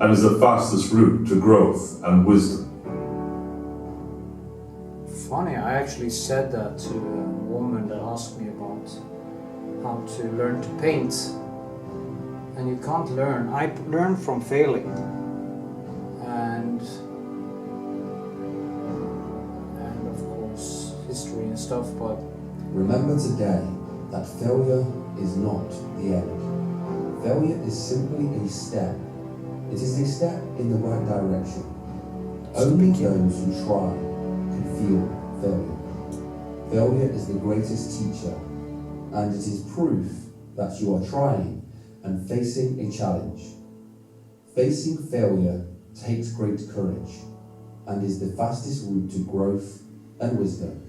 and is the fastest route to growth and wisdom. Funny, I actually said that to a woman that asked me about how to learn to paint. And you can't learn. I learned from failing. And of course history and stuff, but Remember today that failure is not the end. Failure is simply a step. It is a step in the right direction. Only those who try can feel failure. Failure is the greatest teacher, and it is proof that you are trying and facing a challenge. Facing failure takes great courage and is the fastest route to growth and wisdom.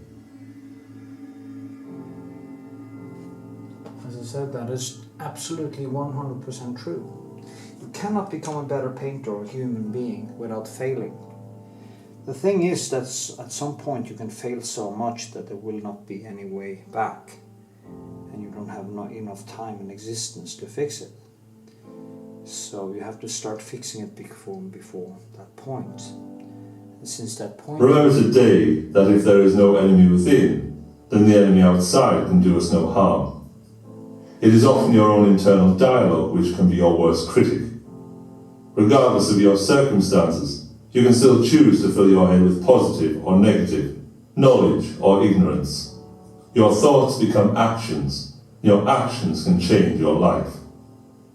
as I said, that is absolutely 100% true. You cannot become a better painter or human being without failing. The thing is that at some point you can fail so much that there will not be any way back, and you don't have enough time and existence to fix it. So you have to start fixing it before that point. And since that point... Remember today that if there is no enemy within, then the enemy outside can do us no harm. It is often your own internal dialogue which can be your worst critic. Regardless of your circumstances, you can still choose to fill your head with positive or negative, knowledge or ignorance. Your thoughts become actions. Your actions can change your life.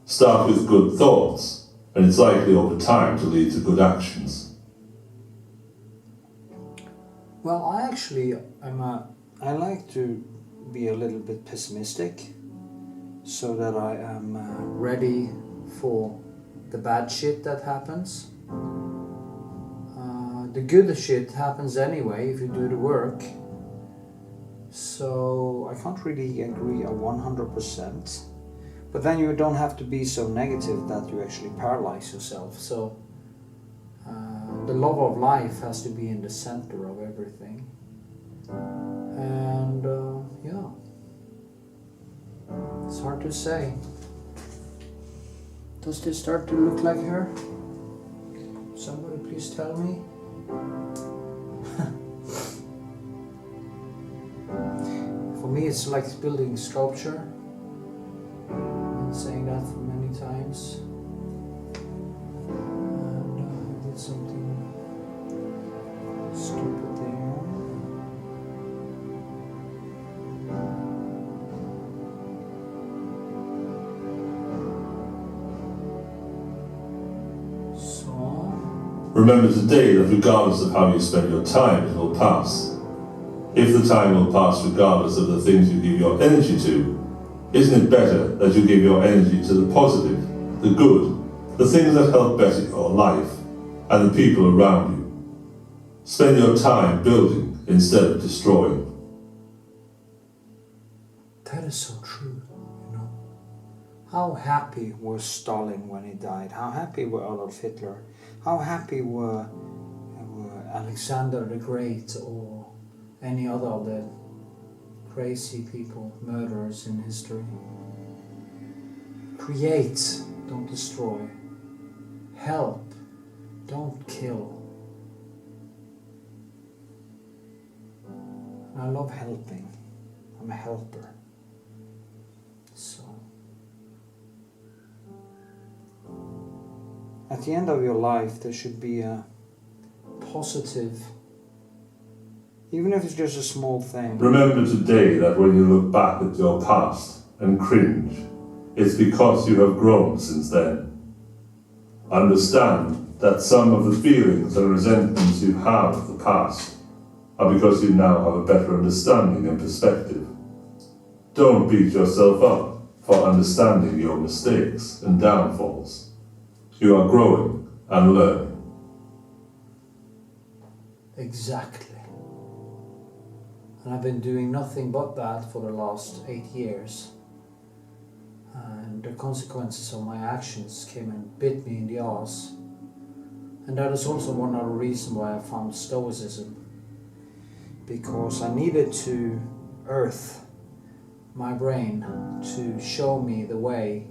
Start with good thoughts, and it's likely over time to lead to good actions. Well, I like to be a little bit pessimistic, so that I am ready for the bad shit that happens. The good shit happens anyway if you do the work. So I can't really agree 100%. But then you don't have to be so negative that you actually paralyze yourself. So the love of life has to be in the center of everything. And yeah, it's hard to say. Does this start to look like her? Somebody please tell me. For me it's like building sculpture. I've been saying that for many times. And I did something stupid there. Remember today that regardless of how you spend your time, it will pass. If the time will pass regardless of the things you give your energy to, isn't it better that you give your energy to the positive, the good, the things that help better your life and the people around you? Spend your time building instead of destroying. That is so true, you know. How happy was Stalin when he died? How happy were Adolf Hitler? How happy were Alexander the Great or any other of the crazy people, murderers in history? Create, don't destroy. Help, don't kill. I love helping. I'm a helper. So at the end of your life there should be a positive, even if it's just a small thing. Remember today that when you look back at your past and cringe, it's because you have grown since then. Understand that some of the feelings and resentments you have of the past are because you now have a better understanding and perspective. Don't beat yourself up for understanding your mistakes and downfalls. You are growing and learning. Exactly. And I've been doing nothing but that for the last 8 years. And the consequences of my actions came and bit me in the arse. And that is also one other reason why I found Stoicism. Because I needed to earth my brain to show me the way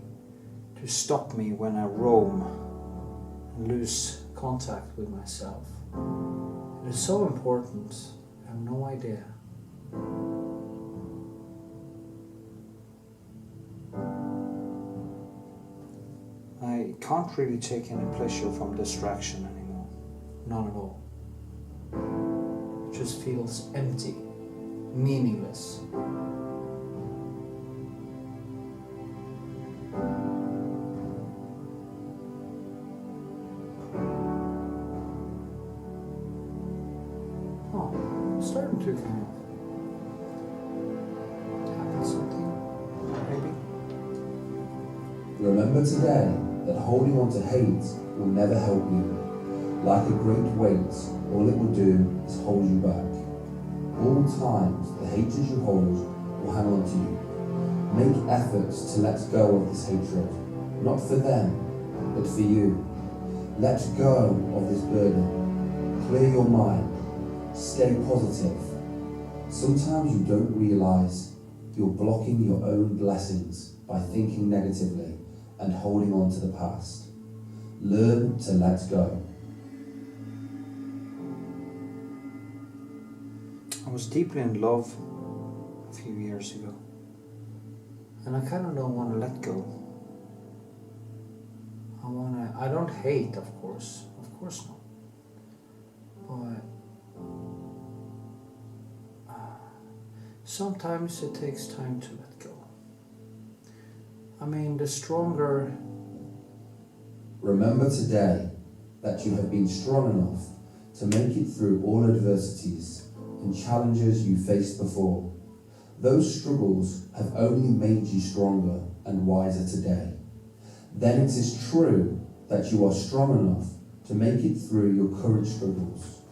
to stop me when I roam and lose contact with myself. It is so important, I have no idea. I can't really take any pleasure from distraction anymore. None at all. It just feels empty, meaningless. Oh, I'm starting to kind of happen something, maybe. Remember today that holding on to hate will never help you. Like a great weight, all it will do is hold you back. All times, the hatred you hold will hang on to you. Make efforts to let go of this hatred, not for them, but for you. Let go of this burden. Clear your mind. Stay positive. Sometimes you don't realize you're blocking your own blessings by thinking negatively and holding on to the past. Learn to let go. I was deeply in love a few years ago, and I kind of don't want to let go. I don't hate, of course not, but sometimes it takes time to let go. I mean, the stronger... Remember today that you have been strong enough to make it through all adversities and challenges you faced before. Those struggles have only made you stronger and wiser today. Then it is true that you are strong enough to make it through your current struggles.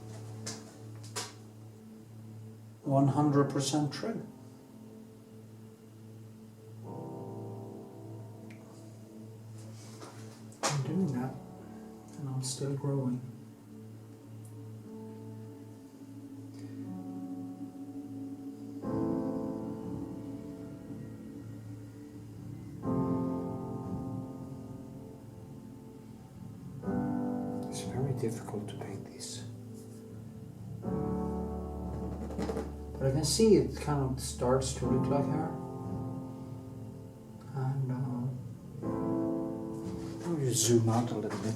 100% true. I'm doing that, and I'm still growing. It's very difficult to paint these. But I can see it kind of starts to look like hair. And let me just zoom out a little bit.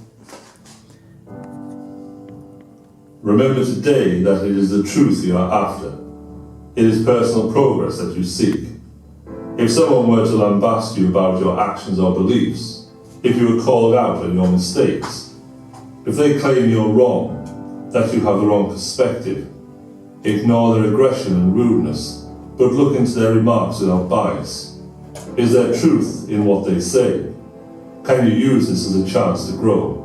Remember today that it is the truth you are after. It is personal progress that you seek. If someone were to lambast you about your actions or beliefs, if you were called out on your mistakes, if they claim you're wrong, that you have the wrong perspective, ignore their aggression and rudeness, but look into their remarks without bias. Is there truth in what they say? Can you use this as a chance to grow?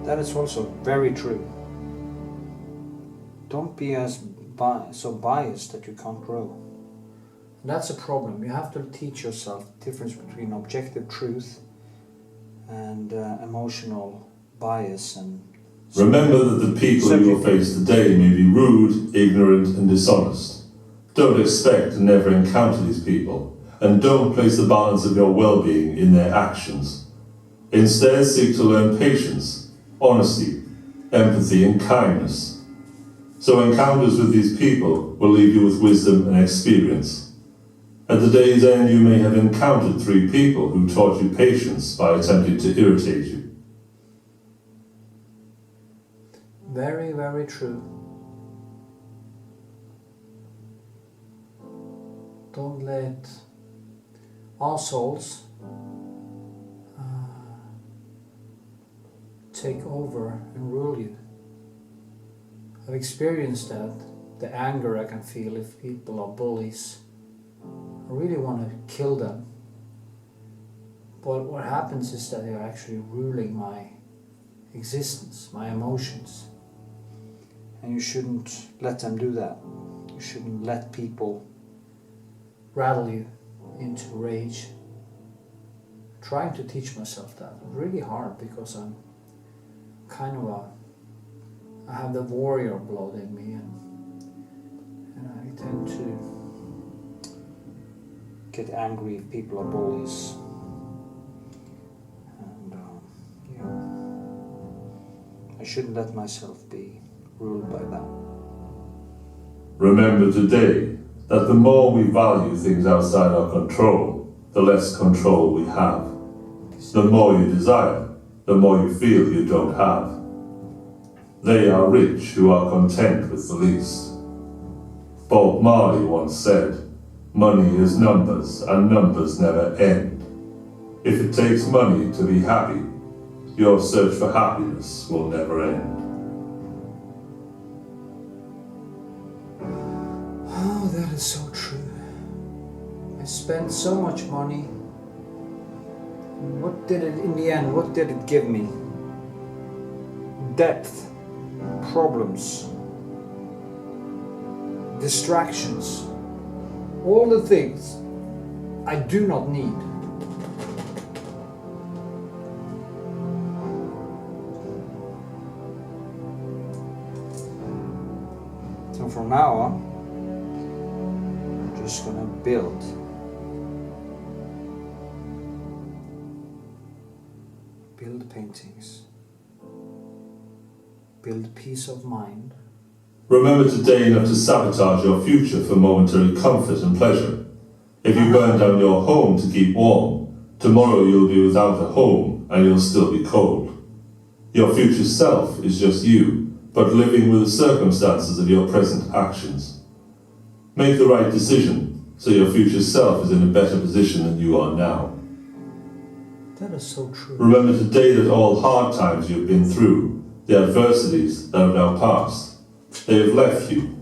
That is also very true. Don't be so biased that you can't grow. And that's a problem. You have to teach yourself the difference between objective truth and emotional bias and Remember that the people you will face today may be rude, ignorant and dishonest. Don't expect to never encounter these people, and don't place the balance of your well-being in their actions. Instead, seek to learn patience, honesty, empathy and kindness. So encounters with these people will leave you with wisdom and experience. At the day's end, you may have encountered 3 people who taught you patience by attempting to irritate you. Very, very true. Don't let assholes take over and rule you. I've experienced that, the anger I can feel if people are bullies. I really want to kill them. But what happens is that they're actually ruling my existence, my emotions. And you shouldn't let them do that. You shouldn't let people rattle you into rage. Trying to teach myself that. Really hard because I'm kind of I have the warrior blood in me, and I tend to get angry if people are bullies. And I shouldn't let myself be ruled by that. Remember today that the more we value things outside our control, the less control we have. The more you desire, the more you feel you don't have. They are rich who are content with the least. Bob Marley once said, "Money is numbers, and numbers never end. If it takes money to be happy, your search for happiness will never end." Oh, that is so true. I spent so much money. What did it, in the end, what did it give me? Depth, problems, distractions, all the things I do not need. So from now on, I'm just gonna build. Build paintings. Build peace of mind. Remember today not to sabotage your future for momentary comfort and pleasure. If you burn down your home to keep warm, tomorrow you'll be without a home and you'll still be cold. Your future self is just you, but living with the circumstances of your present actions. Make the right decision so your future self is in a better position than you are now. That is so true. Remember today that all hard times you've been through, the adversities that have now passed, they have left you.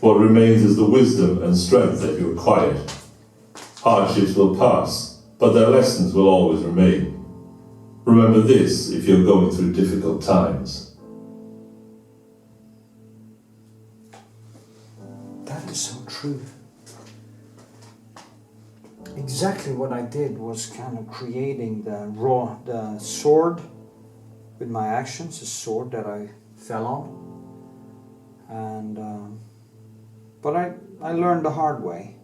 What remains is the wisdom and strength that you acquired. Hardships will pass, but their lessons will always remain. Remember this if you're going through difficult times. That is so true. Exactly what I did was kind of creating the sword with my actions, the sword that I fell on. And but I learned the hard way.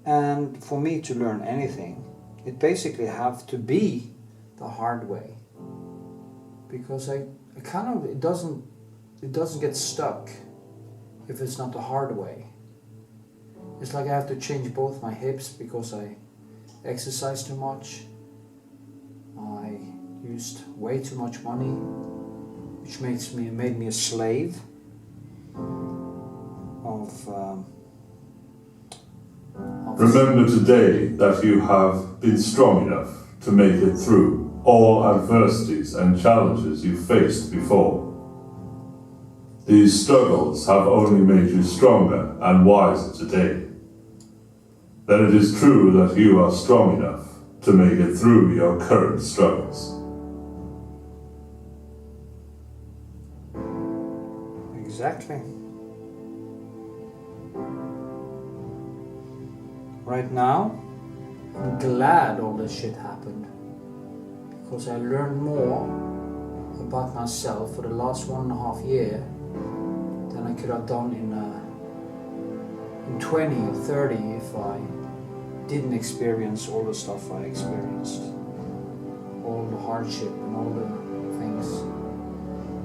And for me to learn anything, it basically have to be the hard way. Because I kind of it doesn't get stuck if it's not the hard way. It's like I have to change both my hips because I exercise too much. I used way too much money, which made me a slave of Remember today that you have been strong enough to make it through all adversities and challenges you faced before. These struggles have only made you stronger and wiser today. Then it is true that you are strong enough to make it through your current struggles. Exactly. Right now, I'm glad all this shit happened because I learned more about myself for the last 1.5 years than I could have done in 20 or 30 if I didn't experience all the stuff I experienced, all the hardship and all the things.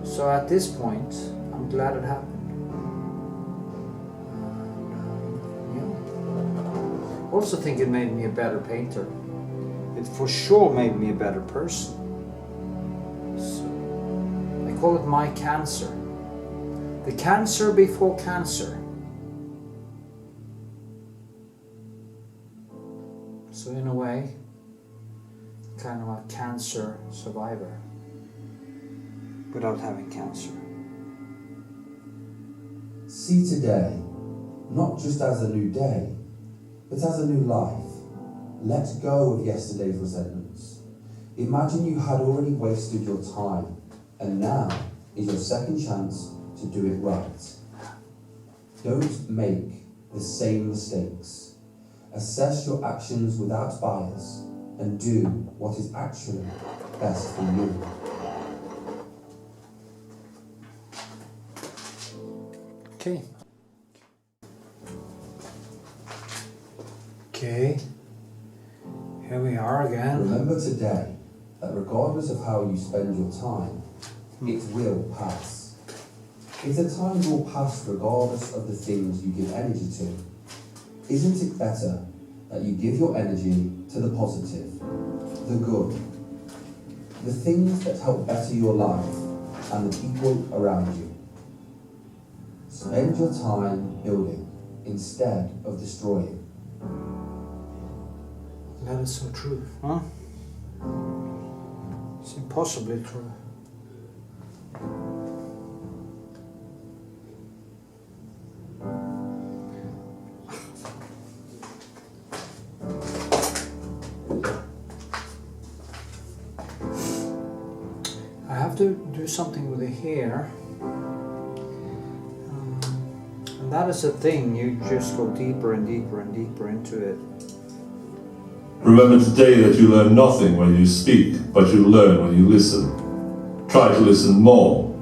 So at this point, I'm glad it happened. I also think it made me a better painter. It for sure made me a better person. So, I call it my cancer. The cancer before cancer. So in a way, kind of a cancer survivor without having cancer. See today, not just as a new day, but as a new life. Let go of yesterday's resentments. Imagine you had already wasted your time, and now is your second chance to do it right. Don't make the same mistakes. Assess your actions without bias and do what is actually best for you. Okay. Okay. Here we are again. Remember today that regardless of how you spend your time, it will pass. If the time will pass regardless of the things you give energy to, isn't it better that you give your energy to the positive, the good, the things that help better your life and the people around you? Spend your time building instead of destroying. That is so true, huh? It's impossibly true. I have to do something with the hair. And that is the thing, you just go deeper and deeper and deeper into it. Remember today that you learn nothing when you speak, but you learn when you listen. Try to listen more.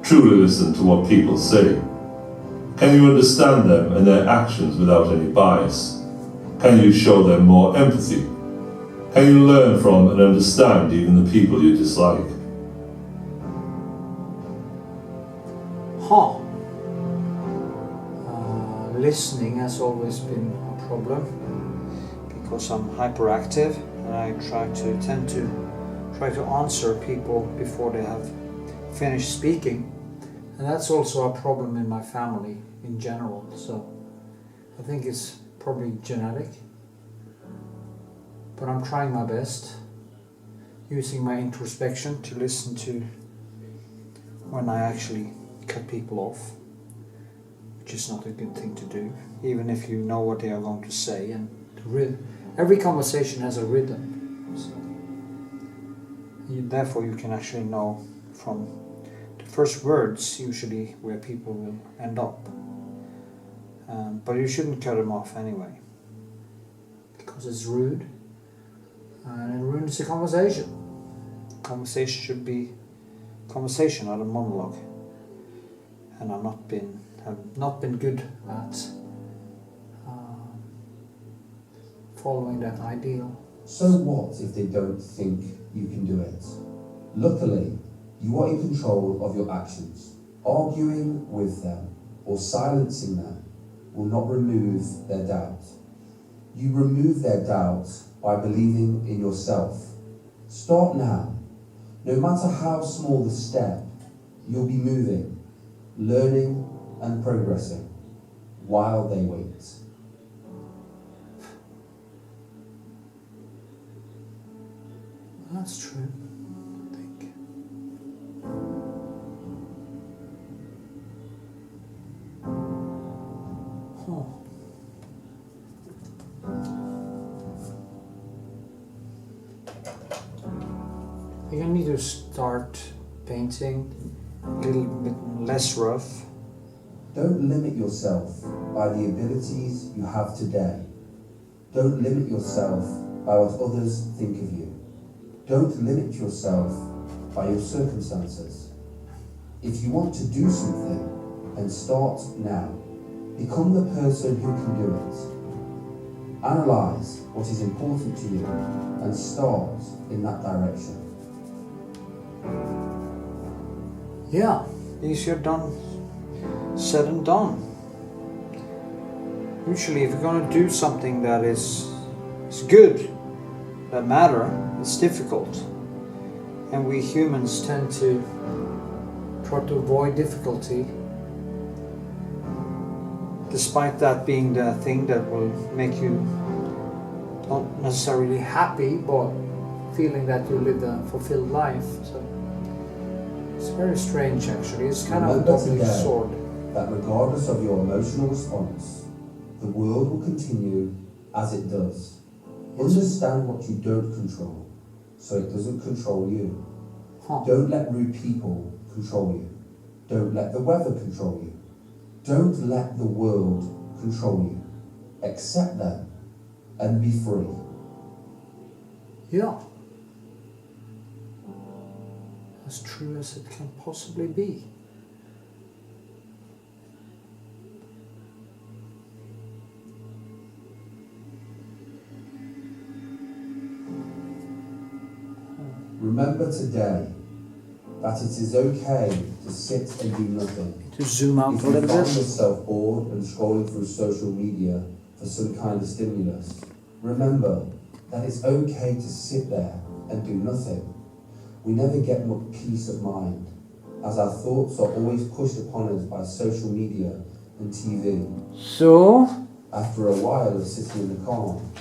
Truly listen to what people say. Can you understand them and their actions without any bias? Can you show them more empathy? Can you learn from and understand even the people you dislike? Listening has always been a problem because I'm hyperactive and I tend to try to answer people before they have finished speaking, and that's also a problem in my family in general. So I think it's probably genetic, but I'm trying my best, using my introspection to listen to when I actually cut people off, which is not a good thing to do, even if you know what they are going to say. And every conversation has a rhythm, so therefore you can actually know from the first words usually where people will end up. But you shouldn't cut them off anyway, because it's rude and it ruins the conversation. Conversation should be conversation, not a monologue. And have not been good at following that ideal. So what if they don't think you can do it? Luckily, you are in control of your actions. Arguing with them or silencing them will not remove their doubt. You remove their doubt by believing in yourself. Start now. No matter how small the step, you'll be moving, learning and progressing while they wait. That's true, I think. I think I need to start painting a little bit less rough. Don't limit yourself by the abilities you have today. Don't limit yourself by what others think of you. Don't limit yourself by your circumstances. If you want to do something, then start now. Become the person who can do it. Analyze what is important to you and start in that direction. Yeah, easier done said and done. Usually if you're going to do something that is good, that matter, it's difficult. And we humans tend to try to avoid difficulty, despite that being the thing that will make you not necessarily happy, but feeling that you live a fulfilled life. So it's very strange actually. It's kind of a double-edged sword. That regardless of your emotional response, the world will continue as it does. Understand what you don't control, so it doesn't control you. Don't let rude people control you. Don't let the weather control you. Don't let the world control you. Accept them and be free. Yeah. As true as it can possibly be. Remember today that it is okay to sit and do nothing. To zoom out if a little you find bit. yourself bored and scrolling through social media for some kind of stimulus, remember that it's okay to sit there and do nothing. We never get much peace of mind, as our thoughts are always pushed upon us by social media and TV. So, after a while of sitting in the calm,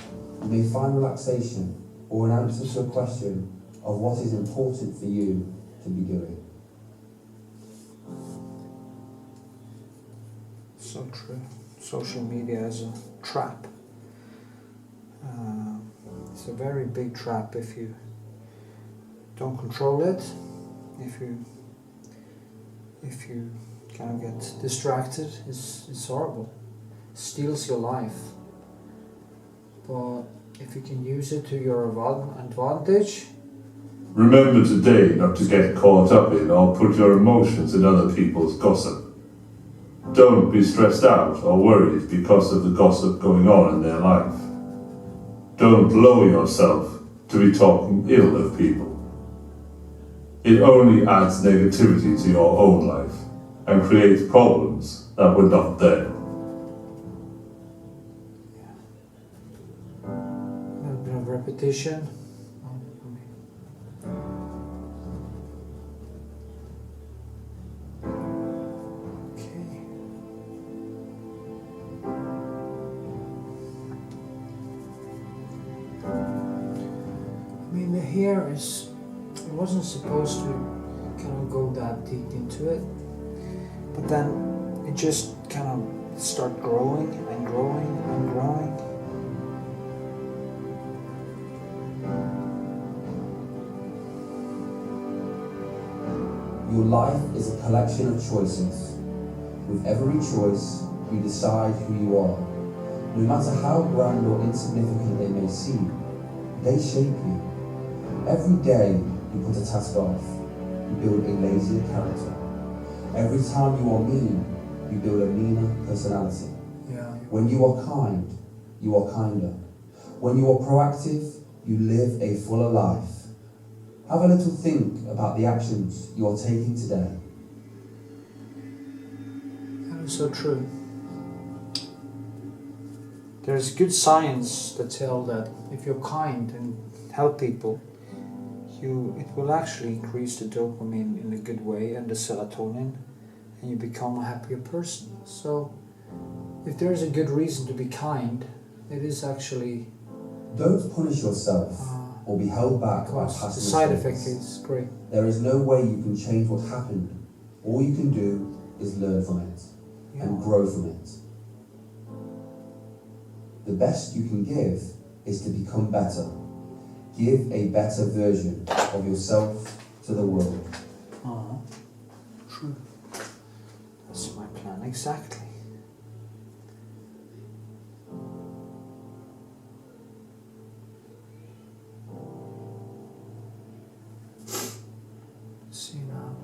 you may find relaxation or an answer to a question of what is important for you to be doing. so true. Social media is a trap. It's a very big trap if you don't control it. If you kind of get distracted, it's horrible. It steals your life. But if you can use it to your advantage. Remember today not to get caught up in or put your emotions in other people's gossip. Don't be stressed out or worried because of the gossip going on in their life. Don't lower yourself to be talking ill of people. It only adds negativity to your own life and creates problems that were not there. A little bit of repetition. Here is, I wasn't supposed to kind of go that deep into it, but then it just kind of started growing and growing and growing. Your life is a collection of choices. With every choice, you decide who you are. No matter how grand or insignificant they may seem, they shape you. Every day you put a task off, you build a lazier character. Every time you are mean, you build a meaner personality. When you are kind, you are kinder. When you are proactive, you live a fuller life. Have a little think about the actions you are taking today. That is so true. There's good science that tell that if you're kind and help people, it will actually increase the dopamine in a good way and the serotonin, and you become a happier person. So if there's a good reason to be kind, it is actually... Don't punish yourself or be held back by past mistakes. The side effect is great. There is no way you can change what happened. All you can do is learn from it and grow from it. The best you can give is to become better. Give a better version of yourself to the world. True. That's my plan, exactly. See now.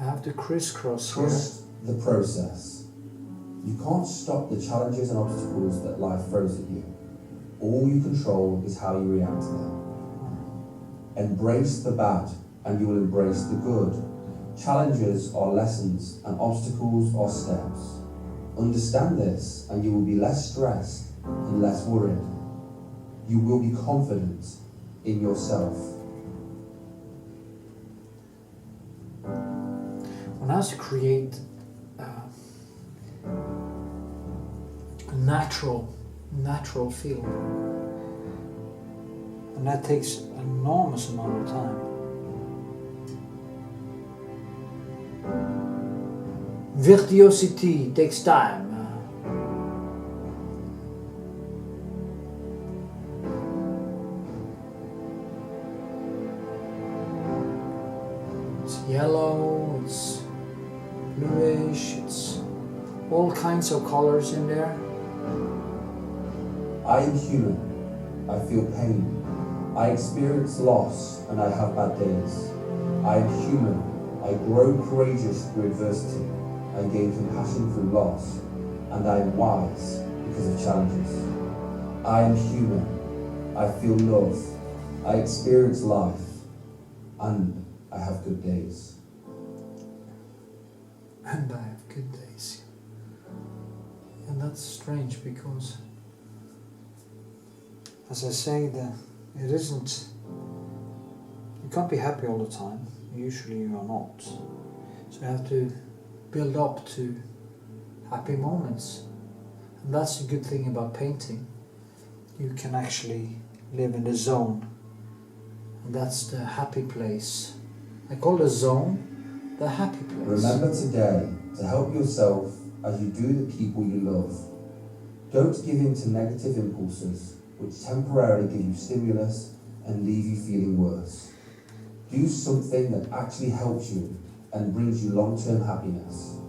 I have to crisscross here. Trust the process. You can't stop the challenges and obstacles that life throws at you. All you control is how you react to them. Embrace the bad and you will embrace the good. Challenges are lessons and obstacles are steps. Understand this and you will be less stressed and less worried. You will be confident in yourself. One has to create a natural feel, and that takes an enormous amount of time. Virtuosity takes time. It's yellow, it's bluish, it's all kinds of colors in there. I am human. I feel pain. I experience loss and I have bad days. I am human. I grow courageous through adversity. I gain compassion through loss. And I am wise because of challenges. I am human. I feel love. I experience life. And I have good days. And I have good days. And that's strange because, as I say, it isn't, you can't be happy all the time. Usually you are not. So you have to build up to happy moments. And that's the good thing about painting. You can actually live in the zone. And that's the happy place. I call the zone the happy place. Remember today to help yourself as you do the people you love. Don't give in to negative impulses which temporarily give you stimulus and leave you feeling worse. Do something that actually helps you and brings you long-term happiness.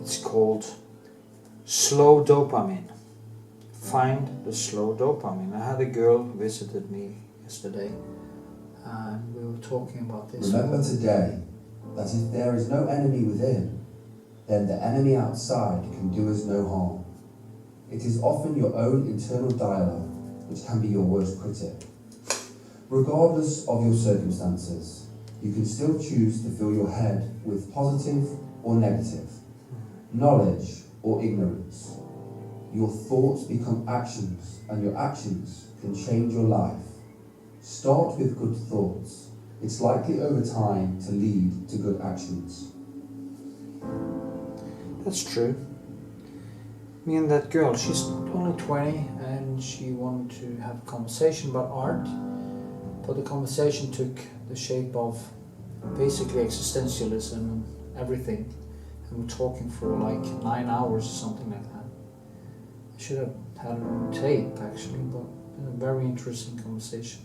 It's called slow dopamine. Find the slow dopamine. I had a girl who visited me yesterday and we were talking about this. Remember today that if there is no enemy within, then the enemy outside can do us no harm. It is often your own internal dialogue which can be your worst critic. Regardless of your circumstances, you can still choose to fill your head with positive or negative, knowledge or ignorance. Your thoughts become actions, and your actions can change your life. Start with good thoughts. It's likely over time to lead to good actions. That's true. Me and that girl, she's only 20 and she wanted to have a conversation about art, but the conversation took the shape of basically existentialism and everything, and we're talking for like 9 hours or something like that. I should have had it on tape actually, but a very interesting conversation.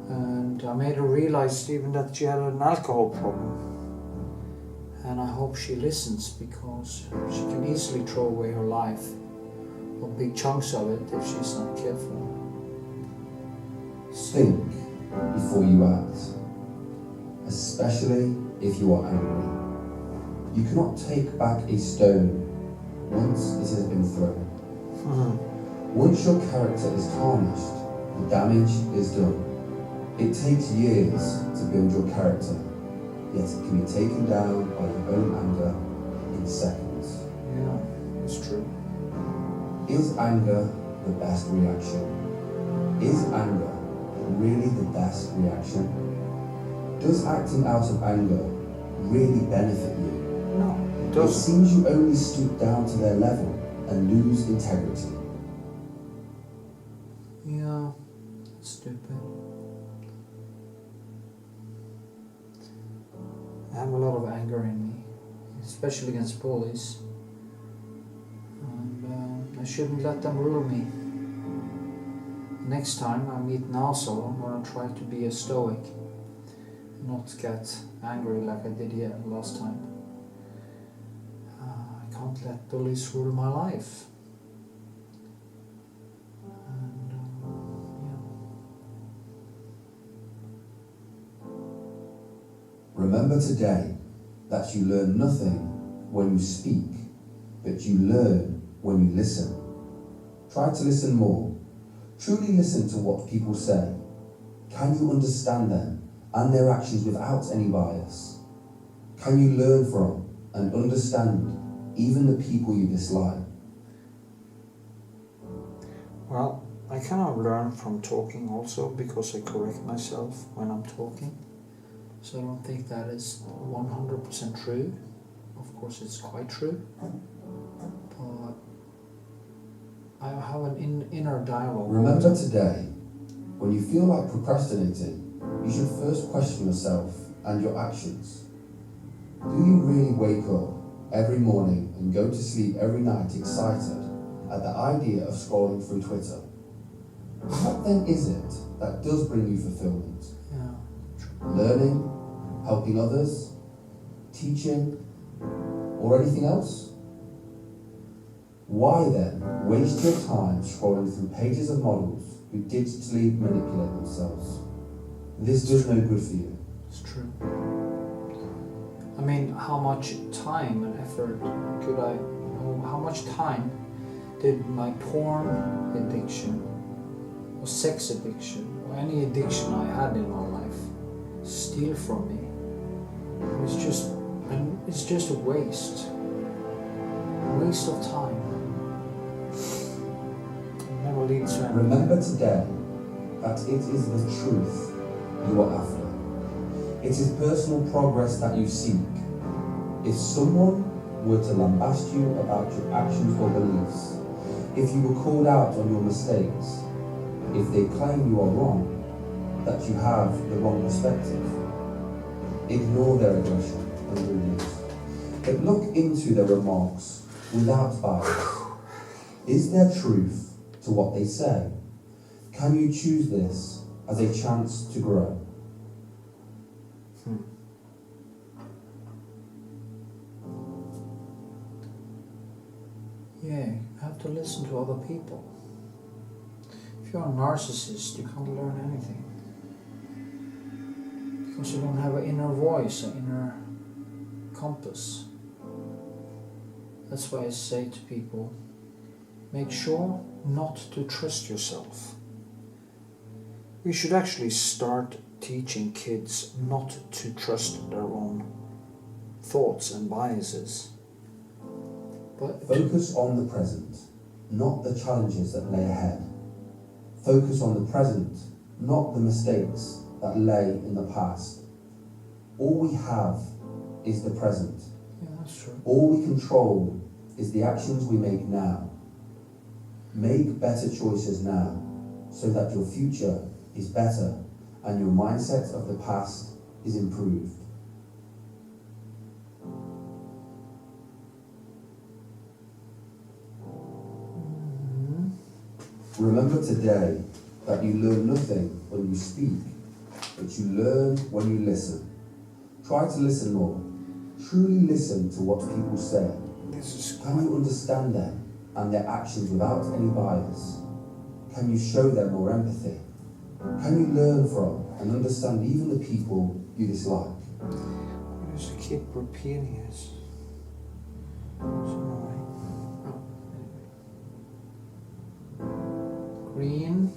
And I made her realize even that she had an alcohol problem. And I hope she listens, because she can easily throw away her life, or big chunks of it, if she's not careful. Think before you act, especially if you are angry. You cannot take back a stone once it has been thrown. Once your character is tarnished, the damage is done. It takes years to build your character, yet it can be taken down by your own anger in seconds. Yeah, it's true. Is anger the best reaction? Is anger really the best reaction? Does acting out of anger really benefit you? No, it It doesn't. seems you only stoop down to their level and lose integrity. Yeah, stupid. I have a lot of anger in me, especially against bullies. And I shouldn't let them rule me. Next time I meet Naso, I'm going to try to be a stoic, not get angry like I did last time. I can't let bullies rule my life. And, Remember today that you learn nothing when you speak, but you learn when you listen. Try to listen more. Truly listen to what people say. Can you understand them and their actions without any bias? Can you learn from and understand even the people you dislike? Well, I cannot learn from talking also because I correct myself when I'm talking. So I don't think that is 100% true. Of course it's quite true. But I have an inner dialogue. Remember today, when you feel like procrastinating, you should first question yourself and your actions. Do you really wake up every morning and go to sleep every night excited at the idea of scrolling through Twitter? What then is it that does bring you fulfillment? Yeah. Learning, helping others, teaching, or anything else? Why then waste your time scrolling through pages of models who digitally manipulate themselves? This does no good for you. It's true. I mean, how much time and effort could I, how much time did my porn addiction or sex addiction or any addiction I had in my life steal from me? It's just a waste of time. It never leads to anything. Remember today that it is the truth you are after. It is personal progress that you seek. If someone were to lambast you about your actions or beliefs, if you were called out on your mistakes, if they claim you are wrong, that you have the wrong perspective, ignore their aggression and rudeness. But look into their remarks without bias. Is there truth to what they say? Can you choose this as a chance to grow? Yeah, you have to listen to other people. If you're a narcissist, you can't learn anything. Because you don't have an inner voice, an inner compass. That's why I say to people, make sure not to trust yourself. We should actually start teaching kids not to trust their own thoughts and biases. But Focus on the present, not the challenges that lay ahead. Focus on the present, not the mistakes that lay in the past. All we have is the present. yeah, that's true. All we control is the actions we make now. Make better choices now so that your future is better and your mindset of the past is improved. Remember today that you learn nothing when you speak, but you learn when you listen. Try to listen more. Truly listen to what people say. Can you understand them and their actions without any bias? Can you show them more empathy? Can you learn from and understand even the people you dislike? Why does it keep repeating it? It's annoying. Oh, anyway. Green.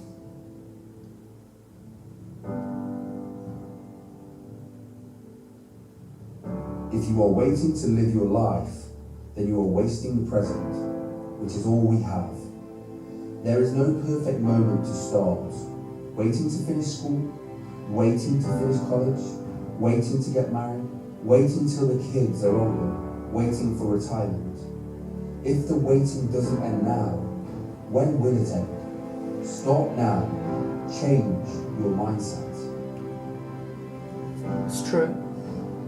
If you are waiting to live your life, then you are wasting the present, which is all we have. There is no perfect moment to start. Waiting to finish school, waiting to finish college, waiting to get married, waiting till the kids are older, waiting for retirement. If the waiting doesn't end now, when will it end? Start now. Change your mindset. It's true.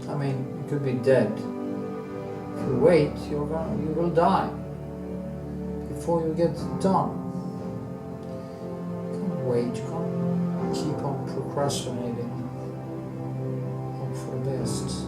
I mean, you could be dead. If you wait, you will die before you get done. You can't wait. You can't keep on procrastinating. Hope for the best.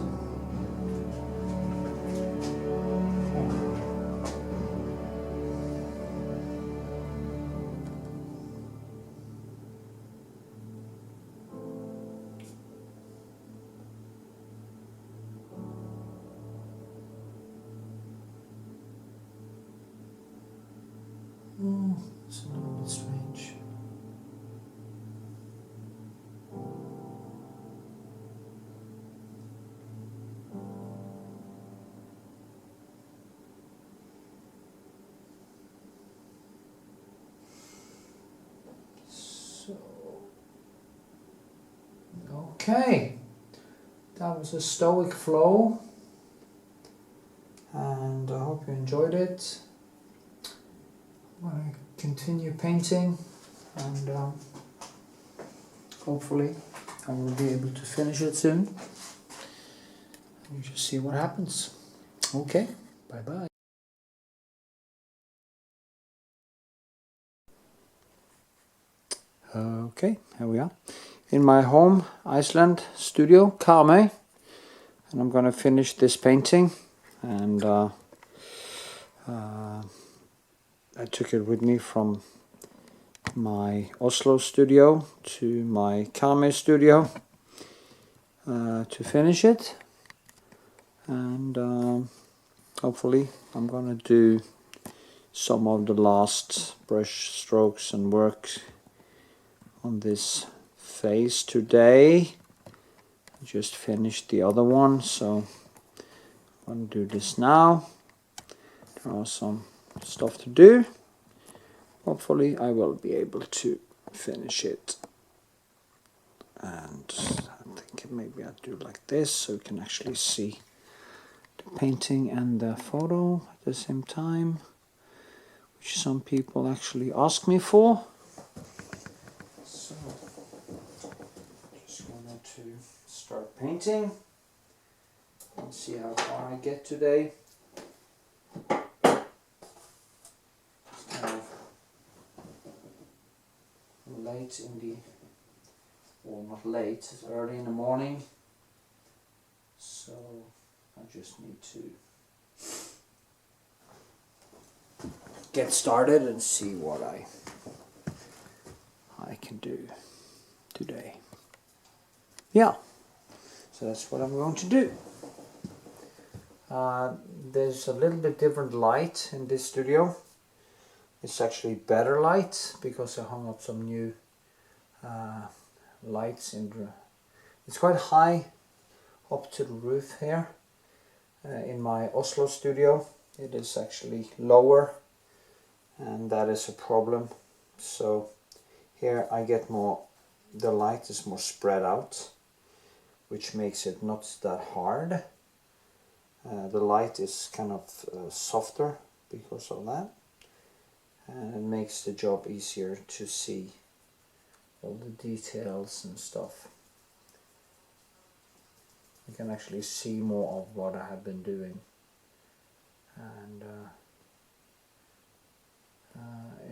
Okay, that was a stoic flow, and I hope you enjoyed it. I'm going to continue painting, and hopefully I will be able to finish it soon. You just see what happens. Okay, bye bye. Okay, here we are in my home Iceland studio, Karmøy, and I'm gonna finish this painting. And I took it with me from my Oslo studio to my Karmøy studio to finish it. And hopefully I'm gonna do some of the last brush strokes and work on this face today. I just finished the other one, so I'm gonna do this now. There are some stuff to do. Hopefully I will be able to finish it. And I think maybe I'll do like this so you can actually see the painting and the photo at the same time, which some people actually ask me for. So just wanted to start painting and see how far I get today. It's kind of late in the, well, not late, it's early in the morning, so I just need to get started and see what I can do today. Yeah, so that's what I'm going to do. There's a little bit different light in this studio. It's actually better light because I hung up some new lights in the, it's quite high up to the roof here. In my Oslo studio it is actually lower, and that is a problem. So here I get more, the light is more spread out, which makes it not that hard. The light is kind of softer because of that, and it makes the job easier to see all the details and stuff. You can actually see more of what I have been doing, and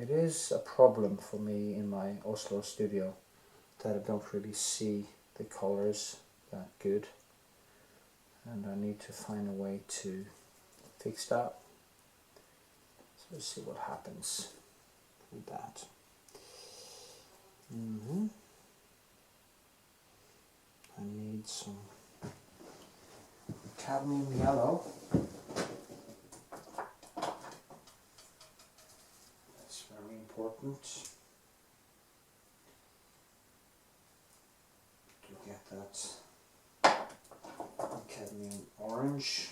it is a problem for me in my Oslo studio that I don't really see the colors that good, and I need to find a way to fix that. So let's see what happens with that. I need some cadmium yellow. That's very important to get that cadmium orange.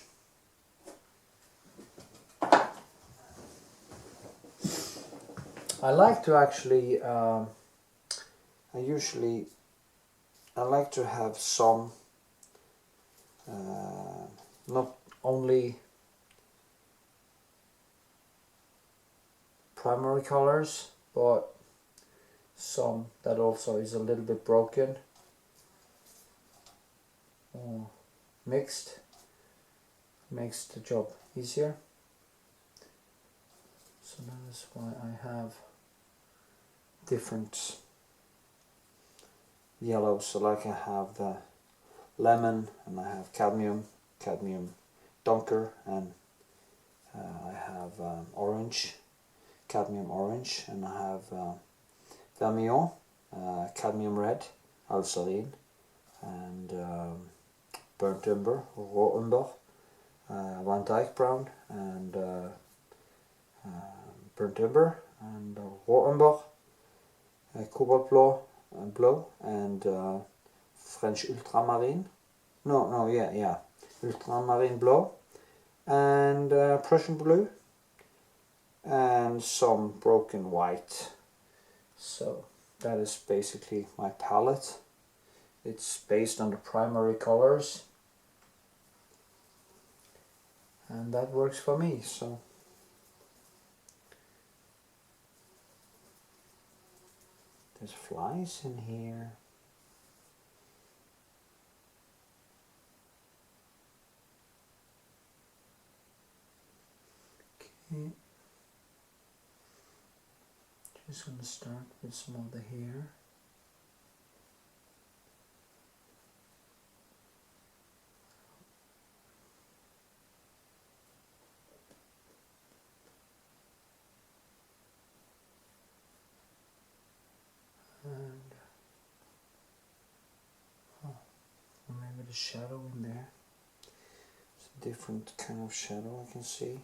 I like to actually, I like to have some, not only primary colors, but some that also is a little bit broken or mixed. Makes the job easier. So that is why I have different yellows. So like I have the lemon, and I have cadmium dunker, and I have orange, cadmium orange, and I have vermillon, cadmium red, alsarin, and burnt umber, raw umber, Van Dyke brown, and burnt umber, and raw umber, cobalt blue, and French ultramarine. Ultramarine blue, and Prussian blue, and some broken white. So that is basically my palette It's based on the primary colors, and that works for me. So there's flies in here. Okay. Just going to start with some of the hair. And maybe the shadow in there. It's a different kind of shadow I can see.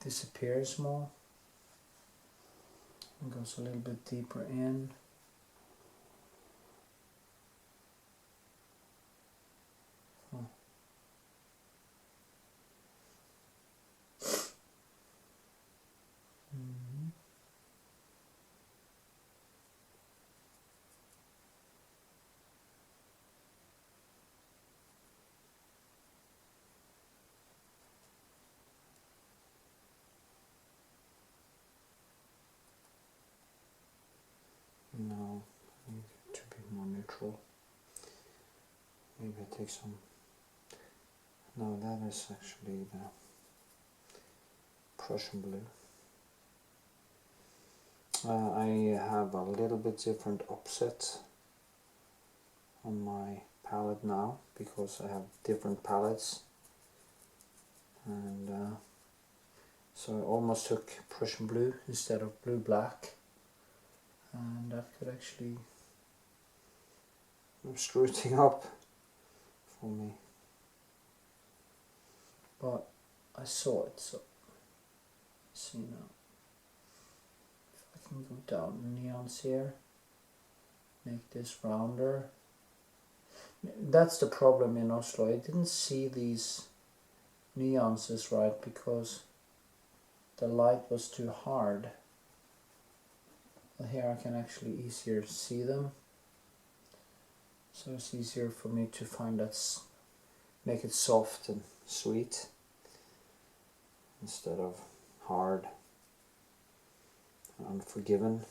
Disappears more and goes a little bit deeper in. No, I need it to be more neutral. Maybe I take some. No, that is actually the Prussian blue. I have a little bit different offset on my palette now because I have different palettes, and so I almost took Prussian blue instead of blue black, and that could actually screw things up for me. But I saw it, so see now. If I can go down the neons here, make this rounder. That's the problem in Oslo. I didn't see these nuances right because the light was too hard. But here I can actually easier see them. So it's easier for me to find that, make it soft and sweet instead of hard and unforgiving.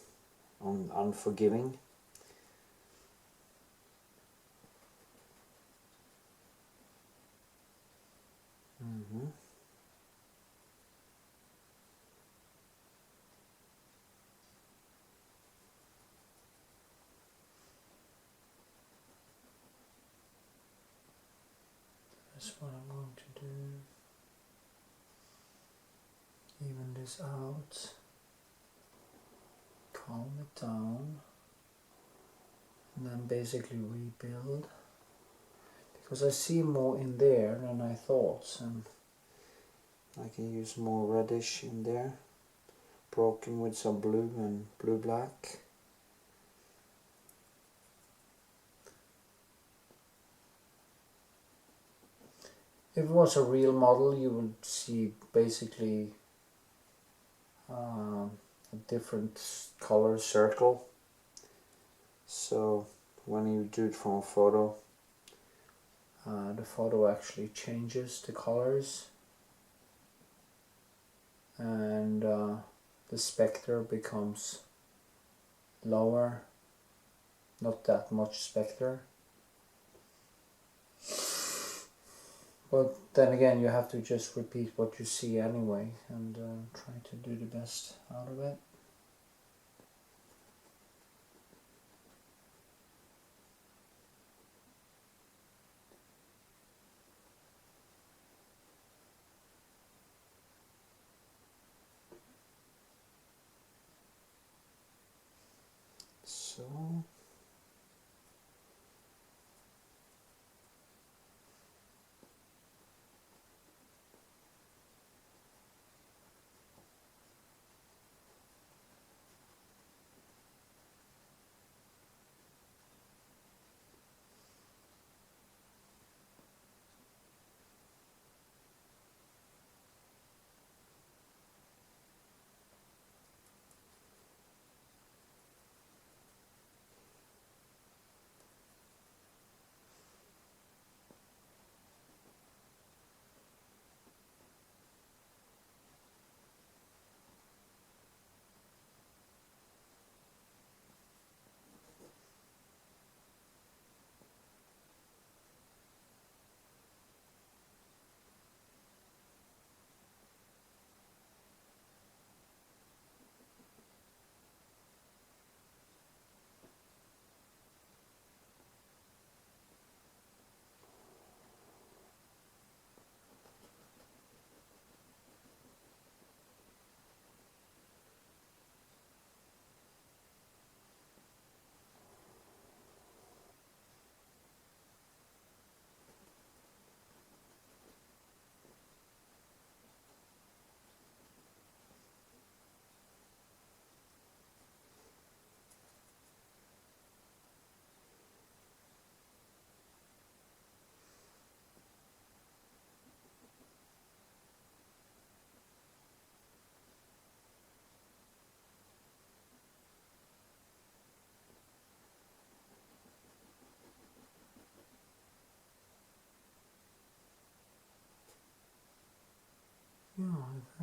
That's what I'm going to do. Even this out. Calm it down. And then basically rebuild. Because I see more in there than I thought. And I can use more reddish in there. Broken with some blue and blue-black. If it was a real model, you would see basically a different color circle. So when you do it from a photo, the photo actually changes the colors, and the spectre becomes lower, not that much spectre. But then again, you have to just repeat what you see anyway and try to do the best out of it. So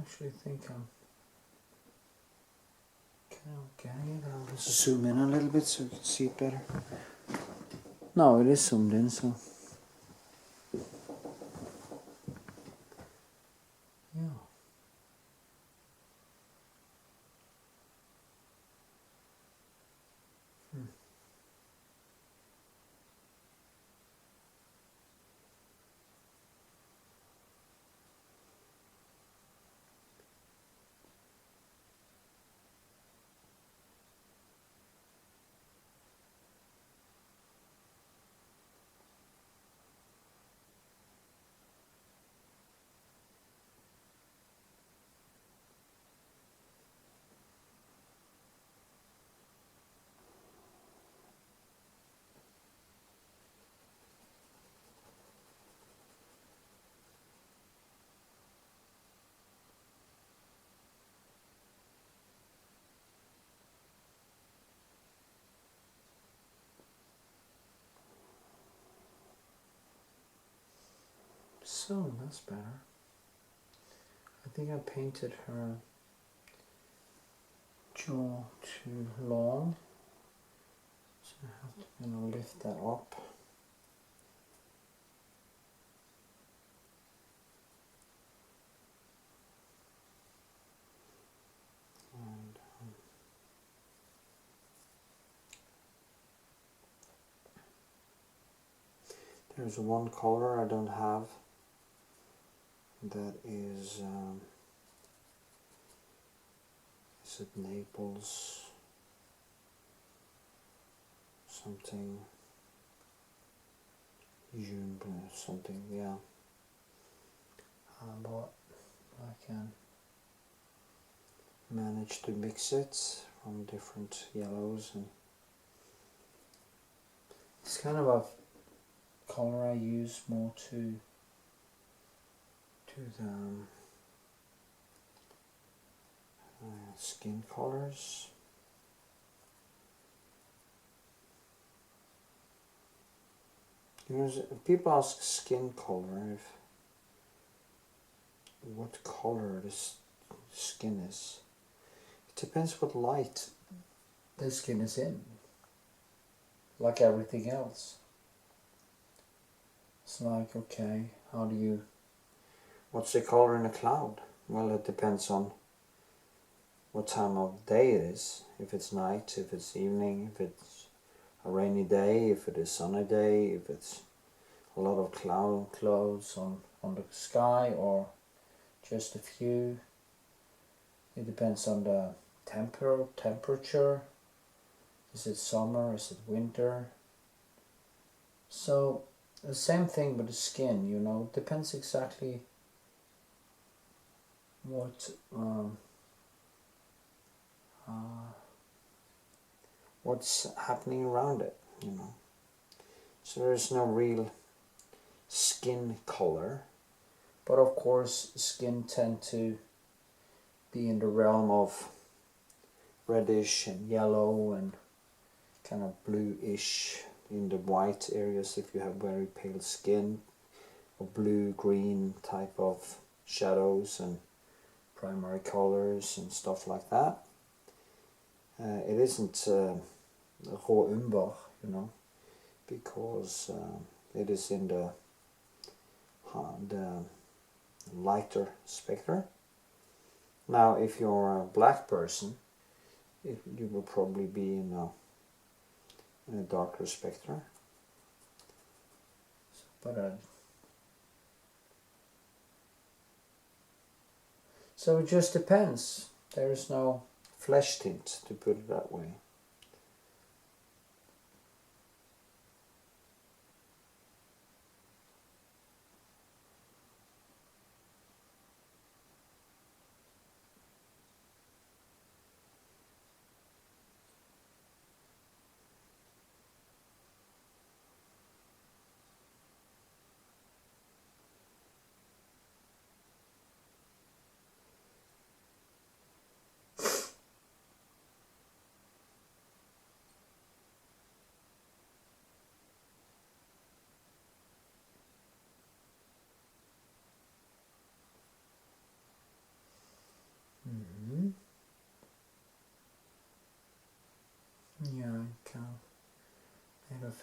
actually think I'm okay. I'll just zoom in a little bit so you can see it better. No, it is zoomed in, so yeah. So that's better. I think I painted her jaw too long, so I have to kind of lift that up. And, there's one color I don't have. That is it Naples? Something. June, something, yeah. But I can manage to mix it from different yellows, and it's kind of a color I use more to the skin colors. You know, people ask skin color if what color the skin is. It depends what light the skin is in, like everything else. It's like, okay, what's the color in a cloud? Well, it depends on what time of day it is. If it's night, if it's evening, if it's a rainy day, if it is sunny day, if it's a lot of clouds on the sky or just a few. It depends on the temperature. Is it summer? Is it winter? So the same thing with the skin, you know, it depends exactly what's happening around it, you know. So there's no real skin color, but of course skin tend to be in the realm of reddish and yellow and kind of bluish in the white areas if you have very pale skin, or blue green type of shadows and primary colors and stuff like that. It isn't raw umber, you know, because it is in the lighter spectra. Now, if you're a black person, you will probably be in a darker spectra. But so it just depends. There is no flesh tint, to put it that way.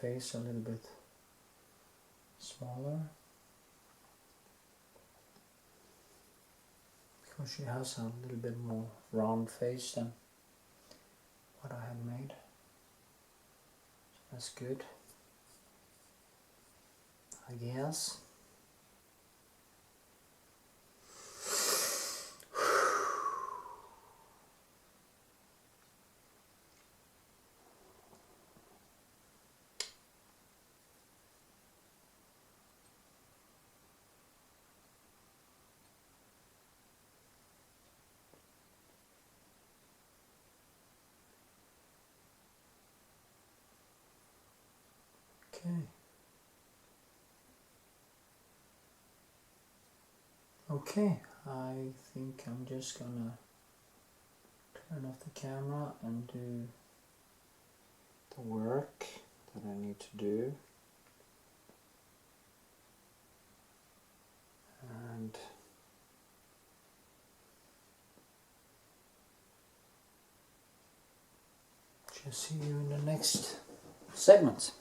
face a little bit smaller, because she has a little bit more round face than what I had made. So that's good, I guess. Okay. Okay, I think I'm just gonna turn off the camera and do the work that I need to do. And just see you in the next segment.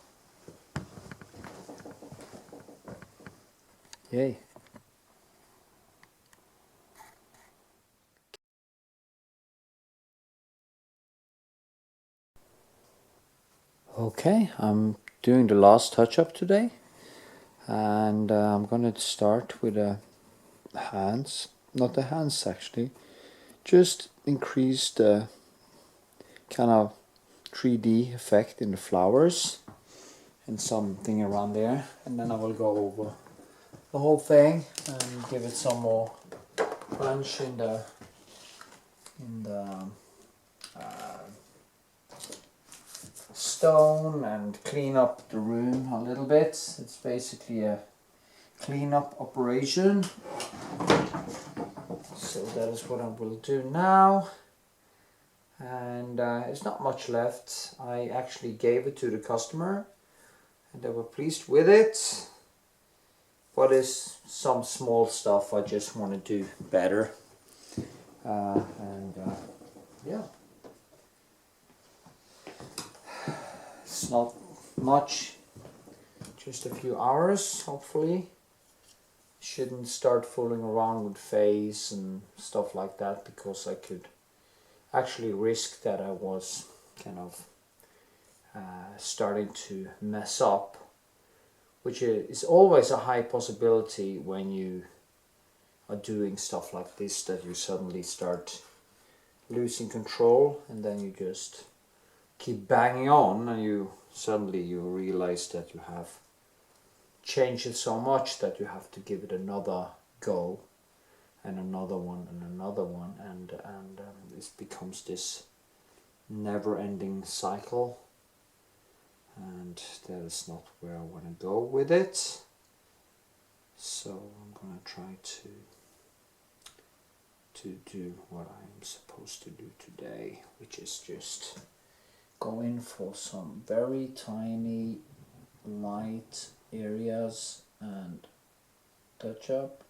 Yay. Okay, I'm doing the last touch-up today, and I'm gonna start with the hands, not the hands actually, just increase the kind of 3D effect in the flowers and something around there, and then I will go over the whole thing and give it some more punch in the stone and clean up the room a little bit. It's basically a cleanup operation, so that is what I will do now. And it's not much left. I actually gave it to the customer and they were pleased with it, but it's some small stuff I just want to do better. Yeah, it's not much, just a few hours. Hopefully shouldn't start fooling around with face and stuff like that, because I could actually risk that I was kind of starting to mess up, which is always a high possibility when you are doing stuff like this, that you suddenly start losing control and then you just keep banging on, and you realize that you have changed it so much that you have to give it another go and another one and another one, and this becomes this never-ending cycle, and that is not where I want to go with it. So I'm gonna try to do what I'm supposed to do today, which is just go in for some very tiny light areas and touch up.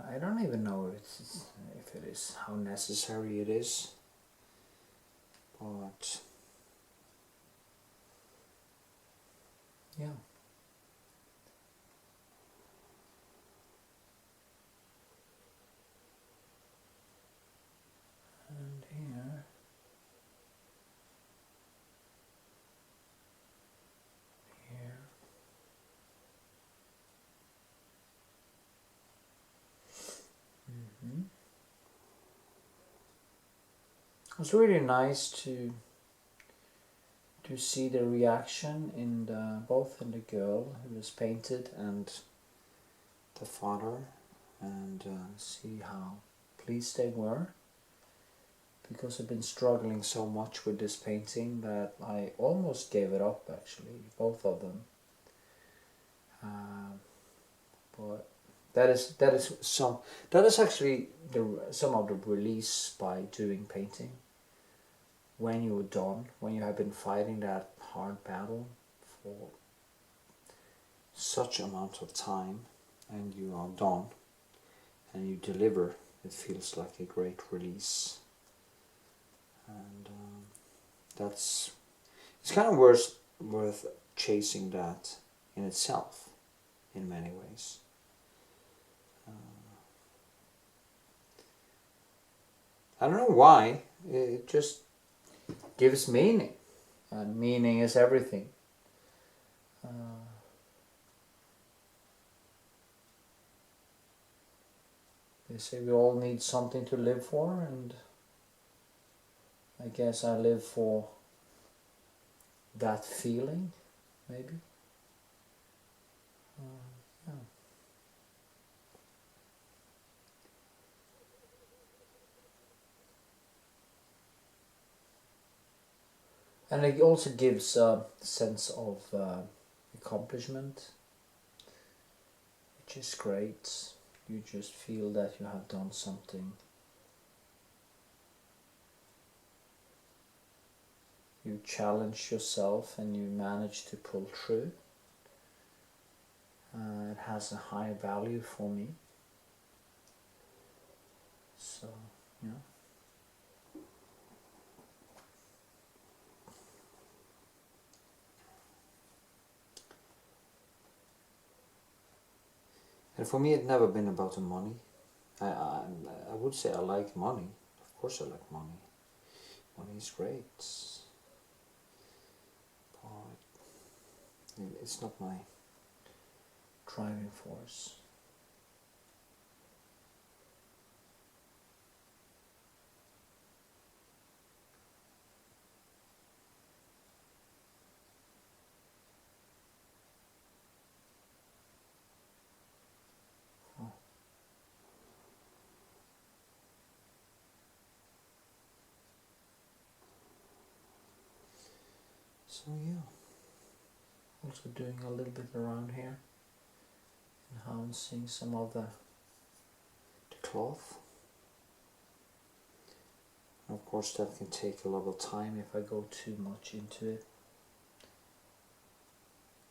I don't even know if it is how necessary it is, but yeah. And here. Here. It was really nice to see the reaction in both in the girl who was painted and the father, and see how pleased they were, because I've been struggling so much with this painting that I almost gave it up, actually, both of them. But that is actually some of the release by doing painting. When you're done, when you have been fighting that hard battle for such amount of time, and you are done and you deliver, it feels like a great release. and it's kind of worth chasing that in itself in many ways. I don't know why, it just gives meaning, and meaning is everything. They say we all need something to live for, and I guess I live for that feeling, maybe. Yeah. And it also gives a sense of accomplishment, which is great. You just feel that you have done something. You challenge yourself and you manage to pull through. It has a high value for me. So, yeah. And for me, it's never been about the money. I would say I like money. Of course I like money. Money is great. But it's not my driving force. So yeah, also doing a little bit around here, enhancing some of the cloth. Of course that can take a lot of time if I go too much into it.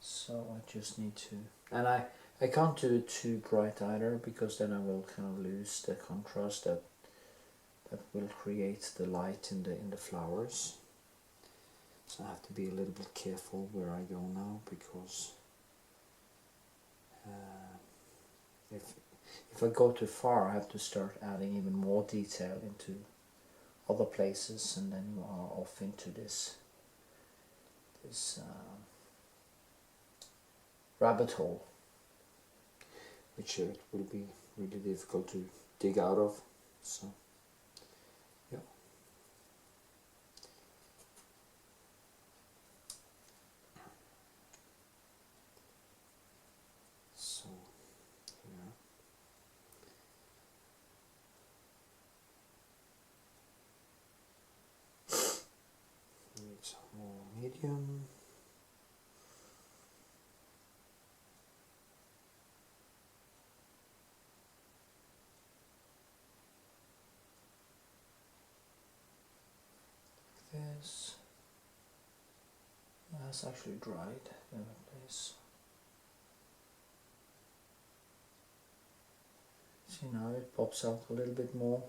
So I just need to, and I can't do it too bright either, because then I will kind of lose the contrast that will create the light in the flowers. So I have to be a little bit careful where I go now, because if I go too far I have to start adding even more detail into other places, and then you are off into this rabbit hole, which it will be really difficult to dig out of. So yeah. So yeah. Need some more medium. This has actually dried in a place. See, now it pops out a little bit more.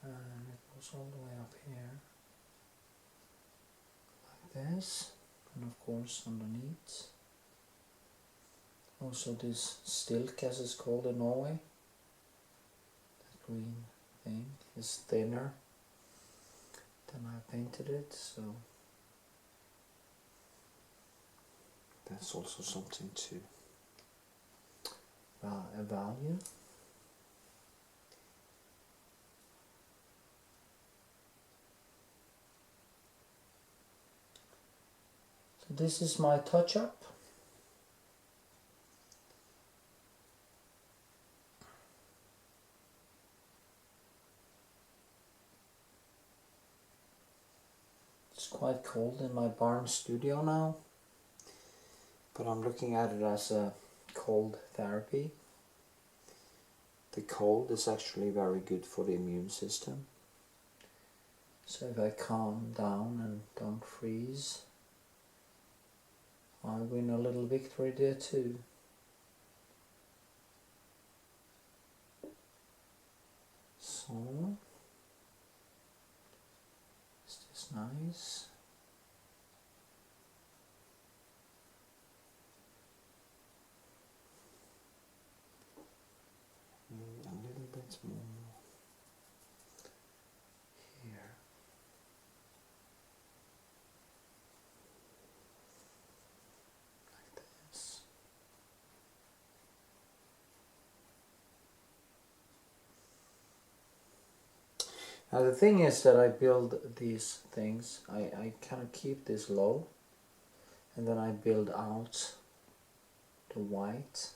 And it goes all the way up here, like this, and of course underneath. Also this stilk, as it's called in Norway, that green thing, is thinner than I painted it, so that's also something to value. So this is my touch-up. It's quite cold in my barn studio now, but I'm looking at it as a cold therapy. The cold is actually very good for the immune system. So if I calm down and don't freeze, I win a little victory there too. So, is this nice? Maybe a little bit more here. Like this. Now the thing is that I build these things, I kind of keep this low and then I build out the white,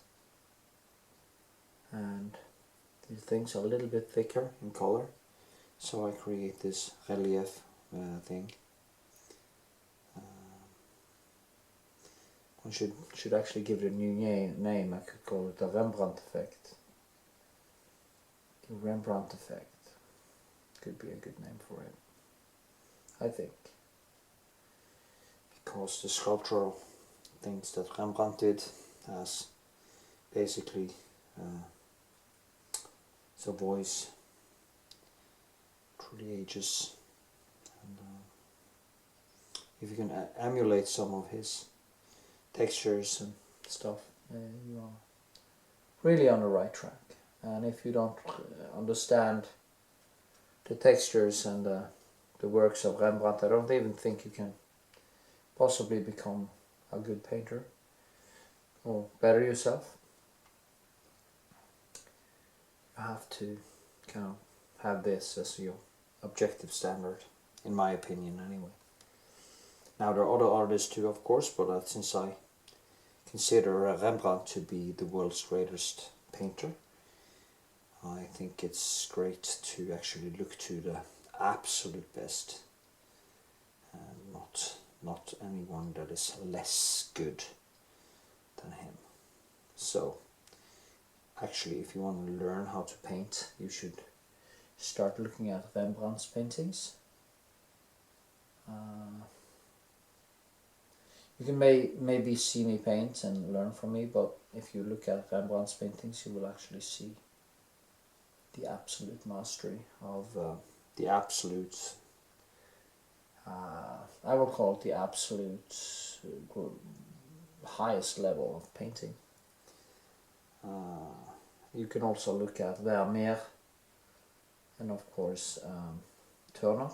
and these things are a little bit thicker in color, so I create this relief thing. I should actually give it a new name. I could call it the Rembrandt effect. The Rembrandt effect could be a good name for it, I think, because the sculptural things that Rembrandt did as basically the voice through the ages, and if you can emulate some of his textures and stuff, you are really on the right track. And if you don't understand the textures and the works of Rembrandt, I don't even think you can possibly become a good painter or better yourself. You have to kind of have this as your objective standard, in my opinion anyway. Now there are other artists too, of course, but since I consider Rembrandt to be the world's greatest painter, I think it's great to actually look to the absolute best and not anyone that is less good than him. So actually, if you want to learn how to paint, you should start looking at Rembrandt's paintings. You can maybe see me paint and learn from me, but if you look at Rembrandt's paintings, you will actually see the absolute mastery of the absolute, I will call it the absolute highest level of painting. You can also look at Vermeer and of course Turner,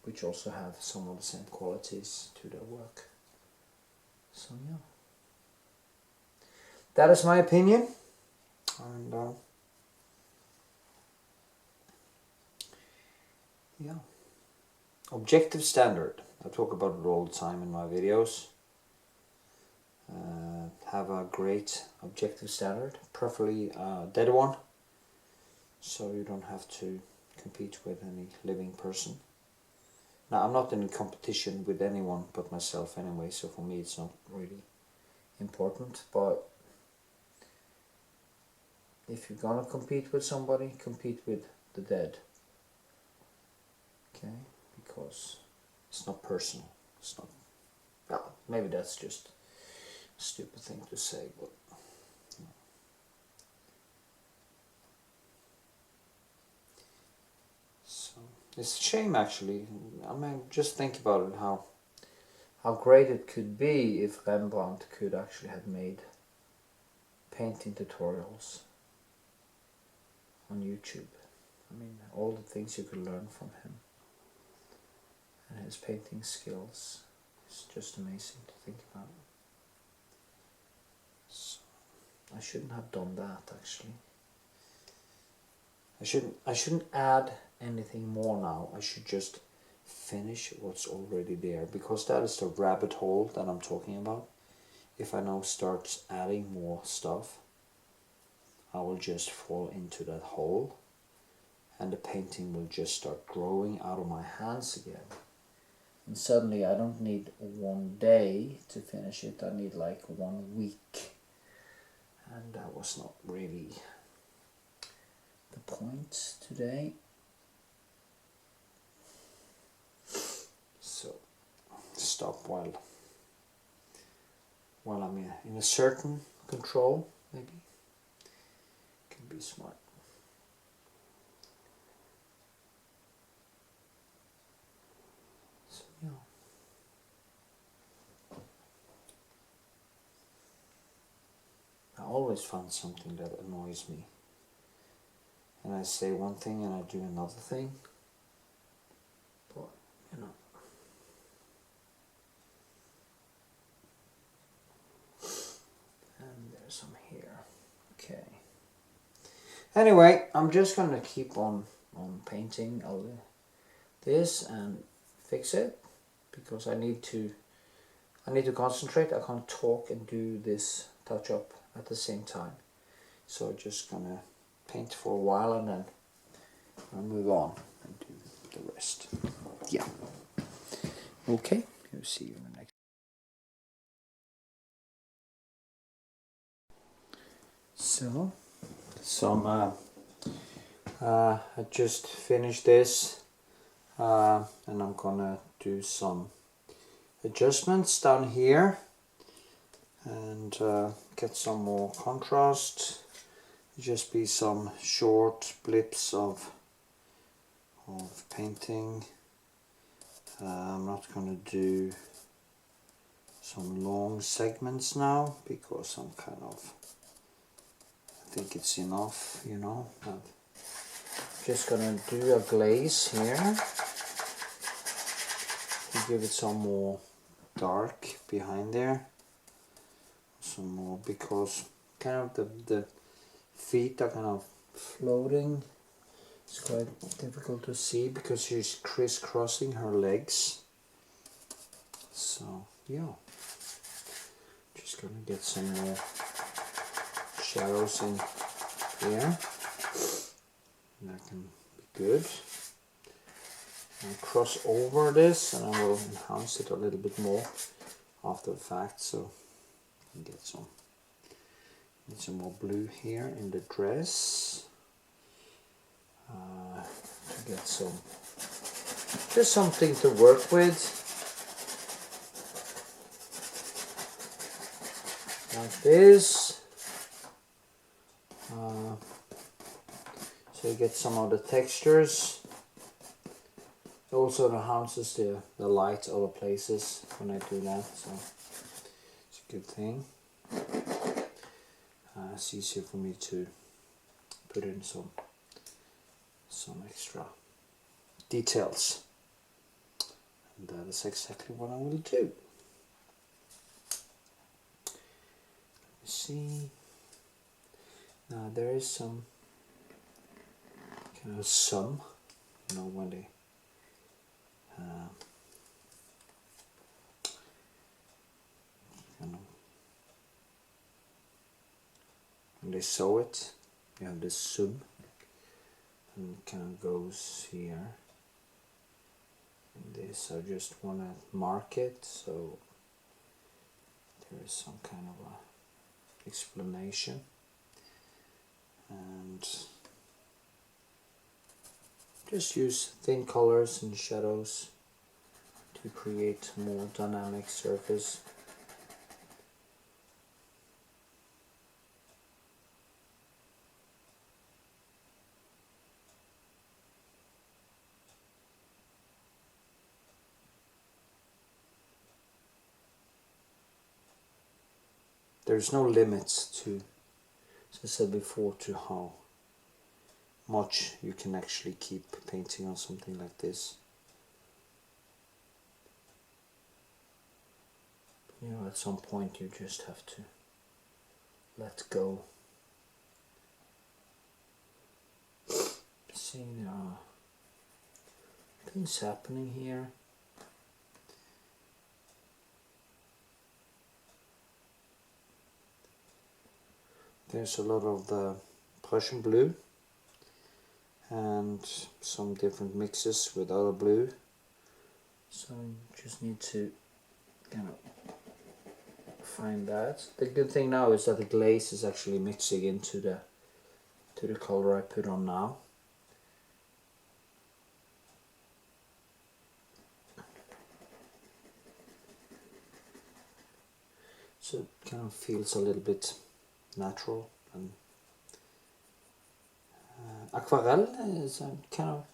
which also have some of the same qualities to their work. So yeah, that is my opinion. And yeah, objective standard. I talk about it all the time in my videos. Have a great objective standard, preferably a dead one, so you don't have to compete with any living person. Now, I'm not in competition with anyone but myself anyway, so for me it's not really important, but if you're gonna compete with somebody, compete with the dead. Okay? Because it's not personal. It's not, well, maybe that's just a stupid thing to say, but you know. So it's a shame actually. I mean, just think about it, how great it could be if Rembrandt could actually have made painting tutorials on YouTube. I mean, all the things you could learn from him and his painting skills. It's just amazing to think about. So, I shouldn't have done that actually. I shouldn't add anything more now. I should just finish what's already there, because that is the rabbit hole that I'm talking about. If I now start adding more stuff, I will just fall into that hole and the painting will just start growing out of my hands again. And suddenly I don't need 1 day to finish it, I need like 1 week. And that was not really the point today. So stop while I'm in a certain control, maybe. Can be smart. So, yeah. I always find something that annoys me. And I say one thing and I do another thing. But, you know. And there's some here. Okay. Anyway, I'm just gonna keep on painting this and fix it because I need to concentrate. I can't talk and do this touch up at the same time. So I'm just gonna paint for a while and then I'll move on and do the rest. Yeah. Okay. We'll see you in the next. So, I just finished this and I'm gonna do some adjustments down here and get some more contrast. Just be some short blips of painting. I'm not gonna do some long segments now because I'm kind of, I think it's enough, you know. I'm just gonna do a glaze here to give it some more dark behind there, some more, because kind of the feet are kind of floating. It's quite difficult to see because she's crisscrossing her legs. So yeah, just gonna get some more shadows in here. That can be good. I'll cross over this and I will enhance it a little bit more after the fact, so you can get some more blue here in the dress. To get just something to work with, like this. So you get some of the textures. It also enhances the light other places when I do that, so it's a good thing. It's easier for me to put in some extra details, and that is exactly what I will do. Let me see. Now there is some kind of sum, you know, when they when they sew it, you have this sum, and it kind of goes here. And this, I just want to mark it so there is some kind of a explanation, and just use thin colors and shadows to create more dynamic surface. There's no limits to, as I said before, to how much you can actually keep painting on something like this. You know, at some point you just have to let go. See, there are things happening here. There's a lot of the Prussian blue and some different mixes with other blue. So you just need to kind of find that. The good thing now is that the glaze is actually mixing into the color I put on now. So it kind of feels a little bit natural and aquarelle is kind of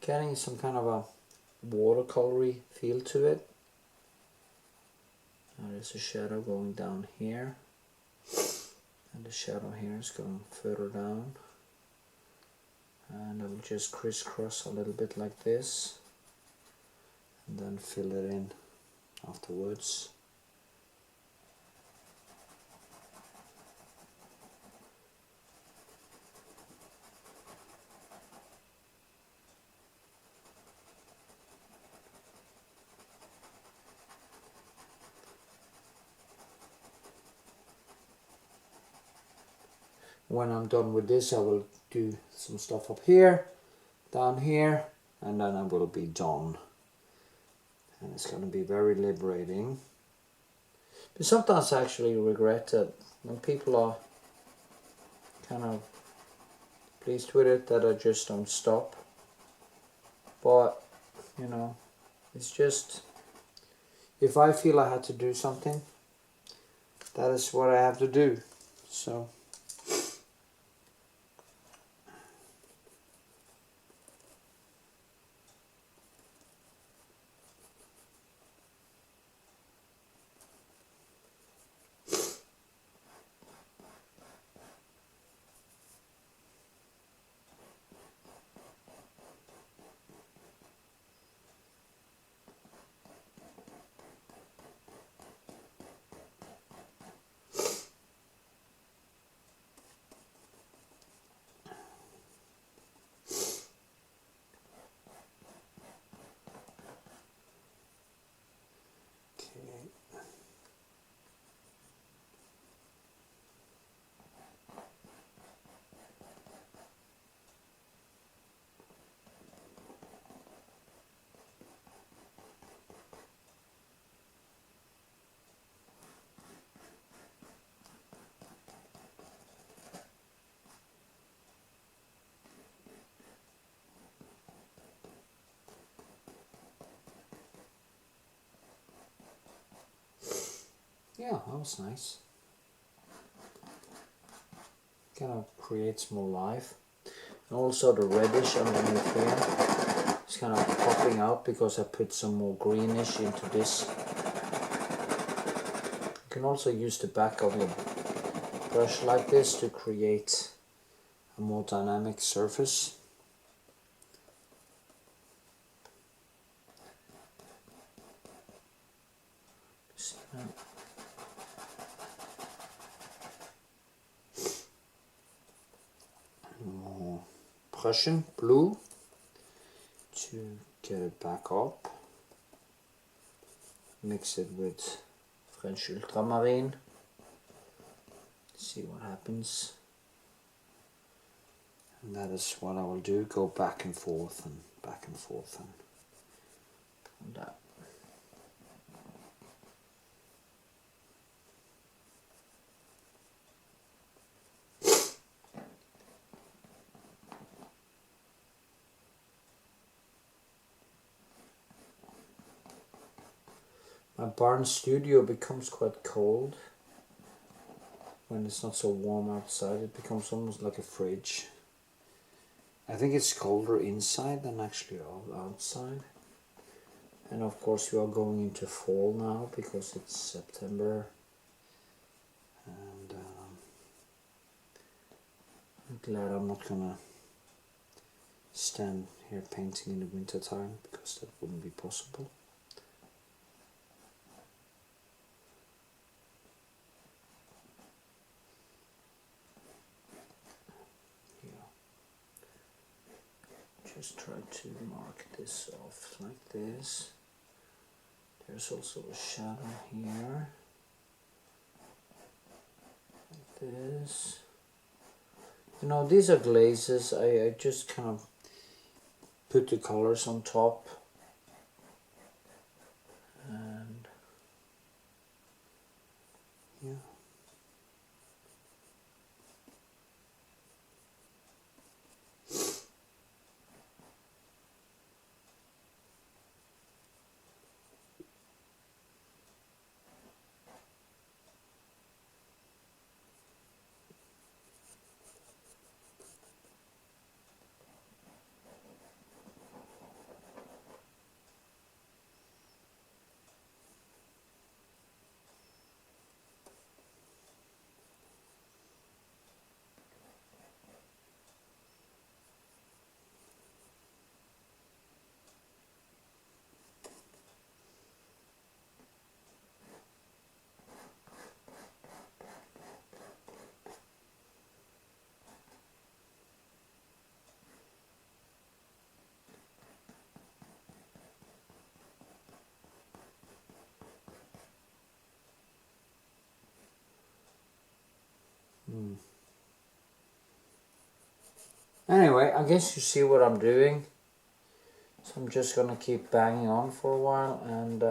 getting some kind of a watercolory feel to it. There's a shadow going down here, and the shadow here is going further down, and I will just crisscross a little bit like this and then fill it in afterwards. When I'm done with this, I will do some stuff up here, down here, and then I will be done. And it's going to be very liberating. But sometimes I actually regret that when people are kind of pleased with it, that I just don't stop. But, you know, it's just, if I feel I had to do something, that is what I have to do. So. Yeah, that was nice. Kind of creates more life. And also the reddish underneath here is kind of popping out because I put some more greenish into this. You can also use the back of your brush like this to create a more dynamic surface. See that? More Prussian blue to get it back up. Mix it with French ultramarine. See what happens. And that is what I will do. Go back and forth and back and forth and that. My barn studio becomes quite cold when it's not so warm outside. It becomes almost like a fridge. I think it's colder inside than actually outside. And of course we are going into fall now because it's September. And I'm glad I'm not gonna stand here painting in the winter time because that wouldn't be possible. Just try to mark this off like this. There's also a shadow here, like this. You know, these are glazes. I just kind of put the colors on top. And yeah. Anyway, I guess you see what I'm doing. So I'm just gonna keep banging on for a while and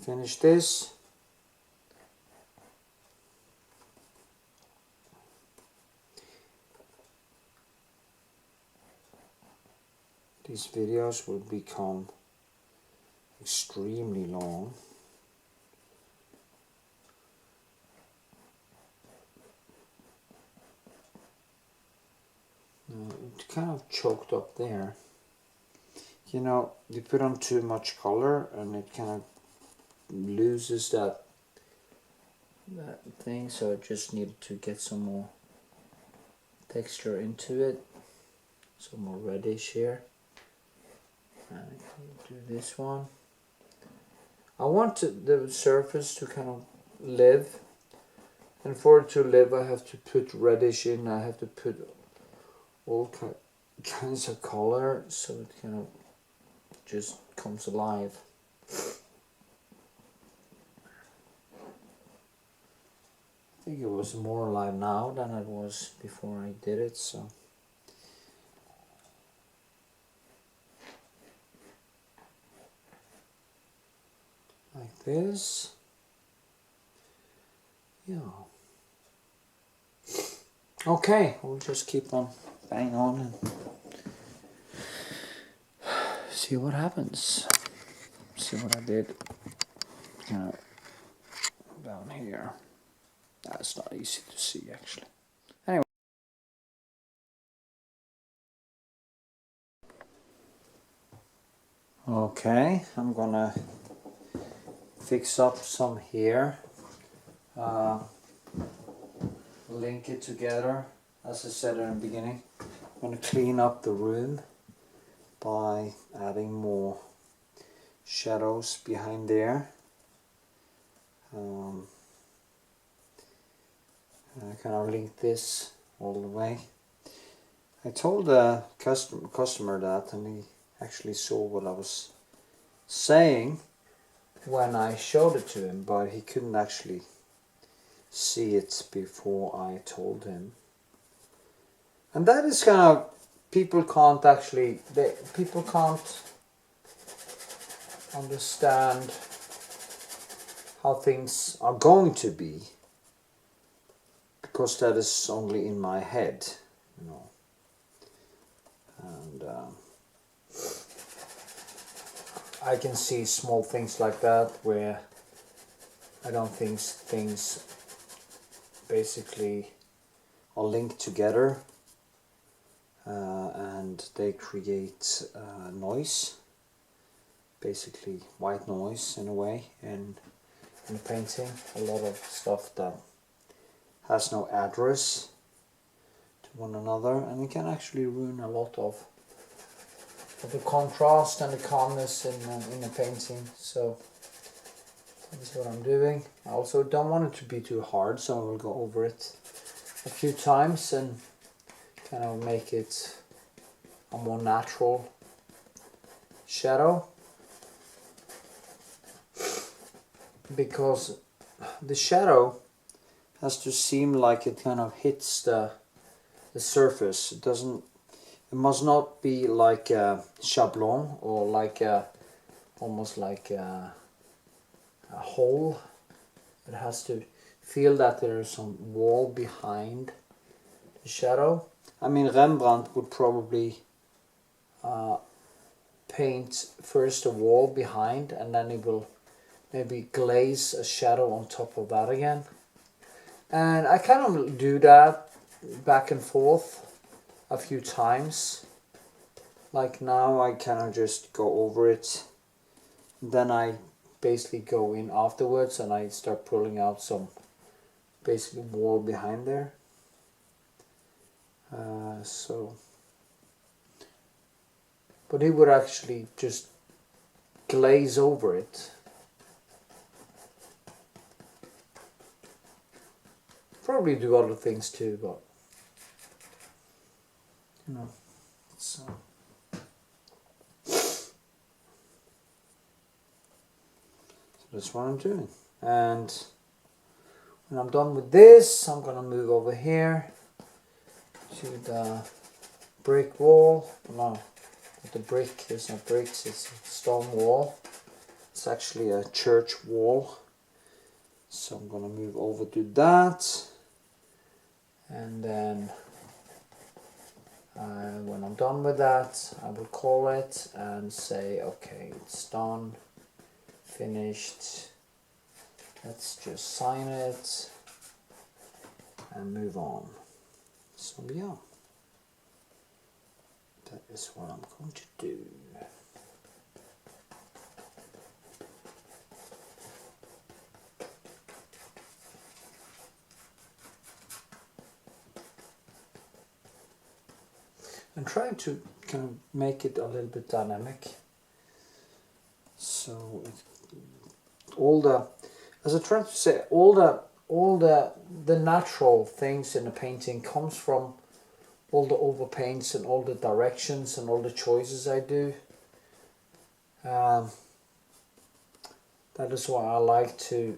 finish this. These videos will become extremely long. It kind of choked up there. You know, you put on too much color and it kind of loses that thing, so I just needed to get some more texture into it. Some more reddish here. And do this one. I want the surface to kind of live, and for it to live I have to put reddish in. I have to put all kinds of color so it kind of just comes alive. I think it was more alive now than it was before I did it, so. Like this. Yeah. Okay, we'll just keep on banging on and see what happens. See what I did down here. That's not easy to see actually. Anyway. Okay, I'm gonna fix up some here. Link it together. As I said in the beginning, I'm going to clean up the room by adding more shadows behind there. I kind of link this all the way. I told the customer that, and he actually saw what I was saying when I showed it to him, but he couldn't actually see it before I told him. And that is kind of, people can't understand how things are going to be, because that is only in my head, you know. And I can see small things like that where I don't think things basically are linked together, and they create noise, basically white noise in a way, in the painting. A lot of stuff that has no address to one another, and it can actually ruin a lot of the contrast and the calmness in the painting. So this is what I'm doing. I also don't want it to be too hard, so I will go over it a few times and kind of make it a more natural shadow, because the shadow has to seem like it kind of hits the surface. It must not be like a shablon or like almost like a hole. It has to feel that there is some wall behind the shadow. I mean, Rembrandt would probably paint first a wall behind, and then he will maybe glaze a shadow on top of that again. And I kind of do that back and forth a few times. Like now I kind of just go over it, then I basically go in afterwards and I start pulling out some basically wall behind there. But he would actually just glaze over it. Probably do other things too, but you know, so that's what I'm doing. And When I'm done with this, I'm gonna move over here to the brick wall. No, the brick, there's no bricks, it's a stone wall. It's actually a church wall. So I'm gonna move over to that. And then when I'm done with that, I will call it and say, okay, it's done, finished. Let's just sign it and move on. So yeah, that is what I'm going to do. I'm trying to kind of make it a little bit dynamic. So all the, as I tried to say, all the natural things in the painting comes from all the overpaints and all the directions and all the choices I do. That is why I like to.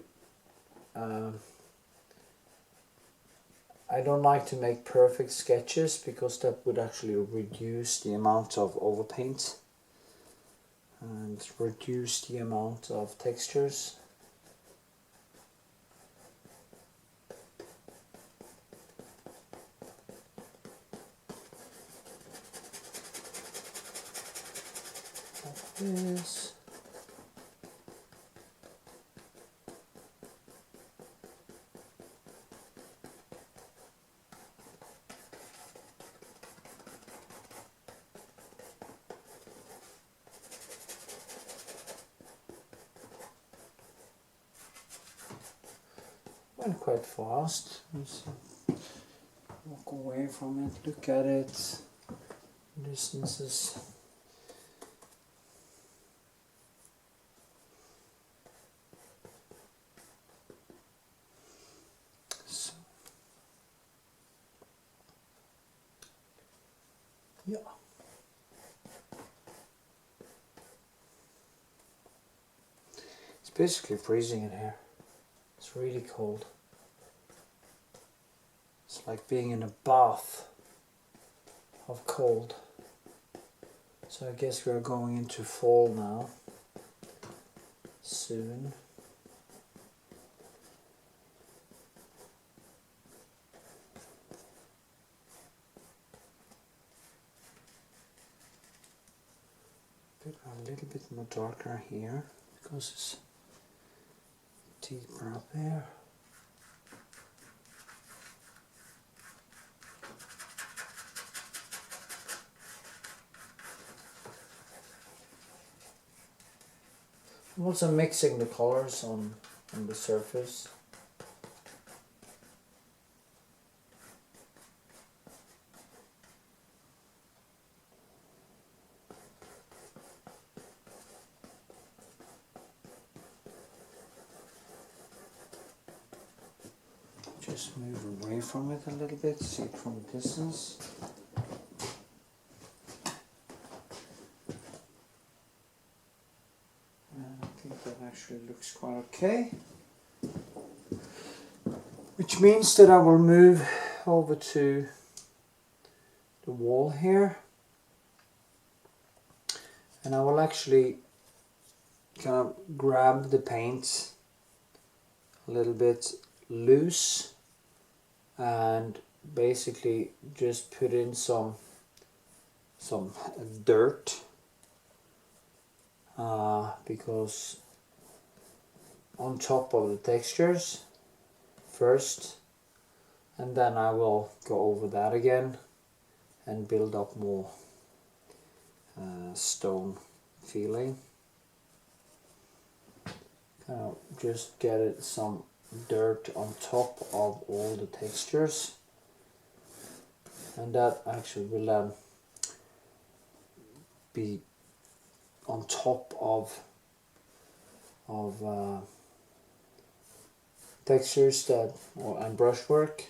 I don't like to make perfect sketches because that would actually reduce the amount of overpaint and reduce the amount of textures. Like this. Went quite fast. Let's walk away from it, look at it, distances. So, yeah. It's basically freezing in here. It's really cold. It's like being in a bath of cold. So I guess we're going into fall now. Soon. A little bit more darker here because it's deeper up there. I'm also mixing the colors on the surface. Just move away from it a little bit, see it from a distance. I think that actually looks quite okay. Which means that I will move over to the wall here. And I will actually kind of grab the paint a little bit loose and basically just put in some dirt because on top of the textures first, and then I will go over that again and build up more stone feeling. Just get it some dirt on top of all the textures, and that actually will be on top of textures that and brushwork.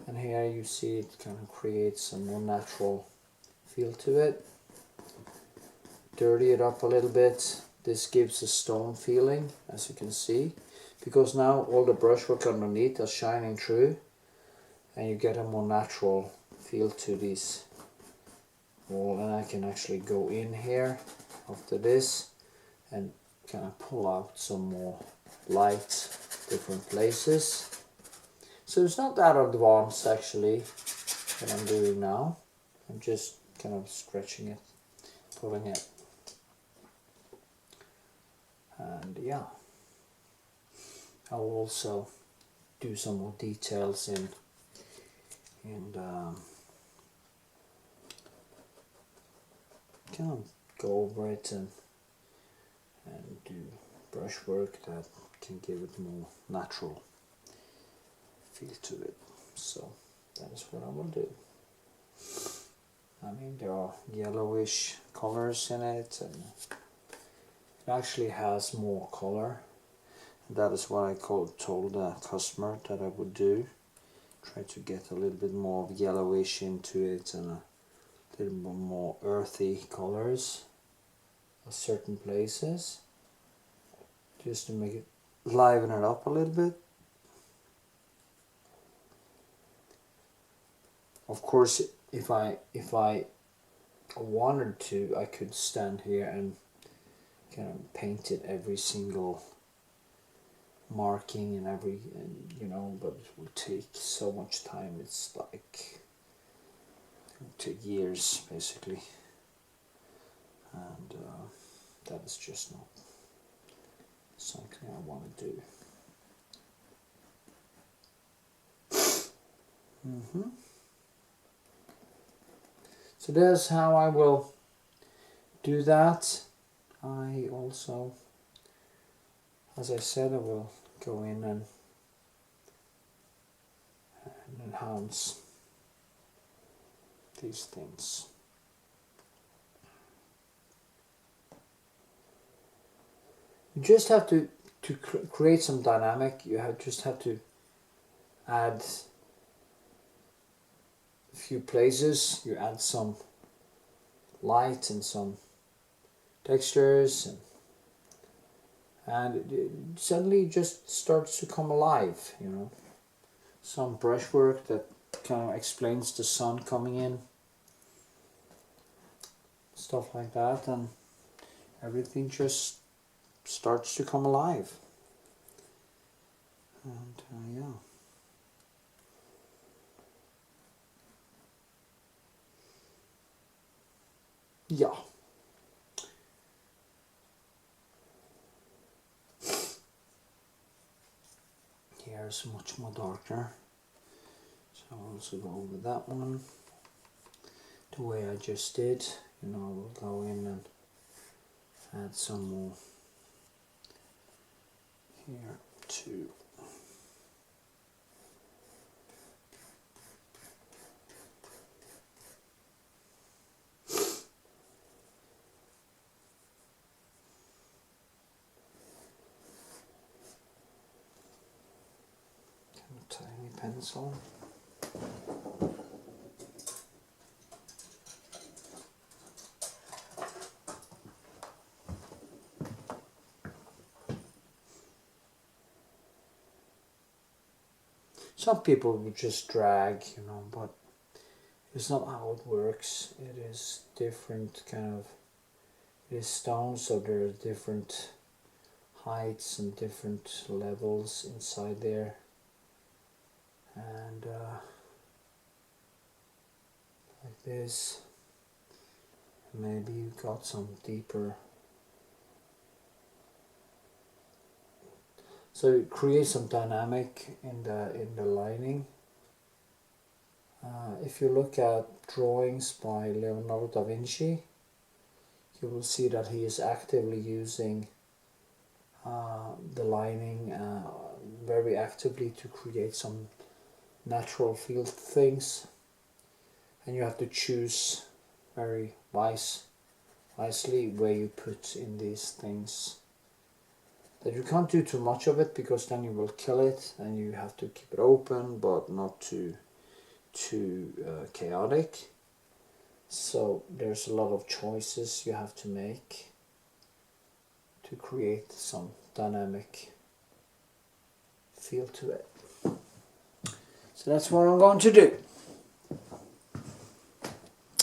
And here you see it kind of creates a more natural feel to it. Dirty it up a little bit. This gives a stone feeling, as you can see. because now all the brushwork underneath are shining through, and you get a more natural feel to this wall. And I can actually go in here after this and kind of pull out some more light different places. So it's not that advanced actually what I'm doing now. I'm just kind of stretching it, pulling it, and yeah, I'll also do some more details in kind of go over it and do brushwork that can give it more natural feel to it. So that is what I will do. I mean, there are yellowish colors in it, and it actually has more color. That is what I told the customer that I would do. Try to get a little bit more of yellowish into it and a little bit more earthy colors at certain places, just to make it liven it up a little bit. Of course, if I wanted to, I could stand here and kind of paint it every single marking and you know, but it will take so much time. It's like it will take years basically, and that is just not something I want to do. So that's how I will do that. I also, as I said, I will go in and enhance these things. You just have to create some dynamic. You just have to add a few places. You add some light and some textures, and it suddenly just starts to come alive, you know. Some brushwork that kind of explains the sun coming in, stuff like that, and everything just starts to come alive. And yeah. Yeah. Here's much more darker, so I'll also go over that one the way I just did. You know, I will go in and add some more here too. Tiny pencil. Some people would just drag, you know, but it's not how it works. It is different kind of, it is stone, so there are different heights and different levels inside there. And like this, maybe you got some deeper. So it creates some dynamic in the lining. If you look at drawings by Leonardo da Vinci, you will see that he is actively using the lining very actively to create some natural field things, and you have to choose very wisely where you put in these things. That you can't do too much of it, because then you will kill it, and you have to keep it open but not too chaotic. So there's a lot of choices you have to make to create some dynamic feel to it. So that's what I'm going to do.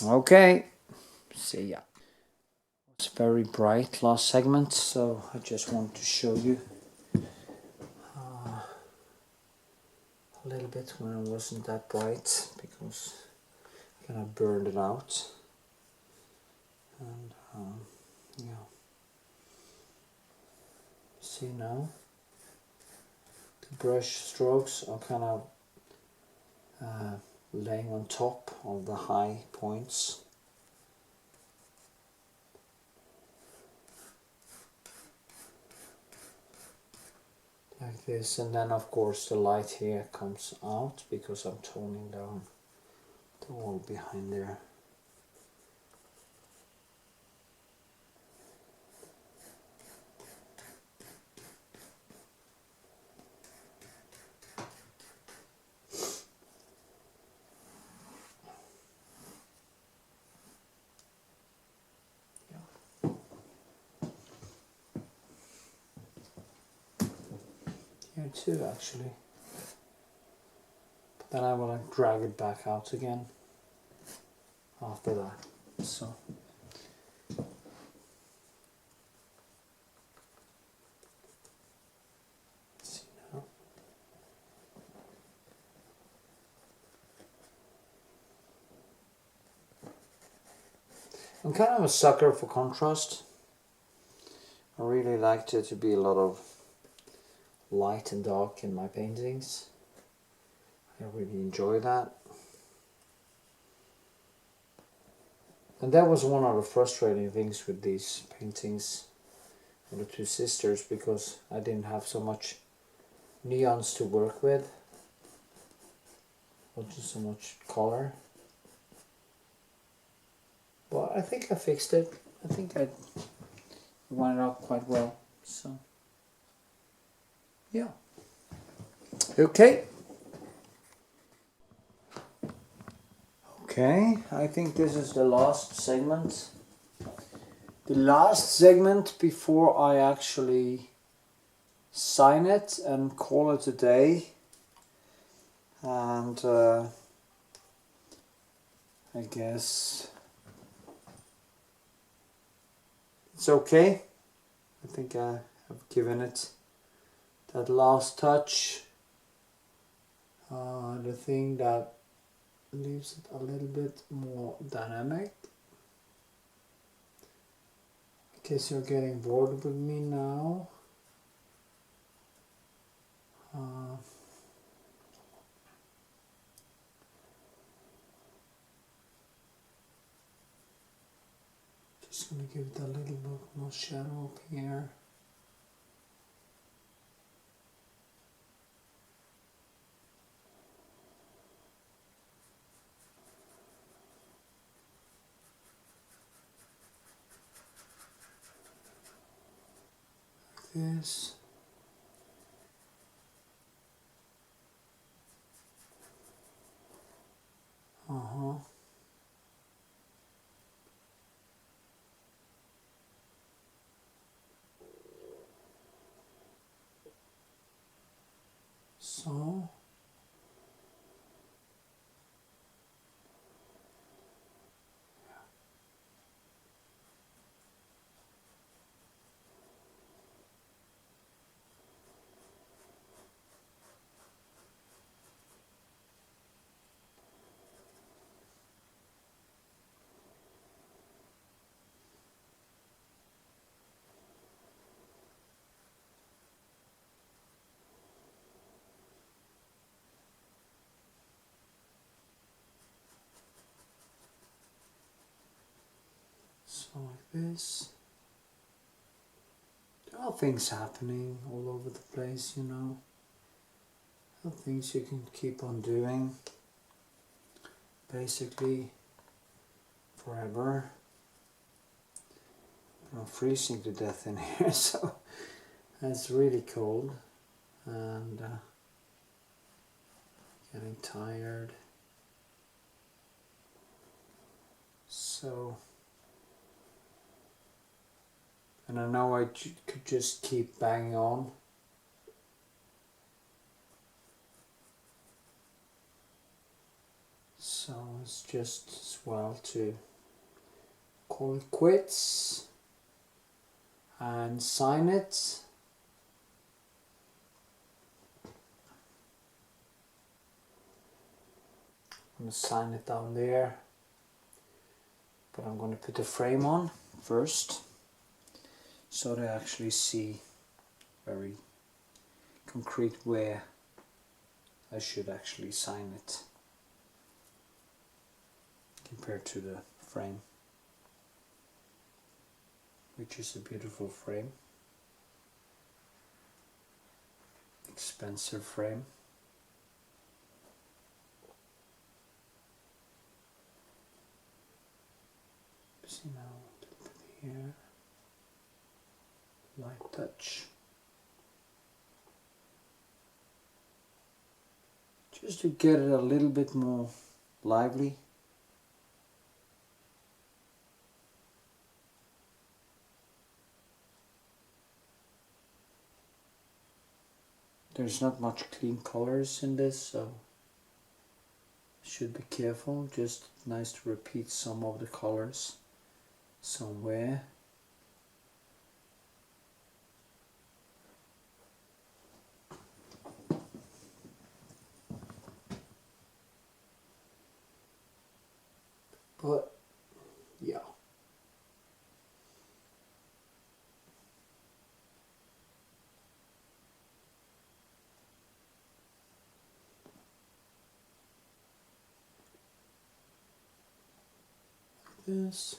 Okay, see ya. It's very bright last segment, so I just want to show you a little bit when it wasn't that bright, because I kind of burned it out. And yeah, see now the brush strokes are kind of laying on top of the high points. Like this, and then of course the light here comes out because I'm toning down the wall behind there. Here too, actually. But then I want to drag it back out again after that. So let's see now. I'm kind of a sucker for contrast. I really like there to be a lot of light and dark in my paintings. I really enjoy that. And that was one of the frustrating things with these paintings of the two sisters, because I didn't have so much neons to work with, or just so much color. But I think I fixed it. I think I went out quite well. So yeah. Okay. Okay, I think this is the last segment. The last segment before I actually sign it and call it a day. And I guess it's okay. I think I have given it that last touch. The thing that leaves it a little bit more dynamic. In case you're getting bored with me now. Just gonna give it a little bit more shadow up here. This. So. So like this. There are things happening all over the place, you know. There are things you can keep on doing. Basically forever. I'm freezing to death in here, so it's really cold and getting tired. So, and I know I could just keep banging on, So it's just as well to call it quits and sign it. I'm going to sign it down there, but I'm going to put the frame on first so they actually see very concrete where I should actually sign it compared to the frame, which is a beautiful frame, expensive frame. See now, put here, light touch, just to get it a little bit more lively. There's not much clean colors in this, so should be careful. Just nice to repeat some of the colors somewhere. But yeah. This.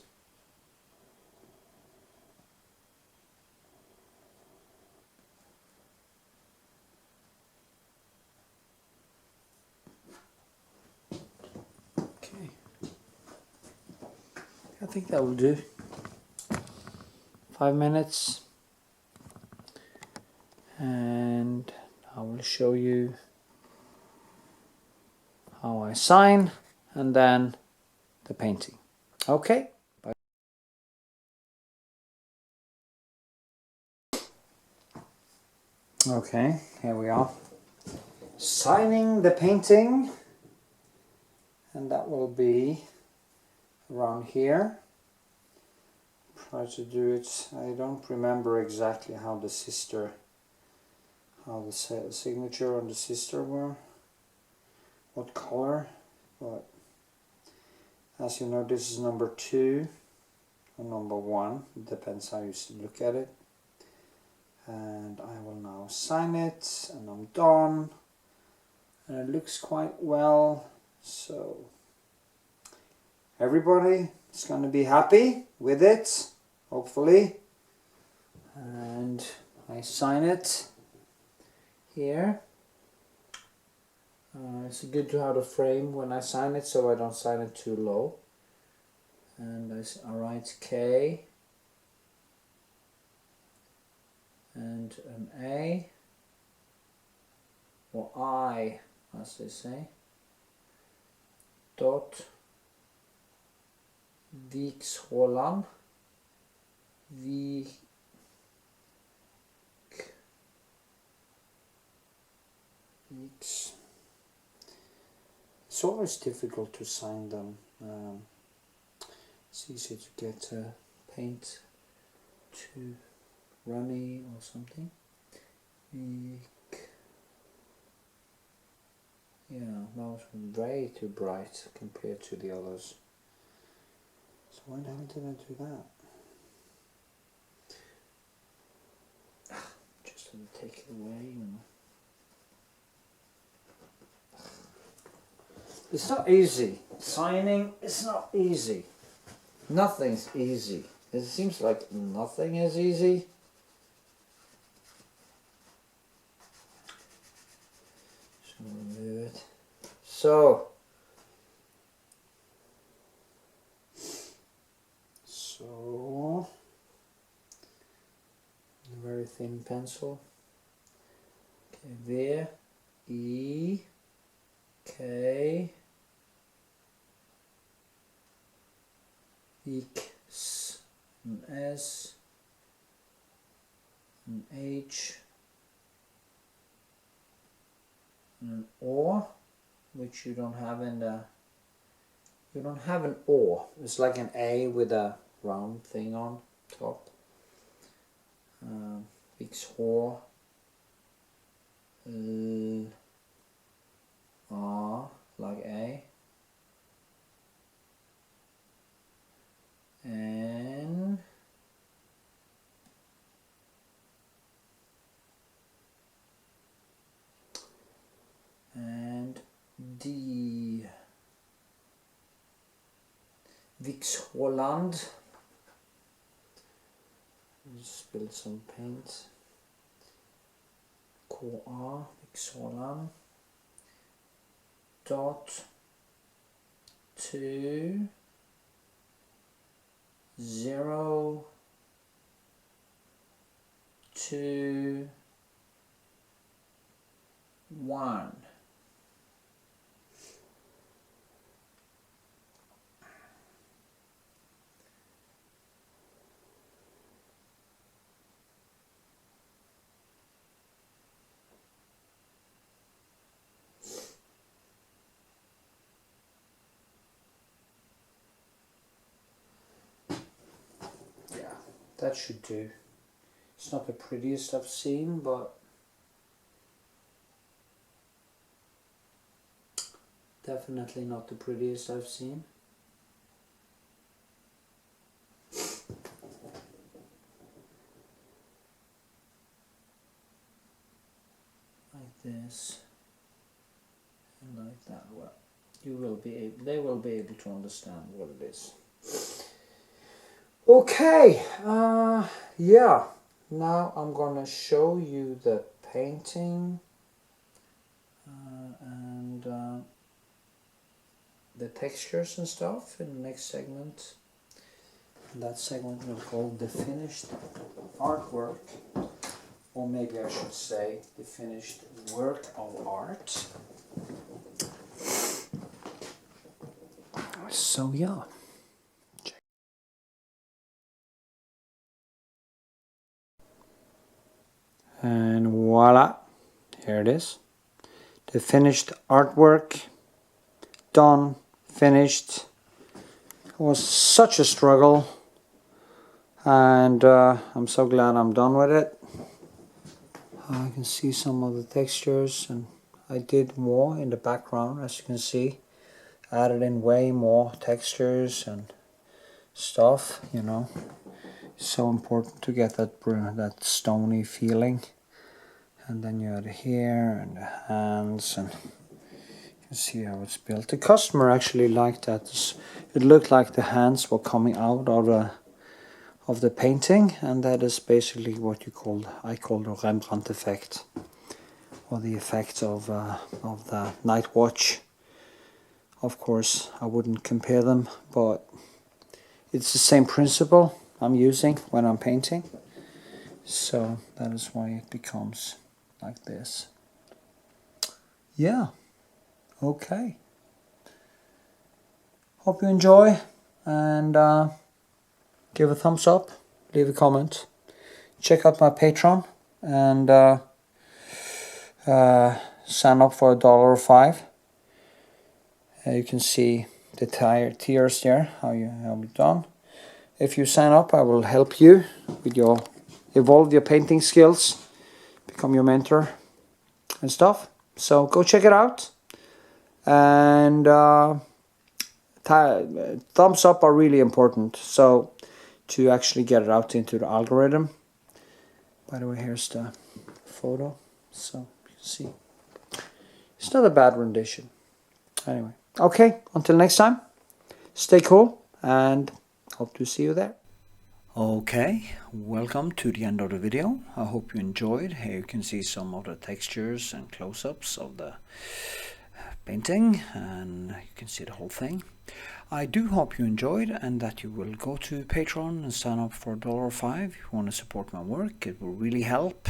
Okay. I think that will do. 5 minutes. And I will show you how I sign and then the painting. Okay. Bye. Okay, here we are. Signing the painting, and that will be around here. Try to do it. I don't remember exactly how the signature on the sister were, what color, but as you know, this is number 2 or number 1, it depends how you look at it. And I will now sign it, and I'm done, and it looks quite well, so everybody is going to be happy with it, hopefully. And I sign it here. It's good to have a frame when I sign it, so I don't sign it too low. And I write K and an A, or I, as they say, dot Vikshåland, Viks. It's always difficult to sign them. It's easy to get paint too runny or something. Yeah, that was way too bright compared to the others. So why the hell did I do that? Just to take it away, you know. It's not easy. Signing is not easy. Nothing's easy. It seems like nothing is easy. So remove it. So a very thin pencil. Okay, there, E, K, X, an S, an H, and an O, which you don't have in the We don't have an O. It's like an A with a round thing on top. Vikshåland. Like A. N. And D. Viksåland. Spill some paint. KA. Viksåland. Dot 2 0 2 1. That should do. It's not the prettiest I've seen, but definitely not the prettiest I've seen. Like this and like that. Well, you will be able, they will be able to understand what it is. Okay, yeah, now I'm gonna show you the painting and the textures and stuff in the next segment. And that segment will call the finished artwork, or maybe I should say the finished work of art. So yeah. And voila, here it is. The finished artwork, done, finished. It was such a struggle, and I'm so glad I'm done with it. I can see some of the textures, and I did more in the background, as you can see. Added in way more textures and stuff, you know. So important to get that stony feeling. And then you add here and the hands, and you can see how it's built. The customer actually liked that. It looked like the hands were coming out of the painting, and that is basically what I call the Rembrandt effect, or the effect of the night watch. Of course, I wouldn't compare them, but it's the same principle I'm using when I'm painting, so that is why it becomes like this. Yeah, okay. Hope you enjoy, and give a thumbs up, leave a comment, check out my Patreon, and sign up for $1.05. You can see the tiers there, how you've done. If you sign up, I will help you with evolve your painting skills, become your mentor and stuff. So go check it out. And thumbs up are really important. So to actually get it out into the algorithm. By the way, here's the photo. So you can see. It's not a bad rendition. Anyway, okay, until next time, stay cool and hope to see you there. Okay, welcome to the end of the video. I hope you enjoyed. Here you can see some of the textures and close-ups of the painting, and you can see the whole thing. I do hope you enjoyed, and that you will go to Patreon and sign up for $1.05 if you want to support my work. It will really help.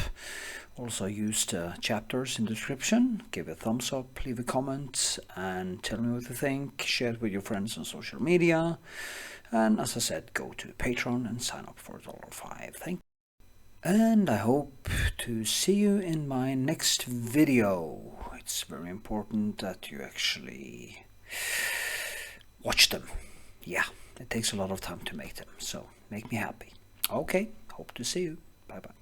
Also use the chapters in the description. Give a thumbs up, leave a comment, and tell me what you think. Share it with your friends on social media. And as I said, go to Patreon and sign up for $1.05. Thank you. And I hope to see you in my next video. It's very important that you actually watch them. Yeah, it takes a lot of time to make them, so make me happy. Okay, hope to see you. Bye bye.